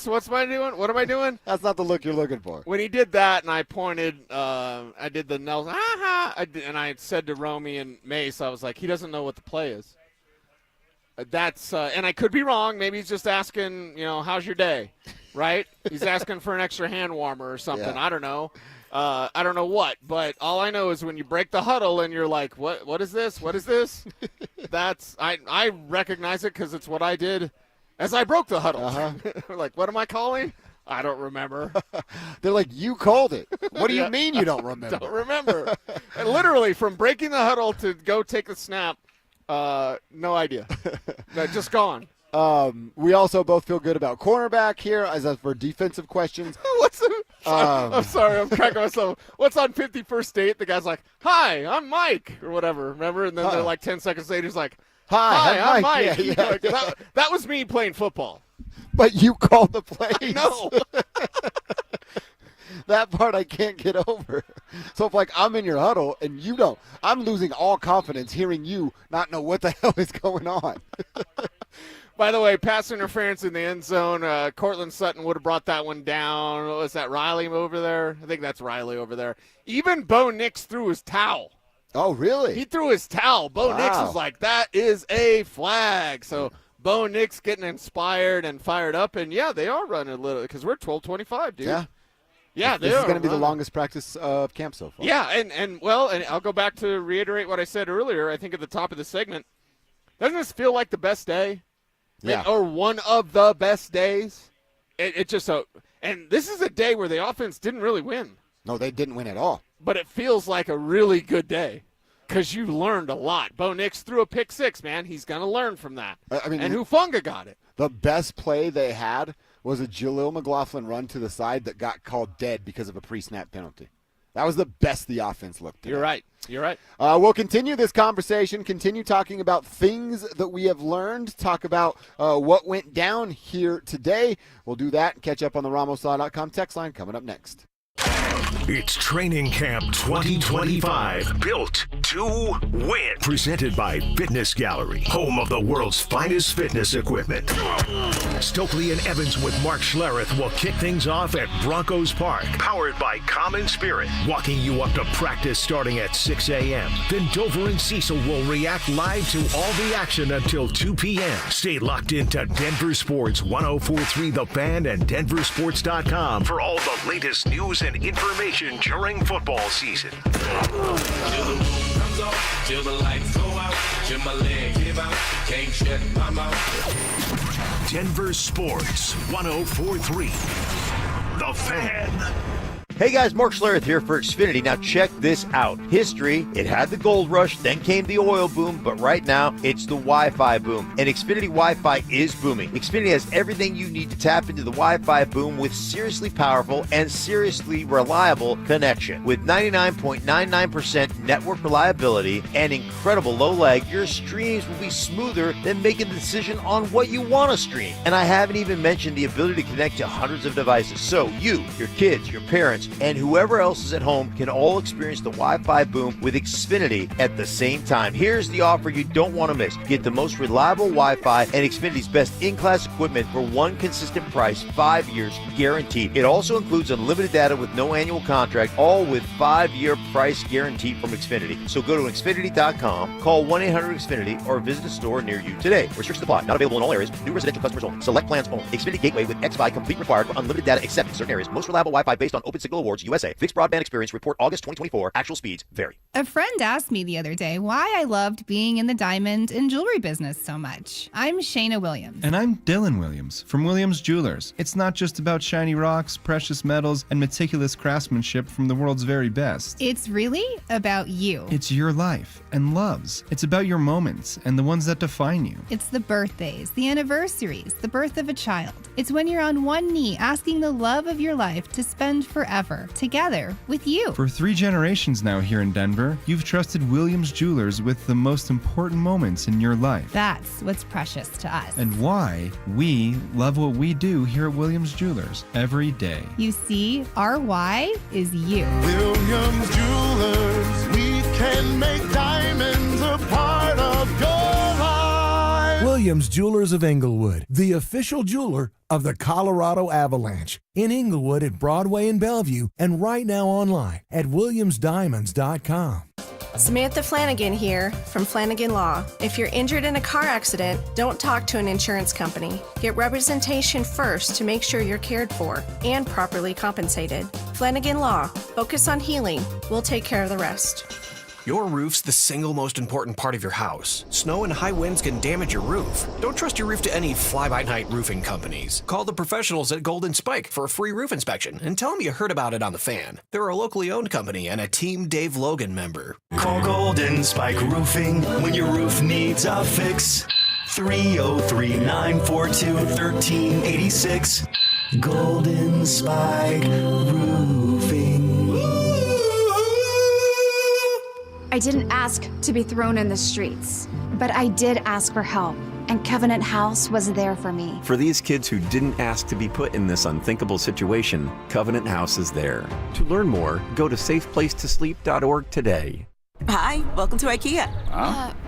S2: doing? What am I doing?
S23: That's not the look you're looking for.
S2: When he did that, and I pointed, I did the Nelson, and I said to Romy and Mace, I was like, he doesn't know what the play is. That's and I could be wrong. Maybe he's just asking, how's your day, right? He's asking for an extra hand warmer or something.
S23: Yeah.
S2: I don't know. I don't know what, but all I know is when you break the huddle and you're like, what is this? What is this? That's I recognize it because it's what I did as I broke the huddle. Like, what am I calling? I don't remember.
S23: They're like, you called it. What do you mean you don't remember?
S2: Don't remember. And literally, from breaking the huddle to go take the snap, no idea. Just gone.
S23: We also both feel good about cornerback here. As for defensive questions,
S2: I'm sorry, I'm cracking myself. What's on 51st Date? The guy's like, "Hi, I'm Mike," or whatever. Remember? And then they're like 10 seconds later, he's like, "Hi, I'm Mike."
S23: Yeah.
S2: Like, that was me playing football.
S23: But you called the plays.
S2: No.
S23: That part I can't get over. So if, I'm in your huddle and you don't, I'm losing all confidence hearing you not know what the hell is going on.
S2: By the way, pass interference in the end zone. Cortland Sutton would have brought that one down. What was that, Riley over there? I think that's Riley over there. Even Bo Nix threw his towel.
S23: Oh, really?
S2: He threw his towel. Bo Nix was like, that is a flag. So Bo Nix getting inspired and fired up. And, yeah, they are running a little because we're 12:25, dude.
S23: Yeah.
S2: Yeah,
S23: this is going to be the longest practice of camp so far.
S2: Yeah, and I'll go back to reiterate what I said earlier, I think at the top of the segment. Doesn't this feel like the best day?
S23: Yeah.
S2: Or one of the best days? It just and this is a day where the offense didn't really win.
S23: No, they didn't win at all.
S2: But it feels like a really good day because you learned a lot. Bo Nix threw a pick six, man. He's going to learn from that. And Hufanga got it.
S23: The best play they had was a Jaleel McLaughlin run to the side that got called dead because of a pre-snap penalty. That was the best the offense looked.
S2: You're right.
S23: We'll continue this conversation, continue talking about things that we have learned, talk about what went down here today. We'll do that and catch up on the RamosLaw.com text line coming up next.
S3: It's Training Camp 2025, built to win. Presented by Fitness Gallery, home of the world's finest fitness equipment. Stokley and Evans with Mark Schlereth will kick things off at Broncos Park. Powered by Common Spirit, walking you up to practice starting at 6 a.m. Then Dover and Cecil will react live to all the action until 2 p.m. Stay locked into Denver Sports 104.3 The Fan and DenverSports.com for all the latest news and information during football season.
S5: Till the lights go out, till my leg give out, can't shut my mouth.
S3: Denver Sports 104.3 The Fan.
S8: Hey guys, Mark Schlereth here for Xfinity. Now check this out. History, it had the gold rush, then came the oil boom, but right now it's the Wi-Fi boom. And Xfinity Wi-Fi is booming. Xfinity has everything you need to tap into the Wi-Fi boom with seriously powerful and seriously reliable connection. With 99.99% network reliability and incredible low lag, your streams will be smoother than making the decision on what you want to stream. And I haven't even mentioned the ability to connect to hundreds of devices. So you, your kids, your parents, and whoever else is at home can all experience the Wi-Fi boom with Xfinity at the same time. Here's the offer you don't want to miss. Get the most reliable Wi-Fi and Xfinity's best in-class equipment for one consistent price, 5 years guaranteed. It also includes unlimited data with no annual contract, all with 5-year price guarantee from Xfinity. So go to Xfinity.com, call 1-800-XFINITY, or visit a store near you today. Restrictions apply. Not available in all areas. New residential customers only. Select plans only. Xfinity Gateway with XFi complete required for unlimited data except in certain areas. Most reliable Wi-Fi based on Open Signal Awards USA. Fixed broadband experience report August 2024. Actual speeds vary.
S9: A friend asked me the other day why I loved being in the diamond and jewelry business so much. I'm Shayna Williams.
S10: And I'm Dylan Williams from Williams Jewelers. It's not just about shiny rocks, precious metals, and meticulous craftsmanship from the world's very best.
S9: It's really about you.
S10: It's your life and loves. It's about your moments and the ones that define you.
S9: It's the birthdays, the anniversaries, the birth of a child. It's when you're on one knee asking the love of your life to spend forever together with you.
S10: For 3 generations now here in Denver, you've trusted Williams Jewelers with the most important moments in your life.
S9: That's what's precious to us.
S10: And why we love what we do here at Williams Jewelers every day.
S9: You see, our why is you.
S5: Williams Jewelers, we can make diamonds a part of your life.
S19: Williams Jewelers of Englewood, the official jeweler of the Colorado Avalanche. In Englewood at Broadway and Bellevue, and right now online at WilliamsDiamonds.com.
S26: Samantha Flanagan here from Flanagan Law. If you're injured in a car accident, don't talk to an insurance company. Get representation first to make sure you're cared for and properly compensated. Flanagan Law. Focus on healing. We'll take care of the rest.
S20: Your roof's the single most important part of your house. Snow and high winds can damage your roof. Don't trust your roof to any fly-by-night roofing companies. Call the professionals at Golden Spike for a free roof inspection and tell them you heard about it on The Fan. They're a locally owned company and a Team Dave Logan member.
S21: Call Golden Spike Roofing when your roof needs a fix. 303-942-1386. Golden Spike Roofing.
S22: I didn't ask to be thrown in the streets, but I did ask for help, and Covenant House was there for me. For these kids who didn't ask to be put in this unthinkable situation, Covenant House is there. To learn more, go to safeplacetosleep.org today.
S19: Hi, welcome to IKEA.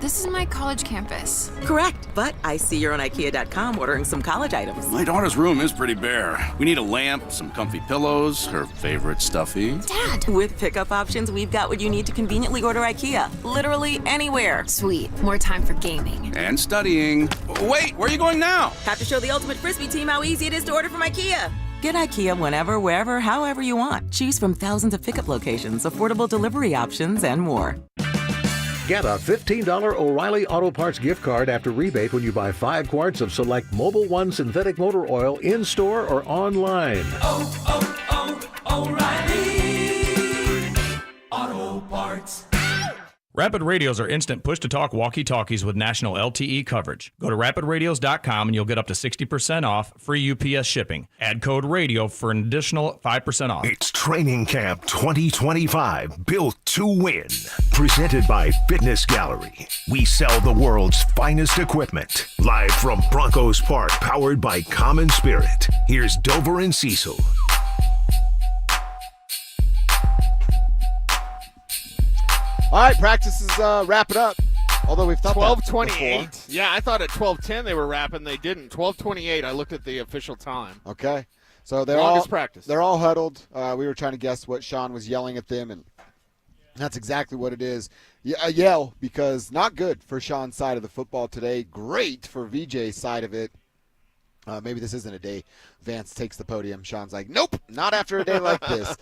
S20: This is my college campus.
S19: Correct, but I see you're on IKEA.com ordering some college items.
S23: My daughter's room is pretty bare. We need a lamp, some comfy pillows, her favorite stuffy.
S19: Dad! With pickup options, we've got what you need to conveniently order IKEA. Literally anywhere.
S20: Sweet, more time for gaming.
S23: And studying. Wait, where are you going now?
S19: Have to show the Ultimate Frisbee team how easy it is to order from IKEA. Get IKEA whenever, wherever, however you want. Choose from thousands of pickup locations, affordable delivery options, and more.
S24: Get a $15 O'Reilly Auto Parts gift card after rebate when you buy 5 quarts of select Mobil 1 synthetic motor oil in-store or online.
S5: O'Reilly Auto Parts.
S1: Rapid Radios are instant push-to-talk walkie-talkies with national LTE coverage. Go to rapidradios.com and you'll get up to 60% off, free UPS shipping. Add code RADIO for an additional 5% off.
S3: It's Training Camp 2025, built to win. Presented by Fitness Gallery. We sell the world's finest equipment. Live from Broncos Park, powered by Common Spirit. Here's Dover and Cecil.
S23: All right, practice is wrapping up. Although we've thought
S2: 12:28. Yeah, I thought at 12:10 they were wrapping. They didn't. 12:28. I looked at the official time.
S23: Okay, so they're
S2: Longest
S23: all
S2: practice.
S23: They're all huddled. We were trying to guess what Sean was yelling at them, and that's exactly what it is. A yell, because not good for Sean's side of the football today. Great for VJ's side of it. Maybe this isn't a day Vance takes the podium. Sean's like, nope, not after a day like this.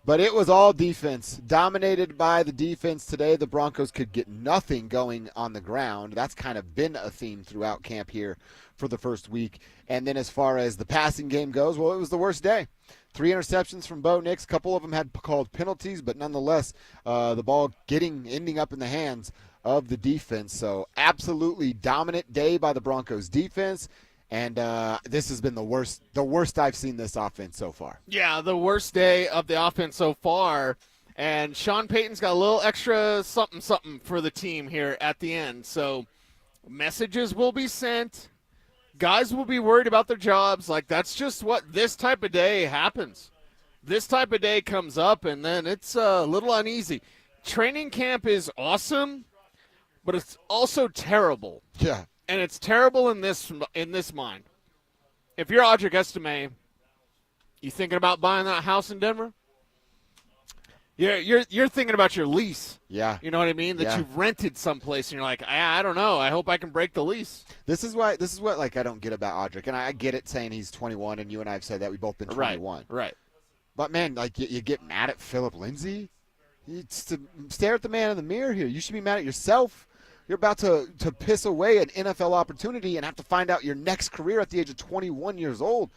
S23: But it was all defense. Dominated by the defense today. The Broncos could get nothing going on the ground. That's kind of been a theme throughout camp here for the first week. And then as far as the passing game goes, well, it was the worst day. 3 interceptions from Bo Nix. A couple of them had called penalties, but nonetheless, the ball ending up in the hands of the defense. So absolutely dominant day by the Broncos defense. And this has been the worst I've seen this offense so far.
S2: Yeah, the worst day of the offense so far. And Sean Payton's got a little extra something for the team here at the end. So messages will be sent. Guys will be worried about their jobs. Like, that's just what this type of day happens. This type of day comes up, and then it's a little uneasy. Training camp is awesome, but it's also terrible.
S23: Yeah.
S2: And it's terrible in this mind. If you're Audric Estime, you thinking about buying that house in Denver? You're thinking about your lease.
S23: Yeah.
S2: You know what I mean? That you've rented someplace, and you're like, I don't know. I hope I can break the lease.
S23: This is what like I don't get about Audric, and I get it saying he's 21, and you and I have said that we've both been 21.
S2: Right.
S23: But man, like you get mad at Phillip Lindsay. Stare at the man in the mirror here. You should be mad at yourself. You're about to piss away an NFL opportunity and have to find out your next career at the age of 21 years old.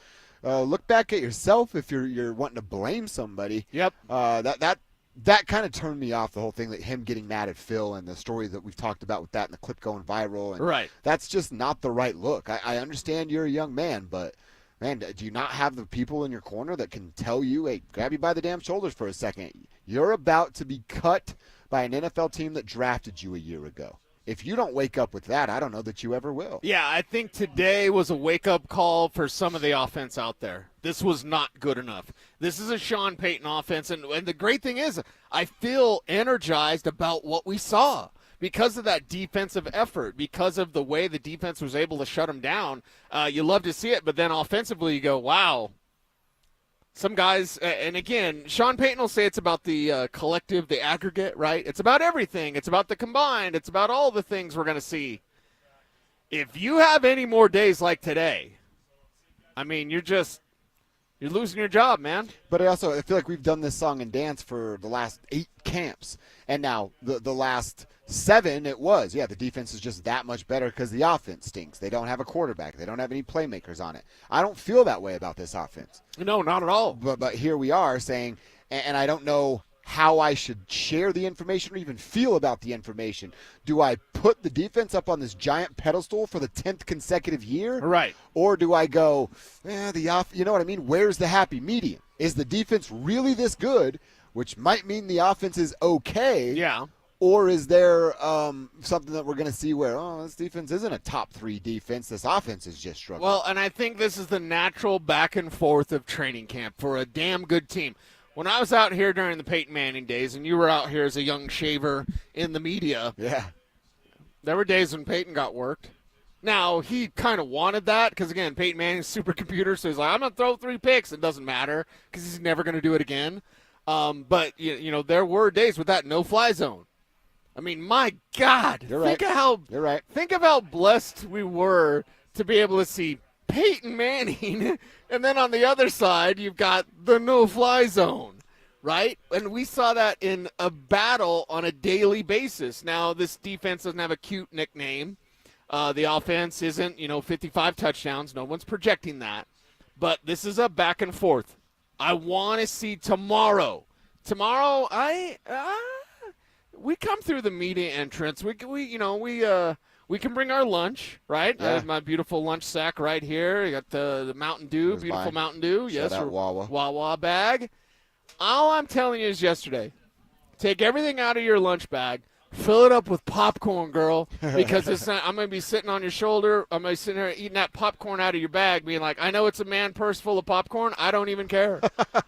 S23: Look back at yourself if you're wanting to blame somebody.
S2: Yep.
S23: That kind of turned me off, the whole thing, that him getting mad at Phil and the story that we've talked about with that and the clip going viral. And
S2: right.
S23: That's just not the right look. I understand you're a young man, but, man, do you not have the people in your corner that can tell you, hey, grab you by the damn shoulders for a second? You're about to be cut by an NFL team that drafted you a year ago. If you don't wake up with that, I don't know that you ever will.
S2: Yeah, I think today was a wake-up call for some of the offense out there. This was not good enough. This is a Sean Payton offense, and the great thing is I feel energized about what we saw because of that defensive effort, because of the way the defense was able to shut them down. You love to see it, but then offensively you go, wow. Some guys, and again, Sean Payton will say it's about the collective, the aggregate, right? It's about everything. It's about the combined. It's about all the things we're going to see. If you have any more days like today, I mean, you're losing your job, man.
S23: But I feel like we've done this song and dance for the last 8 camps. And now the last 7, the defense is just that much better because the offense stinks. They don't have a quarterback. They don't have any playmakers on it. I don't feel that way about this offense.
S2: No, not at all.
S23: But here we are saying, and I don't know how I should share the information or even feel about the information. Do I put the defense up on this giant pedestal for the 10th consecutive year?
S2: Right.
S23: Or do I go, you know what I mean? Where's the happy medium? Is the defense really this good, which might mean the offense is okay?
S2: Yeah.
S23: Or is there something that we're going to see where, this defense isn't a top 3 defense. This offense is just struggling.
S2: Well, and I think this is the natural back and forth of training camp for a damn good team. When I was out here during the Peyton Manning days, and you were out here as a young shaver in the media, there were days when Peyton got worked. Now, he kind of wanted that because, again, Peyton Manning's a supercomputer, so he's like, I'm going to throw 3 picks. It doesn't matter because he's never going to do it again. But, there were days with that no-fly zone. I mean, my God.
S23: You're right.
S2: Think of how blessed we were to be able to see Peyton Manning, and then on the other side, you've got the no-fly zone, right? And we saw that in a battle on a daily basis. Now, this defense doesn't have a cute nickname. The offense isn't, 55 touchdowns. No one's projecting that. But this is a back and forth. I want to see tomorrow. Tomorrow, we come through the media entrance. We can bring our lunch, right?
S23: Yeah.
S2: I have my beautiful lunch sack right here. You got the Mountain Dew,
S23: There's
S2: beautiful
S23: mine.
S2: Mountain Dew.
S23: Shout
S2: Yes,
S23: out Wawa.
S2: Wawa bag. All I'm telling you is yesterday, take everything out of your lunch bag, fill it up with popcorn, girl, because I'm going to be sitting on your shoulder. I'm going to be sitting there eating that popcorn out of your bag, being like, I know it's a man purse full of popcorn. I don't even care.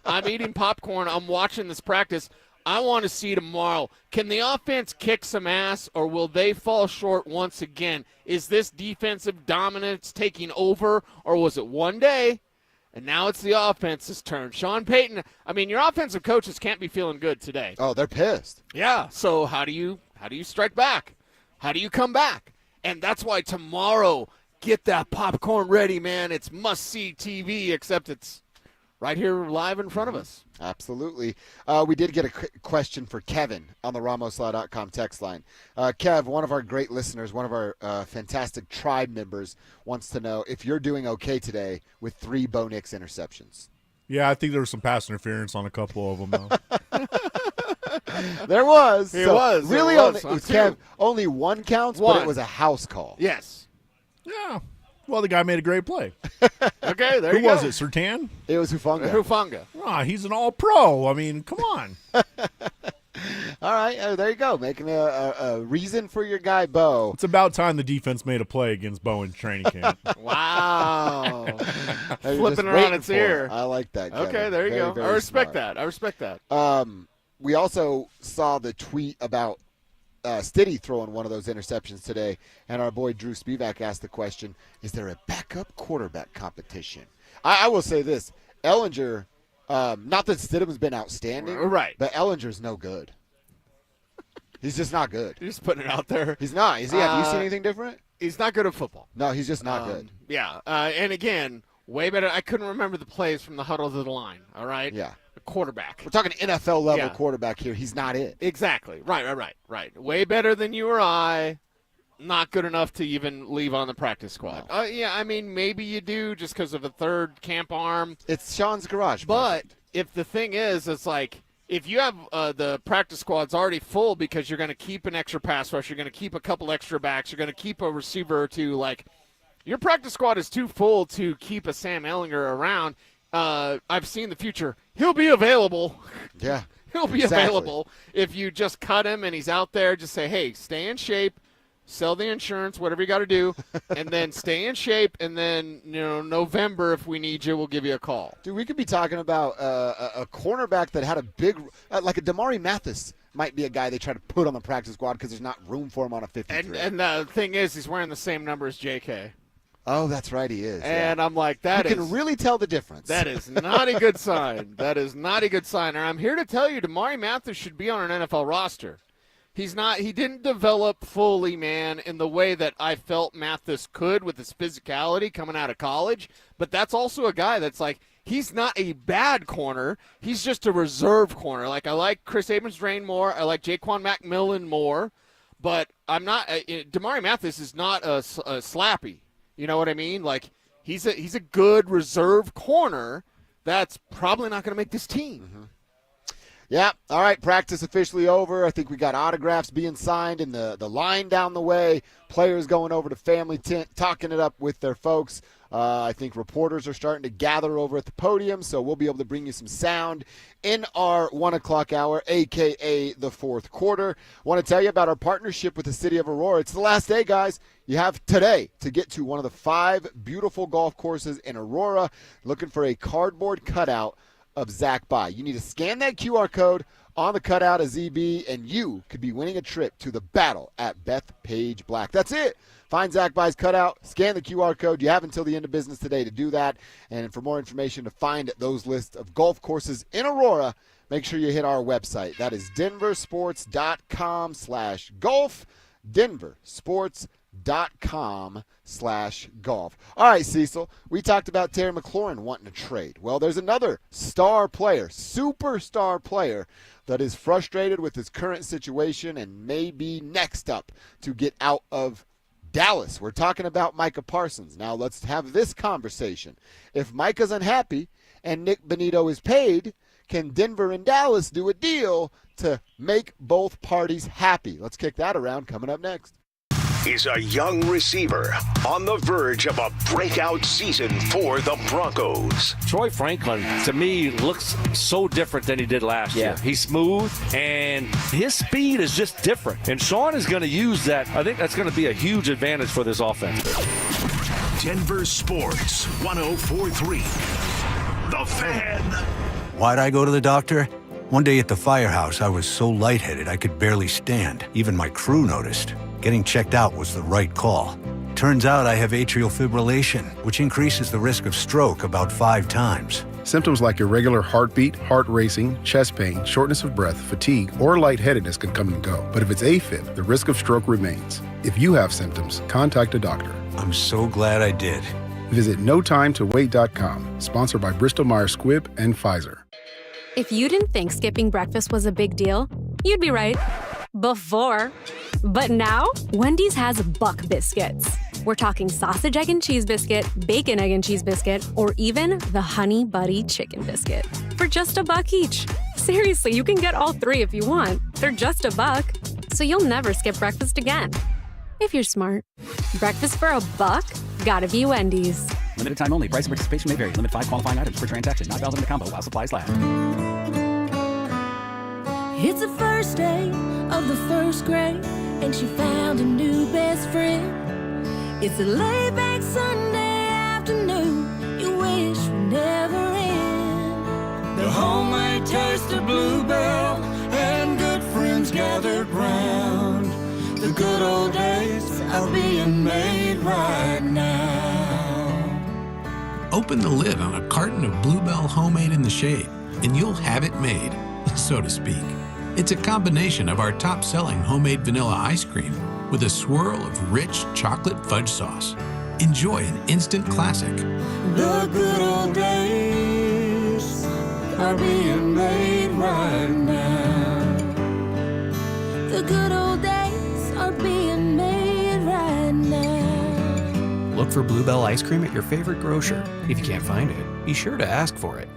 S2: I'm eating popcorn. I'm watching this practice. I want to see tomorrow. Can the offense kick some ass, or will they fall short once again? Is this defensive dominance taking over, or was it one day, and now it's the offense's turn? Sean Payton, I mean, your offensive coaches can't be feeling good today.
S23: Oh, they're pissed.
S2: Yeah, so how do you strike back? How do you come back? And that's why tomorrow, get that popcorn ready, man. It's must-see TV, except it's right here live in front of us.
S23: Absolutely. We did get a question for Kevin on the RamosLaw.com text line. Kev, one of our great listeners, one of our fantastic tribe members, wants to know if you're doing okay today with 3 Bo Nix interceptions.
S6: Yeah, I think there was some pass interference on a couple of them, though.
S23: There was.
S2: It was.
S23: Really,
S2: There was.
S23: Kev, only one counts, but it was a house call.
S2: Yes.
S6: Yeah. Well, the guy made a great play.
S2: Okay, there
S6: Who
S2: you go.
S6: was it, Sertan?
S23: It was Hufanga.
S2: Hufanga.
S6: He's an all-pro. I mean, come on.
S23: All right, there you go. Making a reason for your guy, Bo.
S6: It's about time the defense made a play against Bo in training camp.
S2: Wow.
S23: Hey, you're
S2: Flipping
S23: just
S2: it on
S23: waiting
S2: its
S23: for
S2: ear.
S23: it. I like that, Kevin.
S2: Okay, there you
S23: Very,
S2: go.
S23: very
S2: I respect
S23: smart.
S2: that. I respect that.
S23: We also saw the tweet about Stiddy throwing one of those interceptions today, and our boy Drew Spivak asked the question, is there a backup quarterback competition? I will say this. Ellinger, not that Stidham's been outstanding,
S2: right,
S23: but Ellinger's no good. He's just not good.
S2: You're just putting it out there.
S23: He's not. Is he? Have you seen anything different?
S2: He's not good at football.
S23: No, he's just not good.
S2: Yeah, and again, way better. I couldn't remember the plays from the huddle to the line, all right?
S23: Yeah.
S2: The quarterback.
S23: We're talking NFL level
S2: Yeah.
S23: quarterback here. He's not it.
S2: Exactly. Right. Way better than you or I. Not good enough to even leave on the practice squad. Yeah, I mean, maybe you do just because of a third camp arm.
S23: It's Sean's garage.
S2: But if the thing is, it's like, if you have the practice squad's already full because you're going to keep an extra pass rush, you're going to keep a couple extra backs, you're going to keep a receiver or two, like, your practice squad is too full to keep a Sam Ellinger around. I've seen the future. He'll be available.
S23: Yeah.
S2: He'll be available. If you just cut him and he's out there, just say, hey, stay in shape, sell the insurance, whatever you got to do, and then stay in shape, and then, November, if we need you, we'll give you a call.
S23: Dude, we could be talking about a cornerback that had a big like a Damari Mathis might be a guy they try to put on the practice squad because there's not room for him on a 53.
S2: And the thing is, he's wearing the same number as J.K.
S23: Oh, that's right, he is.
S2: And
S23: yeah.
S2: I'm like,
S23: you can really tell the difference.
S2: That is not a good sign. That is not a good sign. And I'm here to tell you, Damari Mathis should be on an NFL roster. He's not. He didn't develop fully, man, in the way that I felt Mathis could with his physicality coming out of college. But that's also a guy that's like, he's not a bad corner. He's just a reserve corner. Like, I like Chris Abrams-Drain more. I like Jaquan McMillan more. But I'm not. Damari Mathis is not a slappy. You know what I mean? Like, he's a good reserve corner that's probably not going to make this team.
S23: Mm-hmm. Yeah. All right. Practice officially over. I think we got autographs being signed in the line down the way. Players going over to family tent, talking it up with their folks. I think reporters are starting to gather over at the podium, so we'll be able to bring you some sound in our 1 o'clock hour, a.k.a. the fourth quarter. I want to tell you about our partnership with the city of Aurora. It's the last day, guys. You have today to get to one of the 5 beautiful golf courses in Aurora. Looking for a cardboard cutout of Zach By. You need to scan that QR code on the cutout of ZB, and you could be winning a trip to the battle at Bethpage Black. That's it. Find Zach By's cutout, scan the QR code. You have until the end of business today to do that. And for more information to find those lists of golf courses in Aurora, make sure you hit our website. That is DenverSports.com/golf. DenverSports.com/golf. All right, Cecil, we talked about Terry McLaurin wanting to trade. Well, there's another star player, superstar player, that is frustrated with his current situation and may be next up to get out of Dallas. We're talking about Micah Parsons. Now let's have this conversation. If Micah's unhappy and Nick Bonito is paid, Can Denver and Dallas do a deal to make both parties happy? Let's kick that around coming up next.
S3: Is a young receiver on the verge of a breakout season for the Broncos.
S7: Troy Franklin, to me, looks so different than he did last year. He's smooth, and his speed is just different. And Sean is going to use that. I think that's going to be a huge advantage for this offense.
S3: Denver Sports 104.3. The Fan.
S12: Why'd I go to the doctor? One day at the firehouse, I was so lightheaded I could barely stand. Even my crew noticed. Getting checked out was the right call. Turns out I have atrial fibrillation, which increases the risk of stroke about 5 times.
S13: Symptoms like irregular heartbeat, heart racing, chest pain, shortness of breath, fatigue, or lightheadedness can come and go. But if it's AFib, the risk of stroke remains. If you have symptoms, contact a doctor.
S12: I'm so glad I did.
S13: Visit NoTimeToWait.com, sponsored by Bristol-Myers Squibb and Pfizer.
S14: If you didn't think skipping breakfast was a big deal, you'd be right. Before. But now, Wendy's has Buck Biscuits. We're talking sausage, egg, and cheese biscuit, bacon, egg, and cheese biscuit, or even the Honey Buddy Chicken Biscuit. For just $1 each. Seriously, you can get all 3 if you want. They're just $1, so you'll never skip breakfast again. If you're smart. Breakfast for $1? Gotta be Wendy's.
S15: Limited time only. Price and participation may vary. Limit 5 qualifying items per transaction. Not valid in a combo while supplies last.
S16: It's the first day of the first grade, and she found a new best friend. It's a laid-back Sunday afternoon you wish would never end.
S5: The homemade taste of Bluebell and good friends gathered round. The good old days are being made right now.
S17: Open the lid on a carton of Bluebell Homemade in the Shade, and you'll have it made, so to speak. It's a combination of our top-selling homemade vanilla ice cream with a swirl of rich chocolate fudge sauce. Enjoy an instant classic.
S5: The good old days are being made right now.
S16: The good old days are being made right now.
S20: Look for Bluebell ice cream at your favorite grocer. If you can't find it, be sure to ask for it.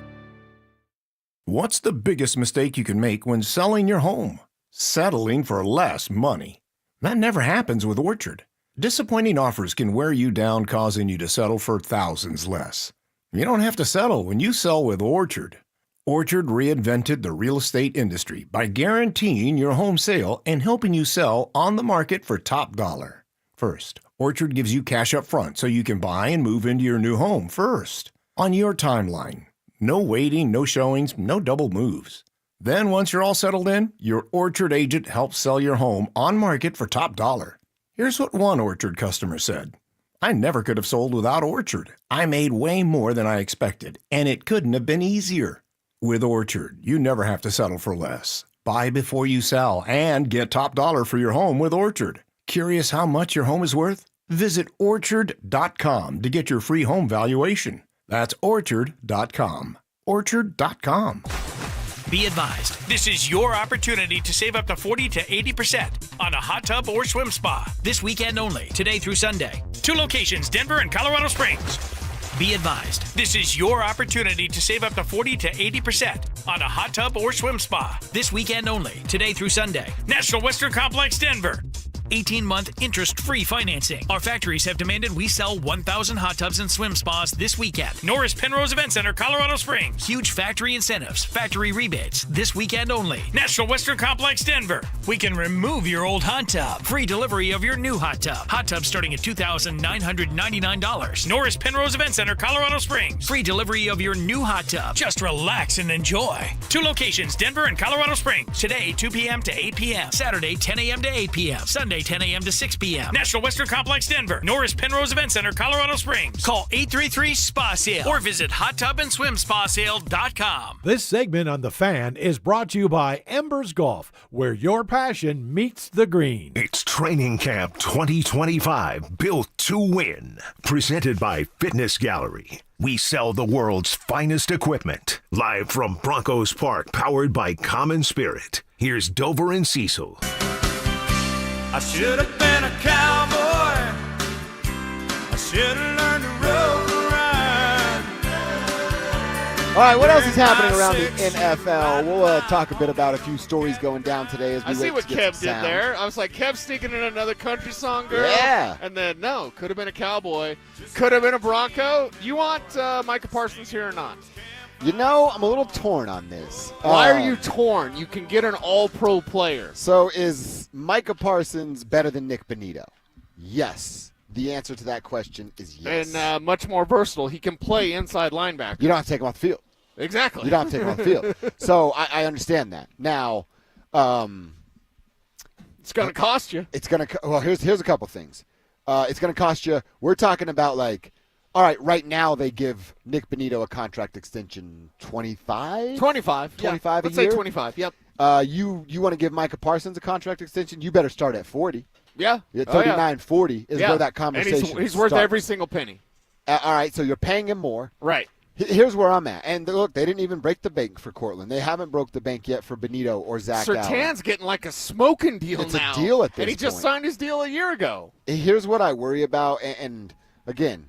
S25: What's the biggest mistake you can make when selling your home? Settling for less money. That never happens with Orchard. Disappointing offers can wear you down, causing you to settle for thousands less. You don't have to settle when you sell with Orchard. Orchard reinvented the real estate industry by guaranteeing your home sale and helping you sell on the market for top dollar. First, Orchard gives you cash up front so you can buy and move into your new home first, on your timeline. No waiting, no showings, no double moves. Then once you're all settled in, your Orchard agent helps sell your home on market for top dollar. Here's what one Orchard customer said. I never could have sold without Orchard. I made way more than I expected, and it couldn't have been easier. With Orchard, you never have to settle for less. Buy before you sell and get top dollar for your home with Orchard. Curious how much your home is worth? Visit Orchard.com to get your free home valuation. That's Orchard.com. Orchard.com.
S28: Be advised, this is your opportunity to save up to 40 to 80% on a hot tub or swim spa. This weekend only, today through Sunday. 2 locations, Denver and Colorado Springs. Be advised, this is your opportunity to save up to 40 to 80% on a hot tub or swim spa. This weekend only, today through Sunday. National Western Complex, Denver. 18-month interest-free financing. Our factories have demanded we sell 1,000 hot tubs and swim spas this weekend. Norris Penrose Event Center, Colorado Springs. Huge factory incentives, factory rebates, this weekend only. National Western Complex, Denver. We can remove your old hot tub. Free delivery of your new hot tub. Hot tub starting at $2,999. Norris Penrose Event Center, Colorado Springs. Free delivery of your new hot tub. Just relax and enjoy. 2 locations, Denver and Colorado Springs. Today, 2 p.m. to 8 p.m. Saturday, 10 a.m. to 8 p.m. Sunday, 10 a.m. to 6 p.m. National Western Complex, Denver. Norris Penrose Event Center, Colorado Springs. Call 833-SPA-SALE or visit hottubandSwimSpaSale.com.
S29: This segment on The Fan is brought to you by Embers Golf, where your passion meets the green.
S3: It's Training Camp 2025, built to win. Presented by Fitness Gallery. We sell the world's finest equipment. Live from Broncos Park, powered by Common Spirit. Here's Dover and Cecil.
S5: I should have been a cowboy. I should have learned to rope and ride.
S23: All right, what else is happening around the NFL? We'll talk a bit about a few stories going down today as we
S2: I see
S23: wait
S2: what
S23: to get
S2: Kev
S23: some
S2: did
S23: sound.
S2: there. I was like, Kev sneaking in another country song, girl.
S23: Yeah.
S2: And then, no, could have been a Cowboy. Could have been a Bronco. You want Micah Parsons here or not?
S23: You know, I'm a little torn on this.
S2: Why are you torn? You can get an all-pro player.
S23: So is Micah Parsons better than Nick Bonito? Yes. The answer to that question is yes.
S2: And much more versatile. He can play inside linebacker.
S23: You don't have to take him off the field.
S2: Exactly.
S23: You don't have to take him off the field. So I understand that. Now,
S2: it's going to cost you.
S23: It's going to. Well, here's a couple things. It's going to cost you. We're talking about all right. Right now they give Nick Bonito a contract extension 25.
S2: 25.
S23: 25
S2: Let's
S23: a year.
S2: say 25. Yep.
S23: You want to give Micah Parsons a contract extension? You better start at 40.
S2: Yeah.
S23: 39, 40 is where that conversation
S2: And he's worth
S23: starts.
S2: every single penny.
S23: All right, so you're paying him more.
S2: Right.
S23: Here's where I'm at. And look, they didn't even break the bank for Cortland. They haven't broke the bank yet for Bonito or Zach Allen.
S2: Sertan's getting like a smoking deal
S23: It's
S2: now.
S23: a deal at this
S2: And he just
S23: point.
S2: signed his deal a year ago.
S23: Here's what I worry about. And again,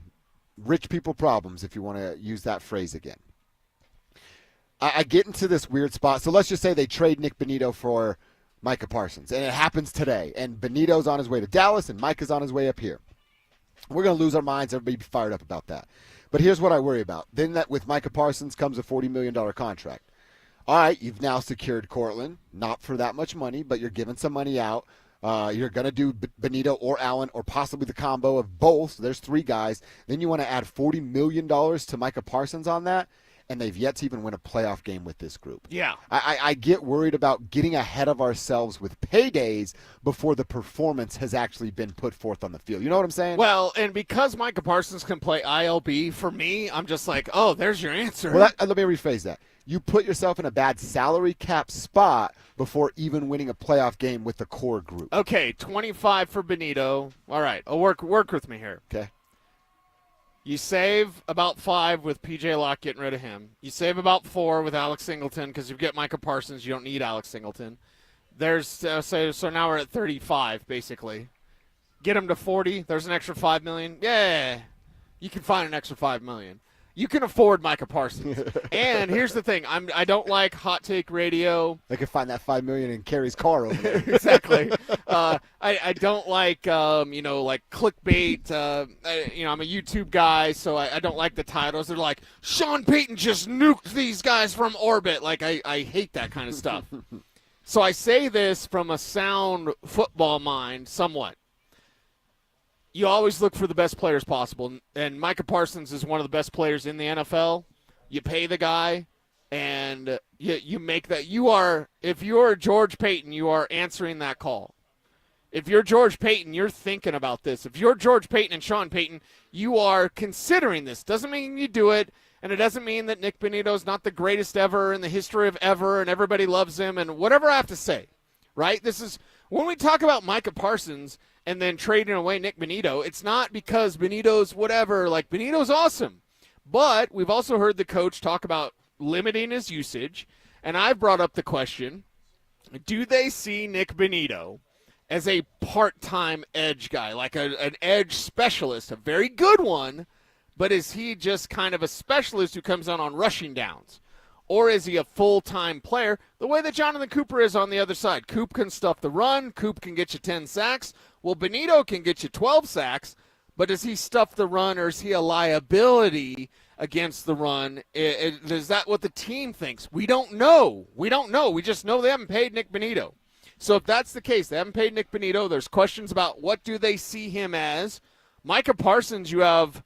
S23: rich people problems, if you want to use that phrase again. I get into this weird spot. So let's just say they trade Nick Bonito for Micah Parsons, and it happens today. And Bonito's on his way to Dallas, and Micah's on his way up here. We're going to lose our minds. Everybody be fired up about that. But here's what I worry about. Then that with Micah Parsons comes a $40 million contract. All right, you've now secured Cortland, not for that much money, but you're giving some money out. You're going to do Bonito or Allen or possibly the combo of both. So there's three guys. Then you want to add $40 million to Micah Parsons on that. And they've yet to even win a playoff game with this group.
S2: Yeah.
S23: I get worried about getting ahead of ourselves with paydays before the performance has actually been put forth on the field. You know what I'm saying?
S2: Well, and because Micah Parsons can play ILB, for me, I'm just like, oh, there's your answer.
S23: Well, let me rephrase that. You put yourself in a bad salary cap spot before even winning a playoff game with the core group.
S2: Okay, 25 for Bonito. All right, work with me here.
S23: Okay.
S2: You save about 5 with P.J. Locke getting rid of him. You save about 4 with Alex Singleton because you get Micah Parsons. You don't need Alex Singleton. There's so now we're at 35 basically. Get him to 40. There's an extra $5 million. Yeah, you can find an extra $5 million. You can afford Micah Parsons. And here's the thing: I don't like hot take radio.
S23: They could find that $5 million in Kerry's car over there.
S2: Exactly. I don't like like clickbait. I'm a YouTube guy, so I don't like the titles. They're like Sean Payton just nuked these guys from orbit. Like I hate that kind of stuff. So I say this from a sound football mind, somewhat. You always look for the best players possible, and Micah Parsons is one of the best players in the NFL. You pay the guy, and you make that. If you're George Payton, you are answering that call. If you're George Payton, you're thinking about this. If you're George Payton and Sean Payton, you are considering this. Doesn't mean you do it, and it doesn't mean that Nick Bonito is not the greatest ever in the history of ever, and everybody loves him, and whatever I have to say, right? This is when we talk about Micah Parsons and then trading away Nick Bonito, it's not because Bonito's whatever. Like, Bonito's awesome. But we've also heard the coach talk about limiting his usage, and I've brought up the question, do they see Nick Bonito as a part-time edge guy, like an edge specialist, a very good one, but is he just kind of a specialist who comes on rushing downs? Or is he a full-time player, the way that Jonathan Cooper is on the other side? Coop can stuff the run. Coop can get you 10 sacks. Well, Bonito can get you 12 sacks, but does he stuff the run, or is he a liability against the run? Is that what the team thinks? We don't know. We just know they haven't paid Nick Bonito. So if that's the case, they haven't paid Nick Bonito. There's questions about what do they see him as. Micah Parsons, you have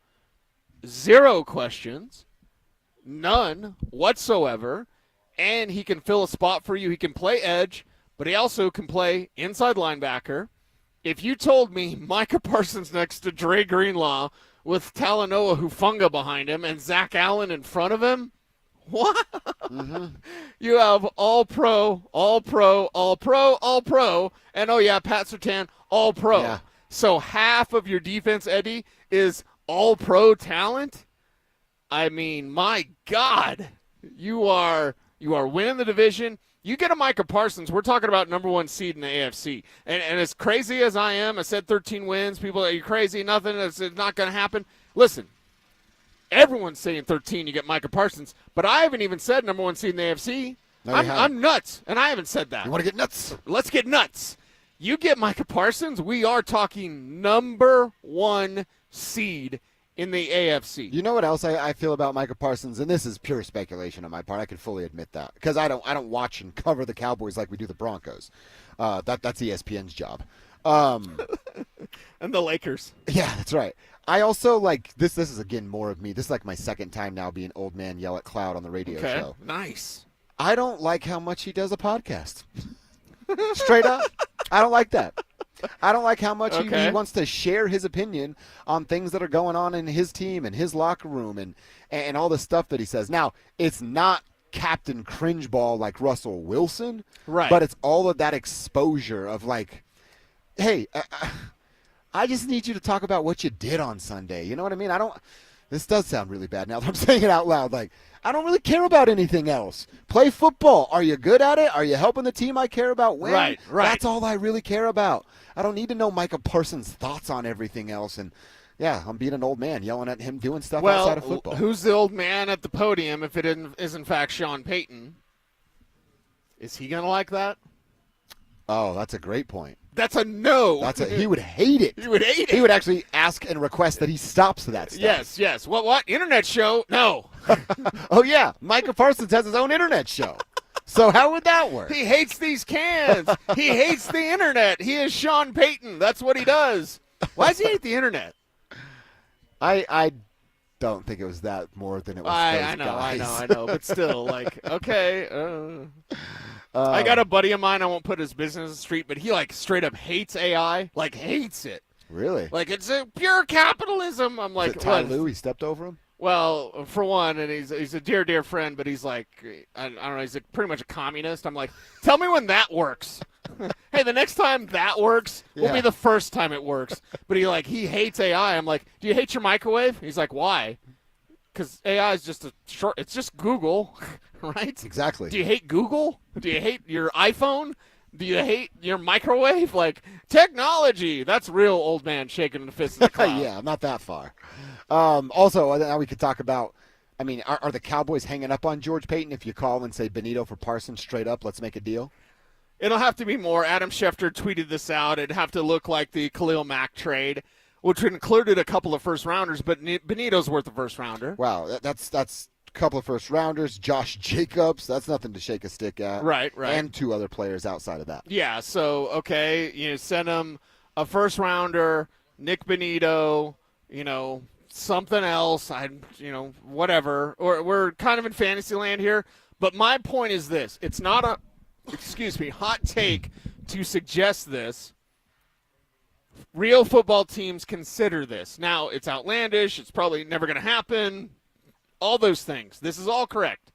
S2: 0 questions. None whatsoever, and he can fill a spot for you. He can play edge, but he also can play inside linebacker. If you told me Micah Parsons next to Dre Greenlaw with Talanoa Hufanga behind him and Zach Allen in front of him, what? Mm-hmm. You have all-pro, all-pro, all-pro, all-pro, and, oh, yeah, Pat Surtain, all-pro.
S23: Yeah.
S2: So half of your defense, Eddie, is all-pro talent? I mean, my God, you are winning the division. You get a Micah Parsons, we're talking about number 1 seed in the AFC. And as crazy as I am, I said 13 wins. People, are you crazy? Nothing. It's not going to happen. Listen, Everyone's saying 13, you get Micah Parsons. But I haven't even said number 1 seed in the AFC.
S23: No,
S2: I'm nuts, and I haven't said that.
S23: You want to get nuts?
S2: Let's get nuts. You get Micah Parsons, we are talking number 1 seed in the AFC.
S23: You know what else I feel about Micah Parsons, and this is pure speculation on my part. I can fully admit that because I don't watch and cover the Cowboys like we do the Broncos. That's ESPN's job.
S2: And the Lakers.
S23: Yeah, that's right. I also like this. This is again more of me. This is like my second time now being old man yell at cloud on the radio show.
S2: Nice.
S23: I don't like how much he does a podcast. Straight up, I don't like that. I don't like how much he wants to share his opinion on things that are going on in his team and his locker room and all the stuff that he says. Now, it's not Captain Cringeball like Russell Wilson,
S2: right?
S23: But it's all of that exposure of like, hey, I just need you to talk about what you did on Sunday. You know what I mean? This does sound really bad now that I'm saying it out loud. Like, I don't really care about anything else. Play football. Are you good at it? Are you helping the team I care about win?
S2: Right.
S23: That's all I really care about. I don't need to know Micah Parsons' thoughts on everything else. And, yeah, I'm being an old man yelling at him doing stuff outside of football.
S2: Who's the old man at the podium if it is in fact Sean Payton? Is he going to like that?
S23: Oh, that's a great point.
S2: That's a no.
S23: He would hate it.
S2: He would hate it.
S23: He would actually ask and request that he stops that stuff.
S2: Yes. What? Internet show? No.
S23: Oh, yeah. Micah Parsons has his own internet show. So how would that work?
S2: He hates these cans. He hates the internet. He is Sean Payton. That's what he does. Why does he hate the internet?
S23: I don't think it was that more than it was
S2: I know. But still, like, okay. I got a buddy of mine. I won't put his business on the street, but he, like, straight up hates AI. Like, hates it.
S23: Really?
S2: Like, it's a pure capitalism. I'm like,
S23: is it Ty Lue? He stepped over him?
S2: Well, for one, and he's a dear friend, but he's like, I don't know, he's pretty much a communist. I'm like, tell me when that works. Hey, the next time that works will be the first time it works. But he hates AI. I'm like, do you hate your microwave? He's like, why? Because AI is just it's just Google, right?
S23: Exactly.
S2: Do you hate Google? Do you hate your iPhone? Do you hate your microwave? Like, technology. That's real old man shaking the fist in the cloud.
S23: Yeah, not that far. Also, now we could talk about, I mean, are the Cowboys hanging up on George Payton if you call and say Benito for Parsons straight up, let's make a deal?
S2: It'll have to be more. Adam Schefter tweeted this out. It'd have to look like the Khalil Mack trade, which included a couple of first-rounders, but Benito's worth a first-rounder.
S23: Wow, that's a couple of first-rounders. Josh Jacobs, that's nothing to shake a stick at.
S2: Right.
S23: And 2 other players outside of that.
S2: Yeah, so, okay, send him a first-rounder, Nick Benito, something else, whatever. Or we're kind of in fantasy land here. But my point is this. It's not a, hot take to suggest this. Real football teams consider this. Now, it's outlandish. It's probably never going to happen. All those things. This is all correct.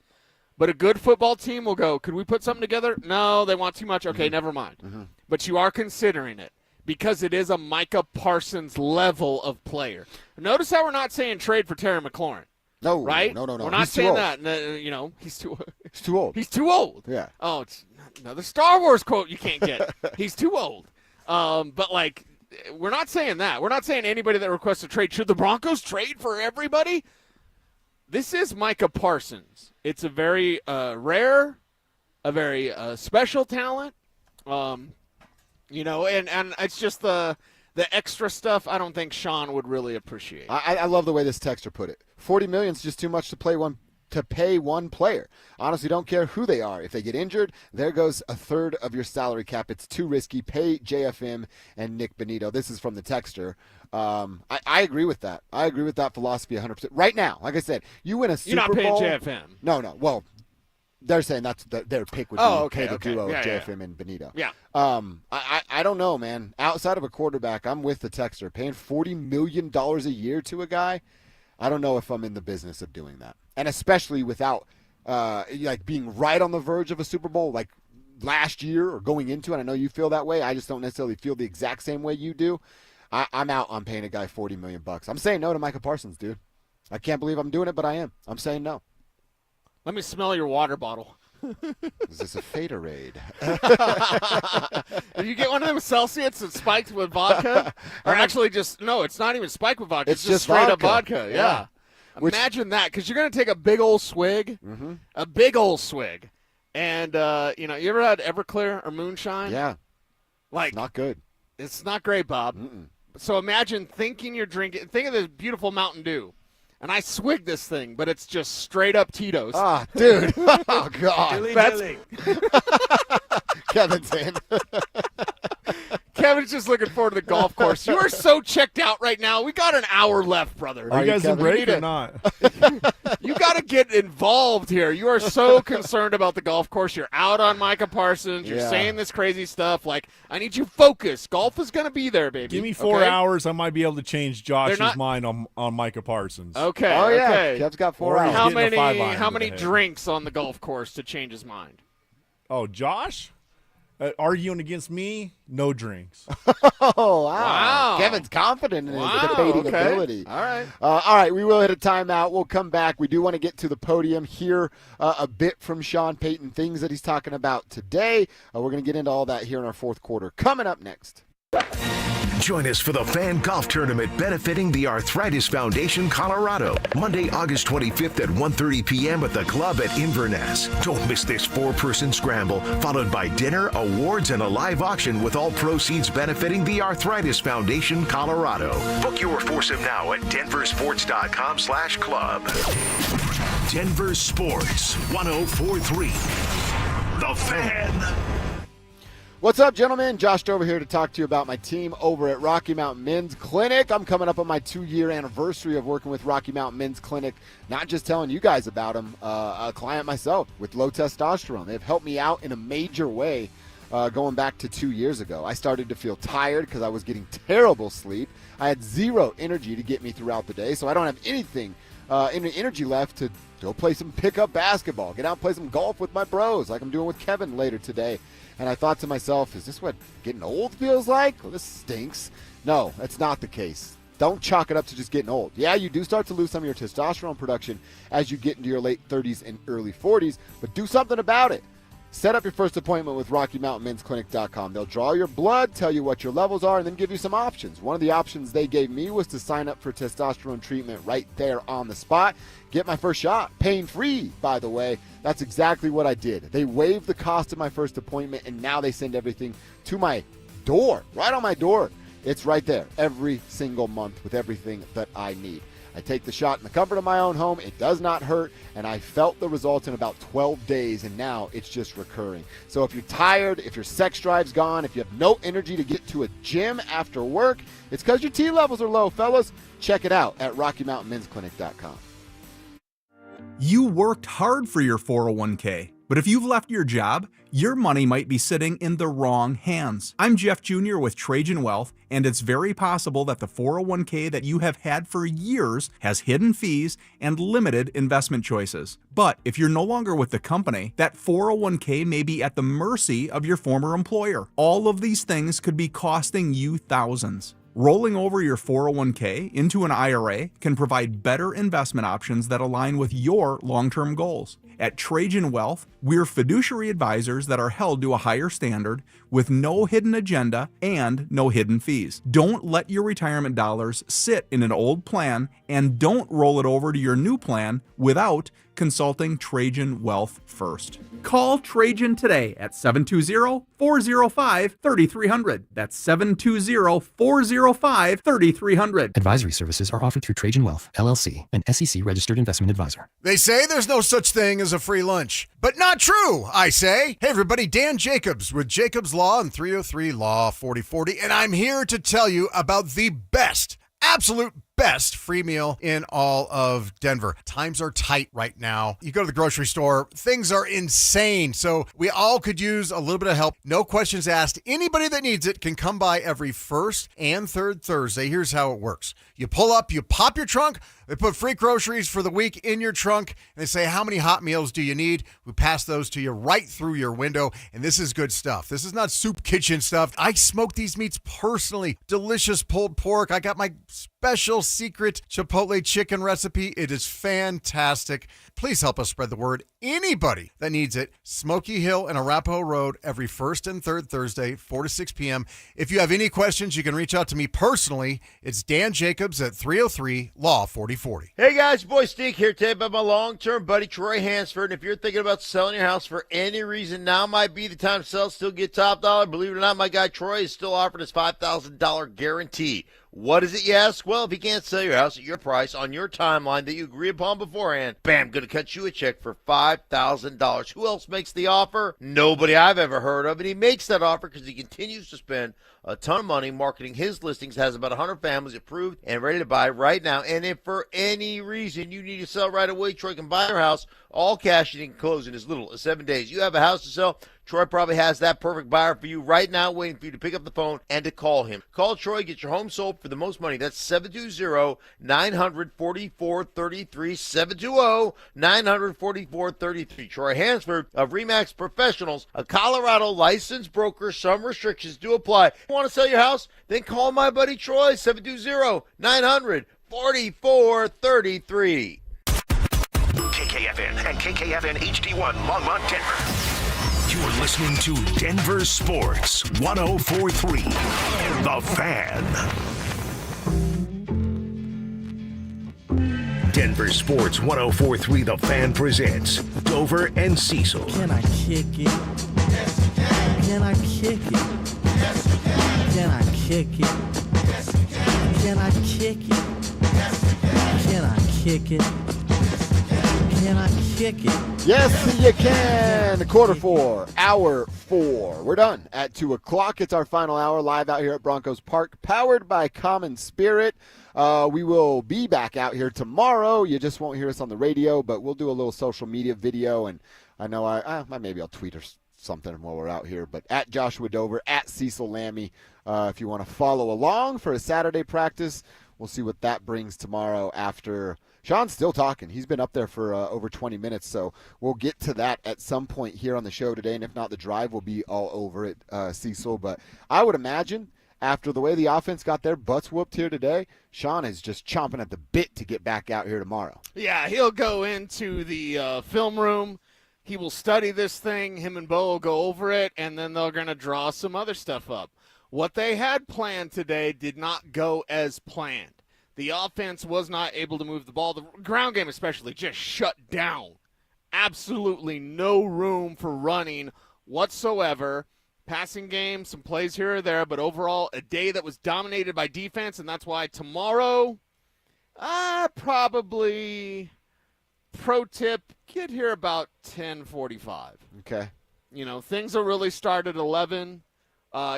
S2: But a good football team will go, could we put something together? No, they want too much. Okay, never mind. Mm-hmm. But you are considering it because it is a Micah Parsons level of player. Notice how we're not saying trade for Terry McLaurin.
S23: No,
S2: right?
S23: No.
S2: We're not saying that. He's too old.
S23: He's
S2: too old.
S23: Yeah.
S2: Oh, it's another Star Wars quote you can't get. He's too old. But, like, we're not saying that. We're not saying anybody that requests a trade. Should the Broncos trade for everybody? This is Micah Parsons. It's a very rare, a very special talent. And it's just the extra stuff I don't think Sean would really appreciate.
S23: I love the way this texter put it. $40 million is just too much to pay one player. Honestly, don't care who they are. If they get injured, there goes a third of your salary cap. It's too risky. Pay JFM and Nick Benito. This is from the texter. I agree with that. I agree with that philosophy 100%. Right now, like I said, you win a Super Bowl.
S2: You're not paying JFM.
S23: No. Well, they're saying that's their pick would be pay the duo of JFM and Benito.
S2: Yeah.
S23: I don't know, man. Outside of a quarterback, I'm with the texter. Paying $40 million a year to a guy, I don't know if I'm in the business of doing that. And especially without being right on the verge of a Super Bowl like last year or going into it. I know you feel that way. I just don't necessarily feel the exact same way you do. I'm out on paying a guy $40 million. I'm saying no to Micah Parsons, dude. I can't believe I'm doing it, but I am. I'm saying no.
S2: Let me smell your water bottle.
S23: Is this a Faderade?
S2: Did you get one of them Celsius that's spiked with vodka? Or actually just, no, it's not even spiked with vodka. It's just straight up vodka. Yeah. Imagine that, because you're going to take a big old swig, a big old swig, and, you ever had Everclear or moonshine?
S23: Yeah.
S2: Like,
S23: it's not good.
S2: It's not great, Bob. So imagine thinking you're drinking, think of this beautiful Mountain Dew, and I swig this thing, but it's just straight up Tito's.
S23: Ah, dude. Oh, God.
S2: That's-
S23: Kevin's in.
S2: Kevin's just looking forward to the golf course. You are so checked out right now. We got an hour left, brother.
S6: Are you guys in break or not?
S2: You got to get involved here. You are so concerned about the golf course. You're out on Micah Parsons. You're saying this crazy stuff. Like, I need you focused. Golf is going to be there, baby.
S6: Give me 4 hours. I might be able to change Josh's mind on Micah Parsons.
S2: Okay.
S23: Oh, yeah.
S2: Okay.
S23: Kev's got 4
S6: Or
S23: hours.
S6: he's
S2: How many
S6: head.
S2: drinks on the golf course to change his mind?
S6: Oh, Josh? Arguing against me? No drinks.
S23: Oh, wow. Kevin's confident in his debating ability.
S2: All right.
S23: All right, we will hit a timeout. We'll come back. We do want to get to the podium, hear a bit from Sean Payton, things that he's talking about today. We're going to get into all that here in our fourth quarter. Coming up next.
S3: Join us for the Fan Golf Tournament benefiting the Arthritis Foundation Colorado, Monday, August 25th at 1:30 p.m. at the club at Inverness. Don't miss this 4-person scramble, followed by dinner, awards, and a live auction with all proceeds benefiting the Arthritis Foundation Colorado. Book your foursome now at DenverSports.com/club. Denver Sports 104.3. The Fan.
S23: What's up, gentlemen? Josh Dover here to talk to you about my team over at Rocky Mountain Men's Clinic. I'm coming up on my 2-year anniversary of working with Rocky Mountain Men's Clinic, not just telling you guys about them, a client myself with low testosterone. They've helped me out in a major way going back to 2 years ago. I started to feel tired because I was getting terrible sleep. I had zero energy to get me throughout the day, so I don't have anything, any energy left to go play some pickup basketball, get out and play some golf with my bros like I'm doing with Kevin later today. And I thought to myself, is this what getting old feels like? Well, this stinks. No, that's not the case. Don't chalk it up to just getting old. Yeah, you do start to lose some of your testosterone production as you get into your late 30s and early 40s, but do something about it. Set up your first appointment with RockyMountainMen'sClinic.com. They'll draw your blood, tell you what your levels are, and then give you some options. One of the options they gave me was to sign up for testosterone treatment right there on the spot. Get my first shot, pain-free, by the way. That's exactly what I did. They waived the cost of my first appointment, and now they send everything to my door, right on my door. It's right there every single month with everything that I need. I take the shot in the comfort of my own home. It does not hurt, and I felt the results in about 12 days, and now it's just recurring. So if you're tired, if your sex drive's gone, if you have no energy to get to a gym after work, it's because your T levels are low, fellas. Check it out at RockyMountainMen'sClinic.com.
S4: You worked hard for your 401k, but if you've left your job, your money might be sitting in the wrong hands. I'm Jeff Jr. with Trajan Wealth, and it's very possible that the 401k that you have had for years has hidden fees and limited investment choices. But if you're no longer with the company, that 401k may be at the mercy of your former employer. All of these things could be costing you thousands. Rolling over your 401k into an IRA can provide better investment options that align with your long-term goals. At Trajan Wealth, we're fiduciary advisors that are held to a higher standard with no hidden agenda and no hidden fees. Don't let your retirement dollars sit in an old plan, and don't roll it over to your new plan without consulting Trajan Wealth first. Call Trajan today at 720-405-3300. That's 720-405-3300.
S8: Advisory services are offered through Trajan Wealth, LLC, an SEC-registered investment advisor.
S9: They say there's no such thing as a free lunch, but not true, I say. Hey everybody, Dan Jacobs with Jacobs Law and 303 Law 4040, and I'm here to tell you about the best, absolute best free meal in all of Denver. Times are tight right now. You go to the grocery store, things are insane. So we all could use a little bit of help. No questions asked. Anybody that needs it can come by every first and third Thursday. Here's how it works. You pull up, you pop your trunk, they put free groceries for the week in your trunk, and they say, how many hot meals do you need? We pass those to you right through your window, and this is good stuff. This is not soup kitchen stuff. I smoke these meats personally. Delicious pulled pork. I got my special secret Chipotle chicken recipe. It is fantastic. Please help us spread the word. Anybody that needs it, Smoky Hill and Arapahoe Road every first and third Thursday, 4 to 6 p.m. If you have any questions, you can reach out to me personally. It's Dan Jacobs at 303-LAW-4040.
S10: Hey guys, your boy Steve here today about my long-term buddy Troy Hansford. And if you're thinking about selling your house for any reason, now might be the time to sell, still get top dollar. Believe it or not, my guy Troy is still offering his $5,000 guarantee. What is it, you ask? Well, if you can't sell your house at your price on your timeline that you agree upon beforehand, bam, going to cut you a check for $5,000. Who else makes the offer? Nobody I've ever heard of. And he makes that offer because he continues to spend a ton of money marketing his listings, has about 100 families approved and ready to buy right now. And if for any reason you need to sell right away, Troy can buy your house, all cash, and he can close in as little as 7 days. You have a house to sell, Troy probably has that perfect buyer for you right now, waiting for you to pick up the phone and to call him. Call Troy, get your home sold for the most money. That's 720-900-4433, 720-900-4433. Troy Hansford of RE/MAX Professionals, a Colorado licensed broker. Some restrictions do apply. Want to sell your house? Then call my buddy Troy, 720-900-4433.
S3: KKFN and KKFN HD1 Longmont, Denver. You're listening to Denver Sports 104.3 The Fan. Denver Sports 104.3 The Fan presents Dover and Cecil.
S5: Can I kick it? Yes, you can. Can I kick it? Yes, you can. Can I kick it? Yes, you can. Can I kick it? Yes, you can. Can I kick it? Can I kick it?
S23: Yes, you can. Quarter 4, hour 4. We're done at 2 o'clock. It's our final hour live out here at Broncos Park, powered by Common Spirit. We will be back out here tomorrow. You just won't hear us on the radio, but we'll do a little social media video. And I know maybe I'll tweet or something while we're out here. But at Joshua Dover, at Cecil Lammy, if you want to follow along for a Saturday practice, we'll see what that brings tomorrow after. Sean's still talking. He's been up there for over 20 minutes, so we'll get to that at some point here on the show today, and if not, the drive will be all over it, Cecil. But I would imagine after the way the offense got their butts whooped here today, Sean is just chomping at the bit to get back out here tomorrow.
S2: Yeah, he'll go into the film room. He will study this thing. Him and Bo will go over it, and then they're going to draw some other stuff up. What they had planned today did not go as planned. The offense was not able to move the ball. The ground game especially just shut down. Absolutely no room for running whatsoever. Passing game, some plays here or there, but overall a day that was dominated by defense, and that's why tomorrow, probably, pro tip, get here about 10:45.
S23: Okay.
S2: You know, things will really start at 11.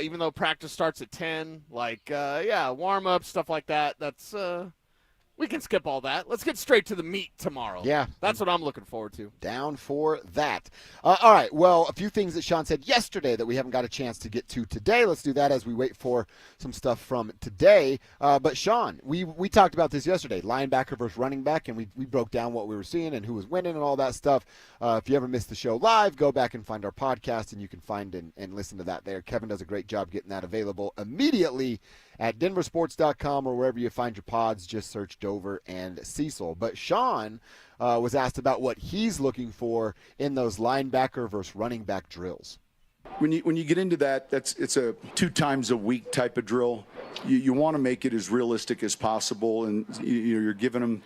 S2: Even though practice starts at 10, warm-up, stuff like that, that's we can skip all that. Let's get straight to the meat tomorrow.
S23: Yeah.
S2: That's what I'm looking forward to.
S23: Down for that. All right, well, a few things that Sean said yesterday that we haven't got a chance to get to today. Let's do that as we wait for some stuff from today. But, Sean, we talked about this yesterday, linebacker versus running back, and we broke down what we were seeing and who was winning and all that stuff. If you ever missed the show live, go back and find our podcast, and you can find and listen to that there. Kevin does a great job getting that available immediately at DenverSports.com or wherever you find your pods. Just search Dover and Cecil. But Sean was asked about what he's looking for in those linebacker versus running back drills.
S11: When you get into that, it's a 2 times a week type of drill. You want to make it as realistic as possible, and you're giving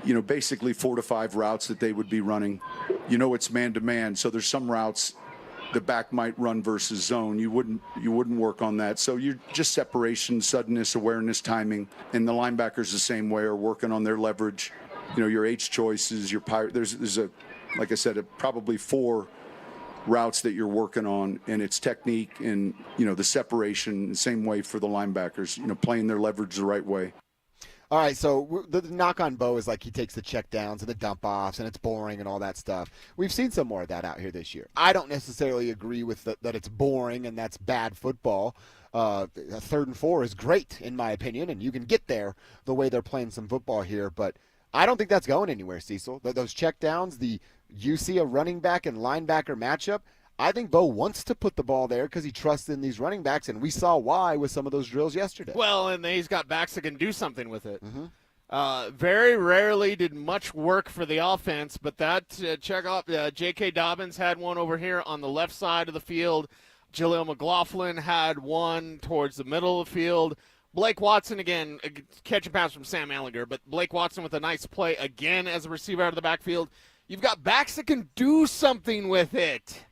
S11: them, basically 4 to 5 routes that they would be running. It's man-to-man, so there's some routes the back might run versus zone. You wouldn't work on that. So you're just separation, suddenness, awareness, timing, and the linebackers the same way are working on their leverage. Your H choices, your pirate. There's a, like I said, probably 4 routes that you're working on, and it's technique and the separation the same way for the linebackers. Playing their leverage the right way.
S23: All right, so the knock on Bo is like he takes the check downs and the dump offs, and it's boring and all that stuff. We've seen some more of that out here this year. I don't necessarily agree with that it's boring and that's bad football. A 3rd and 4 is great, in my opinion, and you can get there the way they're playing some football here. But I don't think that's going anywhere, Cecil. Those check downs, you see a running back and linebacker matchup, I think Bo wants to put the ball there because he trusts in these running backs, and we saw why with some of those drills yesterday.
S2: Well, and he's got backs that can do something with it.
S23: Mm-hmm.
S2: Very rarely did much work for the offense, but that check out J.K. Dobbins had one over here on the left side of the field. Jaleel McLaughlin had one towards the middle of the field. Blake Watson, again, catch a pass from Sam Ehlinger, but Blake Watson with a nice play again as a receiver out of the backfield. You've got backs that can do something with it.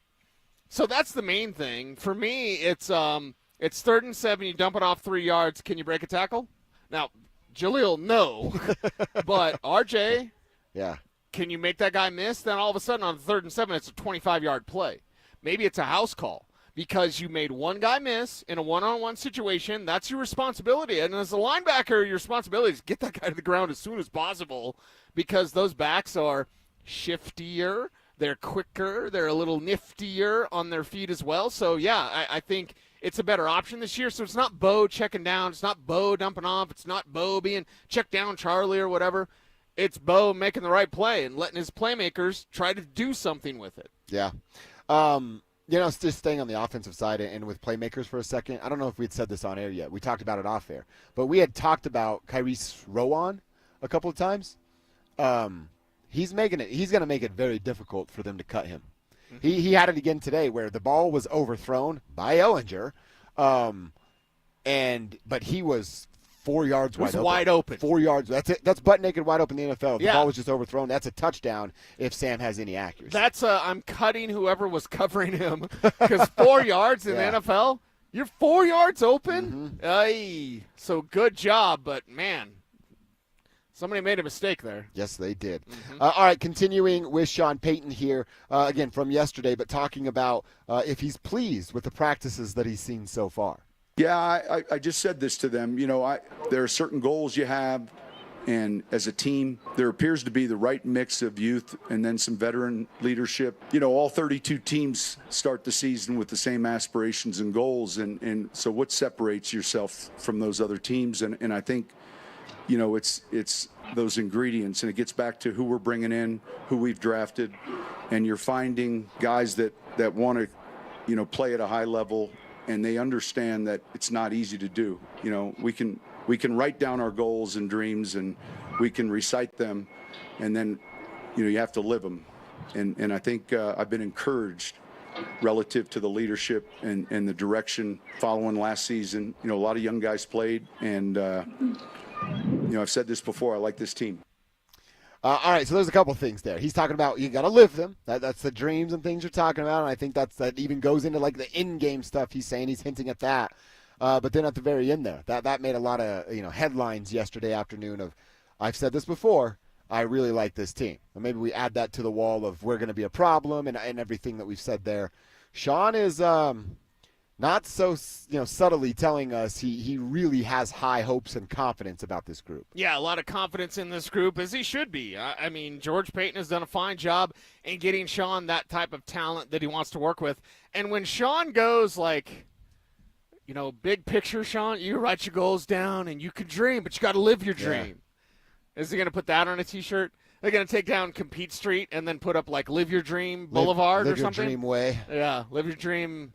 S2: So that's the main thing. For me, it's 3rd and 7. You dump it off 3 yards. Can you break a tackle? Now, Jaleel, no. But RJ, can you make that guy miss? Then all of a sudden on 3rd and 7, it's a 25-yard play. Maybe it's a house call because you made one guy miss in a one-on-one situation. That's your responsibility. And as a linebacker, your responsibility is get that guy to the ground as soon as possible because those backs are shiftier. They're quicker. They're a little niftier on their feet as well. So, yeah, I think it's a better option this year. So it's not Bo checking down. It's not Bo dumping off. It's not Bo being checked down Charlie or whatever. It's Bo making the right play and letting his playmakers try to do something with it.
S23: Yeah. Just staying on the offensive side and with playmakers for a second, I don't know if we'd said this on air yet. We talked about it off air. But we had talked about Kyrese Rowan a couple of times. He's going to make it very difficult for them to cut him. Mm-hmm. He had it again today where the ball was overthrown by Ehlinger, but he was 4 yards wide open. 4 yards. That's it. That's butt naked wide open in the NFL. If the ball was just overthrown, that's a touchdown if Sam has any accuracy.
S2: That's I'm cutting whoever was covering him because 4 yards in the NFL, you're 4 yards open?
S23: Mm-hmm.
S2: Aye. So good job, but man, somebody made a mistake there.
S23: Yes, they did.
S2: Mm-hmm.
S23: All right, continuing with Sean Payton here, again from yesterday, but talking about if he's pleased with the practices that he's seen so far.
S11: Yeah, I just said this to them. There are certain goals you have, and as a team, there appears to be the right mix of youth and then some veteran leadership. All 32 teams start the season with the same aspirations and goals, and so what separates yourself from those other teams? And I think, it's those ingredients, and it gets back to who we're bringing in, who we've drafted, and you're finding guys that want to, play at a high level, and they understand that it's not easy to do. We can write down our goals and dreams, and we can recite them, and then, you have to live them. And I think I've been encouraged relative to the leadership and the direction following last season. A lot of young guys played, and I've said this before, I like this team.
S23: All right, so there's a couple things there. He's talking about you got to live them. That's the dreams and things you're talking about, and I think that even goes into like the in-game stuff. He's saying he's hinting at that, but then at the very end there, that made a lot of headlines yesterday afternoon of, I've said this before, I really like this team. And maybe we add that to the wall of we're going to be a problem and everything that we've said there. Sean is not so subtly telling us he really has high hopes and confidence about this group.
S2: Yeah, a lot of confidence in this group, as he should be. I mean, George Payton has done a fine job in getting Sean that type of talent that he wants to work with. And when Sean goes big picture, Sean, you write your goals down and you can dream, but you got to live your dream. Yeah. Is he going to put that on a T-shirt? They're going to take down Compete Street and then put up Live Your Dream Boulevard or something?
S23: Live Your Dream Way.
S2: Yeah, Live Your Dream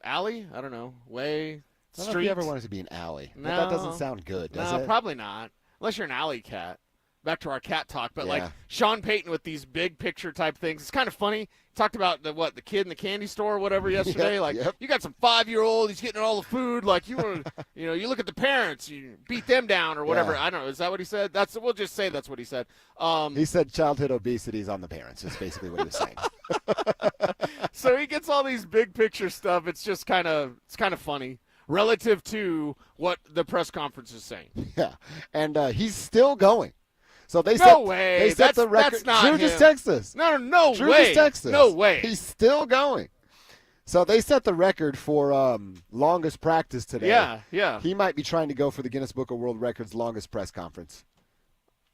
S2: Alley? I don't know. Way?
S23: I don't know if you ever wanted to be an alley.
S2: No.
S23: That doesn't sound good, does it?
S2: No, probably not. Unless you're an alley cat. Back to our cat talk. But, Sean Payton with these big picture type things. It's kind of funny. He talked about the kid in the candy store or whatever yesterday. You got some 5-year-old. He's getting all the food. You want to, you look at the parents. You beat them down or whatever. Yeah. I don't know. Is that what he said? We'll just say that's what he said.
S23: He said childhood obesity is on the parents. That's basically what he was saying.
S2: So he gets all these big picture stuff. It's just kind of funny relative to what the press conference is saying.
S23: Yeah, and he's still going. So they
S2: way.
S23: They set the record.
S2: That's not
S23: Drew
S2: him.
S23: just texted us.
S2: No
S23: Drew
S2: way.
S23: Just texted us.
S2: No way.
S23: He's still going. So they set the record for longest practice today.
S2: Yeah.
S23: He might be trying to go for the Guinness Book of World Records longest press conference.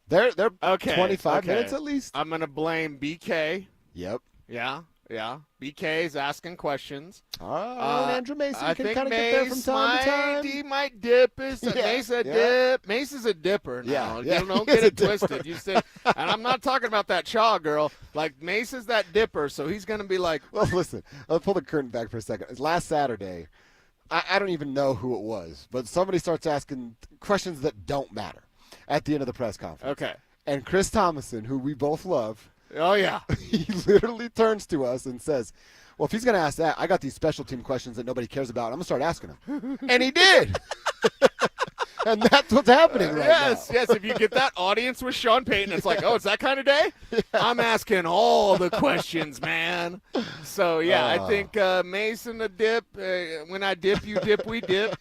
S23: They're
S2: okay,
S23: 25 minutes at least.
S2: I'm going to blame BK.
S23: Yep.
S2: Yeah. Yeah. BK's asking questions.
S23: Andrew Mason
S2: I
S23: can
S2: think
S23: kind of get there from time to time.
S2: He might dip. Mace a dip. Mace is a dipper now. You don't get it twisted. You say, and I'm not talking about that Chaw girl. Like, Mace is that dipper, so he's going to be like.
S23: Well, listen, let's pull the curtain back for a second. Last Saturday, I don't even know who it was, but somebody starts asking questions that don't matter at the end of the press conference.
S2: Okay.
S23: And Chris Thomason, who we both love.
S2: Oh, yeah.
S23: He literally turns to us and says, well, if he's going to ask that, I got these special team questions that nobody cares about. I'm going to start asking him. And he did. And that's what's happening right now.
S2: Yes. If you get that audience with Sean Payton, it's like, oh, it's that kind of day? Yeah. I'm asking all the questions, man. So, yeah, I think Mason a dip. When I dip, you dip, we dip.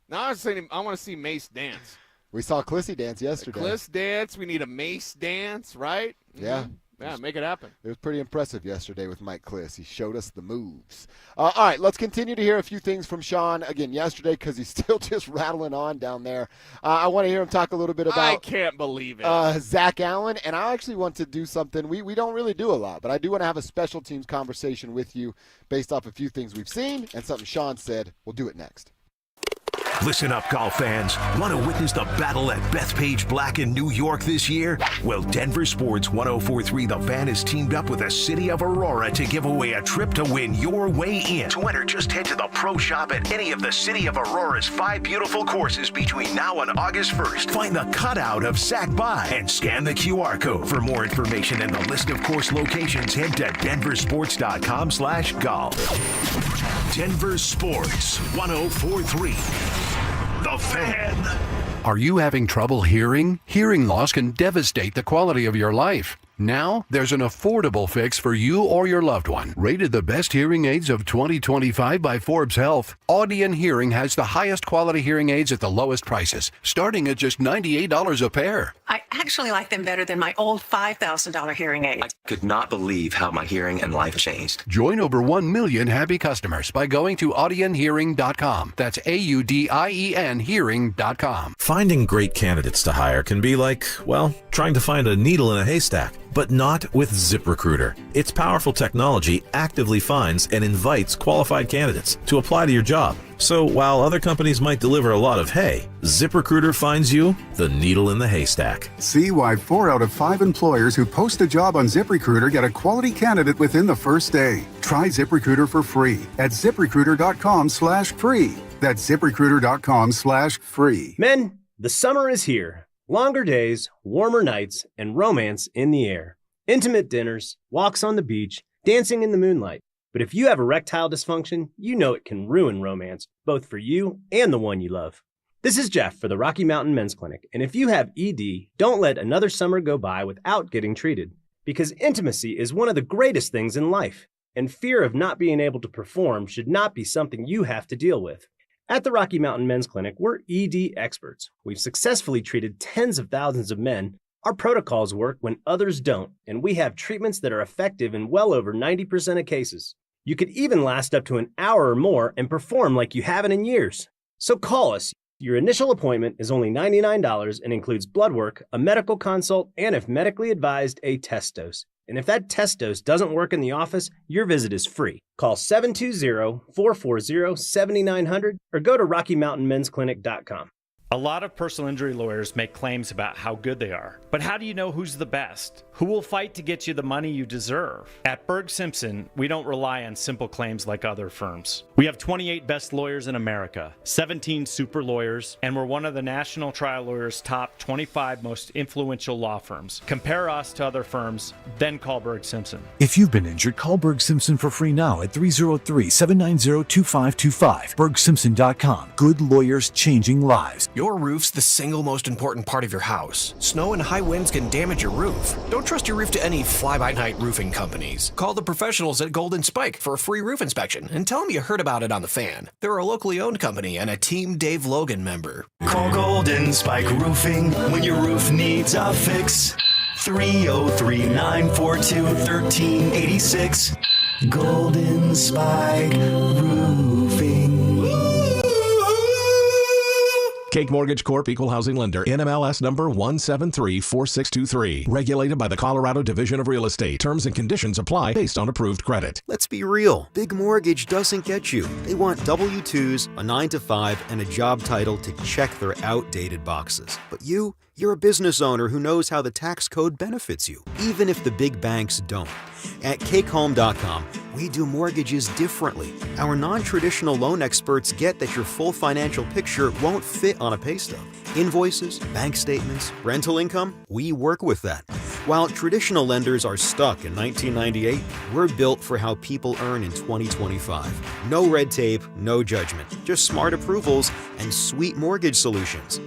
S2: Now I want to see Mace dance.
S23: We saw Clissy dance yesterday.
S2: Cliss dance. We need a Mace dance, right?
S23: Yeah.
S2: Mm-hmm. Yeah, make it happen.
S23: It was pretty impressive yesterday with Mike Kliss. He showed us the moves. All right, let's continue to hear a few things from Sean again yesterday because he's still just rattling on down there. I want to hear him talk a little bit about.
S2: I can't believe it.
S23: Zach Allen, and I actually want to do something we don't really do a lot, but I do want to have a special teams conversation with you based off a few things we've seen and something Sean said. We'll do it next.
S3: Listen up, golf fans. Want to witness the battle at Bethpage Black in New York this year? Well, Denver Sports 104.3 The Fan is teamed up with the City of Aurora to give away a trip to win your way in. To enter, just head to the pro shop at any of the City of Aurora's 5 beautiful courses between now and August 1st. Find the cutout of Sac By and scan the QR code. For more information and the list of course locations, head to denversports.com/golf. Denver Sports 104.3 The Fan.
S1: Are you having trouble hearing? Hearing loss can devastate the quality of your life. Now, there's an affordable fix for you or your loved one. Rated the best hearing aids of 2025 by Forbes Health, Audion Hearing has the highest quality hearing aids at the lowest prices, starting at just $98 a pair.
S7: I actually like them better than my old $5,000 hearing aid.
S18: I could not believe how my hearing and life changed.
S1: Join over 1 million happy customers by going to audionhearing.com. That's AUDIEN hearing.com.
S19: Finding great candidates to hire can be like, well, trying to find a needle in a haystack. But not with ZipRecruiter. Its powerful technology actively finds and invites qualified candidates to apply to your job. So while other companies might deliver a lot of hay, ZipRecruiter finds you the needle in the haystack.
S21: See why 4 out of 5 employers who post a job on ZipRecruiter get a quality candidate within the first day. Try ZipRecruiter for free at ZipRecruiter.com/free. That's ZipRecruiter.com/free.
S22: Men, the summer is here. Longer days, warmer nights, and romance in the air. Intimate dinners, walks on the beach, dancing in the moonlight. But if you have erectile dysfunction, you know it can ruin romance, both for you and the one you love. This is Jeff for the Rocky Mountain Men's Clinic, and if you have ED, don't let another summer go by without getting treated. Because intimacy is one of the greatest things in life, and fear of not being able to perform should not be something you have to deal with. At the Rocky Mountain Men's Clinic, we're ED experts. We've successfully treated tens of thousands of men. Our protocols work when others don't, and we have treatments that are effective in well over 90% of cases. You could even last up to an hour or more and perform like you haven't in years. So call us. Your initial appointment is only $99 and includes blood work, a medical consult, and if medically advised, a test dose. And if that test dose doesn't work in the office, your visit is free. Call 720-440-7900 or go to RockyMountainMen'sClinic.com.
S24: A lot of personal injury lawyers make claims about how good they are. But how do you know who's the best? Who will fight to get you the money you deserve? At Berg Simpson, we don't rely on simple claims like other firms. We have 28 best lawyers in America, 17 super lawyers, and we're one of the National Trial Lawyers' top 25 most influential law firms. Compare us to other firms, then call Berg Simpson.
S26: If you've been injured, call Berg Simpson for free now at 303-790-2525. BergSimpson.com. Good lawyers changing lives.
S20: Your roof's the single most important part of your house. Snow and high winds can damage your roof. Don't trust your roof to any fly-by-night roofing companies. Call the professionals at Golden Spike for a free roof inspection and tell them you heard about it on The Fan. They're a locally owned company and a Team Dave Logan member.
S27: Call Golden Spike Roofing when your roof needs a fix. 303-942-1386. Golden Spike Roofing.
S12: Cake Mortgage Corp. Equal Housing Lender. NMLS number 1734623. Regulated by the Colorado Division of Real Estate. Terms and conditions apply based on approved credit.
S13: Let's be real. Big Mortgage doesn't get you. They want W-2s, a 9-to-5, and a job title to check their outdated boxes. But you're a business owner who knows how the tax code benefits you, even if the big banks don't. At CakeHome.com, we do mortgages differently. Our non-traditional loan experts get that your full financial picture won't fit on a pay stub. Invoices, bank statements, rental income, we work with that. While traditional lenders are stuck in 1998, we're built for how people earn in 2025. No red tape, no judgment, just smart approvals and sweet mortgage solutions.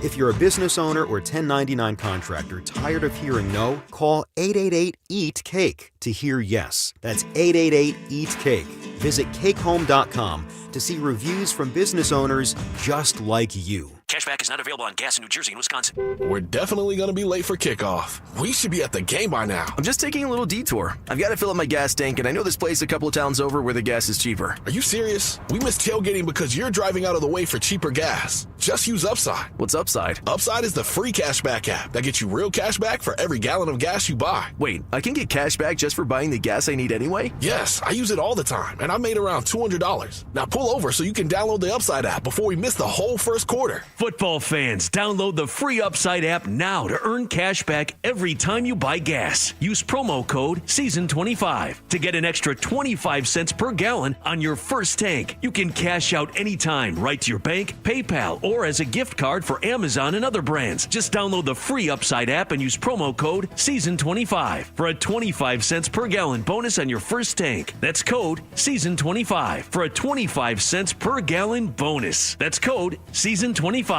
S13: If you're a business owner or 1099 contractor tired of hearing no, call 888-EAT-CAKE to hear yes. That's 888-EAT-CAKE. Visit CakeHome.com to see reviews from business owners just like you.
S14: Cashback is not available on gas in New Jersey and Wisconsin.
S15: We're definitely going to be late for kickoff. We should be at the game by now.
S16: I'm just taking a little detour. I've got to fill up my gas tank, and I know this place a couple of towns over where the gas is cheaper.
S15: Are you serious? We missed tailgating because you're driving out of the way for cheaper gas. Just use Upside.
S16: What's Upside?
S15: Upside is the free cashback app that gets you real cash back for every gallon of gas you buy.
S16: Wait, I can get cash back just for buying the gas I need anyway?
S15: Yes, I use it all the time, and I made around $200. Now pull over so you can download the Upside app before we miss the whole first quarter.
S17: Football fans, download the free Upside app now to earn cash back every time you buy gas. Use promo code SEASON25 to get an extra 25 cents per gallon on your first tank. You can cash out anytime right to your bank, PayPal, or as a gift card for Amazon and other brands. Just download the free Upside app and use promo code SEASON25 for a 25 cents per gallon bonus on your first tank. That's code SEASON25 for a 25 cents per gallon bonus. That's code SEASON25.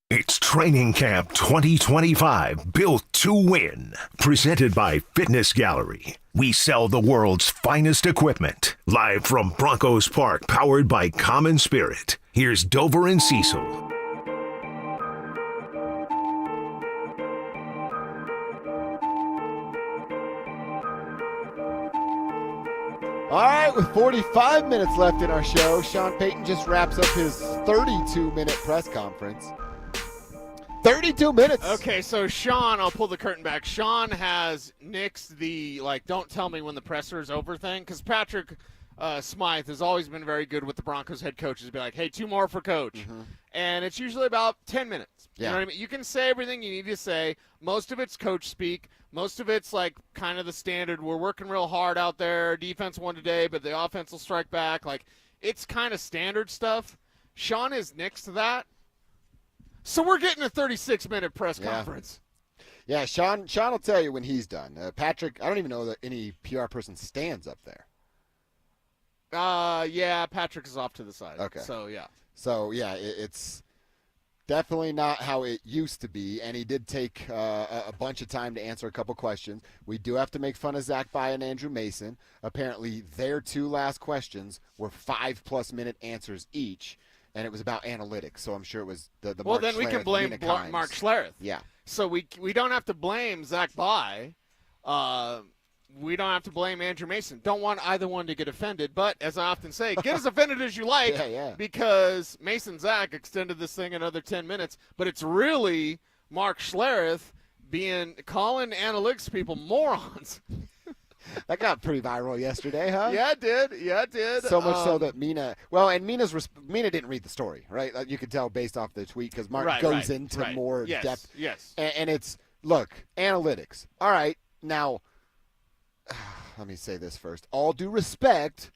S3: It's Training Camp 2025, built to win. Presented by Fitness Gallery. We sell the world's finest equipment. Live from Broncos Park, powered by Common Spirit. Here's Dover and Cecil.
S23: All right, with 45 minutes left in our show, Sean Payton just wraps up his 32-minute press conference. 32 minutes.
S2: Okay, so Sean, I'll pull the curtain back. Sean has nixed the, don't tell me when the presser is over thing, because Patrick Smythe has always been very good with the Broncos head coaches. Be like, hey, 2 more for coach. Mm-hmm. And it's usually about 10 minutes. Yeah. You know what I mean? You can say everything you need to say. Most of it's coach speak. Most of it's kind of the standard. We're working real hard out there. Defense won today, but the offense will strike back. It's kind of standard stuff. Sean is nixed that. So we're getting a 36-minute press conference.
S23: Yeah, Sean will tell you when he's done. Patrick, I don't even know that any PR person stands up there.
S2: Yeah, Patrick is off to the side.
S23: Okay.
S2: So, yeah.
S23: It's definitely not how it used to be, and he did take a bunch of time to answer a couple questions. We do have to make fun of Zach Bye and Andrew Mason. Apparently, their 2 last questions were 5+ minute answers each. And it was about analytics, so I'm sure it was the
S2: well,
S23: Mark
S2: then we
S23: Schlereth,
S2: can blame
S23: Kimes.
S2: Mark Schlereth.
S23: Yeah.
S2: So we don't have to blame Zach Bye. We don't have to blame Andrew Mason. Don't want either one to get offended. But as I often say, get as offended as you like because Mason Zach extended this thing another 10 minutes. But it's really Mark Schlereth calling analytics people morons.
S23: That got pretty viral yesterday, huh?
S2: Yeah, it did.
S23: So much so that Mina – well, and Mina didn't read the story, right? You could tell based off the tweet because Mark goes into more depth.
S2: Yes.
S23: And it's – look, analytics. All right, now let me say this first. All due respect,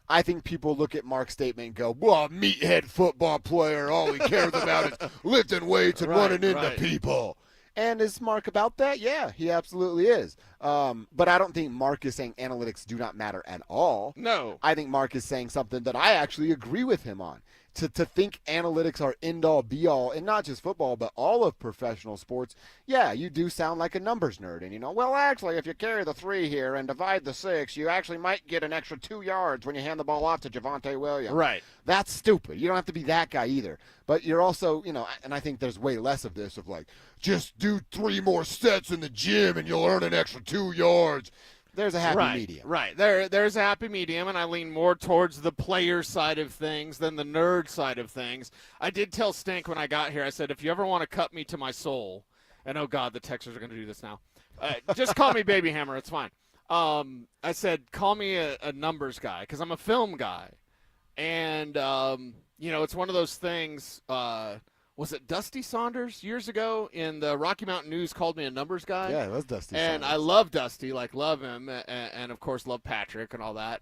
S23: I think people look at Mark's statement and go, well, meathead football player, all he cares about is lifting weights and running into people. And is Mark about that? Yeah, he absolutely is. But I don't think Mark is saying analytics do not matter at all.
S2: No.
S23: I think Mark is saying something that I actually agree with him on. To think analytics are end-all, be-all, and not just football, but all of professional sports, yeah, you do sound like a numbers nerd. And, well, actually, if you carry the 3 here and divide the 6, you actually might get an extra 2 yards when you hand the ball off to Javonte Williams.
S2: Right.
S23: That's stupid. You don't have to be that guy either. But you're also, and I think there's way less of this of just do 3 more sets in the gym and you'll earn an extra 2 yards. There's a happy medium.
S2: Right. There's a happy medium, and I lean more towards the player side of things than the nerd side of things. I did tell Stink when I got here, I said, if you ever want to cut me to my soul, and oh, God, the Texans are going to do this now, just call me Baby Hammer. It's fine. I said, call me a numbers guy because I'm a film guy. And, it's one of those things was it Dusty Saunders years ago in the Rocky Mountain News called me a numbers guy?
S23: Yeah, it was Dusty
S2: And
S23: Saunders.
S2: I love Dusty, love him, and of course love Patrick and all that.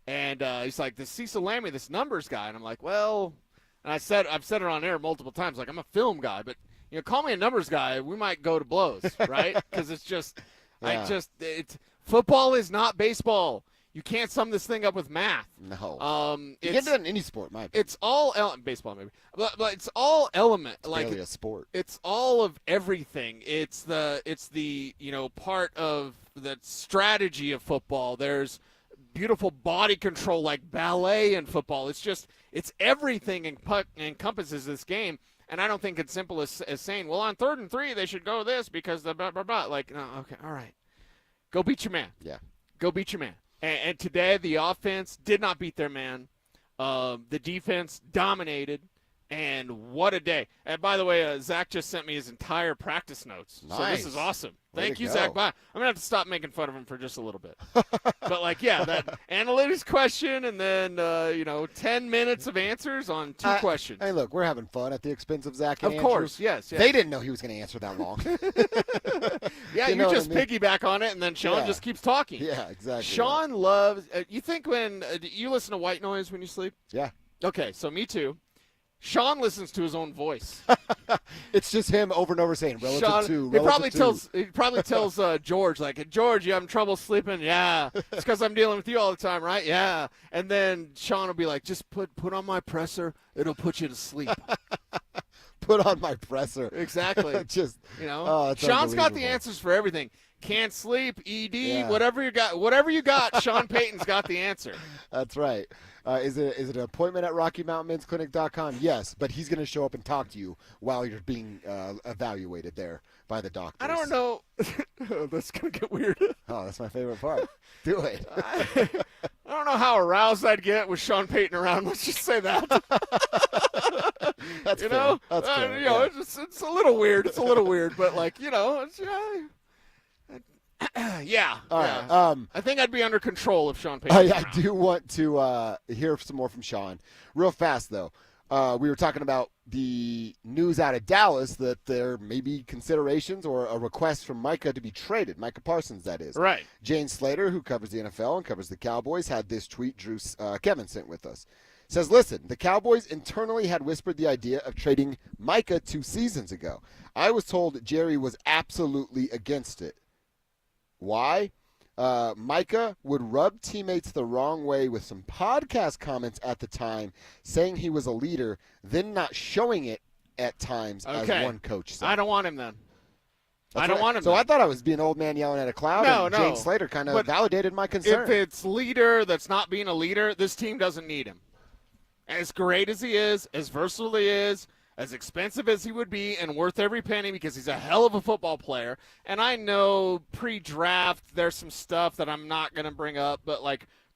S2: And he's like, this Cecil Lammey, this numbers guy. And I'm like, well, and I've said it on air multiple times, like I'm a film guy, but, call me a numbers guy, we might go to blows, right? Because it's just, football is not baseball. You can't sum this thing up with math.
S23: No. You can do it in any sport, my opinion.
S2: It's all baseball, maybe, but it's all element.
S23: It's barely a sport.
S2: It's all of everything. It's the part of the strategy of football. There's beautiful body control like ballet in football. It's everything encompasses this game. And I don't think it's simple as saying, well, on 3rd and 3 they should go this because the blah blah blah. Like, no, okay, all right, go beat your man.
S23: Yeah,
S2: go beat your man. And today, the offense did not beat their man. The defense dominated, and what a day. And by the way, Zach just sent me his entire practice notes.
S23: Nice.
S2: So this is awesome. Thank you,
S23: go.
S2: Zach. Bye. I'm going to have to stop making fun of him for just a little bit. But, that analytics question and then, 10 minutes of answers on 2 questions.
S23: Hey, look, we're having fun at the expense of Zach and
S2: Of
S23: Andrew.
S2: course, yes.
S23: They didn't know he was going to answer that long.
S2: Yeah, you just piggyback on it, and then Sean just keeps talking.
S23: Yeah, exactly.
S2: Sean loves you think when you listen to white noise when you sleep?
S23: Yeah.
S2: Okay, so me too. Sean listens to his own voice.
S23: It's just him over and over saying relative
S2: Sean,
S23: to.
S2: He probably tells George, like, George, you having trouble sleeping? Yeah. It's because I'm dealing with you all the time, right? Yeah. And then Sean will be like, just put on my presser. It'll put you to sleep.
S23: Put on my presser.
S2: Exactly.
S23: Just
S2: Sean's got the answers for everything. Can't sleep, ED, whatever you got, Sean Payton's got the answer.
S23: That's right. Is it an appointment at RockyMountainMen'sClinic.com? Yes, but he's going to show up and talk to you while you're being evaluated there by the doctors.
S2: I don't know. That's going to get weird.
S23: Oh, that's my favorite part. Do it.
S2: I don't know how aroused I'd get with Sean Payton around. Let's just say that.
S23: That's
S2: fair.
S23: That's fair.
S2: It's a little weird. It's a little weird, but it's, yeah.
S23: All right.
S2: I think I'd be under control if Sean Payton.
S23: I do want to hear some more from Sean. Real fast, though. We were talking about the news out of Dallas that there may be considerations or a request from Micah to be traded. Micah Parsons, that is.
S2: Right.
S23: Jane Slater, who covers the NFL and covers the Cowboys, had this tweet Drew Kevin sent with us. Says, listen, the Cowboys internally had whispered the idea of trading Micah 2 seasons ago. I was told Jerry was absolutely against it. Why? Micah would rub teammates the wrong way with some podcast comments at the time, saying he was a leader, then not showing it at times, as one coach said.
S2: I don't want him then.
S23: That's
S2: I don't
S23: right.
S2: want him
S23: So
S2: then.
S23: I thought I was being an old man yelling at a cloud, and Jane Slater kind of validated my concern.
S2: If it's leader that's not being a leader, this team doesn't need him. As great as he is, as versatile he is, as expensive as he would be and worth every penny because he's a hell of a football player. And I know pre-draft there's some stuff that I'm not going to bring up, but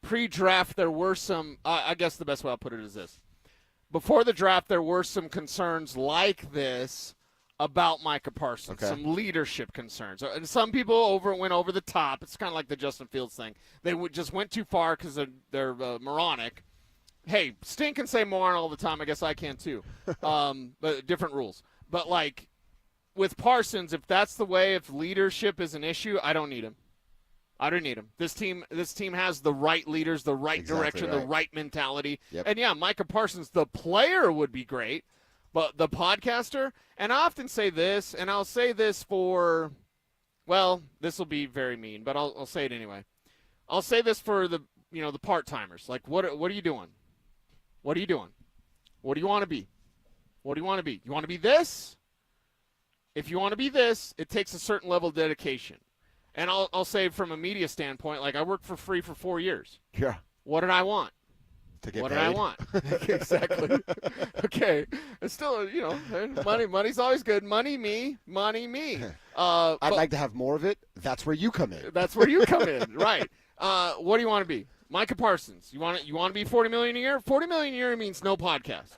S2: pre-draft there were some I guess the best way I'll put it is this. Before the draft there were some concerns like this about Micah Parsons, some leadership concerns. And some people went over the top. It's kind of like the Justin Fields thing. They just went too far because they're moronic. Hey, Stink can say moron all the time. I guess I can too. But different rules. But with Parsons, if that's the way, if leadership is an issue, I don't need him. I don't need him. This team has the right leaders, the right direction, the right mentality.
S23: Yep.
S2: And yeah, Micah Parsons, the player, would be great, but the podcaster. And I often say this, and I'll say this for, well, this will be very mean, but I'll say it anyway. I'll say this for the part timers. What are you doing? What are you doing? What do you want to be? What do you want to be? You want to be this? If you want to be this, it takes a certain level of dedication. And I'll say from a media standpoint, I worked for free for 4 years.
S23: Yeah.
S2: What did I want?
S23: To get
S2: what
S23: paid.
S2: do I want? Exactly. Okay. It's still, money's always good. Money, me.
S23: I'd like to have more of it. That's where you come in.
S2: That's where you come in, right? What do you want to be? Micah Parsons. You want to be $40 million a year? $40 million a year means no podcast.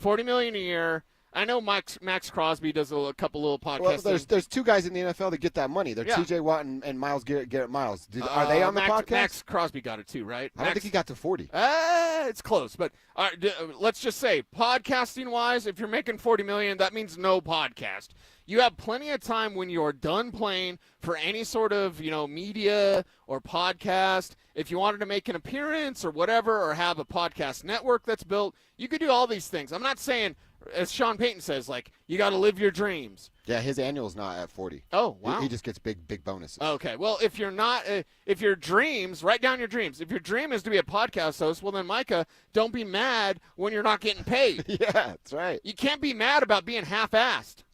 S2: $40 million a year. I know Max Crosby does a couple little podcasts.
S23: Well, there's two guys in the NFL that get that money. They're T.J. Watt and Miles Garrett Miles. Are they on the podcast?
S2: Max Crosby got it too, right?
S23: I don't think he got to 40.
S2: It's close, but let's just say, podcasting-wise, if you're making $40 million, that means no podcast. You have plenty of time when you're done playing for any sort of, media or podcast. If you wanted to make an appearance or whatever, or have a podcast network that's built, you could do all these things. I'm not saying, as Sean Payton says, you got to live your dreams.
S23: Yeah, his annual's not at 40.
S2: Oh, wow.
S23: He just gets big bonuses.
S2: Okay, well, if you're not, if your dreams, write down your dreams. If your dream is to be a podcast host, well then, Micah, don't be mad when you're not getting paid.
S23: Yeah, that's right.
S2: You can't be mad about being half-assed.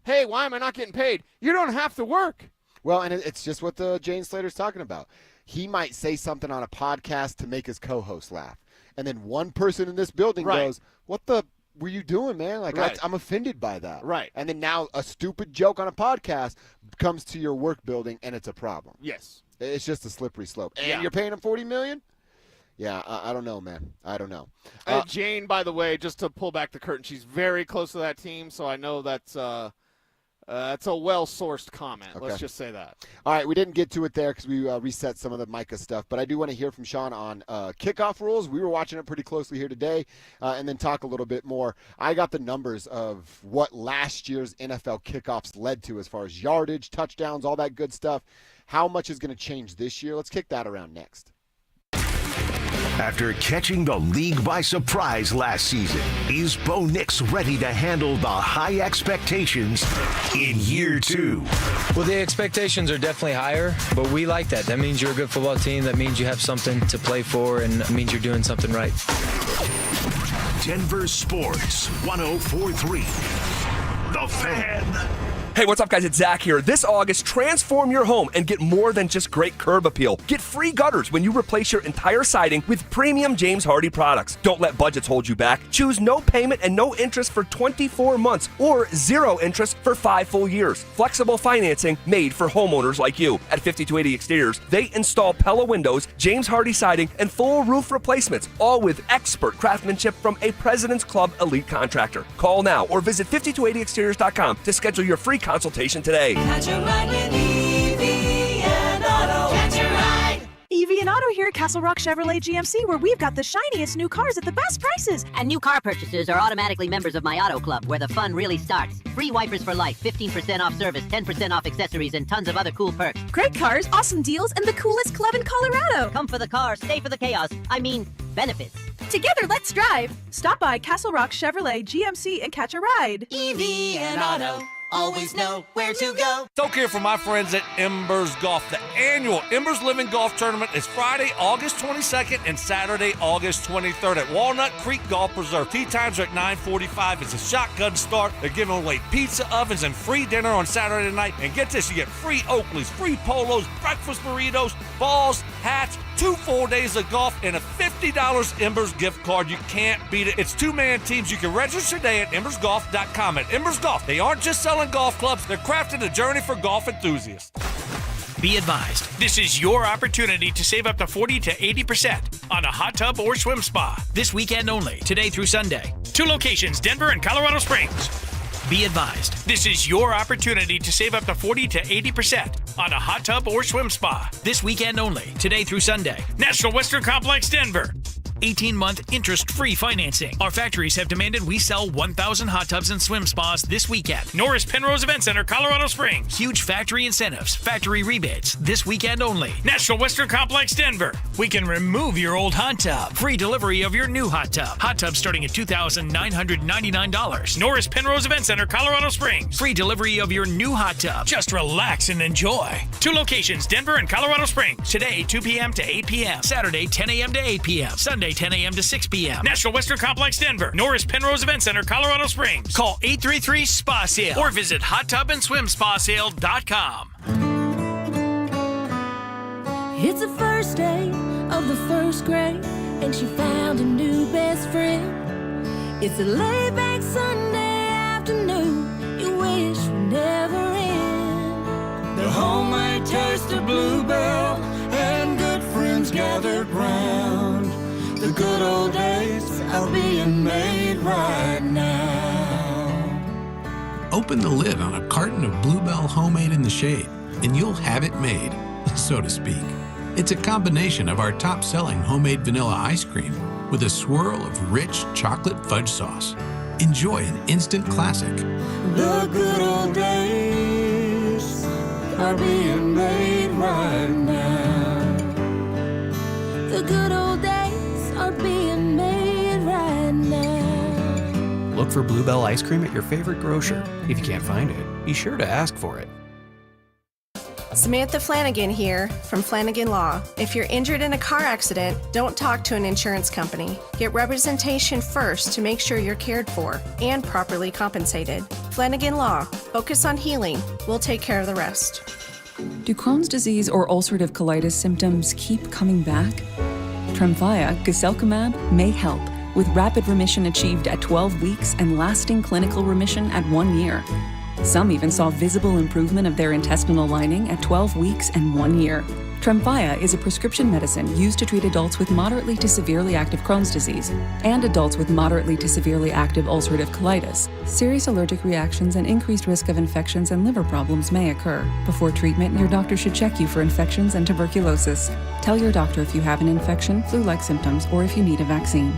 S2: Hey, why am I not getting paid? You don't have to work.
S23: Well, and it's just what Jane Slater's talking about. He might say something on a podcast to make his co-host laugh. And then one person in this building goes, what the were you doing, man? I'm offended by that.
S2: Right.
S23: And then now a stupid joke on a podcast comes to your work building, and it's a problem.
S2: Yes.
S23: It's just a slippery slope. And you're paying him $40 million? Yeah, I don't know, man. I don't know.
S2: Jane, by the way, just to pull back the curtain, she's very close to that team, so I know that's a well-sourced comment.
S23: Okay.
S2: Let's just say that.
S23: All right, we didn't get to it there because we reset some of the Micah stuff, but I do want to hear from Sean on kickoff rules. We were watching it pretty closely here today, and then talk a little bit more. I got the numbers of what last year's NFL kickoffs led to as far as yardage, touchdowns, all that good stuff. How much is going to change this year? Let's kick that around next.
S3: After catching the league by surprise last season, is Bo Nix ready to handle the high expectations in year two?
S4: Well, the expectations are definitely higher, but we like that. That means you're a good football team. That means you have something to play for, and it means you're doing something right.
S3: Denver Sports 104.3. The Fan.
S5: Hey, what's up, guys? It's Zach here. This August, transform your home and get more than just great curb appeal. Get free gutters when you replace your entire siding with premium James Hardie products. Don't let budgets hold you back. Choose no payment and no interest for 24 months or 0 interest for 5 full years. Flexible financing made for homeowners like you. At 5280 Exteriors, they install Pella windows, James Hardie siding, and full roof replacements, all with expert craftsmanship from a President's Club elite contractor. Call now or visit 5280exteriors.com to schedule your free consultation today.
S6: Catch a ride with EV and Auto. Catch a ride.
S8: EV and Auto here at Castle Rock Chevrolet GMC, where we've got the shiniest new cars at the best prices.
S9: And new car purchasers are automatically members of my Auto Club, where the fun really starts. Free wipers for life, 15% off service, 10% off accessories, and tons of other cool perks.
S8: Great cars, awesome deals, and the coolest club in Colorado.
S9: Come for the car, stay for the chaos. I mean, benefits.
S8: Together, let's drive. Stop by Castle Rock Chevrolet GMC and catch a ride.
S6: EV and Auto. Always know where to go.
S10: Stoke here for my friends at Embers Golf. The annual Embers Living Golf Tournament is Friday, August 22nd and Saturday, August 23rd at Walnut Creek Golf Preserve. Tee times are at 9:45. It's a shotgun start. They're giving away pizza ovens and free dinner on Saturday night. And get this, you get free Oakleys, free polos, breakfast burritos, balls, hats, 2 full days of golf, and a $50 Embers gift card. You can't beat it. It's 2-man teams. You can register today at embersgolf.com. At Embers Golf, they aren't just selling golf clubs, they're crafting a journey for golf enthusiasts.
S25: Be advised, this is your opportunity to save up to 40 to 80% on a hot tub or swim spa. This weekend only, today through Sunday. 2 locations, Denver and Colorado Springs. Be advised, this is your opportunity to save up to 40 to 80% on a hot tub or swim spa. This weekend only, today through Sunday. National Western Complex, Denver. 18-month interest-free financing. Our factories have demanded we sell 1,000 hot tubs and swim spas this weekend. Norris Penrose Event Center, Colorado Springs. Huge factory incentives, factory rebates, this weekend only. National Western Complex, Denver. We can remove your old hot tub. Free delivery of your new hot tub. Hot tub starting at $2,999. Norris Penrose Event Center, Colorado Springs. Free delivery of your new hot tub. Just relax and enjoy. 2 locations, Denver and Colorado Springs. Today, 2 p.m. to 8 p.m. Saturday, 10 a.m. to 8 p.m. Sunday, 10 a.m. to 6 p.m. National Western Complex, Denver. Norris Penrose Event Center, Colorado Springs. Call 833-SPA-SALE or visit hottubandSwimSpaSale.com.
S6: It's the first day of the first grade, and she found a new best friend. It's a laid-back Sunday afternoon you wish would never end. The homemade taste of Bluebell and good friends gathered round. The good old days are being made right now.
S1: Open the lid on a carton of Bluebell Homemade in the Shade, and you'll have it made, so to speak. It's a combination of our top-selling homemade vanilla ice cream with a swirl of rich chocolate fudge sauce. Enjoy an instant classic.
S6: The good old days are being made right now. The good old days are being made right now.
S20: Look for Bluebell ice cream at your favorite grocer. If you can't find it, be sure to ask for it.
S7: Samantha Flanagan here from Flanagan Law. If you're injured in a car accident, don't talk to an insurance company. Get representation first to make sure you're cared for and properly compensated. Flanagan Law. Focus on healing. We'll take care of the rest.
S11: Do Crohn's disease or ulcerative colitis symptoms keep coming back? Tremfya, guselkumab, may help, with rapid remission achieved at 12 weeks and lasting clinical remission at 1 year. Some even saw visible improvement of their intestinal lining at 12 weeks and 1 year. Tremfya is a prescription medicine used to treat adults with moderately to severely active Crohn's disease and adults with moderately to severely active ulcerative colitis. Serious allergic reactions and increased risk of infections and liver problems may occur. Before treatment, your doctor should check you for infections and tuberculosis. Tell your doctor if you have an infection, flu-like symptoms, or if you need a vaccine.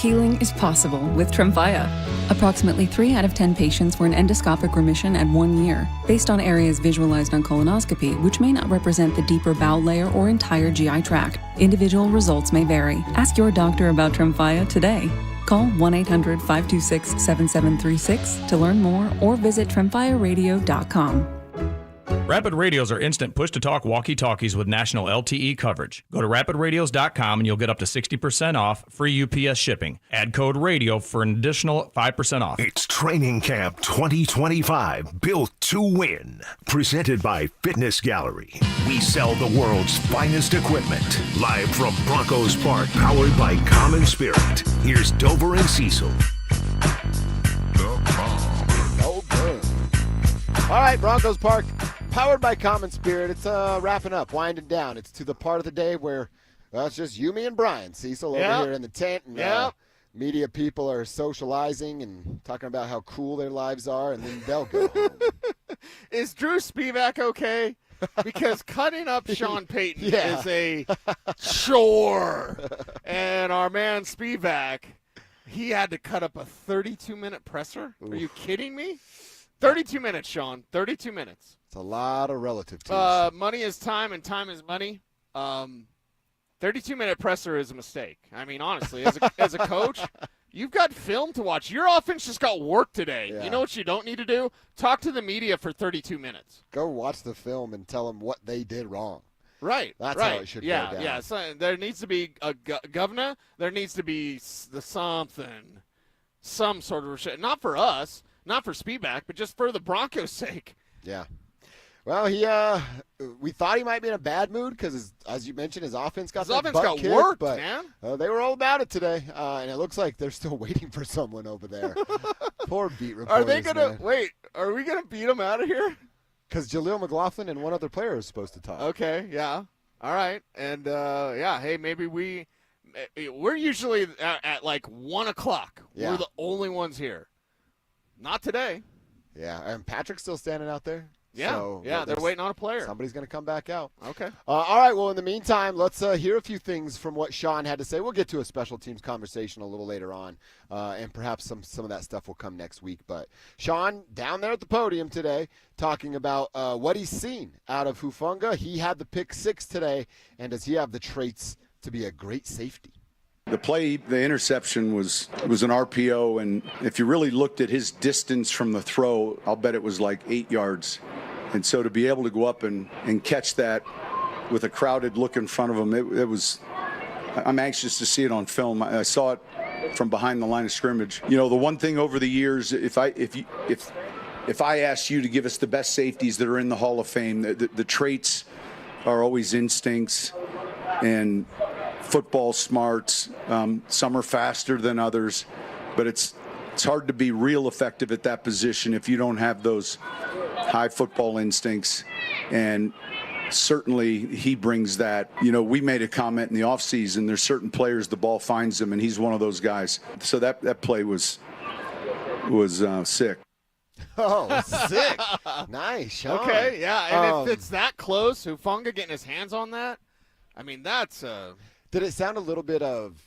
S11: Healing is possible with Tremfya. Approximately 3 out of 10 patients were in endoscopic remission at 1 year, based on areas visualized on colonoscopy, which may not represent the deeper bowel layer or entire GI tract. Individual results may vary. Ask your doctor about Tremfya today. Call 1-800-526-7736 to learn more or visit tremfyaradio.com.
S18: Rapid Radios are instant push-to-talk walkie-talkies with national LTE coverage. Go to rapidradios.com and you'll get up to 60% off, free UPS shipping. Add code RADIO for an additional 5% off.
S3: It's Training Camp 2025, built to win. Presented by Fitness Gallery. We sell the world's finest equipment. Live from Broncos Park, powered by Common Spirit. Here's Dover and Cecil.
S23: Oh, good. All right, Broncos Park, powered by Common Spirit. It's wrapping up, winding down. It's to the part of the day where it's just you, me, and Brian. Cecil over here in the tent. And, media people are socializing and talking about how cool their lives are, and then they'll go home.
S2: Is Drew Spivak okay? Because cutting up Sean Payton is a chore. And our man Spivak, he had to cut up a 32-minute presser? Are you kidding me? 32 minutes, Sean. 32 minutes.
S23: It's a lot of relative teams.
S2: Money is time, and time is money. 32-minute presser is a mistake. I mean, honestly, as a coach, you've got film to watch. Your offense just got work today. Yeah. You know what you don't need to do? Talk to the media for 32 minutes.
S23: Go watch the film and tell them what they did wrong.
S2: Right.
S23: That's how it should go down.
S2: Yeah. So there needs to be a governor. There needs to be some sort of – not for us, not for Spivak, but just for the Broncos' sake.
S23: Yeah. Well, we thought he might be in a bad mood because, as you mentioned, his offense got
S2: worked,
S23: but
S2: man.
S23: They were all about it today, and it looks like they're still waiting for someone over there. Poor beat reporters.
S2: Are they gonna wait? Are we gonna beat them out of here?
S23: Because Jaleel McLaughlin and one other player is supposed to talk.
S2: Okay, yeah, all right, and hey, maybe we're usually at like 1 o'clock.
S23: Yeah.
S2: We're the only ones here. Not today.
S23: Yeah, and Patrick's still standing out there.
S2: Yeah,
S23: so,
S2: they're waiting on a player.
S23: Somebody's going to come back out.
S2: Okay.
S23: All right, well, in the meantime, let's hear a few things from what Sean had to say. We'll get to a special teams conversation a little later on, and perhaps some of that stuff will come next week. But Sean, down there at the podium today, talking about what he's seen out of Hufanga. He had the pick 6 today, and does he have the traits to be a great safety?
S19: The play, the interception was an RPO, and if you really looked at his distance from the throw, I'll bet it was like 8 yards. And so to be able to go up and catch that with a crowded look in front of him, it was – I'm anxious to see it on film. I saw it from behind the line of scrimmage. You know, the one thing over the years, if I asked you to give us the best safeties that are in the Hall of Fame, the traits are always instincts and football smarts. Some are faster than others, but it's hard to be real effective at that position if you don't have those high football instincts. And certainly he brings that. You know, we made a comment in the offseason, there's certain players the ball finds them, and he's one of those guys. So that play was sick.
S23: Oh, sick. Nice, Sean.
S2: Okay, yeah, and if it's that close, Hufanga getting his hands on that, I mean, that's
S23: Did it sound a little bit of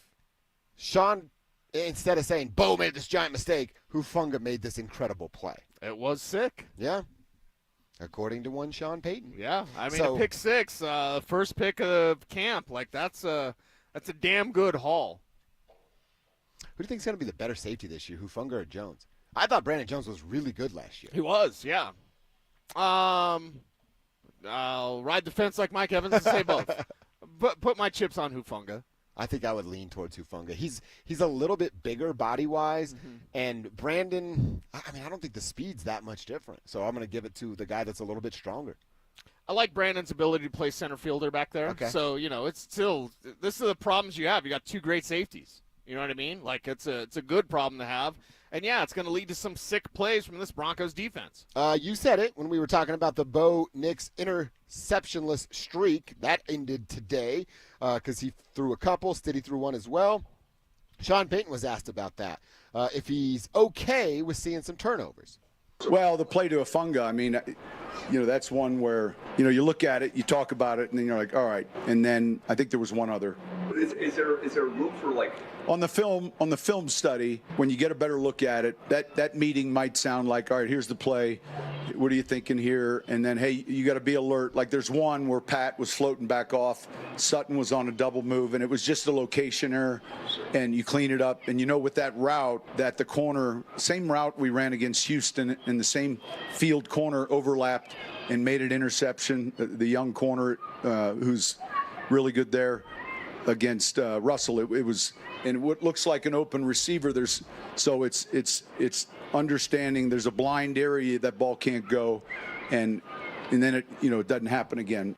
S23: Sean, instead of saying, Bo made this giant mistake, Hufanga made this incredible play?
S2: It was sick.
S23: Yeah. According to one Sean Payton.
S2: Yeah, I mean, a pick six, first pick of camp, like that's a damn good haul.
S23: Who do you think is going to be the better safety this year, Hufanga or Jones? I thought Brandon Jones was really good last year.
S2: He was, yeah. I'll ride the fence like Mike Evans and say both. But put my chips on Hufanga.
S23: I think I would lean towards Hufanga. He's a little bit bigger body-wise, and Brandon, I mean, I don't think the speed's that much different. So I'm going to give it to the guy that's a little bit stronger.
S2: I like Brandon's ability to play center fielder back there.
S23: Okay.
S2: So, you know, it's still – this is the problems you have. You got two great safeties. You know what I mean? Like, it's a good problem to have. And, yeah, it's going to lead to some sick plays from this Broncos defense.
S23: You said it when we were talking about the Bo Nix interceptionless streak. That ended today because he threw a couple. Stiddy threw one as well. Sean Payton was asked about that, if he's okay with seeing some turnovers.
S19: Well, the play to Hufanga, I mean, you know, that's one where, you know, you look at it, you talk about it, and then you're like, all right. And then I think there was one other.
S5: Is there room for, like,
S19: on the film study, when you get a better look at it, that meeting might sound like, all right, here's the play. What are you thinking here? And then, hey, you got to be alert. Like, there's one where Pat was floating back off. Sutton was on a double move, and it was just a location error, and you clean it up. And you know, with that route, that the corner, same route we ran against Houston, in the same field corner overlapped and made an interception. The young corner who's really good there against Russell. It was, and what looks like an open receiver. It's understanding there's a blind area that ball can't go, and then it doesn't happen again.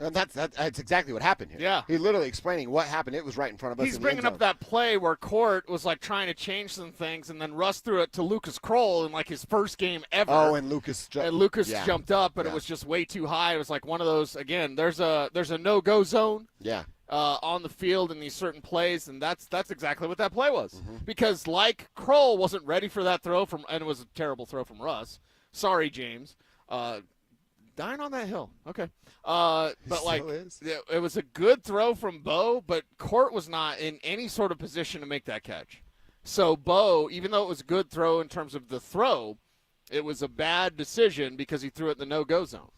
S23: And that's exactly what happened here.
S2: Yeah.
S23: He's literally explaining what happened. It was right in front of us.
S2: He's bringing up that play where Court was like trying to change some things, and then Russ threw it to Lucas Kroll in like his first game ever.
S23: Oh, and Lucas
S2: jumped up, but it was just way too high. It was like one of those, again, there's a no-go zone.
S23: Yeah.
S2: On the field in these certain plays, and that's exactly what that play was. Because like Kroll wasn't ready for that throw and it was a terrible throw from Russ. Sorry, James. Dying on that hill. Okay. But like it was a good throw from Bo, but Court was not in any sort of position to make that catch. So Bo, even though it was a good throw in terms of the throw, it was a bad decision because he threw it in the no-go zone.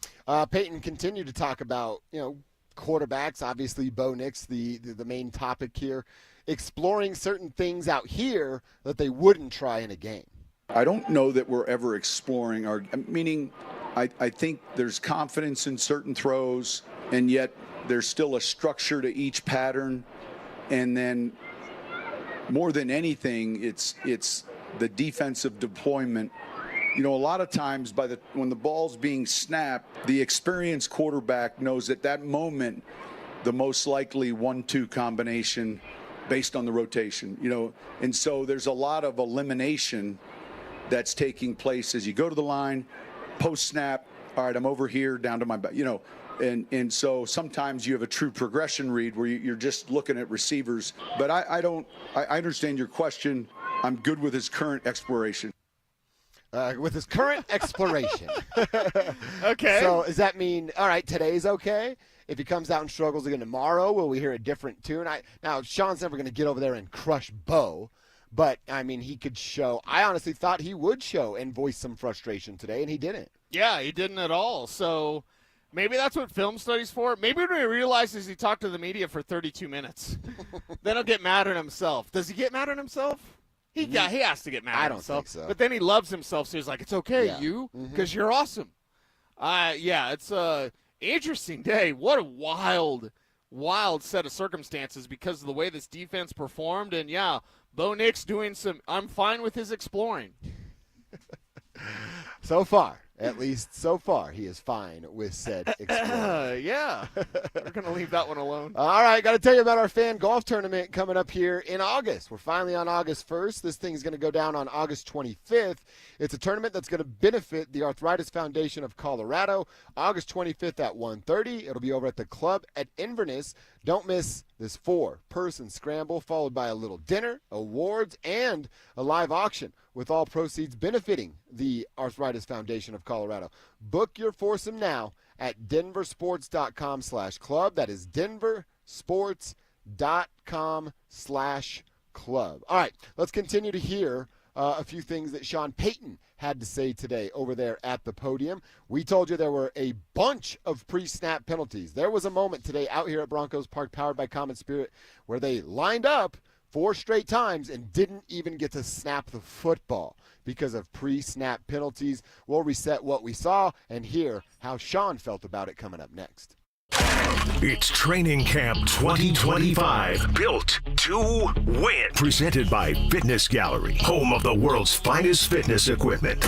S23: Payton continued to talk about, quarterbacks, obviously Bo Nix, the main topic here, exploring certain things out here that they wouldn't try in a game.
S19: I don't know that we're ever exploring meaning I think there's confidence in certain throws, and yet there's still a structure to each pattern. And then more than anything, it's the defensive deployment. You know, a lot of times when the ball's being snapped, the experienced quarterback knows at that moment the most likely 1-2 combination based on the rotation, and so there's a lot of elimination that's taking place as you go to the line, post snap. All right, I'm over here down to my back, and so sometimes you have a true progression read where you're just looking at receivers. But I understand your question. I'm good with his current exploration.
S23: With his current exploration.
S2: Okay.
S23: So does that mean, all right, today's okay? If he comes out and struggles again tomorrow, will we hear a different tune? Now, Sean's never going to get over there and crush Bo, but, I mean, he could show. I honestly thought he would show and voice some frustration today, and he didn't.
S2: Yeah, he didn't at all. So maybe that's what film study's for. Maybe when he realizes he talked to the media for 32 minutes, then he'll get mad at himself. Does he get mad at himself? He has to get mad at himself.
S23: Think so.
S2: But then he loves himself, so he's like, it's okay, because you're awesome. It's a interesting day. What a wild set of circumstances because of the way this defense performed. And, Bo Nix doing I'm fine with his exploring.
S23: So far. At least so far, he is fine with said Explorer.
S2: Yeah. We're going to leave that one alone.
S23: All right, got to tell you about our fan golf tournament coming up here in August. We're finally on August 1st. This thing's going to go down on August 25th. It's a tournament that's going to benefit the Arthritis Foundation of Colorado. August 25th at 1:30. It'll be over at the club at Inverness. Don't miss this 4-person scramble, followed by a little dinner, awards, and a live auction, with all proceeds benefiting the Arthritis Foundation of Colorado. Book your foursome now at DenverSports.com/club. That is DenverSports.com/club. All right, let's continue to hear a few things that Sean Payton had to say today over there at the podium. We told you there were a bunch of pre-snap penalties. There was a moment today out here at Broncos Park, powered by Common Spirit, where they lined up 4 straight times and didn't even get to snap the football because of pre-snap penalties. We'll reset what we saw and hear how Sean felt about it coming up next.
S3: It's Training Camp 2025, built to win. Presented by Fitness Gallery, home of the world's finest fitness equipment.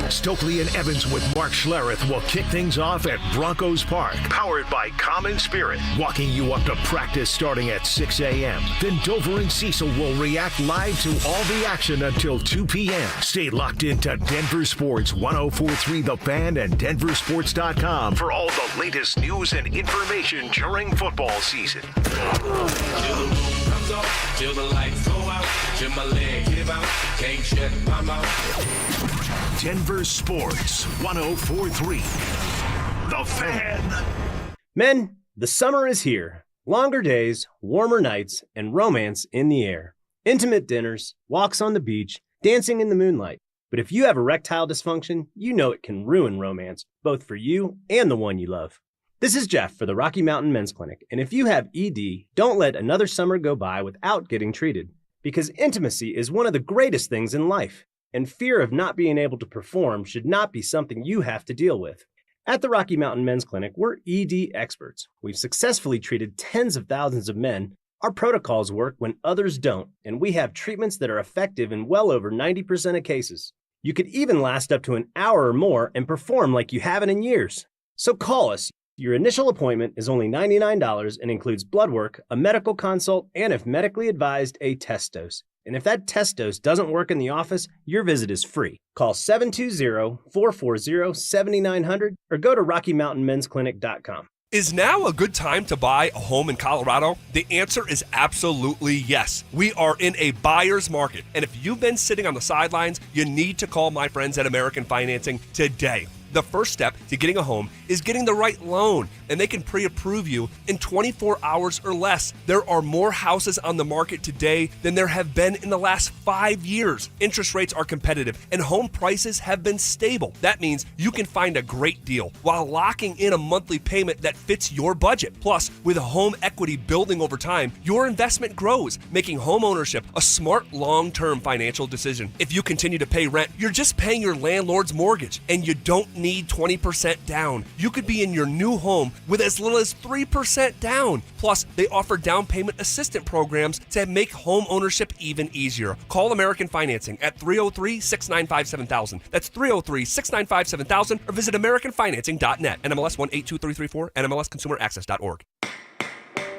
S3: Stokley and Evans with Mark Schlereth will kick things off at Broncos Park, powered by Common Spirit, walking you up to practice starting at 6 a.m. Then Dover and Cecil will react live to all the action until 2 p.m. Stay locked into Denver Sports 104.3 The Fan and DenverSports.com for all the latest news and information during football season.
S12: Till the lights go out, till my leg give out, can't shut my mouth.
S3: Denver Sports 104.3 The Fan.
S13: Men, the summer is here. Longer days, warmer nights, and romance in the air. Intimate dinners, walks on the beach, dancing in the moonlight. But if you have erectile dysfunction, you know it can ruin romance, both for you and the one you love. This is Jeff for the Rocky Mountain Men's Clinic, and if you have ED, don't let another summer go by without getting treated, because intimacy is one of the greatest things in life, and fear of not being able to perform should not be something you have to deal with. At the Rocky Mountain Men's Clinic, we're ED experts. We've successfully treated tens of thousands of men. Our protocols work when others don't, and we have treatments that are effective in well over 90% of cases. You could even last up to an hour or more and perform like you haven't in years. So call us. Your initial appointment is only $99 and includes blood work, a medical consult, and if medically advised, a test dose. And if that test dose doesn't work in the office, your visit is free. Call 720-440-7900 or go to RockyMountainMen'sClinic.com.
S5: Is now a good time to buy a home in Colorado? The answer is absolutely yes. We are in a buyer's market, and if you've been sitting on the sidelines, you need to call my friends at American Financing today. The first step to getting a home is getting the right loan, and they can pre-approve you in 24 hours or less. There are more houses on the market today than there have been in the last 5 years. Interest rates are competitive, and home prices have been stable. That means you can find a great deal while locking in a monthly payment that fits your budget. Plus, with home equity building over time, your investment grows, making home ownership a smart long-term financial decision. If you continue to pay rent, you're just paying your landlord's mortgage, and you don't need 20% down. You could be in your new home with as little as 3% down. Plus, they offer down payment assistance programs to make home ownership even easier. Call American Financing at 303-695-7000. That's 303-695-7000 or visit AmericanFinancing.net. NMLS 182334, NMLSConsumerAccess.org.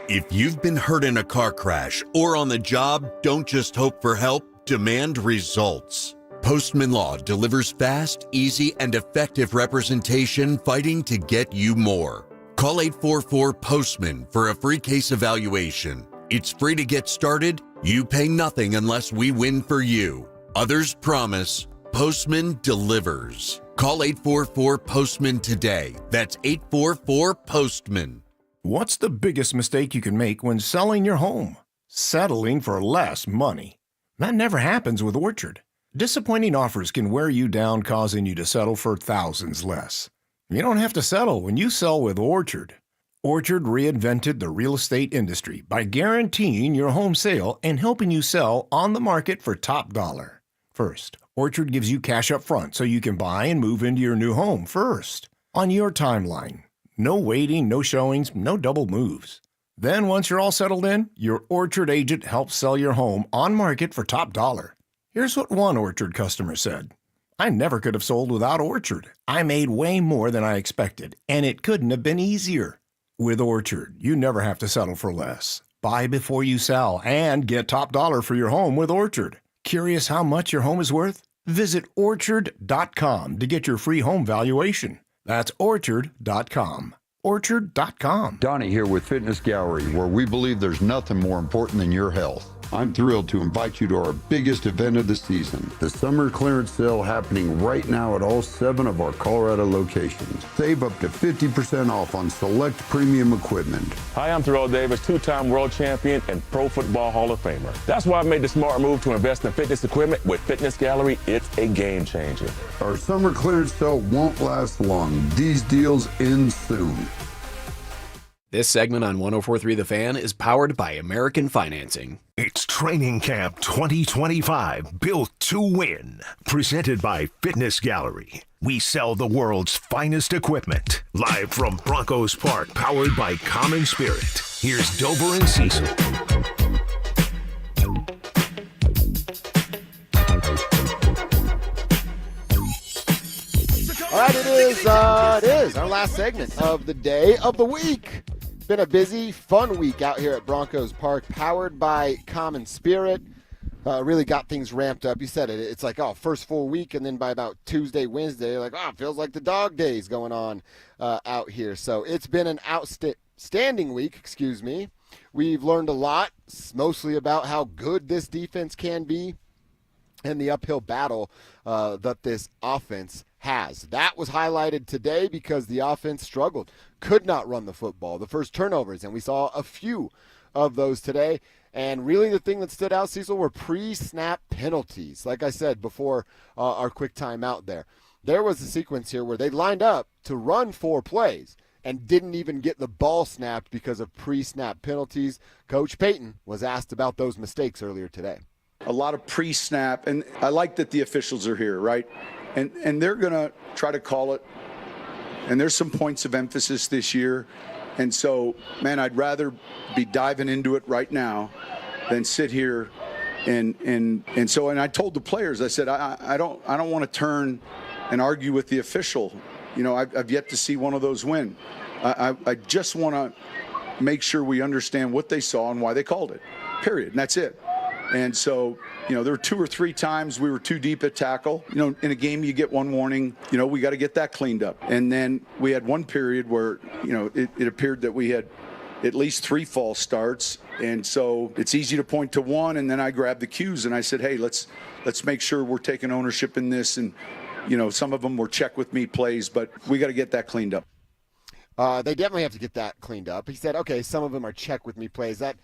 S21: If you've been hurt in a car crash or on the job, don't just hope for help, demand results. Postman Law delivers fast, easy, and effective representation fighting to get you more. Call 844-POSTMAN for a free case evaluation. It's free to get started. You pay nothing unless we win for you. Others promise. Postman delivers. Call 844-POSTMAN today. That's 844-POSTMAN.
S22: What's the biggest mistake you can make when selling your home? Settling for less money. That never happens with Orchard. Disappointing offers can wear you down, causing you to settle for thousands less. You don't have to settle when you sell with Orchard. Orchard reinvented the real estate industry by guaranteeing your home sale and helping you sell on the market for top dollar. First, Orchard gives you cash up front so you can buy and move into your new home first, on your timeline. No waiting, no showings, no double moves. Then once you're all settled in, your Orchard agent helps sell your home on market for top dollar. Here's what one Orchard customer said. I never could have sold without Orchard. I made way more than I expected, and it couldn't have been easier. With Orchard, you never have to settle for less. Buy before you sell and get top dollar for your home with Orchard. Curious how much your home is worth? Visit Orchard.com to get your free home valuation. That's Orchard.com. Orchard.com.
S14: Donnie here with Fitness Gallery, where we believe there's nothing more important than your health. I'm thrilled to invite you to our biggest event of the season, the summer clearance sale happening right now at all 7 of our Colorado locations. Save up to 50% off on select premium equipment.
S15: Hi, I'm Terrell Davis, 2-time world champion and Pro Football Hall of Famer. That's why I made the smart move to invest in fitness equipment with Fitness Gallery. It's a game changer.
S14: Our summer clearance sale won't last long. These deals end soon.
S16: This segment on 104.3 The Fan is powered by American Financing.
S3: It's Training Camp 2025, built to win. Presented by Fitness Gallery. We sell the world's finest equipment. Live from Broncos Park, powered by Common Spirit. Here's Dover and Cecil.
S23: All right, it is our last segment of the day of the week. It's been a busy, fun week out here at Broncos Park, powered by Common Spirit. Really got things ramped up. You said it. It's like, first full week, and then by about Tuesday, Wednesday, you're like, it feels like the dog days going on out here. So it's been an outstanding week, We've learned a lot, mostly about how good this defense can be and the uphill battle that this offense has. That was highlighted today because the offense struggled, could not run the football. The first turnovers, and we saw a few of those today. And really the thing that stood out, Cecil, were pre-snap penalties. Like I said before our quick timeout there was a sequence here where they lined up to run 4 plays and didn't even get the ball snapped because of pre-snap penalties. Coach Payton was asked about those mistakes earlier today.
S19: A lot of pre-snap, and I like that the officials are here, right? And they're going to try to call it. And there's some points of emphasis this year. And so, man, I'd rather be diving into it right now than sit here and I told the players, I said, I don't want to turn and argue with the official. You know, I've yet to see one of those win. I just want to make sure we understand what they saw and why they called it, period. And that's it. And so, there were 2 or 3 times we were too deep at tackle. In a game you get one warning, we got to get that cleaned up. And then we had one period where, it appeared that we had at least 3 false starts. And so it's easy to point to one, and then I grabbed the cues and I said, hey, let's make sure we're taking ownership in this. And, some of them were check with me plays, but we got to get that cleaned up.
S23: They definitely have to get that cleaned up. He said, okay, some of them are check with me plays. That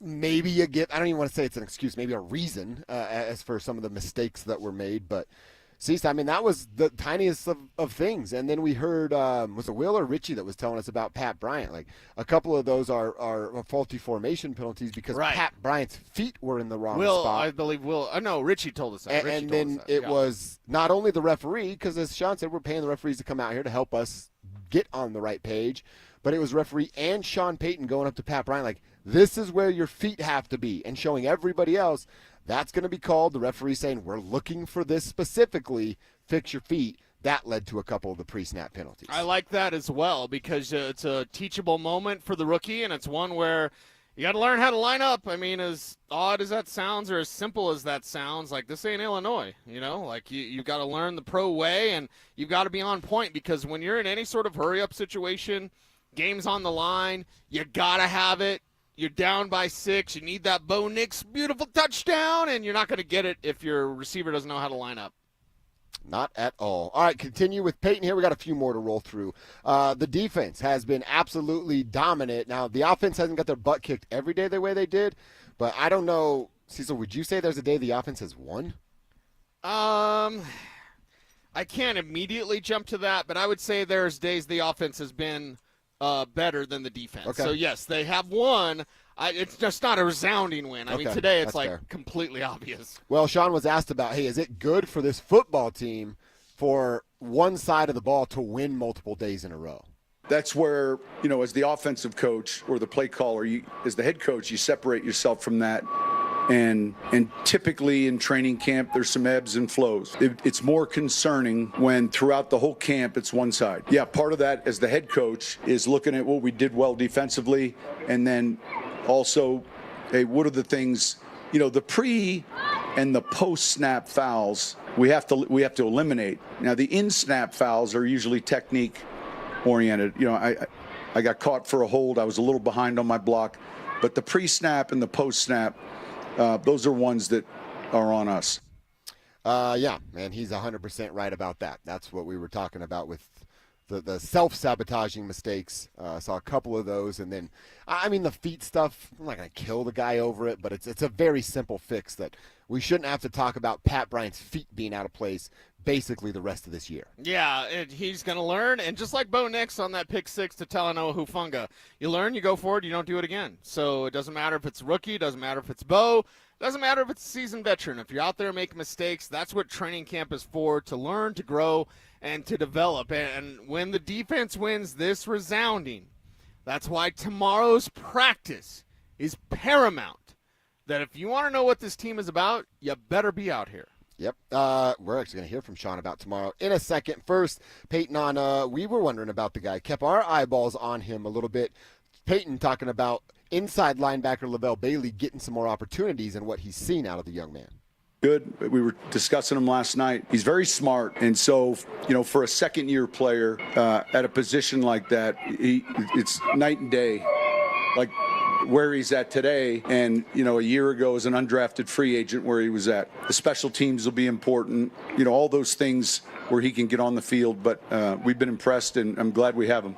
S23: maybe you get, I don't even want to say it's an excuse, maybe a reason as for some of the mistakes that were made. But, that was the tiniest of things. And then we heard, was it Will or Richie that was telling us about Pat Bryant? Like, a couple of those are faulty formation penalties because Pat Bryant's feet were in the wrong spot.
S2: I believe Richie told us that.
S23: And then it was not only the referee, because as Sean said, we're paying the referees to come out here to help us get on the right page. But it was referee and Sean Payton going up to Pat Bryant like, this is where your feet have to be, and showing everybody else that's going to be called. The referee saying, we're looking for this specifically, fix your feet. That led to a couple of the pre-snap penalties.
S2: I like that as well because it's a teachable moment for the rookie, and it's one where you got to learn how to line up. As odd as that sounds or as simple as that sounds, like this ain't Illinois, you got to learn the pro way, and you've got to be on point because when you're in any sort of hurry-up situation, game's on the line, you got to have it. You're down by 6. You need that Bo Nix beautiful touchdown, and you're not going to get it if your receiver doesn't know how to line up.
S23: Not at all. All right, continue with Payton here. We got a few more to roll through. The defense has been absolutely dominant. Now, the offense hasn't got their butt kicked every day the way they did, but I don't know. Cecil, would you say there's a day the offense has won?
S2: I can't immediately jump to that, but I would say there's days the offense has been better than the defense.
S23: Okay.
S2: So, yes, they have won. It's just not a resounding win. Today it's fair. Completely obvious.
S23: Well, Sean was asked about, hey, is it good for this football team for one side of the ball to win multiple days in a row?
S19: That's where, as the offensive coach or the play caller, as the head coach, you separate yourself from that And typically in training camp, there's some ebbs and flows. It's more concerning when throughout the whole camp, it's one side. Yeah, part of that as the head coach is looking at what we did well defensively, and then also, hey, what are the things, the pre and the post-snap fouls we have to eliminate. Now, the in-snap fouls are usually technique-oriented. I got caught for a hold. I was a little behind on my block. But the pre-snap and the post-snap, those are ones that are on us.
S23: Yeah, man, he's 100% right about that. That's what we were talking about with the self-sabotaging mistakes. Saw a couple of those. And then, the feet stuff, I'm not going to kill the guy over it, but it's a very simple fix that we shouldn't have to talk about Pat Bryant's feet being out of place basically the rest of this year.
S2: Yeah, he's going to learn. And just like Bo Nix on that pick 6 to Talanoa Hufanga, you learn, you go forward, you don't do it again. So it doesn't matter if it's a rookie, it doesn't matter if it's Bo, it doesn't matter if it's a seasoned veteran. If you're out there making mistakes, that's what training camp is for, to learn, to grow, and to develop. And when the defense wins this resounding, that's why tomorrow's practice is paramount. That if you want to know what this team is about, you better be out here.
S23: Yep. We're actually going to hear from Sean about tomorrow in a second. First, Payton we were wondering about the guy. Kept our eyeballs on him a little bit. Payton talking about inside linebacker Lavelle Bailey getting some more opportunities and what he's seen out of the young man.
S19: Good. We were discussing him last night. He's very smart. And so, for a second-year player at a position like that, it's night and day. Like where he's at today and, a year ago as an undrafted free agent where he was at. The special teams will be important, all those things where he can get on the field. But we've been impressed, and I'm glad we have him.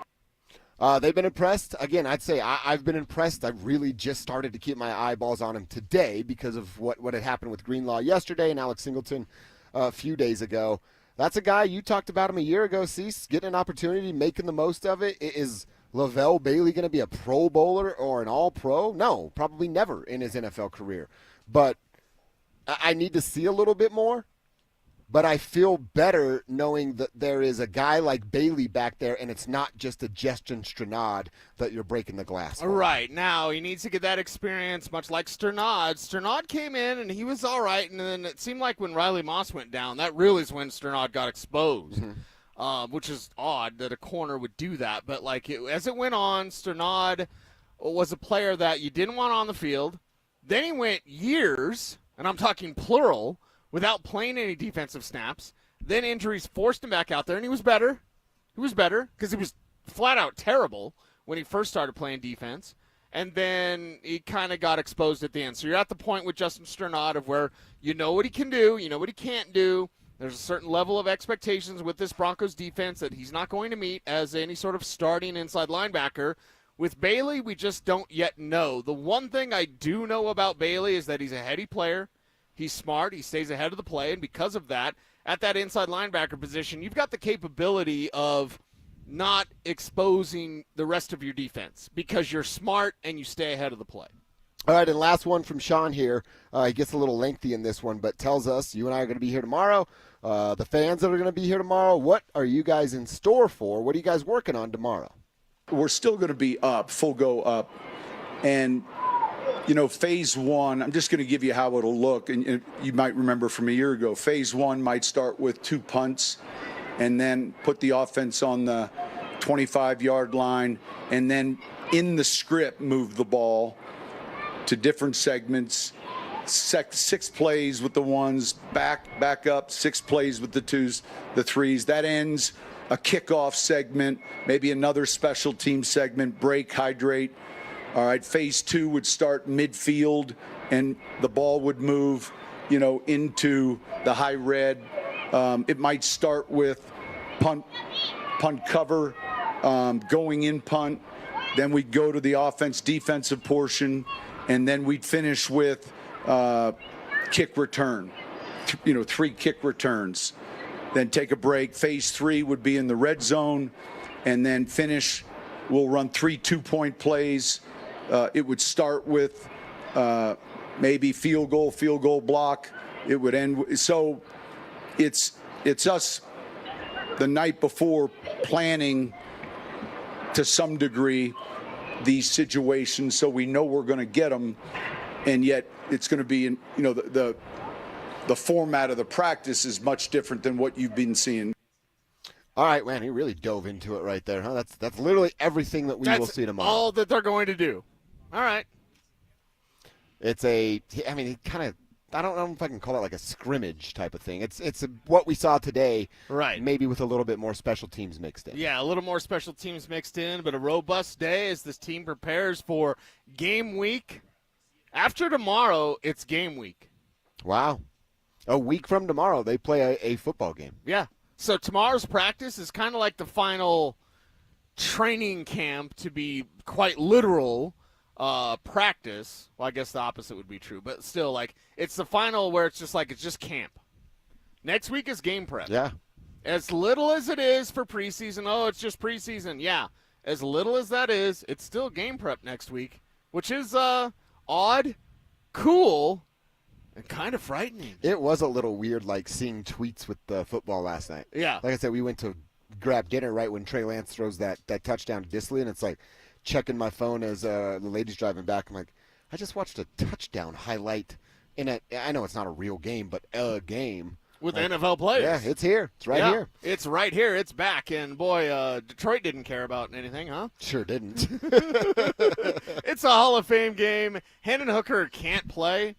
S23: They've been impressed. Again, I'd say I've been impressed. I've really just started to keep my eyeballs on him today because of what had happened with Greenlaw yesterday and Alex Singleton a few days ago. That's a guy, you talked about him a year ago, Cease, getting an opportunity, making the most of it. Is Lavelle Bailey going to be a Pro Bowler or an All-Pro? No, probably never in his NFL career. But I need to see a little bit more. But I feel better knowing that there is a guy like Bailey back there, and it's not just a Justin Strnad that you're breaking the glass for.
S2: Right. Now, he needs to get that experience, much like Strnad. Strnad came in, and he was all right, and then it seemed like when Riley Moss went down, that really is when Strnad got exposed. Which is odd that a corner would do that. But as it went on, Strnad was a player that you didn't want on the field. Then he went years, and I'm talking plural, without playing any defensive snaps. Then injuries forced him back out there, and he was better. He was better because he was flat out terrible when he first started playing defense. And then he kind of got exposed at the end. So you're at the point with Justin Strnad of where you know what he can do, you know what he can't do. There's a certain level of expectations with this Broncos defense that he's not going to meet as any sort of starting inside linebacker. With Bailey, we just don't yet know. The one thing I do know about Bailey is that he's a heady player. He's smart. He stays ahead of the play. And because of that, at that inside linebacker position, you've got the capability of not exposing the rest of your defense because you're smart and you stay ahead of the play.
S23: All right, and last one from Sean here. He gets a little lengthy in this one, but tells us you and I are going to be here tomorrow. The fans that are going to be here tomorrow, what are you guys in store for? What are you guys working on tomorrow?
S19: We're still going to be up, full go up. And, phase one, I'm just going to give you how it'll look. And you might remember from a year ago, phase one might start with 2 punts and then put the offense on the 25-yard line and then in the script move the ball to different segments, 6 plays with the ones, back up, 6 plays with the 2s, the 3s. That ends a kickoff segment, maybe another special team segment, break, hydrate. All right, phase 2 would start midfield, and the ball would move, into the high red. It might start with punt cover, going in punt. Then we'd go to the defensive portion, and then we'd finish with kick return, 3 kick returns. Then take a break. Phase 3 would be in the red zone, and then finish. We'll run 3 2-point plays. It would start with maybe field goal block. It would end. So it's us the night before planning to some degree these situations so we know we're going to get them. and yet it's going to be in, the format of the practice is much different than what you've been seeing.
S23: All right, man, he really dove into it right there, huh? That's literally everything that we will see tomorrow.
S2: All that they're going to do. All right.
S23: He kind of, I don't know if I can call it like a scrimmage type of thing. It's what we saw today,
S2: right?
S23: Maybe with a little bit more special teams mixed in.
S2: Yeah, a little more special teams mixed in, but a robust day as this team prepares for game week. After tomorrow, it's game week.
S23: Wow. A week from tomorrow, they play a football game.
S2: Yeah. So tomorrow's practice is kind of like the final training camp, to be quite literal, practice. Well, I guess the opposite would be true, but still, like, it's the final where it's just camp. Next week is game prep.
S23: Yeah.
S2: As little as it is for preseason, it's just preseason. Yeah. As little as that is, it's still game prep next week, which is odd, cool, and kind of frightening.
S23: It was a little weird, like seeing tweets with the football last night.
S2: Yeah.
S23: Like I said, we went to grab dinner right when Trey Lance throws that touchdown to Disley, and it's like checking my phone as the lady's driving back. I'm like, I just watched a touchdown highlight I know it's not a real game, but a game.
S2: With NFL players.
S23: Yeah, it's here. It's right here.
S2: It's right here. It's back. And, boy, Detroit didn't care about anything, huh?
S23: Sure didn't.
S2: It's a Hall of Fame game. Hendon Hooker can't play.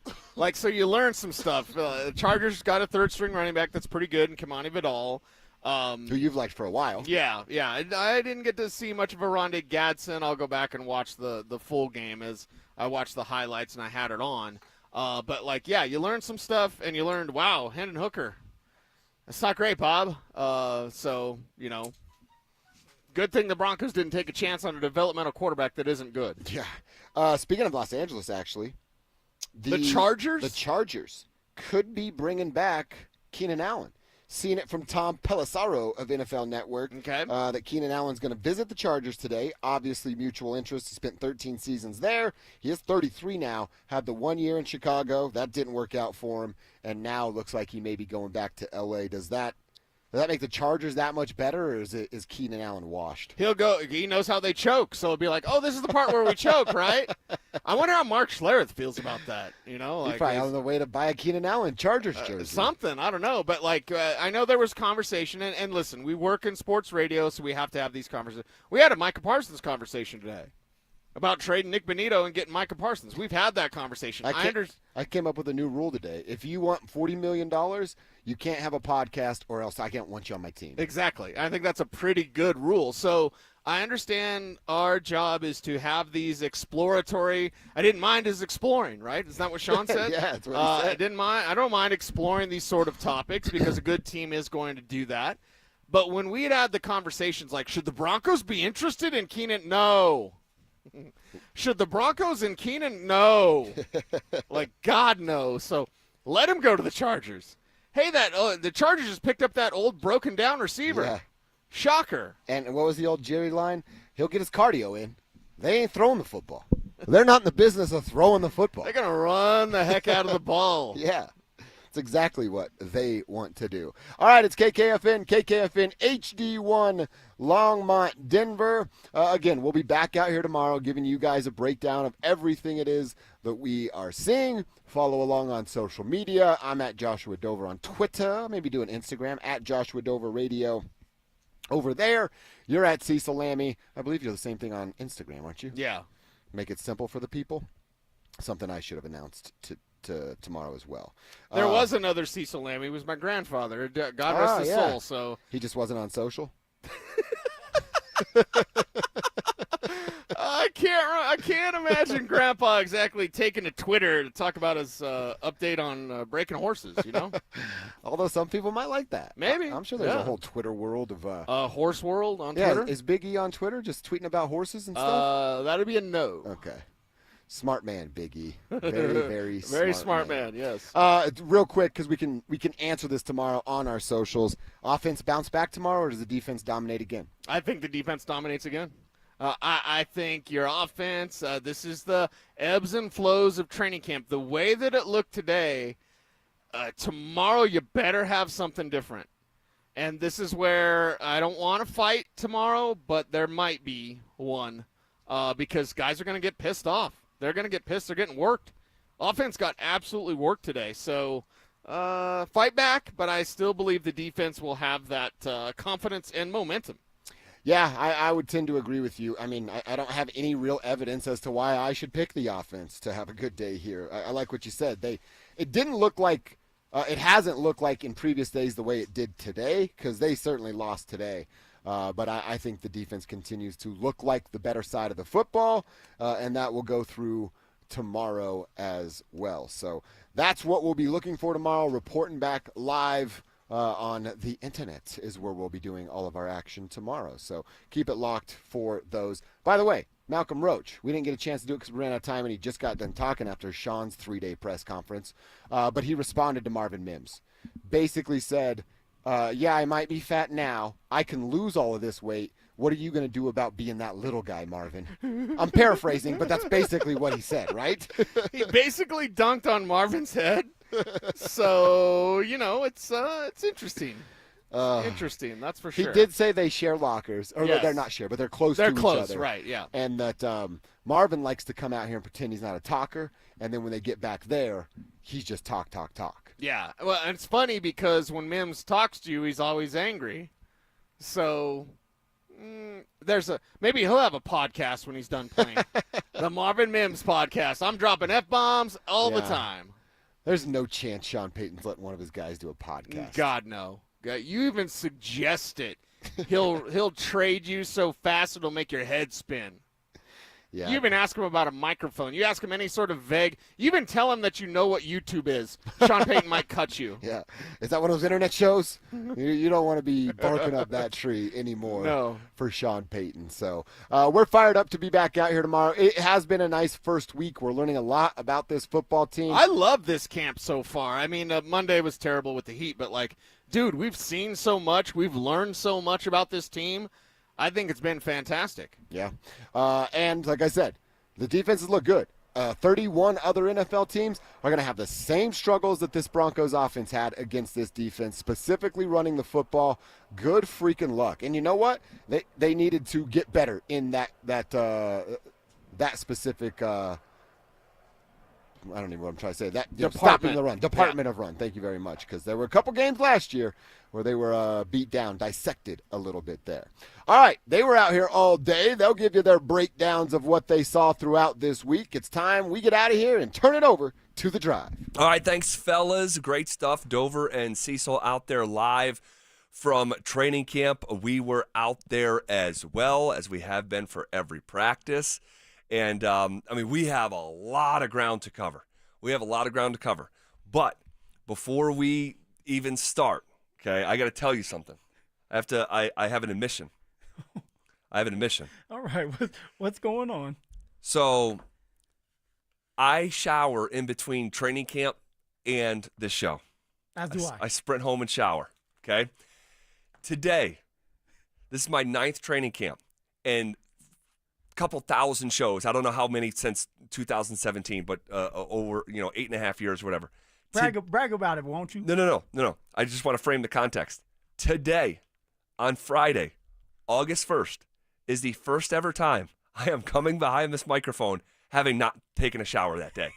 S2: So you learn some stuff. The Chargers got a third-string running back that's pretty good in Kamani Vidal.
S23: Who you've liked for a while.
S2: Yeah. I didn't get to see much of a Rondé Gadsden. I'll go back and watch the full game as I watched the highlights and I had it on. But you learned some stuff, and you learned, wow, Hendon Hooker. That's not great, Bob. Good thing the Broncos didn't take a chance on a developmental quarterback that isn't good.
S23: Yeah. Speaking of Los Angeles, actually.
S2: The Chargers?
S23: The Chargers could be bringing back Keenan Allen. Seeing it from Tom Pelissero of NFL Network, that Keenan Allen's going to visit the Chargers today. Obviously, mutual interest. He spent 13 seasons there. He is 33 now. Had the 1 year in Chicago. That didn't work out for him. And now looks like he may be going back to L.A. Does that make the Chargers that much better, or is Keenan Allen washed?
S2: He'll go. He knows how they choke, so it'll be like, oh, this is the part where we choke, right? I wonder how Mark Schlereth feels about that.
S23: He's probably on the way to buy a Keenan Allen Chargers jersey.
S2: Something, I don't know. But, I know there was conversation, and listen, we work in sports radio, so we have to have these conversations. We had a Micah Parsons conversation today about trading Nick Bonito and getting Micah Parsons. We've had that conversation.
S23: I came up with a new rule today. If you want $40 million, you can't have a podcast, or else I can't want you on my team.
S2: Exactly. I think that's a pretty good rule. So I understand our job is to have these exploratory. I didn't mind his exploring, right? Is that what Sean said?
S23: Yeah, that's what he said.
S2: I don't mind exploring these sort of topics because a good team is going to do that. But when we had the conversations like, should the Broncos be interested in Keenan? No. Should the Broncos and Keenan? No. God, no. So let him go to the Chargers. Hey, the Chargers just picked up that old broken-down receiver.
S23: Yeah.
S2: Shocker.
S23: And what was the old Jerry line? He'll get his cardio in. They ain't throwing the football. They're not in the business of throwing the football.
S2: They're going to run the heck out of the ball.
S23: Yeah. It's exactly what they want to do. All right, it's KKFN HD1, Longmont, Denver. Again, we'll be back out here tomorrow giving you guys a breakdown of everything it is that we are seeing. Follow along on social media. I'm at Joshua Dover on Twitter. Maybe do an Instagram, at Joshua Dover Radio. Over there, you're at Cecil Lammy. I believe you're the same thing on Instagram, aren't you?
S2: Yeah.
S23: Make it simple for the people. Something I should have announced to tomorrow as well.
S2: There was another Cecil Lammy. He was my grandfather. God rest his soul. So
S23: he just wasn't on social.
S2: I can't imagine Grandpa exactly taking to Twitter to talk about his update on breaking horses.
S23: Although some people might like that.
S2: Maybe.
S23: I'm sure there's a whole Twitter world of
S2: horse world on Twitter.
S23: Is Big E on Twitter just tweeting about horses and stuff?
S2: That'd be a no.
S23: Okay. Smart man, Big E. Very,
S2: very smart man. Yes.
S23: Real quick, because we can answer this tomorrow on our socials. Offense bounce back tomorrow, or does the defense dominate again?
S2: I think the defense dominates again. I think your offense. This is the ebbs and flows of training camp. The way that it looked today, tomorrow you better have something different. And this is where I don't want to fight tomorrow, but there might be one because guys are going to get pissed off. They're going to get pissed. They're getting worked. offense got absolutely worked today. So fight back, but I still believe the defense will have that confidence and momentum.
S23: Yeah, I would tend to agree with you. I mean, I don't have any real evidence as to why I should pick the offense to have a good day here. I like what you said. It didn't look like it hasn't looked like in previous days the way it did today, because they certainly lost today. But I think the defense continues to look like the better side of the football, and that will go through tomorrow as well. So that's what we'll be looking for tomorrow, reporting back live on the internet is where we'll be doing all of our action tomorrow. So keep it locked for those. By the way, Malcolm Roach, we didn't get a chance to do it because we ran out of time, and he just got done talking after Sean's 3-day press conference. But he responded to Marvin Mims. Basically said, yeah, I might be fat now. I can lose all of this weight. What are you going to do about being that little guy, Marvin? I'm paraphrasing, but that's basically what he said, right?
S2: He basically dunked on Marvin's head. So, it's interesting. Interesting, that's for sure.
S23: He did say they share lockers. Or
S2: yes.
S23: They're not share, but they're close to each other.
S2: They're close, right, yeah.
S23: And that Marvin likes to come out here and pretend he's not a talker, and then when they get back there, he's just talk.
S2: Yeah, well, and it's funny because when Mims talks to you, he's always angry. So maybe he'll have a podcast when he's done playing. The Marvin Mims podcast. I'm dropping F-bombs all the time.
S23: There's no chance Sean Payton's letting one of his guys do a podcast.
S2: God, no. You even suggest it. He'll trade you so fast it'll make your head spin.
S23: Yeah.
S2: You even ask him about a microphone. You ask him any sort of vague. You even tell him that you know what YouTube is. Sean Payton might cut you.
S23: Yeah. Is that one of those internet shows? You don't want to be barking up that tree anymore for Sean Payton. So we're fired up to be back out here tomorrow. It has been a nice first week. We're learning a lot about this football team.
S2: I love this camp so far. I mean, Monday was terrible with the heat, but, dude, we've seen so much. We've learned so much about this team. I think it's been fantastic.
S23: Yeah. And like I said, the defenses look good. 31 other NFL teams are going to have the same struggles that this Broncos offense had against this defense, specifically running the football. Good freaking luck. And you know what? They needed to get better in that specific I don't even know what I'm trying to say. That stopping the run. Department of run. Thank you very much, because there were a couple games last year where they were beat down, dissected a little bit there. All right, they were out here all day. They'll give you their breakdowns of what they saw throughout this week. It's time we get out of here and turn it over to The Drive.
S5: All right, thanks, fellas. Great stuff. Dover and Cecil out there live from training camp. We were out there as well, as we have been for every practice. And, we have a lot of ground to cover. But before we even start, okay, I got to tell you something. I have an admission.
S4: All right, what's going on?
S5: So I shower in between training camp and this show.
S4: As do I.
S5: I sprint home and shower, okay? Today, this is my 9th training camp, and couple thousand shows. I don't know how many since 2017, but over 8.5 years, or whatever.
S4: Brag about it, won't you?
S5: No. I just want to frame the context. Today, on Friday, August 1st, is the first ever time I am coming behind this microphone having not taken a shower that day,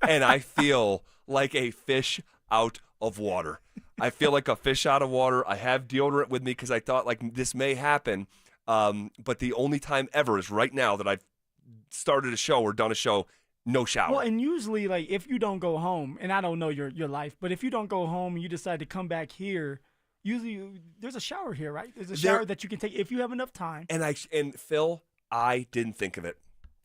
S5: and I feel like a fish out of water. I have deodorant with me because I thought this may happen. But the only time ever is right now that I've started a show or done a show, no shower.
S4: Well, and usually, if you don't go home, and I don't know your life, but if you don't go home and you decide to come back here, usually there's a shower here, right? There's a shower that you can take if you have enough time.
S5: And Phil, I didn't think of it.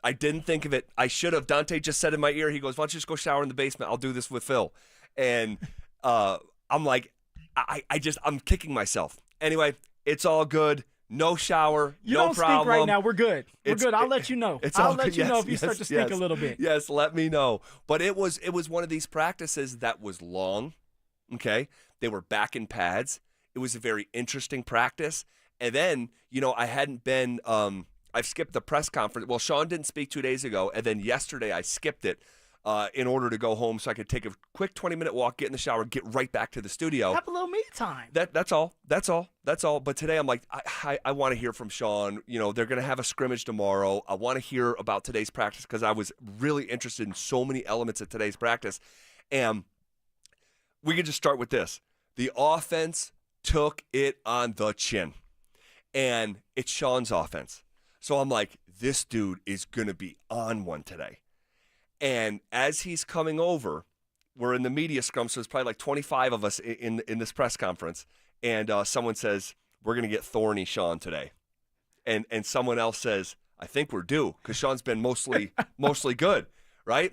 S5: I should have. Dante just said in my ear, he goes, "Why don't you just go shower in the basement? I'll do this with Phil." And I'm like, I'm kicking myself. Anyway, it's all good. No shower,
S4: you
S5: no
S4: don't
S5: problem.
S4: Stink right now. We're good. I'll let you know. I'll let you know if you start to stink a little bit.
S5: Yes, let me know. But it was one of these practices that was long. Okay, they were back in pads. It was a very interesting practice. And then I hadn't been. I've skipped the press conference. Well, Sean didn't speak 2 days ago, and then yesterday I skipped it in order to go home so I could take a quick 20-minute walk, get in the shower, get right back to the studio.
S4: Have a little me time.
S5: That's all. But today I'm like, I want to hear from Sean. You know, they're going to have a scrimmage tomorrow. I want to hear about today's practice because I was really interested in so many elements of today's practice. And we could just start with this. The offense took it on the chin. And it's Sean's offense. So I'm like, this dude is going to be on one today. And as he's coming over, we're in the media scrum, so there's probably like 25 of us in this press conference. And someone says, we're going to get thorny Sean today. And someone else says, I think we're due because Sean's been mostly good, right?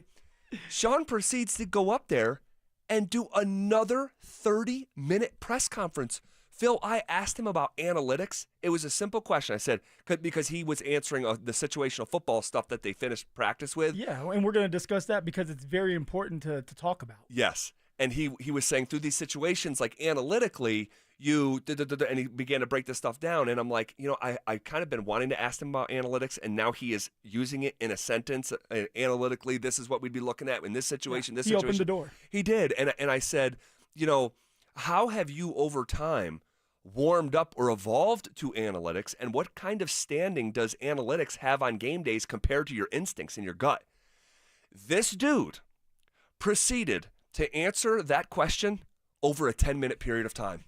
S5: Sean proceeds to go up there and do another 30-minute press conference. Phil, I asked him about analytics. It was a simple question. I said, because he was answering the situational football stuff that they finished practice with.
S4: Yeah, and we're going to discuss that because it's very important to talk about.
S5: Yes, and he was saying through these situations, like analytically, and he began to break this stuff down. And I'm like, I kind of been wanting to ask him about analytics, and now he is using it in a sentence. Analytically, this is what we'd be looking at in this situation, this situation.
S4: He opened the door.
S5: He did, and I said, how have you over time warmed up or evolved to analytics, and what kind of standing does analytics have on game days compared to your instincts and your gut? This dude proceeded to answer that question over a 10-minute period of time.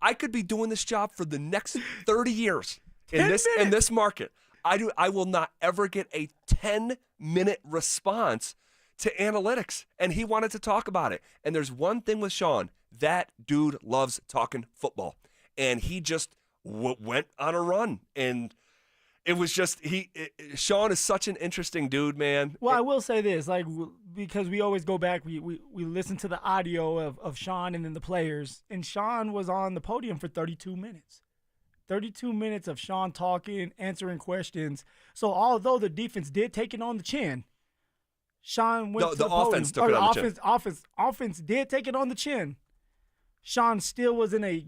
S5: I could be doing this job for the next 30 years in this market. I will not ever get a 10-minute response to analytics, and he wanted to talk about it. And there's one thing with Sean. That dude loves talking football, and he just went on a run, and it was just Sean is such an interesting dude, man.
S4: Well, I will say this, because we always go back, we listen to the audio of Sean and then the players, and Sean was on the podium for 32 minutes. 32 minutes of Sean talking, answering questions. So although the defense did take it on the chin, Sean went to the
S5: offense
S4: podium.
S5: took it on the chin.
S4: Offense did take it on the chin. Sean still was in a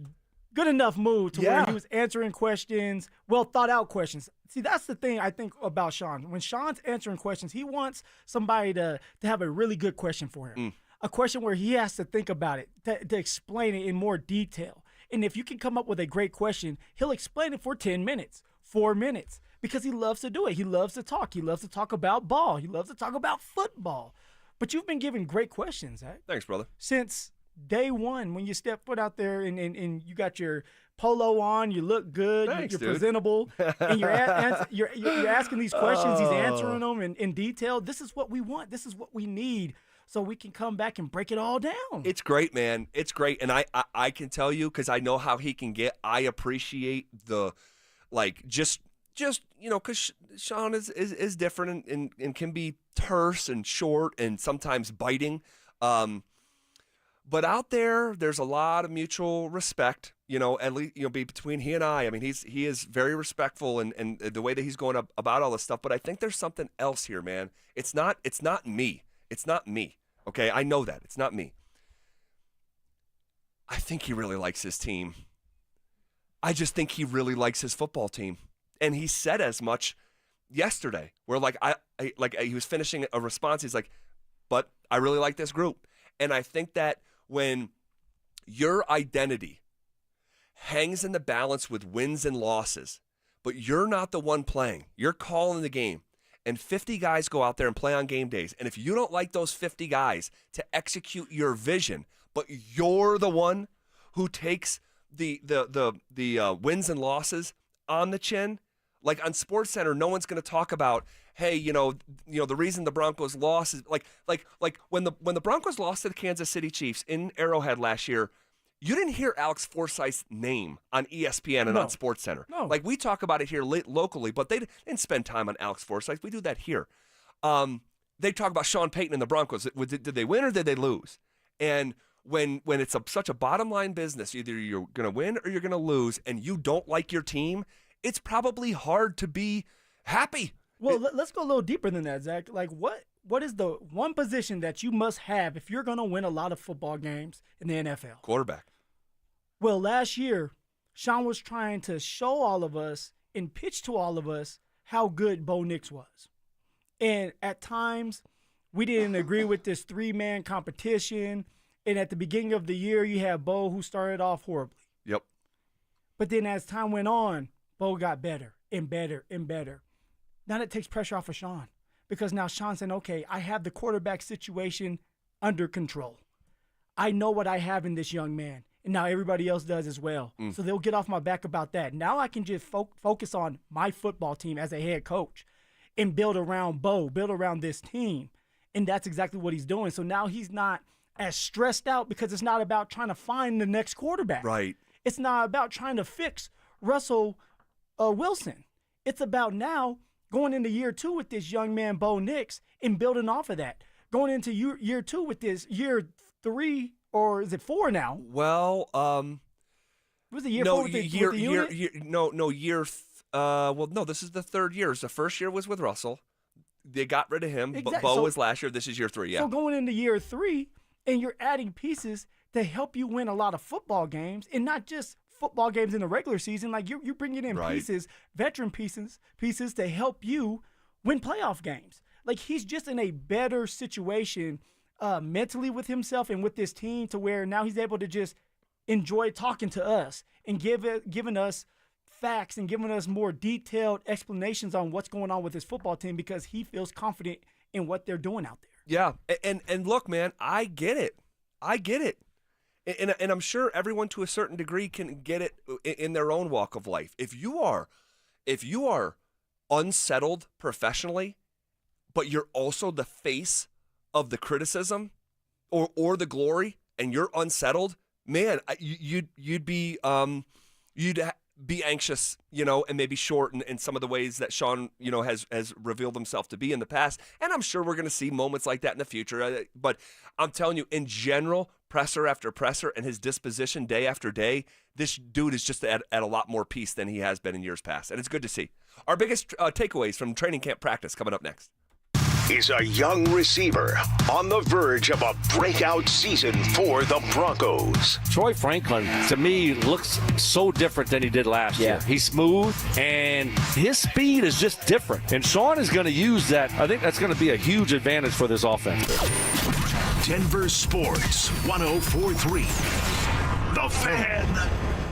S4: good enough mood to where he was answering questions, well thought out questions. See, that's the thing I think about Sean. When Sean's answering questions, he wants somebody to have a really good question for him. A question where he has to think about it, to explain it in more detail. And if you can come up with a great question, he'll explain it for 10 minutes, 4 minutes, because he loves to do it. He loves to talk. He loves to talk about ball. He loves to talk about football. But you've been giving great questions, Zach.
S5: Thanks, brother.
S4: Since day one, when you step foot out there and you got your polo on, you look good, you're presentable, and you're asking these questions, he's answering them in detail. This is what we want. This is what we need, so we can come back and break it all down.
S5: It's great, man. It's great, and I can tell you because I know how he can get. I appreciate the just because Sean is different and can be terse and short and sometimes biting. But out there's a lot of mutual respect, at least, between he and I. I mean, he is very respectful and the way that he's going about all this stuff. But I think there's something else here, man. It's not me. It's not me. Okay. I know that it's not me. I think he really likes his team. I just think he really likes his football team. And he said as much yesterday where he was finishing a response. He's like, but I really like this group. And I think that when your identity hangs in the balance with wins and losses, but you're not the one playing, you're calling the game, and 50 guys go out there and play on game days, and if you don't like those 50 guys to execute your vision, but you're the one who takes the wins and losses on the chin, like on SportsCenter, no one's going to talk about, hey, the reason the Broncos lost is like when the Broncos lost to the Kansas City Chiefs in Arrowhead last year, you didn't hear Alex Forsyth's name on ESPN and on SportsCenter.
S4: No.
S5: Like we talk about it here locally, but they didn't spend time on Alex Forsyth. We do that here. They talk about Sean Payton and the Broncos. Did they win or did they lose? And when it's such a bottom line business, either you're going to win or you're going to lose, and you don't like your team, it's probably hard to be happy.
S4: Well, let's go a little deeper than that, Zach. Like, what is the one position that you must have if you're going to win a lot of football games in the NFL?
S5: Quarterback.
S4: Well, last year, Sean was trying to show all of us and pitch to all of us how good Bo Nix was. And at times, we didn't agree with this 3-man competition. And at the beginning of the year, you had Bo, who started off horribly.
S5: Yep.
S4: But then as time went on, Bo got better and better and better. Now that takes pressure off of Sean, because now Sean's saying, okay, I have the quarterback situation under control. I know what I have in this young man, and now everybody else does as well. So they'll get off my back about that. Now I can just focus on my football team as a head coach and build around Bo, build around this team. And that's exactly what he's doing. So now he's not as stressed out, because it's not about trying to find the next quarterback.
S5: Right.
S4: It's not about trying to fix Russell Wilson. It's about now going into year 2 with this young man, Bo Nix, and building off of that. Going into year 2 with this year 3, or is it 4 now?
S5: Well,
S4: was it year 4 with the unit?
S5: This is the 3rd year. The first year was with Russell. They got rid of him.
S4: Exactly.
S5: Bo was last year. This is year 3, yeah.
S4: So going into year 3, and you're adding pieces to help you win a lot of football games, and not just football games in the regular season. Like you're bringing in pieces, veteran pieces to help you win playoff games. Like he's just in a better situation mentally with himself and with this team, to where now he's able to just enjoy talking to us and giving us facts and giving us more detailed explanations on what's going on with his football team, because he feels confident in what they're doing out there.
S5: Yeah, and look, man, I get it. And I'm sure everyone to a certain degree can get it in their own walk of life. If you are unsettled professionally, but you're also the face of the criticism or the glory, and you're unsettled, man, you'd be anxious, and maybe short in some of the ways that Sean, has revealed himself to be in the past. And I'm sure we're going to see moments like that in the future. But I'm telling you, in general, presser after presser, and his disposition day after day, this dude is just at a lot more peace than he has been in years past. And it's good to see. Our biggest takeaways from training camp practice coming up next.
S3: Is a young receiver on the verge of a breakout season for the Broncos.
S8: Troy Franklin, to me, looks so different than he did last year. He's smooth, and his speed is just different. And Sean is going to use that. I think that's going to be a huge advantage for this offense.
S3: Denver Sports 104.3. The Fan.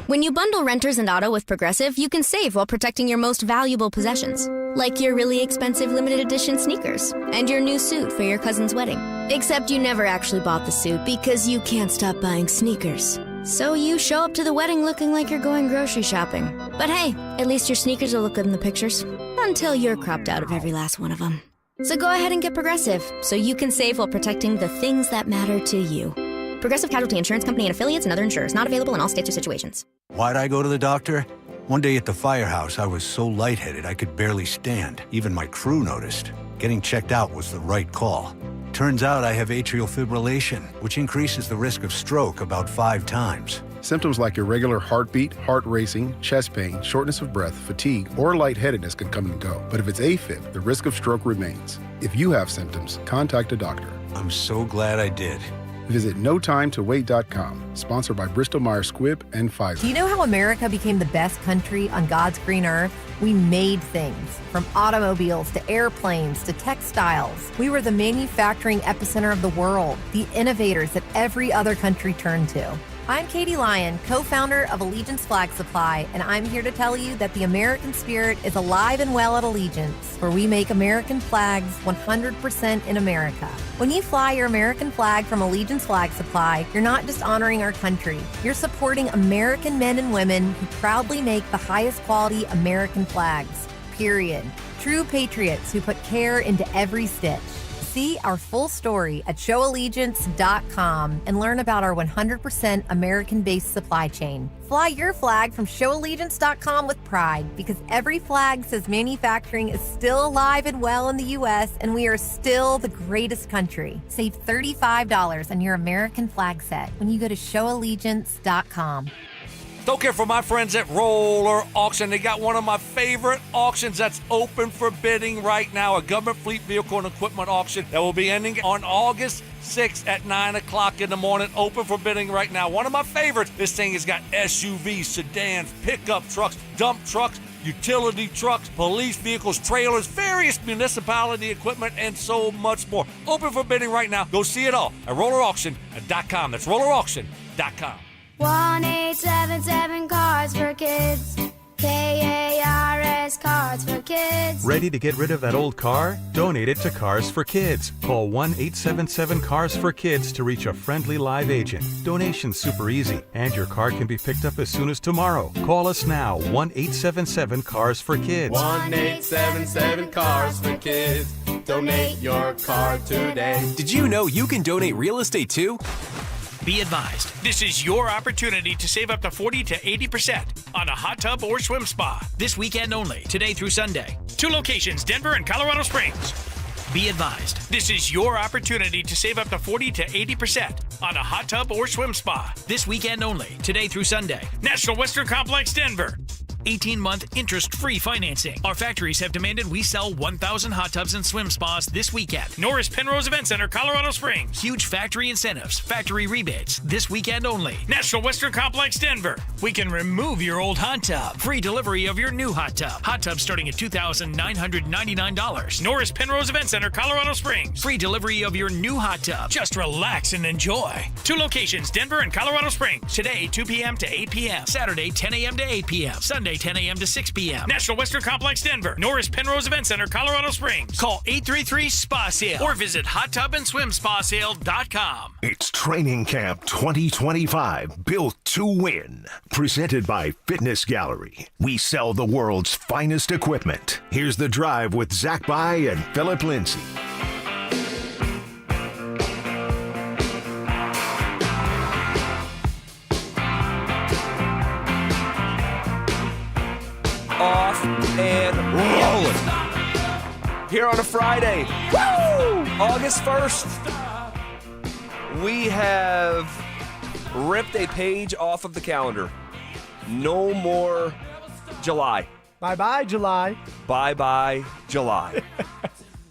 S9: When you bundle renters and auto with Progressive, you can save while protecting your most valuable possessions, like your really expensive limited edition sneakers and your new suit for your cousin's wedding. Except you never actually bought the suit because you can't stop buying sneakers. So you show up to the wedding looking like you're going grocery shopping. But hey, at least your sneakers will look good in the pictures, until you're cropped out of every last one of them. So go ahead and get Progressive, so you can save while protecting the things that matter to you. Progressive Casualty Insurance Company and affiliates and other insurers. Not available in all states or situations.
S10: Why'd I go to the doctor? One day at the firehouse, I was so lightheaded I could barely stand. Even my crew noticed. Getting checked out was the right call. Turns out I have atrial fibrillation, which increases the risk of stroke about 5 times.
S17: Symptoms like irregular heartbeat, heart racing, chest pain, shortness of breath, fatigue, or lightheadedness can come and go. But if it's AFib, the risk of stroke remains. If you have symptoms, contact a doctor.
S10: I'm so glad I did.
S17: Visit NoTimeToWait.com, sponsored by Bristol-Myers Squibb and Pfizer.
S24: Do you know how America became the best country on God's green earth? We made things, from automobiles to airplanes to textiles. We were the manufacturing epicenter of the world, the innovators that every other country turned to. I'm Katie Lyon, co-founder of Allegiance Flag Supply, and I'm here to tell you that the American spirit is alive and well at Allegiance, where we make American flags 100% in America. When you fly your American flag from Allegiance Flag Supply, you're not just honoring our country, you're supporting American men and women who proudly make the highest quality American flags, period. True patriots who put care into every stitch. See our full story at showallegiance.com and learn about our 100% American-based supply chain. Fly your flag from showallegiance.com with pride, because every flag says manufacturing is still alive and well in the U.S. and we are still the greatest country. Save $35 on your American flag set when you go to showallegiance.com.
S8: Don't care for my friends at Roller Auction. They got one of my favorite auctions that's open for bidding right now, a government fleet vehicle and equipment auction that will be ending on August 6th at 9 o'clock in the morning, open for bidding right now. One of my favorites, this thing has got SUVs, sedans, pickup trucks, dump trucks, utility trucks, police vehicles, trailers, various municipality equipment, and so much more. Open for bidding right now. Go see it all at rollerauction.com. That's rollerauction.com.
S1: 1-877 Cards for Kids. KARS Cards for Kids.
S6: Ready to get rid of that old car? Donate it to Cars for Kids. Call 1-877 for Kids to reach a friendly live agent. Donation's super easy, and your car can be picked up as soon as tomorrow. Call us now, 1-877 for Kids.
S7: 1-877 for Kids. Donate your car today.
S16: Did you know you can donate real estate too?
S20: Be advised, this is your opportunity to save up to 40 to 80% on a hot tub or swim spa. This weekend only, today through Sunday. 2 locations, Denver and Colorado Springs. Be advised, this is your opportunity to save up to 40 to 80% on a hot tub or swim spa. This weekend only, today through Sunday. National Western Complex, Denver. 18-month interest-free financing. Our factories have demanded we sell 1,000 hot tubs and swim spas this weekend. Norris Penrose Event Center, Colorado Springs. Huge factory incentives, factory rebates, this weekend only. National Western Complex, Denver. We can remove your old hot tub. Free delivery of your new hot tub. Hot tub starting at $2,999. Norris Penrose Event Center, Colorado Springs. Free delivery of your new hot tub. Just relax and enjoy. 2 locations, Denver and Colorado Springs. Today, 2 p.m. to 8 p.m. Saturday, 10 a.m. to 8 p.m. Sunday, 10 a.m. to 6 p.m. National Western Complex, Denver. Norris Penrose Event Center, Colorado Springs. Call 833-SPA-SALE or visit hottubandSwimSpaSale.com.
S3: It's Training Camp 2025, built to win. Presented by Fitness Gallery. We sell the world's finest equipment. Here's The Drive with Zach By and Phillip Lindsay.
S5: Off and rolling. Here on a Friday, woo! August 1st, we have ripped a page off of the calendar. No more July.
S4: Bye-bye, July.
S5: Bye-bye, July.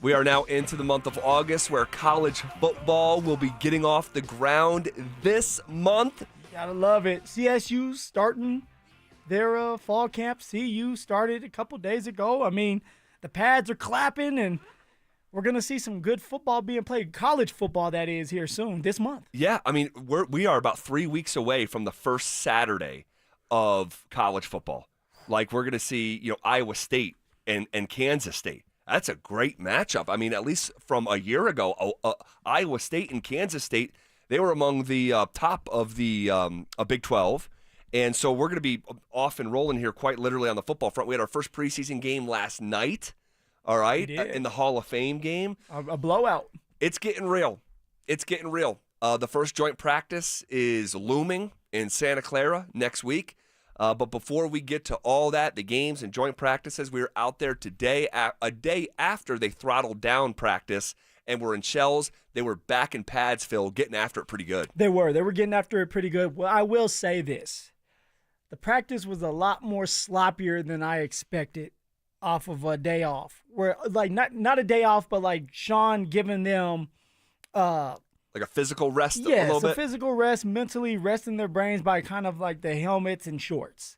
S5: We are now into the month of August, where college football will be getting off the ground this month.
S4: Gotta love it. CSU starting their fall camp. CU started a couple days ago. I mean, the pads are clapping, and we're going to see some good football being played. College football, that is, here soon, this month.
S5: Yeah, I mean, we are about 3 weeks away from the first Saturday of college football. Like, we're going to see, Iowa State and Kansas State. That's a great matchup. I mean, at least from a year ago, Iowa State and Kansas State, they were among the top of the Big 12. And so we're going to be off and rolling here quite literally on the football front. We had our first preseason game last night, all right, in the Hall of Fame game.
S4: A blowout.
S5: It's getting real. It's getting real. The first joint practice is looming in Santa Clara next week. But before we get to all that, the games and joint practices, we were out there today, a day after they throttled down practice, and we're in shells. They were back in pads, Phil, getting after it pretty good.
S4: They were getting after it pretty good. Well, I will say this. The practice was a lot more sloppier than I expected off of a day off. Where, like, not a day off, but like Sean giving them
S5: like a physical rest a little bit?
S4: Yes, a physical rest, mentally resting their brains by kind of like the helmets and shorts.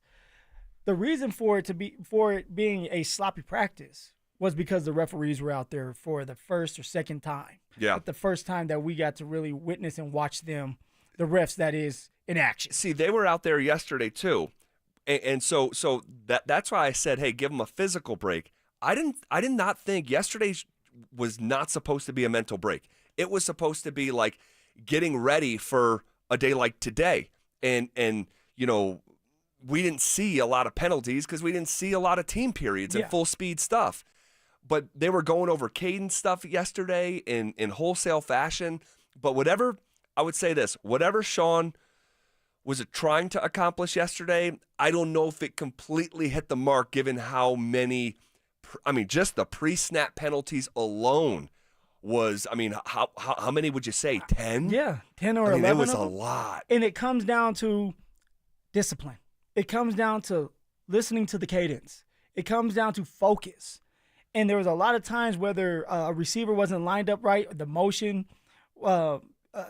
S4: The reason for it being a sloppy practice was because the referees were out there for the first or second time.
S5: Yeah.
S4: But the first time that we got to really witness and watch them, the refs, that is, in action.
S5: See, they were out there yesterday too, and so that's why I said, hey, give them a physical break. I did not think yesterday was not supposed to be a mental break. It was supposed to be like getting ready for a day like today, and we didn't see a lot of penalties because we didn't see a lot of team periods and full speed stuff. But they were going over cadence stuff yesterday in wholesale fashion. But whatever, I would say this, whatever Sean was trying to accomplish yesterday, I don't know if it completely hit the mark given how many, just the pre-snap penalties alone was, how many would you say, 10?
S4: Yeah, 10 or 11
S5: it was
S4: of
S5: a
S4: them.
S5: lot.
S4: And it comes down to discipline. It comes down to listening to the cadence. It comes down to focus. And there was a lot of times whether a receiver wasn't lined up right, the motion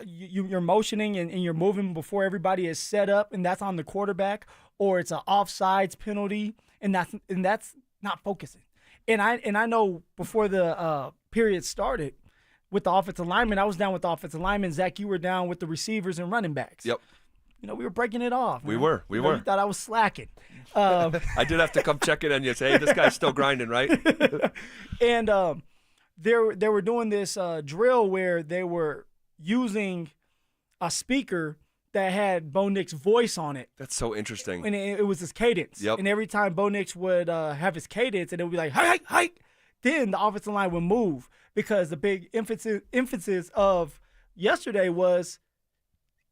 S4: you're motioning and you're moving before everybody is set up, and that's on the quarterback, or it's an offsides penalty, and that's not focusing. And I know before the period started with the offensive lineman, I was down with the offensive lineman. Zach, you were down with the receivers and running backs.
S5: Yep.
S4: We were breaking it off.
S5: We
S4: man.
S5: were.
S4: You thought I was slacking.
S5: I did have to come check in on you and say, hey, this guy's still grinding, right?
S4: And they were doing this drill where they were using a speaker that had Bo Nix's voice on it.
S5: That's so interesting.
S4: And it was his cadence.
S5: Yep.
S4: And every time Bo Nix would have his cadence, and it would be like, hi, hi, then the offensive line would move, because the big emphasis of yesterday was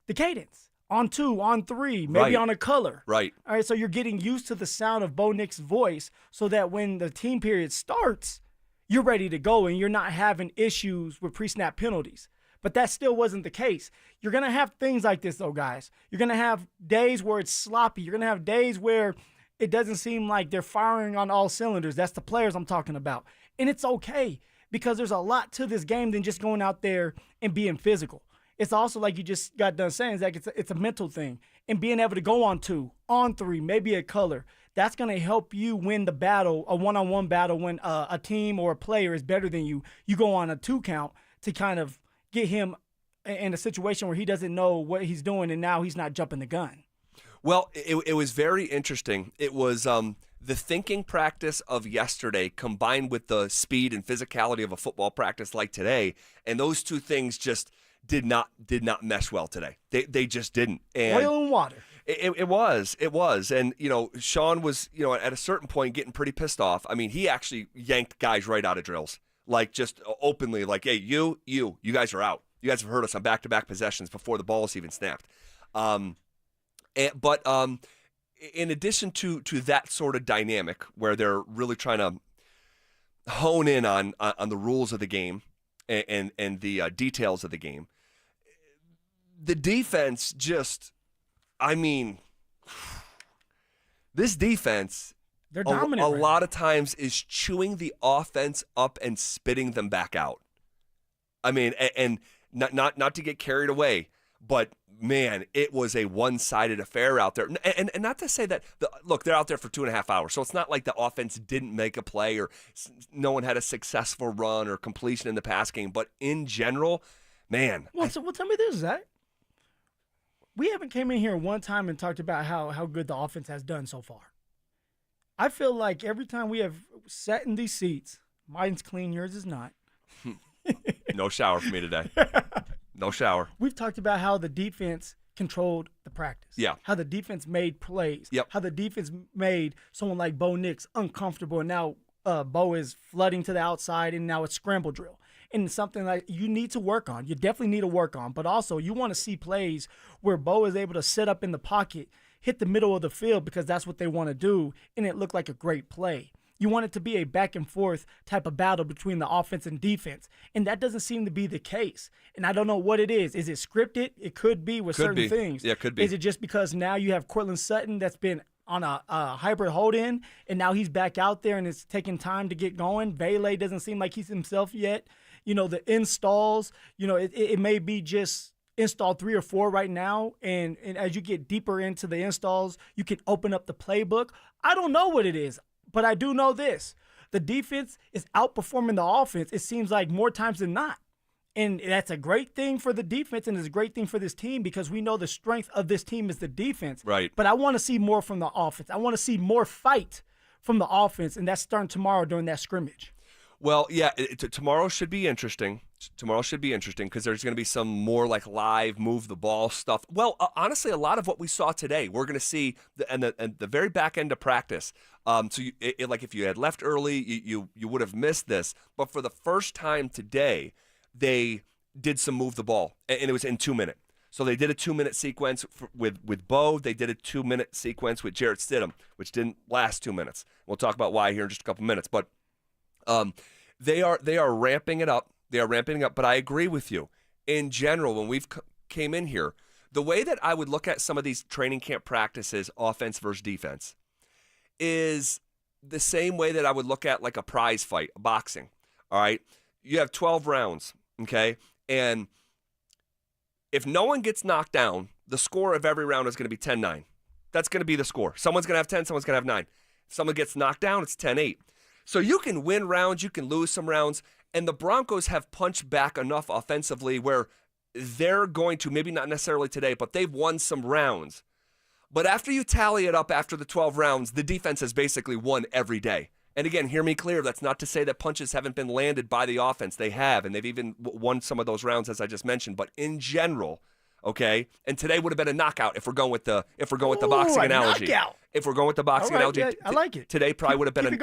S4: the cadence. On 2, on 3, maybe on a color.
S5: Right.
S4: All right, so you're getting used to the sound of Bo Nix's voice so that when the team period starts, you're ready to go and you're not having issues with pre-snap penalties. But that still wasn't the case. You're going to have things like this, though, guys. You're going to have days where it's sloppy. You're going to have days where it doesn't seem like they're firing on all cylinders. That's the players I'm talking about. And it's okay, because there's a lot to this game than just going out there and being physical. It's also, like you just got done saying, Zach, it's a mental thing. And being able to go on 2, on 3, maybe a color, that's going to help you win the battle, a one-on-one battle, when a team or a player is better than you. You go on a 2 count to kind of get him in a situation where he doesn't know what he's doing, and now he's not jumping the gun.
S5: Well, it was very interesting. It was the thinking practice of yesterday combined with the speed and physicality of a football practice like today, and those two things just did not mesh well today. They just didn't. And
S4: oil and water.
S5: It was. And, Sean was, at a certain point getting pretty pissed off. I mean, he actually yanked guys right out of drills, like just openly, like, hey, you guys are out. You guys have hurt us on back-to-back possessions before the ball is even snapped. But in addition to that sort of dynamic where they're really trying to hone in on the rules of the game and the details of the game, the defense just, this defense,
S4: they're dominant.
S5: A lot of times is chewing the offense up and spitting them back out. And not to get carried away, but man, it was a one-sided affair out there. And not to say that, look, they're out there for 2.5 hours, so it's not like the offense didn't make a play or no one had a successful run or completion in the pass game. But in general, man.
S4: Well, tell me this, Zach. We haven't came in here one time and talked about how good the offense has done so far. I feel like every time we have sat in these seats, mine's clean, yours is not.
S5: No shower for me today. No shower.
S4: We've talked about how the defense controlled the practice.
S5: Yeah.
S4: How the defense made plays.
S5: Yep.
S4: How the defense made someone like Bo Nix uncomfortable, and now Bo is flooding to the outside, and now it's scramble drill. And something like you need to work on. You definitely need to work on. But also, you want to see plays where Bo is able to sit up in the pocket, hit the middle of the field, because that's what they want to do, and it looked like a great play. You want it to be a back-and-forth type of battle between the offense and defense, and that doesn't seem to be the case. And I don't know what it is. Is it scripted? It could be with certain things.
S5: Yeah, it could be.
S4: Is it just because now you have Cortland Sutton that's been on a hybrid hold-in, and now he's back out there and it's taking time to get going? Vele doesn't seem like he's himself yet. The installs, it may be just install 3 or 4 right now, and as you get deeper into the installs, you can open up the playbook. I don't know what it is. But I do know this. The defense is outperforming the offense, it seems like, more times than not. And that's a great thing for the defense, and it's a great thing for this team, because we know the strength of this team is the defense.
S5: Right.
S4: But I want to see more from the offense. I want to see more fight from the offense, and that's starting tomorrow during that scrimmage.
S5: Well, yeah, tomorrow should be interesting. Tomorrow should be interesting because there's going to be some more like live move the ball stuff. Well, honestly, a lot of what we saw today, we're going to see and the very back end of practice. So like if you had left early, you would have missed this. But for the first time today, they did some move the ball, and it was in 2 minutes. So they did a 2-minute sequence with Bo. They did a 2-minute sequence with Jarrett Stidham, which didn't last 2 minutes. We'll talk about why here in just a couple minutes. But they are ramping it up. They are ramping it up. But I agree with you. In general, when we've came in here, the way that I would look at some of these training camp practices, offense versus defense, is the same way that I would look at like a prize fight, boxing. All right, you have 12 rounds, okay, and If no one gets knocked down, the score of every round is going to be 10-9. That's going to be the score. Someone's going to have 10, someone's going to have 9. If someone gets knocked down, it's 10-8. So you can win rounds, you can lose some rounds, and the Broncos have punched back enough offensively where they're going to, maybe not necessarily today, but they've won some rounds. But after you tally it up after the 12 rounds, the defense has basically won every day. And again, hear me clear, that's not to say that punches haven't been landed by the offense. They have, and they've even won some of those rounds, as I just mentioned. But in general, okay, and today would have been a knockout if we're going with the boxing analogy.
S4: Knockout.
S5: If we're going with the boxing analogy,
S4: yeah, I like it.
S5: Today probably would have been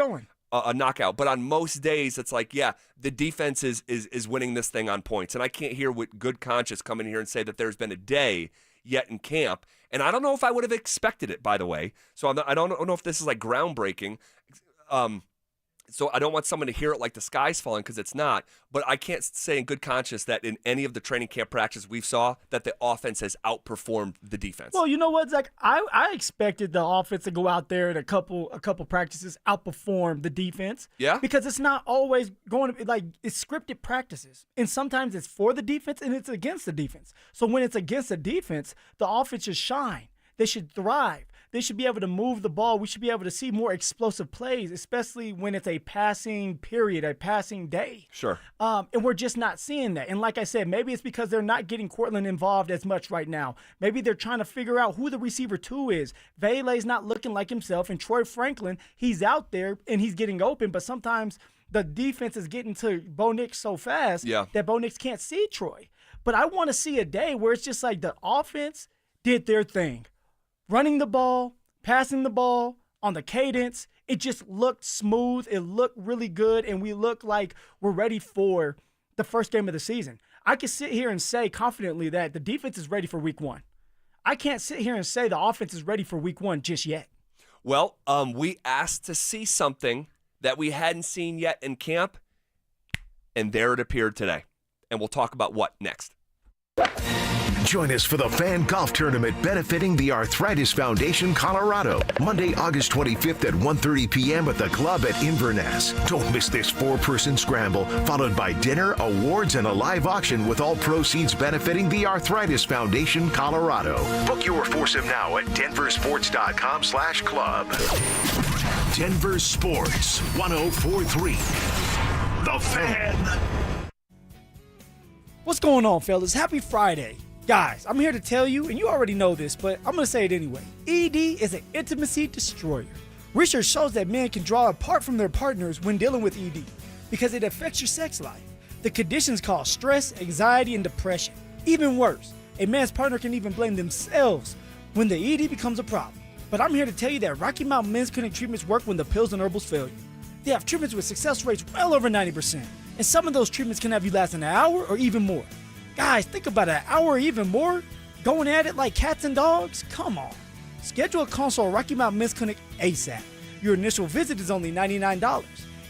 S4: a
S5: knockout. But on most days, it's like, yeah, the defense is winning this thing on points. And I can't hear with good conscience come in here and say that there's been a day yet in camp. And I don't know if I would have expected it, by the way. So I don't know if this is like groundbreaking. So I don't want someone to hear it like the sky's falling, because it's not. But I can't say in good conscience that in any of the training camp practices we saw that the offense has outperformed the defense.
S4: Well, you know what, Zach? I expected the offense to go out there in a couple practices, outperform the defense.
S5: Yeah.
S4: Because it's not always going to be like, it's scripted practices. And sometimes it's for the defense and it's against the defense. So when it's against the defense, the offense should shine. They should thrive. They should be able to move the ball. We should be able to see more explosive plays, especially when it's a passing period, a passing day.
S5: Sure.
S4: And we're just not seeing that. And like I said, maybe it's because they're not getting Cortland involved as much right now. Maybe they're trying to figure out who the receiver 2 is. Vele's not looking like himself. And Troy Franklin, he's out there and he's getting open, but sometimes the defense is getting to Bo Nix so fast that Bo Nix can't see Troy. But I want to see a day where it's just like the offense did their thing. Running the ball, passing the ball, on the cadence, it just looked smooth. It looked really good, and we look like we're ready for the first game of the season. I can sit here and say confidently that the defense is ready for week 1. I can't sit here and say the offense is ready for week 1 just yet.
S5: Well, we asked to see something that we hadn't seen yet in camp, and there it appeared today. And we'll talk about what next.
S3: Join us for the Fan Golf Tournament benefiting the Arthritis Foundation Colorado, Monday, August 25th at 1:30 p.m. at the club at Inverness. Don't miss this 4-person scramble, followed by dinner, awards, and a live auction with all proceeds benefiting the Arthritis Foundation Colorado. Book your foursome now at DenverSports.com/club. Denver Sports 104.3. The Fan.
S4: What's going on, fellas? Happy Friday. Guys, I'm here to tell you, and you already know this, but I'm going to say it anyway. ED is an intimacy destroyer. Research shows that men can draw apart from their partners when dealing with ED because it affects your sex life. The conditions cause stress, anxiety, and depression. Even worse, a man's partner can even blame themselves when the ED becomes a problem. But I'm here to tell you that Rocky Mountain Men's Clinic treatments work when the pills and herbals fail you. They have treatments with success rates well over 90%. And some of those treatments can have you last an hour or even more. Guys, think about it, an hour or even more? Going at it like cats and dogs? Come on. Schedule a consult at Rocky Mountain Men's Clinic ASAP. Your initial visit is only $99,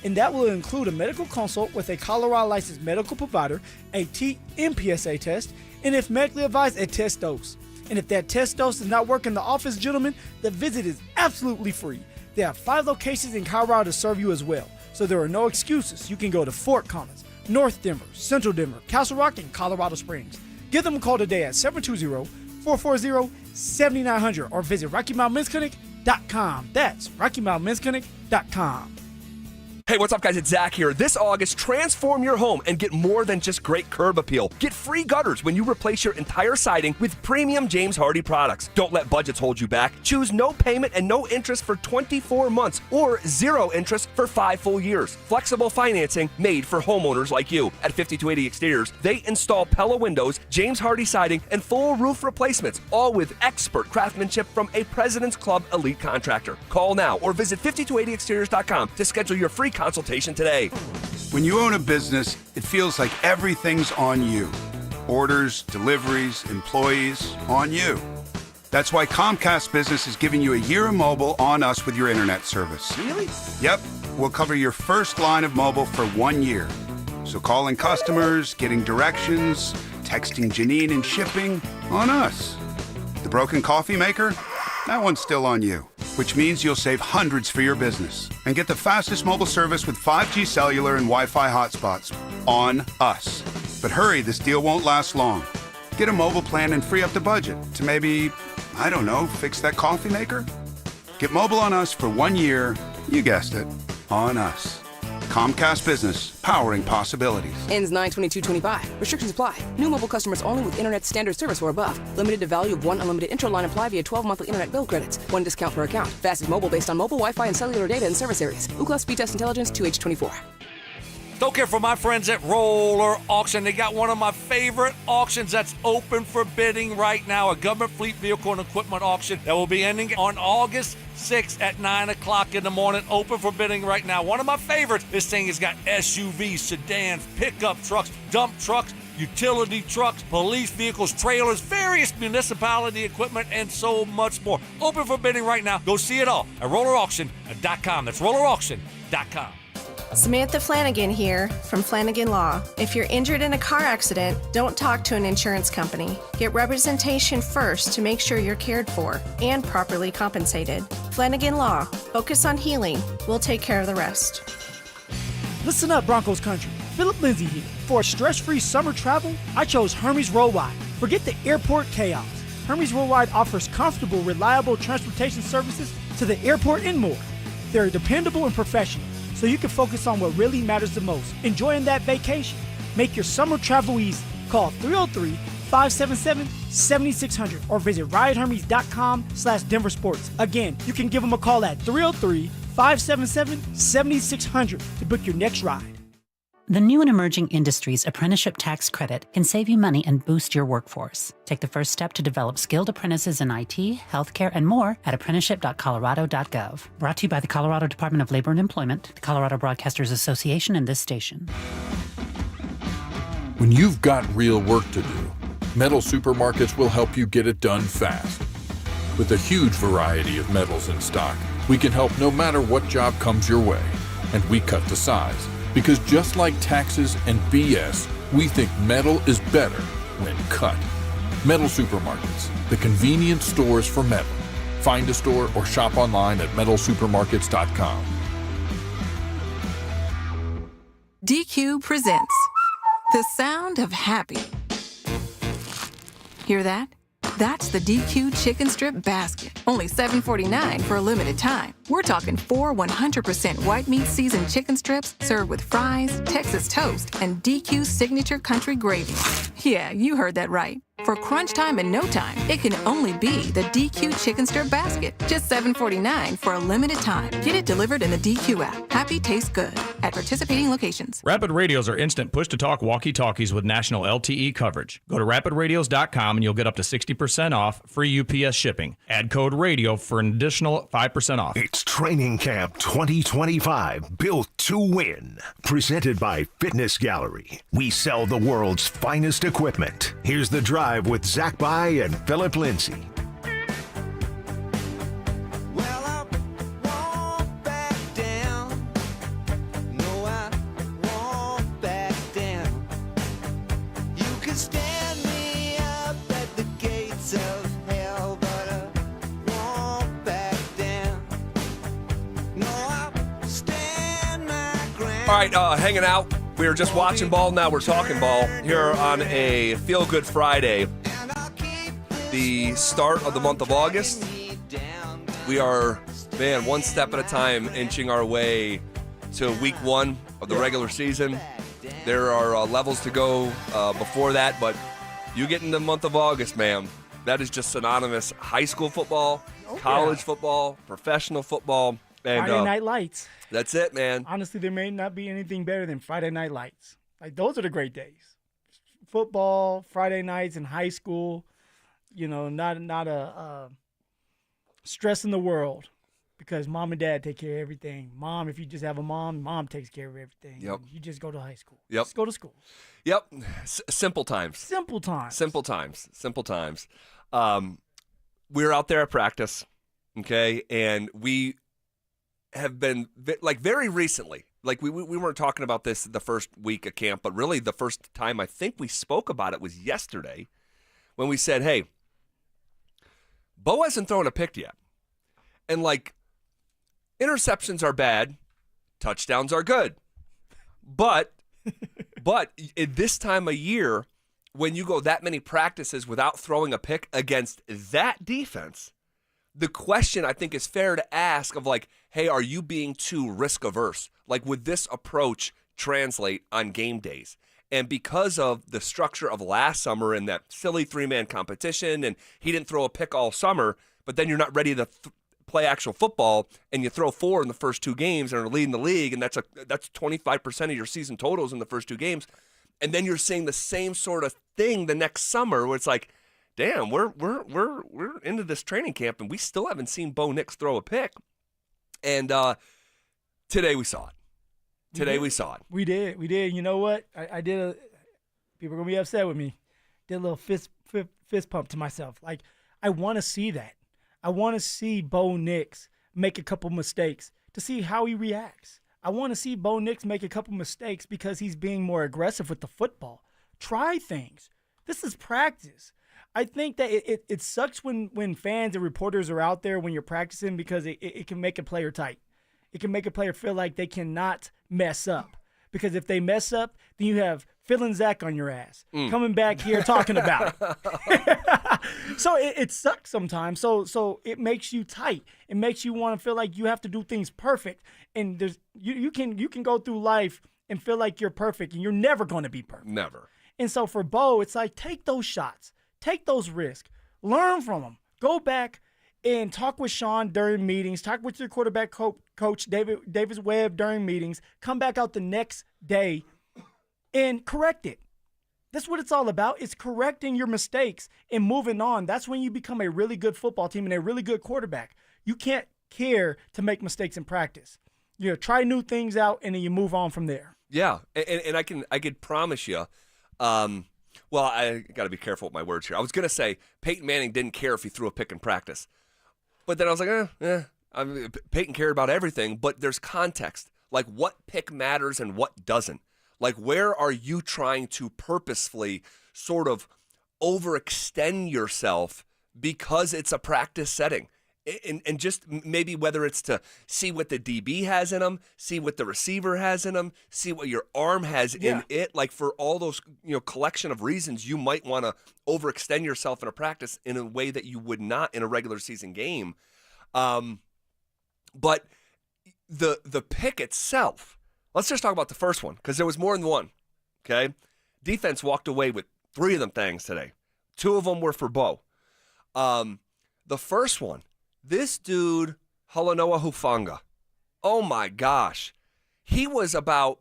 S4: and that will include a medical consult with a Colorado licensed medical provider, a MPSA test, and if medically advised, a test dose. And if that test dose does not work in the office, gentlemen, the visit is absolutely free. They have 5 locations in Colorado to serve you as well, so there are no excuses. You can go to Fort Collins, North Denver, Central Denver, Castle Rock, and Colorado Springs. Give them a call today at 720-440-7900 or visit RockyMountainMen'sClinic.com. That's RockyMountainMen'sClinic.com.
S5: Hey, what's up, guys? It's Zach here. This August, transform your home and get more than just great curb appeal. Get free gutters when you replace your entire siding with premium James Hardie products. Don't let budgets hold you back. Choose no payment and no interest for 24 months or 0 interest for 5 full years. Flexible financing made for homeowners like you. At 5280 Exteriors, they install Pella windows, James Hardie siding, and full roof replacements, all with expert craftsmanship from a President's Club elite contractor. Call now or visit 5280exteriors.com to schedule your free consultation today.
S11: When you own a business, it feels like everything's on you. Orders, deliveries, employees, on you. That's why Comcast Business is giving you a year of mobile on us with your internet service.
S5: Really?
S11: Yep. We'll cover your first line of mobile for 1 year. So calling customers, getting directions, texting Janine and shipping, on us. The broken coffee maker? That one's still on you, which means you'll save hundreds for your business and get the fastest mobile service with 5G cellular and Wi-Fi hotspots on us. But hurry, this deal won't last long. Get a mobile plan and free up the budget to maybe, I don't know, fix that coffee maker? Get mobile on us for 1 year. You guessed it, on us. Comcast Business, powering possibilities.
S12: Ends 9/22/25. Restrictions apply. New mobile customers only with internet standard service or above. Limited to value of one unlimited intro line apply via 12 monthly internet bill credits. One discount per account. Fastest mobile based on mobile Wi-Fi and cellular data in service areas. Ookla Speed Test Intelligence 2H24.
S8: Don't care for my friends at Roller Auction. They got one of my favorite auctions that's open for bidding right now, a government fleet vehicle and equipment auction that will be ending on August 6th at 9 o'clock in the morning, open for bidding right now. One of my favorites, this thing has got SUVs, sedans, pickup trucks, dump trucks, utility trucks, police vehicles, trailers, various municipality equipment, and so much more. Open for bidding right now. Go see it all at rollerauction.com. That's rollerauction.com.
S13: Samantha Flanagan here from Flanagan Law. If you're injured in a car accident, don't talk to an insurance company. Get representation first to make sure you're cared for and properly compensated. Flanagan Law. Focus on healing. We'll take care of the rest.
S4: Listen up, Broncos country. Phillip Lindsay here. For a stress-free summer travel, I chose Hermes Worldwide. Forget the airport chaos. Hermes Worldwide offers comfortable, reliable transportation services to the airport and more. They're dependable and professional, so you can focus on what really matters the most, enjoying that vacation. Make your summer travel easy. Call 303-577-7600 or visit ridehermes.com/DenverSports. Again, you can give them a call at 303-577-7600 to book your next ride.
S18: The new and emerging industries apprenticeship tax credit can save you money and boost your workforce. Take the first step to develop skilled apprentices in IT, healthcare, and more at apprenticeship.colorado.gov. Brought to you by the Colorado Department of Labor and Employment, the Colorado Broadcasters Association, and this station.
S21: When you've got real work to do, Metal Supermarkets will help you get it done fast. With a huge variety of metals in stock, we can help no matter what job comes your way. And we cut the size. Because just like taxes and BS, we think metal is better when cut. Metal Supermarkets, the convenient stores for metal. Find a store or shop online at metalsupermarkets.com.
S25: DQ presents The Sound of Happy. Hear that? That's the DQ Chicken Strip Basket. Only $7.49 for a limited time. We're talking 4 100% white meat seasoned chicken strips served with fries, Texas toast, and DQ signature country gravy. Yeah, you heard that right. For crunch time and no time, it can only be the DQ Chicken Strip Basket. Just $7.49 for a limited time. Get it delivered in the DQ app. Happy tastes good at participating locations.
S26: Rapid Radios are instant push-to-talk walkie-talkies with national LTE coverage. Go to rapidradios.com and you'll get up to 60% off, free UPS shipping. Add code RADIO for an additional 5% off.
S3: It's Training Camp 2025, built to win. Presented by Fitness Gallery. We sell the world's finest equipment. Here's the drive with Zach By and Phillip Lindsay.
S5: All right, hanging out. We were just watching ball, now we're talking ball here on a Feel Good Friday. The start of the month of August. We are, man, one step at a time inching our way to week one of the regular season. There are levels to go before that, but you get in the month of August, man, that is just synonymous. High school football, college football, professional football. And,
S4: Friday Night Lights.
S5: That's it, man.
S4: Honestly, there may not be anything better than Friday Night Lights. Like, those are the great days. Football, Friday nights in high school, you know, not a stress in the world because mom and dad take care of everything. Mom, if you just have a mom takes care of everything.
S5: Yep.
S4: You just go to high school.
S5: Yep.
S4: Just go to school.
S5: Yep. Simple times.
S4: Simple times.
S5: Simple times. Simple times. We were out there at practice, okay, and we have been, like, very recently, like we weren't talking about this the first week of camp, but really the first time I think we spoke about it was yesterday when we said, hey, Bo hasn't thrown a pick yet. And, like, interceptions are bad, touchdowns are good. But at this time of year, when you go that many practices without throwing a pick against that defense, the question I think is fair to ask of like, hey, are you being too risk averse? Like, would this approach translate on game days? And because of the structure of last summer and that silly 3-man competition, and he didn't throw a pick all summer, but then you're not ready to play actual football, and you throw 4 in the first 2 games and are leading the league, and that's 25% of your season totals in the first 2 games. And then you're seeing the same sort of thing the next summer where it's like, damn, we're into this training camp and we still haven't seen Bo Nix throw a pick. And today we saw it. We saw it.
S4: We did. You know what? I did people are going to be upset with me. Did a little fist pump to myself. Like, I want to see that. I want to see Bo Nix make a couple mistakes to see how he reacts. I want to see Bo Nix make a couple mistakes because he's being more aggressive with the football. Try things. This is practice. I think that it sucks when fans and reporters are out there when you're practicing because it can make a player tight. It can make a player feel like they cannot mess up. Because if they mess up, then you have Phil and Zach on your ass coming back here talking about it. So it sucks sometimes. So it makes you tight. It makes you want to feel like you have to do things perfect. And there's you can go through life and feel like you're perfect, and you're never going to be perfect.
S5: Never.
S4: And so for Bo, it's like, take those shots. Take those risks. Learn from them. Go back and talk with Sean during meetings. Talk with your quarterback coach, Davis Webb, during meetings. Come back out the next day and correct it. That's what it's all about. It's correcting your mistakes and moving on. That's when you become a really good football team and a really good quarterback. You can't care to make mistakes in practice. You try new things out, and then you move on from there.
S5: Yeah, and I could promise you, well, I got to be careful with my words here. I was going to say Peyton Manning didn't care if he threw a pick in practice. But then I was like, I mean, Peyton cared about everything, but there's context. Like, what pick matters and what doesn't. Like, where are you trying to purposefully sort of overextend yourself because it's a practice setting? And just maybe whether it's to see what the DB has in him, see what the receiver has in him, see what your arm has in it. Like, for all those collection of reasons, you might want to overextend yourself in a practice in a way that you would not in a regular season game. But the pick itself, let's just talk about the first one because there was more than one. Okay, defense walked away with 3 of them things today. 2 of them were for Bo. The first one. This dude, Halanoa Hufanga, oh my gosh. He was about,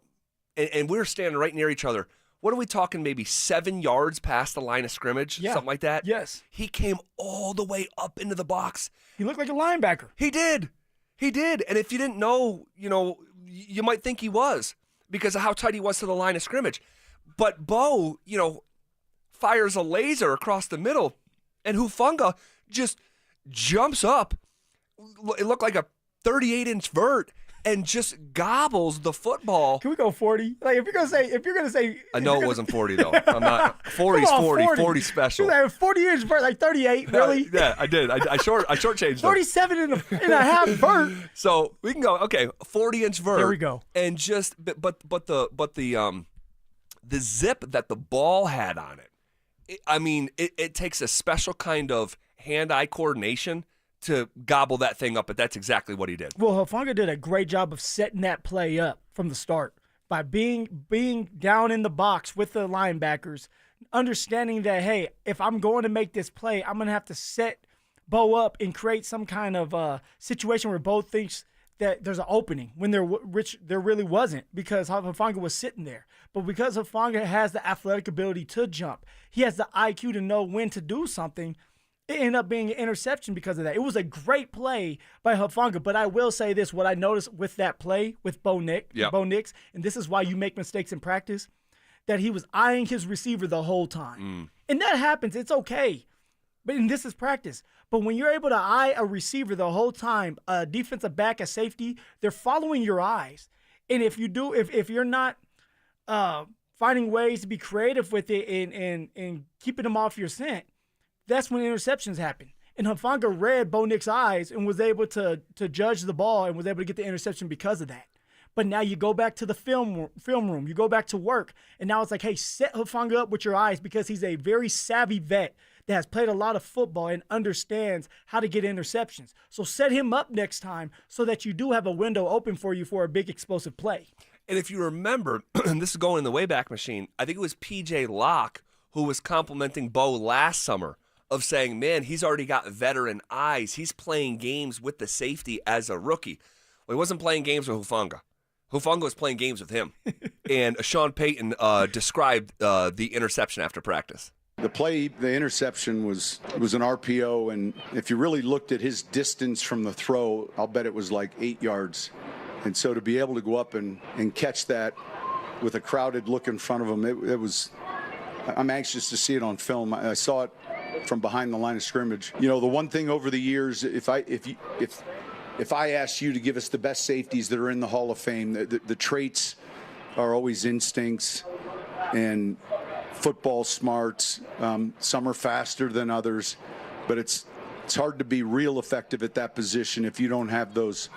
S5: and we were standing right near each other. What are we talking, maybe 7 yards past the line of scrimmage?
S4: Yeah.
S5: Something like that?
S4: Yes.
S5: He came all the way up into the box.
S4: He looked like a linebacker.
S5: He did. And if you didn't know, you might think he was because of how tight he was to the line of scrimmage. But Bo, fires a laser across the middle, and Hufanga just jumps up. It looked like a 38-inch vert and just gobbles the football.
S4: Can we go 40? Like, if you're gonna say,
S5: I know it wasn't 40 though. I'm not. 40's 40. 40 special.
S4: Like 40-inch vert, like 38. Really?
S5: Yeah, I did. I shortchanged
S4: 37 and a half vert.
S5: So we can go. Okay, 40-inch vert.
S4: There we go.
S5: And just, but the zip that the ball had on it. It takes a special kind of hand-eye coordination to gobble that thing up, but that's exactly what he did.
S4: Well, Hufanga did a great job of setting that play up from the start by being down in the box with the linebackers, understanding that, hey, if I'm going to make this play, I'm going to have to set Bo up and create some kind of situation where Bo thinks that there's an opening when there really wasn't because Hufanga was sitting there. But because Hufanga has the athletic ability to jump, he has the IQ to know when to do something. It ended up being an interception because of that. It was a great play by Hufanga, but I will say this, what I noticed with that play with Bo Nix, and this is why you make mistakes in practice, that he was eyeing his receiver the whole time. And that happens. It's okay. And this is practice. But when you're able to eye a receiver the whole time, a defensive back, a safety, they're following your eyes. And if you're not finding ways to be creative with it and keeping them off your scent, that's when interceptions happen. And Hufanga read Bo Nix's eyes and was able to judge the ball and was able to get the interception because of that. But now you go back to the film room, you go back to work, and now it's like, hey, set Hufanga up with your eyes because he's a very savvy vet that has played a lot of football and understands how to get interceptions. So set him up next time so that you do have a window open for you for a big explosive play.
S5: And if you remember, this is going in the Wayback Machine, I think it was P.J. Locke who was complimenting Bo last summer of saying, man, he's already got veteran eyes. He's playing games with the safety as a rookie. Well, he wasn't playing games with Hufanga. Hufanga was playing games with him. And Sean Payton described the interception after practice.
S2: The interception was an RPO, and if you really looked at his distance from the throw, I'll bet it was like 8 yards. And so to be able to go up and catch that with a crowded look in front of him, it was. I'm anxious to see it on film. I saw it from behind the line of scrimmage. You know, the one thing over the years, if I asked you to give us the best safeties that are in the Hall of Fame, the traits are always instincts and football smarts. Some are faster than others, but it's hard to be real effective at that position if you don't have those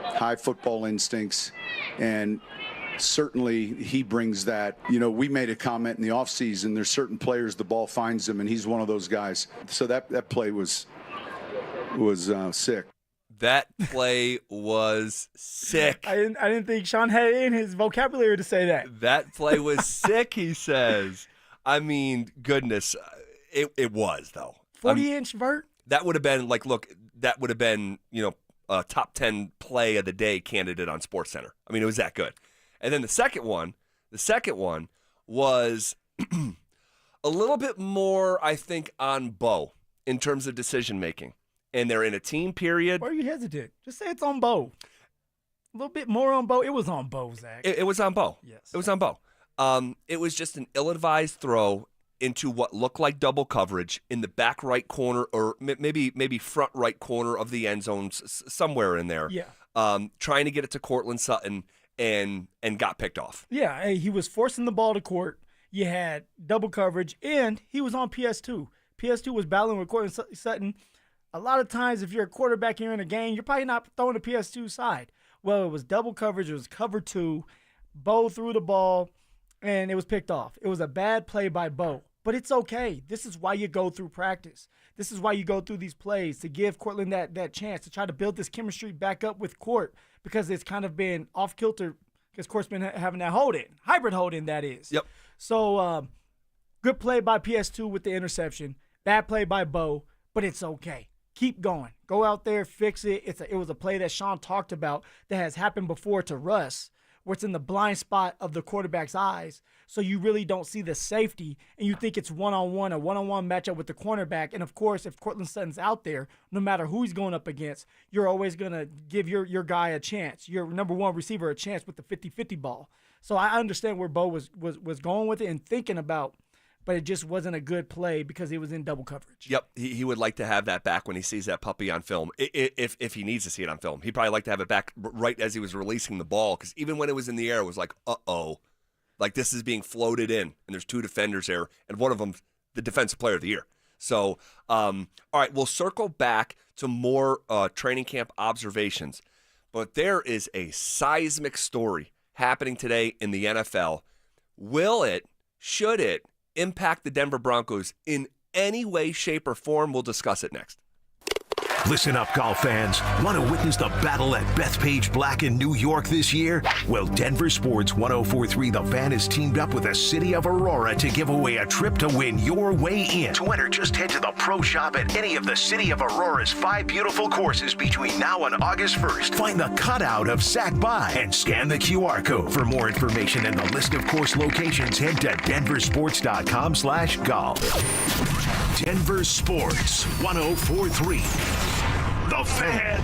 S2: high football instincts. And certainly he brings that. You know, we made a comment in the offseason, there's certain players the ball finds them, and he's one of those guys. So that play was sick.
S5: That play was sick.
S4: I didn't think Sean had it in his vocabulary to say that.
S5: That play was sick, he says. I mean, goodness, it was, though.
S4: 40-inch vert?
S5: That would have been, that would have been, a top 10 play of the day candidate on SportsCenter. I mean, it was that good. And then the second one was a little bit more, I think, on Bo in terms of decision-making. And they're in a team period.
S4: Why are you hesitant? Just say it's on Bo. A little bit more on Bo. It was on Bo, Zach.
S5: It was on Bo.
S4: Yes.
S5: It was on Bo. It was just an ill-advised throw into what looked like double coverage in the back right corner, or maybe front right corner of the end zone, somewhere in there.
S4: Yeah.
S5: Trying to get it to Cortland Sutton and got picked off.
S4: Yeah, hey, he was forcing the ball to Court. You had double coverage, and he was on PS2. PS2 was battling with Cortland Sutton. A lot of times, if you're a quarterback here in a game, you're probably not throwing the PS2 side. Well, it was double coverage. It was cover 2. Bo threw the ball, and it was picked off. It was a bad play by Bo, but it's okay. This is why you go through practice. This is why you go through these plays, to give Cortland that chance to try to build this chemistry back up with Court, because it's kind of been off-kilter because Court's been having that hold-in, hybrid hold-in, that is.
S5: Yep.
S4: So good play by PS2 with the interception. Bad play by Bo, but it's okay. Keep going. Go out there, fix it. It was a play that Sean talked about that has happened before to Russ, where it's in the blind spot of the quarterback's eyes, so you really don't see the safety, and you think it's one-on-one, a one-on-one matchup with the cornerback. And, of course, if Cortland Sutton's out there, no matter who he's going up against, you're always going to give your guy a chance, your number one receiver a chance with the 50-50 ball. So I understand where Bo was going with it and thinking about, but it just wasn't a good play because he was in double coverage.
S5: Yep, he would like to have that back when he sees that puppy on film, if he needs to see it on film. He'd probably like to have it back right as he was releasing the ball, because even when it was in the air, it was like, uh-oh. Like, this is being floated in, and there's 2 defenders there, and one of them, the Defensive Player of the Year. So, all right, we'll circle back to more training camp observations, but there is a seismic story happening today in the NFL. Should it impact the Denver Broncos in any way, shape, or form? We'll discuss it next.
S3: Listen up, golf fans. Want to witness the battle at Bethpage Black in New York this year? Well, Denver Sports 104.3 The Fan has teamed up with the City of Aurora to give away a trip to win your way in. To enter, just head to the pro shop at any of the City of Aurora's 5 beautiful courses between now and August 1st. Find the cutout of Sac By and scan the QR code. For more information and the list of course locations, head to denversports.com/golf. Denver Sports 104.3 The Fan.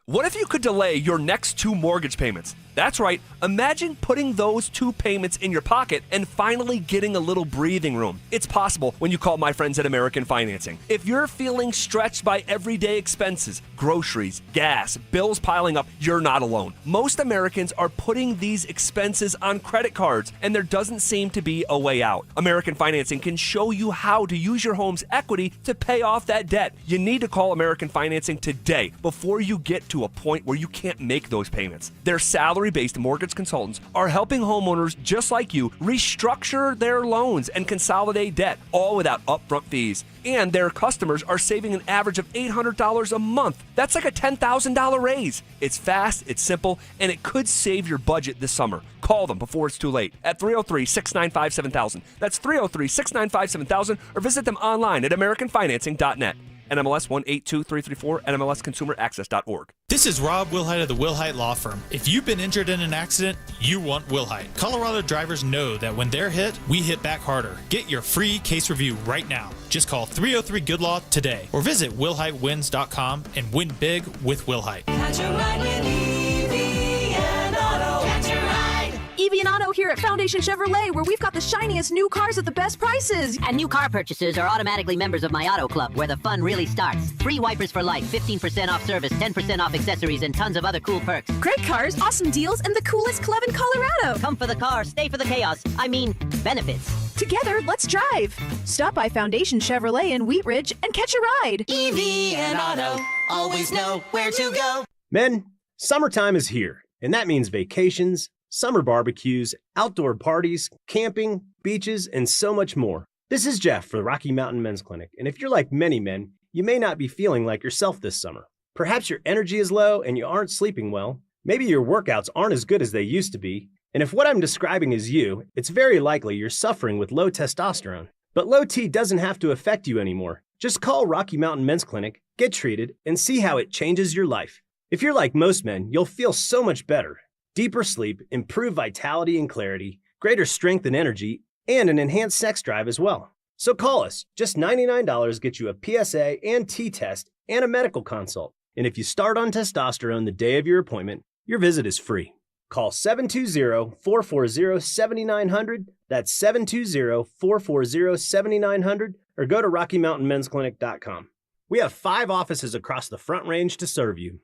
S5: What if you could delay your next 2 mortgage payments? That's right. Imagine putting those 2 payments in your pocket and finally getting a little breathing room. It's possible when you call my friends at American Financing. If you're feeling stretched by everyday expenses, groceries, gas, bills piling up, you're not alone. Most Americans are putting these expenses on credit cards, and there doesn't seem to be a way out. American Financing can show you how to use your home's equity to pay off that debt. You need to call American Financing today before you get to a point where you can't make those payments. Their salary Gallery-based mortgage consultants are helping homeowners just like you restructure their loans and consolidate debt, all without upfront fees. And their customers are saving an average of $800 a month. That's like a $10,000 raise. It's fast, it's simple, and it could save your budget this summer. Call them before it's too late at 303-695-7000. That's 303-695-7000, or visit them online at AmericanFinancing.net. NMLS 182334, NMLSConsumerAccess.org.
S20: This is Rob Wilhite of the Wilhite Law Firm. If you've been injured in an accident, you want Wilhite. Colorado drivers know that when they're hit, we hit back harder. Get your free case review right now. Just call 303-GOOD-LAW today or visit WilhiteWins.com and win big with Wilhite.
S9: Catch a ride with EV and Auto. Catch a ride.
S14: EV and Auto here at Foundation Chevrolet, where we've got the shiniest new cars at the best prices.
S15: And new car purchasers are automatically members of my Auto Club, where the fun really starts. Free wipers for life, 15% off service, 10% off accessories, and tons of other cool perks.
S14: Great cars, awesome deals, and the coolest club in Colorado.
S15: Come for the car, stay for the chaos. I mean, benefits.
S14: Together, let's drive. Stop by Foundation Chevrolet in Wheat Ridge and catch a ride.
S9: EV and Auto, always know where to go.
S19: Men, summertime is here, and that means vacations, summer barbecues, outdoor parties, camping, beaches, and so much more. This is Jeff for the Rocky Mountain Men's Clinic, and if you're like many men, you may not be feeling like yourself this summer. Perhaps your energy is low and you aren't sleeping well. Maybe your workouts aren't as good as they used to be. And if what I'm describing is you, it's very likely you're suffering with low testosterone. But low T doesn't have to affect you anymore. Just call Rocky Mountain Men's Clinic, get treated, and see how it changes your life. If you're like most men, you'll feel so much better. Deeper sleep, improved vitality and clarity, greater strength and energy, and an enhanced sex drive as well. So call us. Just $99 gets you a PSA and T-test and a medical consult. And if you start on testosterone the day of your appointment, your visit is free. Call 720-440-7900. That's 720-440-7900, or go to RockyMountainMen'sClinic.com. We have 5 offices across the Front Range to serve you.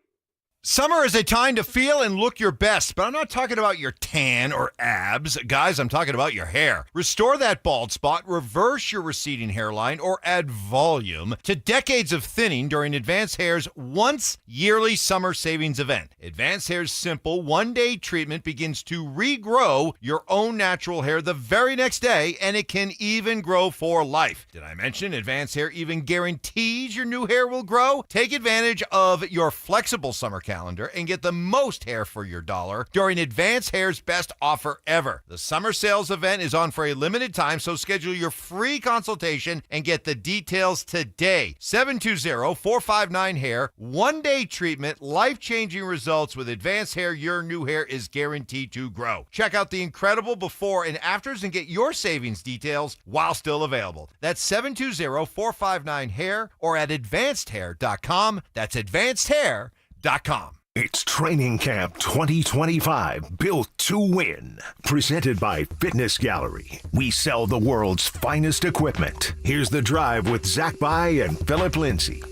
S22: Summer is a time to feel and look your best, but I'm not talking about your tan or abs. Guys, I'm talking about your hair. Restore that bald spot, reverse your receding hairline, or add volume to decades of thinning during Advanced Hair's once-yearly summer savings event. Advanced Hair's simple one-day treatment begins to regrow your own natural hair the very next day, and it can even grow for life. Did I mention Advanced Hair even guarantees your new hair will grow? Take advantage of your flexible summer calendar and get the most hair for your dollar during Advanced Hair's best offer ever. The summer sales event is on for a limited time, so schedule your free consultation and get the details today. 720-459-HAIR. One-day treatment, life-changing results with Advanced Hair. Your new hair is guaranteed to grow. Check out the incredible before and afters and get your savings details while still available. That's 720-459-HAIR or at advancedhair.com. That's advancedhair.com.
S3: It's Training Camp 2025, built to win. Presented by Fitness Gallery. We sell the world's finest equipment. Here's The Drive with Zach By and Phillip Lindsay.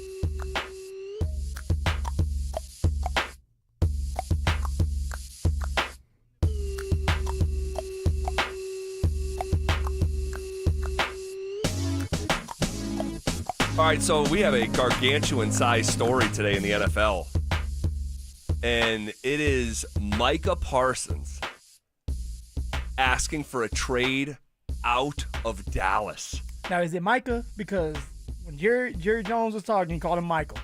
S5: All right, so we have a gargantuan-sized story today in the NFL. And it is Micah Parsons asking for a trade out of Dallas.
S4: Now, is it Micah? Because when Jerry Jones was talking, he called him Michael.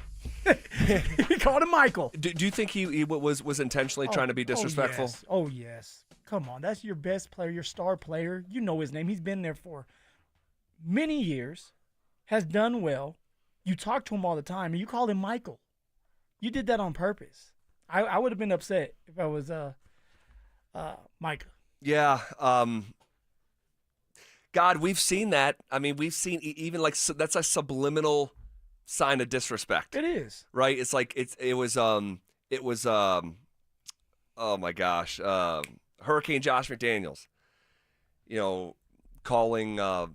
S4: He called him Michael.
S5: Do you think he was intentionally trying to be disrespectful?
S4: Oh, yes. Come on. That's your best player, your star player. You know his name. He's been there for many years, has done well. You talk to him all the time, and you call him Michael. You did that on purpose. I would have been upset if I was Micah.
S5: Yeah. God, we've seen that. I mean, we've seen even like that's a subliminal sign of disrespect.
S4: It is.
S5: Right? It's like it was oh my gosh. Hurricane Josh McDaniels, calling the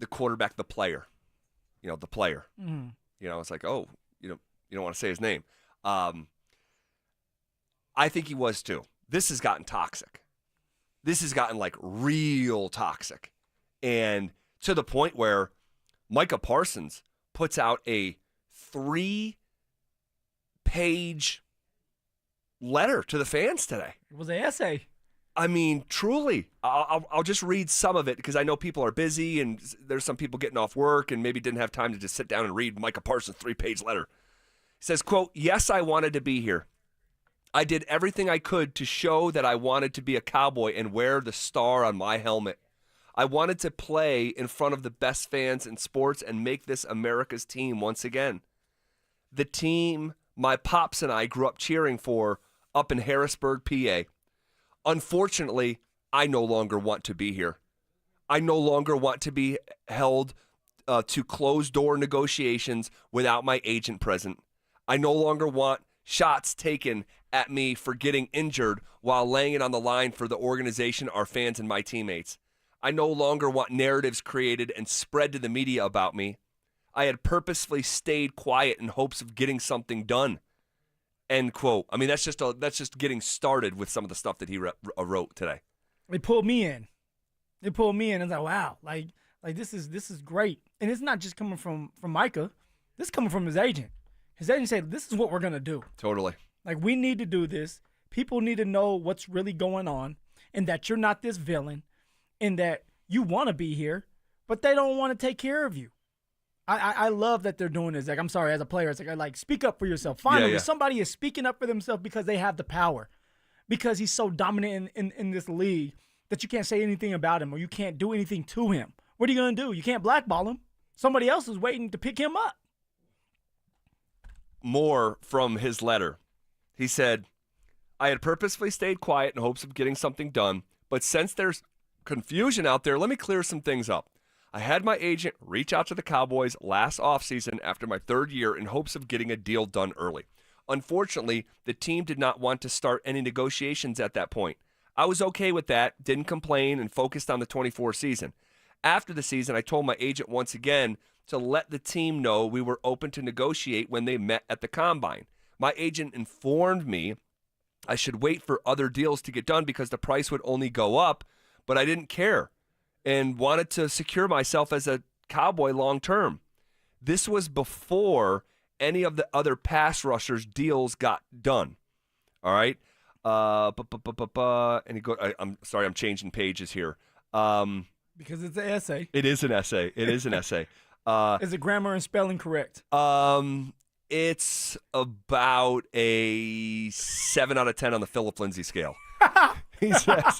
S5: quarterback the player. The player.
S4: Mm.
S5: It's like, oh, you don't want to say his name. I think he was too. This has gotten toxic. This has gotten like real toxic. And to the point where Micah Parsons puts out a 3-page letter to the fans today.
S4: It was an essay.
S5: I mean, truly. I'll just read some of it because I know people are busy and there's some people getting off work and maybe didn't have time to just sit down and read Micah Parsons' 3-page letter. He says, quote, "Yes, I wanted to be here. I did everything I could to show that I wanted to be a Cowboy and wear the star on my helmet. I wanted to play in front of the best fans in sports and make this America's team once again. The team my pops and I grew up cheering for up in Harrisburg, PA. Unfortunately, I no longer want to be here. I no longer want to be held to closed-door negotiations without my agent present. I no longer want shots taken at me for getting injured while laying it on the line for the organization, our fans, and my teammates. I no longer want narratives created and spread to the media about me. I had purposefully stayed quiet in hopes of getting something done." End quote. I mean, that's just getting started with some of the stuff that he wrote today.
S4: They pulled me in. And it's like, wow, like this is great. And it's not just coming from Micah. This is coming from his agent. His agent said, "This is what we're gonna do.
S5: Totally.
S4: Like, we need to do this. People need to know what's really going on, and that you're not this villain, and that you want to be here, but they don't want to take care of you." I love that they're doing this. Like, I'm sorry, as a player, it's like speak up for yourself. Finally, somebody is speaking up for themselves because they have the power. Because he's so dominant in this league that you can't say anything about him or you can't do anything to him. What are you going to do? You can't blackball him. Somebody else is waiting to pick him up.
S5: More from his letter. He said, "I had purposefully stayed quiet in hopes of getting something done, but since there's confusion out there, let me clear some things up. I had my agent reach out to the Cowboys last offseason after my 3rd year in hopes of getting a deal done early. Unfortunately, the team did not want to start any negotiations at that point. I was okay with that, didn't complain, and focused on the 24 season. After the season, I told my agent once again to let the team know we were open to negotiate when they met at the Combine. My agent informed me I should wait for other deals to get done because the price would only go up, but I didn't care and wanted to secure myself as a Cowboy long term. This was before any of the other pass rushers deals got done. All right. And he go. I'm sorry, I'm changing pages here.
S4: Because it's an essay.
S5: It is an essay. Is
S4: it grammar and spelling correct?
S5: It's about a 7 out of 10 on the Phillip Lindsay scale. He says,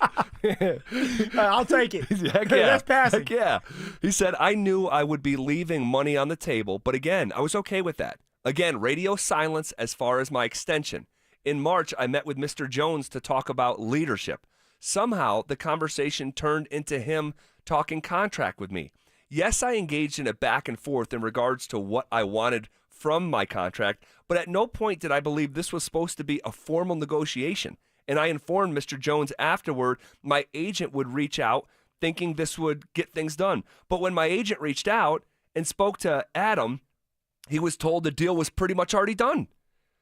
S4: I'll take it.
S5: Heck yeah.
S4: That's passing.
S5: Heck yeah. He said, "I knew I would be leaving money on the table, but again, I was okay with that. Again, radio silence as far as my extension. In March, I met with Mr. Jones to talk about leadership. Somehow, the conversation turned into him talking contract with me. Yes, I engaged in a back and forth in regards to what I wanted from my contract, but at no point did I believe this was supposed to be a formal negotiation. And I informed Mr. Jones afterward my agent would reach out thinking this would get things done. But when my agent reached out and spoke to Adam, he was told the deal was pretty much already done.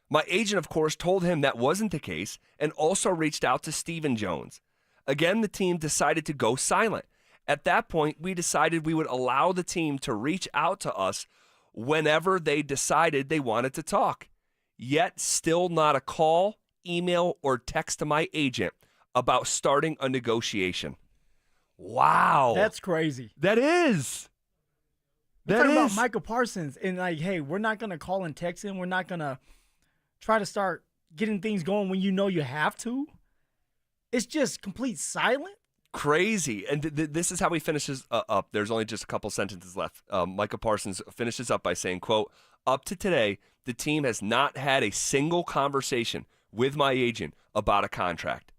S5: My agent, of course, told him that wasn't the case and also reached out to Stephen Jones. Again, the team decided to go silent. At that point, we decided we would allow the team to reach out to us whenever they decided they wanted to talk. Yet, still not a call, email, or text to my agent about starting a negotiation." Wow.
S4: That's crazy.
S5: That is.
S4: We're talking about Micah Parsons and like, hey, we're not going to call and text him. We're not going to try to start getting things going when you know you have to. It's just complete silence.
S5: Crazy. And this is how he finishes up. There's only just a couple sentences left. Micah Parsons finishes up by saying, quote, "Up to today, the team has not had a single conversation with my agent about a contract.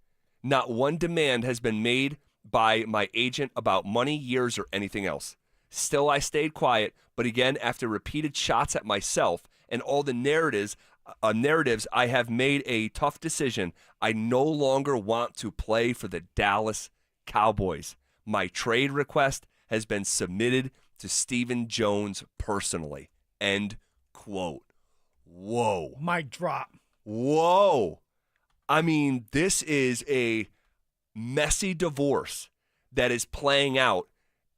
S5: Not one demand has been made by my agent about money, years, or anything else. Still, I stayed quiet, but again, after repeated shots at myself and all the narratives, I have made a tough decision. I no longer want to play for the Dallas Cowboys. My trade request has been submitted to Stephen Jones personally." End quote. Whoa.
S4: Mic drop.
S5: Whoa. I mean, this is a messy divorce that is playing out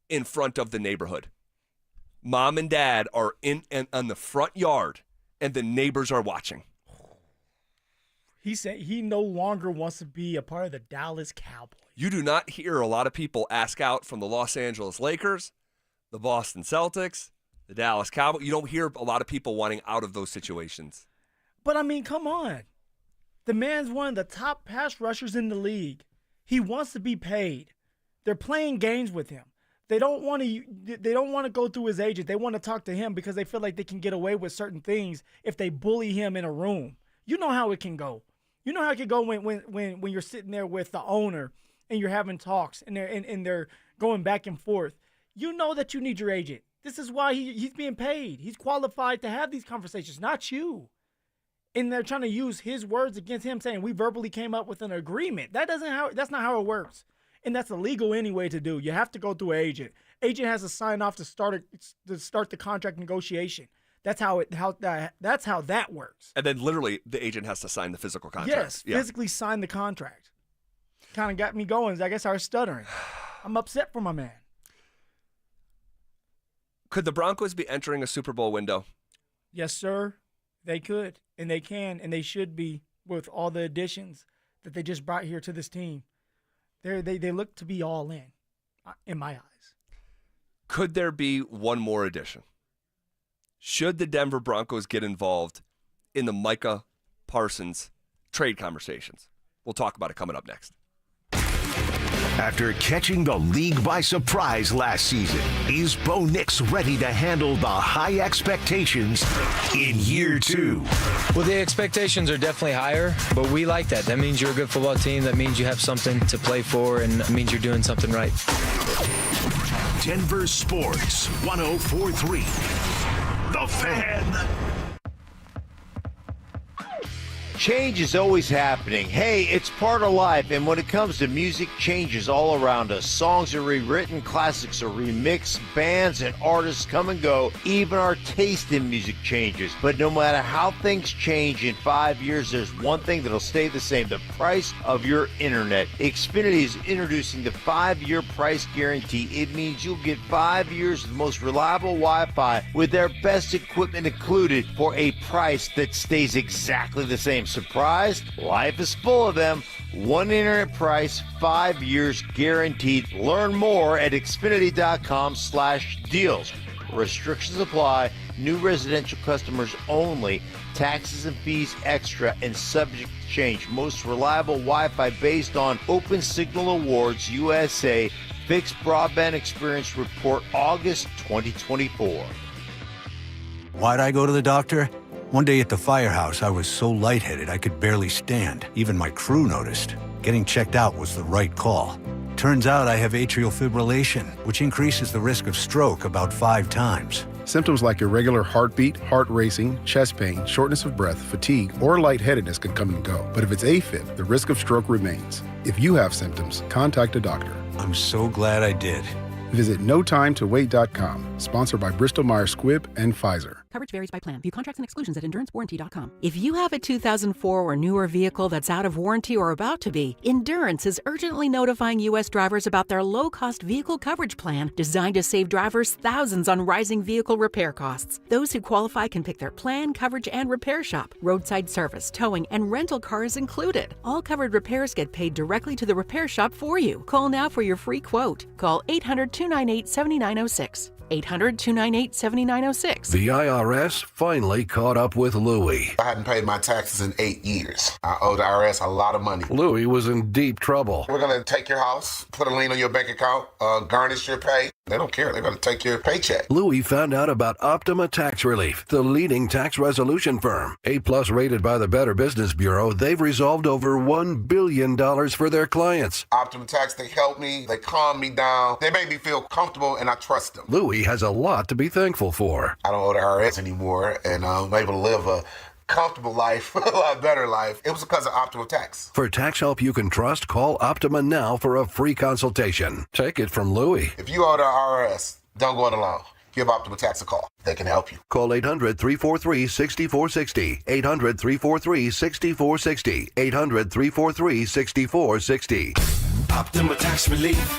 S5: in front of the neighborhood. Mom and dad are in the front yard, and the neighbors are watching.
S4: He said he no longer wants to be a part of the Dallas Cowboys.
S5: You do not hear a lot of people ask out from the Los Angeles Lakers, the Boston Celtics, the Dallas Cowboys. You don't hear a lot of people wanting out of those situations.
S4: But, I mean, come on. The man's one of the top pass rushers in the league. He wants to be paid. They're playing games with him. They don't want to go through his agent. They want to talk to him because they feel like they can get away with certain things if they bully him in a room. You know how it can go. You know how it can go when you're sitting there with the owner and you're having talks and they're going back and forth. You know that you need your agent. This is why he's being paid. He's qualified to have these conversations, not you. And they're trying to use his words against him, saying we verbally came up with an agreement. That's not how it works. And that's illegal anyway to do. You have to go through an agent. Agent has to sign off to start the contract negotiation. That's how that works.
S5: And then literally the agent has to sign the physical contract.
S4: Yes, physically sign the contract. Kind of got me going. I guess I was stuttering. I'm upset for my man.
S5: Could the Broncos be entering a Super Bowl window?
S4: Yes, sir. They could, and they can, and they should be with all the additions that they just brought here to this team. They look to be all in my eyes.
S5: Could there be one more addition? Should the Denver Broncos get involved in the Micah Parsons trade conversations? We'll talk about it coming up next.
S3: After catching the league by surprise last season, is Bo Nix ready to handle the high expectations in year 2?
S1: Well, the expectations are definitely higher, but we like that. That means you're a good football team. That means you have something to play for, and it means you're doing something right.
S3: Denver Sports 104.3. The Fan.
S6: Change is always happening. Hey, it's part of life, and when it comes to music, change is all around us. Songs are rewritten, classics are remixed, bands and artists come and go. Even our taste in music changes. But no matter how things change in 5 years, there's one thing that'll stay the same: the price of your internet. Xfinity is introducing the 5-year price guarantee. It means you'll get 5 years of the most reliable Wi-Fi with their best equipment included for a price that stays exactly the same. Surprised? Life is full of them. One internet price, 5 years guaranteed. Learn more at Xfinity.com/deals. Restrictions apply. New residential customers only. Taxes and fees extra and subject to change. Most reliable Wi-Fi based on Open Signal Awards USA. Fixed Broadband Experience Report August 2024.
S10: Why'd I go to the doctor? One day at the firehouse, I was so lightheaded I could barely stand. Even my crew noticed. Getting checked out was the right call. Turns out I have atrial fibrillation, which increases the risk of stroke about 5 times.
S17: Symptoms like irregular heartbeat, heart racing, chest pain, shortness of breath, fatigue, or lightheadedness can come and go. But if it's AFib, the risk of stroke remains. If you have symptoms, contact a doctor.
S10: I'm so glad I did.
S17: Visit NoTimeToWait.com. Sponsored by Bristol-Myers Squibb and Pfizer.
S23: Coverage varies by plan. View contracts and exclusions at EnduranceWarranty.com. If you have a 2004 or newer vehicle that's out of warranty or about to be, Endurance is urgently notifying U.S. drivers about their low-cost vehicle coverage plan designed to save drivers thousands on rising vehicle repair costs. Those who qualify can pick their plan, coverage, and repair shop. Roadside service, towing, and rental cars included. All covered repairs get paid directly to the repair shop for you. Call now for your free quote. Call 800-298-7906. 800-298-7906.
S24: The IRS finally caught up with Louie.
S27: I hadn't paid my taxes in 8 years. I owe the IRS a lot of money.
S24: Louie was in deep trouble.
S27: We're going to take your house, put a lien on your bank account, garnish your pay. They don't care. They're going to take your paycheck.
S24: Louie found out about Optima Tax Relief, the leading tax resolution firm. A-plus rated by the Better Business Bureau, they've resolved over $1 billion for their clients.
S27: Optima Tax, they helped me. They calmed me down. They made me feel comfortable, and I trust them.
S24: Louie has a lot to be thankful for.
S27: I don't owe the IRS anymore, and I'm able to live a comfortable life, a lot better life. It was because of Optima Tax.
S24: For tax help you can trust, call Optima now for a free consultation. Take it from Louie.
S27: If you owe the IRS, don't go it alone. Give Optima Tax a call. They can help you.
S24: Call 800-343-6460. 800-343-6460. 800-343-6460.
S3: Optima Tax Relief.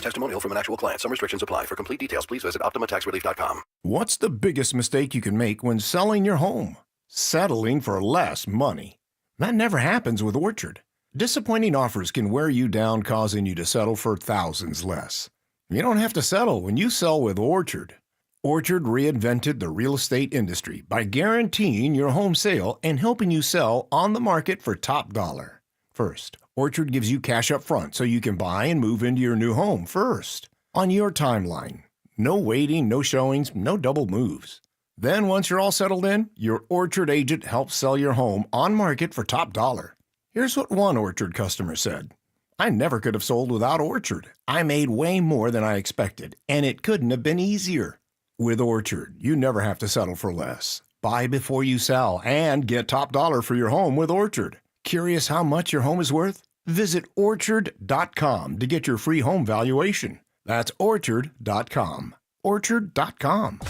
S24: Testimonial from an actual client. Some restrictions apply. For complete details, please visit OptimaTaxRelief.com.
S28: What's the biggest mistake you can make when selling your home? Settling for less money.
S7: That never happens with Orchard. Disappointing offers can wear you down, causing you to settle for thousands less. You don't have to settle when you sell with Orchard. Orchard reinvented the real estate industry by guaranteeing your home sale and helping you sell on the market for top dollar. First, Orchard gives you cash up front so you can buy and move into your new home first, on your timeline. No waiting, no showings, no double moves. Then once you're all settled in, your Orchard agent helps sell your home on market for top dollar. Here's what one Orchard customer said. I never could have sold without Orchard. I made way more than I expected, and it couldn't have been easier. With Orchard, you never have to settle for less. Buy before you sell and get top dollar for your home with Orchard. Curious how much your home is worth? Visit Orchard.com to get your free home valuation. That's Orchard.com. Orchard.com.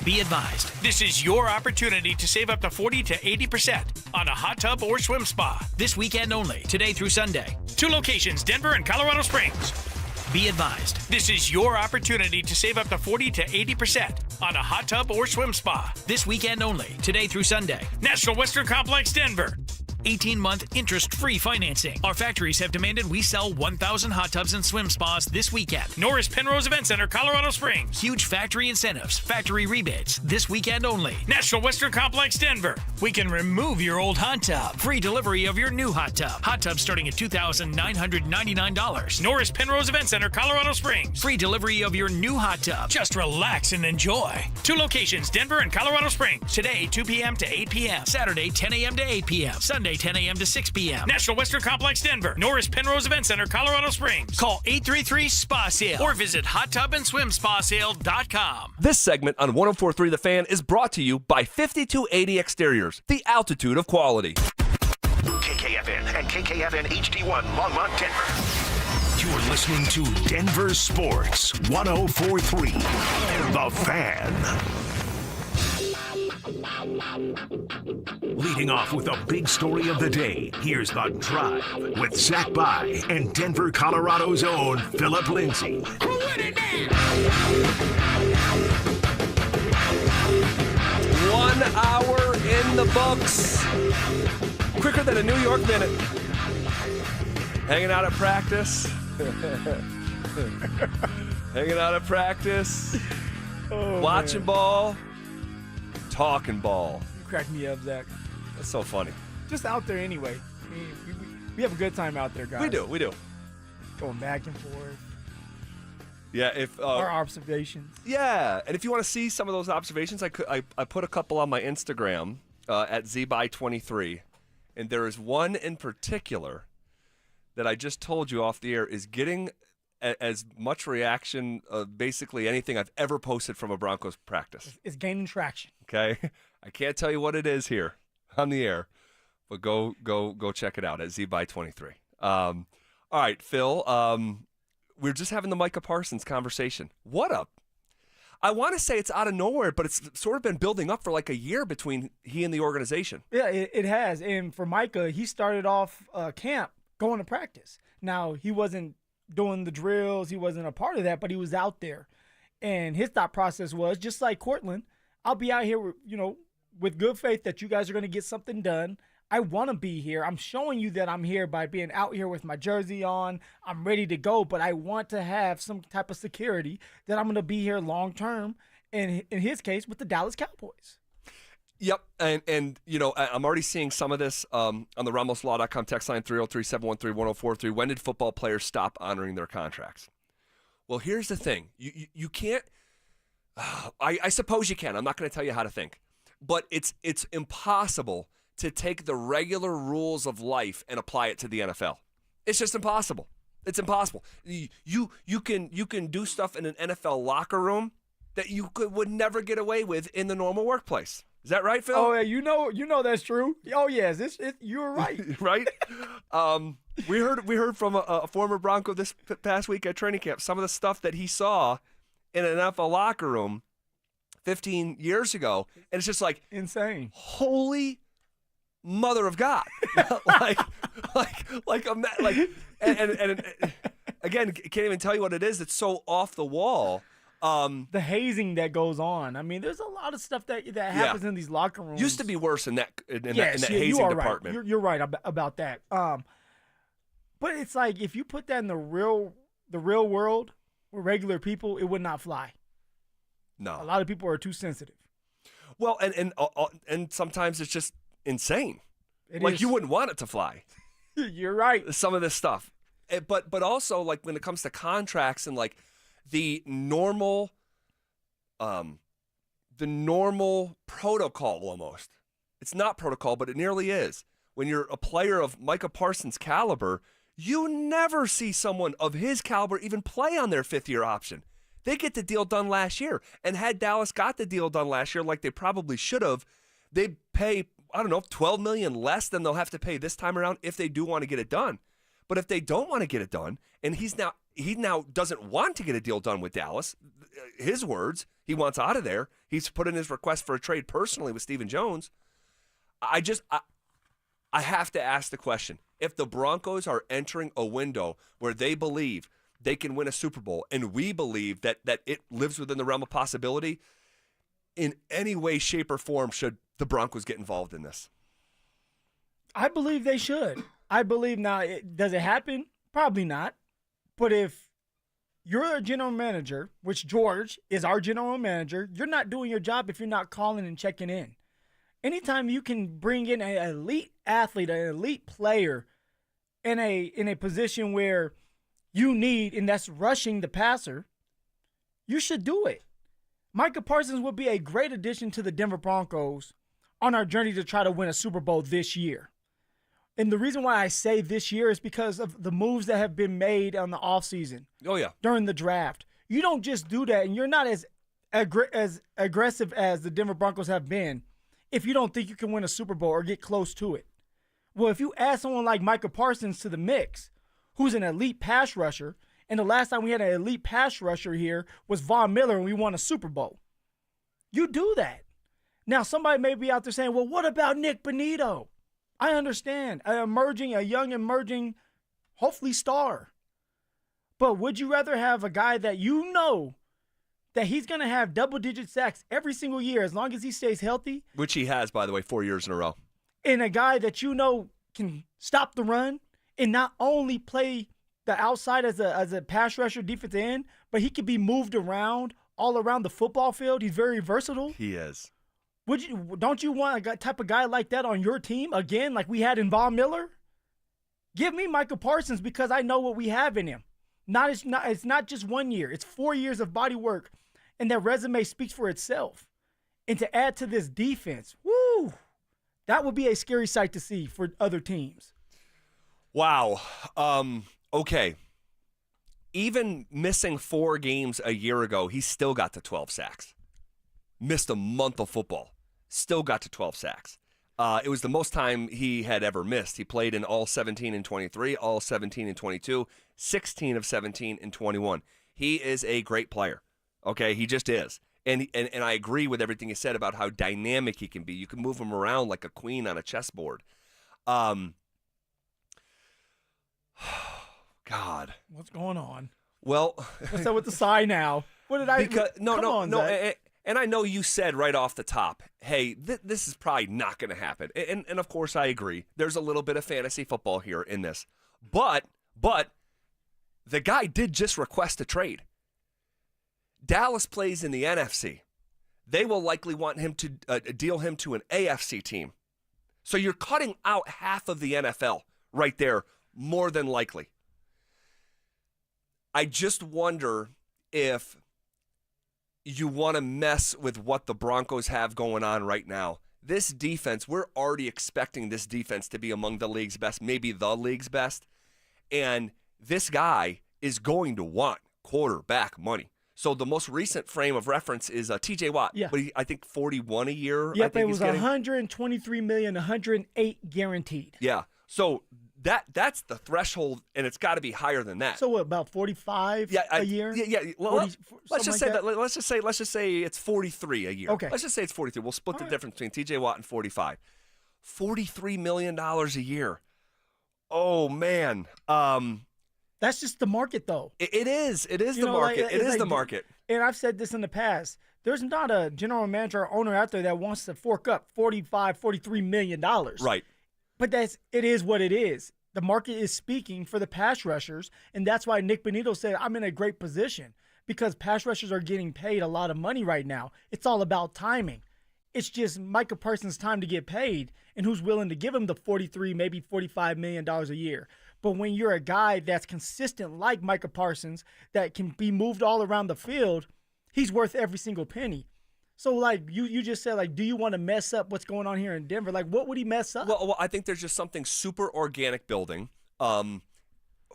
S20: Be advised, this is your opportunity to save up to 40 to 80% on a hot tub or swim spa this weekend only, today through Sunday. 2 locations, Denver and Colorado Springs. Be advised, this is your opportunity to save up to 40 to 80% on a hot tub or swim spa this weekend only, today through Sunday. National Western Complex, Denver. 18-month interest-free financing. Our factories have demanded we sell 1,000 hot tubs and swim spas this weekend. Norris Penrose Event Center, Colorado Springs. Huge factory incentives, factory rebates this weekend only. National Western Complex, Denver. We can remove your old hot tub. Free delivery of your new hot tub. Hot tub starting at $2,999. Norris Penrose Event Center, Colorado Springs. Free delivery of your new hot tub. Just relax and enjoy. 2 locations, Denver and Colorado Springs. Today, 2 p.m. to 8 p.m. Saturday, 10 a.m. to 8 p.m. Sunday, 10 a.m. to 6 p.m. National Western Complex, Denver. Norris Penrose Event Center, Colorado Springs. Call 833-SPA-SALE or visit hottubandSwimSpaSale.com.
S5: This segment on 104.3 The Fan is brought to you by 5280 Exteriors, the altitude of quality.
S3: KKFN and KKFN HD1 Longmont, Denver. You're listening to Denver Sports 104.3 The Fan. Leading off with the big story of the day, here's The Drive with Zach By and Denver, Colorado's own Phillip Lindsay.
S5: 1 hour in the books. Quicker than a New York minute. Hanging out at practice. Hanging out at practice. Watching ball. Talking ball.
S4: You crack me up, Zach.
S5: That's so funny.
S4: Just out there anyway. I mean, we have a good time out there, guys.
S5: We do.
S4: Going back and forth.
S5: Yeah, if
S4: our observations.
S5: Yeah, and if you want to see some of those observations, I put a couple on my Instagram at zby23, and there is one in particular that I just told you off the air is getting as much reaction, basically anything I've ever posted from a Broncos practice.
S4: It's gaining traction.
S5: Okay, I can't tell you what it is here on the air, but go check it out at zby23. All right, Phil. We're just having the Micah Parsons conversation. I want to say it's out of nowhere, but it's sort of been building up for like a year between he and the organization.
S4: Yeah, it has. And for Micah, he started off camp going to practice. Now, he wasn't doing the drills. He wasn't a part of that, but he was out there. And his thought process was, just like Cortland, I'll be out here, with good faith that you guys are going to get something done. I want to be here. I'm showing you that I'm here by being out here with my jersey on. I'm ready to go, but I want to have some type of security that I'm going to be here long term, and in his case, with the Dallas Cowboys.
S5: Yep, and I'm already seeing some of this on the RamosLaw.com text line 303-713-1043. When did football players stop honoring their contracts? Well, here's the thing. You can't I suppose you can. I'm not going to tell you how to think. But it's impossible to take the regular rules of life and apply it to the NFL. It's just impossible. It's impossible. You can do stuff in an NFL locker room that you would never get away with in the normal workplace. Is that right, Phil?
S4: Oh, yeah, you know that's true. Oh, yes, you're right.
S5: Right? We heard from a former Bronco this past week at training camp, some of the stuff that he saw in an NFL locker room 15 years ago, and it's just like
S4: insane.
S5: Holy mother of God! and again, can't even tell you what it is. It's so off the wall.
S4: The hazing that goes on. I mean, there's a lot of stuff that happens in these locker rooms.
S5: Used to be worse in that
S4: Yes,
S5: hazing
S4: you are
S5: department.
S4: Right. You're right about that. But it's like if you put that in the real world with regular people, it would not fly.
S5: No,
S4: a lot of people are too sensitive.
S5: Well, and sometimes it's just insane.
S4: It is.
S5: You wouldn't want it to fly.
S4: You're right.
S5: Some of this stuff, but also like when it comes to contracts and like the normal protocol almost. It's not protocol, but it nearly is. When you're a player of Micah Parsons' caliber, you never see someone of his caliber even play on their 5th-year option. They get the deal done last year. And had Dallas got the deal done last year like they probably should have, they'd pay, I don't know, $12 million less than they'll have to pay this time around if they do want to get it done. But if they don't want to get it done, and he now doesn't want to get a deal done with Dallas, his words, he wants out of there. He's put in his request for a trade personally with Stephen Jones. I have to ask the question. If the Broncos are entering a window where they believe they can win a Super Bowl, and we believe that it lives within the realm of possibility, in any way, shape, or form should the Broncos get involved in this?
S4: I believe they should. I believe now, does it happen? Probably not. But if you're a general manager, which George is our general manager, you're not doing your job if you're not calling and checking in. Anytime you can bring in an elite athlete, an elite player in a position where you need, and that's rushing the passer, you should do it. Micah Parsons would be a great addition to the Denver Broncos on our journey to try to win a Super Bowl this year. And the reason why I say this year is because of the moves that have been made on the offseason.
S5: Oh, yeah.
S4: During the draft. You don't just do that, and you're not as aggressive as the Denver Broncos have been if you don't think you can win a Super Bowl or get close to it. Well, if you add someone like Micah Parsons to the mix, who's an elite pass rusher, and the last time we had an elite pass rusher here was Von Miller and we won a Super Bowl. You do that. Now, somebody may be out there saying, well, what about Nick Bonito? I understand. A young emerging, hopefully star. But would you rather have a guy that you know that he's going to have double-digit sacks every single year as long as he stays healthy?
S5: Which he has, by the way, 4 years in a row.
S4: And a guy that you know can stop the run and not only play the outside as a pass rusher defensive end, but he can be moved around all around the football field. He's very versatile.
S5: He is.
S4: Don't you want a type of guy like that on your team again, like we had in Von Miller? Give me Micah Parsons because I know what we have in him. It's not just 1 year. It's 4 years of body work, and that resume speaks for itself. And to add to this defense, woo, that would be a scary sight to see for other teams.
S5: Wow. Okay. Even missing 4 games a year ago, he still got to 12 sacks. Missed a month of football. Still got to 12 sacks. It was the most time he had ever missed. He played in all 17 and 23, all 17 and 22, 16 of 17 and 21. He is a great player. Okay, he just is. And I agree with everything he said about how dynamic he can be. You can move him around like a queen on a chessboard. God.
S4: What's going on?
S5: Well,
S4: what's up with the sigh now? What did I?
S5: No. And I know you said right off the top, hey, this is probably not going to happen. And of course, I agree. There's a little bit of fantasy football here in this. But the guy did just request a trade. Dallas plays in the NFC. They will likely want him to deal him to an AFC team. So you're cutting out half of the NFL right there, more than likely. I just wonder if you want to mess with what the Broncos have going on right now. This defense, we're already expecting this defense to be among the league's best, maybe the league's best. And this guy is going to want quarterback money. So the most recent frame of reference is TJ Watt.
S4: Yeah.
S5: But I think 41 a year.
S4: Yep,
S5: I think
S4: it was $123 million, 108 guaranteed.
S5: Yeah. So that's the threshold, and it's got to be higher than that.
S4: So what, about 45 a year?
S5: Yeah.
S4: 40,
S5: let's just say that. Let's just say it's 43 a year.
S4: Okay.
S5: Let's just say it's 43. We'll split the difference between TJ Watt and 45. $43 million a year. Oh man.
S4: That's just the market, though.
S5: It is. It is the market. It is the market.
S4: And I've said this in the past. There's not a general manager or owner out there that wants to fork up $43 million.
S5: Right.
S4: But it is what it is. The market is speaking for the pass rushers, and that's why Nick Bonito said, I'm in a great position because pass rushers are getting paid a lot of money right now. It's all about timing. It's just Micah Parsons' time to get paid and who's willing to give him the $43, maybe $45 million a year. But when you're a guy that's consistent like Micah Parsons that can be moved all around the field, he's worth every single penny. So, like, you just said, like, do you want to mess up what's going on here in Denver? Like, what would he mess up?
S5: Well, I think there's just something super organic building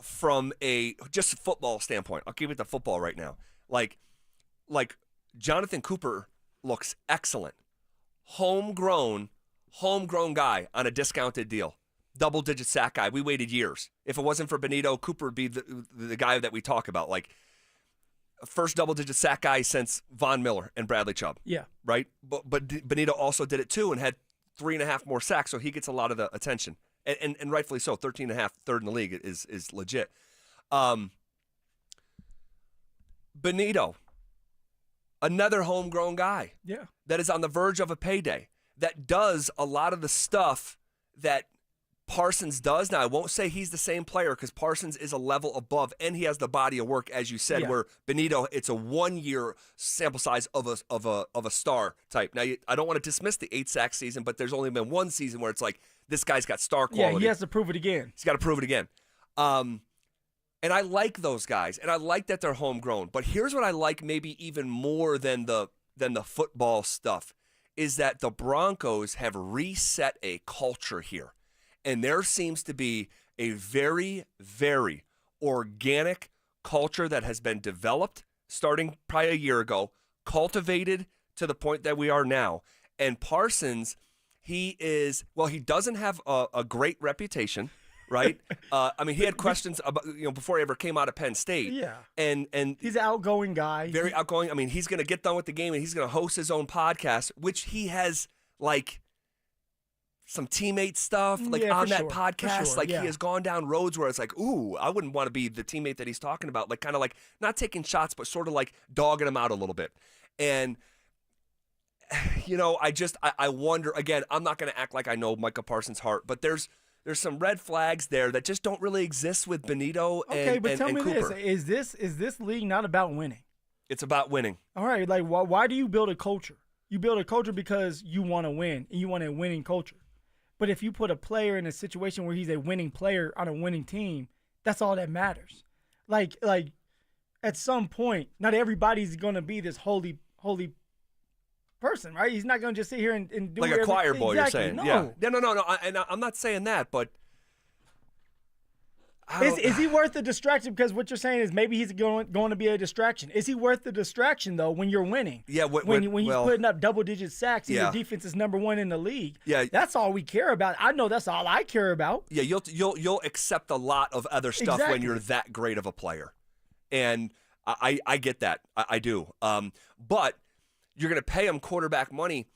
S5: from a just football standpoint. I'll give it to football right now. Like Jonathan Cooper looks excellent. Homegrown guy on a discounted deal. Double-digit sack guy. We waited years. If it wasn't for Bonito, Cooper would be the guy that we talk about. Like, first double-digit sack guy since Von Miller and Bradley Chubb.
S4: Yeah.
S5: Right? But Bonito also did it too and had 3.5 more sacks, so he gets a lot of the attention. And rightfully so. 13.5, third in the league is legit. Bonito, another homegrown guy.
S4: Yeah.
S5: That is on the verge of a payday. That does a lot of the stuff that Parsons does. Now, I won't say he's the same player because Parsons is a level above, and he has the body of work, as you said, where Bonito, it's a 1-year sample size of a star type. Now, I don't want to dismiss the 8-sack season, but there's only been one season where it's like, this guy's got star quality.
S4: Yeah, he has to prove it again.
S5: He's got to prove it again. And I like those guys, and I like that they're homegrown. But here's what I like maybe even more than the football stuff, is that the Broncos have reset a culture here. And there seems to be a very, very organic culture that has been developed starting probably a year ago, cultivated to the point that we are now. And Parsons, he doesn't have a great reputation, right? I mean, he had questions about, before he ever came out of Penn State.
S4: Yeah.
S5: And
S4: he's an outgoing guy.
S5: Very outgoing. I mean, he's going to get done with the game and he's going to host his own podcast, which he has, like, some teammate stuff on that podcast. He has gone down roads where it's like, ooh, I wouldn't want to be the teammate that he's talking about. Like, kind of like not taking shots, but sort of like dogging him out a little bit. And, I wonder, again, I'm not going to act like I know Micah Parsons' heart, but there's some red flags there that just don't really exist with Bonito and
S4: but tell me
S5: Cooper.
S4: Is this league not about winning?
S5: It's about winning.
S4: All right, like, why do you build a culture? You build a culture because you want to win, and you want a winning culture. But if you put a player in a situation where he's a winning player on a winning team, that's all that matters. Like at some point, not everybody's going to be this holy person, right? He's not going to just sit here and do
S5: like a choir boy.
S4: Exactly.
S5: You're saying,
S4: no.
S5: Yeah, no. I'm not saying that, but
S4: is he worth the distraction? Because what you're saying is maybe he's going to be a distraction. Is he worth the distraction though when you're winning?
S5: Yeah,
S4: when he's putting up double-digit sacks and your defense is number 1 in the league.
S5: Yeah,
S4: that's all we care about. I know that's all I care about.
S5: Yeah, you'll accept a lot of other stuff when you're that great of a player, and I get that. I do. But you're going to pay him quarterback money.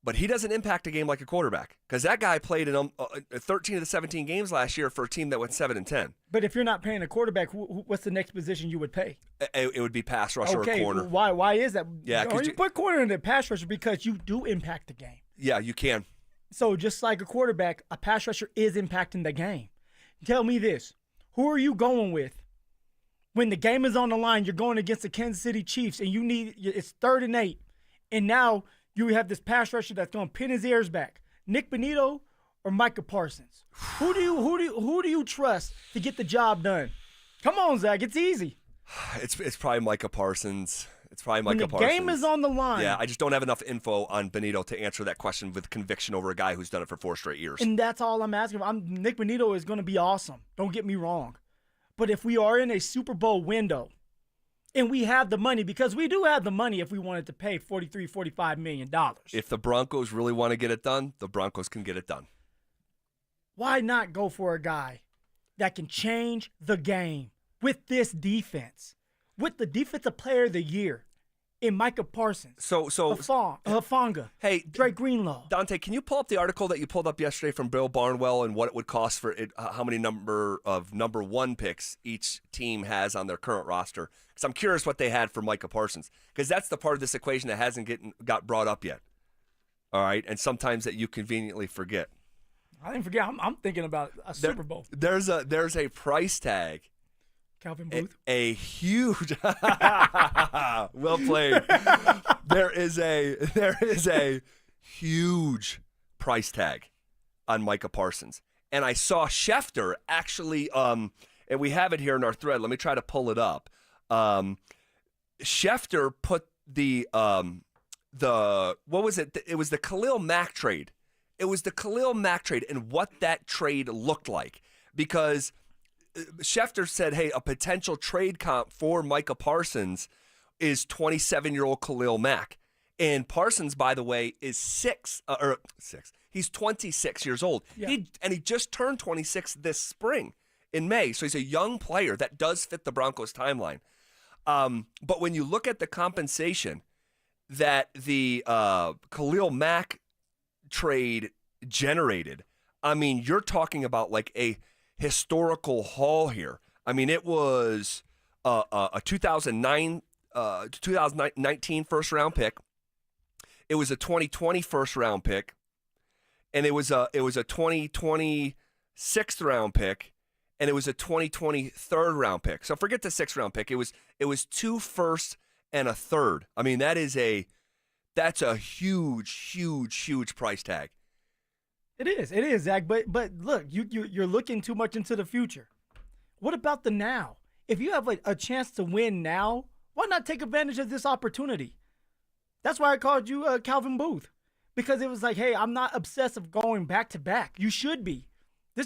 S5: But he doesn't impact a game like a quarterback because that guy played in 13 of the 17 games last year for a team that went 7-10.
S4: But if you're not paying a quarterback, what's the next position you would pay?
S5: It would be pass rusher or corner.
S4: Why is that?
S5: Yeah,
S4: you put corner in the pass rusher because you do impact the game.
S5: Yeah, you can.
S4: So just like a quarterback, a pass rusher is impacting the game. Tell me this: who are you going with when the game is on the line? You're going against the Kansas City Chiefs, and it's 3rd and 8, and now you have this pass rusher that's going to pin his ears back. Nick Bonito or Micah Parsons? Who do you trust to get the job done? Come on, Zach. It's easy.
S5: It's probably Micah Parsons.
S4: When the game is on the line.
S5: Yeah, I just don't have enough info on Bonito to answer that question with conviction over a guy who's done it for 4 straight years.
S4: And that's all I'm asking. Nick Bonito is going to be awesome. Don't get me wrong. But if we are in a Super Bowl window, and we have the money, because we do have the money if we wanted to pay $45 million.
S5: If the Broncos really want to get it done, the Broncos can get it done.
S4: Why not go for a guy that can change the game with this defense? With the Defensive Player of the Year in Micah Parsons.
S5: Hufanga. Hey,
S4: Drake Greenlaw.
S5: Dante, can you pull up the article that you pulled up yesterday from Bill Barnwell and what it would cost for it, how many number one picks each team has on their current roster? Because I'm curious what they had for Micah Parsons, because that's the part of this equation that hasn't got brought up yet. All right, and sometimes that you conveniently forget.
S4: I didn't forget. I'm thinking about a Super Bowl.
S5: There's a price tag.
S4: Calvin Booth.
S5: A huge. Well played. There is a huge price tag on Micah Parsons, and I saw Schefter actually. And we have it here in our thread. Let me try to pull it up. Schefter put the what was it? It was the Khalil Mack trade. It was the Khalil Mack trade and what that trade looked like, because Schefter said, hey, a potential trade comp for Micah Parsons is 27-year-old Khalil Mack. And Parsons, by the way, is six. He's 26 years old. Yeah. He just turned 26 this spring in May. So he's a young player that does fit the Broncos timeline. But when you look at the compensation that the Khalil Mack trade generated, I mean, you're talking about like a historical haul here. I mean, it was a 2019 first round pick. It was a 2020 first round pick, and it was a 2020 sixth round pick, and it was a 2020 third round pick. So forget the sixth round pick. It was 2 firsts and a third. I mean, that's a huge price tag.
S4: It is, Zach. But look, you're looking too much into the future. What about the now? If you have a chance to win now, why not take advantage of this opportunity? That's why I called you Calvin Booth, because it was like, hey, I'm not obsessed of going back to back. You should be.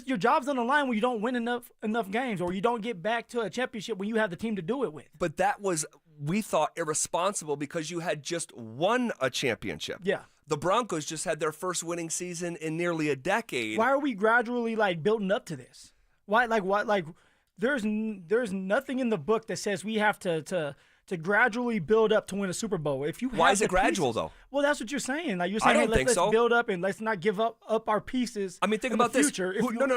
S4: Your job's on the line when you don't win enough games, or you don't get back to a championship when you have the team to do it with.
S5: But that was, we thought, irresponsible because you had just won a championship.
S4: Yeah.
S5: The Broncos just had their first winning season in nearly a decade.
S4: Why are we gradually building up to this? Why there's nothing in the book that says we have to gradually build up to win a Super Bowl. If you have
S5: Why is it gradual
S4: pieces,
S5: though?
S4: Well, that's what you're saying. Like you're saying,
S5: I don't think
S4: let's
S5: so.
S4: build up and let's not give up our pieces.
S5: I mean, think
S4: in
S5: about
S4: the
S5: this.
S4: future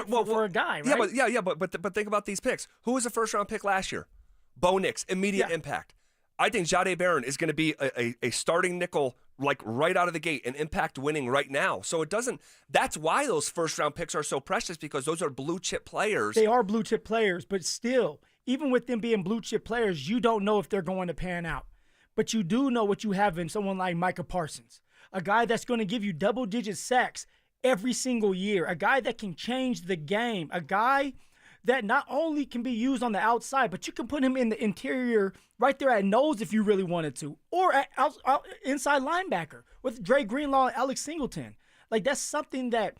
S4: for a guy, right?
S5: But think about these picks. Who was a first round pick last year? Bo Nix, immediate impact. I think Jahdae Barron is going to be a starting nickel right out of the gate and impact winning right now. So it doesn't. That's why those first round picks are so precious, because those are blue chip players.
S4: They are blue chip players, but still, even with them being blue chip players, you don't know if they're going to pan out. But you do know what you have in someone like Micah Parsons, a guy that's going to give you double-digit sacks every single year, a guy that can change the game, a guy that not only can be used on the outside, but you can put him in the interior right there at nose if you really wanted to, or at inside linebacker with Drake Greenlaw and Alex Singleton. Like, that's something that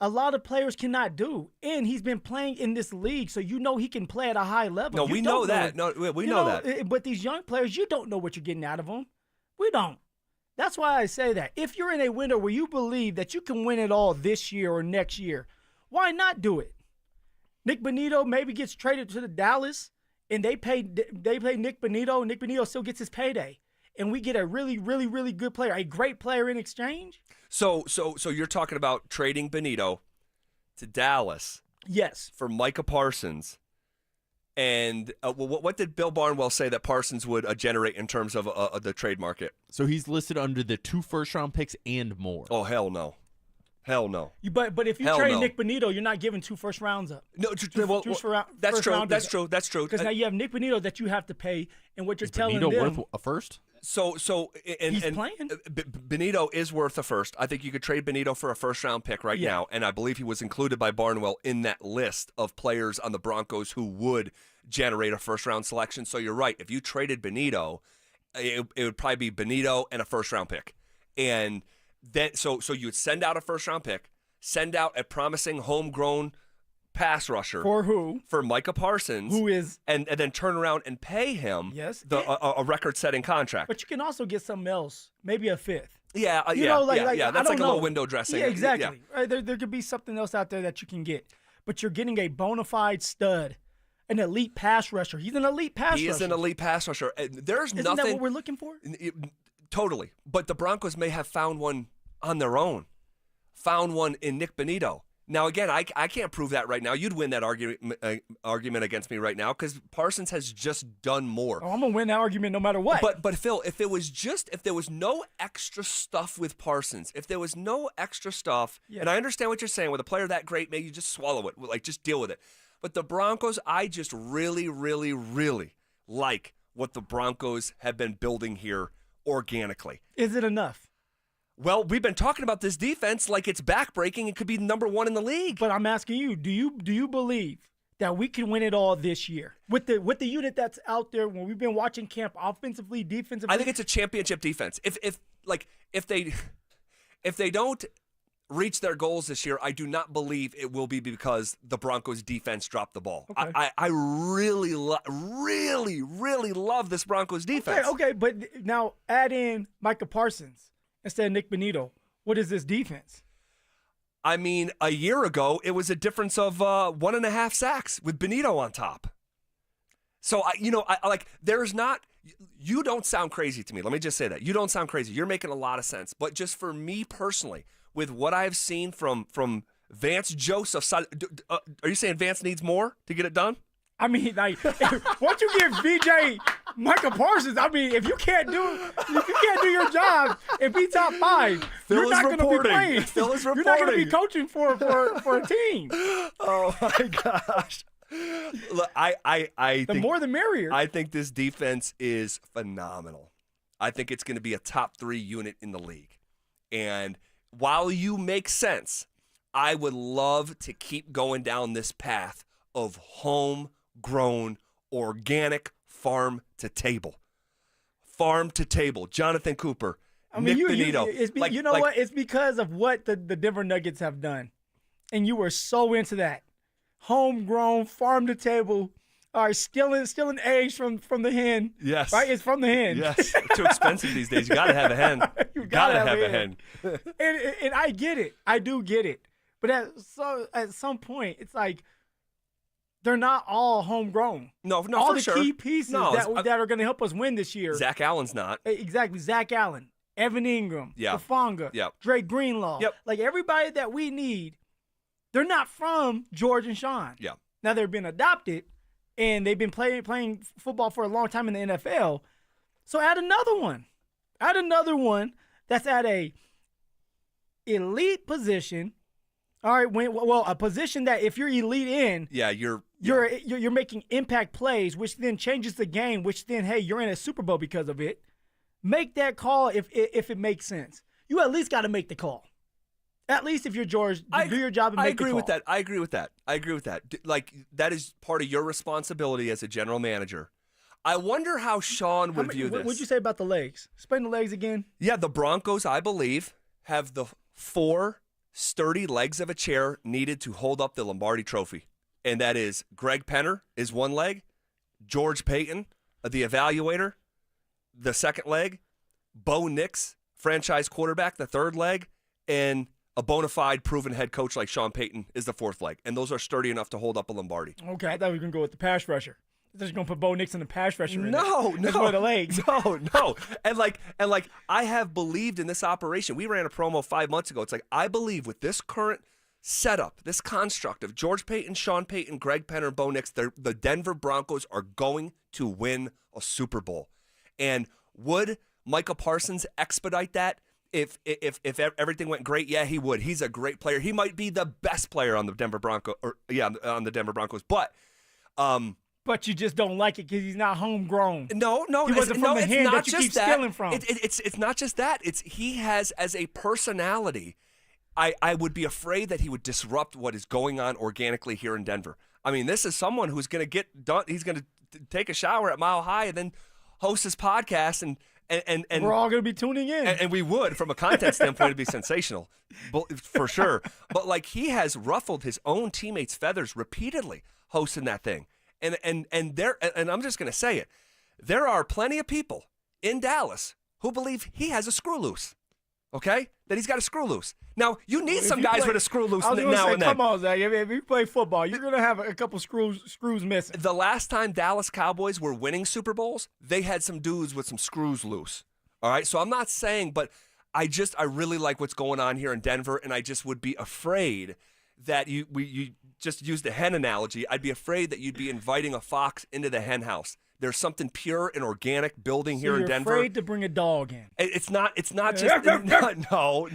S4: a lot of players cannot do, and he's been playing in this league, so you know he can play at a high level.
S5: No, we know that. No, we know that.
S4: But these young players, you don't know what you're getting out of them. We don't. That's why I say that. If you're in a window where you believe that you can win it all this year or next year, why not do it? Nick Bonito maybe gets traded to the Dallas, and they pay Nick Bonito. Nick Bonito still gets his payday, and we get a really, really, really good player, a great player in exchange.
S5: So you're talking about trading Bonito to Dallas,
S4: yes,
S5: for Micah Parsons, and what did Bill Barnwell say that Parsons would generate in terms of the trade market?
S8: So he's listed under the 2 first-round picks and more.
S5: Oh, hell no. Hell no.
S4: But if you trade Nick Bonito, you're not giving 2 first rounds up.
S5: No, that's true. That's true.
S4: Because now you have Nick Bonito that you have to pay, and what you're telling
S8: Bonito
S4: them.
S8: worth a first?
S5: So
S4: he's playing.
S5: Benito is worth a first. I think you could trade Benito for a first-round pick right now, and I believe he was included by Barnwell in that list of players on the Broncos who would generate a first-round selection. So you're right. If you traded Benito, it would probably be Benito and a first-round pick, and then so you would send out a first-round pick, send out a promising homegrown pass rusher
S4: for who?
S5: For Micah Parsons,
S4: who is,
S5: and then turn around and pay him a record-setting contract.
S4: But you can also get something else, maybe a fifth.
S5: Yeah, That's like a little window dressing.
S4: Yeah, exactly. Yeah. Right, there could be something else out there that you can get, but you're getting a bona fide stud, an elite pass rusher. He's an elite pass rusher.
S5: He is an elite pass rusher. There's
S4: Isn't
S5: nothing.
S4: that what we're looking for?
S5: Totally. But the Broncos may have found one on their own. Found one in Nick Bonitto. Now, again, I can't prove that right now. You'd win that argument against me right now because Parsons has just done more.
S4: Oh, I'm going to win that argument no matter what.
S5: But Phil, if there was no extra stuff with Parsons, if there was no extra stuff, and I understand what you're saying, with a player that great, maybe you just swallow it, like just deal with it. But the Broncos, I just really, really, really like what the Broncos have been building here organically.
S4: Is it enough?
S5: Well, we've been talking about this defense like it's backbreaking. It could be number one in the league.
S4: But I'm asking you, do you believe that we can win it all this year with the unit that's out there when we've been watching camp offensively, defensively?
S5: I think it's a championship defense. If they don't reach their goals this year, I do not believe it will be because the Broncos defense dropped the ball.
S4: Okay.
S5: I really, really love this Broncos defense.
S4: Okay, but now add in Micah Parsons instead of Nick Bonitto. What is this defense?
S5: I mean, a year ago, it was a difference of 1.5 sacks with Bonitto on top. So, there's not – you don't sound crazy to me. Let me just say that. You don't sound crazy. You're making a lot of sense. But just for me personally, with what I've seen from Vance Joseph, are you saying Vance needs more to get it done?
S4: I mean, like, once you give VJ Micah Parsons, I mean, if you can't do your job and be top 5, you're not going to be playing.
S5: Phil is
S4: reporting. You're not going to be coaching for a team.
S5: Oh my gosh! Look, I think
S4: more the merrier.
S5: I think this defense is phenomenal. I think it's going to be a top 3 unit in the league. And while you make sense, I would love to keep going down this path of homegrown, organic, farm to table. Jonathan Cooper, Nick Bonitto.
S4: What? It's because of what the Denver Nuggets have done. And you were so into that. Homegrown, farm to table. All right, stealing eggs from the hen.
S5: Yes.
S4: Right? It's from the hen.
S5: Yes. Too expensive these days. You got to have a hen. You got to have a hen.
S4: And I get it. I do get it. But at some point, it's like they're not all homegrown.
S5: No,
S4: all
S5: for
S4: the
S5: sure.
S4: key pieces that are going to help us win this year.
S5: Zach Allen's not.
S4: Exactly. Zach Allen, Evan Ingram, Hufanga, Drake Greenlaw.
S5: Yep.
S4: Like everybody that we need, they're not from George and Sean.
S5: Yeah.
S4: Now they've been adopted, and they've been playing football for a long time in the NFL. So add another one. Add another one that's at a elite position. All right, a position that if you're elite in, you're making impact plays, which then changes the game, which then, hey, you're in a Super Bowl because of it. Make that call if it makes sense. You at least got to make the call. At least if you're George, do your job and make the call.
S5: I agree with that. Like, that is part of your responsibility as a general manager. I wonder how Sean would view this.
S4: What'd you say about the legs? Explain the legs again.
S5: Yeah, the Broncos, I believe, have the 4 sturdy legs of a chair needed to hold up the Lombardi Trophy. And that is Greg Penner is one leg, George Payton, the evaluator, the second leg, Bo Nix, franchise quarterback, the third leg, and a bona fide proven head coach like Sean Payton is the fourth leg. And those are sturdy enough to hold up a Lombardi.
S4: Okay, I thought we were going to go with the pass rusher. I thought you were going to put Bo Nix in the pass rusher.
S5: No.
S4: That's one of the legs.
S5: No. And like I have believed in this operation. We ran a promo 5 months ago. It's like, I believe with this current setup, this construct of George Payton, Sean Payton, Greg Penner, Bo Nix, the Denver Broncos are going to win a Super Bowl. And would Micah Parsons expedite that? If everything went great, yeah, he would. He's a great player. He might be the best player on the Denver Broncos, on the Denver Broncos.
S4: But you just don't like it because he's not homegrown.
S5: No,
S4: he wasn't from the hand that you keep stealing from.
S5: It's not just that. He has, as a personality, I would be afraid that he would disrupt what is going on organically here in Denver. I mean, this is someone who's going to get done. He's going to take a shower at Mile High and then host his podcast and
S4: we're all going to be tuning in.
S5: And we would, from a content standpoint, it'd be sensational, for sure. But like, he has ruffled his own teammates' feathers repeatedly hosting that thing. And I'm just going to say it. There are plenty of people in Dallas who believe he has a screw loose. okay, that he's got a screw loose. Now, you need some guys with a screw loose now and then.
S4: Come on, Zach. If you play football, you're going to have a couple screws missing.
S5: The last time Dallas Cowboys were winning Super Bowls, they had some dudes with some screws loose. All right, so I'm not saying, but I really like what's going on here in Denver, and I just would be afraid that you just used the hen analogy. I'd be afraid that you'd be inviting a fox into the hen house. There's something pure and organic building here in Denver.
S4: You're afraid to bring a dog in.
S5: It's not just no.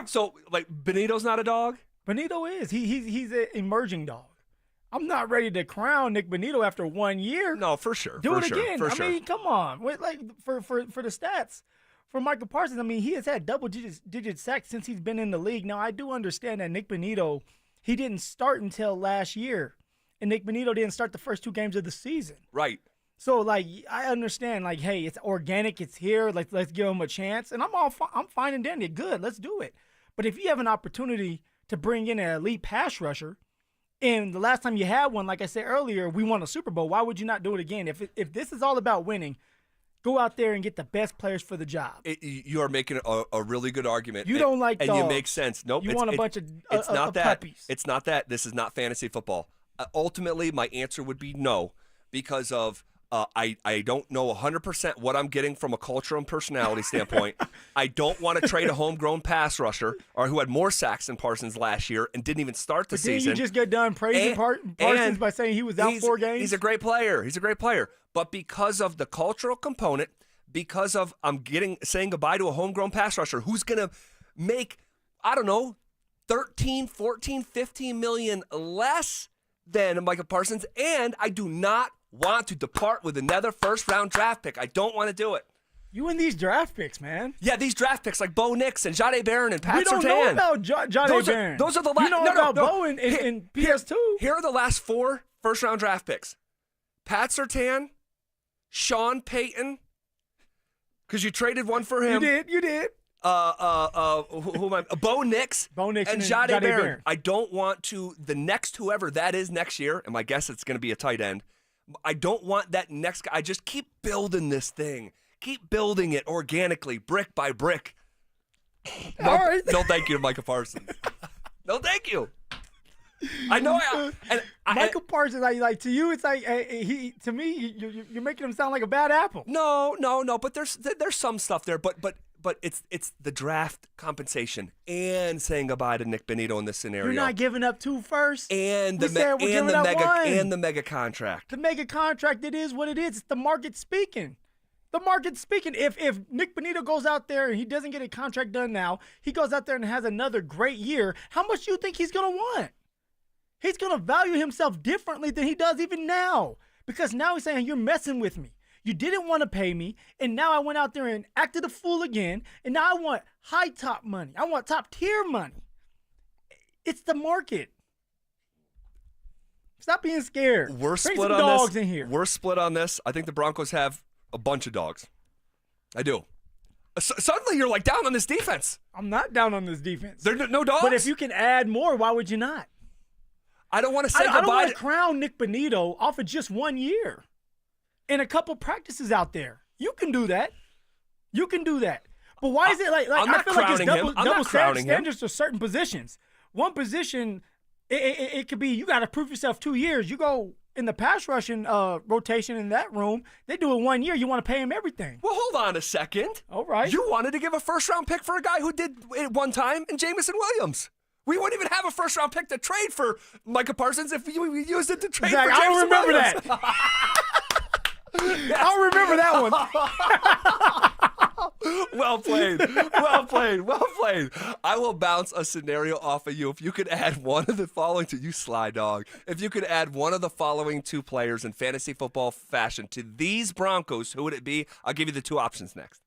S5: So like Benito's not a dog?
S4: Benito is. He's an emerging dog. I'm not ready to crown Nick Benito after 1 year.
S5: No, for sure.
S4: Do
S5: for
S4: it
S5: sure,
S4: again.
S5: For
S4: I
S5: sure.
S4: mean, come on. Like for the stats. For Michael Parsons, I mean, he has had double-digit sacks since he's been in the league. Now, I do understand that Nick Benito, he didn't start until last year, and Nick Benito didn't start the first 2 games of the season.
S5: Right.
S4: So, like, I understand, like, hey, it's organic, it's here, like, let's give him a chance, and I'm fine and dandy. Good, let's do it. But if you have an opportunity to bring in an elite pass rusher, and the last time you had one, like I said earlier, we won a Super Bowl, why would you not do it again? If this is all about winning, go out there and get the best players for the job.
S5: You are making a really good argument.
S4: You don't like dogs.
S5: And you make sense. Nope.
S4: You want a bunch of
S5: it's not that.
S4: puppies.
S5: It's not that. This is not fantasy football. Ultimately, my answer would be no, because of I don't know 100% what I'm getting from a culture and personality standpoint. I don't want to trade a homegrown pass rusher or who had more sacks than Parsons last year and didn't even start the season.
S4: Didn't you just get done praising Parsons by saying he was out 4 games?
S5: He's a great player. But because of the cultural component, because of saying goodbye to a homegrown pass rusher who's going to make, I don't know, 13, 14, 15 million less than Michael Parsons, and I do not want to depart with another first-round draft pick. I don't want to do it.
S4: You and these draft picks, man.
S5: Yeah, these draft picks like Bo Nix and Jahdae Barron and Pat Surtain.
S4: We don't know about Jahdae Barron.
S5: Those are the last.
S4: You know about Bo and PS2.
S5: Here are the last 4 first-round draft picks. Pat Surtain, Sean Payton, because you traded one for him.
S4: You did.
S5: Who am I? Bo Nix and Jahdae Barron. I don't want to, the next whoever that is next year, and my guess it's going to be a tight end, I don't want that next guy. I just keep building this thing. Keep building it organically, brick by brick.
S4: All right.
S5: No thank you to Michael Parsons. No thank you. I know.
S4: Michael Parsons, like to you, it's like to me, you're making him sound like a bad apple.
S5: No. But there's some stuff there. But it's the draft compensation and saying goodbye to Nick Benito in this scenario.
S4: You're not giving up 2 firsts.
S5: And the mega contract.
S4: The mega contract. It is what it is. It's the market speaking. The market's speaking. If Nick Benito goes out there and he doesn't get a contract done now, he goes out there and has another great year, how much do you think he's going to want? He's going to value himself differently than he does even now. Because now he's saying, you're messing with me. You didn't want to pay me, and now I went out there and acted a fool again, and now I want high top money. I want top tier money. It's the market. Stop being scared.
S5: We're
S4: Bring
S5: split
S4: some
S5: on
S4: dogs
S5: this.
S4: in here.
S5: We're split on this. I think the Broncos have a bunch of dogs. I do. Suddenly you're like down on this defense.
S4: I'm not down on this defense.
S5: There are no dogs?
S4: But if you can add more, why would you not?
S5: I don't want to say goodbye.
S4: I don't want to crown Nick Benito off of just 1 year and a couple practices out there. You can do that. But why is it like I feel like it's double standards to certain positions. One position, it could be you got to prove yourself 2 years. You go in the pass rushing rotation in that room, they do it 1 year. You want to pay him everything.
S5: Well, hold on a second.
S4: All right.
S5: You wanted to give a first-round pick for a guy who did it one time in Jamison Williams. We wouldn't even have a first-round pick to trade for Micah Parsons if we used it to trade for Jamison
S4: I don't remember
S5: Williams.
S4: that. I don't remember that one.
S5: Well played. I will bounce a scenario off of you. If you could add one of the following to you, Sly Dog. If you could add one of the following 2 players in fantasy football fashion to these Broncos, who would it be? I'll give you the 2 options next.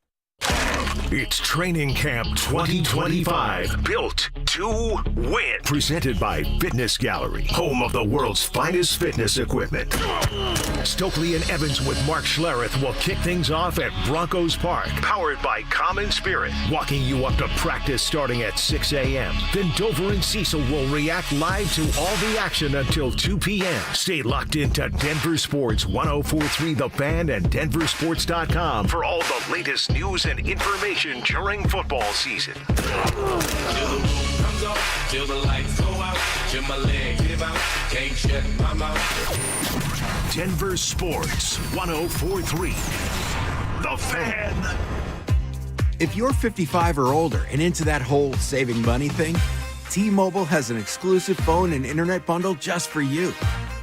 S3: It's Training Camp 2025. Built to win. Presented by Fitness Gallery, home of the world's finest fitness equipment. Stokley and Evans with Mark Schlereth will kick things off at Broncos Park. Powered by Common Spirit. Walking you up to practice starting at 6 a.m. Then Dover and Cecil will react live to all the action until 2 p.m. Stay locked into Denver Sports 104.3 The Fan and DenverSports.com for all the latest news and information information during football season.
S9: Till the lights go out, till my legs give out, can't shut my mouth.
S3: Denver Sports 104.3. The Fan.
S11: If you're 55 or older and into that whole saving money thing, T-Mobile has an exclusive phone and internet bundle just for you.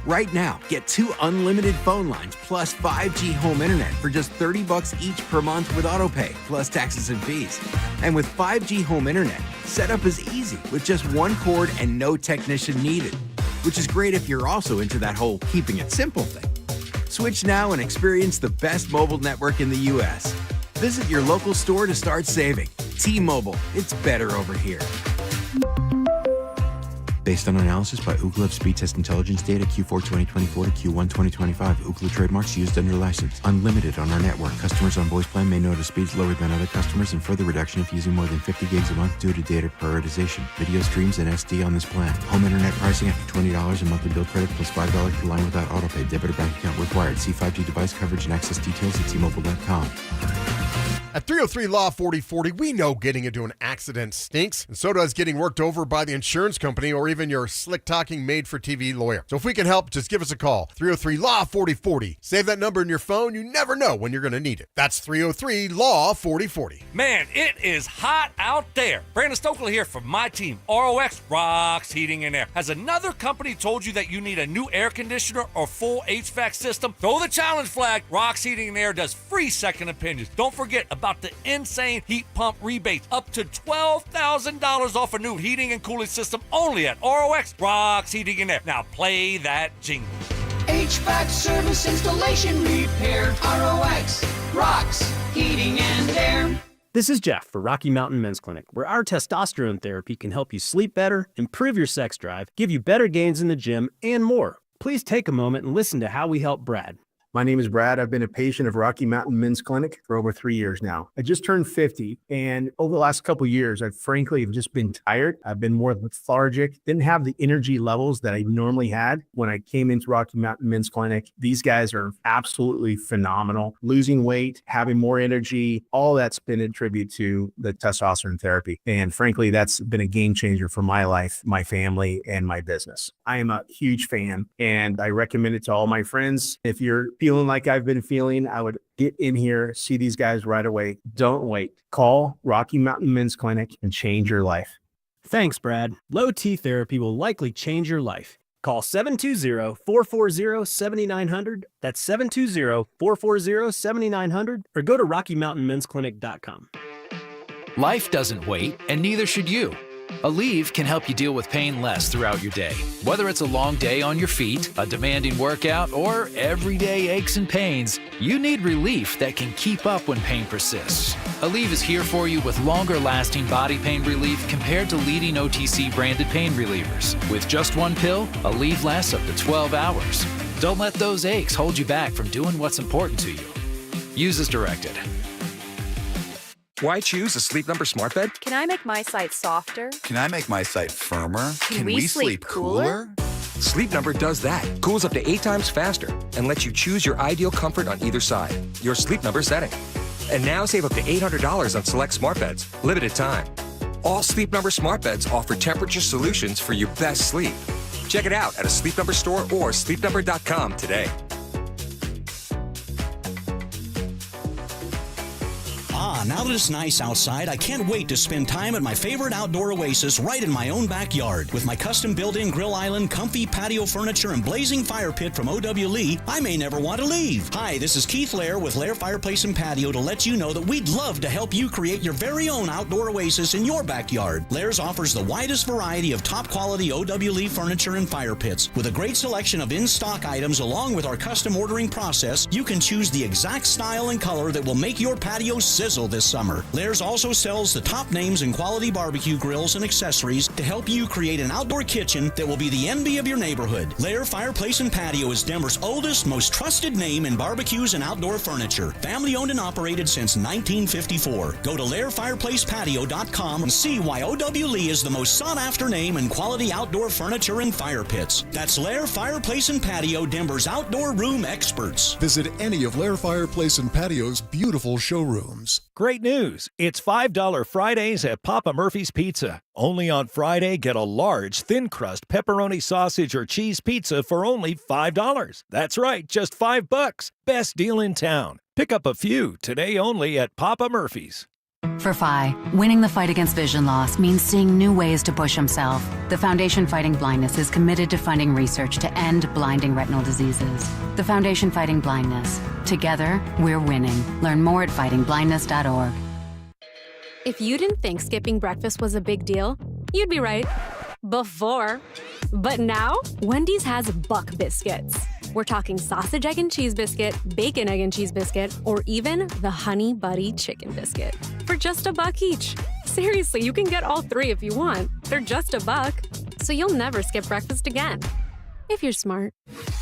S11: Right now, get 2 unlimited phone lines plus 5G home internet for just $30 each per month with AutoPay, plus taxes and fees. And with 5G home internet, setup is easy with just 1 cord and no technician needed, which is great if you're also into that whole keeping it simple thing. Switch now and experience the best mobile network in the U.S. Visit your local store to start saving. T-Mobile, it's better over here. Based on analysis by Ookla of speed test intelligence data Q4 2024 to Q1 2025. Ookla trademarks used under license. Unlimited on our network. Customers on voice plan may notice speeds lower than other customers and further reduction if using more than 50 gigs a month due to data prioritization. Video streams and SD on this plan. Home internet pricing after $20 and monthly bill credit plus $5 per line without autopay. Debit or bank account required. See 5G device coverage and access details at T-Mobile.com.
S12: At 303 Law 4040, we know getting into an accident stinks, and so does getting worked over by the insurance company or even your slick-talking made-for-TV lawyer. So if we can help, just give us a call. 303 Law 4040. Save that number in your phone. You never know when you're going to need it. That's 303 Law 4040.
S13: Man, it is hot out there. Brandon Stokley here from my team, ROX Rocks Heating and Air. Has another company told you that you need a new air conditioner or full HVAC system? Throw the challenge flag. Rocks Heating and Air does free second opinions. Don't forget about the insane heat pump rebates, up to $12,000 off a new heating and cooling system only at ROX Rocks Heating and Air. Now play that jingle.
S9: HVAC service, installation, repair. ROX Rocks Heating and Air.
S19: This is Jeff for Rocky Mountain Men's Clinic, where our testosterone therapy can help you sleep better, improve your sex drive, give you better gains in the gym, and more. Please take a moment and listen to how we help Brad.
S16: My name is Brad. I've been a patient of Rocky Mountain Men's Clinic for over 3 years now. I just turned 50, and over the last couple of years, I've frankly just been tired. I've been more lethargic, didn't have the energy levels that I normally had when I came into Rocky Mountain Men's Clinic. These guys are absolutely phenomenal. Losing weight, having more energy, all that's been a tribute to the testosterone therapy. And frankly, that's been a game changer for my life, my family, and my business. I am a huge fan, and I recommend it to all my friends. If you're feeling like I've been feeling, I would get in here, see these guys right away. Don't wait. Call Rocky Mountain Men's Clinic and change your life.
S19: Thanks, Brad. Low T therapy will likely change your life. Call 720-440-7900. That's 720-440-7900. Or go to RockyMountainMen'sClinic.com.
S18: Life doesn't wait, and neither should you. Aleve can help you deal with pain less throughout your day. Whether it's a long day on your feet, a demanding workout, or everyday aches and pains, you need relief that can keep up when pain persists. Aleve is here for you with longer-lasting body pain relief compared to leading OTC branded pain relievers. With just one pill, Aleve lasts up to 12 hours. Don't let those aches hold you back from doing what's important to you. Use as directed.
S21: Why choose a Sleep Number smart bed?
S25: Can I make my site softer?
S21: Can I make my site firmer?
S25: Can we sleep cooler?
S21: Sleep Number does that. Cools up to 8 times faster and lets you choose your ideal comfort on either side. Your Sleep Number setting. And now save up to $800 on select smart beds. Limited time. All Sleep Number smart beds offer temperature solutions for your best sleep. Check it out at a Sleep Number store or sleepnumber.com today.
S28: Now that it's nice outside, I can't wait to spend time at my favorite outdoor oasis right in my own backyard. With my custom built-in grill island, comfy patio furniture, and blazing fire pit from O.W. Lee, I may never want to leave. Hi, this is Keith Lair with Lair Fireplace and Patio to let you know that we'd love to help you create your very own outdoor oasis in your backyard. Lair's offers the widest variety of top-quality O.W. Lee furniture and fire pits. With a great selection of in-stock items along with our custom ordering process, you can choose the exact style and color that will make your patio sizzle this summer. Lair's also sells the top names in quality barbecue grills and accessories to help you create an outdoor kitchen that will be the envy of your neighborhood. Lair Fireplace and Patio is Denver's oldest, most trusted name in barbecues and outdoor furniture. Family owned and operated since 1954. Go to LairFireplacePatio.com and see why O.W. Lee is the most sought after name in quality outdoor furniture and fire pits. That's Lair Fireplace and Patio, Denver's outdoor room experts.
S29: Visit any of Lair Fireplace and Patio's beautiful showrooms.
S1: Great news. It's $5 Fridays at Papa Murphy's Pizza. Only on Friday, get a large, thin-crust pepperoni sausage or cheese pizza for only $5. That's right, just $5. Best deal in town. Pick up a few today only at Papa Murphy's.
S2: For Phi, winning the fight against vision loss means seeing new ways to push himself. The Foundation Fighting Blindness is committed to funding research to end blinding retinal diseases. The Foundation Fighting Blindness. Together, we're winning. Learn more at fightingblindness.org.
S6: If you didn't think skipping breakfast was a big deal, you'd be right. Before. But now, Wendy's has Buck Biscuits. We're talking sausage, egg, and cheese biscuit, bacon, egg, and cheese biscuit, or even the Honey Buddy chicken biscuit for just $1 each. Seriously, you can get all three if you want. They're just $1, so you'll never skip breakfast again. If you're smart.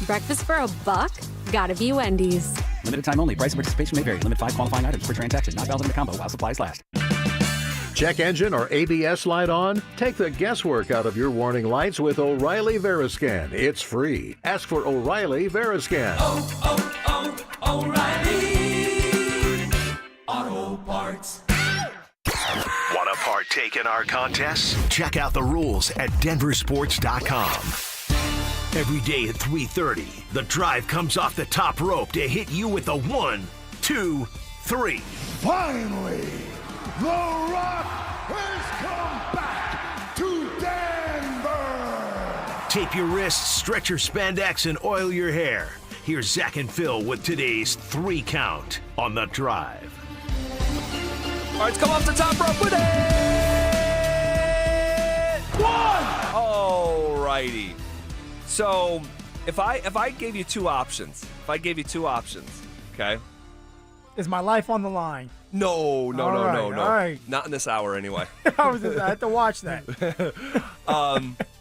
S6: Breakfast for $1? Gotta be Wendy's.
S10: Limited time only. Price and participation may vary. Limit 5 qualifying items per transaction. Not valid in a combo while supplies last.
S14: Check engine or ABS light on? Take the guesswork out of your warning lights with O'Reilly Veriscan. It's free. Ask for O'Reilly Veriscan.
S3: O'Reilly Auto Parts. Want to partake in our contests? Check out the rules at DenverSports.com. Every day at 3:30, the drive comes off the top rope to hit you with a 1, 2, 3.
S15: Finally, The Rock has come back to Denver!
S3: Tape your wrists, stretch your spandex, and oil your hair. Here's Zach and Phil with today's 3 count on the drive.
S5: All right, let's come off the top rope with it! 1! All righty. So, if I gave you two options, okay?
S4: Is my life on the line?
S5: No.
S4: All right.
S5: Not in this hour, anyway.
S4: I had to watch that.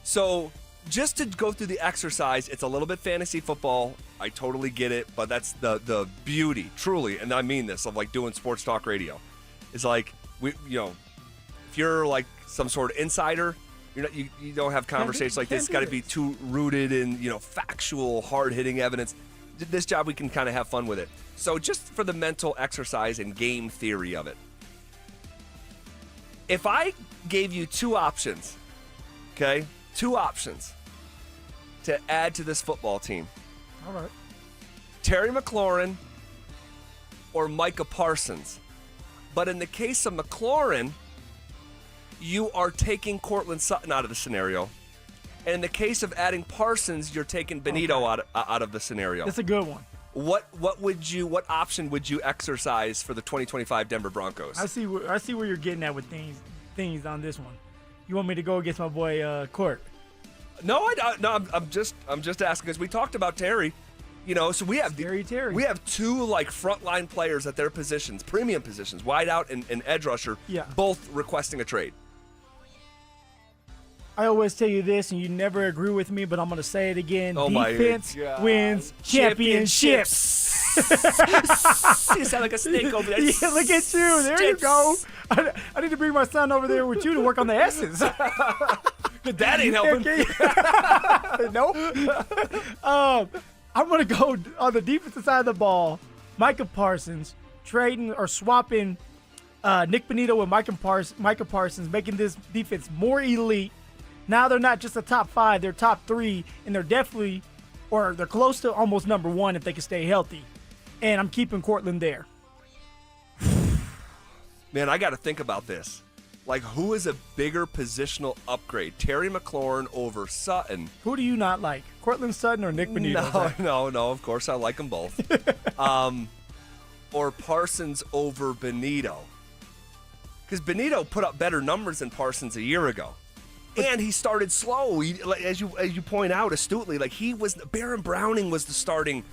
S5: So, just to go through the exercise, it's a little bit fantasy football. I totally get it, but that's the beauty, truly, and I mean this, of like doing sports talk radio. It's like if you're like some sort of insider, you don't have conversations like this. It's got to be too rooted in factual, hard-hitting evidence. This job, we can kind of have fun with it. So just for the mental exercise and game theory of it, if I gave you two options, okay, to add to this football team.
S4: All right.
S5: Terry McLaurin or Micah Parsons. But in the case of McLaurin, you are taking Cortland Sutton out of the scenario. And in the case of adding Parsons, you're taking Benito out of the scenario.
S4: That's a good one.
S5: What option would you exercise for the 2025 Denver Broncos?
S4: I see where you're getting at with things on this one. You want me to go against my boy Court?
S5: No, I'm just asking because we talked about Terry. So we have
S4: Terry.
S5: We have two like frontline players at their positions, premium positions, wideout and edge rusher, both requesting a trade.
S4: I always tell you this, and you never agree with me, but I'm going to say it again.
S5: Oh
S4: Defense wins championships.
S5: You sound like a snake over there.
S4: Yeah, look at you. There you go. I need to bring my son over there with you to work on the S's.
S5: That ain't helping.
S4: Nope. I'm going to go on the defensive side of the ball. Micah Parsons, trading or swapping Nick Benito with Micah Parsons, making this defense more elite. Now they're not just a top 5, they're top 3, and they're definitely, or they're close to almost number 1 if they can stay healthy. And I'm keeping Cortland there.
S5: Man, I got to think about this. Like, who is a bigger positional upgrade? Terry McLaurin over Sutton.
S4: Who do you not like? Cortland Sutton or Nick Benito?
S5: No, of course I like them both. Or Parsons over Benito. Because Benito put up better numbers than Parsons a year ago. And he started slow. As you point out astutely, Baron Browning was the starting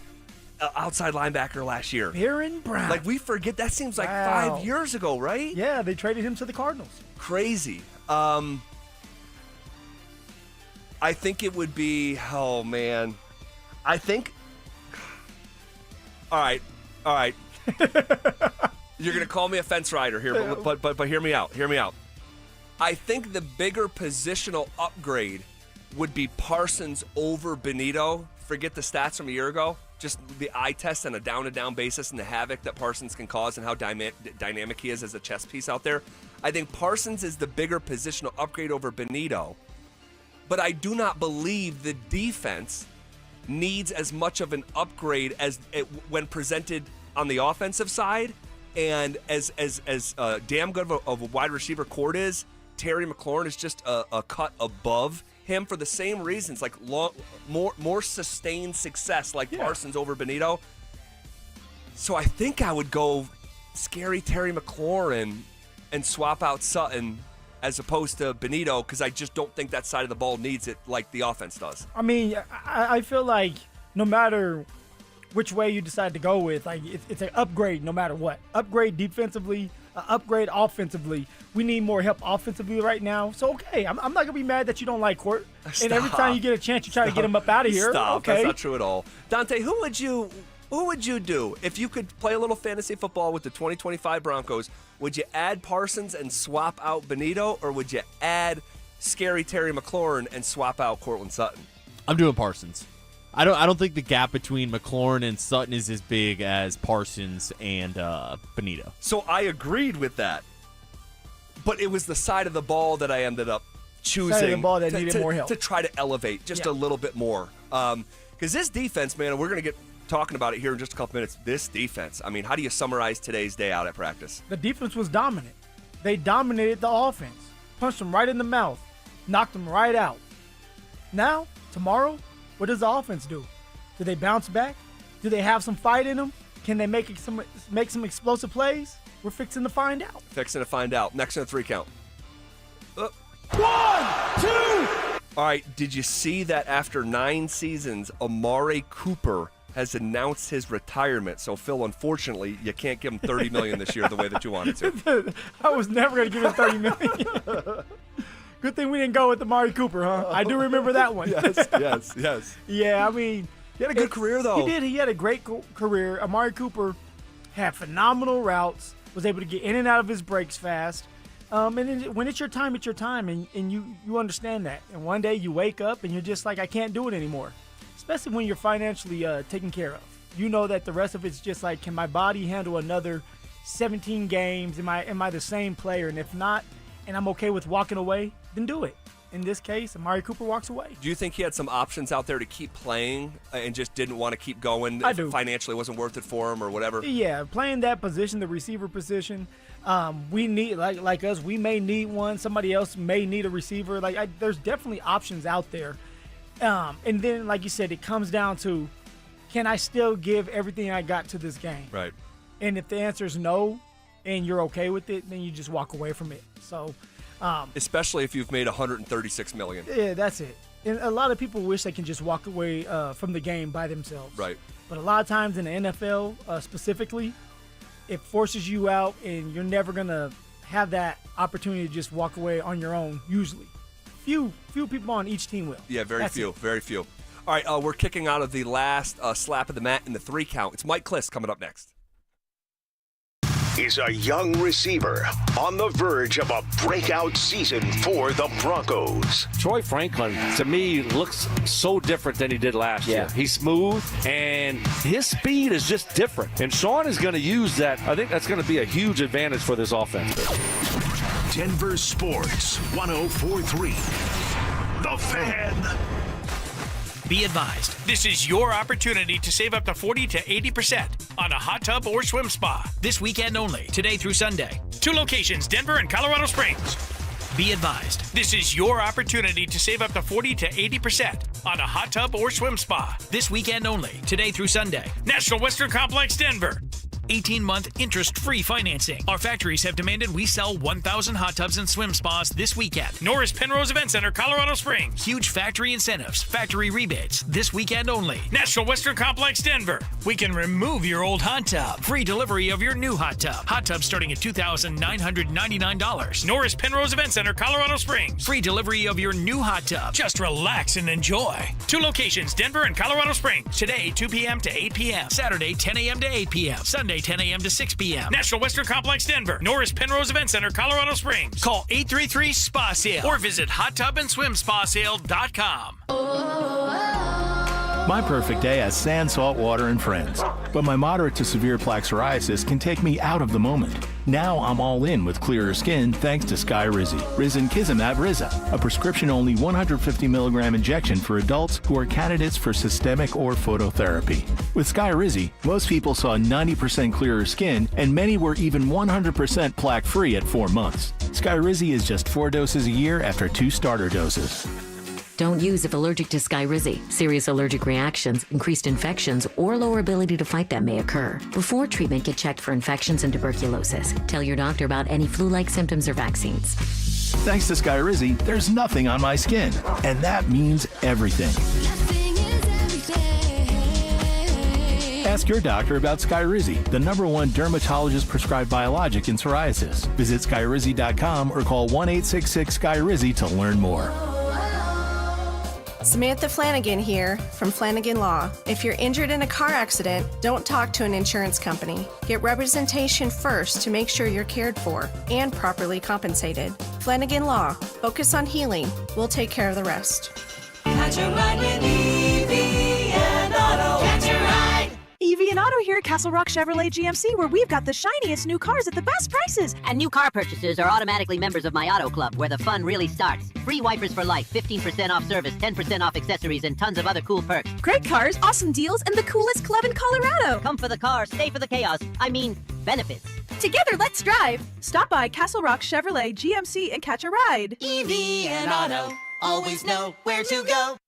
S5: outside linebacker last year.
S4: Baron Brown.
S5: Like, we forget, that seems like 5 years ago, right?
S4: Yeah, they traded him to the Cardinals.
S5: Crazy. I think it would be, oh man. All right. You're going to call me a fence rider here, but hear me out. I think the bigger positional upgrade would be Parsons over Benito forget the stats from a year ago, just the eye test on a down-to-down basis and the havoc that Parsons can cause and how dynamic he is as a chess piece out there, I think Parsons is the bigger positional upgrade over Benito. But I do not believe the defense needs as much of an upgrade as when presented on the offensive side. And as damn good of a wide receiver Cord is, Terry McLaurin is just a cut above him for the same reasons, like more sustained success, like Parsons over Benito. So I think I would go scary Terry McLaurin and swap out Sutton as opposed to Benito, because I just don't think that side of the ball needs it like the offense does.
S4: I mean, I feel like no matter which way you decide to go with, like it's an upgrade no matter what. Upgrade defensively, upgrade offensively. We need more help offensively right now. So, okay, I'm not going to be mad that you don't like Court. And every time you get a chance, you try to get him up out of here.
S5: Stop.
S4: Okay.
S5: That's not true at all. Dante, who would you do if you could play a little fantasy football with the 2025 Broncos? Would you add Parsons and swap out Benito, or would you add scary Terry McLaurin and swap out Cortland Sutton?
S8: I'm doing Parsons. I don't think the gap between McLaurin and Sutton is as big as Parsons and Benito.
S5: So I agreed with that, but it was the side of the ball that I ended up choosing.
S4: Side of the ball that needed more help
S5: to try to elevate just a little bit more. Because this defense, man, and we're going to get talking about it here in just a couple minutes. This defense, I mean, how do you summarize today's day out at practice?
S4: The defense was dominant. They dominated the offense, punched them right in the mouth, knocked them right out. Now, tomorrow, what does the offense do? Do they bounce back? Do they have some fight in them? Can they make some explosive plays? We're fixing to find out.
S5: Next in the 3 count.
S4: 1, 2.
S5: All right, did you see that after 9 seasons, Amari Cooper has announced his retirement? So, Phil, unfortunately, you can't give him $30 million this year the way that you wanted to.
S4: I was never going to give him $30 million. Good thing we didn't go with Amari Cooper, huh? I do remember that one.
S5: Yes.
S4: Yeah, I mean,
S5: he had a good career, though.
S4: He did. He had a great career. Amari Cooper had phenomenal routes, was able to get in and out of his breaks fast. And when it's your time, and you understand that. And one day you wake up and you're just like, I can't do it anymore. Especially when you're financially taken care of. You know that the rest of it's just like, can my body handle another 17 games? Am I the same player? And if not, and I'm okay with walking away, then do it. In this case, Amari Cooper walks away.
S5: Do you think he had some options out there to keep playing and just didn't want to keep going?
S4: I do.
S5: Financially wasn't worth it for him or whatever?
S4: Yeah, playing that position, the receiver position, we need, like us, we may need one. Somebody else may need a receiver. There's definitely options out there. And then, like you said, it comes down to, can I still give everything I got to this game?
S5: Right.
S4: And if the answer is no, and you're okay with it, then you just walk away from it. So,
S5: especially if you've made $136 million.
S4: Yeah, that's it. And a lot of people wish they can just walk away from the game by themselves.
S5: Right.
S4: But a lot of times in the NFL specifically, it forces you out, and you're never gonna have that opportunity to just walk away on your own. Usually, few people on each team will.
S5: Yeah, very few. All right, we're kicking out of the last slap of the mat in the 3 count. It's Mike Kliss coming up next.
S3: Is a young receiver on the verge of a breakout season for the Broncos.
S7: Troy Franklin, to me, looks so different than he did last year. He's smooth, and his speed is just different. And Sean is going to use that. I think that's going to be a huge advantage for this offense.
S3: Denver Sports 104.3. The Fan.
S17: Be advised, this is your opportunity to save up to 40 to 80% on a hot tub or swim spa. This weekend only, today through Sunday. 2 locations, Denver and Colorado Springs. Be advised, this is your opportunity to save up to 40 to 80% on a hot tub or swim spa. This weekend only, today through Sunday. National Western Complex, Denver. 18-month interest-free financing. Our factories have demanded we sell 1,000 hot tubs and swim spas this weekend. Norris Penrose Event Center, Colorado Springs. Huge factory incentives, factory rebates, this weekend only. National Western Complex, Denver. We can remove your old hot tub. Free delivery of your new hot tub. Hot tub starting at $2,999. Norris Penrose Event Center, Colorado Springs. Free delivery of your new hot tub. Just relax and enjoy. 2 locations, Denver and Colorado Springs. Today, 2 p.m. to 8 p.m. Saturday, 10 a.m. to 8 p.m. Sunday, 10 a.m. to 6 p.m. National Western Complex, Denver. Norris Penrose Event Center, Colorado Springs. Call 833-SPA-SALE or visit hottubandswimspasale.com.
S11: My perfect day has sand, salt water, and friends. But my moderate to severe plaque psoriasis can take me out of the moment. Now I'm all in with clearer skin thanks to Skyrizi. Risankizumab Riza, a prescription-only 150 milligram injection for adults who are candidates for systemic or phototherapy. With Skyrizi, most people saw 90% clearer skin, and many were even 100% plaque-free at 4 months. Skyrizi is just 4 doses a year after 2 starter doses.
S12: Don't use if allergic to Skyrizi. Serious allergic reactions, increased infections, or lower ability to fight them may occur. Before treatment, get checked for infections and tuberculosis. Tell your doctor about any flu-like symptoms or vaccines.
S11: Thanks to Skyrizi, there's nothing on my skin, and that means everything. Ask your doctor about Skyrizi, the #1 dermatologist-prescribed biologic in psoriasis. Visit Skyrizi.com or call 1-866-SKYRIZI to learn more.
S20: Samantha Flanagan here from Flanagan Law. If you're injured in a car accident, don't talk to an insurance company. Get representation first to make sure you're cared for and properly compensated. Flanagan Law. Focus on healing. We'll take care of the rest.
S22: Catch a ride with Evie and Auto. Catch a ride.
S23: Evie and Auto here at Castle Rock Chevrolet GMC, where we've got the shiniest new cars at the best prices.
S24: And new car purchasers are automatically members of my Auto Club, where the fun really starts. Free wipers for life, 15% off service, 10% off accessories, and tons of other cool perks.
S23: Great cars, awesome deals, and the coolest club in Colorado.
S24: Come for the car, stay for the chaos. I mean, benefits.
S23: Together, let's drive. Stop by Castle Rock Chevrolet GMC and catch a ride.
S22: Evie and Auto, always know where to go.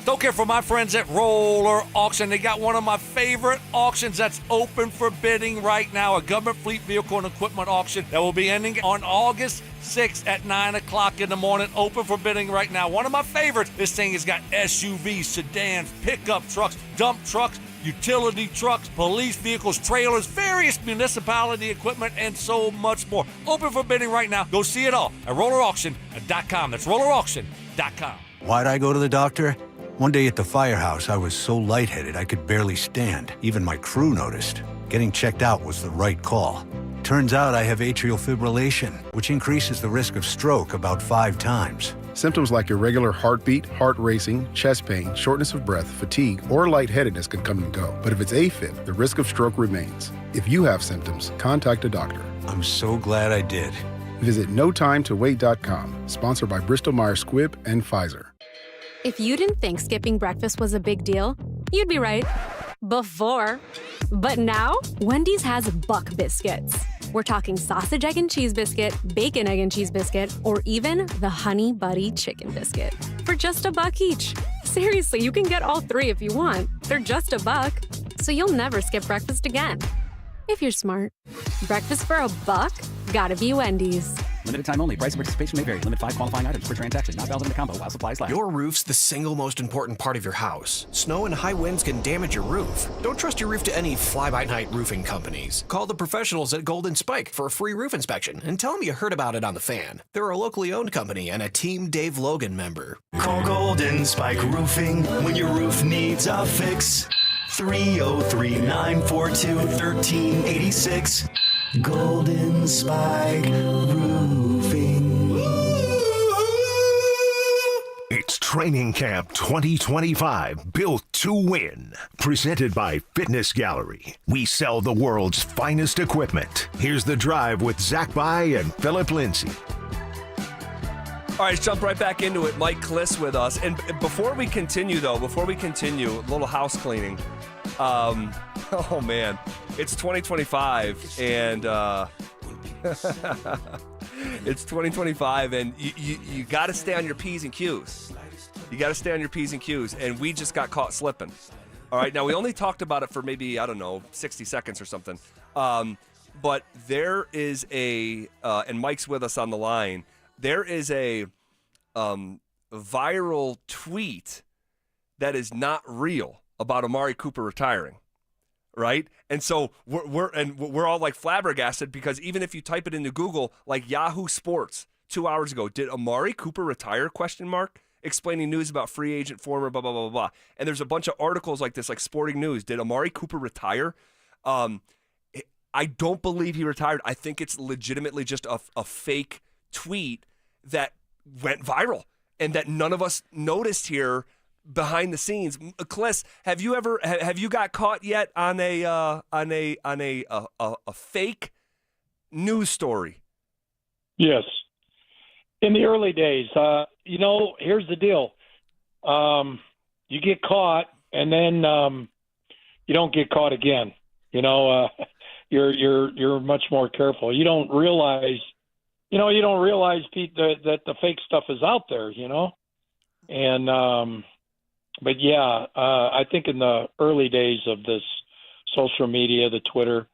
S13: Don't care for my friends at Roller Auction. They got one of my favorite auctions that's open for bidding right now, a government fleet vehicle and equipment auction that will be ending on August 6th at 9 o'clock in the morning. Open for bidding right now. One of my favorites. This thing has got SUVs, sedans, pickup trucks, dump trucks, utility trucks, police vehicles, trailers, various municipality equipment, and so much more. Open for bidding right now. Go see it all at rollerauction.com. That's rollerauction.com.
S26: Why'd I go to the doctor? One day at the firehouse, I was so lightheaded I could barely stand. Even my crew noticed. Getting checked out was the right call. Turns out I have atrial fibrillation, which increases the risk of stroke about 5 times.
S27: Symptoms like irregular heartbeat, heart racing, chest pain, shortness of breath, fatigue, or lightheadedness can come and go. But if it's AFib, the risk of stroke remains. If you have symptoms, contact a doctor.
S26: I'm so glad I did.
S27: Visit NoTimeToWait.com, sponsored by Bristol-Myers Squibb and Pfizer.
S6: If you didn't think skipping breakfast was a big deal, you'd be right. Before. But now, Wendy's has Buck Biscuits. We're talking sausage, egg, and cheese biscuit, bacon, egg, and cheese biscuit, or even the Honey Buddy Chicken Biscuit. For just $1 each. Seriously, you can get all 3 if you want. They're just $1, so you'll never skip breakfast again. If you're smart. Breakfast for $1? Gotta be Wendy's.
S10: Limited time only. Price and participation may vary. Limit 5 qualifying items per transaction. Not valid in a combo while supplies last.
S29: Your roof's the single most important part of your house. Snow and high winds can damage your roof. Don't trust your roof to any fly-by-night roofing companies. Call the professionals at Golden Spike for a free roof inspection and tell them you heard about it on The Fan. They're a locally owned company and a Team Dave Logan member.
S30: Call Golden Spike Roofing when your roof needs a fix. 303-942-1386. Golden Spike Roofing.
S3: It's Training Camp 2025, built to win. Presented by Fitness Gallery. We sell the world's finest equipment. Here's The Drive with Zach By and Phillip Lindsay.
S5: All right, let's jump right back into it. Mike Kliss with us. And before we continue, a little house cleaning. Oh, man. It's 2025, and it's 2025, and you got to stay on your P's and Q's. You got to stay on your P's and Q's, and we just got caught slipping. All right, now we only talked about it for maybe, 60 seconds or something. But there is and Mike's with us on the line, there is a viral tweet that is not real about Amari Cooper retiring, right? And so we're all like flabbergasted because even if you type it into Google, like Yahoo Sports 2 hours ago, did Amari Cooper retire? ? Explaining news about free agent former blah blah blah blah blah. And there's a bunch of articles like this, like Sporting News. Did Amari Cooper retire? I don't believe he retired. I think it's legitimately just a fake tweet that went viral and that none of us noticed here behind the scenes. Kliss, have you got caught yet on a fake news story?
S1: Yes. In the early days, here's the deal. You get caught and then you don't get caught again. You're much more careful. You don't realize, Pete, that the fake stuff is out there, And but yeah, I think in the early days of this social media, the Twitter,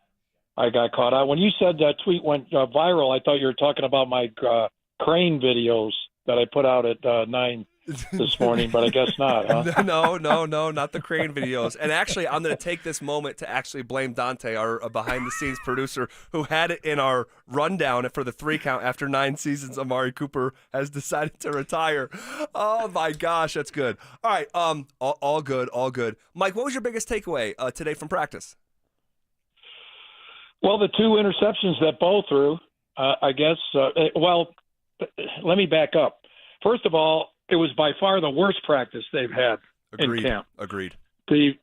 S1: I got caught out. When you said that tweet went viral, I thought you were talking about my crane videos that I put out at 9 this morning, but I guess not, huh?
S5: No, not the crane videos. And actually, I'm going to take this moment to actually blame Dante, our behind-the-scenes producer, who had it in our rundown for the 3 count after 9 seasons. Amari Cooper has decided to retire. Oh, my gosh, that's good. All right, all good. Mike, what was your biggest takeaway today from practice?
S1: Well, the 2 interceptions that Bo threw, I guess. Let me back up. First of all, it was by far the worst practice they've had in camp.
S5: Agreed.
S1: The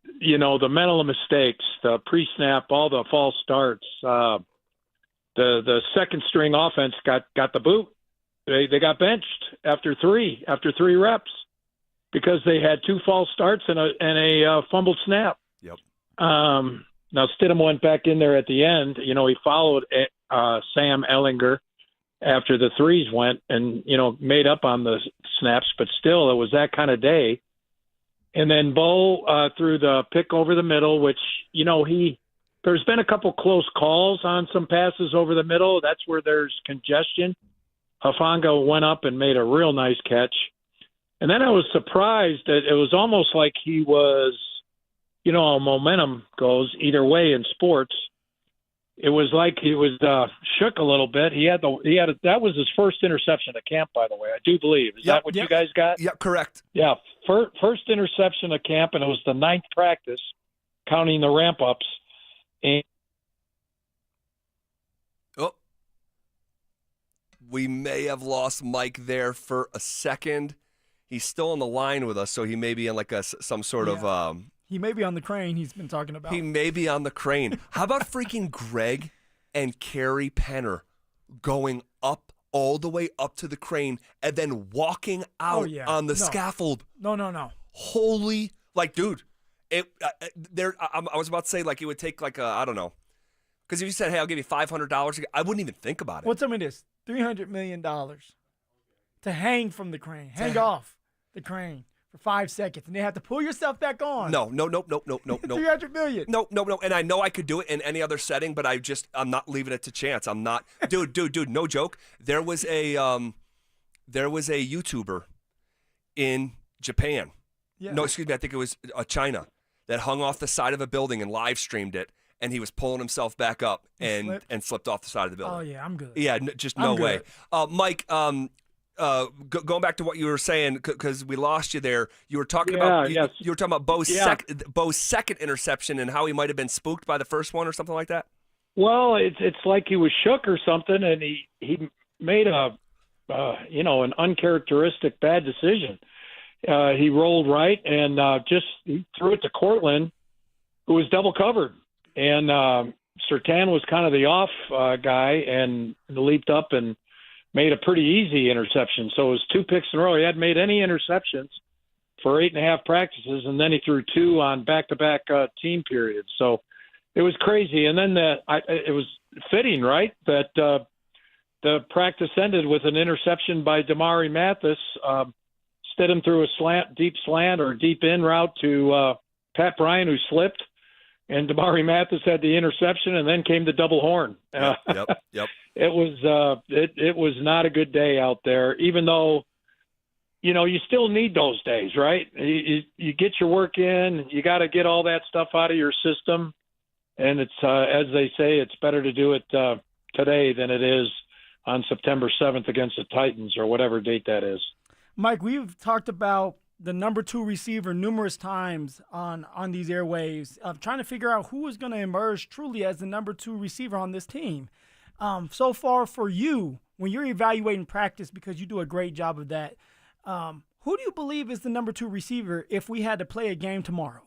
S1: mental mistakes, the pre-snap, all the false starts. The second string offense got the boot. They got benched after 3 reps because they had 2 false starts and a fumbled snap.
S5: Yep.
S1: Now Stidham went back in there at the end. He followed Sam Ehlinger after the 3s went and, made up on the snaps, but still it was that kind of day. And then Bo threw the pick over the middle, which, there's been a couple close calls on some passes over the middle. That's where there's congestion. Hufanga went up and made a real nice catch. And then I was surprised that it was almost like he was, how momentum goes either way in sports. It was like he was shook a little bit. That was his first interception at camp, by the way. I do believe. Is that what you guys got?
S5: Yeah, correct.
S1: Yeah, first interception at camp, and it was the 9th practice, counting the ramp ups. And
S5: we may have lost Mike there for a second. He's still on the line with us, so he may be in some sort of.
S4: He may be on the crane he's been talking about.
S5: He may be on the crane. How about freaking Greg and Carrie Penner going up all the way up to the crane and then walking out on the scaffold?
S4: No.
S5: Holy, dude, I was about to say it would take I don't know, because if you said, hey, I'll give you $500, I wouldn't even think about it.
S4: Well, tell me this: $300 million to hang from the crane, hang off the crane for 5 seconds, and they have to pull yourself back on.
S5: No.
S4: $300 million.
S5: No. And I know I could do it in any other setting, but I'm not leaving it to chance. I'm not, dude. No joke. There was a YouTuber in Japan.
S4: Yeah.
S5: No, excuse me. I think it was China that hung off the side of a building and live streamed it, and he was pulling himself back up and slipped off the side of the building.
S4: Oh yeah, I'm good.
S5: Yeah, just no way. Mike. Going back to what you were saying, because we lost you there. You were talking about you were talking about Bo's second interception and how he might have been spooked by the first one or something like that.
S1: Well, it's like he was shook or something, and he made an uncharacteristic bad decision. He rolled right and he threw it to Cortland, who was double covered, and Surtain was kind of the off guy and leaped up and made a pretty easy interception. So it was 2 picks in a row. He hadn't made any interceptions for 8.5 practices, and then he threw 2 on back-to-back team periods. So it was crazy. And then it was fitting, right, that the practice ended with an interception by Damari Mathis. Stidham threw a deep slant or deep in route to Pat Bryant, who slipped, and Damari Mathis had the interception, and then came the double horn.
S5: Yep.
S1: It was not a good day out there, even though, you still need those days, right? You get your work in, you got to get all that stuff out of your system. And it's, as they say, it's better to do it today than it is on September 7th against the Titans or whatever date that is.
S4: Mike, we've talked about the number 2 receiver numerous times on these airwaves, trying to figure out who is going to emerge truly as the number 2 receiver on this team. So far for you, when you're evaluating practice, because you do a great job of that, Who do you believe is the number 2 receiver if we had to play a game tomorrow?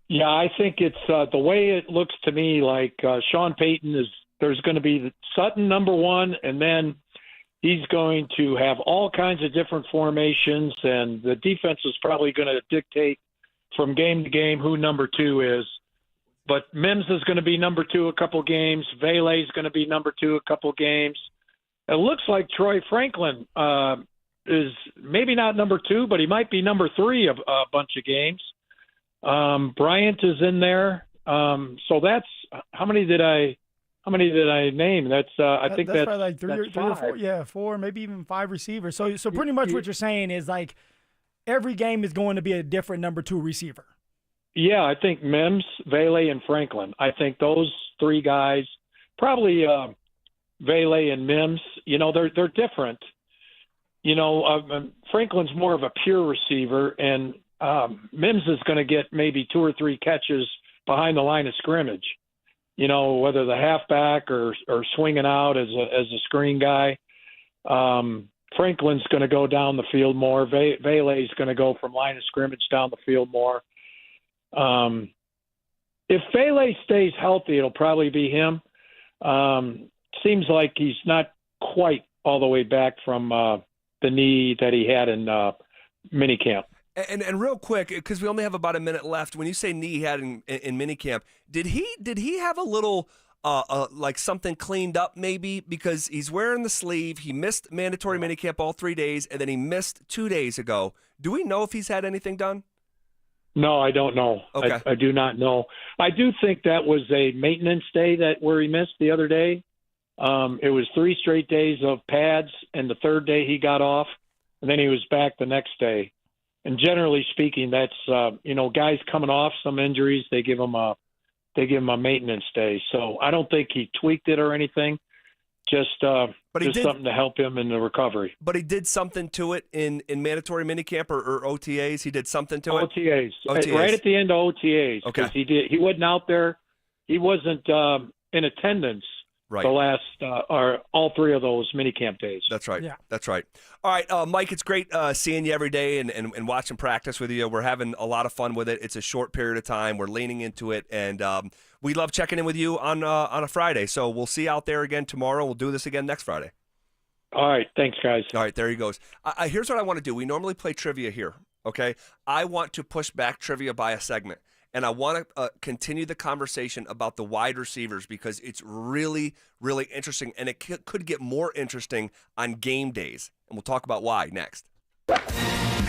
S1: Yeah, I think it's the way it looks to me like Sean Payton there's going to be Sutton number 1, and then he's going to have all kinds of different formations, and the defense is probably going to dictate from game to game who number 2 is. But Mims is going to be number 2 a couple games. Vele is going to be number 2 a couple games. It looks like Troy Franklin is maybe not number 2, but he might be number 3 of a bunch of games. Bryant is in there. So that's how many did I name? That's I think that's
S4: probably like 3 or
S1: 5.
S4: 4. Yeah, 4, maybe even 5 receivers. So pretty much what you're saying is like every game is going to be a different number 2 receiver.
S1: Yeah, I think Mims, Vele, and Franklin. I think those 3 guys, probably Vele and Mims. You know, they're different. You know, Franklin's more of a pure receiver, and Mims is going to get maybe 2 or 3 catches behind the line of scrimmage. You know, whether the halfback or swinging out as a screen guy. Franklin's going to go down the field more. Vele's going to go from line of scrimmage down the field more. If Vele stays healthy, it'll probably be him. Seems like he's not quite all the way back from the knee that he had in minicamp.
S5: And real quick, because we only have about a minute left, when you say knee he had in minicamp, did he have a little like something cleaned up maybe? Because he's wearing the sleeve. He missed mandatory minicamp all 3 days, and then he missed 2 days ago. Do we know if he's had anything done?
S1: No, I don't know.
S5: Okay.
S1: I do not know. I do think that was a maintenance day where he missed the other day. It was 3 straight days of pads, and the 3rd day he got off, and then he was back the next day. And generally speaking, that's guys coming off some injuries, they give them a maintenance day. So I don't think he tweaked it or anything. Just something to help him in the recovery.
S5: But he did something to it in mandatory minicamp or OTAs. He did something to it.
S1: OTAs, right at the end of OTAs.
S5: Okay,
S1: he wasn't out there. He wasn't in attendance.
S5: Right.
S1: The last or all 3 of those minicamp days.
S5: That's right.
S4: Yeah.
S5: That's right. All right, Mike, it's great seeing you every day and watching practice with you. We're having a lot of fun with it. It's a short period of time. We're leaning into it, and we love checking in with you on a Friday. So we'll see you out there again tomorrow. We'll do this again next Friday.
S1: All right. Thanks, guys.
S5: All right, there he goes. Here's what I want to do. We normally play trivia here, okay? I want to push back trivia by a segment. And I want to continue the conversation about the wide receivers because it's really, really interesting. And it could get more interesting on game days. And we'll talk about why next.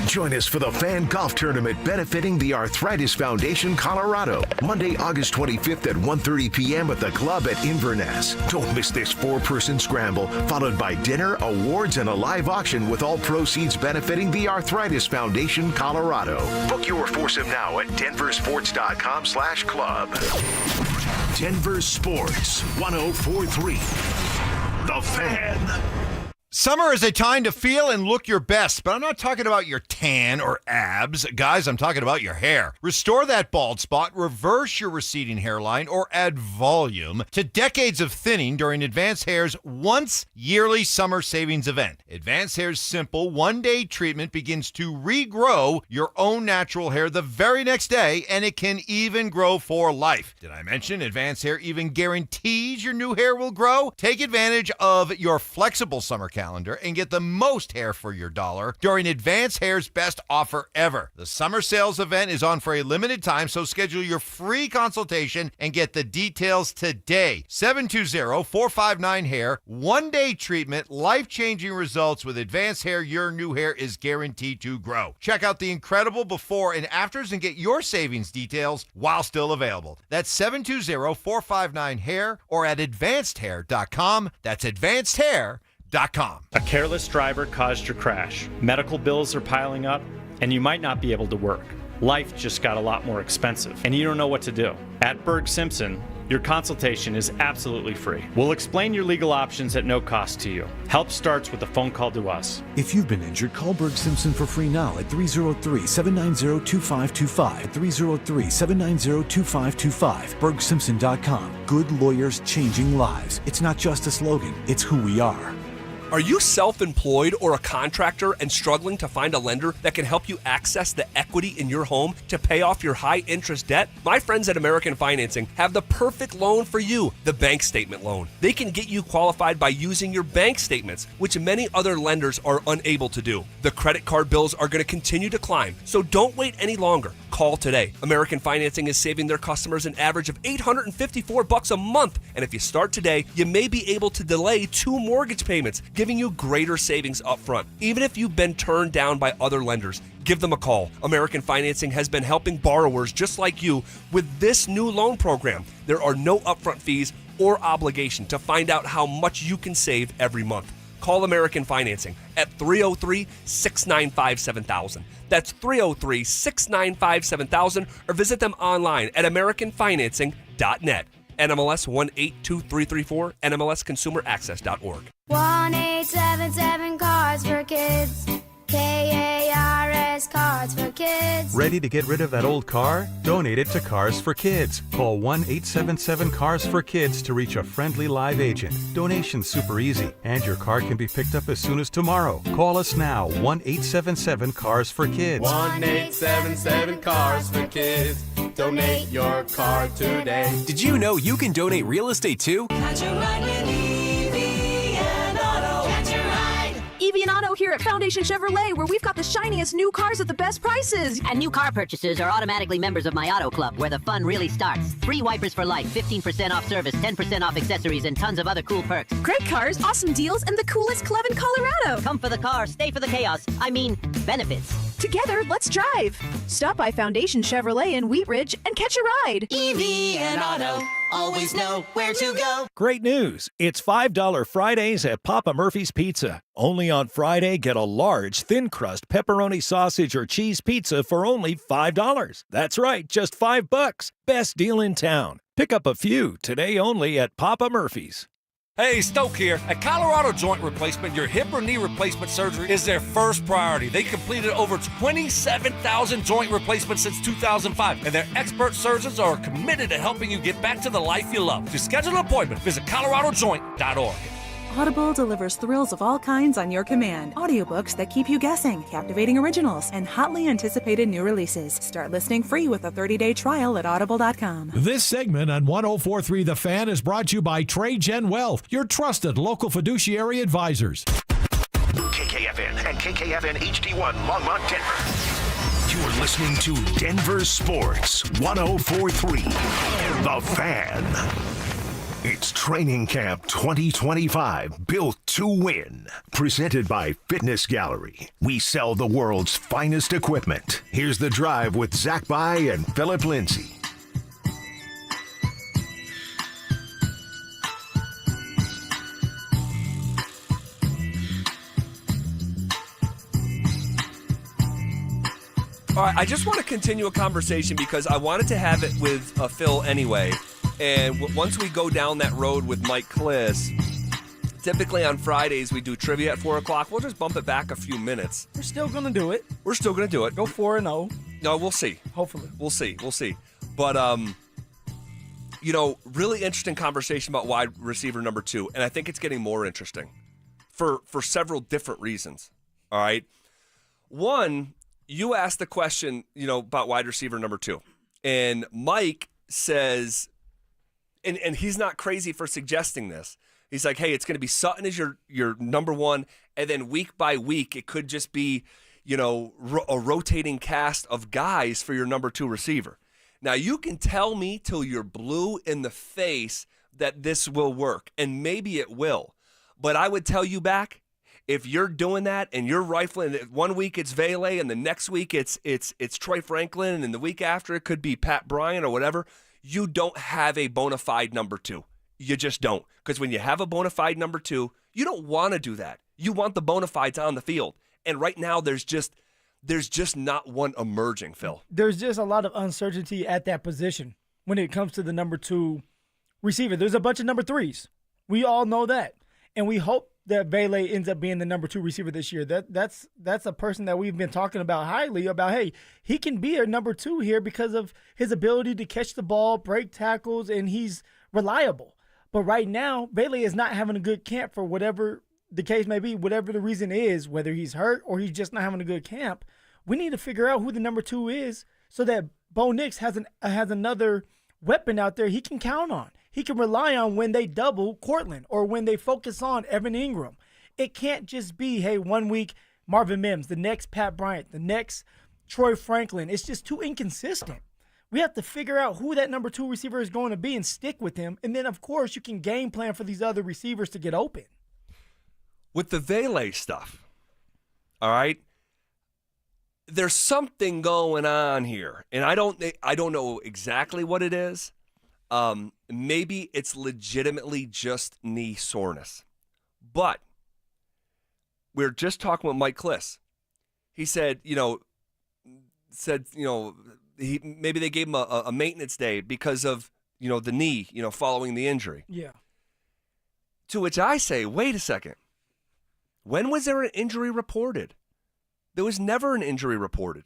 S3: Join us for the Fan Golf Tournament benefiting the Arthritis Foundation Colorado, Monday, August 25th at 1:30 p.m. at the club at Inverness. Don't miss this 4-person scramble, followed by dinner, awards, and a live auction with all proceeds benefiting the Arthritis Foundation Colorado. Book your foursome now at DenverSports.com/club. Denver Sports 104.3. The Fan.
S2: Summer is a time to feel and look your best, but I'm not talking about your tan or abs. Guys, I'm talking about your hair. Restore that bald spot, reverse your receding hairline, or add volume to decades of thinning during Advanced Hair's once-yearly summer savings event. Advanced Hair's simple one-day treatment begins to regrow your own natural hair the very next day, and it can even grow for life. Did I mention Advanced Hair even guarantees your new hair will grow? Take advantage of your flexible summer calendar and get the most hair for your dollar during Advanced Hair's best offer ever. The summer sales event is on for a limited time, so schedule your free consultation and get the details today. 720-459-HAIR. One-day treatment, life-changing results with Advanced Hair. Your new hair is guaranteed to grow. Check out the incredible before and afters and get your savings details while still available. That's 720-459-HAIR or at advancedhair.com. That's advancedhair.com.
S9: A careless driver caused your crash. Medical bills are piling up, and you might not be able to work. Life just got a lot more expensive, and you don't know what to do. At Berg Simpson, your consultation is absolutely free. We'll explain your legal options at no cost to you. Help starts with a phone call to us.
S14: If you've been injured, call Berg Simpson for free now at 303-790-2525. 303-790-2525. BergSimpson.com. Good lawyers changing lives. It's not just a slogan, it's who we are.
S5: Are you self-employed or a contractor and struggling to find a lender that can help you access the equity in your home to pay off your high-interest debt? My friends at American Financing have the perfect loan for you, the bank statement loan. They can get you qualified by using your bank statements, which many other lenders are unable to do. The credit card bills are going to continue to climb, so don't wait any longer. Call today. American Financing is saving their customers an average of $854 a month, and if you start today, you may be able to delay 2 mortgage payments, giving you greater savings up front. Even if you've been turned down by other lenders, give them a call. American Financing has been helping borrowers just like you with this new loan program. There are no upfront fees or obligation to find out how much you can save every month. Call American Financing at 303-695-7000. That's 303-695-7000, or visit them online at americanfinancing.net. NMLS 182334, NMLSconsumeraccess.org.
S7: 1877 Cars for Kids. KARS Cars for Kids.
S8: Ready to get rid of that old car? Donate it to Cars for Kids. Call 1-877-CARS-FOR-KIDS to reach a friendly live agent. Donation's super easy, and your car can be picked up as soon as tomorrow. Call us now, 1-877-CARS-FOR-KIDS.
S15: 1-877-CARS-FOR-KIDS. Donate your car today.
S16: Did you know you can donate real estate too?
S22: Catch a ride with Evie and Auto. Catch a ride.
S23: Evie and Auto here at Foundation Chevrolet, where we've got the shiniest new cars at the best prices.
S24: And new car purchasers are automatically members of my auto club, where the fun really starts. Free wipers for life, 15% off service, 10% off accessories, and tons of other cool perks.
S23: Great cars, awesome deals, and the coolest club in Colorado.
S24: Come for the car, stay for the chaos. I mean, benefits.
S23: Together, let's drive. Stop by Foundation Chevrolet in Wheat Ridge and catch a ride.
S22: Evie and Auto, always know where to go.
S17: Great news. It's $5 Fridays at Papa Murphy's Pizza. Only on Friday, get a large, thin-crust pepperoni sausage or cheese pizza for only $5. That's right, just $5. Best deal in town. Pick up a few today only at Papa Murphy's.
S13: Hey, Stoke here. At Colorado Joint Replacement, your hip or knee replacement surgery is their first priority. They completed over 27,000 joint replacements since 2005, and their expert surgeons are committed to helping you get back to the life you love. To schedule an appointment, visit coloradojoint.org.
S23: Audible delivers thrills of all kinds on your command. Audiobooks that keep you guessing, captivating originals, and hotly anticipated new releases. Start listening free with a 30-day trial at audible.com.
S18: This segment on 104.3 The Fan is brought to you by Trade Gen Wealth, your trusted local fiduciary advisors.
S3: KKFN and KKFN HD1 Longmont, Denver. You're listening to Denver Sports 104.3 The Fan. It's Training Camp 2025, built to win. Presented by Fitness Gallery. We sell the world's finest equipment. Here's The Drive with Zach By and Phillip Lindsay.
S5: All right, I just want to continue a conversation because I wanted to have it with Phil anyway. And once we go down that road with Mike Kliss, typically on Fridays we do trivia at 4 o'clock. We'll just bump it back a few minutes.
S4: We're still going to do it.
S5: We're still going to do it.
S4: Go 4-0.
S5: No, we'll see.
S4: Hopefully.
S5: We'll see. But, really interesting conversation about wide receiver number 2. And I think it's getting more interesting for several different reasons. All right. One, you asked the question, about wide receiver number 2. And Mike says... And he's not crazy for suggesting this. He's like, hey, it's going to be Sutton as your number 1, and then week by week it could just be, a rotating cast of guys for your number 2 receiver. Now, you can tell me till you're blue in the face that this will work, and maybe it will. But I would tell you back, if you're doing that and you're rifling, 1 week it's Vele, and the next week it's Troy Franklin, and the week after it could be Pat Bryant or whatever, you don't have a bona fide number 2. You just don't. Because when you have a bona fide number 2, you don't want to do that. You want the bona fides on the field. And right now there's just not one emerging, Phil.
S4: There's just a lot of uncertainty at that position when it comes to the number 2 receiver. There's a bunch of number 3s. We all know that. And we hope that Vele ends up being the number 2 receiver this year. That's a person that we've been talking about highly about, hey, he can be a number 2 here because of his ability to catch the ball, break tackles, and he's reliable. But right now, Vele is not having a good camp for whatever the case may be, whatever the reason is, whether he's hurt or he's just not having a good camp, we need to figure out who the number 2 is so that Bo Nix has another weapon out there he can count on. He can rely on when they double Cortland or when they focus on Evan Ingram. It can't just be, hey, 1 week Marvin Mims, the next Pat Bryant, the next Troy Franklin. It's just too inconsistent. We have to figure out who that number 2 receiver is going to be and stick with him. And then, of course, you can game plan for these other receivers to get open.
S5: With the Vele stuff, all right, there's something going on here. And I don't know exactly what it is. Maybe it's legitimately just knee soreness. But we're just talking with Mike Kliss. He said, maybe they gave him a maintenance day because of, the knee, following the injury.
S4: Yeah.
S5: To which I say, wait a second. When was there an injury reported? There was never an injury reported.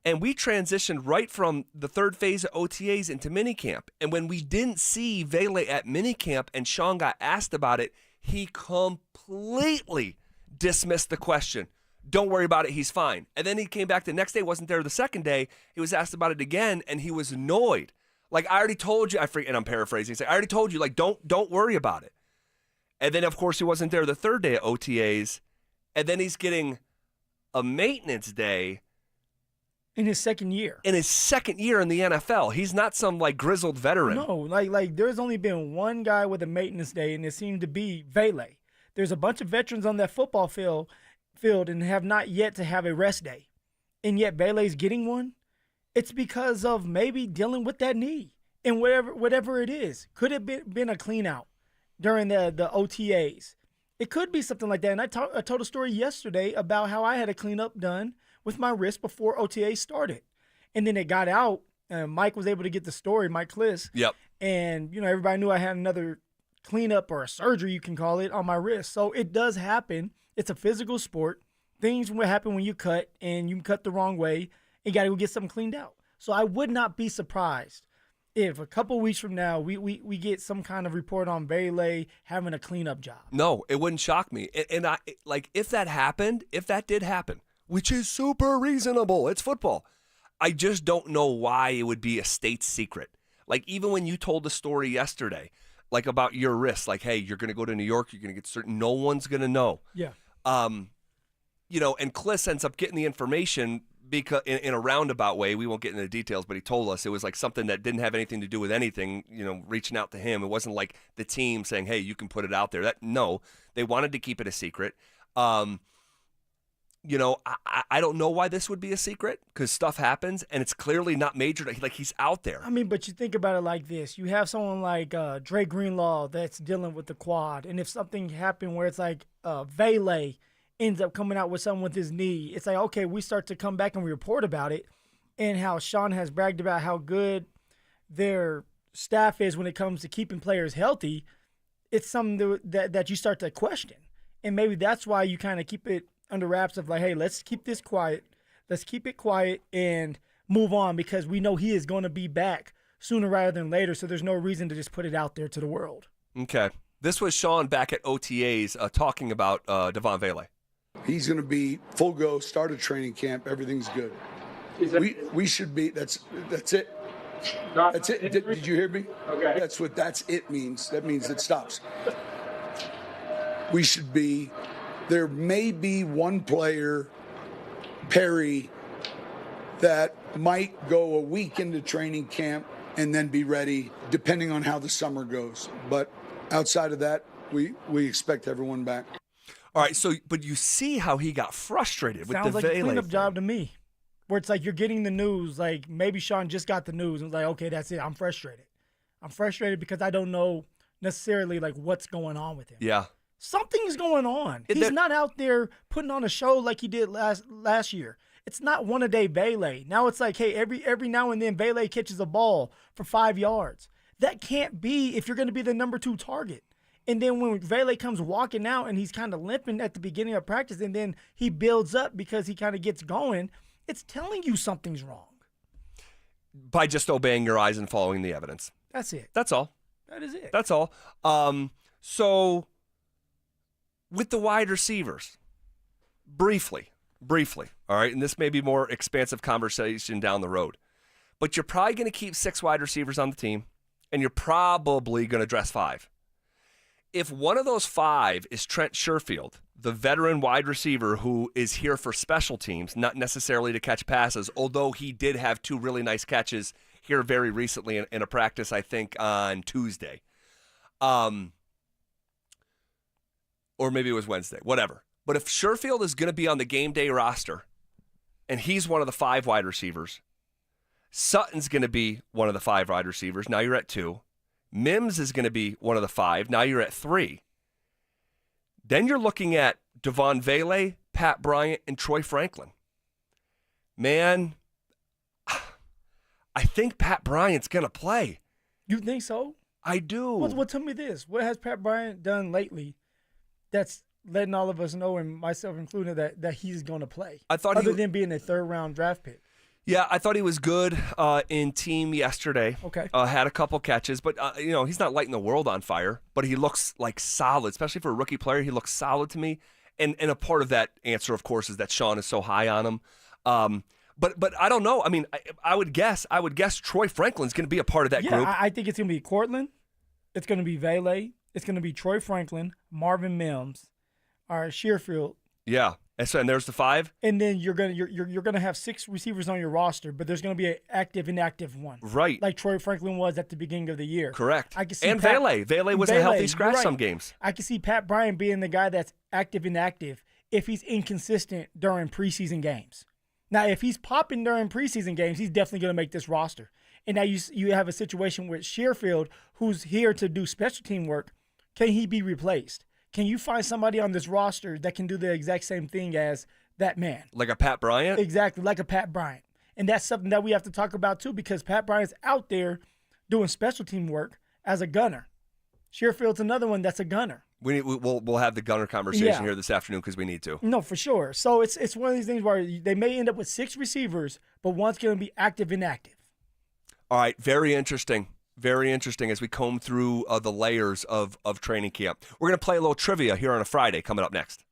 S5: And we transitioned right from the third phase of OTAs into minicamp. And when we didn't see Vele at minicamp and Sean got asked about it, he completely dismissed the question. Don't worry about it. He's fine. And then he came back the next day, wasn't there the second day. He was asked about it again, and he was annoyed. Like, I already told you, and I'm paraphrasing, I already told you, like, don't worry about it. And then, of course, he wasn't there the third day at OTAs, and then he's getting a maintenance day.
S4: In his second year.
S5: In his second year in the NFL. He's not some, grizzled veteran.
S4: No, like there's only been one guy with a maintenance day, and it seemed to be Vele. There's a bunch of veterans on that football field and have not yet to have a rest day. And yet Vele's getting one. It's because of maybe dealing with that knee. And whatever it is. Could have been a clean out during the OTAs. It could be something like that. And I told a story yesterday about how I had a cleanup done with my wrist before OTA started. And then it got out. Mike was able to get the story, Mike Kliss.
S5: Yep.
S4: And, everybody knew I had another cleanup or a surgery, you can call it, on my wrist. So it does happen. It's a physical sport. Things will happen when you cut, and you cut the wrong way. You got to go get something cleaned out. So I would not be surprised if a couple weeks from now we get some kind of report on Vele having a cleanup job.
S5: No, it wouldn't shock me. And if that did happen, which is super reasonable, it's football, I just don't know why it would be a state secret. Like, even when you told the story yesterday, like about your wrist, like, hey, you're going to go to New York, you're going to get certain, no one's going to know.
S4: Yeah.
S5: And Kliss ends up getting the information because in a roundabout way. We won't get into the details, but he told us it was like something that didn't have anything to do with anything, reaching out to him. It wasn't like the team saying, hey, you can put it out there. No, they wanted to keep it a secret. I don't know why this would be a secret, because stuff happens and it's clearly not major. Like, he's out there.
S4: I mean, but you think about it like this. You have someone like Dre Greenlaw that's dealing with the quad. And if something happened where it's like Vele ends up coming out with something with his knee, it's like, okay, we start to come back and we report about it, and how Sean has bragged about how good their staff is when it comes to keeping players healthy. It's something that you start to question. And maybe that's why you kind of keep it under wraps of like, hey, let's keep this quiet. Let's keep it quiet and move on, because we know he is going to be back sooner rather than later, so there's no reason to just put it out there to the world.
S5: Okay. This was Sean back at OTAs talking about Devon Vele.
S6: He's going to be full go, start a training camp, everything's good. We should be, that's it. That's it. Did you hear me? Okay. That's it means. That means it stops. We should be, there may be one player, Perry, that might go a week into training camp and then be ready, depending on how the summer goes. But outside of that, we expect everyone back.
S5: All right, but you see how he got frustrated with the Vele.
S4: Sounds like a cleanup job to me, where it's like you're getting the news, like maybe Sean just got the news and was like, okay, that's it, I'm frustrated. I'm frustrated because I don't know necessarily like what's going on with him.
S5: Yeah.
S4: Something's going on. He's not out there putting on a show like he did last year. It's not one-a-day Vele. Now it's like, hey, every now and then Vele catches a ball for 5 yards. That can't be if you're going to be the number 2 target. And then when Vele comes walking out and he's kind of limping at the beginning of practice, and then he builds up because he kind of gets going, it's telling you something's wrong.
S5: By just obeying your eyes and following the evidence.
S4: That's it.
S5: That's all.
S4: That is it.
S5: That's all. So with the wide receivers, briefly, all right, and this may be more expansive conversation down the road, but you're probably going to keep 6 wide receivers on the team, and you're probably going to dress 5. If one of those 5 is Trent Sherfield, the veteran wide receiver who is here for special teams, not necessarily to catch passes, although he did have 2 really nice catches here very recently in a practice, I think, on Tuesday. Or maybe it was Wednesday, whatever. But if Sherfield is going to be on the game day roster, and he's one of the 5 wide receivers, Sutton's going to be one of the 5 wide receivers. Now you're at 2. Mims is going to be one of the 5. Now you're at 3. Then you're looking at Devon Vele, Pat Bryant, and Troy Franklin. Man, I think Pat Bryant's going to play.
S4: You think so?
S5: I do.
S4: Well, tell me this. What has Pat Bryant done lately that's letting all of us know, and myself included, that he's going to play?
S5: I thought
S4: other than being a 3rd-round draft pick.
S5: Yeah, I thought he was good in team yesterday.
S4: Okay.
S5: Had a couple catches, but he's not lighting the world on fire, but he looks like solid, especially for a rookie player. He looks solid to me. And a part of that answer, of course, is that Sean is so high on him. But I don't know. I mean, I would guess Troy Franklin's going to be a part of that group.
S4: I think it's going to be Cortland. It's going to be Vele. It's going to be Troy Franklin, Marvin Mims, Sherfield.
S5: Yeah. And there's the 5.
S4: And then you're gonna have 6 receivers on your roster, but there's gonna be an active inactive one.
S5: Right.
S4: Like Troy Franklin was at the beginning of the year.
S5: Correct.
S4: I can see
S5: Vele was a healthy scratch some games.
S4: I can see Pat Bryant being the guy that's active inactive if he's inconsistent during preseason games. Now, if he's popping during preseason games, he's definitely gonna make this roster. And now you have a situation with Sherfield, who's here to do special team work. Can he be replaced? Can you find somebody on this roster that can do the exact same thing as that man?
S5: Like a Pat Bryant?
S4: Exactly, like a Pat Bryant. And that's something that we have to talk about, too, because Pat Bryant's out there doing special team work as a gunner. Sherfield's another one that's a gunner.
S5: We'll have the gunner conversation here this afternoon because we need to.
S4: No, for sure. So it's one of these things where they may end up with 6 receivers, but one's going to be active inactive.
S5: All right, very interesting. Very interesting as we comb through the layers of training camp. We're going to play a little trivia here on a Friday coming up next.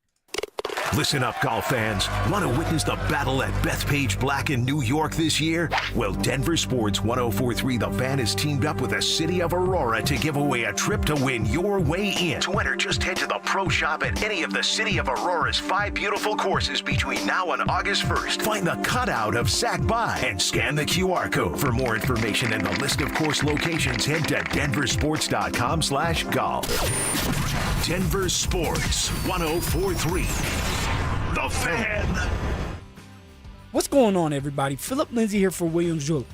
S3: Listen up, golf fans. Want to witness the battle at Bethpage Black in New York this year? Well, DenverSports 104.3 The Fan has teamed up with the City of Aurora to give away a trip to win your way in. To enter, just head to the Pro Shop at any of the City of Aurora's 5 beautiful courses between now and August 1st. Find the cutout of Sac By and scan the QR code. For more information and the list of course locations, head to denversports.com/golf. Denver Sports 104.3 The Fan.
S4: What's going on, everybody? Phillip, Lindsay here for Williams Jewelers.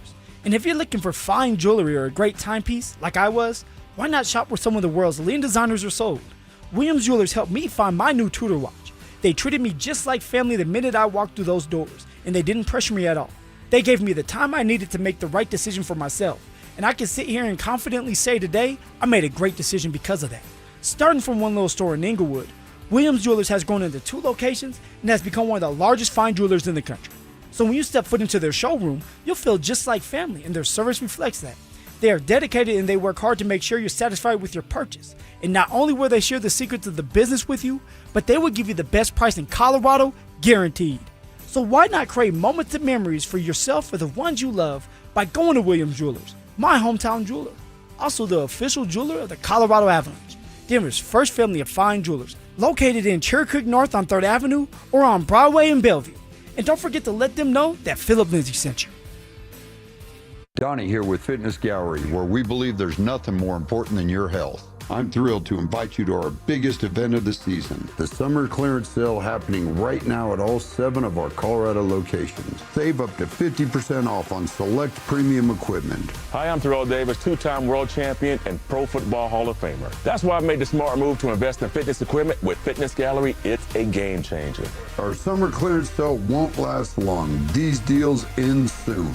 S4: And if you're looking for fine jewelry or a great timepiece, like I was, why not shop where some of the world's leading designers are sold? Williams Jewelers helped me find my new Tudor watch. They treated me just like family the minute I walked through those doors, and they didn't pressure me at all. They gave me the time I needed to make the right decision for myself, and I can sit here and confidently say today, I made a great decision because of that. Starting from one little store in Inglewood, Williams Jewelers has grown into 2 locations and has become one of the largest fine jewelers in the country. So when you step foot into their showroom, you'll feel just like family, and their service reflects that. They are dedicated and they work hard to make sure you're satisfied with your purchase. And not only will they share the secrets of the business with you, but they will give you the best price in Colorado, guaranteed. So why not create moments and memories for yourself or the ones you love by going to Williams Jewelers, my hometown jeweler. Also the official jeweler of the Colorado Avalanche, Denver's first family of fine jewelers, located in Cherry Creek North on 3rd Avenue or on Broadway in Bellevue. And don't forget to let them know that Phillip Lindsay sent you.
S10: Donnie here with Fitness Gallery, where we believe there's nothing more important than your health. I'm thrilled to invite you to our biggest event of the season, the summer clearance sale happening right now at all 7 of our Colorado locations. Save up to 50% off on select premium equipment.
S11: Hi, I'm Terrell Davis, 2-time world champion and Pro Football Hall of Famer. That's why I made the smart move to invest in fitness equipment with Fitness Gallery. It's a game changer.
S10: Our summer clearance sale won't last long. These deals end soon.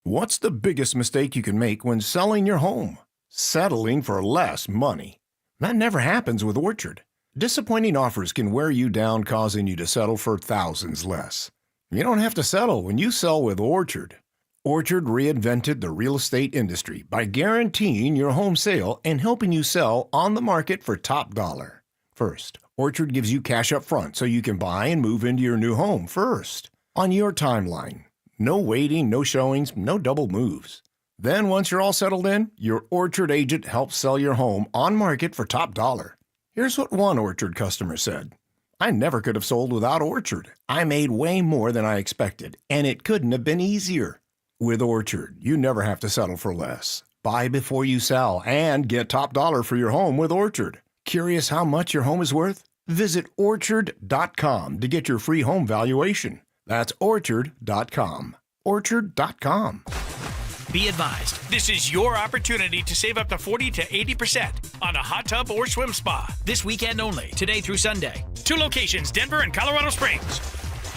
S12: What's the biggest mistake you can make when selling your home? Settling for less money. That never happens with Orchard. Disappointing offers can wear you down, causing you to settle for thousands less. You don't have to settle when you sell with Orchard. Orchard reinvented the real estate industry by guaranteeing your home sale and helping you sell on the market for top dollar. First, Orchard gives you cash up front so you can buy and move into your new home first. On your timeline. No waiting, no showings, no double moves. Then once you're all settled in, your Orchard agent helps sell your home on market for top dollar. Here's what one Orchard customer said. I never could have sold without Orchard. I made way more than I expected, and it couldn't have been easier. With Orchard, you never have to settle for less. Buy before you sell and get top dollar for your home with Orchard. Curious how much your home is worth? Visit Orchard.com to get your free home valuation. That's Orchard.com. Orchard.com.
S1: Be advised, this is your opportunity to save up to 40 to 80% on a hot tub or swim spa. This weekend only, today through Sunday. 2 locations, Denver and Colorado Springs.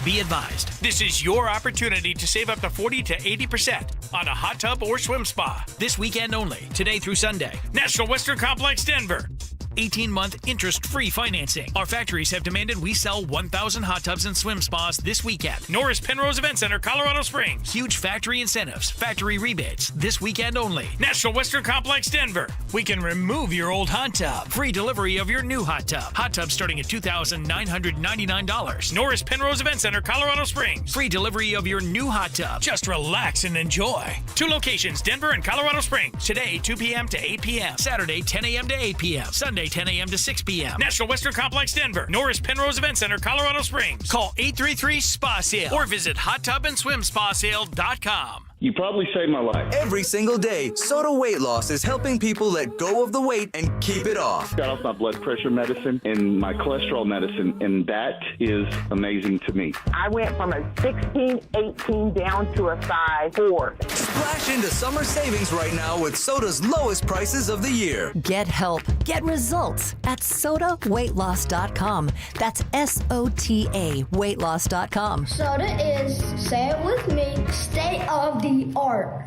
S1: Be advised, this is your opportunity to save up to 40 to 80% on a hot tub or swim spa. This weekend only, today through Sunday. National Western Complex, Denver. 18-month interest-free financing. Our factories have demanded we sell 1,000 hot tubs and swim spas this weekend. Norris Penrose Event Center, Colorado Springs. Huge factory incentives, factory rebates, this weekend only. National Western Complex, Denver. We can remove your old hot tub. Free delivery of your new hot tub. Hot tub starting at $2,999. Norris Penrose Event Center, Colorado Springs. Free delivery of your new hot tub. Just relax and enjoy. 2 locations, Denver and Colorado Springs. Today, 2 p.m. to 8 p.m. Saturday, 10 a.m. to 8 p.m. Sunday, 10 a.m. to 6 p.m. National Western Complex, Denver. Norris Penrose Event Center, Colorado Springs. Call 833-SPA-SALE or visit hottubandSwimSpaSale.com.
S19: You probably saved my life.
S20: Every single day, Soda Weight Loss is helping people let go of the weight and keep it off.
S19: Got off my blood pressure medicine and my cholesterol medicine, and that is amazing to me.
S21: I went from a 16, 18 down to a size 4.
S20: Splash into summer savings right now with Soda's lowest prices of the year.
S25: Get help. Get results at SodaWeightLoss.com. That's SOTA weightloss.com.
S7: Soda is, say it with me, state of the art.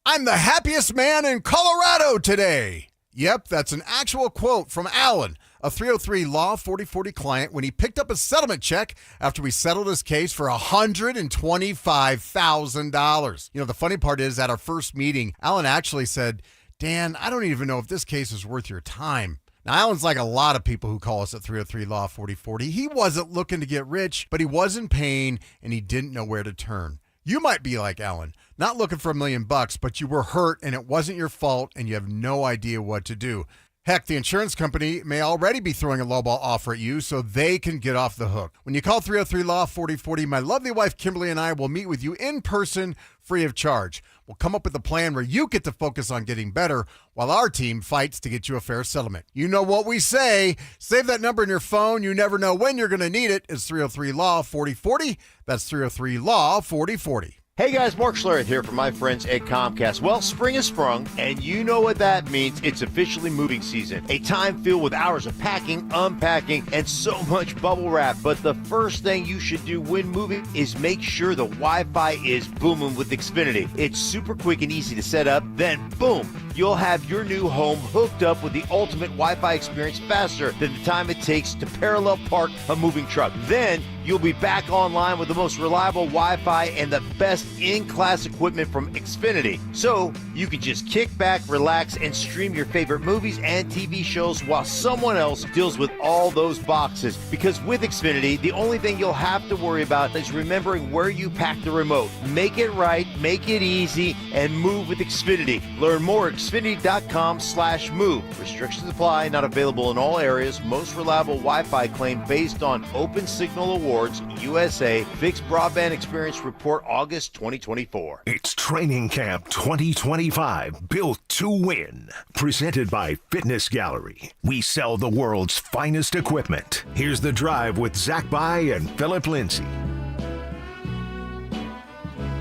S2: I'm the happiest man in Colorado today. Yep, that's an actual quote from Alan, a 303 Law 4040 client, when he picked up a settlement check after we settled his case for $125,000. You know, the funny part is, at our first meeting, Alan actually said, Dan, I don't even know if this case is worth your time. Now, Alan's like a lot of people who call us at 303 Law 4040. He wasn't looking to get rich, but he was in pain, and he didn't know where to turn. You might be like Alan, not looking for $1 million, but you were hurt and it wasn't your fault and you have no idea what to do. Heck, the insurance company may already be throwing a lowball offer at you so they can get off the hook. When you call 303 Law 4040, my lovely wife Kimberly and I will meet with you in person free of charge. We'll come up with a plan where you get to focus on getting better while our team fights to get you a fair settlement. You know what we say. Save that number in your phone. You never know when you're going to need it. It's 303 Law 4040. That's 303 Law 4040.
S26: Hey guys, Mark Schlereth here from my friends at Comcast. Well, spring has sprung, and you know what that means. It's officially moving season. A time filled with hours of packing, unpacking, and so much bubble wrap. But the first thing you should do when moving is make sure the Wi-Fi is booming with Xfinity. It's super quick and easy to set up. Then, boom, you'll have your new home hooked up with the ultimate Wi-Fi experience faster than the time it takes to parallel park a moving truck. Then, you'll be back online with the most reliable Wi-Fi and the best in-class equipment from Xfinity. So you can just kick back, relax, and stream your favorite movies and TV shows while someone else deals with all those boxes. Because with Xfinity, the only thing you'll have to worry about is remembering where you pack the remote. Make it right, make it easy, and move with Xfinity. Learn more at Xfinity.com/move. Restrictions apply, not available in all areas. Most reliable Wi-Fi claim based on Open Signal Awards USA Fixed Broadband Experience Report August 2024.
S3: It's Training Camp 2025, built to win. Presented by Fitness Gallery. We sell the world's finest equipment. Here's The Drive with Zach By and Phillip Lindsay.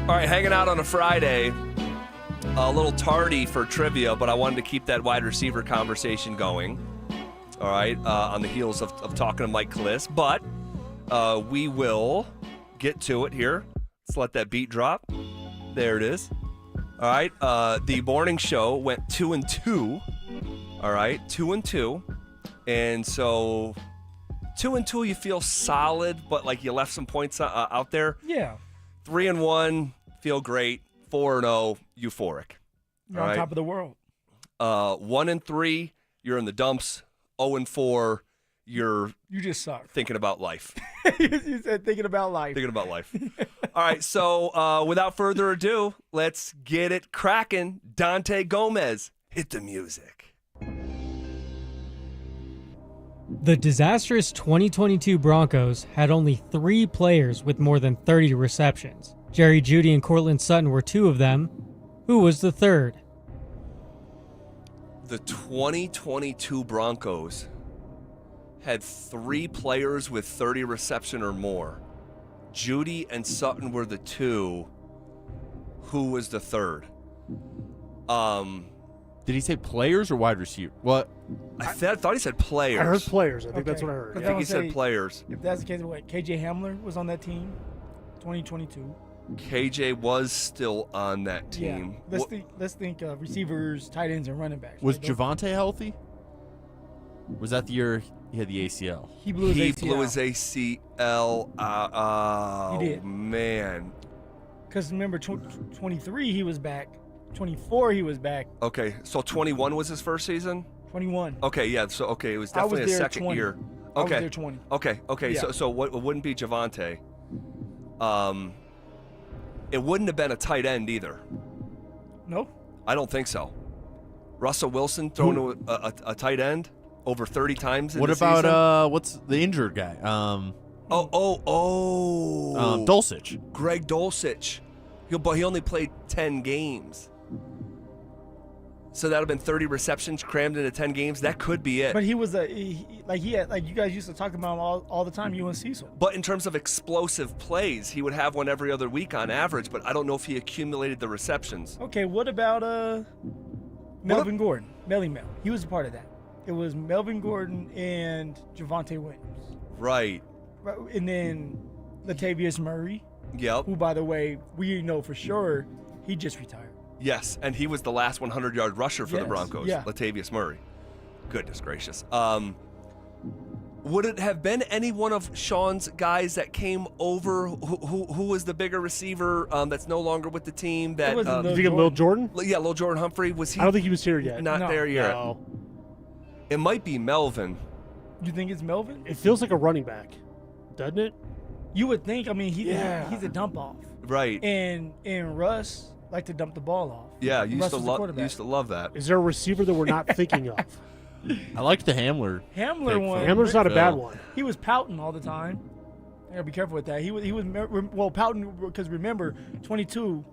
S5: All right, hanging out on a Friday. A little tardy for trivia, but I wanted to keep that wide receiver conversation going. All right, on the heels of talking to Mike Kliss, but we will get to it here. Let's let that beat drop. There it is. All right. The morning show went 2-2. All right. 2-2. And so 2-2, you feel solid, but like you left some points out there.
S4: Yeah.
S5: 3-1, feel great. 4-0, euphoric.
S4: You're on top of the world.
S5: 1-3, you're in the dumps. 0-4, you
S4: just suck.
S5: Thinking about life.
S4: You said thinking about life.
S5: Thinking about life. All right, so without further ado, let's get it cracking. Dante Gomez, hit the music.
S8: The disastrous 2022 Broncos had only 3 players with more than 30 receptions. Jerry Jeudy and Courtland Sutton were 2 of them. Who was the third?
S5: The 2022 Broncos had 3 players with 30 reception or more. Jeudy and Sutton were the 2. Who was the third?
S9: Did he say players or wide receiver? What?
S5: I thought he said players.
S14: I heard players. I think that's what I heard.
S5: I think he said players.
S4: If that's the case, what, KJ Hamler was on that team, 2022.
S5: KJ was still on that team.
S4: Yeah. Let's think receivers, tight ends, and running backs.
S9: Was
S4: right?
S9: Javonte healthy? Was that the year he had the ACL?
S4: He blew his ACL.
S5: He blew his ACL.
S4: He did.
S5: Man.
S4: Because remember, 23 he was back. 24 he was back.
S5: Okay, so 21 was his first season?
S4: 21.
S5: Okay, yeah. So it was definitely a second
S4: 20.
S5: year.
S4: I
S5: Okay.
S4: was there 20.
S5: Okay.
S4: Yeah.
S5: So what it wouldn't be Javonte. It wouldn't have been a tight end either.
S4: No?
S5: I don't think so. Russell Wilson thrown to a tight end over 30 times in
S9: What
S5: the
S9: about
S5: season?
S9: what's the injured guy?
S5: Dulcich. Greg Dulcich. But he only played 10 games. So that would have been 30 receptions crammed into 10 games. That could be it.
S4: But he was he had you guys used to talk about him all the time, you and Cecil.
S5: But in terms of explosive plays, he would have one every other week on average, but I don't know if he accumulated the receptions.
S4: Okay, what about Melvin Gordon? Melly Mel. He was a part of that. It was Melvin Gordon and Javonte Williams.
S5: Right.
S4: And then Latavius Murray.
S5: Yep.
S4: Who, by the way, we know for sure he just retired.
S5: Yes, and he was the last 100-yard rusher for the Broncos,
S4: yeah.
S5: Latavius Murray. Goodness gracious. Would it have been any one of Sean's guys that came over? Who was the bigger receiver that's no longer with the team? That
S14: you think of Lil Jordan?
S5: Yeah, Lil Jordan Humphrey. Was he?
S14: I don't think he was here yet.
S5: Not there yet.
S14: No.
S5: It might be Melvin.
S4: You think it's Melvin?
S14: It feels like a running back, doesn't it?
S4: You would think. I mean, he's a dump off.
S5: Right.
S4: And Russ liked to dump the ball off.
S5: Yeah, used to love that.
S14: Is there a receiver that we're not thinking of?
S9: I liked the Hamler.
S4: Hamler one.
S14: Hamler's not a bad one.
S4: He was pouting all the time. I gotta be careful with that. He was pouting because remember, 22.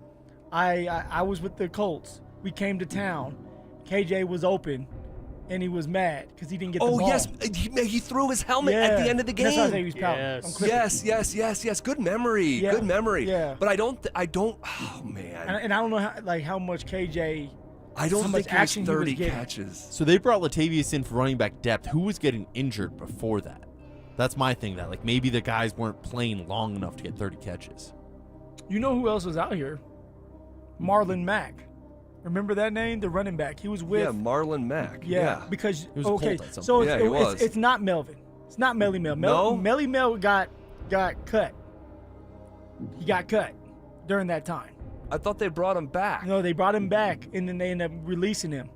S4: I was with the Colts. We came to town. KJ was open, and he was mad because he didn't get the ball.
S5: Oh yes, he threw his helmet at the end of the game.
S4: That's why I say he was pouting.
S5: Yes. Good memory.
S4: Yeah.
S5: Good memory.
S4: Yeah.
S5: But I don't. Oh man.
S4: And I don't know how much KJ.
S5: I don't
S4: how
S5: think
S4: much action
S5: it was 30
S4: he was getting.
S5: catches.
S9: So they brought Latavius in for running back depth. Who was getting injured before that? That's my thing. That maybe the guys weren't playing long enough to get 30 catches.
S4: You know who else was out here? Marlon Mack. Remember that name? The running back. He was with.
S5: Yeah, Marlon Mack.
S4: Yeah. Because
S9: He was a Colt at some
S4: so
S9: point.
S4: it's not Melvin. It's not Melly Mel. Melly Mel got cut. He got cut during that time.
S5: I thought they brought him back.
S4: No, they brought him back, and then they ended up releasing him.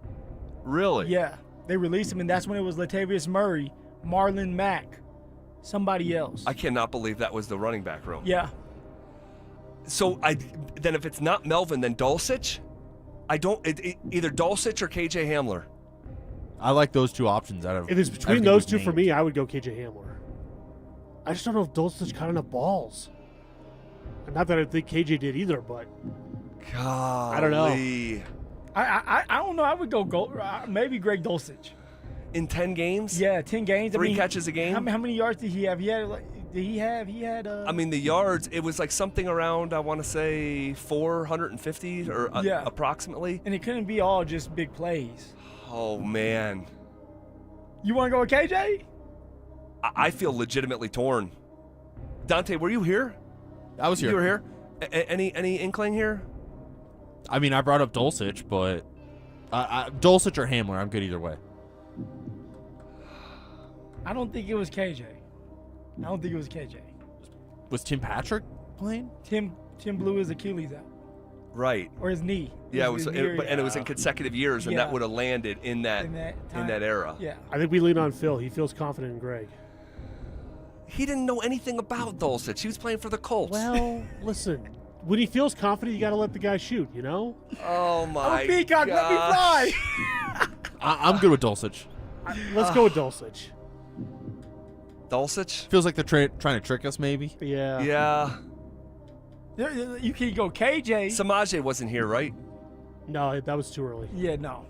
S5: Really?
S4: Yeah, they released him, and that's when it was Latavius Murray, Marlon Mack, somebody else.
S5: I cannot believe that was the running back room.
S4: Yeah.
S5: So then if it's not Melvin, then Dulcich? Either Dulcich or KJ Hamler.
S9: I like those two options out of.
S14: If it's between those two for me, I would go KJ Hamler. I just don't know if Dulcich got enough balls. And not that I think KJ did either, but
S5: golly.
S14: I don't know.
S4: I don't know. I would go maybe Greg Dulcich.
S5: In 10 games?
S4: Yeah, 10 games.
S5: 3 catches a game?
S4: How many yards did he have? He had.
S5: I mean, the yards, it was like something around, I want to say, 450 or approximately.
S4: And it couldn't be all just big plays.
S5: Oh, man.
S4: You want to go with KJ?
S5: I feel legitimately torn. Dante, were you here?
S9: I was here.
S5: You were here? Any inkling here?
S9: I mean, I brought up Dulcich, but Dulcich or Hamler, I'm good either way.
S4: I don't think it was KJ.
S9: Was Tim Patrick playing?
S4: Tim blew his Achilles out.
S5: Right.
S4: Or his knee.
S5: Yeah,
S4: and
S5: it was in consecutive years, and that would have landed in that era.
S4: Yeah.
S14: I think we lean on Phil. He feels confident in Greg.
S5: He didn't know anything about Dulcich. He was playing for the Colts.
S14: Well, listen. When he feels confident, you got to let the guy shoot, you know?
S5: Oh, my
S4: Peacock, let me fly.
S9: I'm good with Dulcich.
S14: Let's go with Dulcich.
S5: Dulcich?
S9: Feels like they're trying to trick us, maybe.
S14: Yeah.
S5: Yeah.
S4: You can go KJ.
S5: Samaje wasn't here, right?
S14: No, that was too early.
S4: Yeah, no.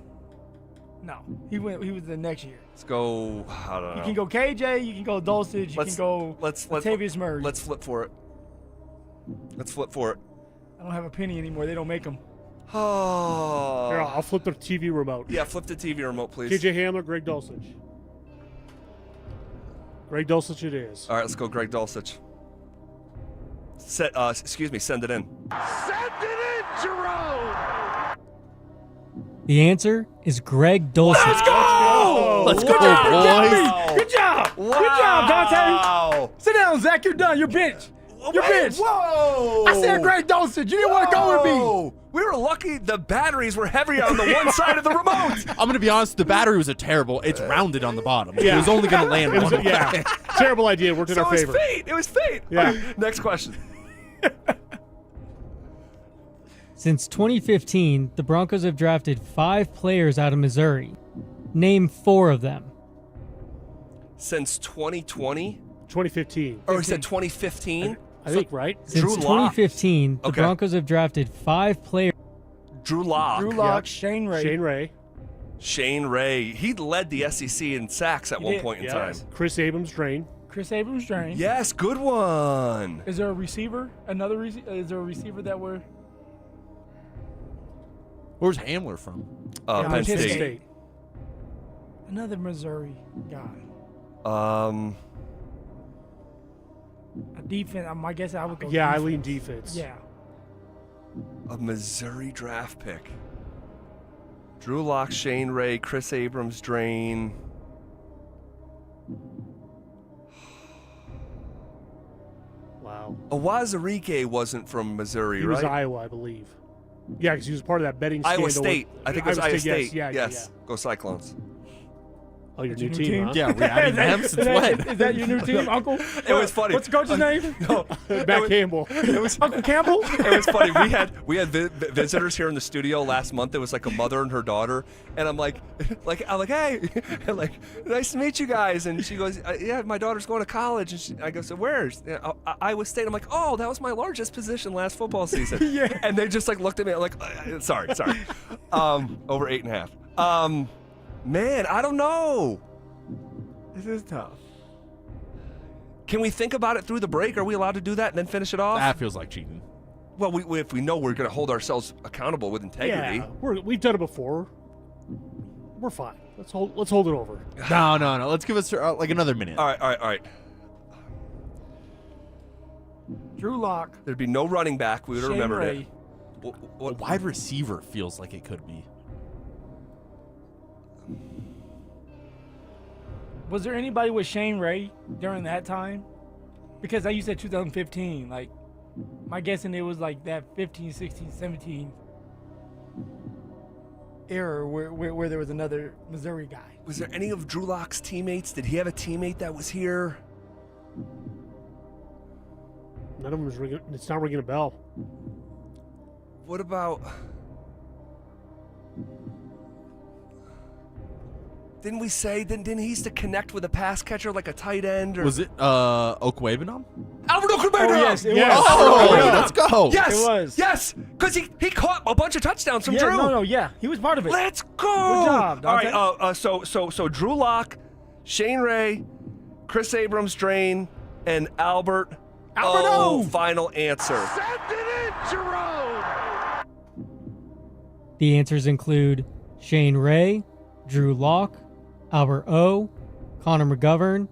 S4: He was the next year.
S5: Let's go. I don't know.
S4: You can go KJ. You can go Dulcich. You can go Latavius Murray.
S5: Let's flip for it.
S4: I don't have a penny anymore. They don't make them.
S5: Oh.
S14: Here, I'll flip the TV remote.
S5: Yeah, flip the TV remote, please.
S14: KJ Hamler, Greg Dulcich. Greg Dulcich it is.
S5: All right, let's go Greg Dulcich. Send it in.
S3: Send it in, Jerome!
S8: The answer is Greg Dulcich.
S4: Let's go!
S9: Let's go,
S4: boys! Good job!
S5: Wow.
S4: Good job, Dante! Sit down, Zach. You're done. You're benched. You're benched.
S5: Whoa!
S4: I said Greg Dulcich. You didn't want to go with me.
S5: We were lucky the batteries were heavier on the one side of the remote.
S9: I'm going to be honest, the battery was terrible. It's rounded on the bottom.
S14: Yeah.
S9: It was only going to land one way.
S14: Yeah. Terrible idea. Worked in our favor.
S5: It was fate.
S14: Yeah.
S5: Next question.
S8: Since 2015, the Broncos have drafted 5 players out of Missouri. Name 4 of them.
S5: Since 2020?
S14: 2015.
S5: Or he said 2015?
S14: I think, right?
S8: Since
S5: Drew Lock.
S8: 2015, the Broncos have drafted 5 players.
S5: Drew Lock.
S4: Yep. Shane Ray.
S5: Shane Ray. He led the SEC in sacks at one point in time.
S14: Chris Abrams-Drain.
S5: Yes, good one.
S4: Is there a receiver? Is there a receiver that we're...
S9: Where's Hamler from?
S5: Penn State.
S4: Another Missouri guy. A defense. I guess I would go.
S14: Yeah,
S4: defense.
S14: I lean defense.
S4: Yeah.
S5: A Missouri draft pick. Drew Lock, Shane Ray, Chris Abrams-Drain.
S14: Wow.
S5: Awazarike wasn't from Missouri,
S14: He
S5: right?
S14: was Iowa, I believe. Yeah, because he was part of that betting scandal.
S5: Iowa State. I think it was Iowa State.
S14: Yes.
S5: Yes. Go Cyclones.
S14: Oh, your new team, huh?
S9: Yeah, we haven't them since when?
S4: Is that your new team, Uncle?
S5: It was funny.
S4: What's the coach's name?
S5: No,
S14: Matt Campbell.
S5: It was
S4: Uncle Campbell.
S5: It was funny. We had visitors here in the studio last month. It was like a mother and her daughter, and I'm like, hey, like, nice to meet you guys. And she goes, yeah, my daughter's going to college. And I go, so where's? Iowa State. I'm like, oh, that was my largest position last football season.
S4: Yeah.
S5: And they just like looked at me like, sorry. Over 8.5. Man, I don't know.
S4: This is tough.
S5: Can we think about it through the break? Are we allowed to do that and then finish it off?
S9: That feels like cheating.
S5: Well, if we know we're going to hold ourselves accountable with integrity.
S14: Yeah, we've done it before. We're fine. Let's hold it over.
S9: No. Let's give us like another minute.
S5: All right.
S4: Drew Lock.
S5: There'd be no running back. We would have remembered
S4: Ray.
S5: it.
S9: A wide receiver feels like it could be.
S4: Was there anybody with Shane Ray during that time? Because you said 2015. Like, my guessing it was like that 15, 16, 17 era where there was another Missouri guy.
S5: Was there any of Drew Lock's teammates? Did he have a teammate that was here?
S14: None of them is ringing. It's not ringing a bell.
S5: What about... Didn't we say, didn't he used to connect with a pass catcher like a tight end? Or...
S9: Was it Okwebanam?
S5: Albert Okwebanam!
S4: Oh, yes, it was.
S9: Oh, let's go.
S5: Yes,
S4: it was.
S5: Yes, because he caught a bunch of touchdowns from Drew.
S4: No, yeah. He was part of it.
S5: Let's go.
S4: Good job, Dante.
S5: All right, so Drew Lock, Shane Ray, Chris Abrams-Drain, and Albert O. Final answer.
S3: Send it in, Jerome!
S8: The answers include Shane Ray, Drew Lock, Albert O, Connor McGovern,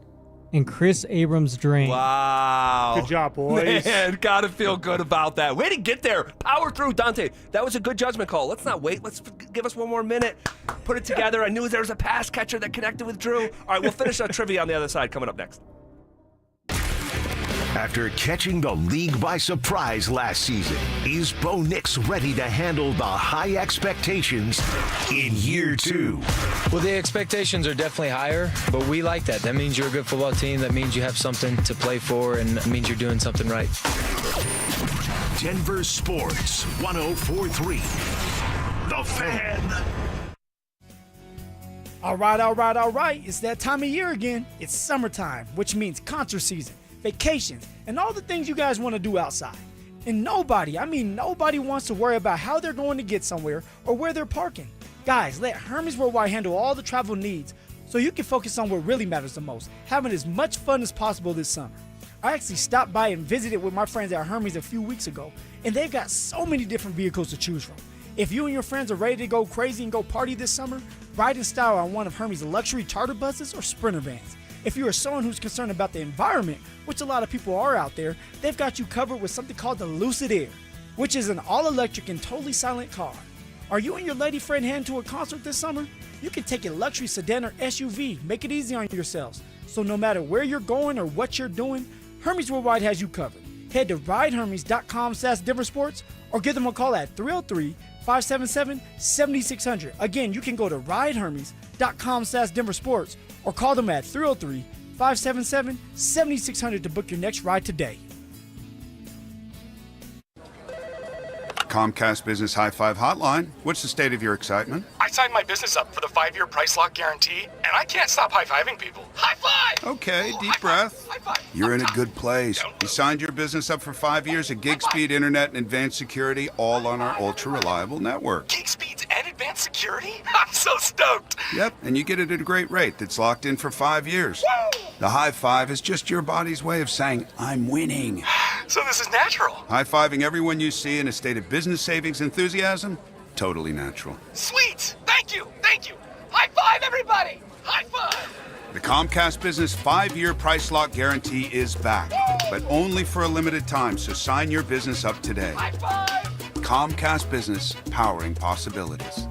S8: and Chris Abrams-Drain.
S5: Wow.
S14: Good job, boys.
S5: Man, gotta feel good about that. Way to get there. Power through, Dante. That was a good judgment call. Let's not wait. Let's give us one more minute. Put it together. I knew there was a pass catcher that connected with Drew. All right, we'll finish our trivia on the other side coming up next.
S3: After catching the league by surprise last season, is Bo Nix ready to handle the high expectations in year 2?
S13: Well, the expectations are definitely higher, but we like that. That means you're a good football team. That means you have something to play for, and it means you're doing something right.
S3: Denver Sports 104.3. The Fan.
S4: All right. It's that time of year again. It's summertime, which means concert season, vacations, and all the things you guys want to do outside. And nobody wants to worry about how they're going to get somewhere or where they're parking. Guys, let Hermes Worldwide handle all the travel needs so you can focus on what really matters the most, having as much fun as possible this summer. I actually stopped by and visited with my friends at Hermes a few weeks ago, and they've got so many different vehicles to choose from. If you and your friends are ready to go crazy and go party this summer, ride in style on one of Hermes' luxury charter buses or Sprinter vans. If you are someone who's concerned about the environment, which a lot of people are out there, they've got you covered with something called the Lucid Air, which is an all-electric and totally silent car. Are you and your lady friend heading to a concert this summer? You can take a luxury sedan or SUV, make it easy on yourselves. So no matter where you're going or what you're doing, Hermes Worldwide has you covered. Head to ridehermes.com/DenverSports or give them a call at 303-577-7600. Again, you can go to ridehermes.com/DenverSports or call them at 303-577-7600 to book your next ride today.
S15: Comcast Business High Five Hotline. What's the state of your excitement?
S16: I signed my business up for the 5-year price lock guarantee, and I can't stop high-fiving people. High five!
S15: Okay, deep breath.
S16: High five.
S15: You're in a good place. You signed your business up for 5 years of gig speed internet and advanced security, all on our ultra-reliable network.
S16: Gig speeds and advanced security? I'm so stoked.
S15: Yep, and you get it at a great rate that's locked in for 5 years.
S16: Woo!
S15: The high five is just your body's way of saying, I'm winning.
S16: So this is natural.
S15: High-fiving everyone you see in a state of business savings enthusiasm? Totally natural.
S16: Sweet! Thank you! High five, everybody! High five!
S15: The Comcast Business 5-year price lock guarantee is back, but only for a limited time, so sign your business up today.
S16: High five!
S15: Comcast Business, powering possibilities.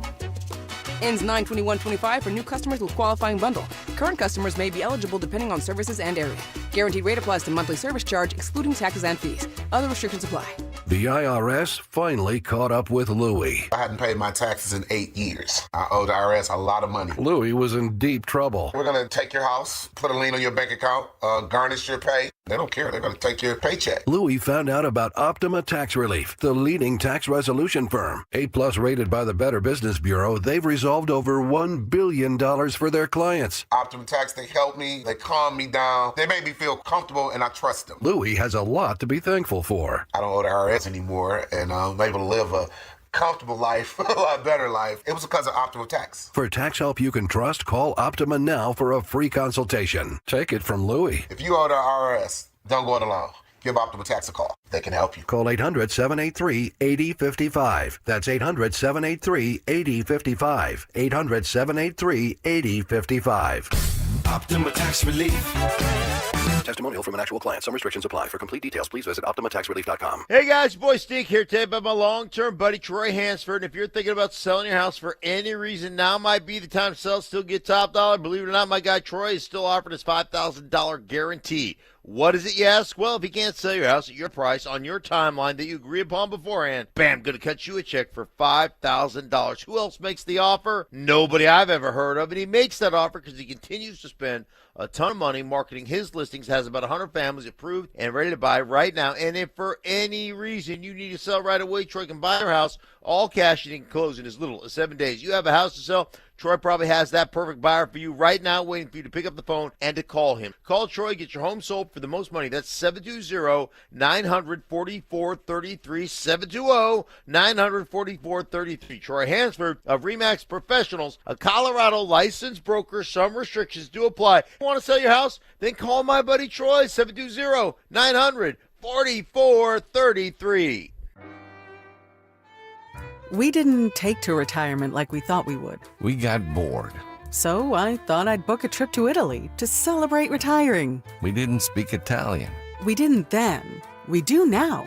S17: Ends 9/21/25 for new customers with qualifying bundle. Current customers may be eligible depending on services and area. Guaranteed rate applies to monthly service charge, excluding taxes and fees. Other restrictions apply.
S22: The IRS finally caught up with Louie.
S24: I hadn't paid my taxes in 8 years. I owe the IRS a lot of money.
S22: Louie was in deep trouble.
S24: We're going to take your house, put a lien on your bank account, garnish your pay. They don't care. They're going to take your paycheck.
S22: Louie found out about Optima Tax Relief, the leading tax resolution firm. A+ rated by the Better Business Bureau, they've resolved over $1 billion for their clients.
S24: Optima Tax, they help me. They calm me down. They make me feel comfortable, and I trust them.
S22: Louie has a lot to be thankful for.
S24: I don't owe the IRS anymore, and I'm able to live a comfortable life, a lot better life. It was because of Optima Tax.
S22: For tax help you can trust, call Optima now for a free consultation. Take it from Louie.
S24: If you owe the IRS, don't go it alone. Give Optima Tax a call. They can help you.
S22: Call 800-783-8055. That's 800-783-8055. 800-783-8055. Optima Tax Relief. Testimonial from an actual client. Some restrictions apply. For complete details, please visit OptimaTaxRelief.com.
S26: Hey guys, your boy Steve here today about my long-term buddy Troy Hansford. And if you're thinking about selling your house for any reason, now might be the time to sell, still get top dollar. Believe it or not, my guy Troy is still offering his $5,000 guarantee. What is it, you ask? Well, if he can't sell your house at your price on your timeline that you agree upon beforehand, bam, going to cut you a check for $5,000. Who else makes the offer? Nobody I've ever heard of. And he makes that offer because he continues to spend a ton of money marketing his listings, has about 100 families approved and ready to buy right now. And if for any reason you need to sell right away, Troy can buy your house, all cash, and he can close in as little as 7 days. You have a house to sell, Troy probably has that perfect buyer for you right now, waiting for you to pick up the phone and to call him. Call Troy, get your home sold for the most money. That's 720-944-33. 720-944-33. Troy Hansford of RE/MAX Professionals, a Colorado licensed broker. Some restrictions do apply. Want to sell your house? Then call my buddy Troy, 720-900-4433.
S27: We didn't take to retirement like we thought we would.
S28: We got bored.
S27: So I thought I'd book a trip to Italy to celebrate retiring.
S28: We didn't speak Italian.
S27: We didn't then. We do now.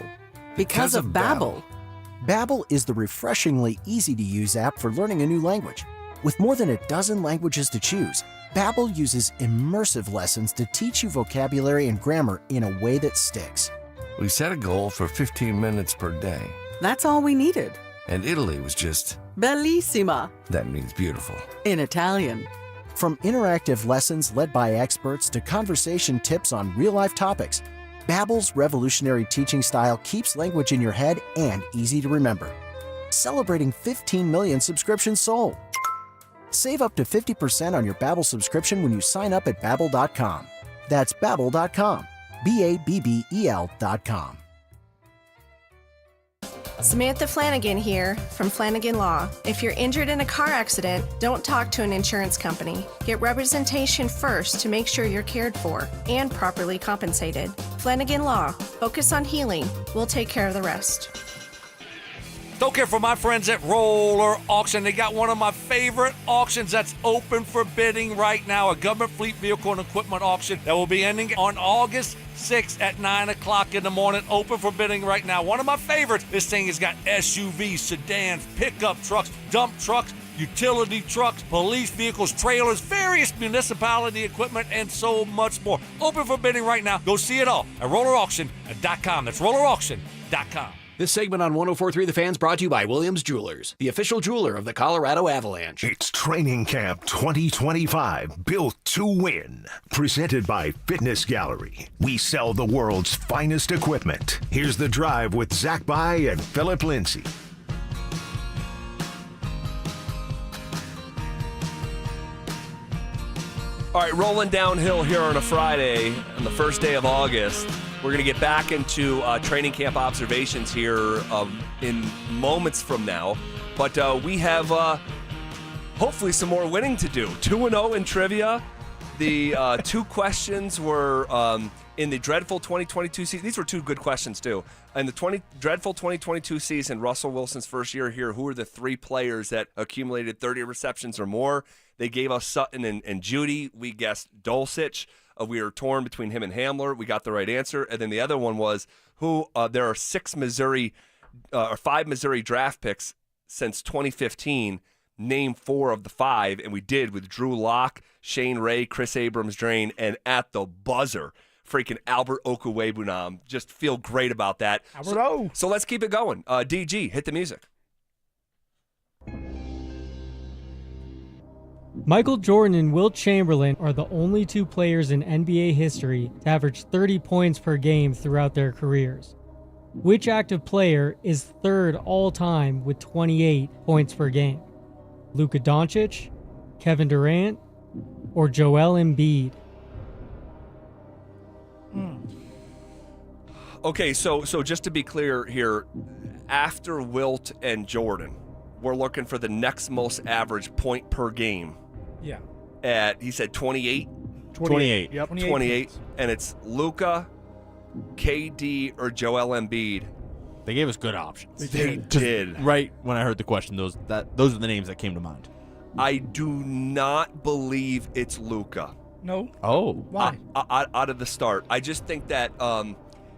S27: Because of Babbel.
S29: Babbel is the refreshingly easy-to-use app for learning a new language.
S1: With more than a dozen languages to choose, Babbel uses immersive lessons to teach you vocabulary and grammar in a way that sticks.
S28: We set a goal for 15 minutes per day.
S27: That's all we needed.
S28: And Italy was just...
S27: Bellissima.
S28: That means beautiful.
S27: In Italian.
S1: From interactive lessons led by experts to conversation tips on real-life topics, Babbel's revolutionary teaching style keeps language in your head and easy to remember. Celebrating 15 million subscriptions sold. Save up to 50% on your Babbel subscription when you sign up at Babbel.com. That's Babbel.com. Babbel.com.
S6: Samantha Flanagan here from Flanagan Law. If you're injured in a car accident, don't talk to an insurance company. Get representation first to make sure you're cared for and properly compensated. Flanagan Law. Focus on healing. We'll take care of the rest.
S10: Don't care for my friends at Roller Auction. They got one of my favorite auctions that's open for bidding right now, a government fleet vehicle and equipment auction that will be ending on August 6th at 9 o'clock in the morning, open for bidding right now. One of my favorites. This thing has got SUVs, sedans, pickup trucks, dump trucks, utility trucks, police vehicles, trailers, various municipality equipment, and so much more. Open for bidding right now. Go see it all at rollerauction.com. That's rollerauction.com.
S11: This segment on 104.3 The Fan's brought to you by Williams Jewelers, the official jeweler of the Colorado Avalanche.
S3: It's Training Camp 2025, built to win. Presented by Fitness Gallery. We sell the world's finest equipment. Here's The Drive with Zach By and Phillip Lindsay.
S5: All right, rolling downhill here on a Friday, on the first day of August. We're going to get back into training camp observations here in moments from now. But we have hopefully some more winning to do. 2-0 in trivia. The two questions were in the dreadful 2022 season. These were two good questions, too. In the dreadful 2022 season, Russell Wilson's first year here, who are the three players that accumulated 30 receptions or more? They gave us Sutton and Judy. We guessed Dulcich. We were torn between him and Hamler. We got the right answer. And then the other one was there are 5 Missouri draft picks since 2015. Name 4 of the 5, and we did with Drew Lock, Shane Ray, Chris Abrams-Drain, and at the buzzer, freaking Albert Okwuegbunam. Just feel great about that. So let's keep it going. DG, hit the music.
S8: Michael Jordan and Wilt Chamberlain are the only two players in NBA history to average 30 points per game throughout their careers. Which active player is third all-time with 28 points per game? Luka Doncic, Kevin Durant, or Joel Embiid?
S5: Okay, so just to be clear here, after Wilt and Jordan, we're looking for the next most average point per game.
S4: Yeah.
S5: He said 28?
S9: 28.
S4: Yep.
S5: 28. And it's Luka, KD, or Joel Embiid.
S9: They gave us good options.
S5: They did.
S9: Right when I heard the question, those are the names that came to mind.
S5: I do not believe it's Luka.
S4: No.
S9: Oh.
S4: Why?
S5: Out of the start. I just think that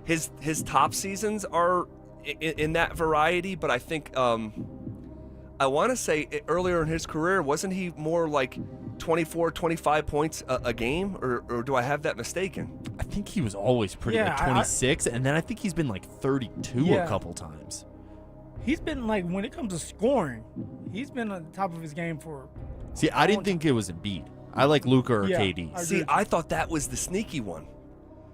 S5: his top seasons are in that variety, but I think I want to say earlier in his career, wasn't he more like 24, 25 points a game, or do I have that mistaken?
S9: I think he was always pretty like 26, and then I think he's been like 32 a couple times.
S4: He's been like, when it comes to scoring, he's been on the top of his game for.
S9: See, I didn't think it was Embiid. I like Luka or KD.
S5: See, I thought that was the sneaky one.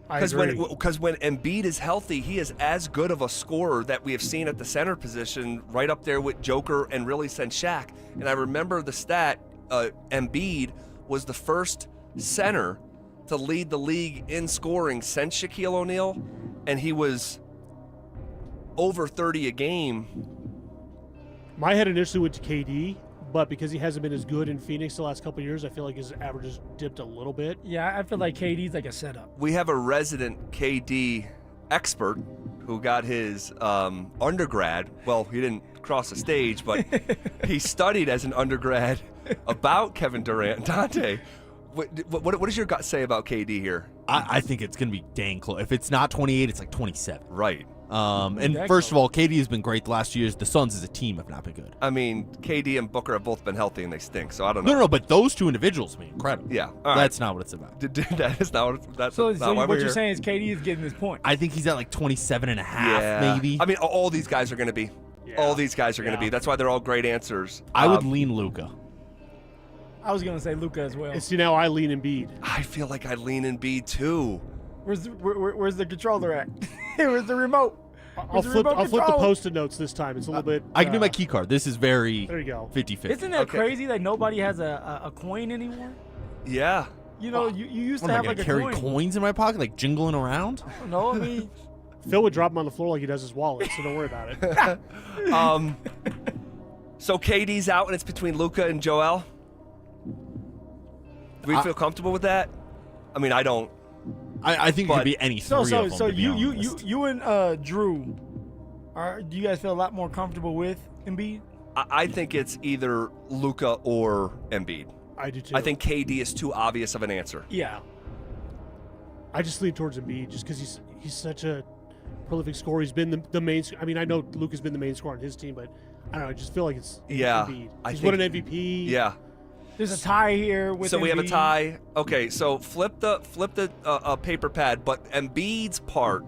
S5: Because when Embiid is healthy, he is as good of a scorer that we have seen at the center position, right up there with Joker and really since Shaq. And I remember the stat, Embiid was the first center to lead the league in scoring since Shaquille O'Neal, and he was over 30 a game.
S14: My head initially went to KD, but because he hasn't been as good in Phoenix the last couple of years, I feel like his average has dipped a little bit.
S4: Yeah, I feel like KD's like a setup.
S5: We have a resident KD expert who got his undergrad. Well, he didn't cross the stage, but he studied as an undergrad about Kevin Durant. Dante, what does your gut say about KD here?
S9: I think it's going to be dang close. If it's not 28, it's like 27.
S5: Right.
S9: And first of all, KD has been great the last 2 years. The Suns as a team have not been good.
S5: I mean, KD and Booker have both been healthy and they stink, so I don't know.
S9: No, but those two individuals have been incredible.
S5: Yeah.
S9: That's not what it's about.
S5: That is not what that's
S4: So
S5: not why
S4: what
S5: we're
S4: you're
S5: here.
S4: saying is KD is getting this point.
S9: I think he's at like 27 and a half,
S5: Yeah.
S9: maybe.
S5: I mean, all these guys are going to be. All these guys are going to be. That's why they're all great answers.
S9: I would lean Luka.
S4: I was gonna say Luka as well.
S14: And see, now I lean Embiid.
S5: I feel like I lean Embiid too.
S4: Where's the controller at? Where's the remote?
S14: I'll flip the Post-it notes this time. It's a little bit.
S9: I can do my key card. This is very
S14: There you go.
S9: 50-50.
S4: Isn't that crazy that nobody has a coin anymore?
S5: Yeah.
S4: You know, you used
S9: What,
S4: to
S9: am I
S4: have
S9: gonna
S4: like a
S9: carry
S4: coin.
S9: coins in my pocket, like jingling around?
S4: No, I mean,
S14: Phil would drop them on the floor like he does his wallet, so don't worry about it.
S5: So KD's out and it's between Luka and Joel. Do we feel comfortable with that? I mean, I don't.
S9: I think it could be any three of them.
S4: So
S9: to be honest.
S4: you and Drew, do you guys feel a lot more comfortable with Embiid?
S5: I think it's either Luka or Embiid.
S14: I do too.
S5: I think KD is too obvious of an answer.
S4: Yeah.
S14: I just lean towards Embiid just because he's such a prolific scorer. He's been the main. I mean, I know Luka's been the main scorer on his team, but I don't know. I just feel like it's Embiid. He's won an MVP.
S5: Yeah.
S4: There's a tie here with
S5: So we have a
S4: Embiid.
S5: tie. Okay, so flip the paper pad, but Embiid's part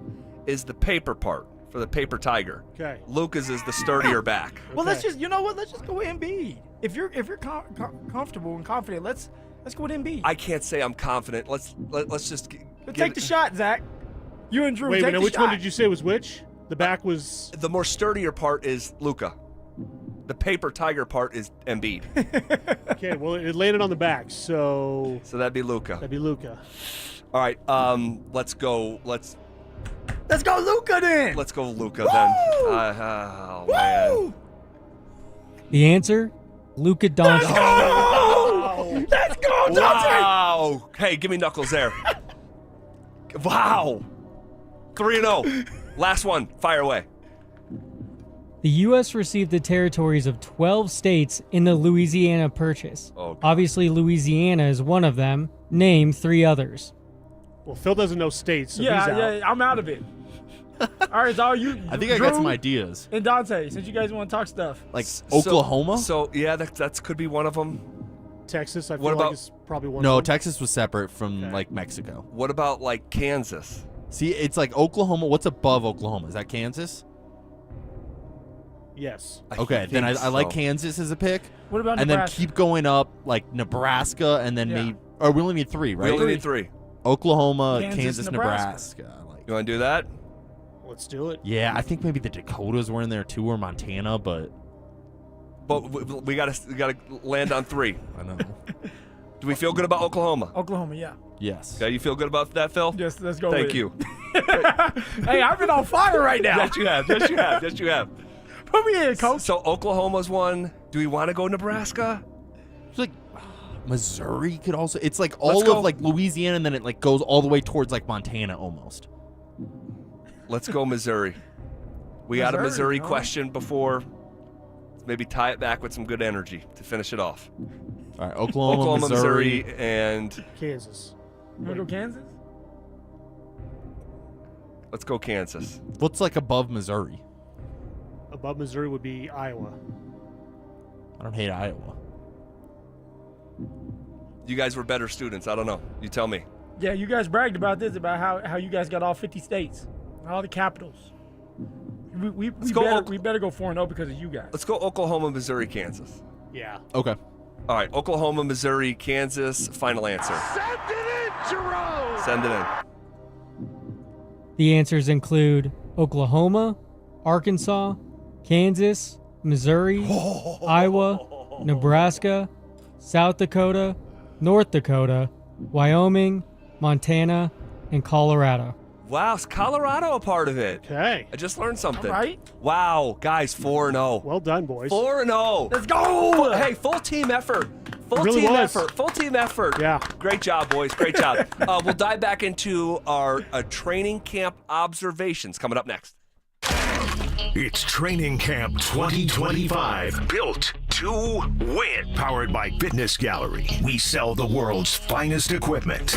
S5: is the paper part for the paper tiger.
S14: Okay.
S5: Luka's is the sturdier back.
S4: Well, let's just let's just go with Embiid. If you're comfortable and confident, let's go with Embiid.
S5: I can't say I'm confident. Let's just
S4: Take the shot, Zach. You and Drew.
S14: Wait a
S4: take
S14: minute.
S4: the
S14: Which
S4: shot.
S14: one did you say was which? The back was.
S5: The more sturdier part is Luka. The paper tiger part is Embiid.
S14: Okay, well, it landed on the back, so.
S5: So that'd be Luka.
S14: That'd be Luka.
S5: All right, let's go. Let's
S4: go Luka then.
S5: Let's go Luka then. Oh man.
S8: The answer, Luka Doncic.
S4: Let's go, Doncic.
S5: Wow. Hey, give me knuckles there. Wow. 3-0. Last one. Fire away.
S8: The U.S. received the territories of 12 states in the Louisiana Purchase.
S5: Oh,
S8: Obviously, Louisiana is one of them. Name 3 others.
S14: Well, Phil doesn't know states, so
S4: Yeah,
S14: he's out.
S4: yeah, I'm out of it. All right, so you.
S9: I think I got some ideas.
S4: And Dante, since you guys want to talk stuff.
S9: Like Oklahoma?
S5: So yeah, that could be one of them.
S14: Texas, I feel
S5: What
S14: like
S5: about-
S14: is probably one
S9: No,
S14: of them.
S9: Texas was separate from like Mexico.
S5: What about like Kansas?
S9: See, it's like Oklahoma. What's above Oklahoma? Is that Kansas?
S14: Yes.
S9: Okay, then I like
S5: so.
S9: Kansas as a pick.
S4: What about
S9: And
S4: Nebraska?
S9: then keep going up, like Nebraska, and then
S4: Yeah.
S9: maybe. Or we only need 3, right?
S5: We only need 3.
S9: Oklahoma,
S4: Kansas,
S9: Kansas,
S4: Nebraska.
S9: Nebraska. Like,
S5: You want to do that?
S14: Let's do it.
S9: yeah, I think maybe the Dakotas were in there too, or Montana, but
S5: But we gotta land on 3.
S9: I know.
S5: Do we feel good about Oklahoma?
S4: Oklahoma, yeah.
S9: Yes.
S5: Yeah, you feel good about that, Phil?
S4: Yes, let's go.
S5: Thank
S4: with
S5: you.
S4: It. Hey, I've been on fire right now.
S5: Yes, you have. Yes, you have. Yes, you have.
S4: Put me in, coach.
S5: So Oklahoma's one. Do we want to go Nebraska?
S9: It's like Missouri could also. It's like
S5: Let's
S9: all
S5: go.
S9: of like Louisiana, and then it like goes all the way towards like Montana almost.
S5: Let's go Missouri. We got a
S4: Missouri,
S5: Missouri
S4: huh?
S5: question before. Let's maybe tie it back with some good energy to finish it off.
S9: All right, Oklahoma,
S5: Missouri, and
S14: Kansas.
S4: You want to go Kansas?
S5: let's go Kansas.
S9: What's like above Missouri?
S14: Above Missouri would be Iowa.
S9: I don't hate Iowa.
S5: You guys were better students. I don't know. You tell me.
S4: Yeah, you guys bragged about this, about how you guys got all 50 states, all the capitals. We better go 4-0 because of you guys.
S5: Let's go Oklahoma, Missouri, Kansas.
S14: Yeah.
S9: Okay.
S5: All right, Oklahoma, Missouri, Kansas. Final answer.
S3: Send it in, Jerome!
S5: Send it in.
S8: The answers include Oklahoma, Arkansas, Kansas, Missouri, Iowa, Nebraska, South Dakota, North Dakota, Wyoming, Montana, and Colorado.
S5: Wow, is Colorado a part of it?
S14: Okay.
S5: I just learned something.
S4: All right.
S5: Wow, guys, 4-0.
S14: Well done, boys.
S5: 4-0.
S4: Let's go.
S5: Hey, full team effort. Full
S14: really
S5: team
S14: was.
S5: effort. Full team effort.
S14: Yeah.
S5: Great job, boys. Great job. We'll dive back into our training camp observations coming up next.
S3: It's Training Camp 2025. Built to to win. Powered by Fitness Gallery. We sell the world's finest equipment.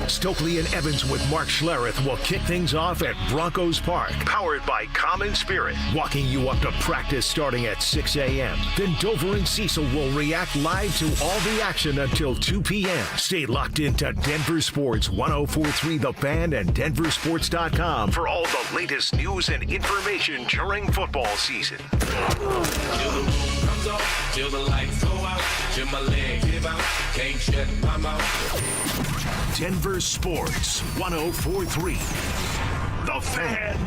S3: Stokley and Evans with Mark Schlereth will kick things off at Broncos Park. Powered by Common Spirit. Walking you up to practice starting at 6 a.m. Then Dover and Cecil will react live to all the action until 2 p.m. Stay locked into Denver Sports 104.3 The Fan and DenverSports.com for all the latest news and information during football season.
S7: Till the lights go out, till my legs give out, can't shut my mouth.
S3: Denver Sports 104.3 The Fan.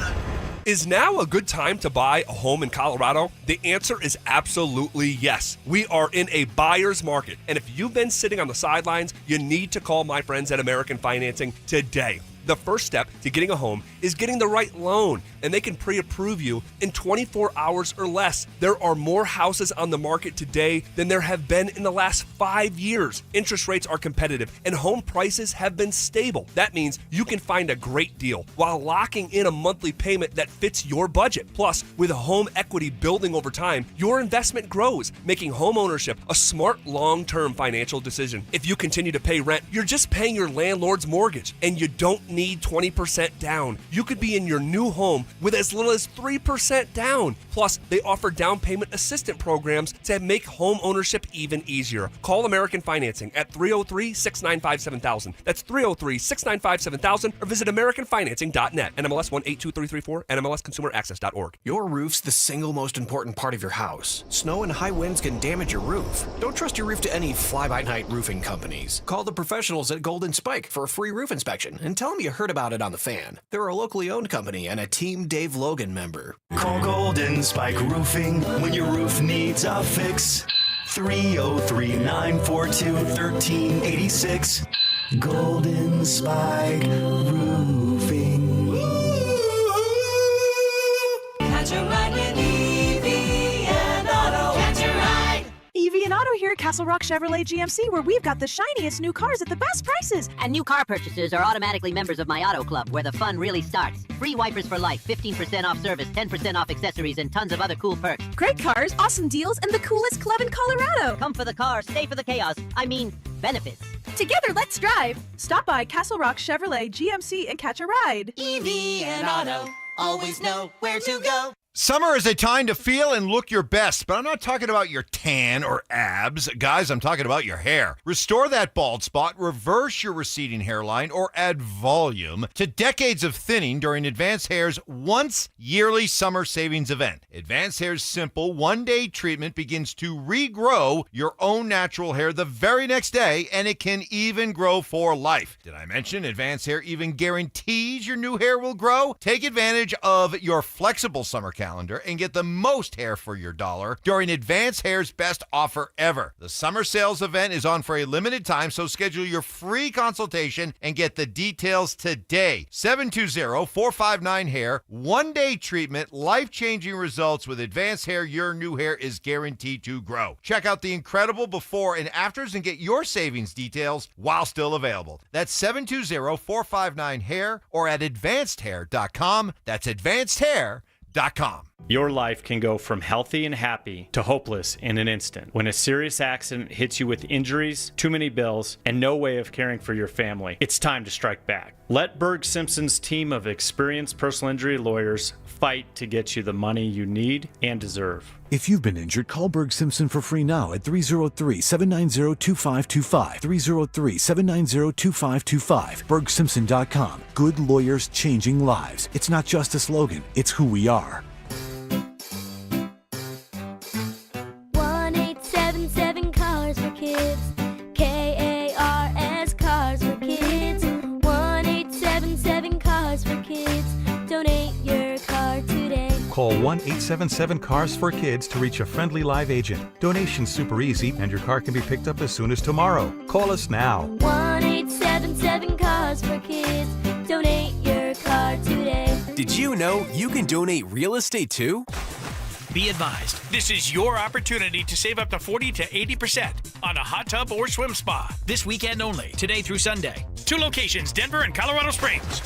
S5: Is now a good time to buy a home in Colorado? The answer is absolutely yes. We are in a buyer's market, and if you've been sitting on the sidelines, you need to call my friends at American Financing today. The first step to getting a home is getting the right loan, and they can pre-approve you in 24 hours or less. There are more houses on the market today than there have been in the last 5 years. Interest rates are competitive, and home prices have been stable. That means you can find a great deal while locking in a monthly payment that fits your budget. Plus, with home equity building over time, your investment grows, making home ownership a smart long-term financial decision. If you continue to pay rent, you're just paying your landlord's mortgage, and you don't need 20% down. You could be in your new home with as little as 3% down. Plus, they offer down payment assistance programs to make home ownership even easier. Call American Financing at 303-695-7000. That's 303-695-7000 or visit AmericanFinancing.net. NMLS 182334, NMLSConsumerAccess.org.
S11: Your roof's the single most important part of your house. Snow and high winds can damage your roof. Don't trust your roof to any fly-by-night roofing companies. Call the professionals at Golden Spike for a free roof inspection and tell them you heard about it on The Fan. They're a locally owned company and a Team Dave Logan member.
S12: Call Golden Spike Roofing when your roof needs a fix. 303-942-1386. Golden Spike Roofing.
S18: Catch a ride with Evie and Auto. Catch a ride.
S19: Evie and Auto here at Castle Rock Chevrolet GMC, where we've got the shiniest new cars at the best prices.
S20: And new car purchasers are automatically members of my Auto Club, where the fun really starts. Free wipers for life, 15% off service, 10% off accessories, and tons of other cool perks.
S19: Great cars, awesome deals, and the coolest club in Colorado.
S20: Come for the car, stay for the chaos. I mean, benefits.
S19: Together, let's drive. Stop by Castle Rock Chevrolet GMC and catch a ride.
S18: Evie and Auto, always know where to go.
S2: Summer is a time to feel and look your best, but I'm not talking about your tan or abs. Guys, I'm talking about your hair. Restore that bald spot, reverse your receding hairline, or add volume to decades of thinning during Advanced Hair's once-yearly summer savings event. Advanced Hair's simple one-day treatment begins to regrow your own natural hair the very next day, and it can even grow for life. Did I mention Advanced Hair even guarantees your new hair will grow? Take advantage of your flexible summer calendar and get the most hair for your dollar during Advanced Hair's best offer ever. The summer sales event is on for a limited time, so schedule your free consultation and get the details today. 720-459-HAIR. One-day treatment, life-changing results with Advanced Hair. Your new hair is guaranteed to grow. Check out the incredible before and afters and get your savings details while still available. That's 720-459-HAIR or at advancedhair.com. That's advancedhair.com.
S21: Your life can go from healthy and happy to hopeless in an instant. When a serious accident hits you with injuries, too many bills, and no way of caring for your family, it's time to strike back. Let Berg Simpson's team of experienced personal injury lawyers fight to get you the money you need and deserve.
S23: If you've been injured, call Berg Simpson for free now at 303-790-2525. 303-790-2525. BergSimpson.com. Good lawyers changing lives. It's not just a slogan, it's who we are.
S25: 1-877 Cars for Kids. KARS Cars for Kids. 1-877 Cars for Kids. Donate your car today.
S29: Call 1-877-CARS-FOR-KIDS to reach a friendly live agent. Donation's super easy, and your car can be picked up as soon as tomorrow. Call us now.
S25: 1-877 Cars for Kids. Donate your car today.
S11: Did you know you can donate real estate too?
S16: Be advised, this is your opportunity to save up to 40 to 80% on a hot tub or swim spa. This weekend only, today through Sunday. 2 locations, Denver and Colorado Springs.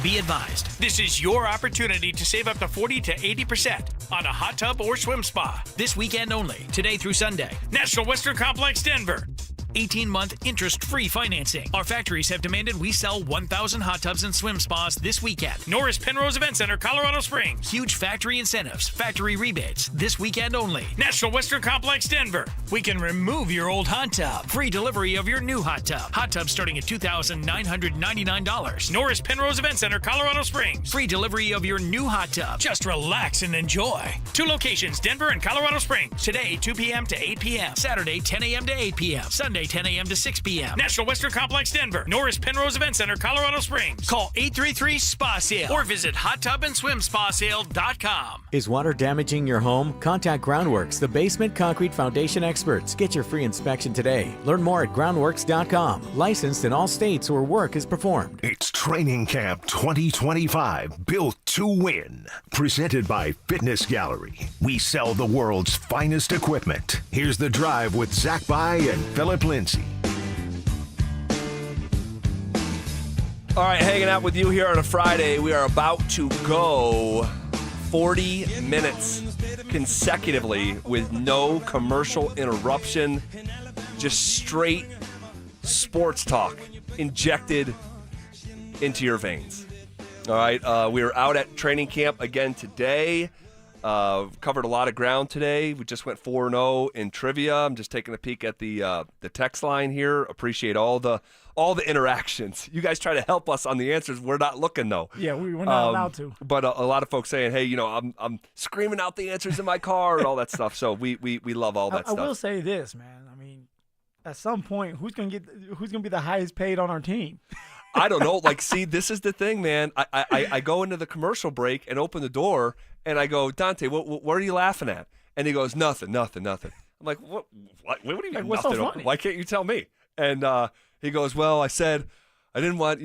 S16: Be advised, this is your opportunity to save up to 40 to 80% on a hot tub or swim spa. This weekend only, today through Sunday. National Western Complex, Denver. 18-month interest-free financing. Our factories have demanded we sell 1,000 hot tubs and swim spas this weekend. Norris Penrose Event Center, Colorado Springs. Huge factory incentives, factory rebates, this weekend only. National Western Complex, Denver. We can remove your old hot tub. Free delivery of your new hot tub. Hot tub starting at $2,999. Norris Penrose Event Center, Colorado Springs. Free delivery of your new hot tub. Just relax and enjoy. 2 locations, Denver and Colorado Springs. Today, 2 p.m. to 8 p.m. Saturday, 10 a.m. to 8 p.m. Sunday, 10 a.m. to 6 p.m. National Western Complex, Denver. Norris Penrose Event Center, Colorado Springs. Call 833-SPA-SALE or visit hottubandSwimSpaSale.com.
S1: Is water damaging your home? Contact Groundworks, the basement concrete foundation experts. Get your free inspection today. Learn more at groundworks.com. Licensed in all states where work is performed.
S3: It's Training Camp 2025, built to win. Presented by Fitness Gallery. We sell the world's finest equipment. Here's The Drive with Zach By and Phillip Lindsay.
S5: All right, hanging out with you here on a Friday. We are about to go 40 minutes consecutively with no commercial interruption. Just straight sports talk injected into your veins. All right, we were out at training camp again today. Covered a lot of ground today. We just went 4-0 in trivia. I'm just taking a peek at the text line here. Appreciate all the interactions. You guys try to help us on the answers. We're not looking though.
S4: Yeah, we're not allowed to.
S5: But a lot of folks saying, "Hey, I'm screaming out the answers in my car and all that stuff." So we love all that stuff.
S4: I will say this, man. I mean, at some point, who's gonna be the highest paid on our team?
S5: I don't know. Like, see, this is the thing, man. I go into the commercial break and open the door, and I go, Dante, what are you laughing at? And he goes, nothing. I'm like, what do you mean
S4: what's
S5: nothing?
S4: so funny?
S5: Why can't you tell me? And he goes, well, I said I didn't want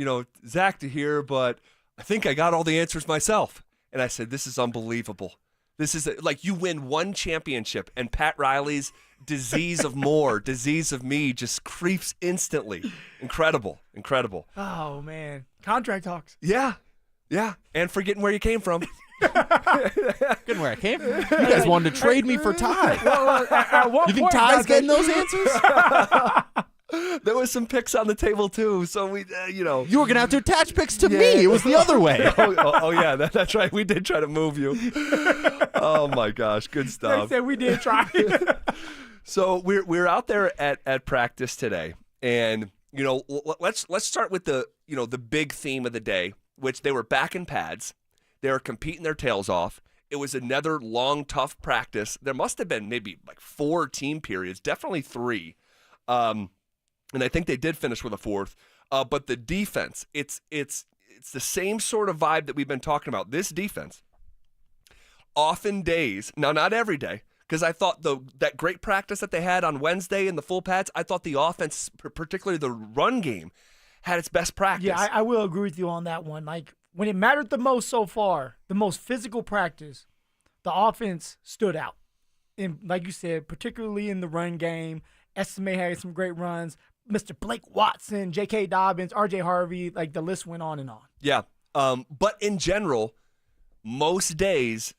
S5: Zach to hear, but I think I got all the answers myself. And I said, this is unbelievable. This is like you win one championship, and Pat Riley's disease of more, disease of me just creeps instantly. Incredible.
S4: Oh, man. Contract talks.
S5: Yeah. And forgetting where you came from.
S9: Good where I came from. You guys wanted to trade me for Ty. You think
S4: point,
S9: Ty's getting those answers?
S5: There was some picks on the table too, so we,
S9: You were gonna have to attach picks to me. It was the other way.
S5: oh yeah, that's right. We did try to move you. Oh my gosh, good stuff.
S4: They said we did try.
S5: So we're out there at practice today, and let's start with the the big theme of the day, which they were back in pads. They were competing their tails off. It was another long, tough practice. There must have been maybe like 4 team periods, definitely 3. And I think they did finish with a 4th. But the defense, it's the same sort of vibe that we've been talking about. This defense, often days, now not every day, because I thought that great practice that they had on Wednesday in the full pads, I thought the offense, particularly the run game, had its best practice.
S4: Yeah, I will agree with you on that one. Like, when it mattered the most so far, the most physical practice, the offense stood out. And like you said, particularly in the run game, Esme had some great runs. Mr. Blake Watson, J.K. Dobbins, R.J. Harvey, like the list went on and on.
S5: Yeah. But in general, most days,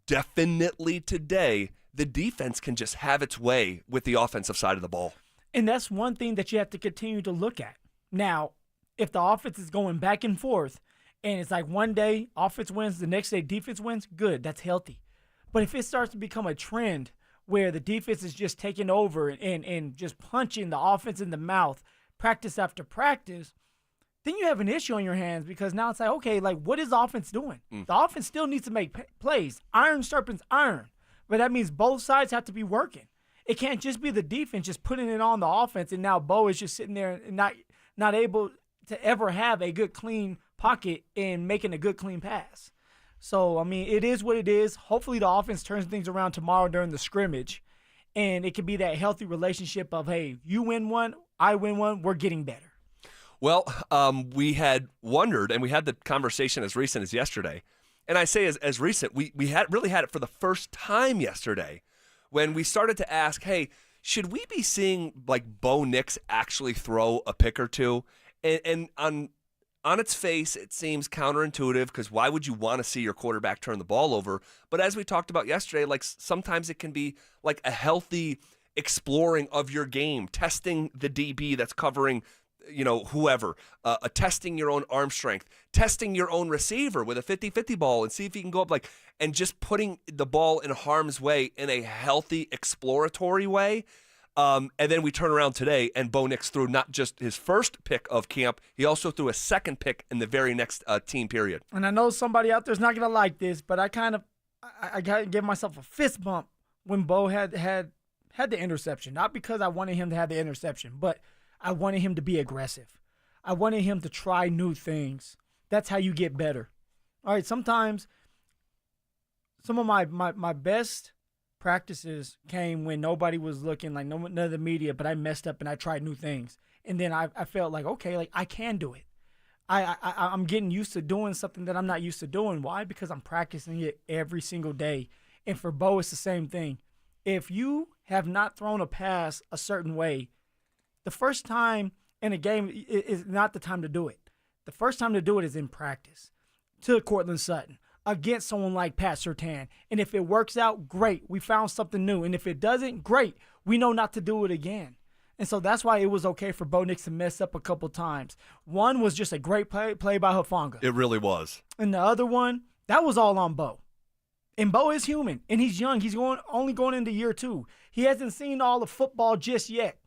S5: definitely today, the defense can just have its way with the offensive side of the ball.
S4: And that's one thing that you have to continue to look at. Now, if the offense is going back and forth, and it's like one day offense wins, the next day defense wins, good, that's healthy. But if it starts to become a trend where the defense is just taking over and just punching the offense in the mouth practice after practice, then you have an issue on your hands, because now it's like, okay, like, what is the offense doing? The offense still needs to make plays. Iron sharpens iron. But that means both sides have to be working. It can't just be the defense just putting it on the offense, and now Bo is just sitting there and not able to ever have a good, clean pocket and making a good, clean pass. So, I mean, it is what it is. Hopefully the offense turns things around tomorrow during the scrimmage, and it can be that healthy relationship of, hey, you win one, I win one, we're getting better.
S5: Well, we had wondered, and we had the conversation as recent as yesterday, and I say as recent, we really had it for the first time yesterday when we started to ask, hey, should we be seeing like Bo Nix actually throw a pick or two? And on on its face, it seems counterintuitive because why would you want to see your quarterback turn the ball over? But as we talked about yesterday, like sometimes it can be like a healthy exploring of your game, testing the DB that's covering, whoever, testing your own arm strength, testing your own receiver with a 50-50 ball and see if he can go up and just putting the ball in harm's way in a healthy, exploratory way. And then we turn around today, and Bo Nix threw not just his first pick of camp, he also threw a second pick in the very next team period.
S4: And I know somebody out there's not going to like this, but I got to give myself a fist bump when Bo had the interception. Not because I wanted him to have the interception, but I wanted him to be aggressive. I wanted him to try new things. That's how you get better. All right, sometimes some of my best practices came when nobody was looking, like none of the media, but I messed up and I tried new things. And then I felt like, okay, like I can do it. I'm getting used to doing something that I'm not used to doing. Why? Because I'm practicing it every single day. And for Bo, it's the same thing. If you have not thrown a pass a certain way, the first time in a game is not the time to do it. The first time to do it is in practice. To Cortland Sutton, against someone like Pat Surtain. And if it works out, great. We found something new. And if it doesn't, great. We know not to do it again. And so that's why it was okay for Bo Nix to mess up a couple times. One was just a great play by Hufanga.
S5: It really was.
S4: And the other one, that was all on Bo. And Bo is human, and he's young. He's only going into year 2. He hasn't seen all the football just yet.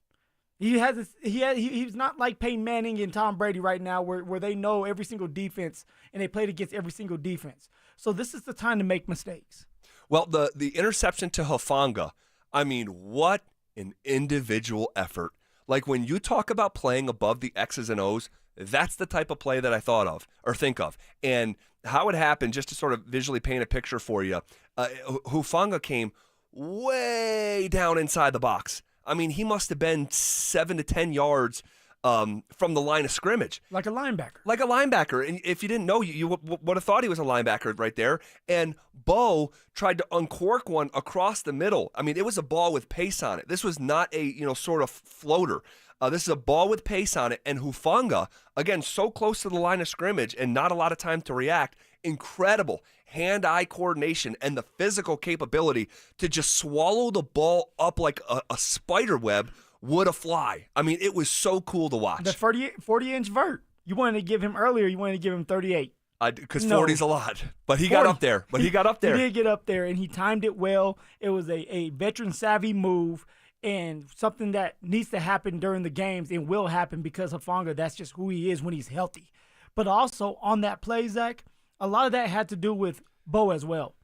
S4: He's not like Peyton Manning and Tom Brady right now where they know every single defense and they played against every single defense. So this is the time to make mistakes.
S5: Well, the interception to Hufanga, I mean, what an individual effort. Like when you talk about playing above the X's and O's, that's the type of play that I thought of or think of. And how it happened, just to sort of visually paint a picture for you, Hufanga came way down inside the box. I mean, he must have been 7 to 10 yards from the line of scrimmage.
S4: Like a linebacker.
S5: Like a linebacker. And if you didn't know, you would have thought he was a linebacker right there. And Bo tried to uncork one across the middle. I mean, it was a ball with pace on it. This was not a, sort of floater. This is a ball with pace on it. And Hufanga, again, so close to the line of scrimmage and not a lot of time to react. Incredible hand-eye coordination and the physical capability to just swallow the ball up like a spider web would a fly. I mean, it was so cool to watch.
S4: The 40-inch vert. You wanted to give him earlier, you wanted to give him 38.
S5: Because 40's a lot. But he got up there. He
S4: did get up there, and he timed it well. It was a veteran-savvy move and something that needs to happen during the games and will happen because Hufanga, that's just who he is when he's healthy. But also on that play, Zach, a lot of that had to do with Bo as well.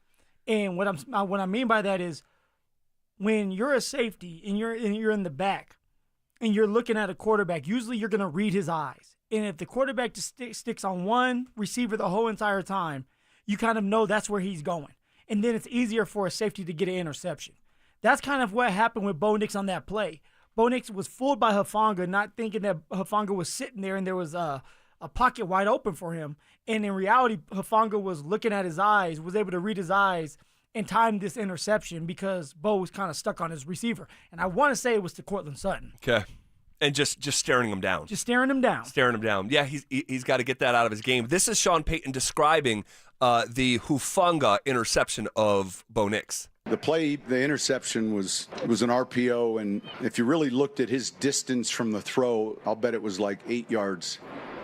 S4: And what I mean by that is when you're a safety and you're in the back and you're looking at a quarterback, usually you're going to read his eyes. And if the quarterback just sticks on one receiver the whole entire time, you kind of know that's where he's going. And then it's easier for a safety to get an interception. That's kind of what happened with Bo Nix on that play. Bo Nix was fooled by Hufanga, not thinking that Hufanga was sitting there and there was a pocket wide open for him. And in reality, Hufanga was looking at his eyes, was able to read his eyes and time this interception because Bo was kind of stuck on his receiver. And I want to say it was to Cortland Sutton.
S5: Okay. And just staring him down.
S4: Just staring him down.
S5: Staring him down. Yeah, he's got to get that out of his game. This is Sean Payton describing the Hufanga interception of Bo Nix.
S6: The interception was an RPO, and if you really looked at his distance from the throw, I'll bet it was like 8 yards.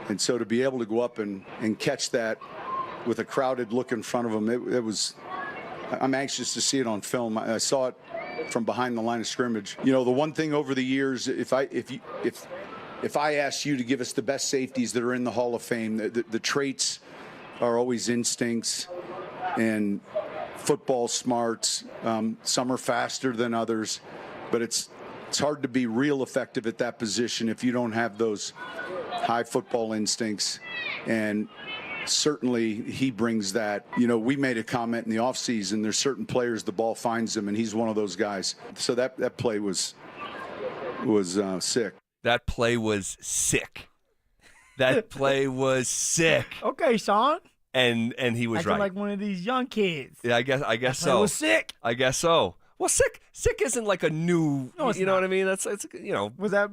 S6: And so to be able to go up and catch that with a crowded look in front of him, it was. I'm anxious to see it on film. I saw it from behind the line of scrimmage. The one thing over the years, if I asked you to give us the best safeties that are in the Hall of Fame, the traits are always instincts and football smarts. Some are faster than others, but it's hard to be real effective at that position if you don't have those high football instincts. And certainly he brings that. We made a comment in the offseason, there's certain players the ball finds them, and he's one of those guys. So that play was sick.
S5: That play was sick. That play was sick.
S4: Okay, Sean.
S5: And he was
S4: acting
S5: right.
S4: like one of these young kids.
S5: Yeah, I guess so.
S4: It was sick.
S5: I guess so. Well, sick isn't like a new.
S4: No,
S5: you know what I mean? It's
S4: Was that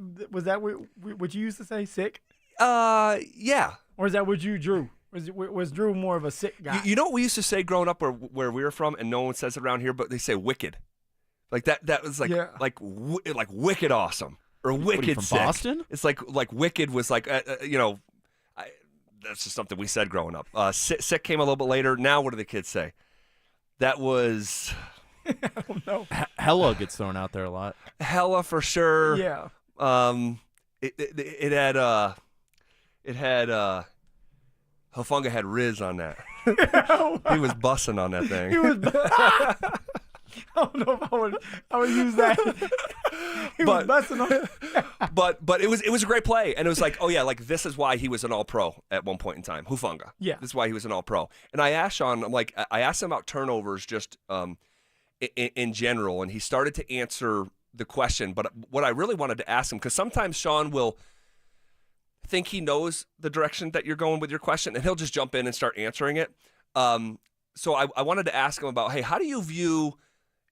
S4: what you used to say? Sick.
S5: Yeah,
S4: Or is that what you drew? Was Drew more of a sick guy?
S5: You know what we used to say growing up where we were from, and no one says it around here, but they say wicked. Like that was like wicked awesome or wicked
S9: from
S5: sick.
S9: Boston?
S5: It's like wicked was like that's just something we said growing up. Sick came a little bit later. Now what do the kids say? That was
S4: I don't know.
S9: Hella gets thrown out there a lot.
S5: Hella for sure.
S4: Yeah.
S5: It had Hufanga had Riz on that. He was bussing on that thing.
S4: He was. I don't know if I would use that. He was busting on it.
S5: but it was a great play, and it was like, oh yeah, like this is why he was an All-Pro at one point in time. Hufanga.
S4: Yeah.
S5: This is why he was an All-Pro. And I asked Sean, I asked him about turnovers just in general, and he started to answer the question. But what I really wanted to ask him, because sometimes Sean will think he knows the direction that you're going with your question, and he'll just jump in and start answering it. So I wanted to ask him about, hey, how do you view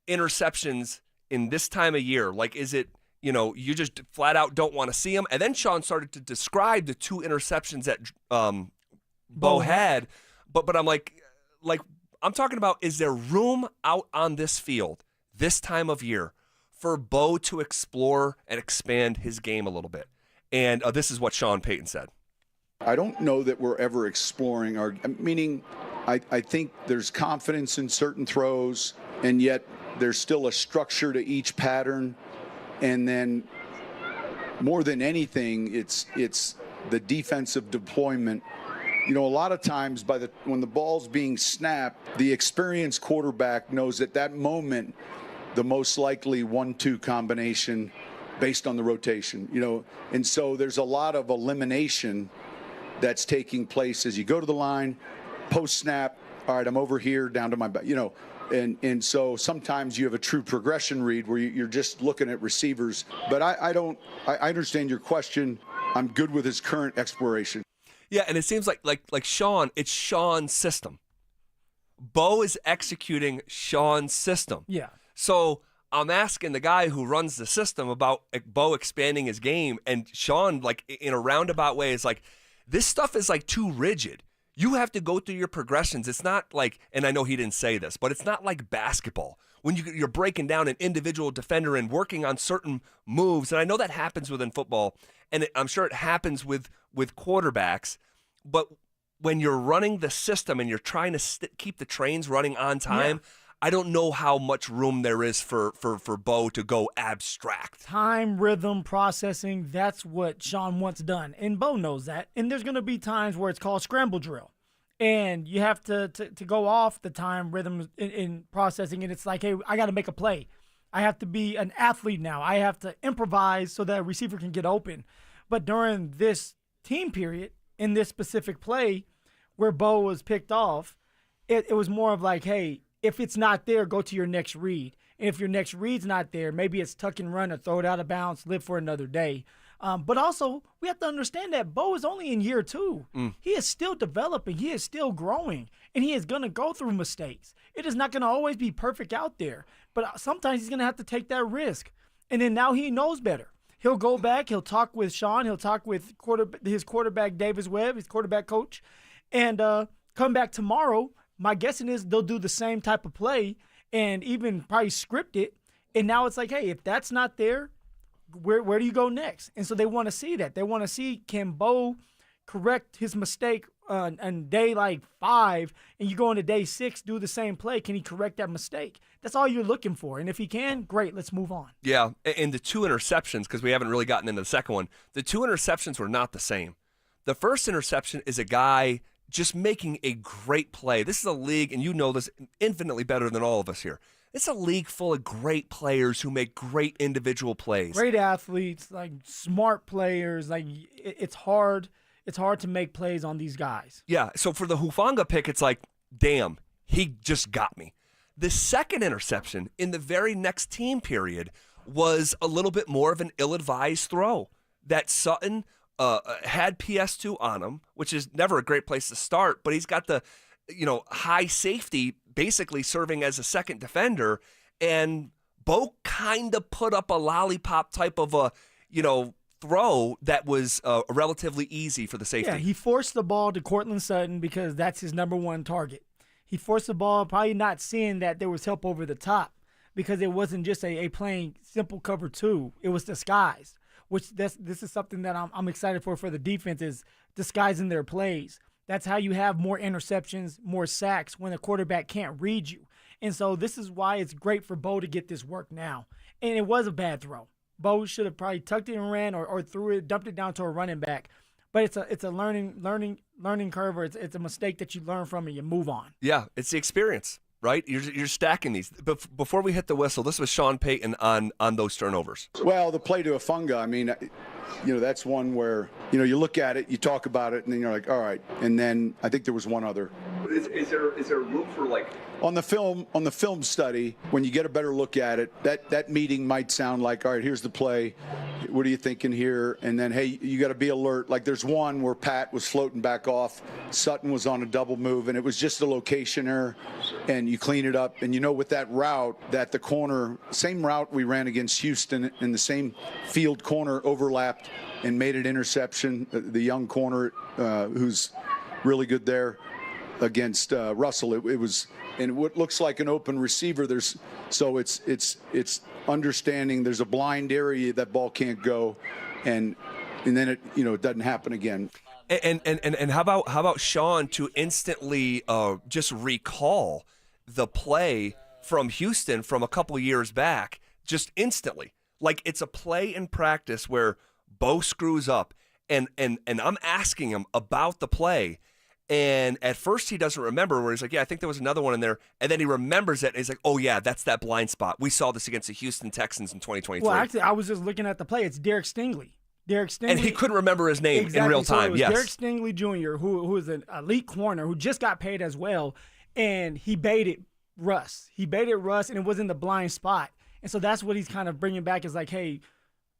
S5: interceptions in this time of year? Like, is it, you just flat out don't want to see them? And then Sean started to describe the 2 interceptions that Bo had. But I'm like I'm talking about, is there room out on this field this time of year for Bo to explore and expand his game a little bit? And this is what Sean Payton said.
S6: I don't know that we're ever exploring meaning I think there's confidence in certain throws, and yet there's still a structure to each pattern. And then more than anything, it's the defensive deployment. A lot of times when the ball's being snapped, the experienced quarterback knows at that moment the most likely 1-2 combination based on the rotation, and so there's a lot of elimination that's taking place as you go to the line, post snap. All right, I'm over here down to my back, and so sometimes you have a true progression read where you're just looking at receivers. But I understand your question. I'm good with his current exploration.
S5: Yeah, and it seems like Sean, it's Sean's system. Bo is executing Sean's system.
S4: Yeah.
S5: So I'm asking the guy who runs the system about Bo expanding his game, and Sean, in a roundabout way, is like, this stuff is too rigid. You have to go through your progressions. It's not like, and I know he didn't say this, but it's not like basketball when you're breaking down an individual defender and working on certain moves. And I know that happens within football, and I'm sure it happens with quarterbacks. But when you're running the system and you're trying to keep the trains running on time, yeah. I don't know how much room there is for Bo to go abstract.
S4: Time, rhythm, processing, that's what Sean wants done. And Bo knows that. And there's going to be times where it's called scramble drill. And you have to go off the time, rhythm, in processing. And it's like, hey, I got to make a play. I have to be an athlete now. I have to improvise so that a receiver can get open. But during this team period, in this specific play where Bo was picked off, it was more of like, hey, if it's not there, go to your next read. And if your next read's not there, maybe it's tuck and run or throw it out of bounds, live for another day. But also, we have to understand that Bo is only in year 2. He is still developing. He is still growing. And he is going to go through mistakes. It is not going to always be perfect out there. But sometimes he's going to have to take that risk. And then now he knows better. He'll go back. He'll talk with Sean. He'll talk with his quarterback, Davis Webb, his quarterback coach, and come back tomorrow. My guessing is they'll do the same type of play and even probably script it. And now it's like, hey, if that's not there, where do you go next? And so they want to see that. They want to see, can Bo correct his mistake on day 5, and you go into day 6, do the same play? Can he correct that mistake? That's all you're looking for. And if he can, great, let's move on.
S5: Yeah, and the 2 interceptions, because we haven't really gotten into the second one, the 2 interceptions were not the same. The first interception is a guy just making a great play. This is a league, and you know this infinitely better than all of us here. It's a league full of great players who make great individual plays.
S4: Great athletes, smart players. It's hard. It's hard to make plays on these guys.
S5: Yeah, so for the Hufanga pick, it's like, damn, he just got me. The second interception in the very next team period was a little bit more of an ill-advised throw that Sutton had PS2 on him, which is never a great place to start, but he's got the high safety basically serving as a second defender, and Bo kind of put up a lollipop type of a throw that was relatively easy for the safety.
S4: Yeah, he forced the ball to Cortland Sutton because that's his number one target. He forced the ball, probably not seeing that there was help over the top because it wasn't just a plain simple cover 2. It was disguised, which this is something that I'm excited for the defense is disguising their plays. That's how you have more interceptions, more sacks when a quarterback can't read you. And so this is why it's great for Bo to get this work now. And it was a bad throw. Bo should have probably tucked it and ran or threw it, dumped it down to a running back. But it's a learning curve, or it's a mistake that you learn from and you move on.
S5: Yeah, it's the experience, right? You're stacking these. But before we hit the whistle, this was Sean Payton on those turnovers.
S6: Well, the play to Afunga, I mean, that's one where, you look at it, you talk about it, and then you're like, all right. And then I think there was one other.
S5: Is there room for
S6: on the film study, when you get a better look at it, that meeting might sound like, all right, here's the play. What are you thinking here? And then, hey, you got to be alert. Like there's one where Pat was floating back off. Sutton was on a double move, and it was just a location error, and you clean it up. And with that route, that the corner, same route we ran against Houston in the same field corner overlapped and made an interception. The young corner who's really good there against Russell. It was, and what looks like an open receiver. It's understanding there's a blind area that ball can't go, and then it doesn't happen again.
S5: And how about Sean to instantly just recall the play from Houston from a couple years back, just instantly, like it's a play in practice where Bo screws up, and I'm asking him about the play. And at first he doesn't remember, where he's like, yeah, I think there was another one in there. And then he remembers it, and he's like, oh, yeah, that's that blind spot. We saw this against the Houston Texans in 2023.
S4: Well, actually, I was just looking at the play. It's Derek Stingley. And
S5: he couldn't remember his name in real time.
S4: So it was
S5: yes.
S4: Derek Stingley Jr., who is an elite corner who just got paid as well, and he baited Russ. He baited Russ, and it was in the blind spot. And so that's what he's kind of bringing back is like, hey,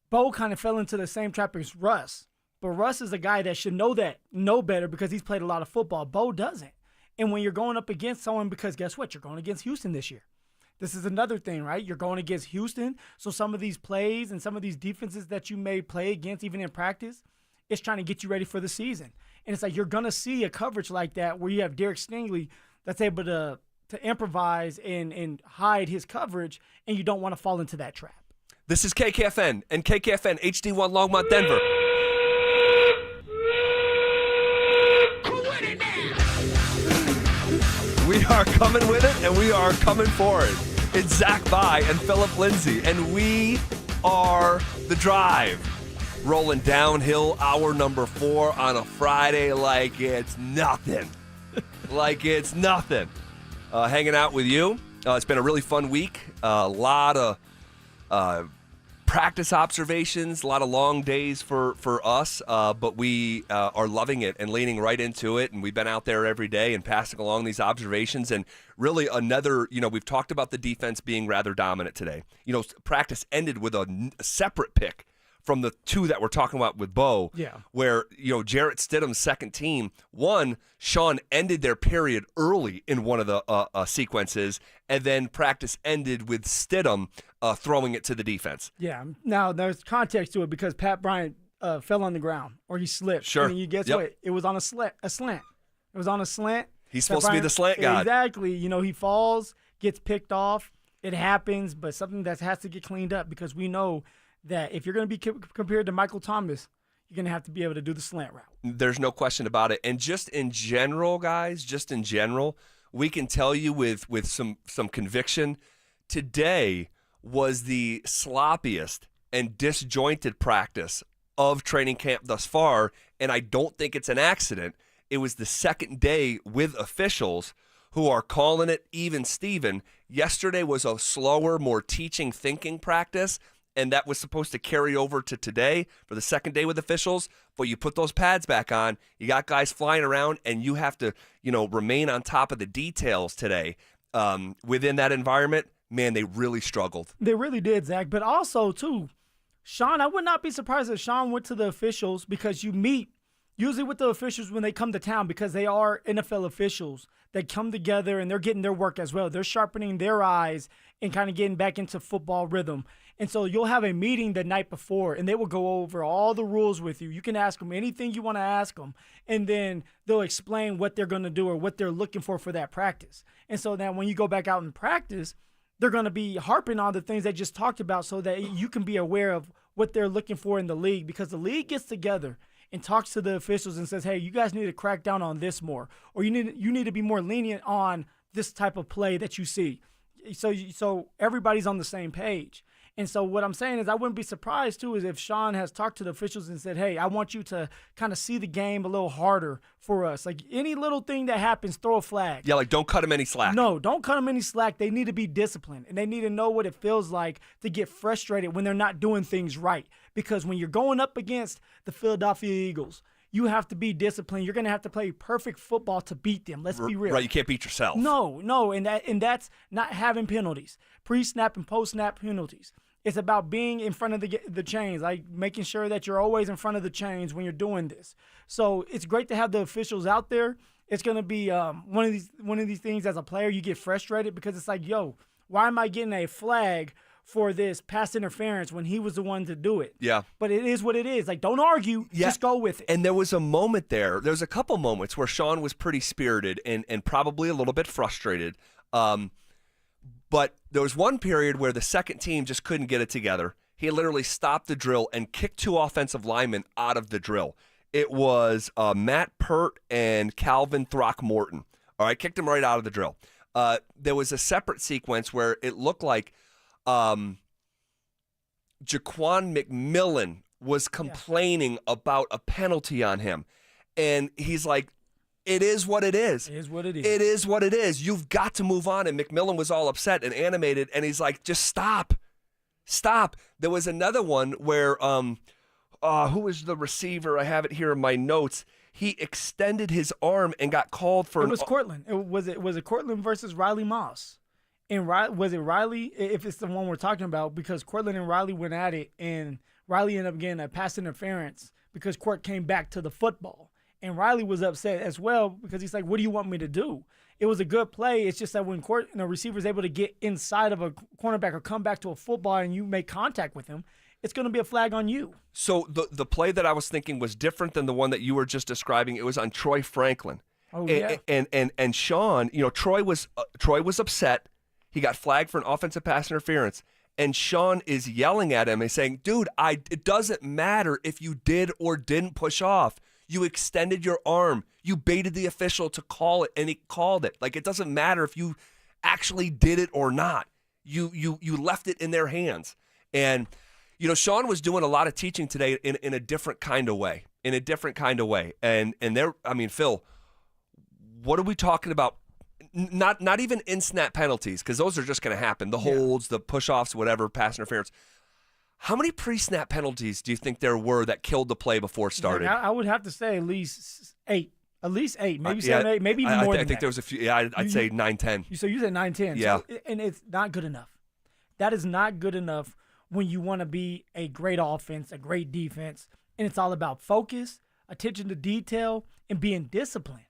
S4: Bo kind of fell into the same trap as Russ. But Russ is a guy that should know better because he's played a lot of football. Bo doesn't. And when you're going up against someone, because guess what? You're going against Houston this year. This is another thing, right? You're going against Houston. So some of these plays and some of these defenses that you may play against, even in practice, it's trying to get you ready for the season. And it's like you're going to see a coverage like that where you have Derek Stingley that's able to improvise and hide his coverage, and you don't want to fall into that trap.
S5: This is KKFN and KKFN HD1 Longmont, Denver. We are coming with it, and we are coming for it. It's Zach By and Phillip Lindsay, and we are The Drive. Rolling downhill, hour number 4 on a Friday like it's nothing. Like it's nothing. Hanging out with you. It's been a really fun week. A lot of practice observations, a lot of long days for us, but we are loving it and leaning right into it, and we've been out there every day and passing along these observations, and really another, we've talked about the defense being rather dominant today. Practice ended with a separate pick from the 2 that we're talking about with Bo, where, Jarrett Stidham's second team, Sean ended their period early in one of the sequences, and then practice ended with Stidham throwing it to the defense.
S4: Yeah. Now, there's context to it because Pat Bryant fell on the ground, or he slipped.
S5: Sure.
S4: And you guess what? It was on a slant. It was on a slant.
S5: He's supposed to be the slant guy.
S4: Exactly. He falls, gets picked off. It happens, but something that has to get cleaned up because we know that if you're going to be compared to Michael Thomas, you're going to have to be able to do the slant route.
S5: There's no question about it. And just in general, guys, we can tell you with some conviction, today was the sloppiest and disjointed practice of training camp thus far, and I don't think it's an accident. It was the second day with officials who are calling it even Steven. Yesterday was a slower, more teaching, thinking practice, and that was supposed to carry over to today for the second day with officials. But you put those pads back on, you got guys flying around, and you have to, remain on top of the details today. Within that environment, man, they really struggled.
S4: They really did, Zach. But also, too, Sean, I would not be surprised if Sean went to the officials because you meet usually with the officials when they come to town, because they are NFL officials, they come together and they're getting their work as well. They're sharpening their eyes and kind of getting back into football rhythm. And so you'll have a meeting the night before, and they will go over all the rules with you. You can ask them anything you want to ask them, and then they'll explain what they're going to do or what they're looking for that practice. And so then when you go back out and practice, they're going to be harping on the things they just talked about so that you can be aware of what they're looking for in the league, because the league gets together and talks to the officials and says, hey, you guys need to crack down on this more, or you need to be more lenient on this type of play that you see. So everybody's on the same page. And so what I'm saying is I wouldn't be surprised, too, is if Sean has talked to the officials and said, hey, I want you to kind of see the game a little harder for us. Like, any little thing that happens, throw a flag.
S5: Yeah, like, don't cut them any slack.
S4: No, don't cut them any slack. They need to be disciplined, and they need to know what it feels like to get frustrated when they're not doing things right. Because when you're going up against the Philadelphia Eagles, you have to be disciplined. You're going to have to play perfect football to beat them. Let's be real.
S5: Right, you can't beat yourself.
S4: No, and that's not having penalties. Pre-snap and post-snap penalties. It's about being in front of the chains, like making sure that you're always in front of the chains when you're doing this. So it's great to have the officials out there. It's going to be one of these things as a player you get frustrated because it's like, yo, why am I getting a flag for this pass interference when he was the one to do it?
S5: Yeah.
S4: But it is what it is. Like, don't argue.
S5: Yeah.
S4: Just go with it.
S5: And there was a moment there. There's a couple moments where Sean was pretty spirited and probably a little bit frustrated. But there was one period where the second team just couldn't get it together. He literally stopped the drill and kicked two offensive linemen out of the drill. It was Matt Pert and Calvin Throckmorton. All right, kicked him right out of the drill. There was a separate sequence where it looked like Jaquan McMillan was complaining about a penalty on him. And he's like, it is what it is.
S4: It is what it is.
S5: It is what it is. You've got to move on. And McMillan was all upset and animated, and he's like, just stop. Stop. There was another one where, who was the receiver? I have it here in my notes. He extended his arm and got called for.
S4: It was Cortland. Was it Cortland versus Riley Moss? And was it Riley? If it's the one we're talking about, because Cortland and Riley went at it, and Riley ended up getting a pass interference because Court came back to the football. And Riley was upset as well because he's like, what do you want me to do? It was a good play. It's just that when the receiver is able to get inside of a cornerback or come back to a football and you make contact with him, it's going to be a flag on you.
S5: So the play that I was thinking was different than the one that you were just describing. It was on Troy Franklin.
S4: Oh, yeah.
S5: And Sean, Troy was upset. He got flagged for an offensive pass interference. And Sean is yelling at him and saying, dude, it doesn't matter if you did or didn't push off. You extended your arm. You baited the official to call it, and he called it. Like, it doesn't matter if you actually did it or not. You left it in their hands. And, Sean was doing a lot of teaching today in a different kind of way. And Phil, what are we talking about? Not even in-snap penalties, because those are just going to happen. The holds, the push-offs, whatever, pass interference. How many pre-snap penalties do you think there were that killed the play before it started?
S4: I would have to say at least 8. At least 8. Maybe 7, 8. Maybe even more than that.
S5: I think there was a few. Yeah, I'd say 9, 10.
S4: So you said 9, 10.
S5: Yeah.
S4: So, and it's not good enough. That is not good enough when you want to be a great offense, a great defense, and it's all about focus, attention to detail, and being disciplined.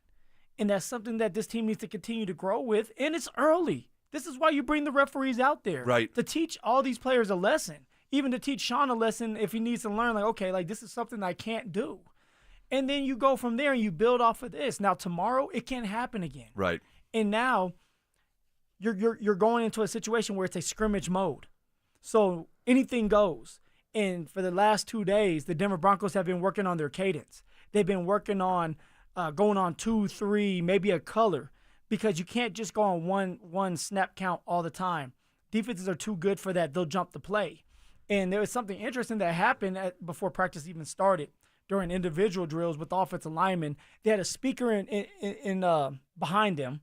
S4: And that's something that this team needs to continue to grow with, and it's early. This is why you bring the referees out there.
S5: Right.
S4: To teach all these players a lesson. Even to teach Sean a lesson if he needs to learn, like, okay, like this is something I can't do. And then you go from there and you build off of this. Now, tomorrow, it can't happen again.
S5: Right.
S4: And now you're going into a situation where it's a scrimmage mode. So anything goes. And for the last 2 days, the Denver Broncos have been working on their cadence. They've been working on going on 2, 3, maybe a color, because you can't just go on one snap count all the time. Defenses are too good for that. They'll jump the play. And there was something interesting that happened before practice even started during individual drills with offensive linemen. They had a speaker in behind them,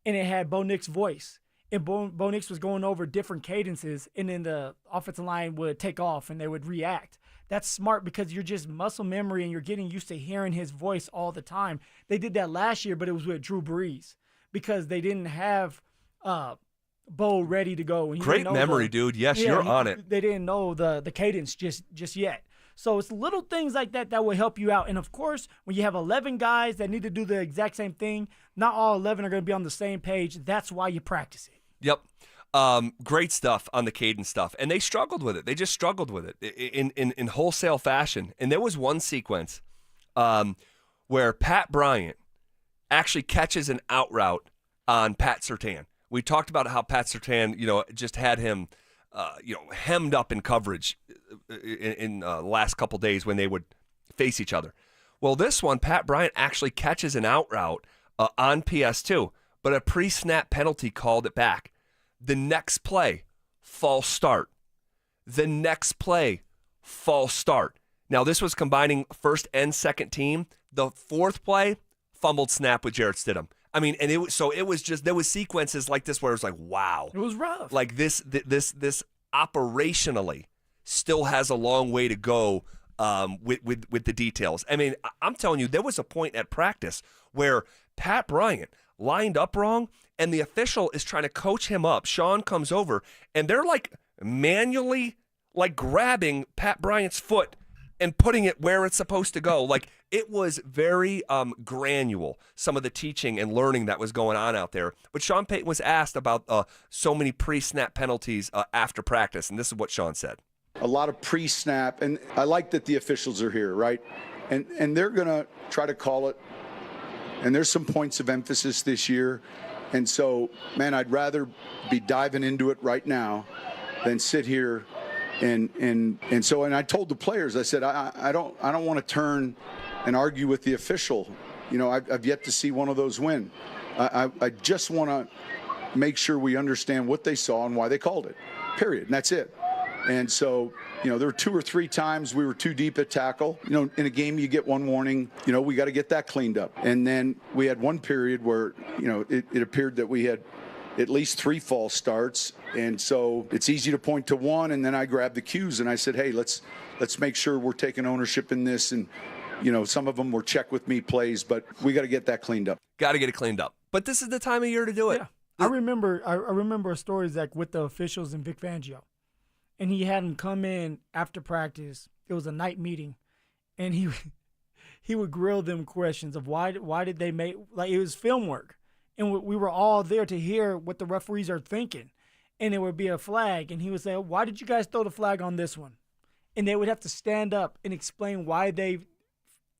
S4: and it had Bo Nix's voice. And Bo Nix was going over different cadences, and then the offensive line would take off and they would react. That's smart because you're just muscle memory and you're getting used to hearing his voice all the time. They did that last year, but it was with Drew Brees because they didn't have Bo ready to go.
S5: Great memory, dude. Yes, you're on it.
S4: They didn't know the cadence just yet. So it's little things like that that will help you out. And, of course, when you have 11 guys that need to do the exact same thing, not all 11 are going to be on the same page. That's why you practice it.
S5: Yep. Great stuff on the cadence stuff. And they struggled with it. They just struggled with it in wholesale fashion. And there was one sequence where Pat Bryant actually catches an out route on Pat Surtain. We talked about how Pat Surtain, just had him, hemmed up in coverage in the last couple days when they would face each other. Well, this one, Pat Bryant actually catches an out route on PS2, but a pre-snap penalty called it back. The next play, false start. The next play, false start. Now, this was combining first and second team. The fourth play, fumbled snap with Jarrett Stidham. I mean, and it was just, there was sequences like this where it was like, wow.
S4: It was rough.
S5: Like this operationally still has a long way to go with the details. I mean, I'm telling you, there was a point at practice where Pat Bryant lined up wrong, and the official is trying to coach him up. Sean comes over, and they're like manually like grabbing Pat Bryant's foot and putting it where it's supposed to go. Like, it was very granular, some of the teaching and learning that was going on out there. But Sean Payton was asked about so many pre-snap penalties after practice, and this is what Sean said.
S6: A lot of pre-snap, and I like that the officials are here, right? And they're going to try to call it. And there's some points of emphasis this year. And so, man, I'd rather be diving into it right now than sit here and I told the players, I said, I don't want to turn and argue with the official. I've yet to see one of those win. I just want to make sure we understand what they saw and why they called it, period. And that's it. And so, there were 2 or 3 times we were too deep at tackle. In a game you get one warning, we got to get that cleaned up. And then we had one period where, it appeared that we had at least 3 false starts. And so it's easy to point to one, and then I grabbed the cues and I said, hey, let's make sure we're taking ownership in this. And, some of them were check with me plays, but we got to get that cleaned up.
S5: Got to get it cleaned up. But this is the time of year to do it.
S4: Yeah. I remember a story, Zach, with the officials and Vic Fangio. And he had him come in after practice. It was a night meeting. And he would grill them questions of why did they make, like, it was film work. And we were all there to hear what the referees are thinking. And there would be a flag. And he would say, why did you guys throw the flag on this one? And they would have to stand up and explain why they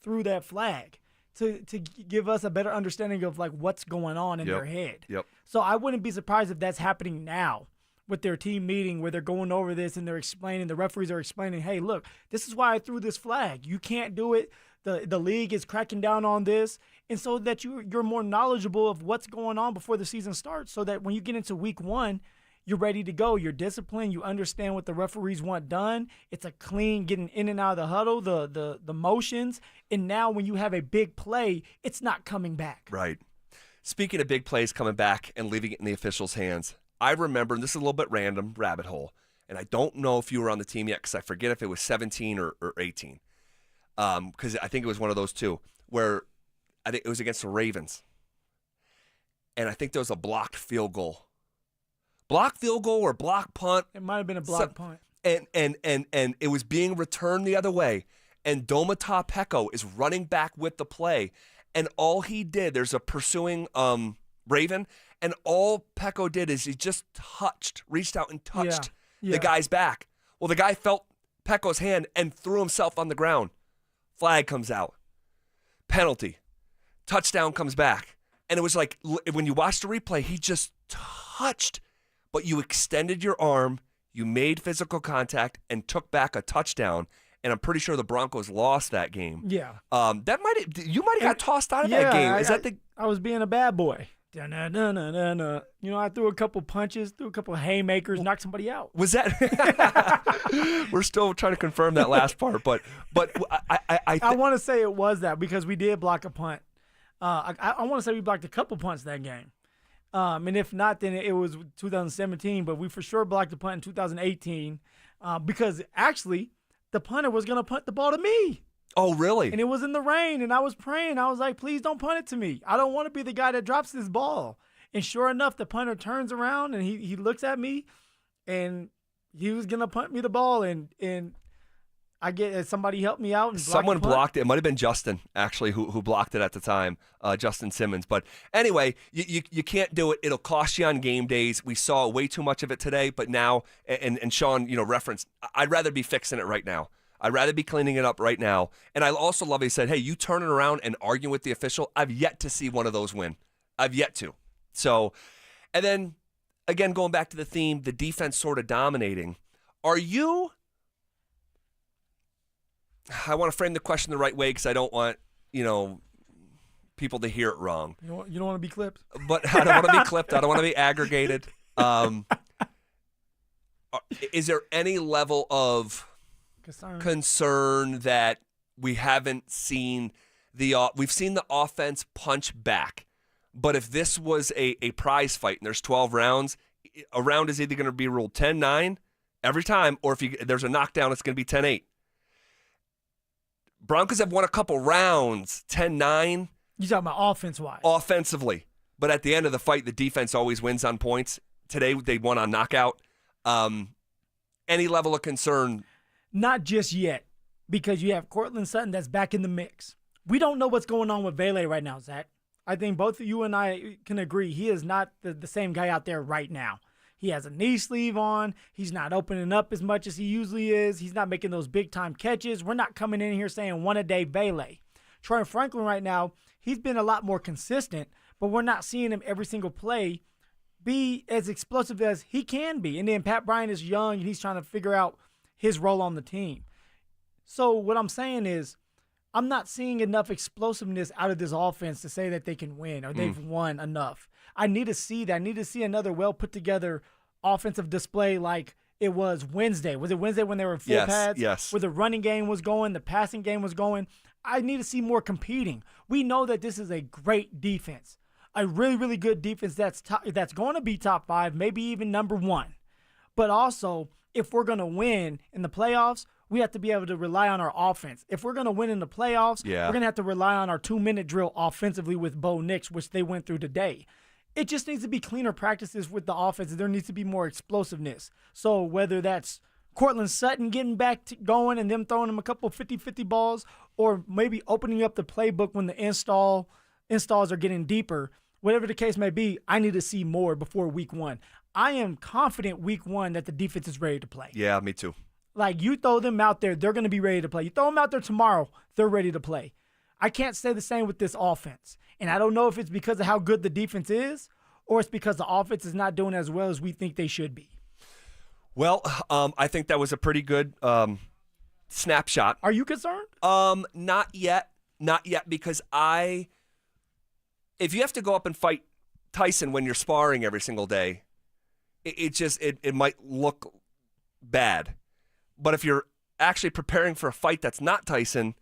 S4: threw that flag to give us a better understanding of, like, what's going on in their head.
S5: Yep.
S4: So I wouldn't be surprised if that's happening now with their team meeting where they're going over this and they're explaining, the referees are explaining, hey, look, this is why I threw this flag. You can't do it. The league is cracking down on this. And so that you're more knowledgeable of what's going on before the season starts, so that when you get into week 1, you're ready to go. You're disciplined. You understand what the referees want done. It's a clean getting in and out of the huddle, the motions. And now when you have a big play, it's not coming back.
S5: Right. Speaking of big plays coming back and leaving it in the officials' hands, I remember, and this is a little bit random, rabbit hole, and I don't know if you were on the team yet because I forget if it was 17 or 18, because I think it was one of those two, where I think it was against the Ravens, and I think there was a blocked field goal. Blocked field goal or blocked punt.
S4: It might have been a blocked punt.
S5: And it was being returned the other way, and Domata Peko is running back with the play, and all he did, there's a pursuing Raven, and all Peko did is he just reached out and touched the guy's back. Well, the guy felt Peko's hand and threw himself on the ground. Flag comes out. Penalty. Touchdown comes back. And it was like, when you watch the replay, he just touched, but you extended your arm, you made physical contact, and took back a touchdown. And I'm pretty sure the Broncos lost that game.
S4: Yeah.
S5: You might have got tossed out of that game.
S4: I was being a bad boy. Da-na-na-na-na-na. I threw a couple punches, threw a couple haymakers, knocked somebody out.
S5: Was that? We're still trying to confirm that last part, but
S4: I want to say it was that, because we did block a punt. I want to say we blocked a couple punts that game. And if not, then it was 2017, but we for sure blocked the punt in 2018 because actually the punter was going to punt the ball to me.
S5: Oh, really?
S4: And it was in the rain, and I was praying. I was like, please don't punt it to me. I don't want to be the guy that drops this ball. And sure enough, the punter turns around, and he looks at me, and he was going to punt me the ball. And I get somebody help me out. And
S5: Someone blocked it. It might have been Justin, actually, who blocked it at the time, Justin Simmons. But anyway, you can't do it. It'll cost you on game days. We saw way too much of it today, but now, and Sean, referenced, I'd rather be fixing it right now. I'd rather be cleaning it up right now. And I also love he said, hey, you turning around and arguing with the official, I've yet to see one of those win. I've yet to. So, and then, again, going back to the theme, the defense sort of dominating. I want to frame the question the right way because I don't want, people to hear it wrong.
S4: You don't want to be clipped?
S5: But I don't want to be clipped. I don't want to be aggregated. Is there any level of concern that we haven't seen we've seen the offense punch back, but if this was a prize fight and there's 12 rounds, a round is either going to be ruled 10-9 every time, or if there's a knockdown, it's going to be 10-8. Broncos have won a couple rounds, 10-9.
S4: You talking about offense-wise?
S5: Offensively. But at the end of the fight, the defense always wins on points. Today, they won on knockout. Any level of concern?
S4: Not just yet, because you have Cortland Sutton that's back in the mix. We don't know what's going on with Vele right now, Zach. I think both of you and I can agree he is not the same guy out there right now. He has a knee sleeve on. He's not opening up as much as he usually is. He's not making those big-time catches. We're not coming in here saying one-a-day Vele. Troy Franklin right now, he's been a lot more consistent, but we're not seeing him every single play be as explosive as he can be. And then Pat Bryant is young, and he's trying to figure out his role on the team. So what I'm saying is I'm not seeing enough explosiveness out of this offense to say that they can win or they've won enough. I need to see that. I need to see another well-put-together offensive display like it was Wednesday. Was it Wednesday when they were in full pads?
S5: Yes.
S4: Where the running game was going, the passing game was going. I need to see more competing. We know that this is a great defense, a really, really good defense that's going to be top 5, maybe even number 1. But also, if we're going to win in the playoffs, we have to be able to rely on our offense. If we're going to win in the playoffs, we're going to have to rely on our 2-minute drill offensively with Bo Nix, which they went through today. It just needs to be cleaner practices with the offense. There needs to be more explosiveness. So whether that's Cortland Sutton getting back to going and them throwing him a couple 50-50 balls, or maybe opening up the playbook when the installs are getting deeper, whatever the case may be, I need to see more before week 1. I am confident week 1 that the defense is ready to play.
S5: Yeah, me too.
S4: Like, you throw them out there, they're going to be ready to play. You throw them out there tomorrow, they're ready to play. I can't say the same with this offense. And I don't know if it's because of how good the defense is or it's because the offense is not doing as well as we think they should be.
S5: Well, I think that was a pretty good snapshot.
S4: Are you concerned?
S5: Not yet. Not yet, because if you have to go up and fight Tyson when you're sparring every single day, it might look bad. But if you're actually preparing for a fight that's not Tyson,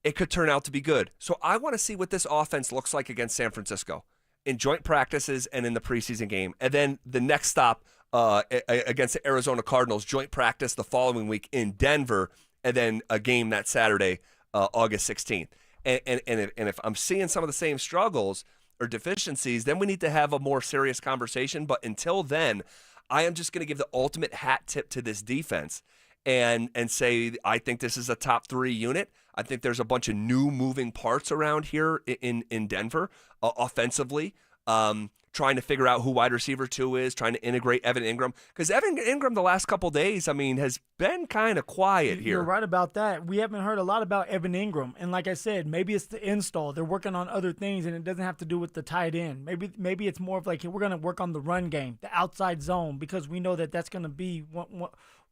S5: it could turn out to be good. So I want to see what this offense looks like against San Francisco in joint practices and in the preseason game. And then the next stop against the Arizona Cardinals, joint practice the following week in Denver, and then a game that Saturday, August 16th. And if I'm seeing some of the same struggles or deficiencies, then we need to have a more serious conversation. But until then, I am just going to give the ultimate hat tip to this defense and say I think this is a top 3 unit. I think there's a bunch of new moving parts around here in Denver offensively, trying to figure out who wide receiver 2 is, trying to integrate Evan Ingram. Because Evan Ingram the last couple days, has been kind of quiet here.
S4: You're right about that. We haven't heard a lot about Evan Ingram. And like I said, maybe it's the install. They're working on other things, and it doesn't have to do with the tight end. Maybe it's more of like, hey, we're going to work on the run game, the outside zone, because we know that that's going to be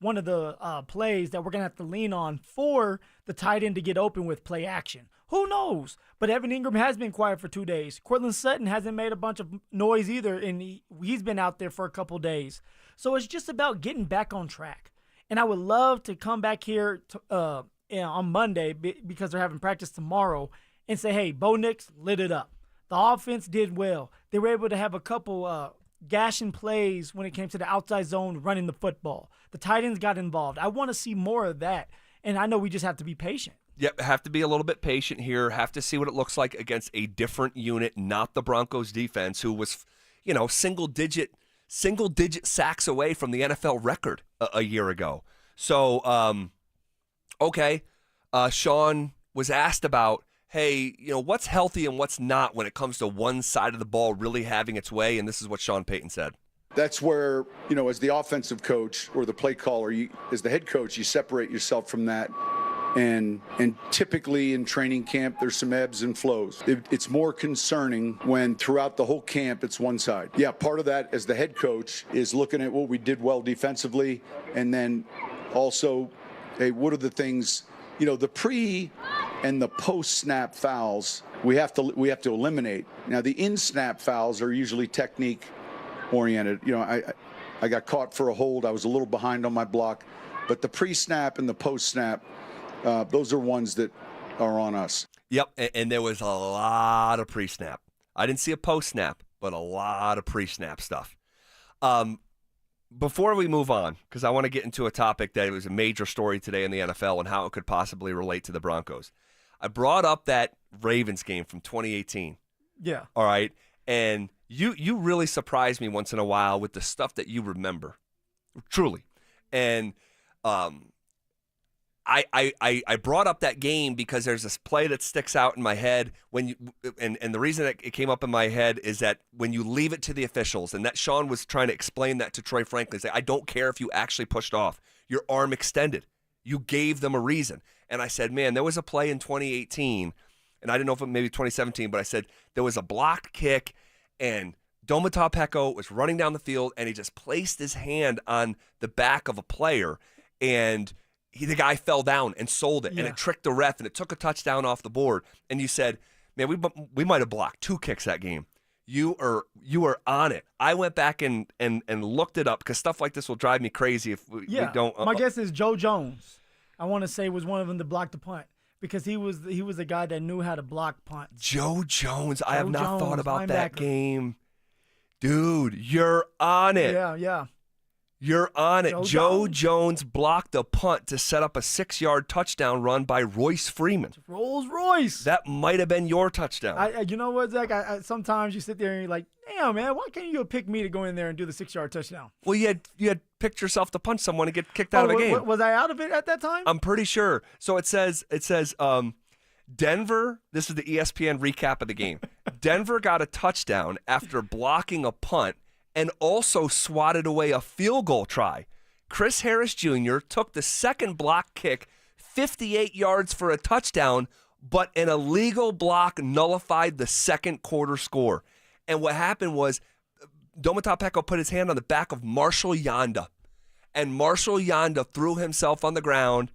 S4: one of the plays that we're going to have to lean on for the tight end to get open with play action. Who knows? But Evan Ingram has been quiet for 2 days. Cortland Sutton hasn't made a bunch of noise either, and he's been out there for a couple days. So it's just about getting back on track. And I would love to come back here on Monday because they're having practice tomorrow and say, hey, Bo Nix lit it up. The offense did well. They were able to have a couple gashing plays when it came to the outside zone running the football. The tight ends got involved. I want to see more of that, and I know we just have to be patient.
S5: Yep, have to be a little bit patient here. Have to see what it looks like against a different unit, not the Broncos defense, who was, single-digit sacks away from the NFL record a year ago. So Okay. Sean was asked about, hey, what's healthy and what's not when it comes to one side of the ball really having its way, and this is what Sean Payton said.
S6: That's where, as the offensive coach or the play caller, as the head coach, you separate yourself from that. And typically in training camp, there's some ebbs and flows. It's more concerning when throughout the whole camp, it's one side. Yeah, part of that as the head coach is looking at what we did well defensively, and then also, hey, what are the things, the pre and the post-snap fouls we have to eliminate. Now, the in-snap fouls are usually technique-oriented. I got caught for a hold. I was a little behind on my block. But the pre-snap and the post-snap, those are ones that are on us.
S5: Yep, and there was a lot of pre-snap. I didn't see a post-snap, but a lot of pre-snap stuff. Before we move on, because I want to get into a topic that was a major story today in the NFL and how it could possibly relate to the Broncos. I brought up that Ravens game from 2018.
S4: Yeah.
S5: All right, and you really surprise me once in a while with the stuff that you remember, truly. And I brought up that game because there's this play that sticks out in my head and the reason that it came up in my head is that when you leave it to the officials, and that Sean was trying to explain that to Troy Franklin, say, I don't care if you actually pushed off, your arm extended. You gave them a reason. And I said, man, there was a play in 2018, and I didn't know if it maybe 2017, but I said there was a blocked kick, and Domata Peko was running down the field, and he just placed his hand on the back of a player, and the guy fell down and sold it, and it tricked the ref, and it took a touchdown off the board. And you said, man, we might have blocked 2 kicks that game. You are on it. I went back and looked it up because stuff like this will drive me crazy if we don't.
S4: My guess is Joe Jones, I want to say, was one of them that blocked the punt because he was the guy that knew how to block punts.
S5: Joe Jones. I have not thought about that game. Dude, you're on it.
S4: Yeah.
S5: You're on it. Joe Jones blocked a punt to set up a 6-yard touchdown run by Royce Freeman.
S4: Rolls Royce.
S5: That might have been your touchdown.
S4: You know what, Zach? Sometimes you sit there and you're like, damn, man, why can't you pick me to go in there and do the 6-yard touchdown?
S5: Well, you had picked yourself to punch someone and get kicked out of a game.
S4: Was I out of it at that time?
S5: I'm pretty sure. So it says Denver, this is the ESPN recap of the game. Denver got a touchdown after blocking a punt and also swatted away a field goal try. Chris Harris Jr. took the second block kick 58 yards for a touchdown, but an illegal block nullified the second quarter score. And what happened was Domata Peko put his hand on the back of Marshall Yanda, and Marshall Yanda threw himself on the ground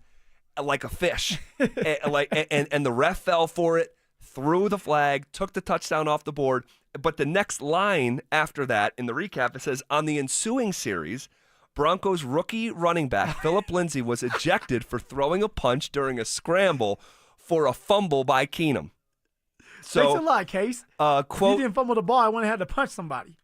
S5: like a fish. and the ref fell for it, threw the flag, took the touchdown off the board. But the next line after that in the recap, it says, on the ensuing series, Broncos rookie running back Phillip Lindsay was ejected for throwing a punch during a scramble for a fumble by Keenum. So,
S4: thanks a lot, Case.
S5: Quote,
S4: if you didn't fumble the ball, I wouldn't have had to punch somebody.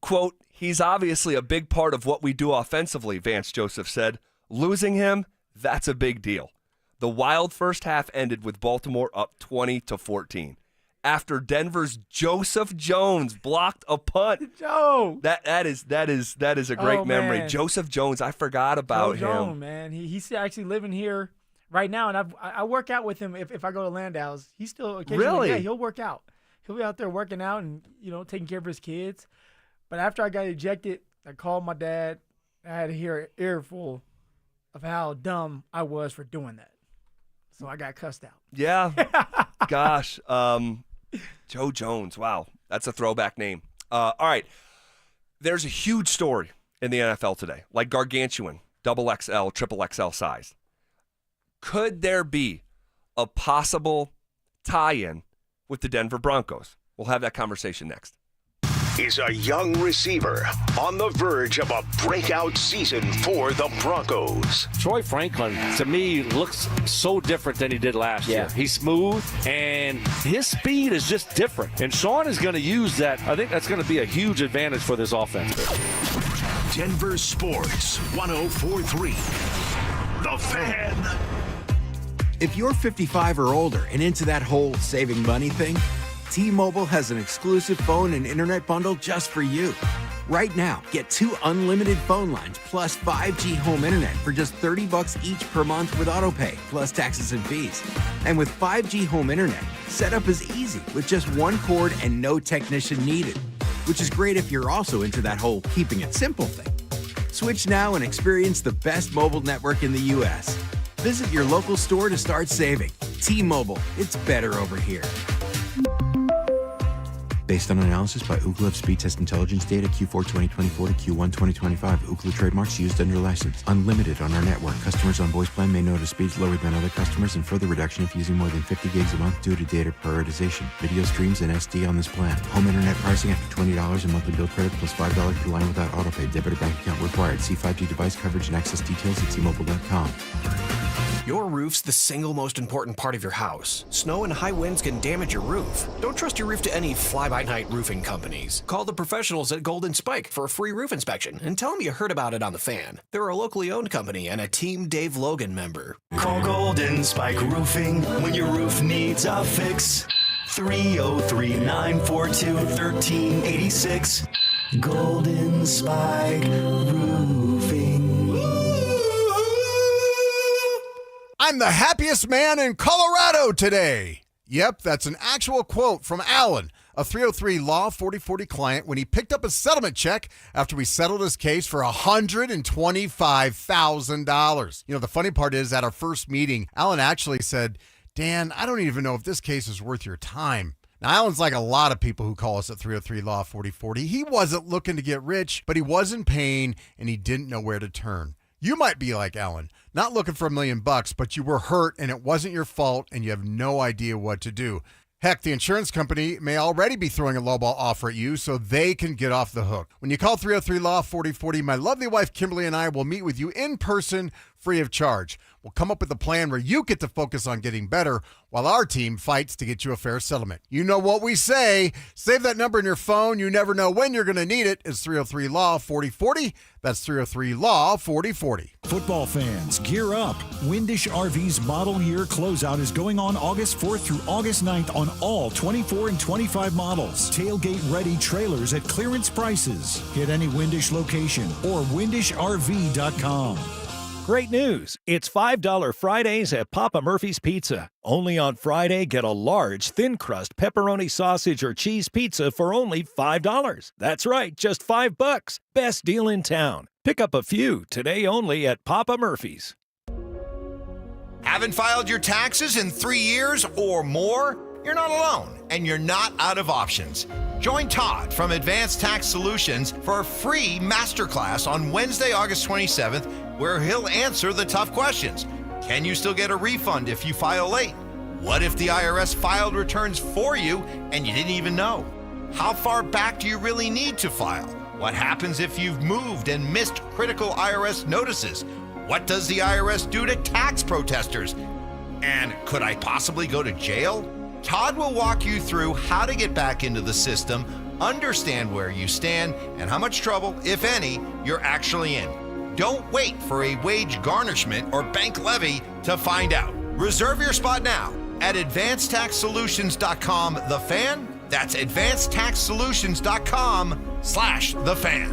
S5: Quote, he's obviously a big part of what we do offensively, Vance Joseph said. Losing him, that's a big deal. The wild first half ended with Baltimore up 20-14. After Denver's Joseph Jones blocked a punt.
S4: Joe.
S5: That is a great memory.
S4: Man.
S5: Joseph Jones, I forgot about him.
S4: Joe, man. He's actually living here right now, and I work out with him if I go to Landau's. He's still occasionally,
S5: really?
S4: Yeah, he'll work out. He'll be out there working out and taking care of his kids. But after I got ejected, I called my dad. I had to hear an earful of how dumb I was for doing that. So I got cussed out.
S5: Yeah. Gosh. Joe Jones. Wow. That's a throwback name. All right. There's a huge story in the NFL today, like gargantuan, XXL, XXL size. Could there be a possible tie-in with the Denver Broncos? We'll have that conversation next.
S3: Is a young receiver on the verge of a breakout season for the Broncos.
S10: Troy Franklin, to me, looks so different than he did last year. He's smooth, and his speed is just different. And Sean is going to use that. I think that's going to be a huge advantage for this offense.
S3: Denver Sports 104.3. The Fan.
S13: If you're 55 or older and into that whole saving money thing, T-Mobile has an exclusive phone and internet bundle just for you. Right now, get 2 unlimited phone lines plus 5G home internet for just $30 each per month with AutoPay, plus taxes and fees. And with 5G home internet, setup is easy with just 1 cord and no technician needed, which is great if you're also into that whole keeping it simple thing. Switch now and experience the best mobile network in the U.S. Visit your local store to start saving. T-Mobile, it's better over here. Based on analysis by Ookla of speed test intelligence data Q4 2024 to Q1 2025. Ookla trademarks used under license. Unlimited on our network. Customers on voice plan may notice speeds lower than other customers and further reduction if using more than 50 gigs a month due to data prioritization. Video streams and SD on this plan. Home internet pricing after $20 in monthly bill credit plus $5 per line without autopay. Debit or bank account required. See 5G device coverage and access details at T-Mobile.com.
S11: Your roof's the single most important part of your house. Snow and high winds can damage your roof. Don't trust your roof to any fly-by-night roofing companies. Call the professionals at Golden Spike for a free roof inspection and tell them you heard about it on The Fan. They're a locally owned company and a Team Dave Logan member.
S12: Call Golden Spike Roofing when your roof needs a fix. 303-942-1386. Golden Spike Roofing.
S2: I'm the happiest man in Colorado today. Yep, that's an actual quote from Alan, a 303 Law 4040 client, when he picked up a settlement check after we settled his case for $125,000. You know, the funny part is, at our first meeting, Alan actually said, Dan, I don't even know if this case is worth your time. Now, Alan's like a lot of people who call us at 303 Law 4040. He wasn't looking to get rich, but he was in pain and he didn't know where to turn. You might be like Alan, not looking for $1 million, but you were hurt and it wasn't your fault and you have no idea what to do. Heck, the insurance company may already be throwing a lowball offer at you so they can get off the hook. When you call 303 Law 4040, my lovely wife Kimberly and I will meet with you in person, free of charge. We'll come up with a plan where you get to focus on getting better while our team fights to get you a fair settlement. You know what we say. Save that number in your phone. You never know when you're going to need it. It's 303 Law 4040. That's 303 Law 4040.
S8: Football fans, gear up. Windish RV's model year closeout is going on August 4th through August 9th on all 24 and 25 models. Tailgate-ready trailers at clearance prices. Hit any Windish location or windishrv.com.
S14: Great news! It's $5 Fridays at Papa Murphy's Pizza. Only on Friday, get a large, thin-crust pepperoni sausage or cheese pizza for only $5. That's right, just $5. Best deal in town. Pick up a few today only at Papa Murphy's.
S2: Haven't filed your taxes in 3 years or more? You're not alone, and you're not out of options. Join Todd from Advanced Tax Solutions for a free masterclass on Wednesday, August 27th, where he'll answer the tough questions. Can you still get a refund if you file late? What if the IRS filed returns for you and you didn't even know? How far back do you really need to file? What happens if you've moved and missed critical IRS notices? What does the IRS do to tax protesters? And could I possibly go to jail? Todd will walk you through how to get back into the system, understand where you stand, and how much trouble, if any, you're actually in. Don't wait for a wage garnishment or bank levy to find out. Reserve your spot now at advancedtaxsolutions.com. The Fan? That's advancedtaxsolutions.com/The Fan.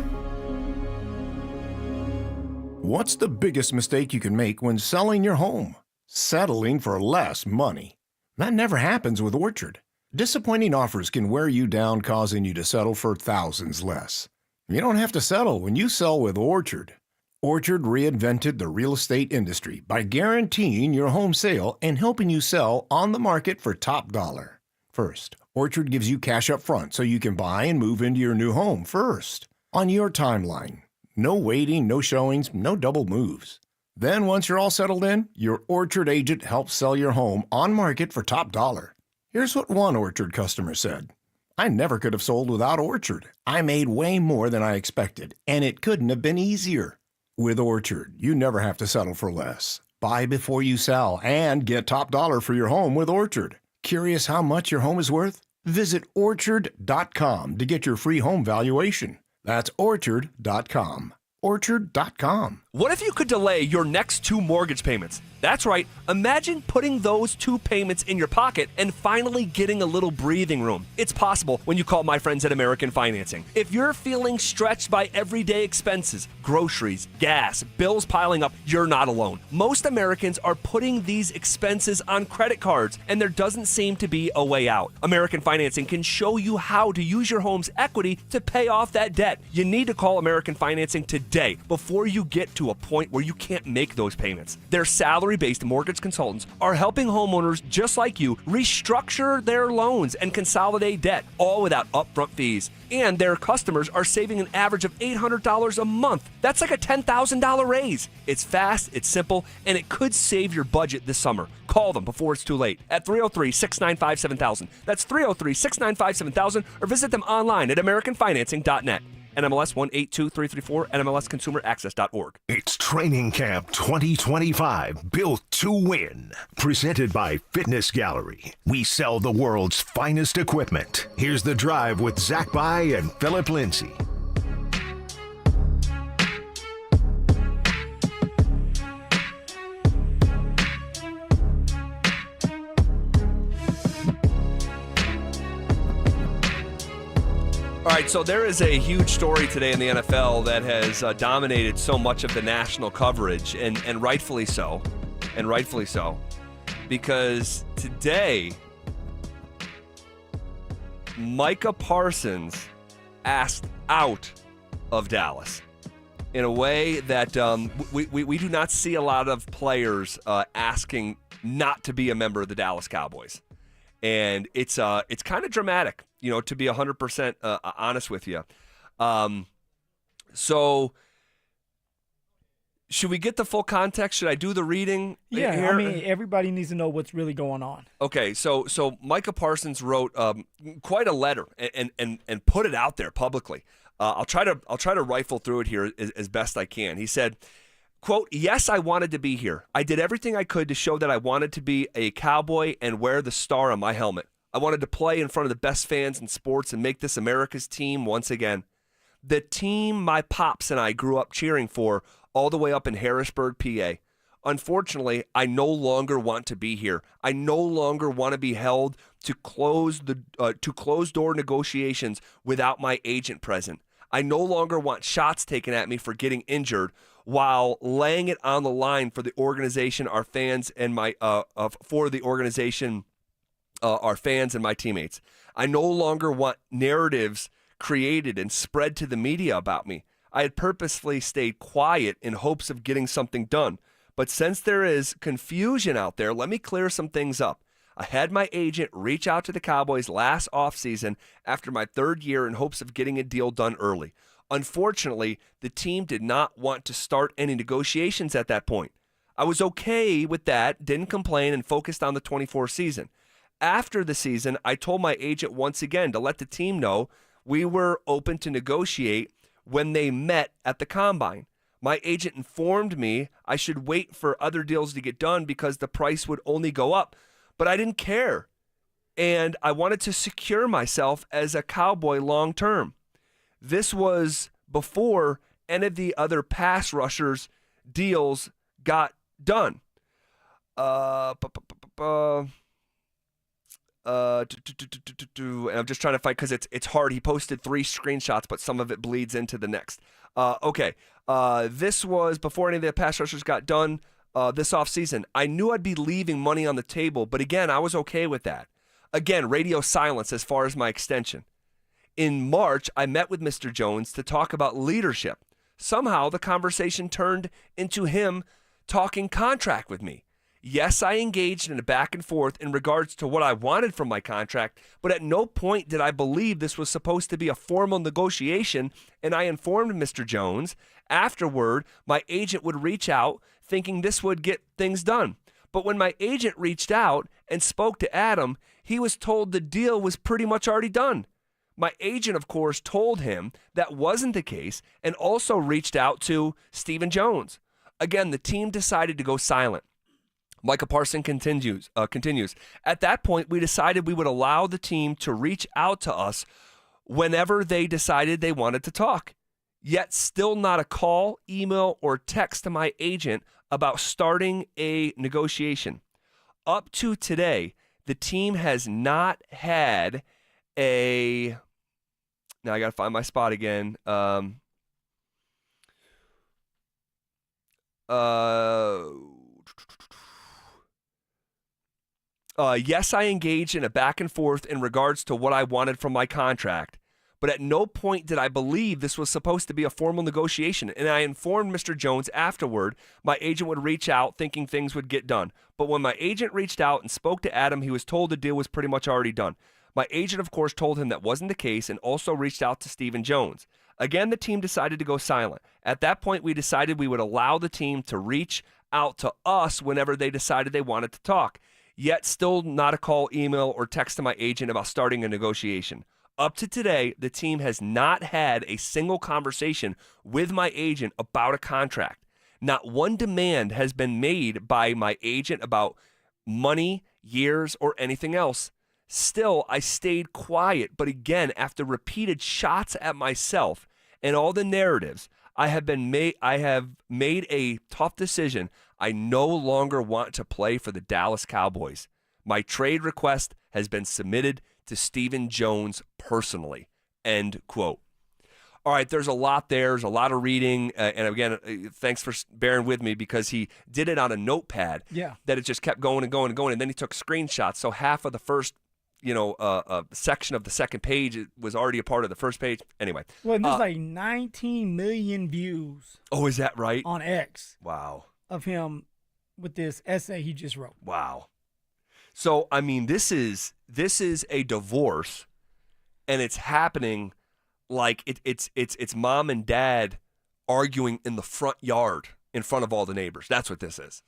S15: What's the biggest mistake you can make when selling your home? Settling for less money. That never happens with Orchard. Disappointing offers can wear you down, causing you to settle for thousands less. You don't have to settle when you sell with Orchard. Orchard reinvented the real estate industry by guaranteeing your home sale and helping you sell on the market for top dollar. First, Orchard gives you cash up front so you can buy and move into your new home first, on your timeline. No waiting, no showings, no double moves. Then once you're all settled in, your Orchard agent helps sell your home on market for top dollar. Here's what one Orchard customer said. I never could have sold without Orchard. I made way more than I expected, and it couldn't have been easier. With Orchard, you never have to settle for less. Buy before you sell and get top dollar for your home with Orchard. Curious how much your home is worth? Visit Orchard.com to get your free home valuation. That's Orchard.com. Orchard.com.
S5: What if you could delay your next 2 mortgage payments? That's right. Imagine putting those 2 payments in your pocket and finally getting a little breathing room. It's possible when you call my friends at American Financing. If you're feeling stretched by everyday expenses, groceries, gas, bills piling up, you're not alone. Most Americans are putting these expenses on credit cards, and there doesn't seem to be a way out. American Financing can show you how to use your home's equity to pay off that debt. You need to call American Financing today before you get to a point where you can't make those payments. Their salary-based mortgage consultants are helping homeowners just like you restructure their loans and consolidate debt, all without upfront fees. And their customers are saving an average of $800 a month. That's like a $10,000 raise. It's fast, it's simple, and it could save your budget this summer. Call them before it's too late at 303-695-7000. That's 303-695-7000, or visit them online at AmericanFinancing.net. NMLS 182334, NMLSConsumerAccess.org.
S3: It's Training Camp 2025, built to win. Presented by Fitness Gallery. We sell the world's finest equipment. Here's The Drive with Zach By and Phillip Lindsay.
S5: All right, so there is a huge story today in the NFL that has dominated so much of the national coverage, and rightfully so, because today, Micah Parsons asked out of Dallas in a way that we do not see a lot of players asking not to be a member of the Dallas Cowboys. And it's kind of dramatic, to be 100% honest with you. So should we get the full context? Should I do the reading?
S4: Yeah,
S5: here?
S4: I mean, everybody needs to know what's really going on.
S5: Okay, so Micah Parsons wrote quite a letter and put it out there publicly. I'll try to rifle through it here as best I can. He said, quote, "Yes, I wanted to be here. I did everything I could to show that I wanted to be a Cowboy and wear the star on my helmet. I wanted to play in front of the best fans in sports and make this America's team once again. The team my pops and I grew up cheering for all the way up in Harrisburg, PA. Unfortunately, I no longer want to be here. I no longer want to be held to closed door negotiations without my agent present. I no longer want shots taken at me for getting injured while laying it on the line for the organization, our fans, and our fans and my teammates. I no longer want narratives created and spread to the media about me. I had purposefully stayed quiet in hopes of getting something done. But since there is confusion out there, let me clear some things up. I had my agent reach out to the Cowboys last offseason after my 3rd year in hopes of getting a deal done early. Unfortunately, the team did not want to start any negotiations at that point. I was okay with that, didn't complain, and focused on the 24 season. After the season, I told my agent once again to let the team know we were open to negotiate when they met at the Combine. My agent informed me I should wait for other deals to get done because the price would only go up, but I didn't care, and I wanted to secure myself as a Cowboy long term. This was before any of the other pass rushers deals got done. And I'm just trying to find, because it's hard. He posted 3 screenshots, but some of it bleeds into the next. This was before any of the pass rushers got done this offseason. I knew I'd be leaving money on the table, but again, I was okay with that. Again, radio silence as far as my extension. In March, I met with Mr. Jones to talk about leadership. Somehow, the conversation turned into him talking contract with me. Yes, I engaged in a back and forth in regards to what I wanted from my contract, but at no point did I believe this was supposed to be a formal negotiation, and I informed Mr. Jones. Afterward, my agent would reach out thinking this would get things done. But when my agent reached out and spoke to Adam, he was told the deal was pretty much already done. My agent, of course, told him that wasn't the case and also reached out to Stephen Jones. Again, the team decided to go silent. Micah Parsons continues. At that point, we decided we would allow the team to reach out to us whenever they decided they wanted to talk. yet still not a call, email, or text to my agent about starting a negotiation. Up to today, the team has not had a... Now I got to find my spot again. Yes, I engaged in a back and forth in regards to what I wanted from my contract, but at no point did I believe this was supposed to be a formal negotiation, and I informed Mr. Jones afterward my agent would reach out thinking things would get done. But when my agent reached out and spoke to Adam, he was told the deal was pretty much already done. My agent, of course, told him that wasn't the case and also reached out to Stephen Jones. Again, the team decided to go silent. At that point, we decided we would allow the team to reach out to us whenever they decided they wanted to talk. Yet still not a call, email, or text to my agent about starting a negotiation. Up to today, the team has not had a single conversation with my agent about a contract. Not one demand has been made by my agent about money, years, or anything else. Still, I stayed quiet, but again, after repeated shots at myself and all the narratives, I have made a tough decision. I no longer want to play for the Dallas Cowboys. My trade request has been submitted to Stephen Jones personally. End quote. All right, there's a lot there. There's a lot of reading. And again, thanks for bearing with me because he did it on a notepad.
S4: Yeah.
S5: That it just kept going and going and going. And then he took screenshots. So half of the first section of the second page was already a part of the first page. Anyway.
S4: Well, there's like 19 million views.
S5: Oh, is that right?
S4: On X.
S5: Wow.
S4: Of him with this essay he just wrote.
S5: Wow. So, I mean, this is a divorce, and it's happening like it's mom and dad arguing in the front yard in front of all the neighbors. That's what this is.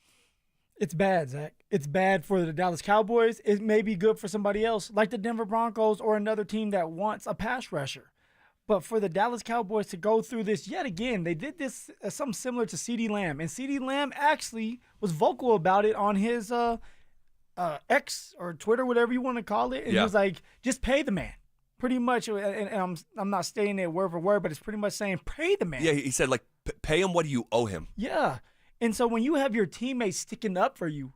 S4: It's bad, Zach. It's bad for the Dallas Cowboys. It may be good for somebody else, like the Denver Broncos or another team that wants a pass rusher. But for the Dallas Cowboys to go through this yet again, they did this something similar to CeeDee Lamb. And CeeDee Lamb actually was vocal about it on his X or Twitter, whatever you want to call it. And he was like, just pay the man. Pretty much, and I'm not stating it word for word, but it's pretty much saying pay the man.
S5: Yeah, he said, like, pay him what you owe him.
S4: Yeah. And so when you have your teammates sticking up for you,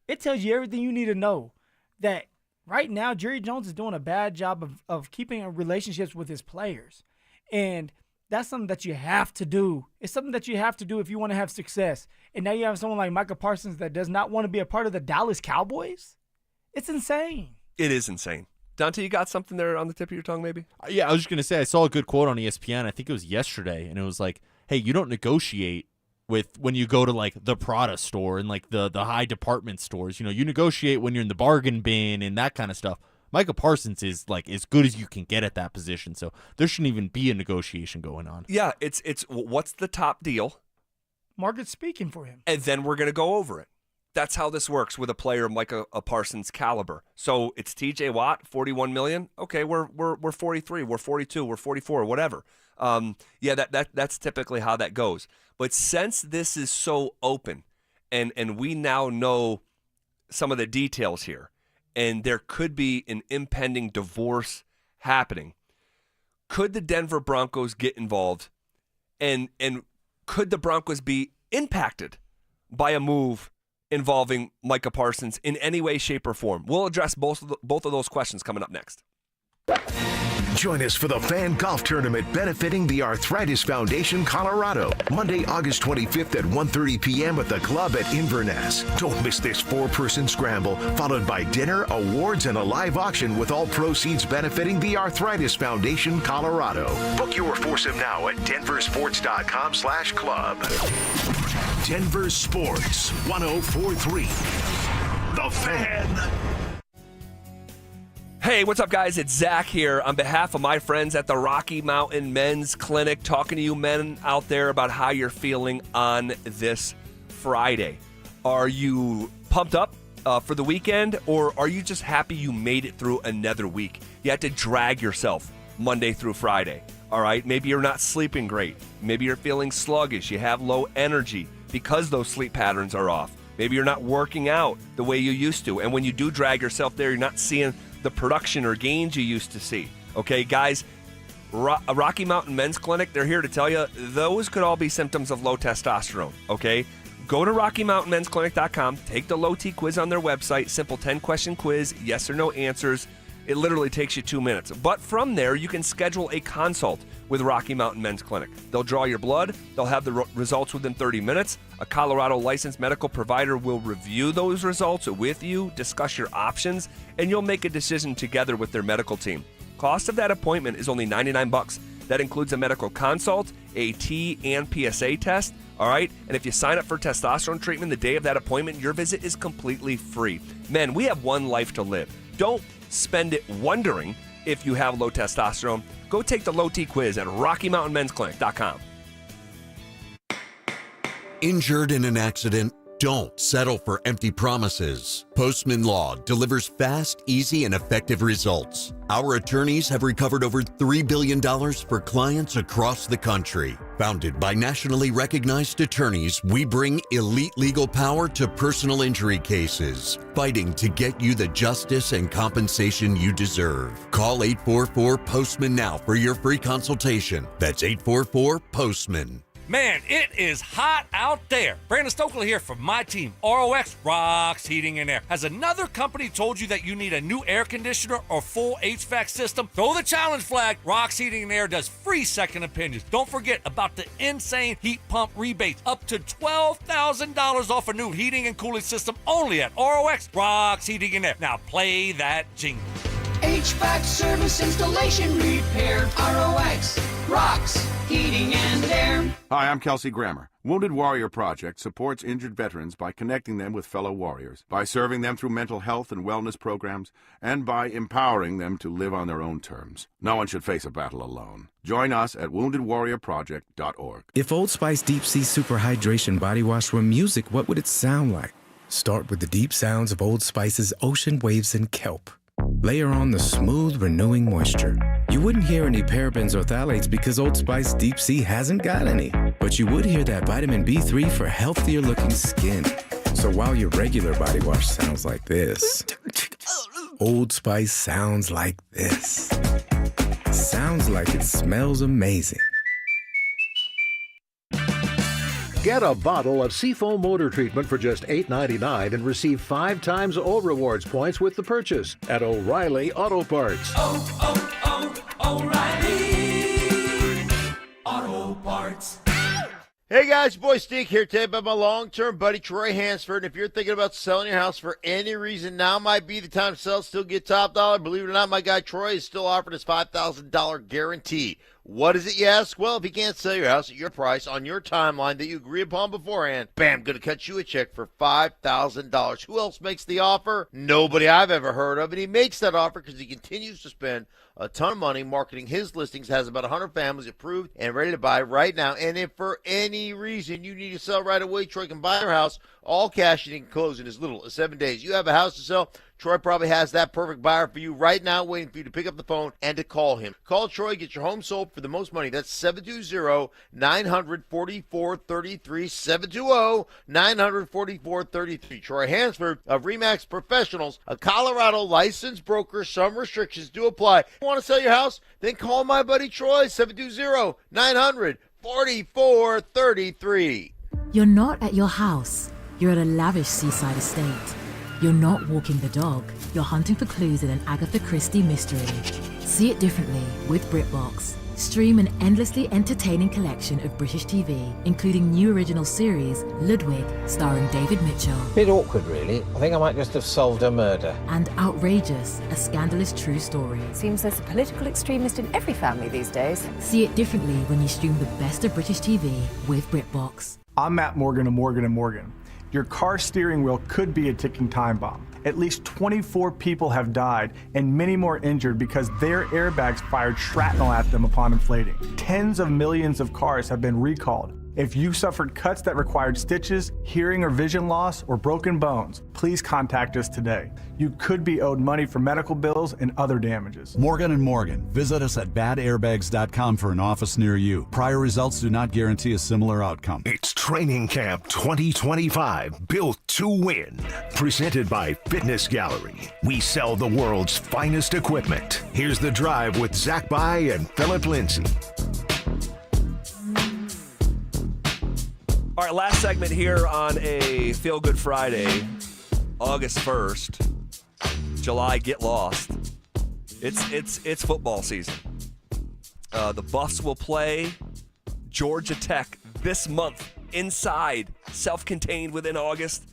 S4: it tells you everything you need to know that right now, Jerry Jones is doing a bad job of keeping relationships with his players. And that's something that you have to do. It's something that you have to do if you want to have success. And now you have someone like Micah Parsons that does not want to be a part of the Dallas Cowboys. It's insane.
S5: It is insane. Dante, you got something there on the tip of your tongue, maybe?
S9: Yeah, I was just going to say, I saw a good quote on ESPN. I think it was yesterday. And it was like, hey, you don't negotiate with when you go to like the Prada store and like the high department stores. You know, you negotiate when you're in the bargain bin and that kind of stuff. Micah Parsons is like as good as you can get at that position, so there shouldn't even be a negotiation going on.
S5: Yeah, it's what's the top deal?
S4: Market's speaking for him.
S5: And then we're going to go over it. That's how this works with a player of Micah Parsons' caliber. So it's TJ Watt, $41 million. Okay, we're 43, we're 42, we're 44, whatever. That's typically how that goes. But since this is so open, and we now know some of the details here, and there could be an impending divorce happening, could the Denver Broncos get involved? And could the Broncos be impacted by a move involving Micah Parsons in any way, shape, or form? We'll address both of those questions coming up next.
S3: Join us for the Fan Golf Tournament benefiting the Arthritis Foundation Colorado, Monday, August 25th at 1:30 p.m. at the club at Inverness. Don't miss this 4-person scramble, followed by dinner, awards, and a live auction with all proceeds benefiting the Arthritis Foundation Colorado. Book your foursome now at DenverSports.com/club. Denver Sports 104.3. The Fan.
S5: Hey, what's up, guys? It's Zach here on behalf of my friends at the Rocky Mountain Men's Clinic, talking to you men out there about how you're feeling on this Friday. Are you pumped up for the weekend, or are you just happy you made it through another week? You had to drag yourself Monday through Friday, all right? Maybe you're not sleeping great. Maybe you're feeling sluggish. You have low energy because those sleep patterns are off. Maybe you're not working out the way you used to, and when you do drag yourself there, you're not seeing the production or gains you used to see. Okay, guys, Rocky Mountain Men's Clinic, they're here to tell you those could all be symptoms of low testosterone, okay? Go to RockyMountainMen'sClinic.com, take the low T quiz on their website, simple 10-question quiz, yes or no answers. It literally takes you 2 minutes. But from there, you can schedule a consult with Rocky Mountain Men's Clinic. They'll draw your blood. They'll have the results within 30 minutes. A Colorado licensed medical provider will review those results with you, discuss your options, and you'll make a decision together with their medical team. Cost of that appointment is only $99. That includes a medical consult, a T and PSA test, all right? And if you sign up for testosterone treatment the day of that appointment, your visit is completely free. Men, we have one life to live. Don't spend it wondering if you have low testosterone. Go take the low T quiz at RockyMountainMen'sClinic.com.
S7: Injured in an accident? Don't settle for empty promises. Postman Law delivers fast, easy, and effective results. Our attorneys have recovered over $3 billion for clients across the country. Founded by nationally recognized attorneys, we bring elite legal power to personal injury cases, fighting to get you the justice and compensation you deserve. Call 844-POSTMAN now for your free consultation. That's 844-POSTMAN.
S17: Man, it is hot out there. Brandon Stokley here from my team, ROX Rocks Heating and Air. Has another company told you that you need a new air conditioner or full HVAC system? Throw the challenge flag. Rocks Heating and Air does free second opinions. Don't forget about the insane heat pump rebates. Up to $12,000 off a new heating and cooling system only at ROX Rocks Heating and Air. Now play that jingle.
S18: HVAC service, installation, repair. ROX Rocks Heating and Air.
S19: Hi, I'm Kelsey Grammer. Wounded Warrior Project supports injured veterans by connecting them with fellow warriors, by serving them through mental health and wellness programs, and by empowering them to live on their own terms. No one should face a battle alone. Join us at woundedwarriorproject.org.
S20: If Old Spice Deep Sea Super Hydration Body Wash were music, what would it sound like? Start with the deep sounds of Old Spice's ocean waves and kelp. Layer on the smooth, renewing moisture. You wouldn't hear any parabens or phthalates because Old Spice Deep Sea hasn't got any. But you would hear that vitamin B3 for healthier looking skin. So while your regular body wash sounds like this, Old Spice sounds like this. Sounds like it smells amazing.
S22: Get a bottle of Seafoam motor treatment for just $8.99 and receive 5 times O Rewards points with the purchase at O'Reilly Auto Parts.
S18: O'Reilly Auto Parts.
S24: Hey guys, boy Stink here today by my long-term buddy Troy Hansford. And if you're thinking about selling your house for any reason, now might be the time to sell, still get top dollar. Believe it or not, my guy Troy is still offering his $5,000 guarantee. What is it, you ask? Well, if you can't sell your house at your price on your timeline that you agree upon beforehand, bam, going to cut you a check for $5,000. Who else makes the offer? Nobody I've ever heard of. And he makes that offer because he continues to spend a ton of money marketing his listings, has about 100 families approved and ready to buy right now. And if for any reason you need to sell right away, Troy can buy your house all cash and he can close in as little as 7 days. You have a house to sell, Troy probably has that perfect buyer for you right now, waiting for you to pick up the phone and to call him. Call Troy, get your home sold for the most money. That's 720-900-4433, 720-900-4433. Troy Hansford of RE/MAX Professionals, a Colorado licensed broker. Some restrictions do apply. You want to sell your house? Then call my buddy Troy, 720-900-4433.
S26: You're not at your house. You're at a lavish seaside estate. You're not walking the dog. You're hunting for clues in an Agatha Christie mystery. See it differently with BritBox. Stream an endlessly entertaining collection of British TV, including new original series, Ludwig, starring David Mitchell.
S27: Bit awkward, really. I think I might just have solved a murder.
S26: And Outrageous, a scandalous true story.
S28: Seems there's a political extremist in every family these days.
S26: See it differently when you stream the best of British TV with BritBox.
S30: I'm Matt Morgan of Morgan & Morgan. Your car steering wheel could be a ticking time bomb. At least 24 people have died and many more injured because their airbags fired shrapnel at them upon inflating. Tens of millions of cars have been recalled. If you suffered cuts that required stitches, hearing or vision loss, or broken bones, please contact us today. You could be owed money for medical bills and other damages.
S1: Morgan & Morgan. Visit us at badairbags.com for an office near you. Prior results do not guarantee a similar outcome.
S3: It's Training Camp 2025, built to win. Presented by Fitness Gallery. We sell the world's finest equipment. Here's The Drive with Zach By and Phillip Lindsay.
S5: All right, last segment here on a Feel Good Friday, August 1st. July, get lost. It's football season. The Buffs will play Georgia Tech this month, inside, self-contained within August.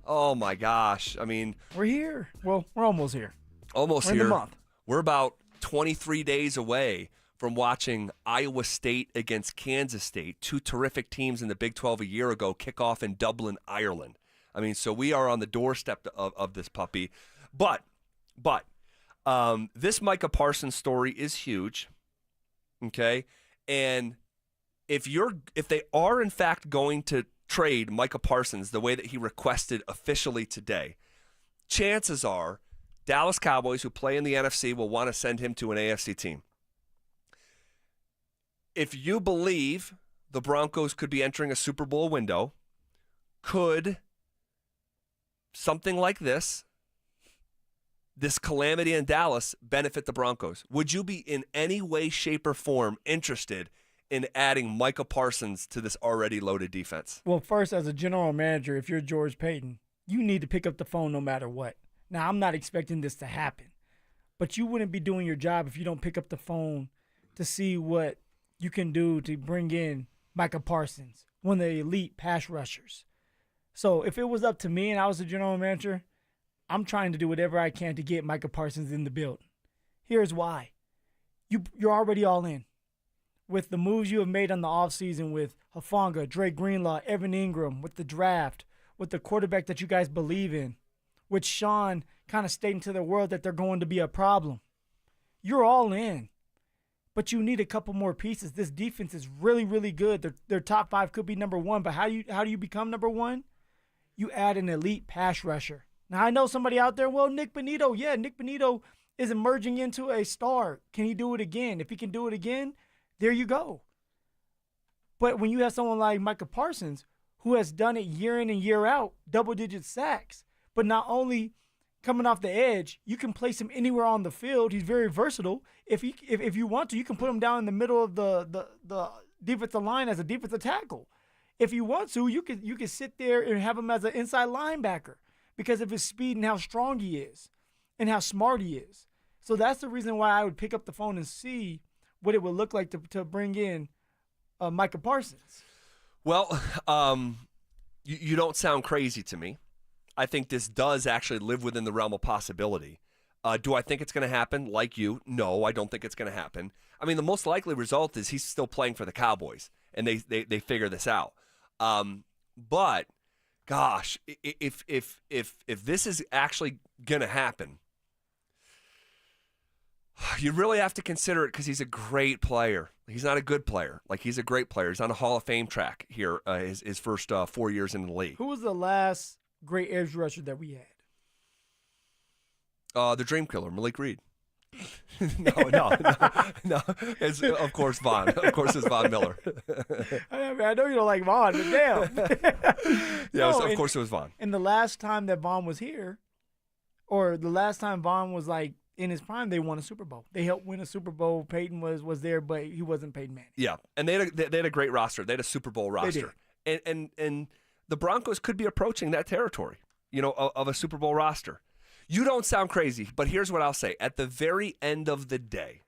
S5: Oh my gosh! I mean,
S4: we're here. Well, we're almost here.
S5: Almost
S4: we're
S5: here.
S4: In the month.
S5: We're about 23 days away from watching Iowa State against Kansas State, two terrific teams in the Big 12 a year ago, kick off in Dublin, Ireland. I mean, so we are on the doorstep of this puppy. But this Micah Parsons story is huge, okay? And if they are in fact going to trade Micah Parsons the way that he requested officially today, chances are Dallas Cowboys, who play in the NFC, will want to send him to an AFC team. If you believe the Broncos could be entering a Super Bowl window, could something like this calamity in Dallas benefit the Broncos? Would you be in any way, shape, or form interested in adding Micah Parsons to this already loaded defense?
S4: Well, first, as a general manager, if you're George Payton, you need to pick up the phone no matter what. Now, I'm not expecting this to happen, but you wouldn't be doing your job if you don't pick up the phone to see what you can do to bring in Micah Parsons, one of the elite pass rushers. So if it was up to me and I was the general manager, I'm trying to do whatever I can to get Micah Parsons in the building. Here's why. You're already all in. With the moves you have made on the offseason with Hufanga, Drake Greenlaw, Evan Ingram, with the draft, with the quarterback that you guys believe in, with Sean kind of stating to the world that they're going to be a problem. You're all in. But you need a couple more pieces. This defense is really, really good. Their top five could be number one, but how do you become number one? You add an elite pass rusher. Now, I know somebody out there, well, Nick Bonito. Yeah, Nick Bonito is emerging into a star. Can he do it again? If he can do it again, there you go. But when you have someone like Micah Parsons, who has done it year in and year out, double-digit sacks, but not only coming off the edge, you can place him anywhere on the field. He's very versatile. If you want to, you can put him down in the middle of the defensive line as a defensive tackle. If you want to, you can sit there and have him as an inside linebacker because of his speed and how strong he is and how smart he is. So that's the reason why I would pick up the phone and see what it would look like to bring in Micah Parsons.
S5: Well, you don't sound crazy to me. I think this does actually live within the realm of possibility. Do I think it's going to happen like you? No, I don't think it's going to happen. I mean, the most likely result is he's still playing for the Cowboys, and they figure this out. But, gosh, if this is actually going to happen, you really have to consider it because he's a great player. He's not a good player. Like, he's a great player. He's on a Hall of Fame track here his first 4 years in the league.
S4: Who was the last great edge rusher that we had?
S5: The Dream Killer, Malik Reed. No. It's, of course, Von. Of course, it's Von Miller.
S4: I know you don't like Von, but damn.
S5: Of course it was Von.
S4: And the last time that Von was here, or the last time Von was like in his prime, they won a Super Bowl. They helped win a Super Bowl. Peyton was there, but he wasn't Peyton Manning.
S5: Yeah, and they had a great roster. They had a Super Bowl roster.
S4: They did.
S5: And the Broncos could be approaching that territory, of a Super Bowl roster. You don't sound crazy, but here's what I'll say. At the very end of the day,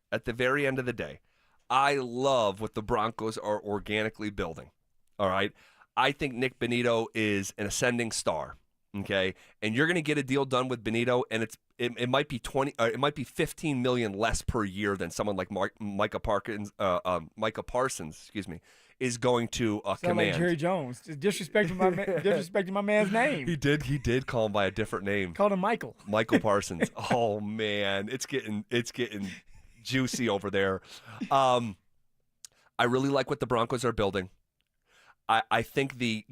S5: I love what the Broncos are organically building. All right? I think Nick Bonito is an ascending star, okay? And you're going to get a deal done with Bonito, and it might be $15 million less per year than someone like Micah Parsons, is going to command.
S4: Like Jerry Jones, just disrespecting my man's name.
S5: He did call him by a different name.
S4: Called him Michael
S5: Parsons. Oh man, it's getting juicy over there. I really like what the Broncos are building. I think the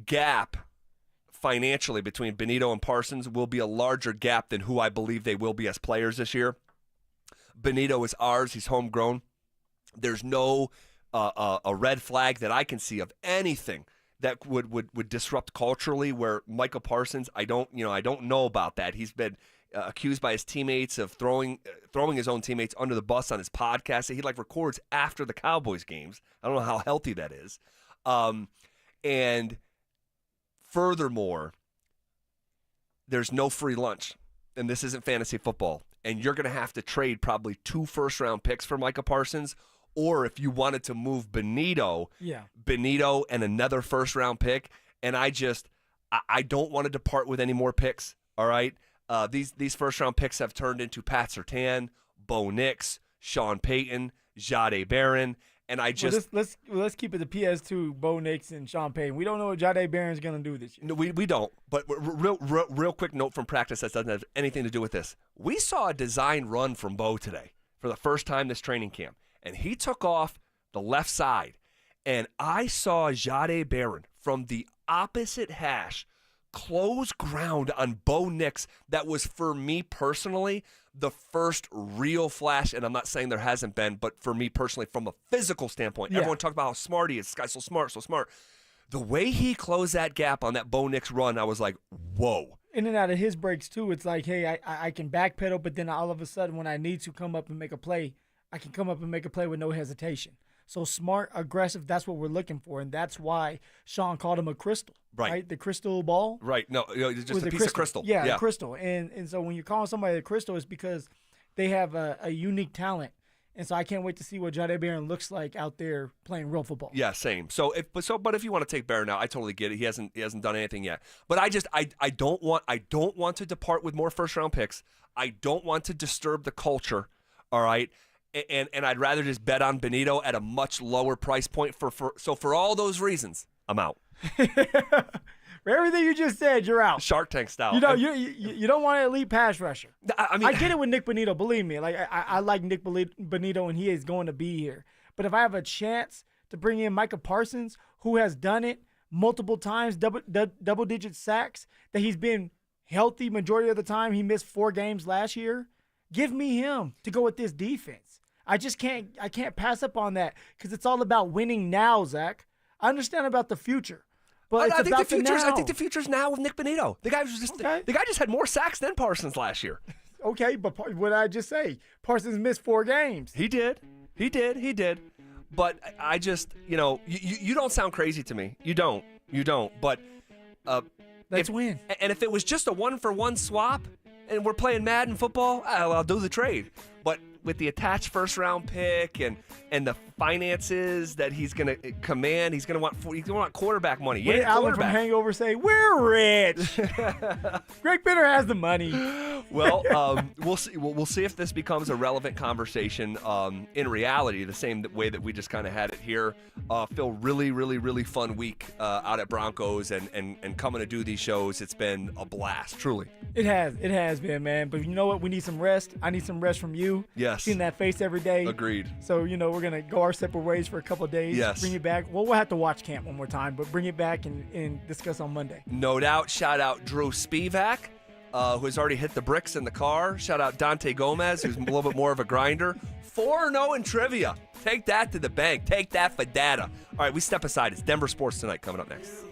S5: gap financially between Benito and Parsons will be a larger gap than who I believe they will be as players this year. Benito is ours. He's homegrown. There's no a red flag that I can see of anything that would disrupt culturally where Micah Parsons, I don't know about that. He's been accused by his teammates of throwing his own teammates under the bus on his podcast that he records after the Cowboys games. I don't know how healthy that is. And furthermore, there's no free lunch, and this isn't fantasy football. And you're going to have to trade probably 2 first-round picks for Micah Parsons, or if you wanted to move Benito and another first-round pick. And I don't want to depart with any more picks. All right, these first-round picks have turned into Pat Surtain, Bo Nix, Sean Payton, Jahdae Barron. And
S4: let's keep it to PS2, Bo Nix and Sean Payton. We don't know what Jahdae Barron's going to do this year.
S5: No, we don't. But real quick note from practice that doesn't have anything to do with this. We saw a design run from Bo today for the first time this training camp, and he took off the left side, and I saw Jahdae Barron from the opposite hash close ground on Bo Nix. That was, for me personally, the first real flash, and I'm not saying there hasn't been, but for me personally, from a physical standpoint, everyone talked about how smart he is. This guy's so smart. The way he closed that gap on that Bo Nix run, I was like, whoa.
S4: In and out of his breaks, too, it's like, hey, I can backpedal, but then all of a sudden when I need to come up and make a play, I can come up and make a play with no hesitation. So smart, aggressive, that's what we're looking for, and that's why Sean called him a crystal, right? The crystal ball.
S5: Right. No, just a piece of crystal.
S4: Yeah, a crystal. And so when you're calling somebody a crystal, it's because they have a unique talent. And so I can't wait to see what Jahdae Barron looks like out there playing real football.
S5: Yeah, same. But if you want to take Barron out, I totally get it. He hasn't done anything yet. But I don't want to depart with more first round picks. I don't want to disturb the culture. All right. And I'd rather just bet on Benito at a much lower price point. So for all those reasons, I'm out.
S4: For everything you just said, you're out.
S5: Shark Tank style.
S4: You don't want an elite pass rusher. I mean, I get it with Nick Bonito. Believe me, I like Nick Bonito, and he is going to be here. But if I have a chance to bring in Micah Parsons, who has done it multiple times, double-digit sacks, that he's been healthy majority of the time. He missed 4 games last year. Give me him to go with this defense. I can't pass up on that because it's all about winning now, Zach. I understand about the future, but I think
S5: the future's now with Nick Bonito. The guy just had more sacks than Parsons last year.
S4: Okay, but what did I just say? Parsons missed 4 games.
S5: He did. But I just, you don't sound crazy to me. You don't. But
S4: let's win.
S5: And if it was just a 1-for-1 swap, and we're playing Madden football, I'll do the trade. But with the attached first-round pick and the finances that he's going to command, he's going to want quarterback money.
S4: What did Alan from Hangover say? We're rich. Greg Bitter has the money.
S5: Well, we'll see. We'll see if this becomes a relevant conversation in reality, the same way that we just kind of had it here. Phil, really, really, really fun week out at Broncos and coming to do these shows. It's been a blast, truly.
S4: It has been, man. But you know what? We need some rest. I need some rest from you.
S5: Yes.
S4: Seeing that face every day.
S5: Agreed.
S4: So, we're going to go our separate ways for a couple of days.
S5: Yes.
S4: Bring it back. Well, we'll have to watch camp one more time, but bring it back and discuss on Monday.
S5: No doubt. Shout out Drew Spivak, who has already hit the bricks in the car. Shout out Dante Gomez, who's a little bit more of a grinder. 4-0 in trivia. Take that to the bank. Take that for data. All right, we step aside. It's Denver Sports Tonight coming up next.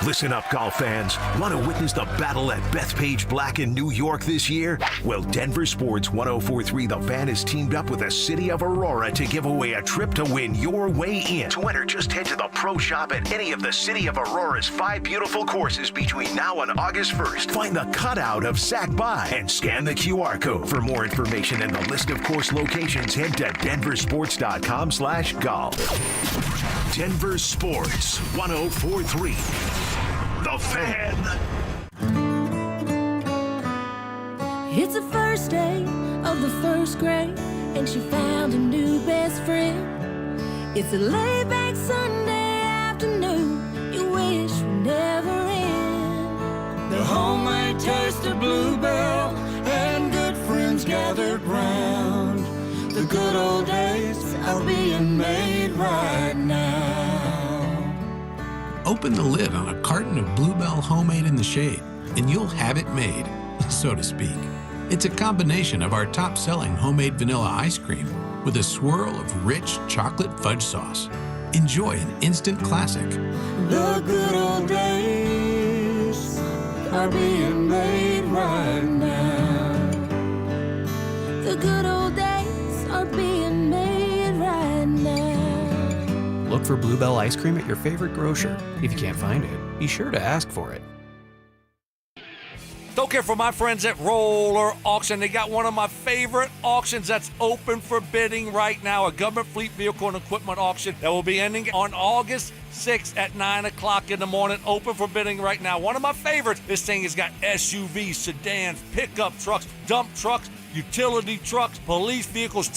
S3: Listen up, golf fans. Want to witness the battle at Bethpage Black in New York this year? Well, Denver Sports 104.3 The Fan has teamed up with the City of Aurora to give away a trip to win your way in. To enter, just head to the pro shop at any of the City of Aurora's 5 beautiful courses between now and August 1st. Find the cutout of Sac By and scan the QR code. For more information and the list of course locations, head to denversports.com/golf. Denver Sports 104.3 The Fan.
S18: It's the first day of the first grade, and she found a new best friend. It's a laid-back Sunday afternoon you wish would never end. The homemade taste of Bluebell and good friends gathered round. The good
S6: Open the lid on a carton of Bluebell Homemade in the Shade, and you'll have it made, so to speak. It's a combination of our top-selling homemade vanilla ice cream with a swirl of rich chocolate fudge sauce. Enjoy an instant classic.
S18: The good old days are being made right now. The good old days are being made right now.
S10: Look for Bluebell ice cream at your favorite grocer. If you can't find it, be sure to ask for it.
S17: Don't care for my friends at Roller Auction. They got one of my favorite auctions that's open for bidding right now, a government fleet vehicle and equipment auction that will be ending on August 6th at 9 o'clock in the morning, open for bidding right now. One of my favorites, this thing has got SUVs, sedans, pickup trucks, dump trucks, utility trucks, police vehicles,